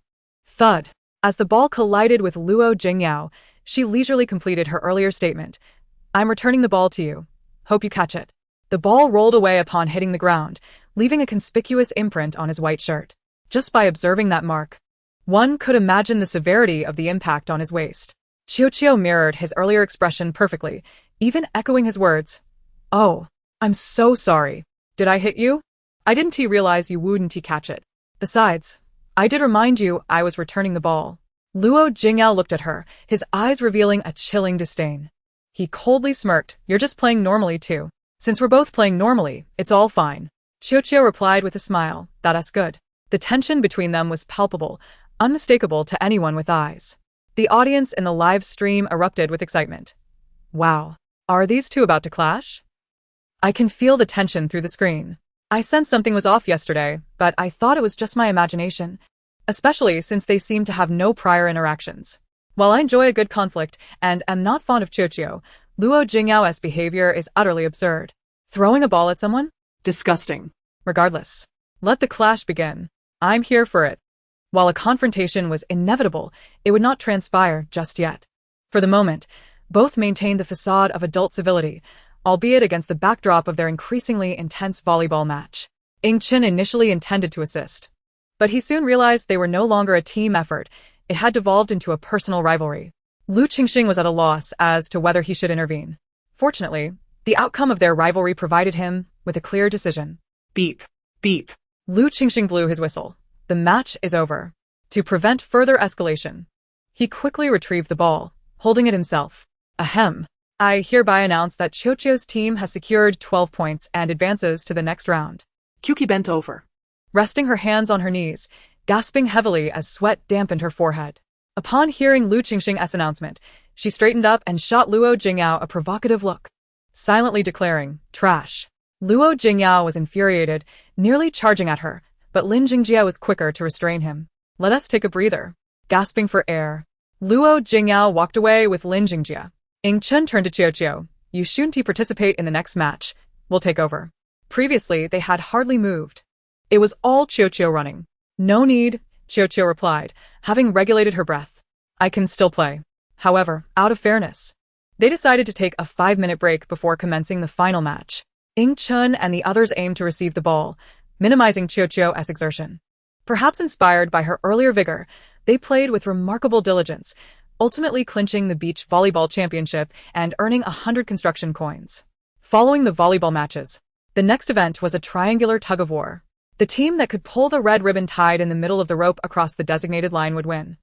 Thud! As the ball collided with Luo Jinga, she leisurely completed her earlier statement. I'm returning the ball to you. Hope you catch it. The ball rolled away upon hitting the ground, leaving a conspicuous imprint on his white shirt. Just by observing that mark, one could imagine the severity of the impact on his waist. Qiaoqiao mirrored his earlier expression perfectly, even echoing his words. Oh, I'm so sorry. Did I hit you? I didn't realize you wouldn't catch it. Besides, I did remind you I was returning the ball. Luo Jinga looked at her, his eyes revealing a chilling disdain. He coldly smirked. You're just playing normally too. Since we're both playing normally, it's all fine. Qiaoqiao replied with a smile. That's good. The tension between them was palpable, unmistakable to anyone with eyes. The audience in the live stream erupted with excitement. Wow. Are these two about to clash? I can feel the tension through the screen. I sensed something was off yesterday, but I thought it was just my imagination, especially since they seem to have no prior interactions. While I enjoy a good conflict and am not fond of Qiaoqiao, Luo Jingao's behavior is utterly absurd. Throwing a ball at someone? Disgusting. Regardless, let the clash begin. I'm here for it. While a confrontation was inevitable, it would not transpire just yet. For the moment, both maintained the facade of adult civility, albeit against the backdrop of their increasingly intense volleyball match. Qin initially intended to assist, but he soon realized they were no longer a team effort. It had devolved into a personal rivalry. Lu Qingxing was at a loss as to whether he should intervene. Fortunately, the outcome of their rivalry provided him with a clear decision. Beep. Beep. Lu Qingxing blew his whistle. The match is over. To prevent further escalation, he quickly retrieved the ball, holding it himself. Ahem. I hereby announce that Qiaoqiao's team has secured 12 points and advances to the next round. Qiaoqiao bent over, resting her hands on her knees, gasping heavily as sweat dampened her forehead. Upon hearing Lu Qingxing's announcement, she straightened up and shot Luo Jinga a provocative look, silently declaring, "Trash." Luo Jinga was infuriated, nearly charging at her, but Lin Jingjia was quicker to restrain him. "Let us take a breather." Gasping for air, Luo Jinga walked away with Lin Jingjia. Chen turned to Qiaoqiao. "You shouldn't participate in the next match. We'll take over." Previously, they had hardly moved. It was all Qiaoqiao running. "No need," Qiaoqiao replied, having regulated her breath. "I can still play." However, out of fairness, they decided to take a 5-minute break before commencing the final match. Chen and the others aimed to receive the ball, minimizing Qiaoqiao's exertion. Perhaps inspired by her earlier vigor, they played with remarkable diligence, ultimately clinching the beach volleyball championship and earning 100 construction coins. Following the volleyball matches, the next event was a triangular tug-of-war. The team that could pull the red ribbon tied in the middle of the rope across the designated line would win.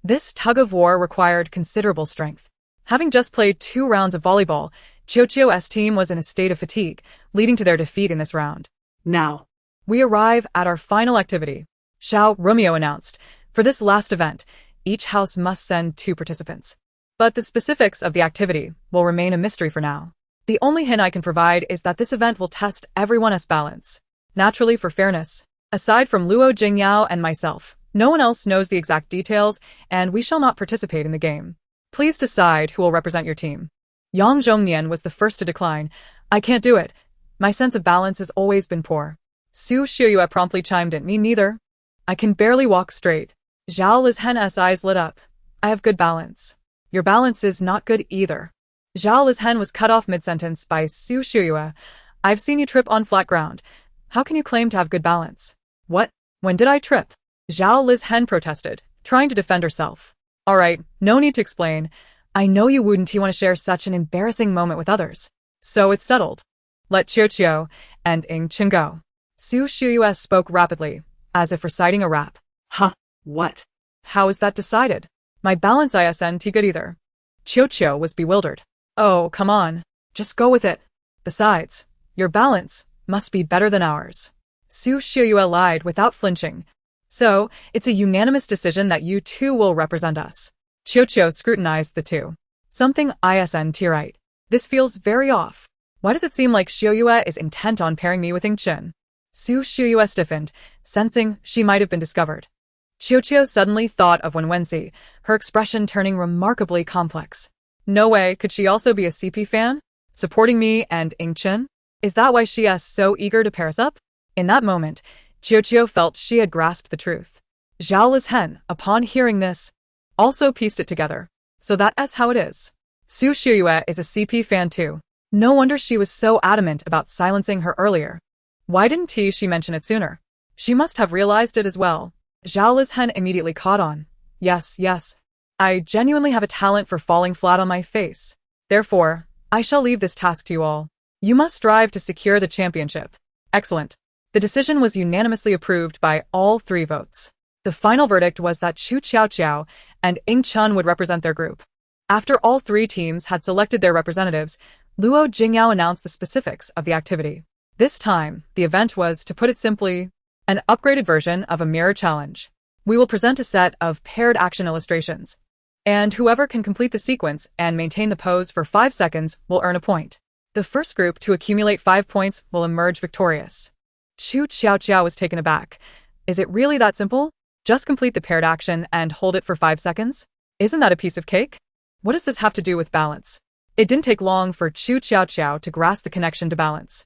This tug-of-war required considerable strength. Having just played 2 rounds of volleyball, Qiaoqiao's team was in a state of fatigue, leading to their defeat in this round. Now, we arrive at our final activity. Xiao Romeo announced, for this last event, each house must send 2 participants. But the specifics of the activity will remain a mystery for now. The only hint I can provide is that this event will test everyone's balance. Naturally, for fairness, aside from Luo Jingyao and myself, no one else knows the exact details, and we shall not participate in the game. Please decide who will represent your team. Yang Zhongnian was the first to decline. "I can't do it. My sense of balance has always been poor." Su Shiyue promptly chimed in, "Me neither. I can barely walk straight." Zhao Lizhen's eyes lit up. "I have good balance. Your balance is not good either." Zhao Lizhen was cut off mid-sentence by Su Shiyue. "I've seen you trip on flat ground. How can you claim to have good balance?" "What? When did I trip?" Zhao Lizhen protested, trying to defend herself. "All right, no need to explain. I know you wouldn't want to share such an embarrassing moment with others. So it's settled. Let Qiaoqiao and Qin go." Su Shiyue spoke rapidly, as if reciting a rap. "Huh? What? How is that decided? My balance isn't good either." Qiaoqiao was bewildered. "Oh, come on. Just go with it. Besides, your balance must be better than ours." Su Shiyue lied without flinching. "So, it's a unanimous decision that you 2 will represent us." Qiaoqiao scrutinized the two. "Something isn't right. This feels very off. Why does it seem like Shiyue is intent on pairing me with Qin?" Su Shiyue stiffened, sensing she might have been discovered. Qiaoqiao suddenly thought of Wenwensi, her expression turning remarkably complex. "No way, could she also be a CP fan? Supporting me and Qin? Is that why she is so eager to pair us up?" In that moment, Qiaoqiao felt she had grasped the truth. Zhao Lizhen, upon hearing this, also pieced it together. So that's how it is. Su Shiyue is a CP fan too. No wonder she was so adamant about silencing her earlier. Why didn't she mention it sooner? She must have realized it as well. Zhao Lizhen immediately caught on. Yes. I genuinely have a talent for falling flat on my face. Therefore, I shall leave this task to you all. You must strive to secure the championship. Excellent. The decision was unanimously approved by all 3 votes. The final verdict was that Qu Tiaotiao and Chen would represent their group. After all 3 teams had selected their representatives, Luo Jinga announced the specifics of the activity. This time, the event was, to put it simply, an upgraded version of a mirror challenge. We will present a set of paired action illustrations. And whoever can complete the sequence and maintain the pose for 5 seconds will earn a point. The first group to accumulate 5 points will emerge victorious. Qu Tiaotiao was taken aback. Is it really that simple? Just complete the paired action and hold it for 5 seconds? Isn't that a piece of cake? What does this have to do with balance? It didn't take long for Qu Tiaotiao to grasp the connection to balance.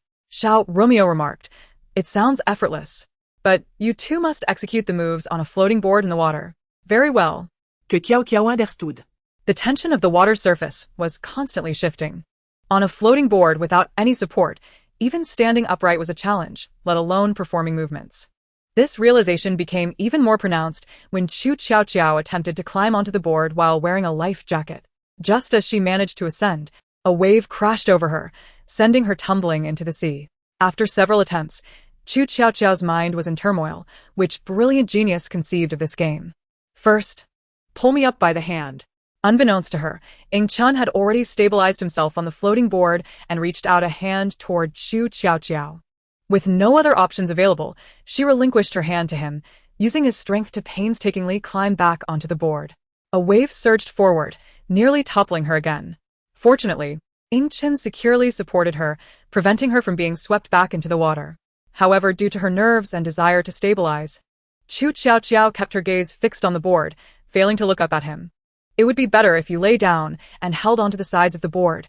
Romeo remarked, "It sounds effortless. But you too must execute the moves on a floating board in the water." Very well. Qiaoqiao understood. The tension of the water's surface was constantly shifting. On a floating board without any support, even standing upright was a challenge, let alone performing movements. This realization became even more pronounced when Qu Tiaotiao attempted to climb onto the board while wearing a life jacket. Just as she managed to ascend, a wave crashed over her, sending her tumbling into the sea. After several attempts, Qu Tiaotiao's mind was in turmoil. Which brilliant genius conceived of this game? First, pull me up by the hand. Unbeknownst to her, Chen had already stabilized himself on the floating board and reached out a hand toward Qu Tiaotiao. With no other options available, she relinquished her hand to him, using his strength to painstakingly climb back onto the board. A wave surged forward, nearly toppling her again. Fortunately, Chen securely supported her, preventing her from being swept back into the water. However, due to her nerves and desire to stabilize, Qu Tiaotiao kept her gaze fixed on the board, failing to look up at him. "It would be better if you lay down and held onto the sides of the board."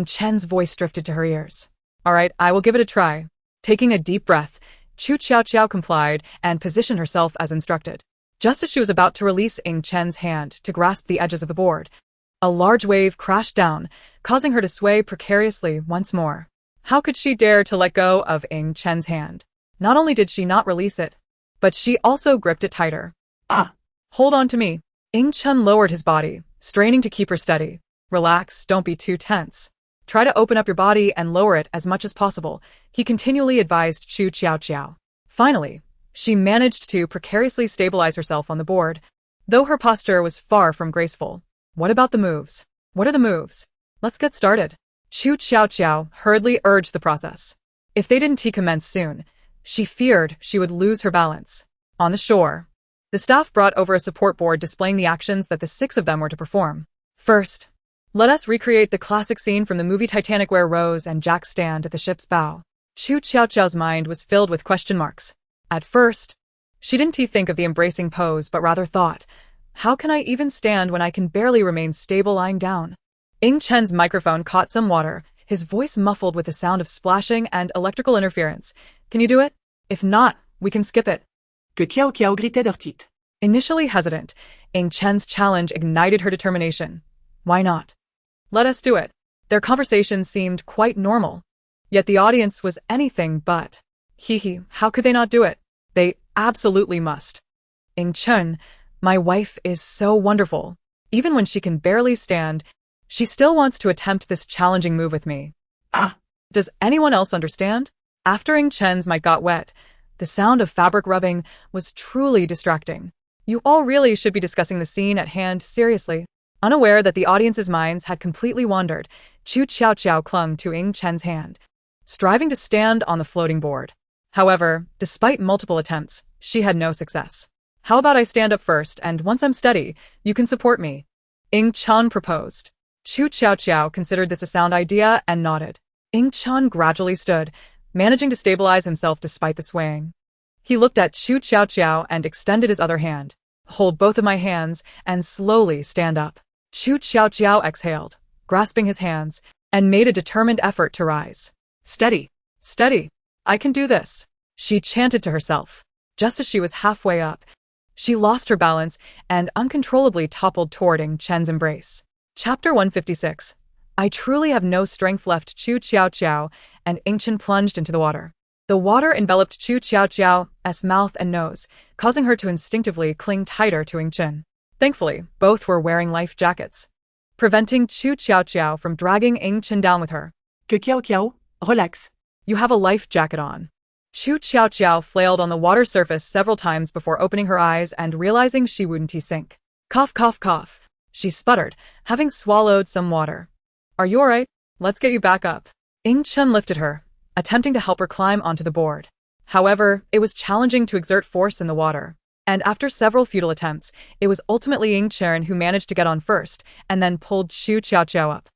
Chen's voice drifted to her ears. "All right, I will give it a try." Taking a deep breath, Qu Tiaotiao complied and positioned herself as instructed. Just as she was about to release Chen's hand to grasp the edges of the board, a large wave crashed down, causing her to sway precariously once more. How could she dare to let go of Chen's hand? Not only did she not release it, but she also gripped it tighter. Ah! "Hold on to me." Chen lowered his body, straining to keep her steady. "Relax, don't be too tense. Try to open up your body and lower it as much as possible," he continually advised Qu Tiaotiao. Finally, she managed to precariously stabilize herself on the board, though her posture was far from graceful. "What about the moves? What are the moves? Let's get started." Qu Tiaotiao hurriedly urged the process. If they didn't commence soon, she feared she would lose her balance. On the shore, the staff brought over a support board displaying the actions that the 6 of them were to perform. First, let us recreate the classic scene from the movie Titanic where Rose and Jack stand at the ship's bow. Qu Tiaotiao's mind was filled with question marks. At first, she didn't think of the embracing pose but rather thought, how can I even stand when I can barely remain stable lying down? Chen's microphone caught some water, his voice muffled with the sound of splashing and electrical interference. "Can you do it? If not, we can skip it." Qiaoqiao gritted her teeth. Initially hesitant, Chen's challenge ignited her determination. Why not? Let us do it. Their conversation seemed quite normal. Yet the audience was anything but. How could they not do it? They absolutely must. Chen, my wife is so wonderful. Even when she can barely stand, she still wants to attempt this challenging move with me. Ah! Does anyone else understand? After Chen's mic got wet, the sound of fabric rubbing was truly distracting. You all really should be discussing the scene at hand seriously. Unaware that the audience's minds had completely wandered, Qu Tiaotiao clung to Chen's hand, striving to stand on the floating board. However, despite multiple attempts, she had no success. "How about I stand up first, and once I'm steady, you can support me?" Chen proposed. Qu Tiaotiao considered this a sound idea and nodded. Chen gradually stood, managing to stabilize himself despite the swaying. He looked at Qu Tiaotiao and extended his other hand. "Hold both of my hands and slowly stand up." Qu Tiaotiao exhaled, grasping his hands, and made a determined effort to rise. "Steady, steady. I can do this," she chanted to herself. Just as she was halfway up, she lost her balance and uncontrollably toppled toward Chen's embrace. Chapter 156. I truly have no strength left. Qu Tiaotiao and Chen plunged into the water. The water enveloped Qu Tiaotiao's mouth and nose, causing her to instinctively cling tighter to Chen. Thankfully, both were wearing life jackets, preventing Qu Tiaotiao from dragging Chen down with her. Qiaoqiao, relax. You have a life jacket on. Qu Tiaotiao flailed on the water surface several times before opening her eyes and realizing she wouldn't sink. Cough, cough, cough. She sputtered, having swallowed some water. "Are you alright? Let's get you back up." Chen lifted her, attempting to help her climb onto the board. However, it was challenging to exert force in the water. And after several futile attempts, it was ultimately Ying Chen who managed to get on first, and then pulled Qu Tiaotiao up.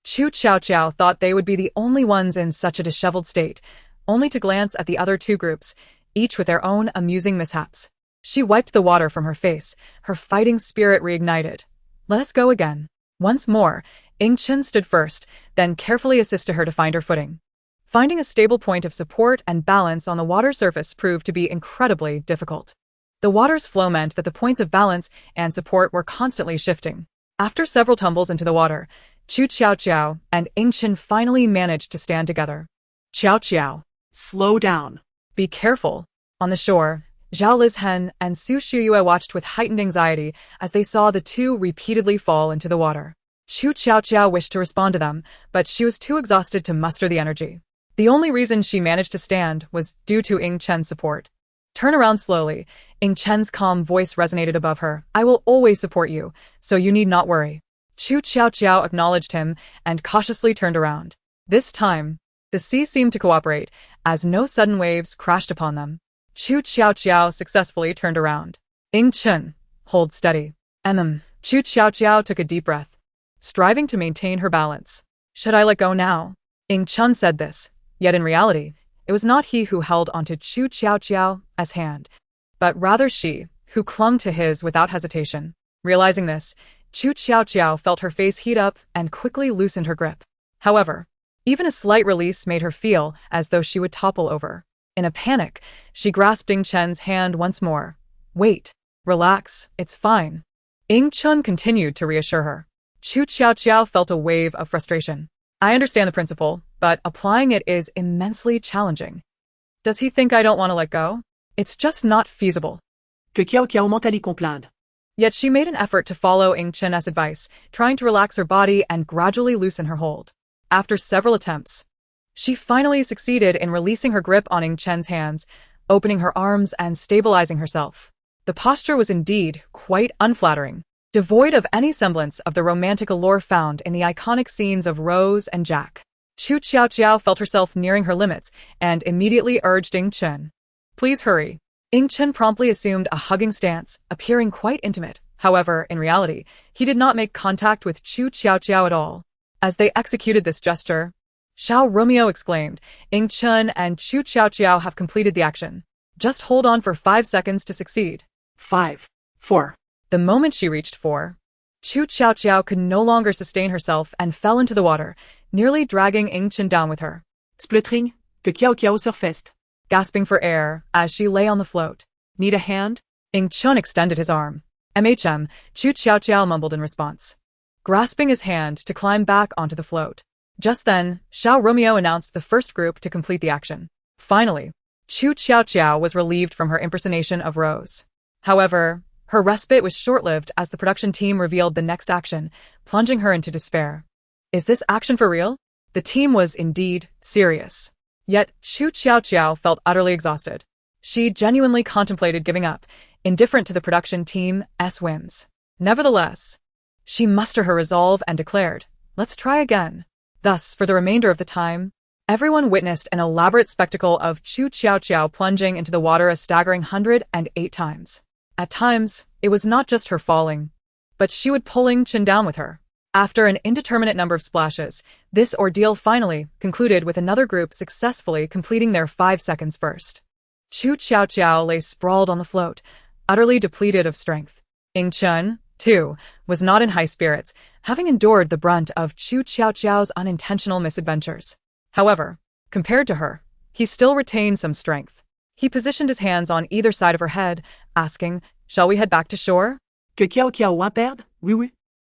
Qu Tiaotiao thought they would be the only ones in such a disheveled state, only to glance at the other two groups, each with their own amusing mishaps. She wiped the water from her face, her fighting spirit reignited. Let us go again. Once more, Ying Chen stood first, then carefully assisted her to find her footing. Finding a stable point of support and balance on the water surface proved to be incredibly difficult. The water's flow meant that the points of balance and support were constantly shifting. After several tumbles into the water, Qu Tiaotiao and Ying Chen finally managed to stand together. Qiaoqiao. Slow down. Be careful. On the shore, Zhao Lizhen and Su Shuyue watched with heightened anxiety as they saw the two repeatedly fall into the water. Qu Tiaotiao wished to respond to them, but she was too exhausted to muster the energy. The only reason she managed to stand was due to Ying Chen's support. Turn around slowly. Ying Chen's calm voice resonated above her. I will always support you, so you need not worry. Qu Tiaotiao acknowledged him and cautiously turned around. This time, the sea seemed to cooperate, as no sudden waves crashed upon them. Qu Tiaotiao successfully turned around. Ying Chen, hold steady. Qu Tiaotiao took a deep breath, striving to maintain her balance. Should I let go now? Ying Chen said this, yet in reality, it was not he who held onto Qu Tiaotiao's hand, but rather she, who clung to his without hesitation. Realizing this, Qu Tiaotiao felt her face heat up and quickly loosened her grip. However, even a slight release made her feel as though she would topple over. In a panic, she grasped Ying Chen's hand once more. Wait, relax, it's fine. Ying Chen continued to reassure her. Qu Tiaotiao felt a wave of frustration. I understand the principle, but applying it is immensely challenging. Does he think I don't want to let go? It's just not feasible. Que Qiaoqiao mentally complained. Yet she made an effort to follow Ying Chen's advice, trying to relax her body and gradually loosen her hold. After several attempts, she finally succeeded in releasing her grip on Ying Chen's hands, opening her arms and stabilizing herself. The posture was indeed quite unflattering, devoid of any semblance of the romantic allure found in the iconic scenes of Rose and Jack. Qu Tiaotiao felt herself nearing her limits and immediately urged Ying Chen. Please hurry. Ying Chen promptly assumed a hugging stance, appearing quite intimate. However, in reality, he did not make contact with Qu Tiaotiao at all. As they executed this gesture, Xiao Romeo exclaimed, Ying Chen and Qu Tiaotiao have completed the action. Just hold on for 5 seconds to succeed. 5, 4. The moment she reached 4, Qu Tiaotiao could no longer sustain herself and fell into the water, nearly dragging Ying Chen down with her. Spluttering, que Qiaoqiao surfaced. Gasping for air as she lay on the float. Need a hand? Ying Chen extended his arm. Qu Tiaotiao mumbled in response, grasping his hand to climb back onto the float. Just then, Xiao Romeo announced the first group to complete the action. Finally, Qu Tiaotiao was relieved from her impersonation of Rose. However, her respite was short-lived as the production team revealed the next action, plunging her into despair. Is this action for real? The team was indeed serious. Yet, Qu Tiaotiao felt utterly exhausted. She genuinely contemplated giving up, indifferent to the production team's whims. Nevertheless, she mustered her resolve and declared, let's try again. Thus, for the remainder of the time, everyone witnessed an elaborate spectacle of Qu Tiaotiao plunging into the water a staggering 108 times. At times, it was not just her falling, but she would pull Ying Chen down with her. After an indeterminate number of splashes, this ordeal finally concluded with another group successfully completing their 5 seconds first. Qu Tiaotiao lay sprawled on the float, utterly depleted of strength. Ying Chen, too, was not in high spirits, having endured the brunt of Qu Tiaotiao's unintentional misadventures. However, compared to her, he still retained some strength. He positioned his hands on either side of her head, asking, shall we head back to shore? Que Qiaoqiao want perdre? Oui, oui.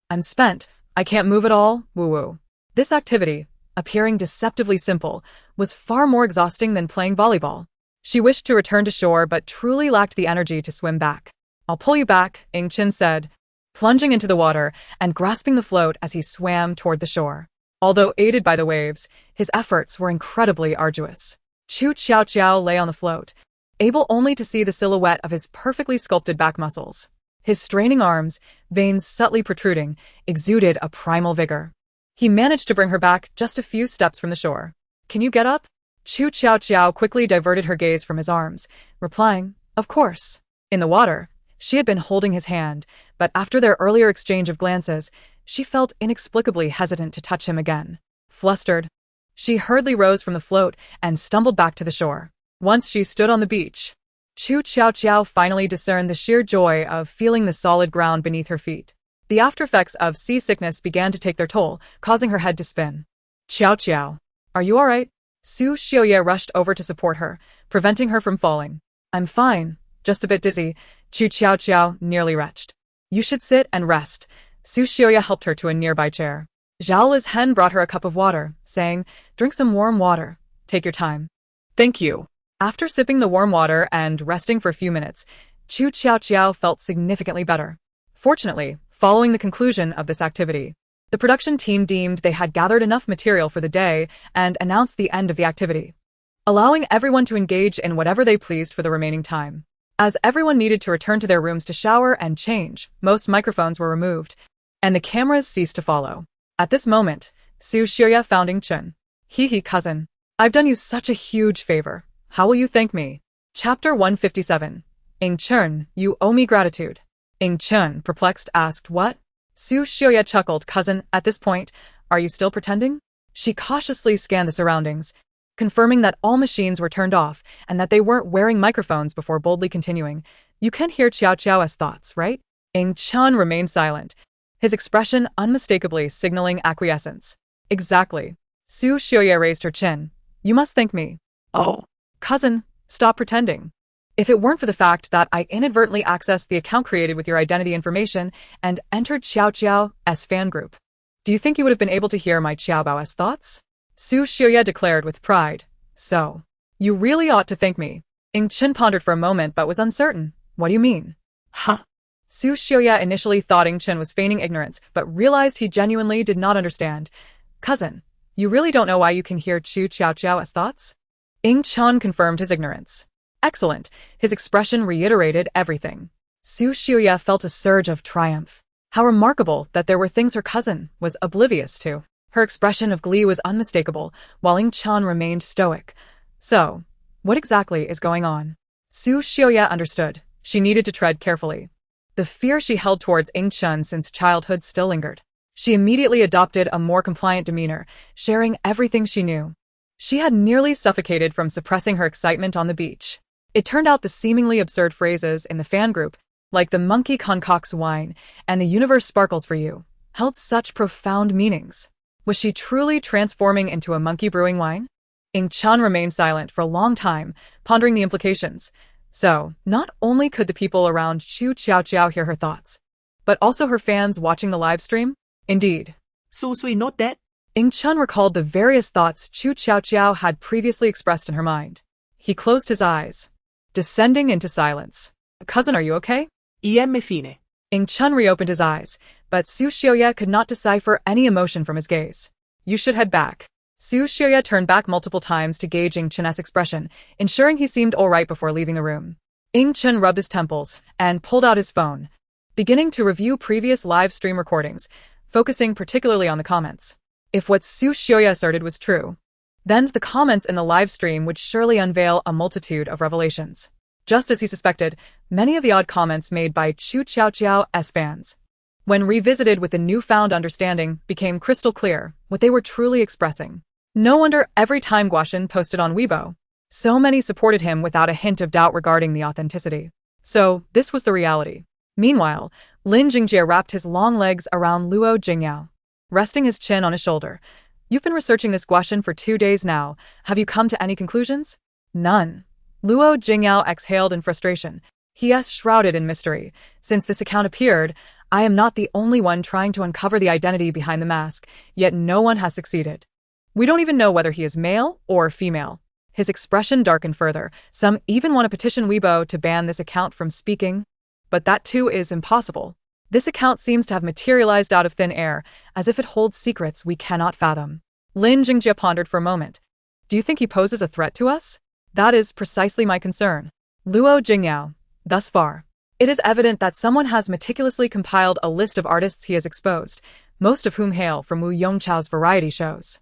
I'm spent. I can't move at all, woo-woo. This activity, appearing deceptively simple, was far more exhausting than playing volleyball. She wished to return to shore but truly lacked the energy to swim back. I'll pull you back, Ying Chen said, plunging into the water and grasping the float as he swam toward the shore. Although aided by the waves, his efforts were incredibly arduous. Qu Tiaotiao lay on the float, able only to see the silhouette of his perfectly sculpted back muscles. His straining arms, veins subtly protruding, exuded a primal vigor. He managed to bring her back just a few steps from the shore. Can you get up? Qu Tiaotiao quickly diverted her gaze from his arms, replying, of course. In the water, she had been holding his hand, but after their earlier exchange of glances, she felt inexplicably hesitant to touch him again. Flustered, she hurriedly rose from the float and stumbled back to the shore. Once she stood on the beach, Qu Tiaotiao finally discerned the sheer joy of feeling the solid ground beneath her feet. The aftereffects of seasickness began to take their toll, causing her head to spin. Qiaoqiao, are you all right? Su Xiaoye rushed over to support her, preventing her from falling. I'm fine, just a bit dizzy, Qu Tiaotiao nearly retched. You should sit and rest. Su Xiaoye helped her to a nearby chair. Zhaola's hen brought her a cup of water, saying, drink some warm water. Take your time. Thank you. After sipping the warm water and resting for a few minutes, Qu Tiaotiao felt significantly better. Fortunately, following the conclusion of this activity, the production team deemed they had gathered enough material for the day and announced the end of the activity, allowing everyone to engage in whatever they pleased for the remaining time. As everyone needed to return to their rooms to shower and change, most microphones were removed, and the cameras ceased to follow. At this moment, Su Xiaoye found Ing Chun. Hee cousin. I've done you such a huge favor. How will you thank me? Chapter 157. Ing Chun, you owe me gratitude. Ing Chun, perplexed, asked what? Su Xiaoye chuckled. Cousin, at this point, are you still pretending? She cautiously scanned the surroundings, confirming that all machines were turned off and that they weren't wearing microphones before boldly continuing. You can hear Qiaoqiao's thoughts, right? Ing Chun remained silent, his expression unmistakably signaling acquiescence. Exactly. Su Xiaoye raised her chin. You must thank me. Oh. Cousin, stop pretending. If it weren't for the fact that I inadvertently accessed the account created with your identity information and entered Qiaoqiao's fan group, do you think you would have been able to hear my Qiaobao's thoughts? Su Xiaoye declared with pride. So, you really ought to thank me. Ing Chun pondered for a moment but was uncertain. What do you mean? Huh? Su Xiaoye initially thought Ing Chun was feigning ignorance, but realized he genuinely did not understand. Cousin, you really don't know why you can hear Qu Tiaotiao's thoughts? Ing Chun confirmed his ignorance. Excellent. His expression reiterated everything. Su Xiaoye felt a surge of triumph. How remarkable that there were things her cousin was oblivious to. Her expression of glee was unmistakable, while Ing Chun remained stoic. So, what exactly is going on? Su Xiaoye understood. She needed to tread carefully. The fear she held towards Ing Chun since childhood still lingered. She immediately adopted a more compliant demeanor, sharing everything she knew. She had nearly suffocated from suppressing her excitement on the beach. It turned out the seemingly absurd phrases in the fan group, like the monkey concocts wine and the universe sparkles for you, held such profound meanings. Was she truly transforming into a monkey brewing wine? Ing Chun remained silent for a long time, pondering the implications. So, not only could the people around Qu Tiaotiao hear her thoughts, but also her fans watching the live stream? Indeed. So we note that? Ing Chun recalled the various thoughts Qu Tiaotiao had previously expressed in her mind. He closed his eyes, descending into silence. Cousin, are you okay? Me fine. Ing Chun reopened his eyes, but Su Xiaoye could not decipher any emotion from his gaze. You should head back. Su Xiaoye turned back multiple times to gauge Ing Chun's expression, ensuring he seemed all right before leaving the room. Ing Chun rubbed his temples and pulled out his phone, beginning to review previous live stream recordings, focusing particularly on the comments. If what Su Xiaoye asserted was true, then the comments in the live stream would surely unveil a multitude of revelations. Just as he suspected, many of the odd comments made by Qu Tiaotiao's fans, when revisited with the newfound understanding, became crystal clear what they were truly expressing. No wonder every time Guaxian posted on Weibo, so many supported him without a hint of doubt regarding the authenticity. So, this was the reality. Meanwhile, Lin Jingjie wrapped his long legs around Luo Jinga, resting his chin on his shoulder. You've been researching this Guaxian for 2 days now. Have you come to any conclusions? None. Luo Jinga exhaled in frustration. He is shrouded in mystery. Since this account appeared, I am not the only one trying to uncover the identity behind the mask, yet no one has succeeded. We don't even know whether he is male or female. His expression darkened further. Some even want to petition Weibo to ban this account from speaking. But that too is impossible. This account seems to have materialized out of thin air, as if it holds secrets we cannot fathom. Lin Jingjie pondered for a moment. Do you think he poses a threat to us? That is precisely my concern. Luo Jinga. Thus far, it is evident that someone has meticulously compiled a list of artists he has exposed, most of whom hail from Wu Yongchao's variety shows.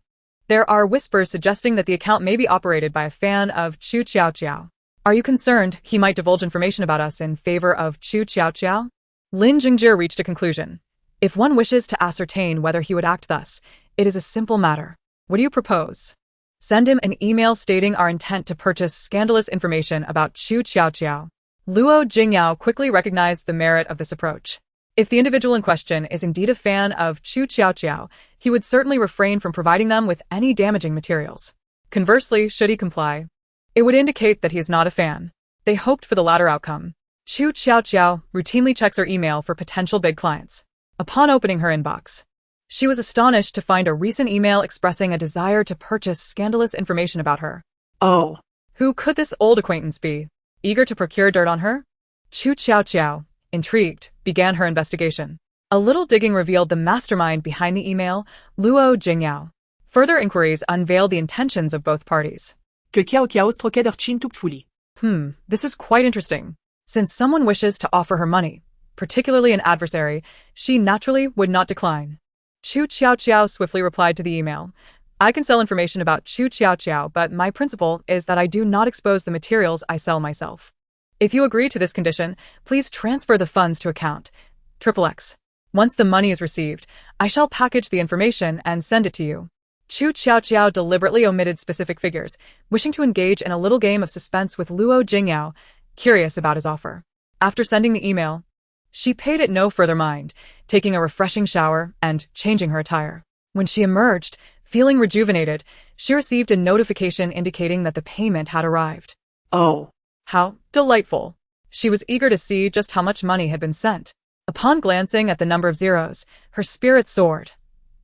There are whispers suggesting that the account may be operated by a fan of Qu Tiaotiao. Are you concerned he might divulge information about us in favor of Qu Tiaotiao? Lin Jinga reached a conclusion. If one wishes to ascertain whether he would act thus, it is a simple matter. What do you propose? Send him an email stating our intent to purchase scandalous information about Qu Tiaotiao. Luo Jinga quickly recognized the merit of this approach. If the individual in question is indeed a fan of Qu Tiaotiao, he would certainly refrain from providing them with any damaging materials. Conversely, should he comply, it would indicate that he is not a fan. They hoped for the latter outcome. Qu Tiaotiao routinely checks her email for potential big clients. Upon opening her inbox, she was astonished to find a recent email expressing a desire to purchase scandalous information about her. Oh. Who could this old acquaintance be? Eager to procure dirt on her? Qu Tiaotiao, intrigued, began her investigation. A little digging revealed the mastermind behind the email, Luo Jinga. Further inquiries unveiled the intentions of both parties. Que Qiaoqiao stroquait der chin tuktfuli. This is quite interesting. Since someone wishes to offer her money, particularly an adversary, she naturally would not decline. Qu Tiaotiao swiftly replied to the email. I can sell information about Qu Tiaotiao, but my principle is that I do not expose the materials I sell myself. If you agree to this condition, please transfer the funds to account XXX. Once the money is received, I shall package the information and send it to you. Qu Tiaotiao deliberately omitted specific figures, wishing to engage in a little game of suspense with Luo Jinga, curious about his offer. After sending the email, she paid it no further mind, taking a refreshing shower and changing her attire. When she emerged, feeling rejuvenated, she received a notification indicating that the payment had arrived. Oh. How delightful! She was eager to see just how much money had been sent. Upon glancing at the number of zeros, her spirit soared.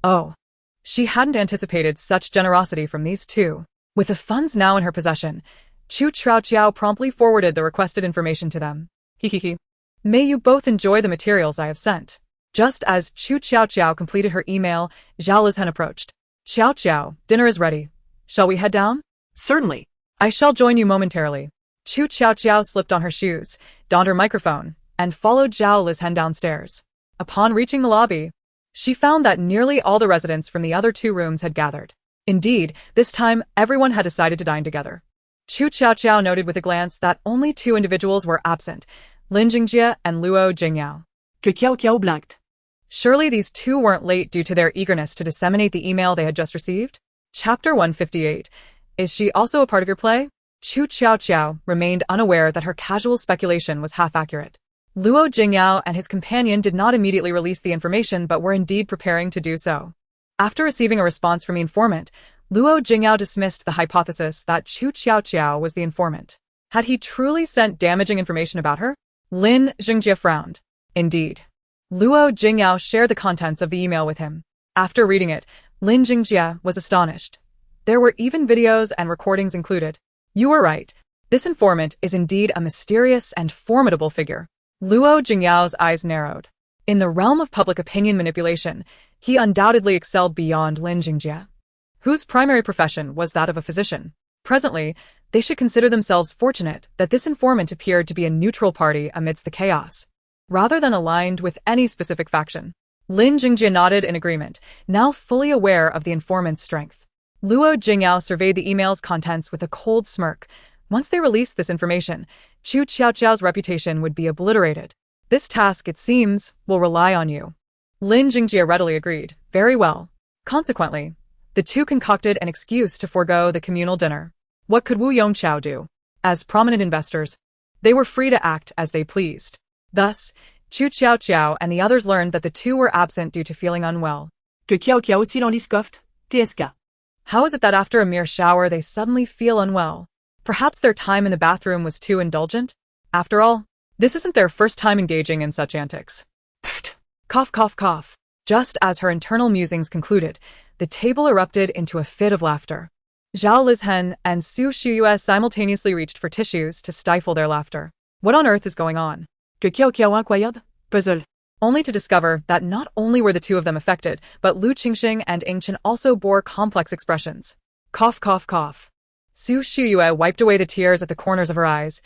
Oh. She hadn't anticipated such generosity from these two. With the funds now in her possession, Qu Tiaotiao promptly forwarded the requested information to them. Hehehe. May you both enjoy the materials I have sent. Just as Qu Tiaotiao completed her email, Zhao Lizhen approached. Qiaoqiao, dinner is ready. Shall we head down? Certainly. I shall join you momentarily. Qu Tiaotiao slipped on her shoes, donned her microphone, and followed Zhao Lizhen downstairs. Upon reaching the lobby, she found that nearly all the residents from the other two rooms had gathered. Indeed, this time everyone had decided to dine together. Qu Tiaotiao noted with a glance that only two individuals were absent, Lin Jinga and Luo Jinga. Que Qiaoqiao blanked. Surely these two weren't late due to their eagerness to disseminate the email they had just received? Chapter 158. Is she also a part of your play? Qu Tiaotiao remained unaware that her casual speculation was half accurate. Luo Jinga and his companion did not immediately release the information but were indeed preparing to do so. After receiving a response from the informant, Luo Jinga dismissed the hypothesis that Qu Tiaotiao was the informant. Had he truly sent damaging information about her? Lin Jinga frowned. Indeed. Luo Jinga shared the contents of the email with him. After reading it, Lin Jinga was astonished. There were even videos and recordings included. You were right. This informant is indeed a mysterious and formidable figure. Luo Jingyao's eyes narrowed. In the realm of public opinion manipulation, he undoubtedly excelled beyond Lin Jinga, whose primary profession was that of a physician. Presently, they should consider themselves fortunate that this informant appeared to be a neutral party amidst the chaos, rather than aligned with any specific faction. Lin Jinga nodded in agreement, now fully aware of the informant's strength. Luo Jinga surveyed the email's contents with a cold smirk. Once they released this information, Qu Tiaotiao's reputation would be obliterated. This task, it seems, will rely on you. Lin Jinga readily agreed. Very well. Consequently, the two concocted an excuse to forego the communal dinner. What could Wu Yongqiao do? As prominent investors, they were free to act as they pleased. Thus, Qu Tiaotiao and the others learned that the two were absent due to feeling unwell. Que Qiaoqiao aussi l'enliscoft, TSK. How is it that after a mere shower they suddenly feel unwell? Perhaps their time in the bathroom was too indulgent? After all, this isn't their first time engaging in such antics. Pfft. Cough, cough, cough. Just as her internal musings concluded, the table erupted into a fit of laughter. Zhao Lizhen and Su Shuyue simultaneously reached for tissues to stifle their laughter. What on earth is going on? Que Qiaoqiao incroyable? Puzzle. Only to discover that not only were the two of them affected, but Lu Qingxing and Ingchen also bore complex expressions. Cough, cough, cough. Su Shuyue wiped away the tears at the corners of her eyes.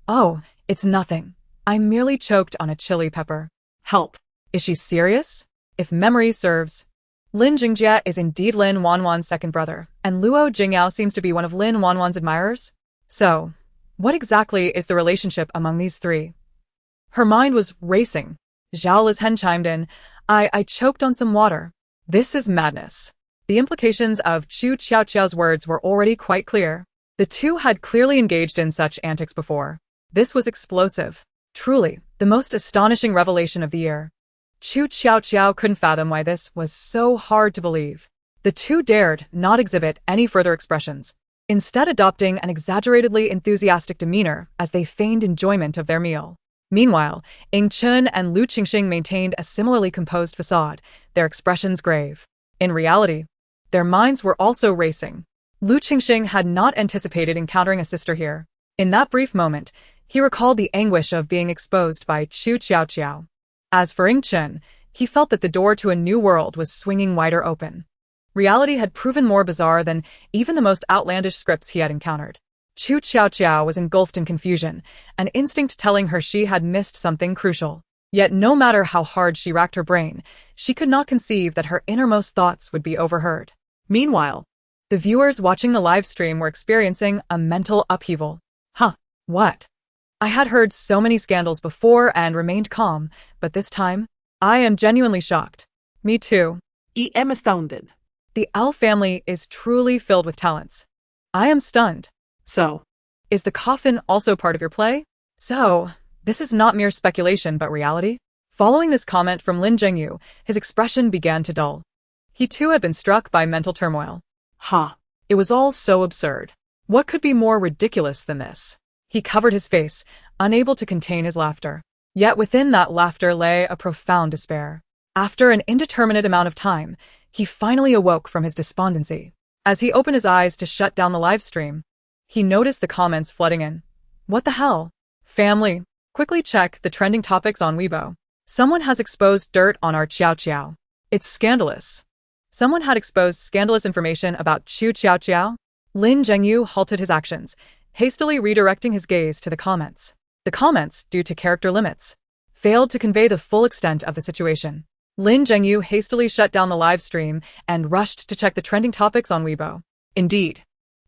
Oh, it's nothing. I merely choked on a chili pepper. Help. Is she serious? If memory serves. Lin Jinga is indeed Lin Wanjun's second brother, and Luo Jinga seems to be one of Lin Wanjun's admirers. So, What exactly is the relationship among these three? Her mind was racing. Zhao Li's hen chimed in. I choked on some water. This is madness. The implications of Qu Tiaotiao's words were already quite clear. The two had clearly engaged in such antics before. This was explosive. Truly, the most astonishing revelation of the year. Qu Tiaotiao couldn't fathom why this was so hard to believe. The two dared not exhibit any further expressions, instead adopting an exaggeratedly enthusiastic demeanor as they feigned enjoyment of their meal. Meanwhile, Ying Chun and Lu Qingxing maintained a similarly composed facade, their expressions grave. In reality, their minds were also racing. Lu Qingxing had not anticipated encountering a sister here. In that brief moment, he recalled the anguish of being exposed by Qu Tiaotiao. As for Ying Chun, he felt that the door to a new world was swinging wider open. Reality had proven more bizarre than even the most outlandish scripts he had encountered. Qu Tiaotiao was engulfed in confusion, an instinct telling her she had missed something crucial. Yet no matter how hard she racked her brain, she could not conceive that her innermost thoughts would be overheard. Meanwhile, the viewers watching the live stream were experiencing a mental upheaval. What? I had heard so many scandals before and remained calm, but this time, I am genuinely shocked. Me too. I am astounded. The L family is truly filled with talents. I am stunned. So, is the coffin also part of your play? So, this is not mere speculation but reality? Following this comment from Lin Zhengyu, his expression began to dull. He too had been struck by mental turmoil. It was all so absurd. What could be more ridiculous than this? He covered his face, unable to contain his laughter. Yet within that laughter lay a profound despair. After an indeterminate amount of time, he finally awoke from his despondency. As he opened his eyes to shut down the live stream, he noticed the comments flooding in. What the hell? Family, quickly check the trending topics on Weibo. Someone has exposed dirt on our Qiaoqiao. It's scandalous. Someone had exposed scandalous information about Qu Tiaotiao. Lin Zhengyu halted his actions, hastily redirecting his gaze to the comments. The comments, due to character limits, failed to convey the full extent of the situation. Lin Zhengyu hastily shut down the live stream and rushed to check the trending topics on Weibo. Indeed,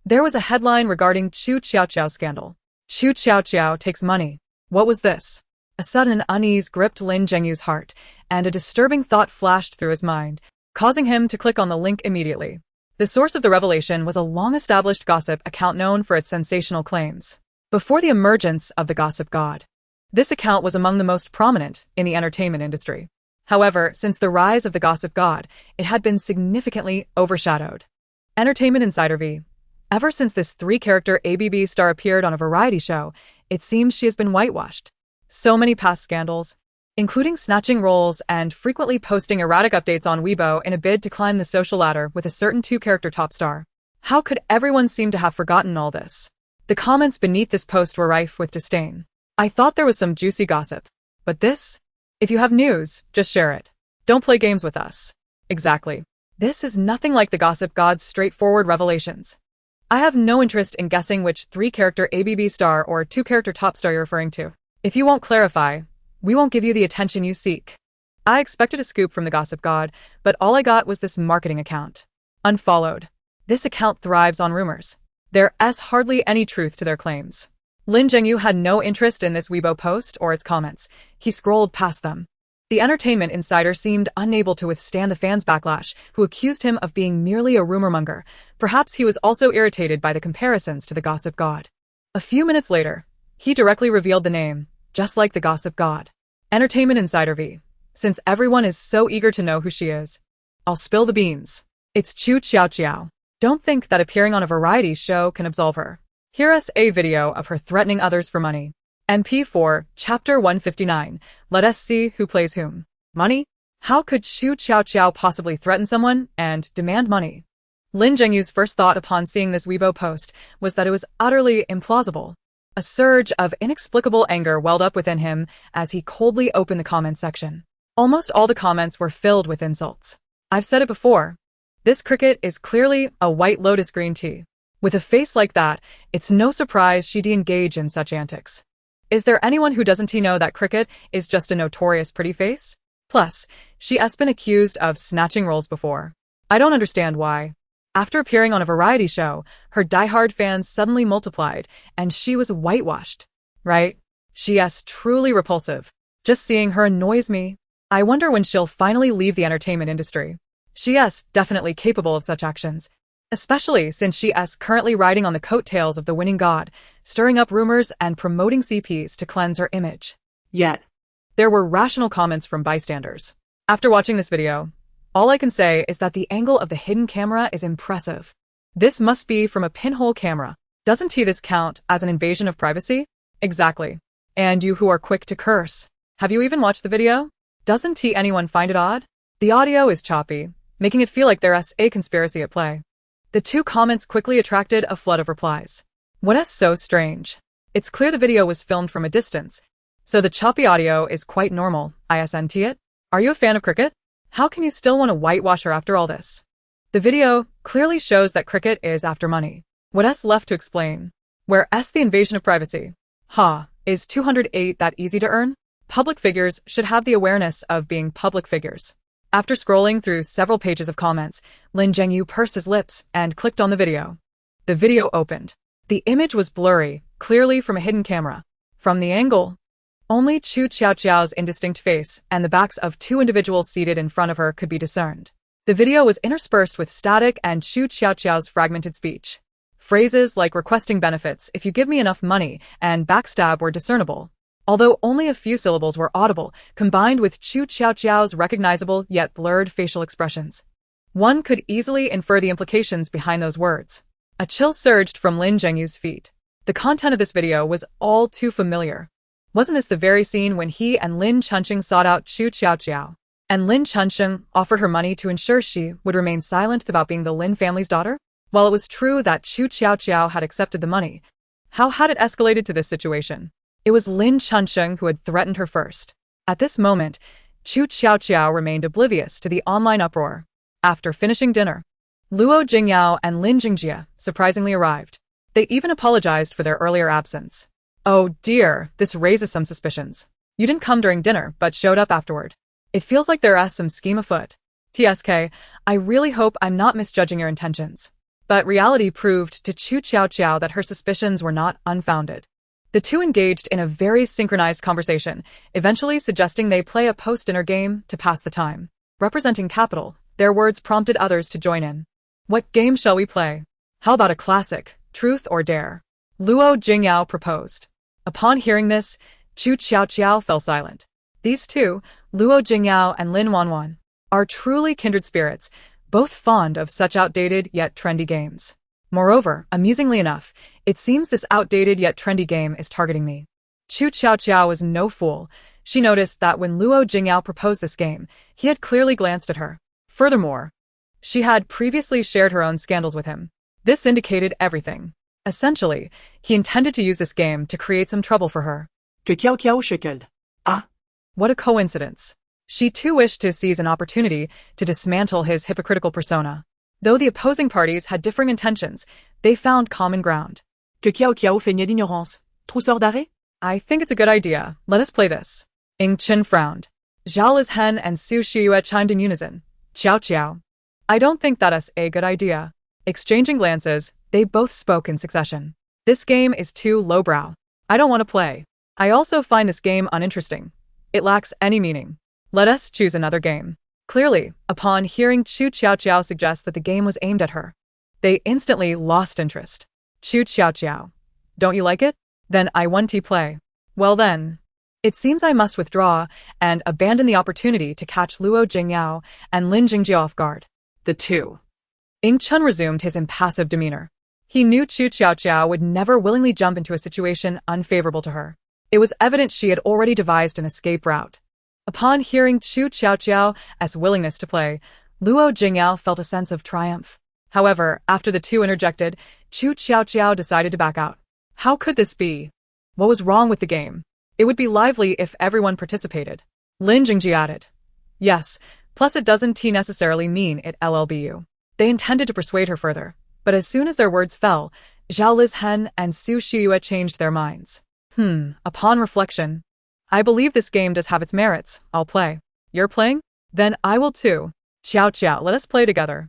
there was a headline regarding Qu Tiaotiao scandal. Qu Tiaotiao takes money. What was this? A sudden unease gripped Lin Zhengyu's heart, and a disturbing thought flashed through his mind, causing him to click on the link immediately. The source of the revelation was a long-established gossip account known for its sensational claims. Before the emergence of the gossip god, this account was among the most prominent in the entertainment industry. However, since the rise of the gossip god, it had been significantly overshadowed. Entertainment Insider V. Ever since this three-character ABB star appeared on a variety show, it seems she has been whitewashed. So many past scandals, including snatching roles and frequently posting erratic updates on Weibo in a bid to climb the social ladder with a certain two-character top star. How could everyone seem to have forgotten all this? The comments beneath this post were rife with disdain. I thought there was some juicy gossip. But this? If you have news, just share it. Don't play games with us. Exactly. This is nothing like the gossip god's straightforward revelations. I have no interest in guessing which three-character ABB star or two-character top star you're referring to. If you won't clarify, we won't give you the attention you seek. I expected a scoop from the gossip god, but all I got was this marketing account. Unfollowed. This account thrives on rumors. There's hardly any truth to their claims. Lin Zhengyu had no interest in this Weibo post or its comments. He scrolled past them. The entertainment insider seemed unable to withstand the fans' backlash, who accused him of being merely a rumor-monger. Perhaps he was also irritated by the comparisons to the gossip god. A few minutes later, he directly revealed the name, just like the gossip god. Entertainment Insider V. Since everyone is so eager to know who she is, I'll spill the beans. It's Qu Tiaotiao. Don't think that appearing on a variety show can absolve her. Here's a video of her threatening others for money. MP4, Chapter 159. Let us see who plays whom. Money? How could Qu Tiaotiao possibly threaten someone and demand money? Lin Zhengyu's first thought upon seeing this Weibo post was that it was utterly implausible. A surge of inexplicable anger welled up within him as he coldly opened the comment section. Almost all the comments were filled with insults. I've said it before. This cricket is clearly a White Lotus green tea. With a face like that, it's no surprise she'd engage in such antics. Is there anyone who doesn't know that cricket is just a notorious pretty face? Plus, she has been accused of snatching roles before. I don't understand why. After appearing on a variety show, her diehard fans suddenly multiplied, and she was whitewashed. Right? She's truly repulsive. Just seeing her annoys me. I wonder when she'll finally leave the entertainment industry. She's definitely capable of such actions, especially since she's currently riding on the coattails of the winning god, stirring up rumors and promoting CPs to cleanse her image. Yet. There were rational comments from bystanders. After watching this video, all I can say is that the angle of the hidden camera is impressive. This must be from a pinhole camera. Doesn't this count as an invasion of privacy? Exactly. And you who are quick to curse. Have you even watched the video? Doesn't anyone find it odd? The audio is choppy, making it feel like there's a conspiracy at play. The two comments quickly attracted a flood of replies. What's so strange? It's clear the video was filmed from a distance, so the choppy audio is quite normal, isn't it? Are you a fan of cricket? How can you still want to whitewash her after all this? The video clearly shows that cricket is after money. What's left to explain? Where's the invasion of privacy? Is 208 that easy to earn? Public figures should have the awareness of being public figures. After scrolling through several pages of comments, Lin Wanjun pursed his lips and clicked on the video. The video opened. The image was blurry, clearly from a hidden camera. From the angle, only Qu Tiaotiao's indistinct face and the backs of two individuals seated in front of her could be discerned. The video was interspersed with static and Qu Tiaotiao's fragmented speech. Phrases like requesting benefits if you give me enough money and backstab were discernible, although only a few syllables were audible, combined with Qu Tiaotiao's recognizable yet blurred facial expressions. One could easily infer the implications behind those words. A chill surged from Lin Wanjun's feet. The content of this video was all too familiar. Wasn't this the very scene when he and Lin Chunqing sought out Qu Tiaotiao, and Lin Chunqing offered her money to ensure she would remain silent about being the Lin family's daughter? While it was true that Qu Tiaotiao had accepted the money, how had it escalated to this situation? It was Lin Chunqing who had threatened her first. At this moment, Qu Tiaotiao remained oblivious to the online uproar. After finishing dinner, Luo Jinga and Lin Jingjia surprisingly arrived. They even apologized for their earlier absence. Oh dear, this raises some suspicions. You didn't come during dinner, but showed up afterward. It feels like there is some scheme afoot. TSK, I really hope I'm not misjudging your intentions. But reality proved to Qu Tiaotiao that her suspicions were not unfounded. The two engaged in a very synchronized conversation, eventually suggesting they play a post-dinner game to pass the time. Representing capital, their words prompted others to join in. What game shall we play? How about a classic, truth or dare? Luo Jinga proposed. Upon hearing this, Qu Tiaotiao fell silent. These two, Luo Jinga and Lin Wanjun, are truly kindred spirits, both fond of such outdated yet trendy games. Moreover, amusingly enough, it seems this outdated yet trendy game is targeting me. Qu Tiaotiao was no fool. She noticed that when Luo Jinga proposed this game, he had clearly glanced at her. Furthermore, she had previously shared her own scandals with him. This indicated everything. Essentially, he intended to use this game to create some trouble for her. Qiaoqiao chuckled. What a coincidence. She too wished to seize an opportunity to dismantle his hypocritical persona. Though the opposing parties had differing intentions, they found common ground. Qiaoqiao feignait d'ignorance. Trousseur d'arrêt? I think it's a good idea. Let us play this. Ing Chen frowned. Zhao Lizhen and Su Shiyue chimed in unison. Qiaoqiao. I don't think that is a good idea. Exchanging glances, they both spoke in succession. This game is too lowbrow. I don't want to play. I also find this game uninteresting. It lacks any meaning. Let us choose another game. Clearly, upon hearing Qu Tiaotiao suggest that the game was aimed at her, they instantly lost interest. Qu Tiaotiao. Don't you like it? Then I want to play. Well then. It seems I must withdraw and abandon the opportunity to catch Luo Jinga and Lin Jingjia off guard. The two. Ing Chun resumed his impassive demeanor. He knew Qu Tiaotiao would never willingly jump into a situation unfavorable to her. It was evident she had already devised an escape route. Upon hearing Qu Tiaotiao's willingness to play, Luo Jinga felt a sense of triumph. However, after the two interjected, Qu Tiaotiao decided to back out. How could this be? What was wrong with the game? It would be lively if everyone participated. Lin Jingjia added. Yes, plus it doesn't necessarily mean it LLBU. They intended to persuade her further, but as soon as their words fell, Zhao Lizhen and Su Shiyue changed their minds. Upon reflection, I believe this game does have its merits. I'll play. You're playing? Then I will too. Qiaoqiao, let us play together.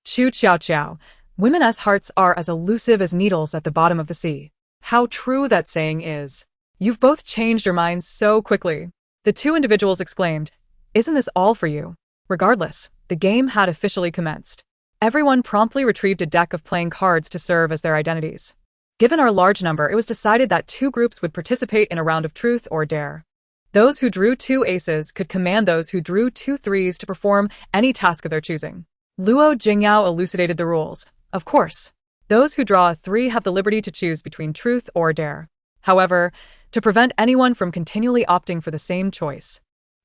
Qu Tiaotiao. Women's hearts are as elusive as needles at the bottom of the sea. How true that saying is. You've both changed your minds so quickly. The two individuals exclaimed, "Isn't this all for you?" Regardless, the game had officially commenced. Everyone promptly retrieved a deck of playing cards to serve as their identities. Given our large number, it was decided that two groups would participate in a round of truth or dare. Those who drew two aces could command those who drew two threes to perform any task of their choosing. Luo Jinga elucidated the rules. Of course, those who draw a three have the liberty to choose between truth or dare. However, to prevent anyone from continually opting for the same choice,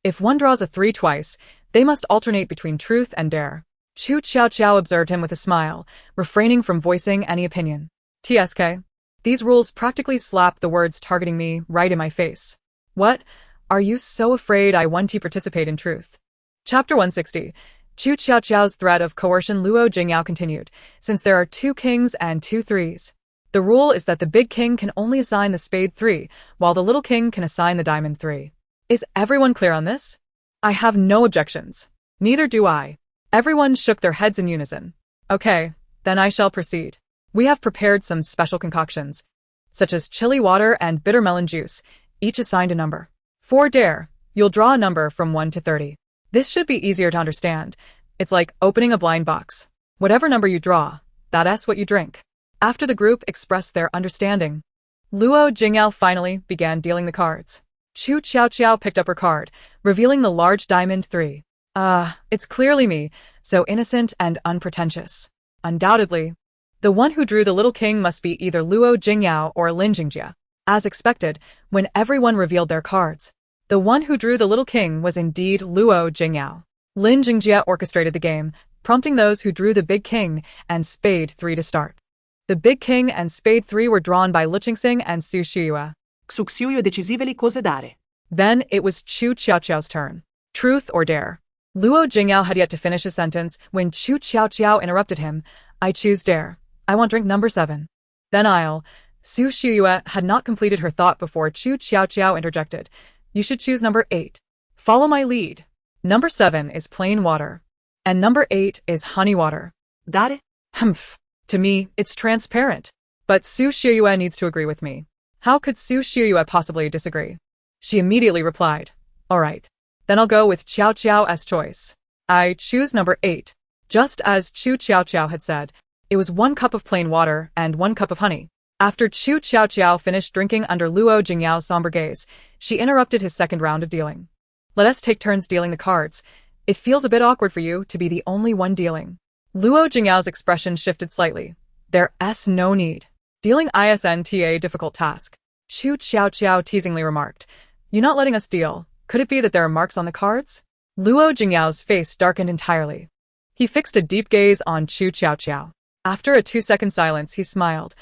if one draws a three twice, they must alternate between truth and dare. Qu Tiaotiao observed him with a smile, refraining from voicing any opinion. TSK. These rules practically slap the words targeting me right in my face. What? Are you so afraid I want to participate in truth? Chapter 160. Qu Tiaotiao's threat of coercion. Luo Jinga continued, since there are two kings and two threes. The rule is that the big king can only assign the spade 3, while the little king can assign the diamond 3. Is everyone clear on this? I have no objections. Neither do I. Everyone shook their heads in unison. Okay, then I shall proceed. We have prepared some special concoctions, such as chili water and bitter melon juice, each assigned a number. For dare, you'll draw a number from 1 to 30. This should be easier to understand. It's like opening a blind box. Whatever number you draw, that's what you drink. After the group expressed their understanding, Luo Jinga finally began dealing the cards. Qu Tiaotiao picked up her card, revealing the large diamond 3. It's clearly me, so innocent and unpretentious. Undoubtedly, the one who drew the little king must be either Luo Jinga or Lin Wanjun. As expected, when everyone revealed their cards, the one who drew the little king was indeed Luo Jinga. Lin Wanjun orchestrated the game, prompting those who drew the big king and spade 3 to start. The big king and spade 3 were drawn by Lu Qingxing and Su Xiuyue. Xuxiuyo decisively cose dare. Then it was Qu Tiaotiao's turn. Truth or dare? Luo Jinga had yet to finish his sentence when Qu Tiaotiao interrupted him. I choose dare. I want drink number 7. Then I'll. Su Xiuyue had not completed her thought before Qu Tiaotiao interjected. You should choose number 8. Follow my lead. Number 7 is plain water. And number 8 is honey water. Dare? Humph. To me, it's transparent. But Su Xiuyue needs to agree with me. How could Su Xiuyue possibly disagree? She immediately replied, all right. Then I'll go with Qiaoqiao's choice. I choose number 8. Just as Qu Tiaotiao had said, it was 1 cup of plain water and 1 cup of honey. After Qu Tiaotiao finished drinking under Luo Jingao's somber gaze, she interrupted his second round of dealing. Let us take turns dealing the cards. It feels a bit awkward for you to be the only one dealing. Luo Jingao's expression shifted slightly. There's no need. Dealing isn't a difficult task. Qu Tiaotiao teasingly remarked. You not letting us deal? Could it be that there are marks on the cards? Luo Jingao's face darkened entirely. He fixed a deep gaze on Qu Tiaotiao. After a 2-second silence, he smiled.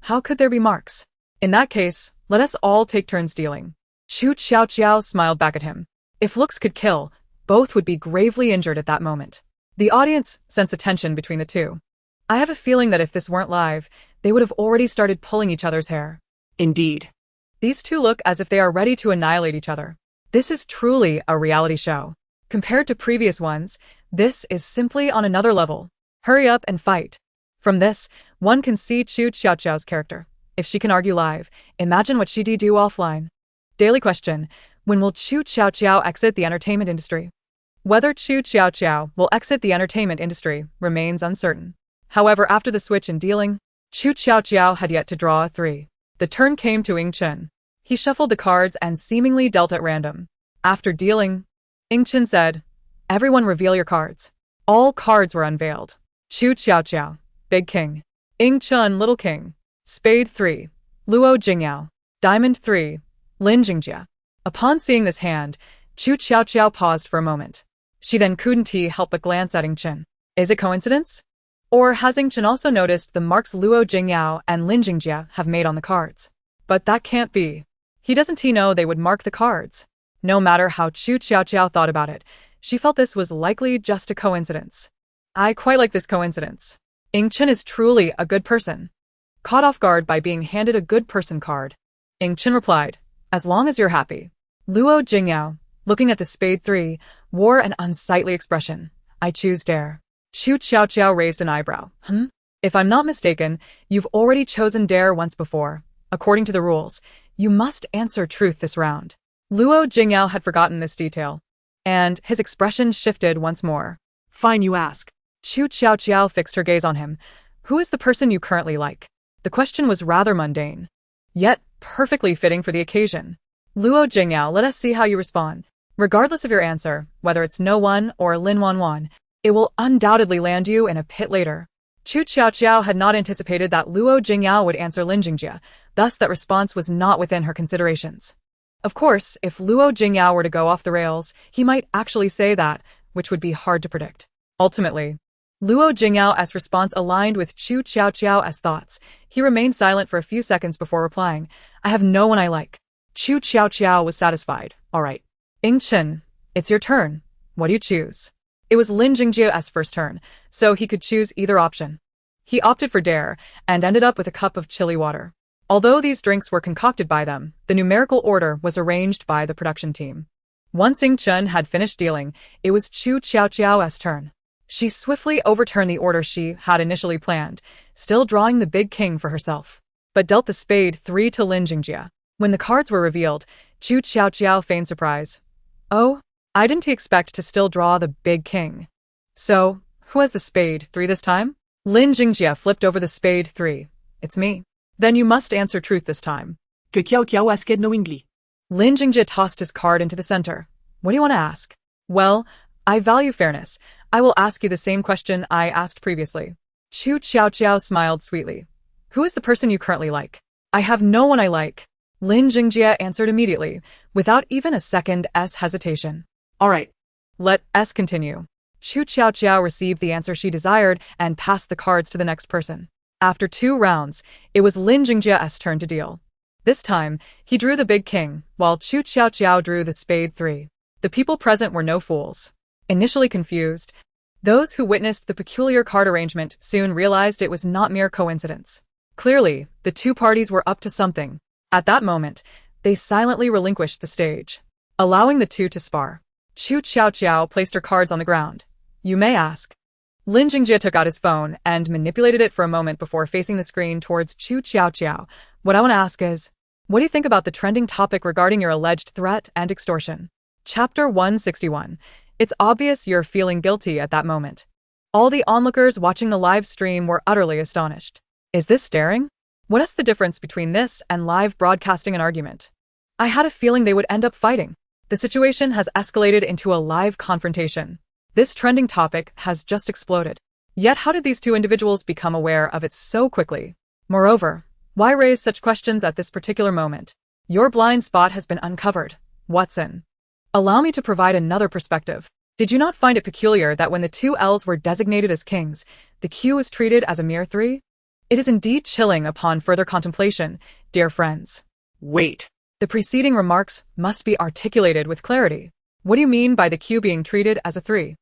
How could there be marks? In that case, let us all take turns dealing. Qu Tiaotiao smiled back at him. If looks could kill, both would be gravely injured at that moment. The audience sensed the tension between the two. I have a feeling that if this weren't live, they would have already started pulling each other's hair. Indeed. These two look as if they are ready to annihilate each other. This is truly a reality show. Compared to previous ones, this is simply on another level. Hurry up and fight. From this, one can see Qu Tiaotiao's character. If she can argue live, imagine what she'd do offline. Daily question. When will Qu Tiaotiao exit the entertainment industry? Whether Qu Tiaotiao will exit the entertainment industry remains uncertain. However, after the switch in dealing, Qu Tiaotiao had yet to draw a 3. The turn came to Ing Chen. He shuffled the cards and seemingly dealt at random. After dealing, Ing Chen said, everyone reveal your cards. All cards were unveiled. Qu Tiaotiao, Big King. Ing Chen, Little King. Spade 3. Luo Jinga. Diamond 3. Lin Wanjun. Upon seeing this hand, Qu Tiaotiao paused for a moment. She then couldn't help but glance at Ing Chen. Is it coincidence? Or has Ing Chen also noticed the marks Luo Jinga and Lin Wanjun have made on the cards? But that can't be. He doesn't know they would mark the cards. No matter how Qu Tiaotiao thought about it, she felt this was likely just a coincidence. I quite like this coincidence. Ing Chen is truly a good person. Caught off guard by being handed a good person card, Ing Chen replied, as long as you're happy. Luo Jinga, looking at the spade 3, wore an unsightly expression. I choose dare. Qu Tiaotiao raised an eyebrow. If I'm not mistaken, you've already chosen dare once before. According to the rules, you must answer truth this round. Luo Jinga had forgotten this detail, and his expression shifted once more. Fine, you ask. Qu Tiaotiao fixed her gaze on him. Who is the person you currently like? The question was rather mundane, yet perfectly fitting for the occasion. Luo Jinga, let us see how you respond. Regardless of your answer, whether it's no one or Lin Wanjun, it will undoubtedly land you in a pit later. Qu Tiaotiao had not anticipated that Luo Jinga would answer Lin Jinga, thus that response was not within her considerations. Of course, if Luo Jinga were to go off the rails, he might actually say that, which would be hard to predict. Ultimately, Luo Jinga's response aligned with Qu Tiaotiao's thoughts. He remained silent for a few seconds before replying, I have no one I like. Qu Tiaotiao was satisfied. All right. Chen, it's your turn. What do you choose? It was Lin Jingjia's first turn, so he could choose either option. He opted for dare, and ended up with a cup of chili water. Although these drinks were concocted by them, the numerical order was arranged by the production team. Once Chen had finished dealing, it was Qu Tiaotiao's turn. She swiftly overturned the order she had initially planned, still drawing the big king for herself, but dealt the spade 3 to Lin Jingjia. When the cards were revealed, Qu Tiaotiao feigned surprise. Oh, I didn't expect to still draw the big king. So, who has the spade 3 this time? Lin Jingjia flipped over the spade 3. It's me. Then you must answer truth this time. Qiaoqiao asked knowingly. Lin Jingjia tossed his card into the center. What do you want to ask? Well, I value fairness. I will ask you the same question I asked previously. Qu Tiaotiao smiled sweetly. Who is the person you currently like? I have no one I like. Lin Jingjia answered immediately, without even a second's hesitation. All right. Let us continue. Qu Tiaotiao received the answer she desired and passed the cards to the next person. After 2 rounds, it was Lin Jingjia's turn to deal. This time, he drew the big king, while Qu Tiaotiao drew the spade 3. The people present were no fools. Initially confused, those who witnessed the peculiar card arrangement soon realized it was not mere coincidence. Clearly, the 2 parties were up to something. At that moment, they silently relinquished the stage, allowing the 2 to spar. Qu Tiaotiao placed her cards on the ground. You may ask. Lin Jingjia took out his phone and manipulated it for a moment before facing the screen towards Qu Tiaotiao. What I want to ask is, what do you think about the trending topic regarding your alleged threat and extortion? Chapter 161. It's obvious you're feeling guilty at that moment. All the onlookers watching the live stream were utterly astonished. Is this staring? What is the difference between this and live broadcasting an argument? I had a feeling they would end up fighting. The situation has escalated into a live confrontation. This trending topic has just exploded. Yet how did these 2 individuals become aware of it so quickly? Moreover, why raise such questions at this particular moment? Your blind spot has been uncovered, Watson. Allow me to provide another perspective. Did you not find it peculiar that when the 2 L's were designated as kings, the Q was treated as a mere 3? It is indeed chilling upon further contemplation, dear friends. Wait. The preceding remarks must be articulated with clarity. What do you mean by the Q being treated as a 3?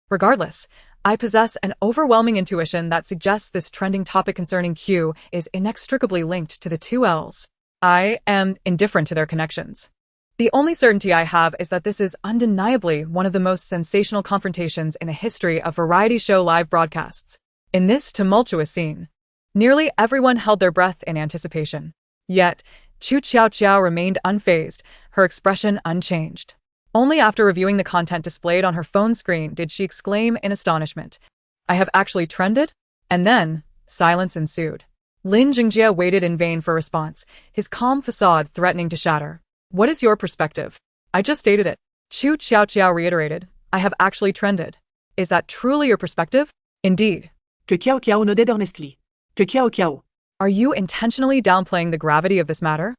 Regardless, I possess an overwhelming intuition that suggests this trending topic concerning Q is inextricably linked to the 2 L's. I am indifferent to their connections. The only certainty I have is that this is undeniably one of the most sensational confrontations in the history of variety show live broadcasts. In this tumultuous scene, nearly everyone held their breath in anticipation. Yet, Qu Tiaotiao remained unfazed, her expression unchanged. Only after reviewing the content displayed on her phone screen did she exclaim in astonishment, I have actually trended? And then, silence ensued. Lin Jingjia waited in vain for a response, his calm facade threatening to shatter. What is your perspective? I just stated it. Qu Tiaotiao reiterated, I have actually trended. Is that truly your perspective? Indeed. Qiaoqiao nodded earnestly. Qiaoqiao. Are you intentionally downplaying the gravity of this matter?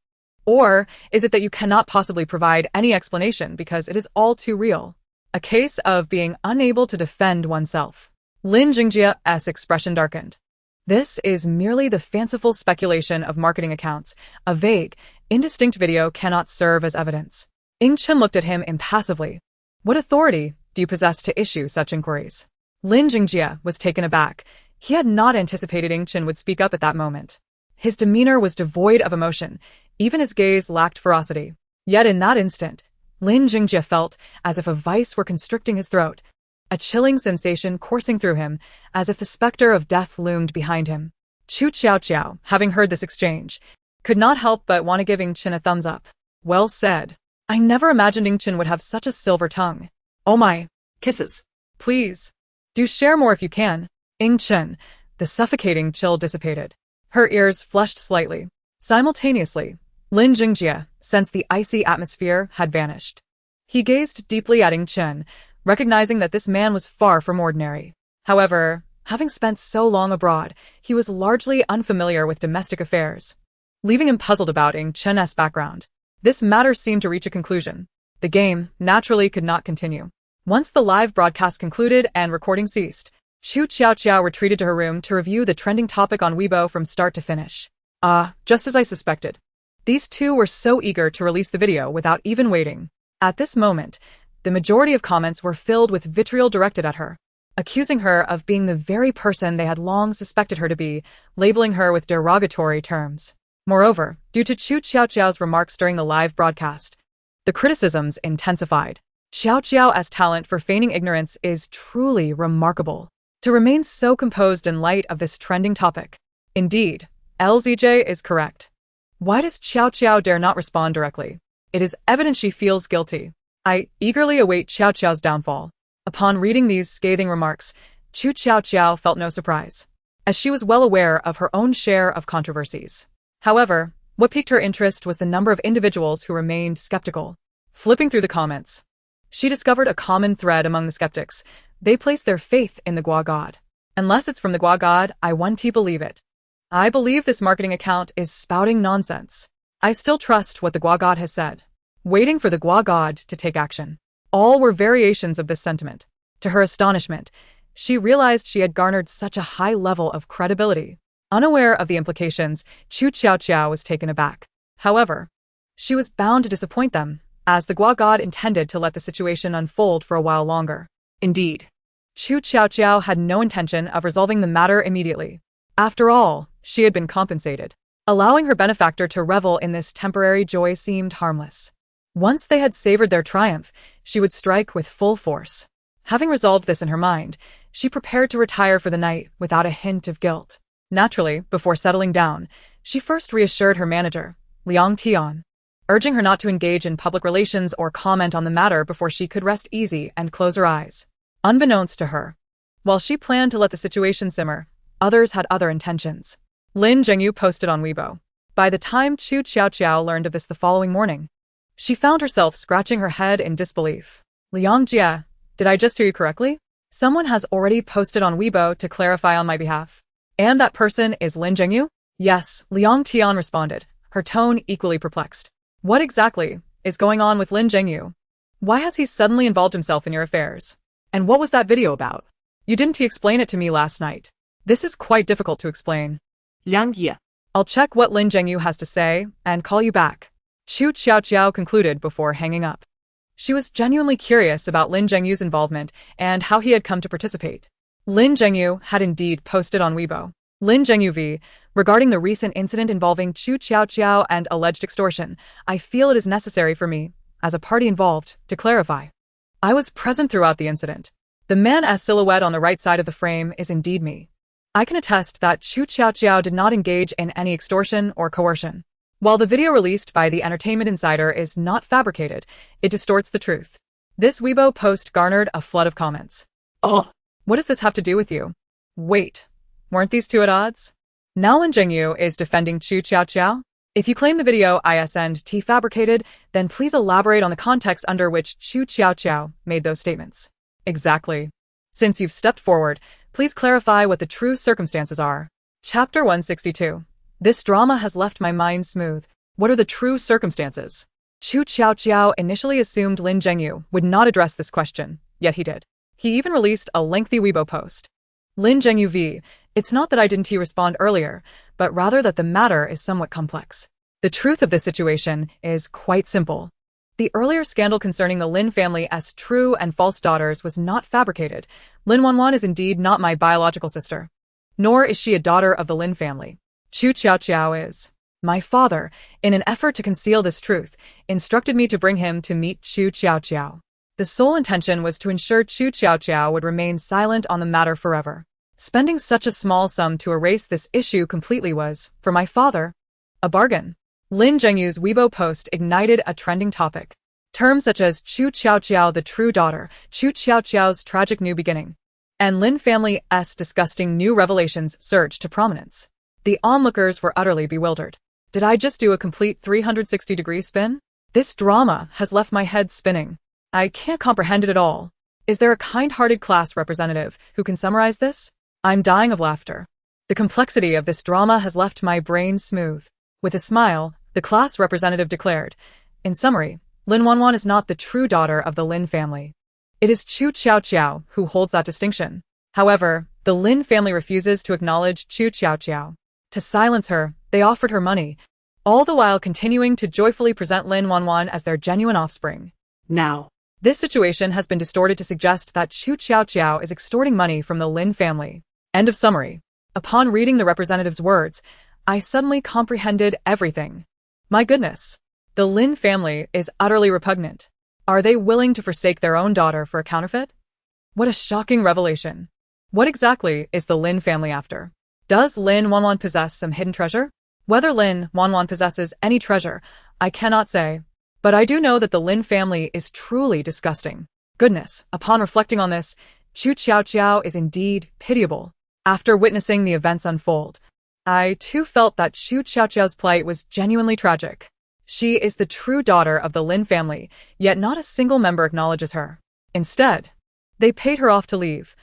Or is it that you cannot possibly provide any explanation because it is all too real? A case of being unable to defend oneself. Lin Jingjia's expression darkened. This is merely the fanciful speculation of marketing accounts. A vague, indistinct video cannot serve as evidence. Chen looked at him impassively. What authority do you possess to issue such inquiries? Lin Jingjia was taken aback. He had not anticipated Chen would speak up at that moment. His demeanor was devoid of emotion. Even his gaze lacked ferocity. Yet in that instant, Lin Jingjia felt as if a vice were constricting his throat. a chilling sensation coursing through him, as if the specter of death loomed behind him. Qu Tiaotiao, having heard this exchange, could not help but want to give Ing Chen a thumbs up. Well said. I never imagined Ing Chen would have such a silver tongue. Oh my. Kisses. Please. Do share more if you can. Ing Chen. The suffocating chill dissipated. Her ears flushed slightly. Simultaneously, Lin Jingjie sensed the icy atmosphere had vanished. He gazed deeply at Ing Chen, recognizing that this man was far from ordinary. However, having spent so long abroad, he was largely unfamiliar with domestic affairs. Leaving him puzzled about Ing Chen's background, this matter seemed to reach a conclusion. The game, naturally, could not continue. Once the live broadcast concluded and recording ceased, Qu Tiaotiao retreated to her room to review the trending topic on Weibo from start to finish. Just as I suspected. These two were so eager to release the video without even waiting. At this moment, the majority of comments were filled with vitriol directed at her, accusing her of being the very person they had long suspected her to be, labeling her with derogatory terms. Moreover, due to Qu Tiaotiao's remarks during the live broadcast, the criticisms intensified. Qiaoqiao's talent for feigning ignorance is truly remarkable. To remain so composed in light of this trending topic. Indeed, LZJ is correct. Why does Qiaoqiao dare not respond directly? It is evident she feels guilty. I eagerly await Qiaoqiao's downfall. Upon reading these scathing remarks, Qu Tiaotiao felt no surprise, as she was well aware of her own share of controversies. However, what piqued her interest was the number of individuals who remained skeptical. Flipping through the comments, she discovered a common thread among the skeptics. They placed their faith in the Gua God. Unless it's from the Gua God, I won't believe it. I believe this marketing account is spouting nonsense. I still trust what the Gua God has said. Waiting for the Gua God to take action. All were variations of this sentiment. To her astonishment, she realized she had garnered such a high level of credibility. Unaware of the implications, Qu Tiaotiao was taken aback. However, she was bound to disappoint them, as the Gua God intended to let the situation unfold for a while longer. Indeed, Qu Tiaotiao had no intention of resolving the matter immediately. After all, she had been compensated. Allowing her benefactor to revel in this temporary joy seemed harmless. Once they had savored their triumph, she would strike with full force. Having resolved this in her mind, she prepared to retire for the night without a hint of guilt. Naturally, before settling down, she first reassured her manager, Liang Tian, urging her not to engage in public relations or comment on the matter before she could rest easy and close her eyes. Unbeknownst to her, while she planned to let the situation simmer, others had other intentions. Lin Zhengyu posted on Weibo. By the time Qu Tiaotiao learned of this the following morning, she found herself scratching her head in disbelief. Liang Jie, did I just hear you correctly? Someone has already posted on Weibo to clarify on my behalf. And that person is Lin Zhengyu? Yes, Liang Tian responded, her tone equally perplexed. What exactly is going on with Lin Zhengyu? Why has he suddenly involved himself in your affairs? And what was that video about? You didn't explain it to me last night. This is quite difficult to explain. Liang Ye. I'll check what Lin Zhengyu has to say and call you back. Qu Tiaotiao concluded before hanging up. She was genuinely curious about Lin Zhengyu's involvement and how he had come to participate. Lin Zhengyu had indeed posted on Weibo. Lin Zhengyu v. Regarding the recent incident involving Qu Tiaotiao and alleged extortion, I feel it is necessary for me, as a party involved, to clarify. I was present throughout the incident. The man as silhouette on the right side of the frame is indeed me. I can attest that Qu Tiaotiao did not engage in any extortion or coercion. While the video released by the Entertainment Insider is not fabricated, it distorts the truth. This Weibo post garnered a flood of comments. Oh. What does this have to do with you? Wait, weren't these two at odds? Now Lin Zhengyu is defending Qu Tiaotiao? If you claim the video is fabricated, then please elaborate on the context under which Qu Tiaotiao made those statements. Exactly. Since you've stepped forward, please clarify what the true circumstances are. Chapter 162. This drama has left my mind smooth. What are the true circumstances? Qu Tiaotiao initially assumed Lin Zhengyu would not address this question, yet he did. He even released a lengthy Weibo post. Lin Zhengyu v. It's not that I didn't respond earlier, but rather that the matter is somewhat complex. The truth of this situation is quite simple. The earlier scandal concerning the Lin family's true and false daughters was not fabricated. Lin Wanjun is indeed not my biological sister. Nor is she a daughter of the Lin family. Qu Tiaotiao is. My father, in an effort to conceal this truth, instructed me to bring him to meet Qu Tiaotiao. The The sole intention was to ensure Qu Tiaotiao would remain silent on the matter forever. Spending such a small sum to erase this issue completely was, for my father, a bargain. Lin Zhengyu's Weibo post ignited a trending topic. Terms such as Qu Tiaotiao the true daughter, Qu Tiaotiao's tragic new beginning, and Lin family's disgusting new revelations surged to prominence. The onlookers were utterly bewildered. Did I just do a complete 360-degree spin? This drama has left my head spinning. I can't comprehend it at all. Is there a kind-hearted class representative who can summarize this? I'm dying of laughter. The complexity of this drama has left my brain smooth. With a smile, the class representative declared, in summary, Lin Wanjun is not the true daughter of the Lin family. It is Qu Tiaotiao who holds that distinction. However, the Lin family refuses to acknowledge Qu Tiaotiao. To silence her, they offered her money, all the while continuing to joyfully present Lin Wanjun as their genuine offspring. Now, this situation has been distorted to suggest that Qu Tiaotiao is extorting money from the Lin family. End of summary. Upon reading the representative's words, I suddenly comprehended everything. My goodness. The Lin family is utterly repugnant. Are they willing to forsake their own daughter for a counterfeit? What a shocking revelation. What exactly is the Lin family after? Does Lin Wanjun possess some hidden treasure? Whether Lin Wanjun possesses any treasure, I cannot say. But I do know that the Lin family is truly disgusting. Goodness, upon reflecting on this, Qu Tiaotiao is indeed pitiable. After witnessing the events unfold, I too felt that Qu Tiaotiao's plight was genuinely tragic. She is the true daughter of the Lin family, yet not a single member acknowledges her. Instead, they paid her off to leave,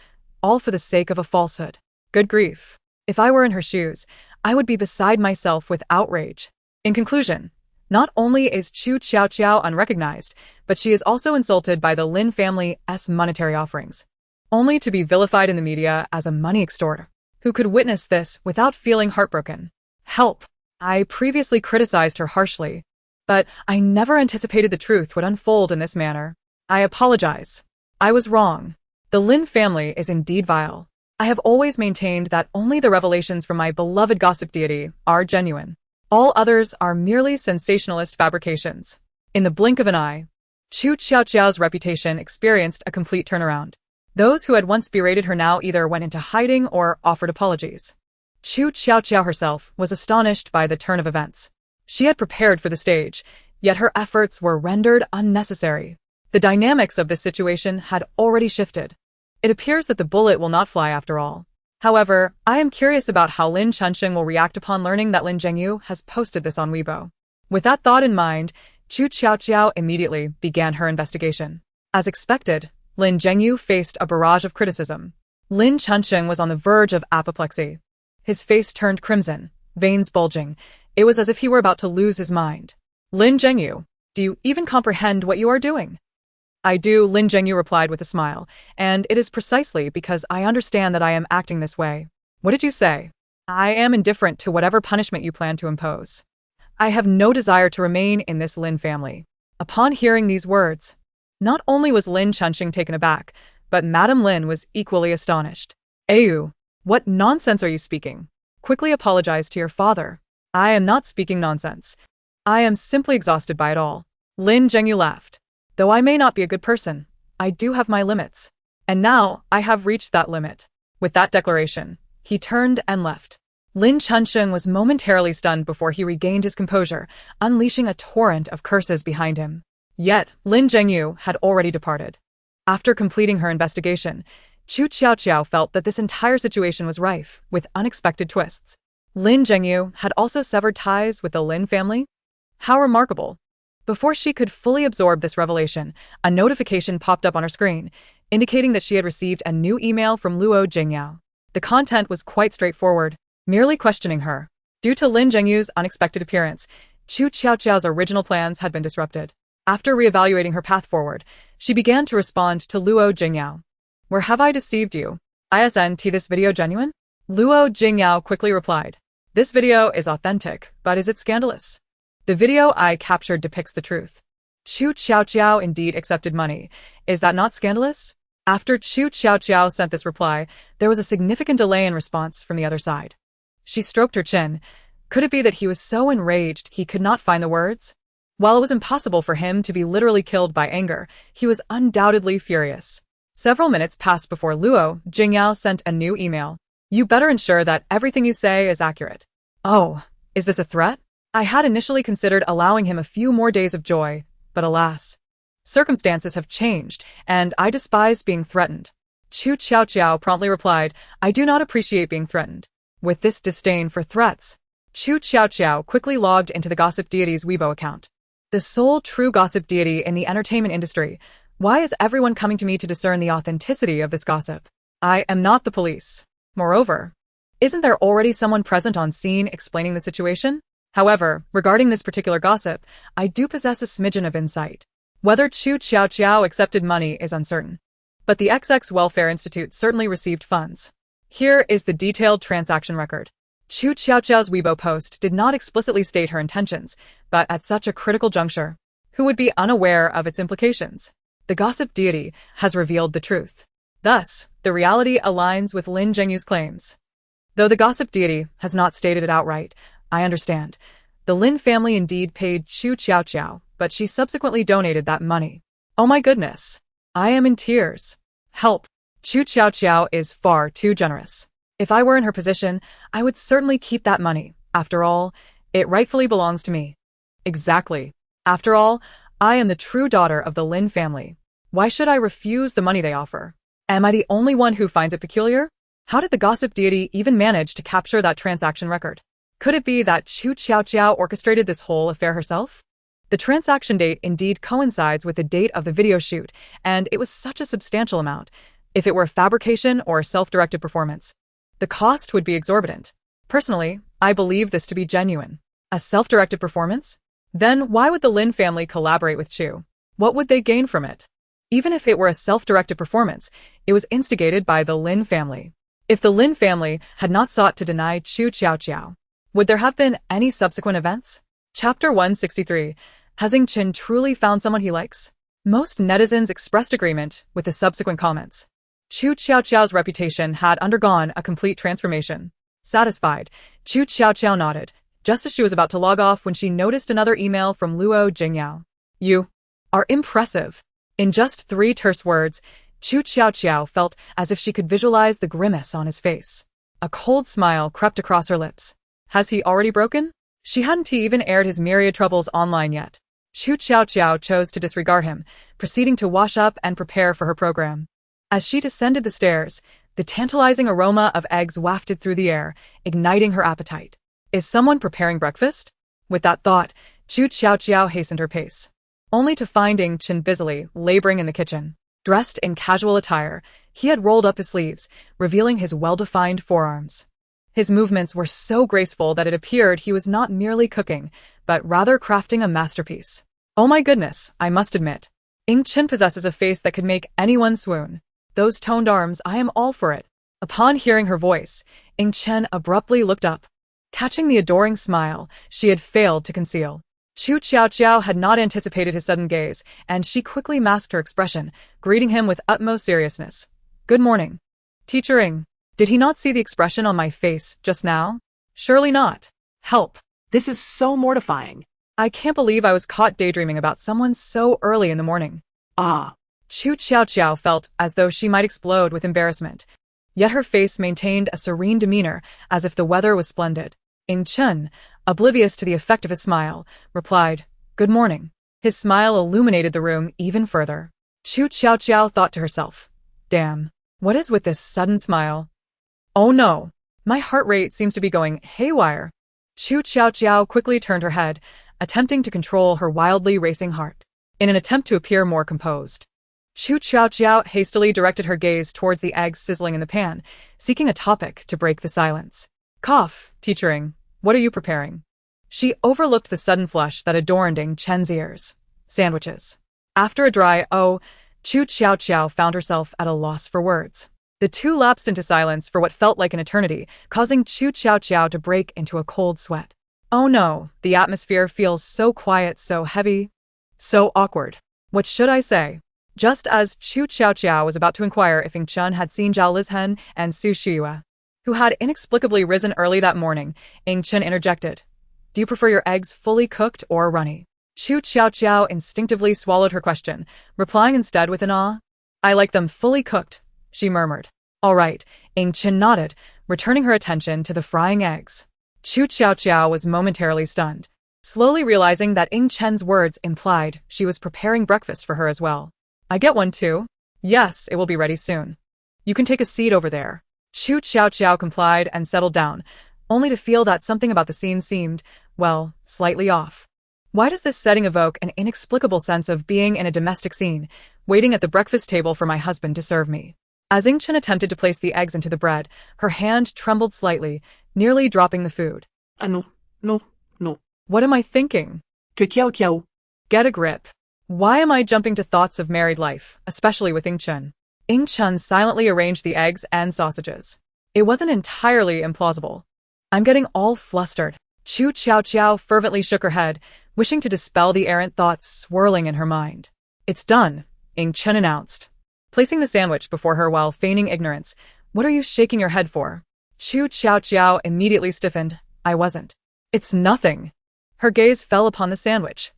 all for the sake of a falsehood. Good grief. If I were in her shoes, I would be beside myself with outrage. In conclusion, not only is Qu Tiaotiao unrecognized, but she is also insulted by the Lin family's monetary offerings, only to be vilified in the media as a money extorter. Who could witness this without feeling heartbroken? Help! I previously criticized her harshly, but I never anticipated the truth would unfold in this manner. I apologize. I was wrong. The Lin family is indeed vile. I have always maintained that only the revelations from my beloved gossip deity are genuine. All others are merely sensationalist fabrications. In the blink of an eye, Qu Tiaotiao's reputation experienced a complete turnaround. Those who had once berated her now either went into hiding or offered apologies. Qu Tiaotiao herself was astonished by the turn of events. She had prepared for the stage, yet her efforts were rendered unnecessary. The dynamics of this situation had already shifted. It appears that the bullet will not fly after all. However, I am curious about how Lin Chunsheng will react upon learning that Lin Zhengyu has posted this on Weibo. With that thought in mind, Qu Tiaotiao immediately began her investigation. As expected, Lin Zhengyu faced a barrage of criticism. Lin Chunsheng was on the verge of apoplexy. His face turned crimson, veins bulging. It was as if he were about to lose his mind. Lin Zhengyu, do you even comprehend what you are doing? I do, Lin Zhengyu replied with a smile, and it is precisely because I understand that I am acting this way. What did you say? I am indifferent to whatever punishment you plan to impose. I have no desire to remain in this Lin family. Upon hearing these words, not only was Lin Chunsheng taken aback, but Madame Lin was equally astonished. Ayu, what nonsense are you speaking? Quickly apologize to your father. I am not speaking nonsense. I am simply exhausted by it all. Lin Zhengyu laughed. Though I may not be a good person, I do have my limits. And now, I have reached that limit. With that declaration, he turned and left. Lin Chunsheng was momentarily stunned before he regained his composure, unleashing a torrent of curses behind him. Yet, Lin Zhengyu had already departed. After completing her investigation, Qu Tiaotiao felt that this entire situation was rife with unexpected twists. Lin Zhengyu had also severed ties with the Lin family? How remarkable! Before she could fully absorb this revelation, a notification popped up on her screen, indicating that she had received a new email from Luo Jinga. The content was quite straightforward, merely questioning her. Due to Lin Zhengyu's unexpected appearance, Qu Tiaotiao's original plans had been disrupted. After reevaluating her path forward, she began to respond to Luo Jinga. Where have I deceived you? Isn't this video genuine? Luo Jinga quickly replied. This video is authentic, but is it scandalous? The video I captured depicts the truth. Qu Tiaotiao indeed accepted money. Is that not scandalous? After Qu Tiaotiao sent this reply, there was a significant delay in response from the other side. She stroked her chin. Could it be that he was so enraged he could not find the words? While it was impossible for him to be literally killed by anger, he was undoubtedly furious. Several minutes passed before Luo Jinga sent a new email. You better ensure that everything you say is accurate. Oh, is this a threat? I had initially considered allowing him a few more days of joy, but alas. Circumstances have changed, and I despise being threatened. Qu Tiaotiao promptly replied, I do not appreciate being threatened. With this disdain for threats, Qu Tiaotiao quickly logged into the gossip deity's Weibo account. The sole true gossip deity in the entertainment industry. Why is everyone coming to me to discern the authenticity of this gossip? I am not the police. Moreover, isn't there already someone present on scene explaining the situation? However, regarding this particular gossip, I do possess a smidgen of insight. Whether Qu Tiaotiao accepted money is uncertain. But the XX Welfare Institute certainly received funds. Here is the detailed transaction record. Qu Tiaotiao's Weibo post did not explicitly state her intentions, but at such a critical juncture, who would be unaware of its implications? The gossip deity has revealed the truth. Thus, the reality aligns with Lin Zhengyu's claims. Though the gossip deity has not stated it outright, I understand. The Lin family indeed paid Qu Tiaotiao, but she subsequently donated that money. Oh my goodness. I am in tears. Help. Qu Tiaotiao is far too generous. If I were in her position, I would certainly keep that money. After all, it rightfully belongs to me. Exactly. After all, I am the true daughter of the Lin family. Why should I refuse the money they offer? Am I the only one who finds it peculiar? How did the gossip deity even manage to capture that transaction record? Could it be that Qu Tiaotiao orchestrated this whole affair herself? The transaction date indeed coincides with the date of the video shoot, and it was such a substantial amount. If it were fabrication or self-directed performance, the cost would be exorbitant. Personally, I believe this to be genuine. A self-directed performance? Then why would the Lin family collaborate with Qu? What would they gain from it? Even if it were a self-directed performance, it was instigated by the Lin family. If the Lin family had not sought to deny Qu Tiaotiao, would there have been any subsequent events? Chapter 163. Has Ing Chen truly found someone he likes? Most netizens expressed agreement with the subsequent comments. Qu Tiaotiao's reputation had undergone a complete transformation. Satisfied, Qu Tiaotiao nodded, just as she was about to log off when she noticed another email from Luo Jinga. You are impressive. In just 3 terse words, Qu Tiaotiao felt as if she could visualize the grimace on his face. A cold smile crept across her lips. Has he already broken? She hadn't even aired his myriad troubles online yet. Qu Tiaotiao chose to disregard him, proceeding to wash up and prepare for her program. As she descended the stairs, the tantalizing aroma of eggs wafted through the air, igniting her appetite. Is someone preparing breakfast? With that thought, Qu Tiaotiao hastened her pace, only to find Ing Chen busily laboring in the kitchen. Dressed in casual attire, he had rolled up his sleeves, revealing his well-defined forearms. His movements were so graceful that it appeared he was not merely cooking, but rather crafting a masterpiece. Oh my goodness, I must admit. Ing Chen possesses a face that could make anyone swoon. Those toned arms, I am all for it. Upon hearing her voice, Ing Chen abruptly looked up. Catching the adoring smile she had failed to conceal. Qu Tiaotiao had not anticipated his sudden gaze, and she quickly masked her expression, greeting him with utmost seriousness. Good morning. Teacher Ing. Did he not see the expression on my face just now? Surely not. Help. This is so mortifying. I can't believe I was caught daydreaming about someone so early in the morning. Ah. Qu Tiaotiao felt as though she might explode with embarrassment. Yet her face maintained a serene demeanor, as if the weather was splendid. Ing Chen, oblivious to the effect of his smile, replied, Good morning. His smile illuminated the room even further. Qu Tiaotiao thought to herself, Damn, what is with this sudden smile? Oh no, my heart rate seems to be going haywire. Qu Tiaotiao quickly turned her head, attempting to control her wildly racing heart. In an attempt to appear more composed, Qu Tiaotiao hastily directed her gaze towards the eggs sizzling in the pan, seeking a topic to break the silence. Cough, Teacher Ing, what are you preparing? She overlooked the sudden flush that adorned Ing Chen's ears. Sandwiches. After a dry oh, Qu Tiaotiao found herself at a loss for words. The two lapsed into silence for what felt like an eternity, causing Qu Tiaotiao to break into a cold sweat. Oh no, the atmosphere feels so quiet, so heavy, so awkward. What should I say? Just as Qu Tiaotiao was about to inquire if Ing Chen had seen Zhao Lizhen and Su Shiyue, who had inexplicably risen early that morning, Ing Chen interjected. Do you prefer your eggs fully cooked or runny? Qu Tiaotiao instinctively swallowed her question, replying instead with an ah. I like them fully cooked, she murmured. All right, Ing Chen nodded, returning her attention to the frying eggs. Qu Tiaotiao was momentarily stunned, slowly realizing that Ing Chen's words implied she was preparing breakfast for her as well. I get one too? Yes, it will be ready soon. You can take a seat over there. Qu Tiaotiao complied and settled down, only to feel that something about the scene seemed, well, slightly off. Why does this setting evoke an inexplicable sense of being in a domestic scene, waiting at the breakfast table for my husband to serve me? As Ing Chen attempted to place the eggs into the bread, her hand trembled slightly, nearly dropping the food. No, no, no. What am I thinking? Qiaoqiao. Get a grip. Why am I jumping to thoughts of married life, especially with Ing Chen? Ing Chen silently arranged the eggs and sausages. It wasn't entirely implausible. I'm getting all flustered. Qu Tiaotiao fervently shook her head, wishing to dispel the errant thoughts swirling in her mind. It's done, Ing Chen announced, placing the sandwich before her while feigning ignorance. What are you shaking your head for? Qu Tiaotiao immediately stiffened. I wasn't. It's nothing. Her gaze fell upon the sandwich.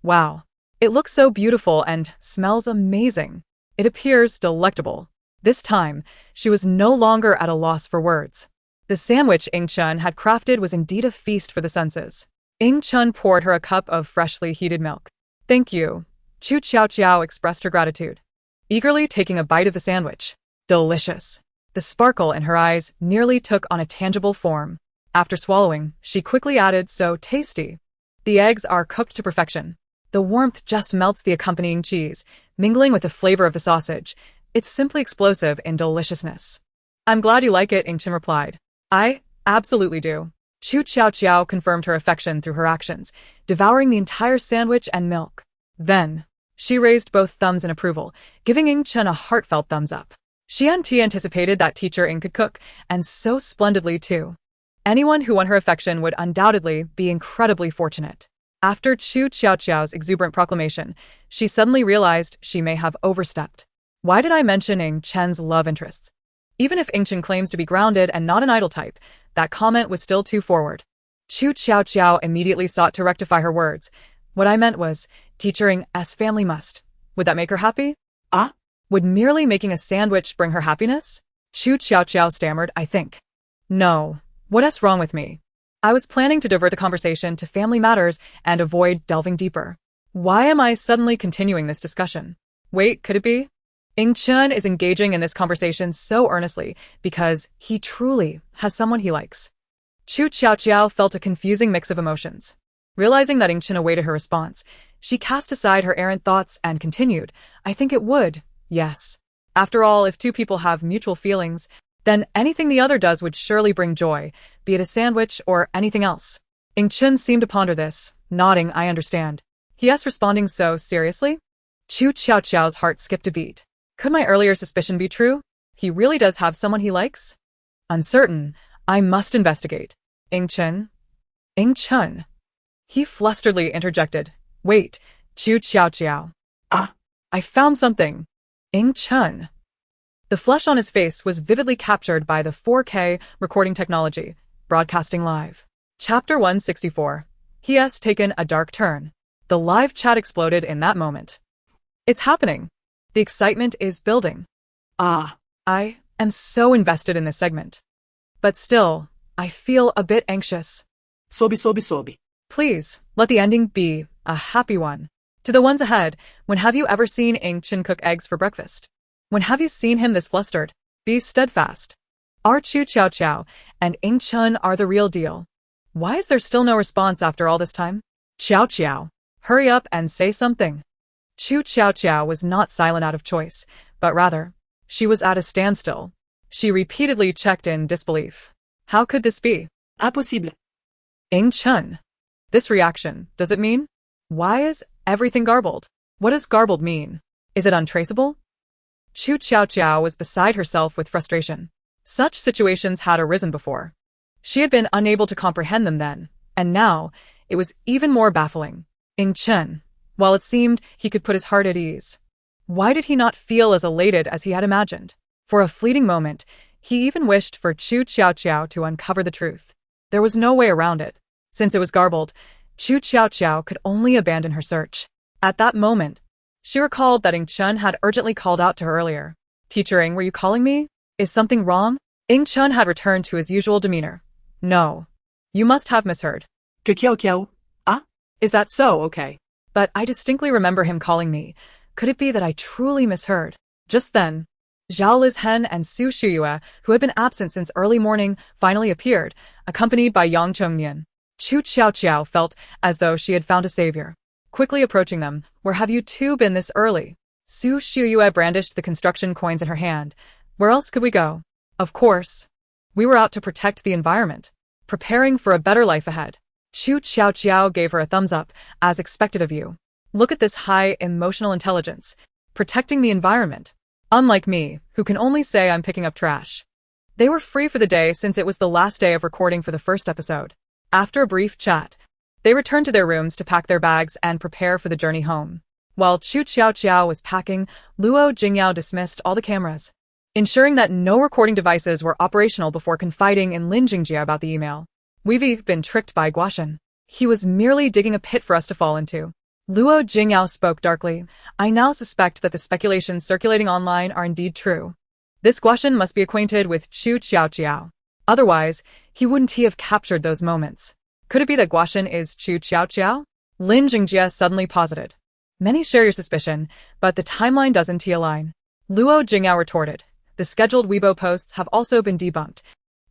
Wow. It looks so beautiful and smells amazing. It appears delectable. This time, she was no longer at a loss for words. The sandwich Ing Chen had crafted was indeed a feast for the senses. Ing Chen poured her a cup of freshly heated milk. Thank you. Qu Tiaotiao expressed her gratitude, eagerly taking a bite of the sandwich. Delicious. The sparkle in her eyes nearly took on a tangible form. After swallowing, she quickly added, so tasty. The eggs are cooked to perfection. The warmth just melts the accompanying cheese, mingling with the flavor of the sausage. It's simply explosive in deliciousness. I'm glad you like it, Ing Chen replied. I absolutely do. Qu Tiaotiao confirmed her affection through her actions, devouring the entire sandwich and milk. Then, she raised both thumbs in approval, giving Ing Chen a heartfelt thumbs up. She anticipated that teacher Ing could cook, and so splendidly too. Anyone who won her affection would undoubtedly be incredibly fortunate. After Qu Tiaotiao's exuberant proclamation, she suddenly realized she may have overstepped. Why did I mention Ing Chen's love interests? Even if Ing Chen claims to be grounded and not an idol type, that comment was still too forward. Qu Tiaotiao immediately sought to rectify her words. What I meant was, teacher Ing's family must. Would that make her happy? Ah? Would merely making a sandwich bring her happiness? Qu Tiaotiao stammered, I think. No. What's wrong with me? I was planning to divert the conversation to family matters and avoid delving deeper. Why am I suddenly continuing this discussion? Wait, could it be? Ing Chen is engaging in this conversation so earnestly because he truly has someone he likes. Qu Tiaotiao felt a confusing mix of emotions. Realizing that Ing Chen awaited her response, she cast aside her errant thoughts and continued, I think it would, yes. After all, if two people have mutual feelings, then anything the other does would surely bring joy, be it a sandwich or anything else. Ing Chen seemed to ponder this, nodding, I understand. Yes, responding so seriously? Qu Tiaotiao's heart skipped a beat. Could my earlier suspicion be true? He really does have someone he likes? Uncertain, I must investigate. Ing Chen? Ing Chen? He flusteredly interjected. Wait, Qu Tiaotiao. Ah? I found something. Ing Chen. The flush on his face was vividly captured by the 4K recording technology, broadcasting live. Chapter 164. He has taken a dark turn. The live chat exploded in that moment. It's happening. The excitement is building. Ah. I am so invested in this segment. But still, I feel a bit anxious. Sobi. Please, let the ending be a happy one. To the ones ahead, when have you ever seen Ing Chen cook eggs for breakfast? When have you seen him this flustered? Be steadfast. Our Qu Tiaotiao and Ing Chen are the real deal. Why is there still no response after all this time? Qiaoqiao, hurry up and say something. Qu Tiaotiao was not silent out of choice, but rather, she was at a standstill. She repeatedly checked in disbelief. How could this be? Impossible. Ing Chen. This reaction, does it mean? Why is everything garbled? What does garbled mean? Is it untraceable? Qu Tiaotiao was beside herself with frustration. Such situations had arisen before. She had been unable to comprehend them then, and now, it was even more baffling. Ing Chen, while it seemed he could put his heart at ease, why did he not feel as elated as he had imagined? For a fleeting moment, he even wished for Qu Tiaotiao to uncover the truth. There was no way around it. Since it was garbled, Qu Tiaotiao could only abandon her search. At that moment, she recalled that Ing Chun had urgently called out to her earlier. Teacher Ing, were you calling me? Is something wrong? Ing Chun had returned to his usual demeanor. No. You must have misheard. Qiaoqiao. Ah? Is that so? Okay. But I distinctly remember him calling me. Could it be that I truly misheard? Just then, Zhao Lizhen and Su Shuyue, who had been absent since early morning, finally appeared, accompanied by Yang Chongnian. Qu Tiaotiao felt as though she had found a savior. Quickly approaching them, where have you two been this early? Su Shuyue brandished the construction coins in her hand. Where else could we go? Of course. We were out to protect the environment, preparing for a better life ahead. Qu Tiaotiao gave her a thumbs up, as expected of you. Look at this high emotional intelligence, protecting the environment. Unlike me, who can only say I'm picking up trash. They were free for the day since it was the last day of recording for the first episode. After a brief chat, they returned to their rooms to pack their bags and prepare for the journey home. While Qu Tiaotiao was packing, Luo Jinga dismissed all the cameras, ensuring that no recording devices were operational before confiding in Lin Jingjia about the email. We've been tricked by Guaxian. He was merely digging a pit for us to fall into. Luo Jinga spoke darkly. I now suspect that the speculations circulating online are indeed true. This Guaxian must be acquainted with Qu Tiaotiao. Otherwise, he wouldn't have captured those moments. Could it be that Guaxian is Qu Tiaotiao? Lin Jingjia suddenly posited. Many share your suspicion, but the timeline doesn't align. Luo Jinga retorted. The scheduled Weibo posts have also been debunked,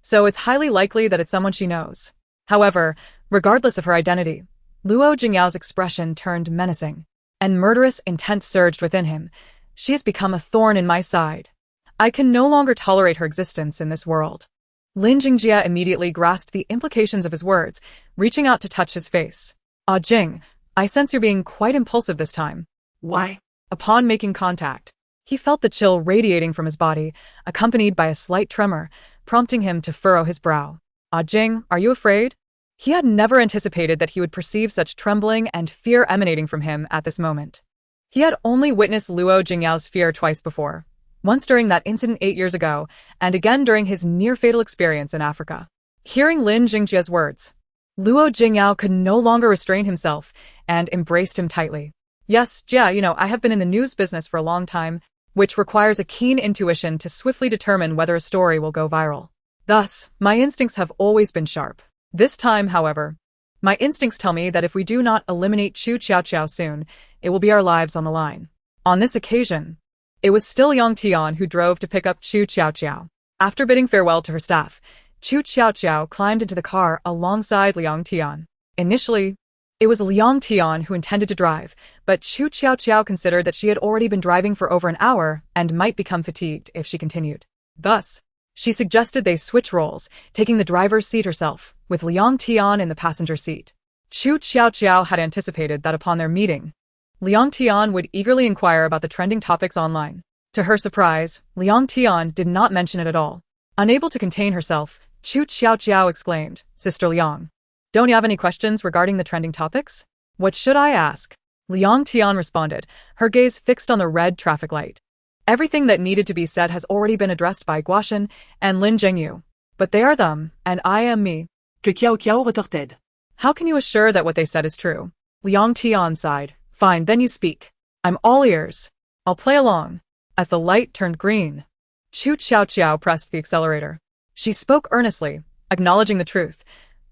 so it's highly likely that it's someone she knows. However, regardless of her identity, Luo Jingyao's expression turned menacing, and murderous intent surged within him. She has become a thorn in my side. I can no longer tolerate her existence in this world. Lin Jingjia immediately grasped the implications of his words, reaching out to touch his face. Ah Jing, I sense you're being quite impulsive this time. Why? Upon making contact, he felt the chill radiating from his body, accompanied by a slight tremor, prompting him to furrow his brow. Ah Jing, are you afraid? He had never anticipated that he would perceive such trembling and fear emanating from him at this moment. He had only witnessed Luo Jingyao's fear twice before, once during that incident 8 years ago, and again during his near-fatal experience in Africa. Hearing Lin Jingjia's words, Luo Jingyao could no longer restrain himself and embraced him tightly. Yes, Jia, I have been in the news business for a long time, which requires a keen intuition to swiftly determine whether a story will go viral. Thus, my instincts have always been sharp. This time, however, my instincts tell me that if we do not eliminate Qu Tiaotiao soon, it will be our lives on the line. On this occasion, it was still Yang Tian who drove to pick up Qu Tiaotiao. After bidding farewell to her staff, Qu Tiaotiao climbed into the car alongside Liang Tian. Initially, it was Liang Tian who intended to drive, but Qu Tiaotiao considered that she had already been driving for over an hour and might become fatigued if she continued. Thus, she suggested they switch roles, taking the driver's seat herself, with Liang Tian in the passenger seat. Qu Tiaotiao had anticipated that upon their meeting, Liang Tian would eagerly inquire about the trending topics online. To her surprise, Liang Tian did not mention it at all. Unable to contain herself, Qu Tiaotiao exclaimed, Sister Liang, don't you have any questions regarding the trending topics? What should I ask? Liang Tian responded, her gaze fixed on the red traffic light. Everything that needed to be said has already been addressed by Guaxian and Lin Zhengyu. But they are them, and I am me. Qiaoqiao retorted. How can you assure that what they said is true? Liang Tian sighed. Fine, then you speak. I'm all ears. I'll play along. As the light turned green, Qu Tiaotiao pressed the accelerator. She spoke earnestly, acknowledging the truth.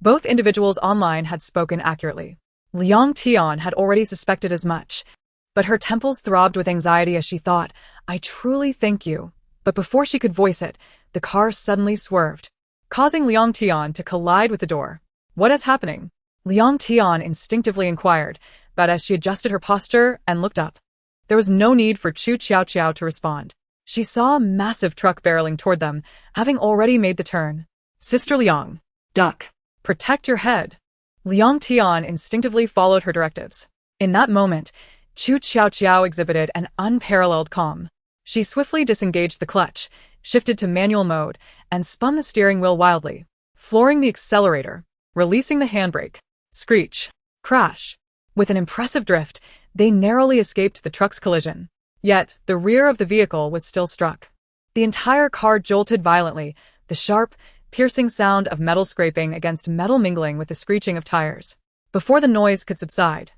Both individuals online had spoken accurately. Liang Tian had already suspected as much, but her temples throbbed with anxiety as she thought, I truly thank you. But before she could voice it, the car suddenly swerved, causing Liang Tian to collide with the door. What is happening? Liang Tian instinctively inquired, but as she adjusted her posture and looked up, there was no need for Qu Tiaotiao to respond. She saw a massive truck barreling toward them, having already made the turn. Sister Liang, Duck. Protect your head. Liang Tian instinctively followed her directives. In that moment, Qu Tiaotiao exhibited an unparalleled calm. She swiftly disengaged the clutch, shifted to manual mode, and spun the steering wheel wildly, flooring the accelerator, releasing the handbrake. Screech. Crash. With an impressive drift, they narrowly escaped the truck's collision. Yet, the rear of the vehicle was still struck. The entire car jolted violently, the sharp, piercing sound of metal scraping against metal mingling with the screeching of tires. Before the noise could subside,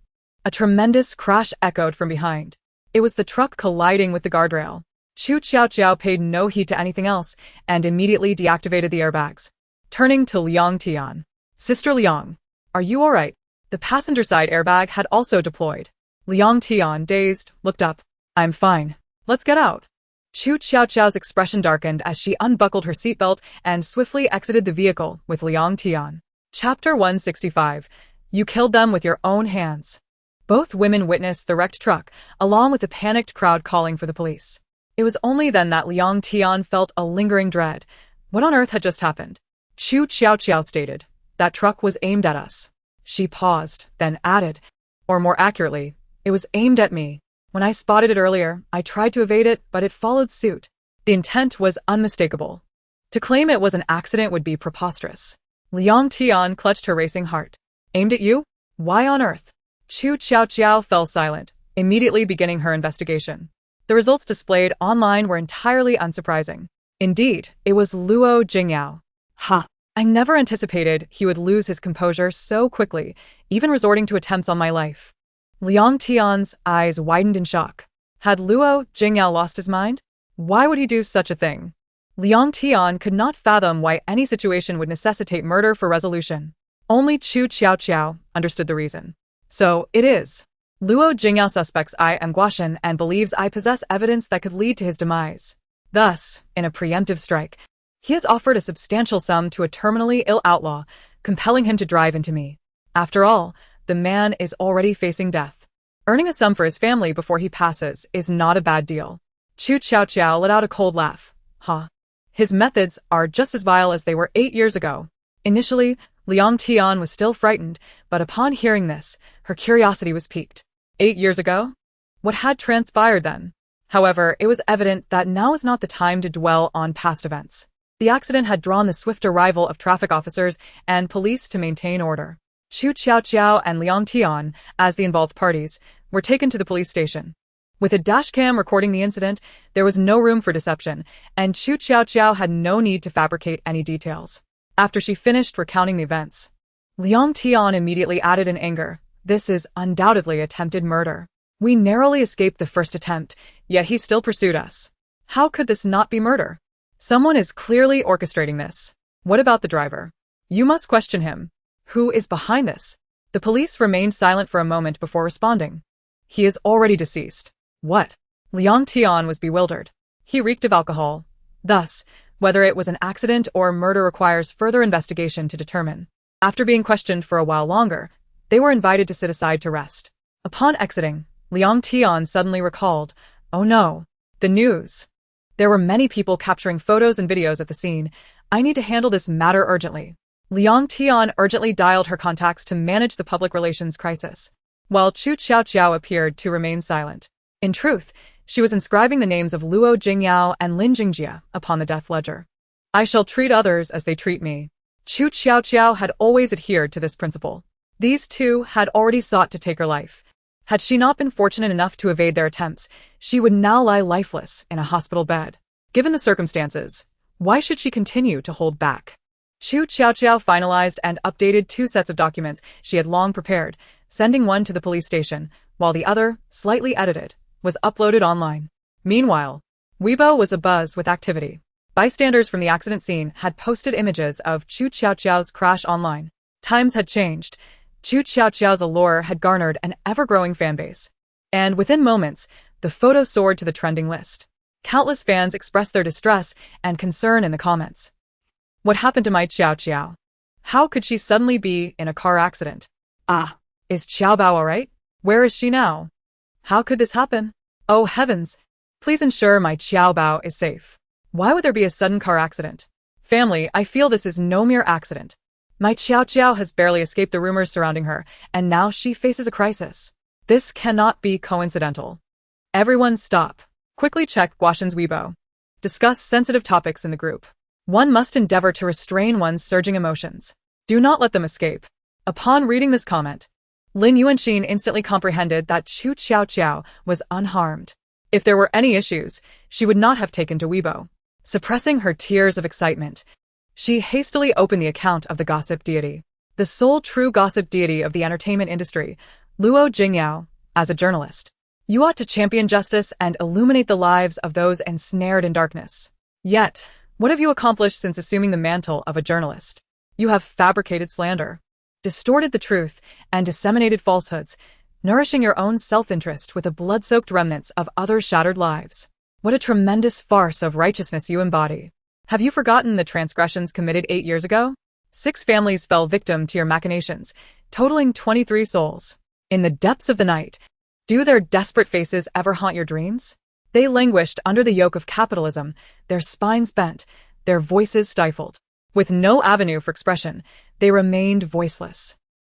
a tremendous crash echoed from behind. It was the truck colliding with the guardrail. Qu Tiaotiao paid no heed to anything else and immediately deactivated the airbags. Turning to Liang Tian. Sister Liang, are you alright? The passenger side airbag had also deployed. Liang Tian, dazed, looked up. I'm fine. Let's get out. Qu Tiaotiao's expression darkened as she unbuckled her seatbelt and swiftly exited the vehicle with Liang Tian. Chapter 165. You killed them with your own hands. Both women witnessed the wrecked truck, along with the panicked crowd calling for the police. It was only then that Liang Tian felt a lingering dread. What on earth had just happened? Qu Tiaotiao stated, that truck was aimed at us. She paused, then added, or more accurately, it was aimed at me. When I spotted it earlier, I tried to evade it, but it followed suit. The intent was unmistakable. To claim it was an accident would be preposterous. Liang Tian clutched her racing heart. Aimed at you? Why on earth? Qu Tiaotiao fell silent, immediately beginning her investigation. The results displayed online were entirely unsurprising. Indeed, it was Luo Jinga. Ha! I never anticipated he would lose his composure so quickly, even resorting to attempts on my life. Liang Tian's eyes widened in shock. Had Luo Jinga lost his mind? Why would he do such a thing? Liang Tian could not fathom why any situation would necessitate murder for resolution. Only Qu Tiaotiao understood the reason. So, it is. Luo Jinga suspects I am Guashan and believes I possess evidence that could lead to his demise. Thus, in a preemptive strike, he has offered a substantial sum to a terminally ill outlaw, compelling him to drive into me. After all, the man is already facing death. Earning a sum for his family before he passes is not a bad deal. Qu Tiaotiao let out a cold laugh. Ha! His methods are just as vile as they were 8 years ago. Initially, Liang Tian was still frightened, but upon hearing this, her curiosity was piqued. 8 years ago? What had transpired then? However, it was evident that now was not the time to dwell on past events. The accident had drawn the swift arrival of traffic officers and police to maintain order. Qu Tiaotiao and Liang Tian, as the involved parties, were taken to the police station. With a dashcam recording the incident, there was no room for deception, and Qu Tiaotiao had no need to fabricate any details. After she finished recounting the events, Liang Tian immediately added in anger, "This is undoubtedly attempted murder. We narrowly escaped the first attempt, yet he still pursued us. How could this not be murder? Someone is clearly orchestrating this. What about the driver? You must question him. Who is behind this?" The police remained silent for a moment before responding. "He is already deceased." What? Liang Tian was bewildered. He reeked of alcohol. Thus, whether it was an accident or murder requires further investigation to determine. After being questioned for a while longer, they were invited to sit aside to rest. Upon exiting, Liang Tian suddenly recalled, "Oh no, the news. There were many people capturing photos and videos at the scene. I need to handle this matter urgently." Liang Tian urgently dialed her contacts to manage the public relations crisis, while Qu Tiaotiao appeared to remain silent. In truth, she was inscribing the names of Luo Jinga and Lin Wanjun upon the death ledger. I shall treat others as they treat me. Qu Tiaotiao had always adhered to this principle. These two had already sought to take her life. Had she not been fortunate enough to evade their attempts, she would now lie lifeless in a hospital bed. Given the circumstances, why should she continue to hold back? Qu Tiaotiao finalized and updated 2 sets of documents she had long prepared, sending one to the police station, while the other, slightly edited, was uploaded online. Meanwhile, Weibo was abuzz with activity. Bystanders from the accident scene had posted images of Qu Tiaotiao's crash online. Times had changed. Qu Tiaotiao's allure had garnered an ever-growing fanbase. And within moments, the photo soared to the trending list. Countless fans expressed their distress and concern in the comments. What happened to my Qiaoqiao? How could she suddenly be in a car accident? Ah. Is Qiaobao alright? Where is she now? How could this happen? Oh heavens! Please ensure my Qiaobao is safe. Why would there be a sudden car accident? Family, I feel this is no mere accident. My Qiaoqiao has barely escaped the rumors surrounding her, and now she faces a crisis. This cannot be coincidental. Everyone stop. Quickly check Guashan's Weibo. Discuss sensitive topics in the group. One must endeavor to restrain one's surging emotions. Do not let them escape. Upon reading this comment, Lin Wanjun instantly comprehended that Qu Tiaotiao was unharmed. If there were any issues, she would not have taken to Weibo. Suppressing her tears of excitement, she hastily opened the account of the gossip deity. the sole true gossip deity of the entertainment industry, Luo Jinga, as a journalist. You ought to champion justice and illuminate the lives of those ensnared in darkness. Yet, what have you accomplished since assuming the mantle of a journalist? You have fabricated slander, distorted the truth, and disseminated falsehoods, nourishing your own self-interest with the blood-soaked remnants of others' shattered lives. What a tremendous farce of righteousness you embody. Have you forgotten the transgressions committed 8 years ago? 6 families fell victim to your machinations, totaling 23 souls. In the depths of the night, do their desperate faces ever haunt your dreams? They languished under the yoke of capitalism, their spines bent, their voices stifled. With no avenue for expression, they remained voiceless.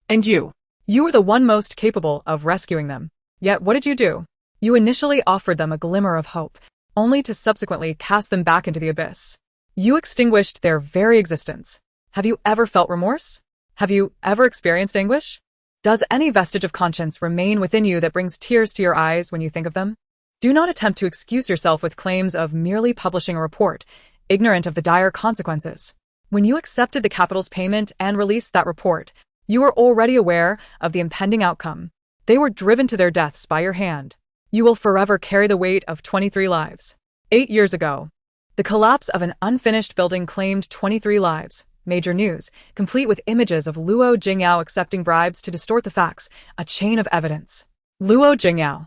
And you? You were the one most capable of rescuing them. Yet what did you do? You initially offered them a glimmer of hope, only to subsequently cast them back into the abyss. You extinguished their very existence. Have you ever felt remorse? Have you ever experienced anguish? Does any vestige of conscience remain within you that brings tears to your eyes when you think of them? Do not attempt to excuse yourself with claims of merely publishing a report, ignorant of the dire consequences. When you accepted the capital's payment and released that report, you were already aware of the impending outcome. They were driven to their deaths by your hand. You will forever carry the weight of 23 lives. 8 years ago, the collapse of an unfinished building claimed 23 lives. Major news, complete with images of Luo Jinga accepting bribes to distort the facts, a chain of evidence. Luo Jinga.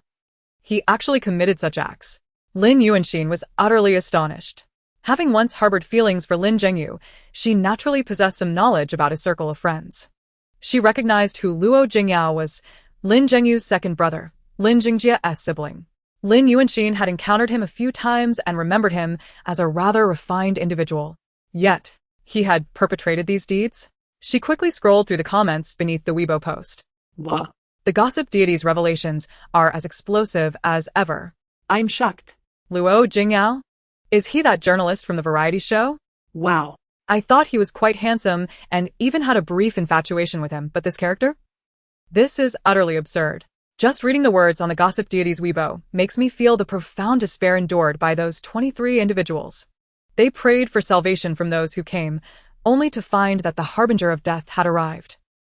He actually committed such acts. Lin Wanjun was utterly astonished. Having once harbored feelings for Lin Zhengyu, she naturally possessed some knowledge about his circle of friends. She recognized who Luo Jinga was, Lin Zhengyu's second brother, Lin Jingjia's sibling. Lin Wanjun had encountered him a few times and remembered him as a rather refined individual. Yet, he had perpetrated these deeds? She quickly scrolled through the comments beneath the Weibo post. What? The gossip deity's revelations are as explosive as ever. I'm shocked. Luo Jinga? Is he that journalist from the variety show? Wow. I thought he was quite handsome and even had a brief infatuation with him, but this character? This is utterly absurd. Just reading the words on the gossip deity's Weibo makes me feel the profound despair endured by those 23 individuals. They prayed for salvation from those who came, only to find that the harbinger of death had arrived.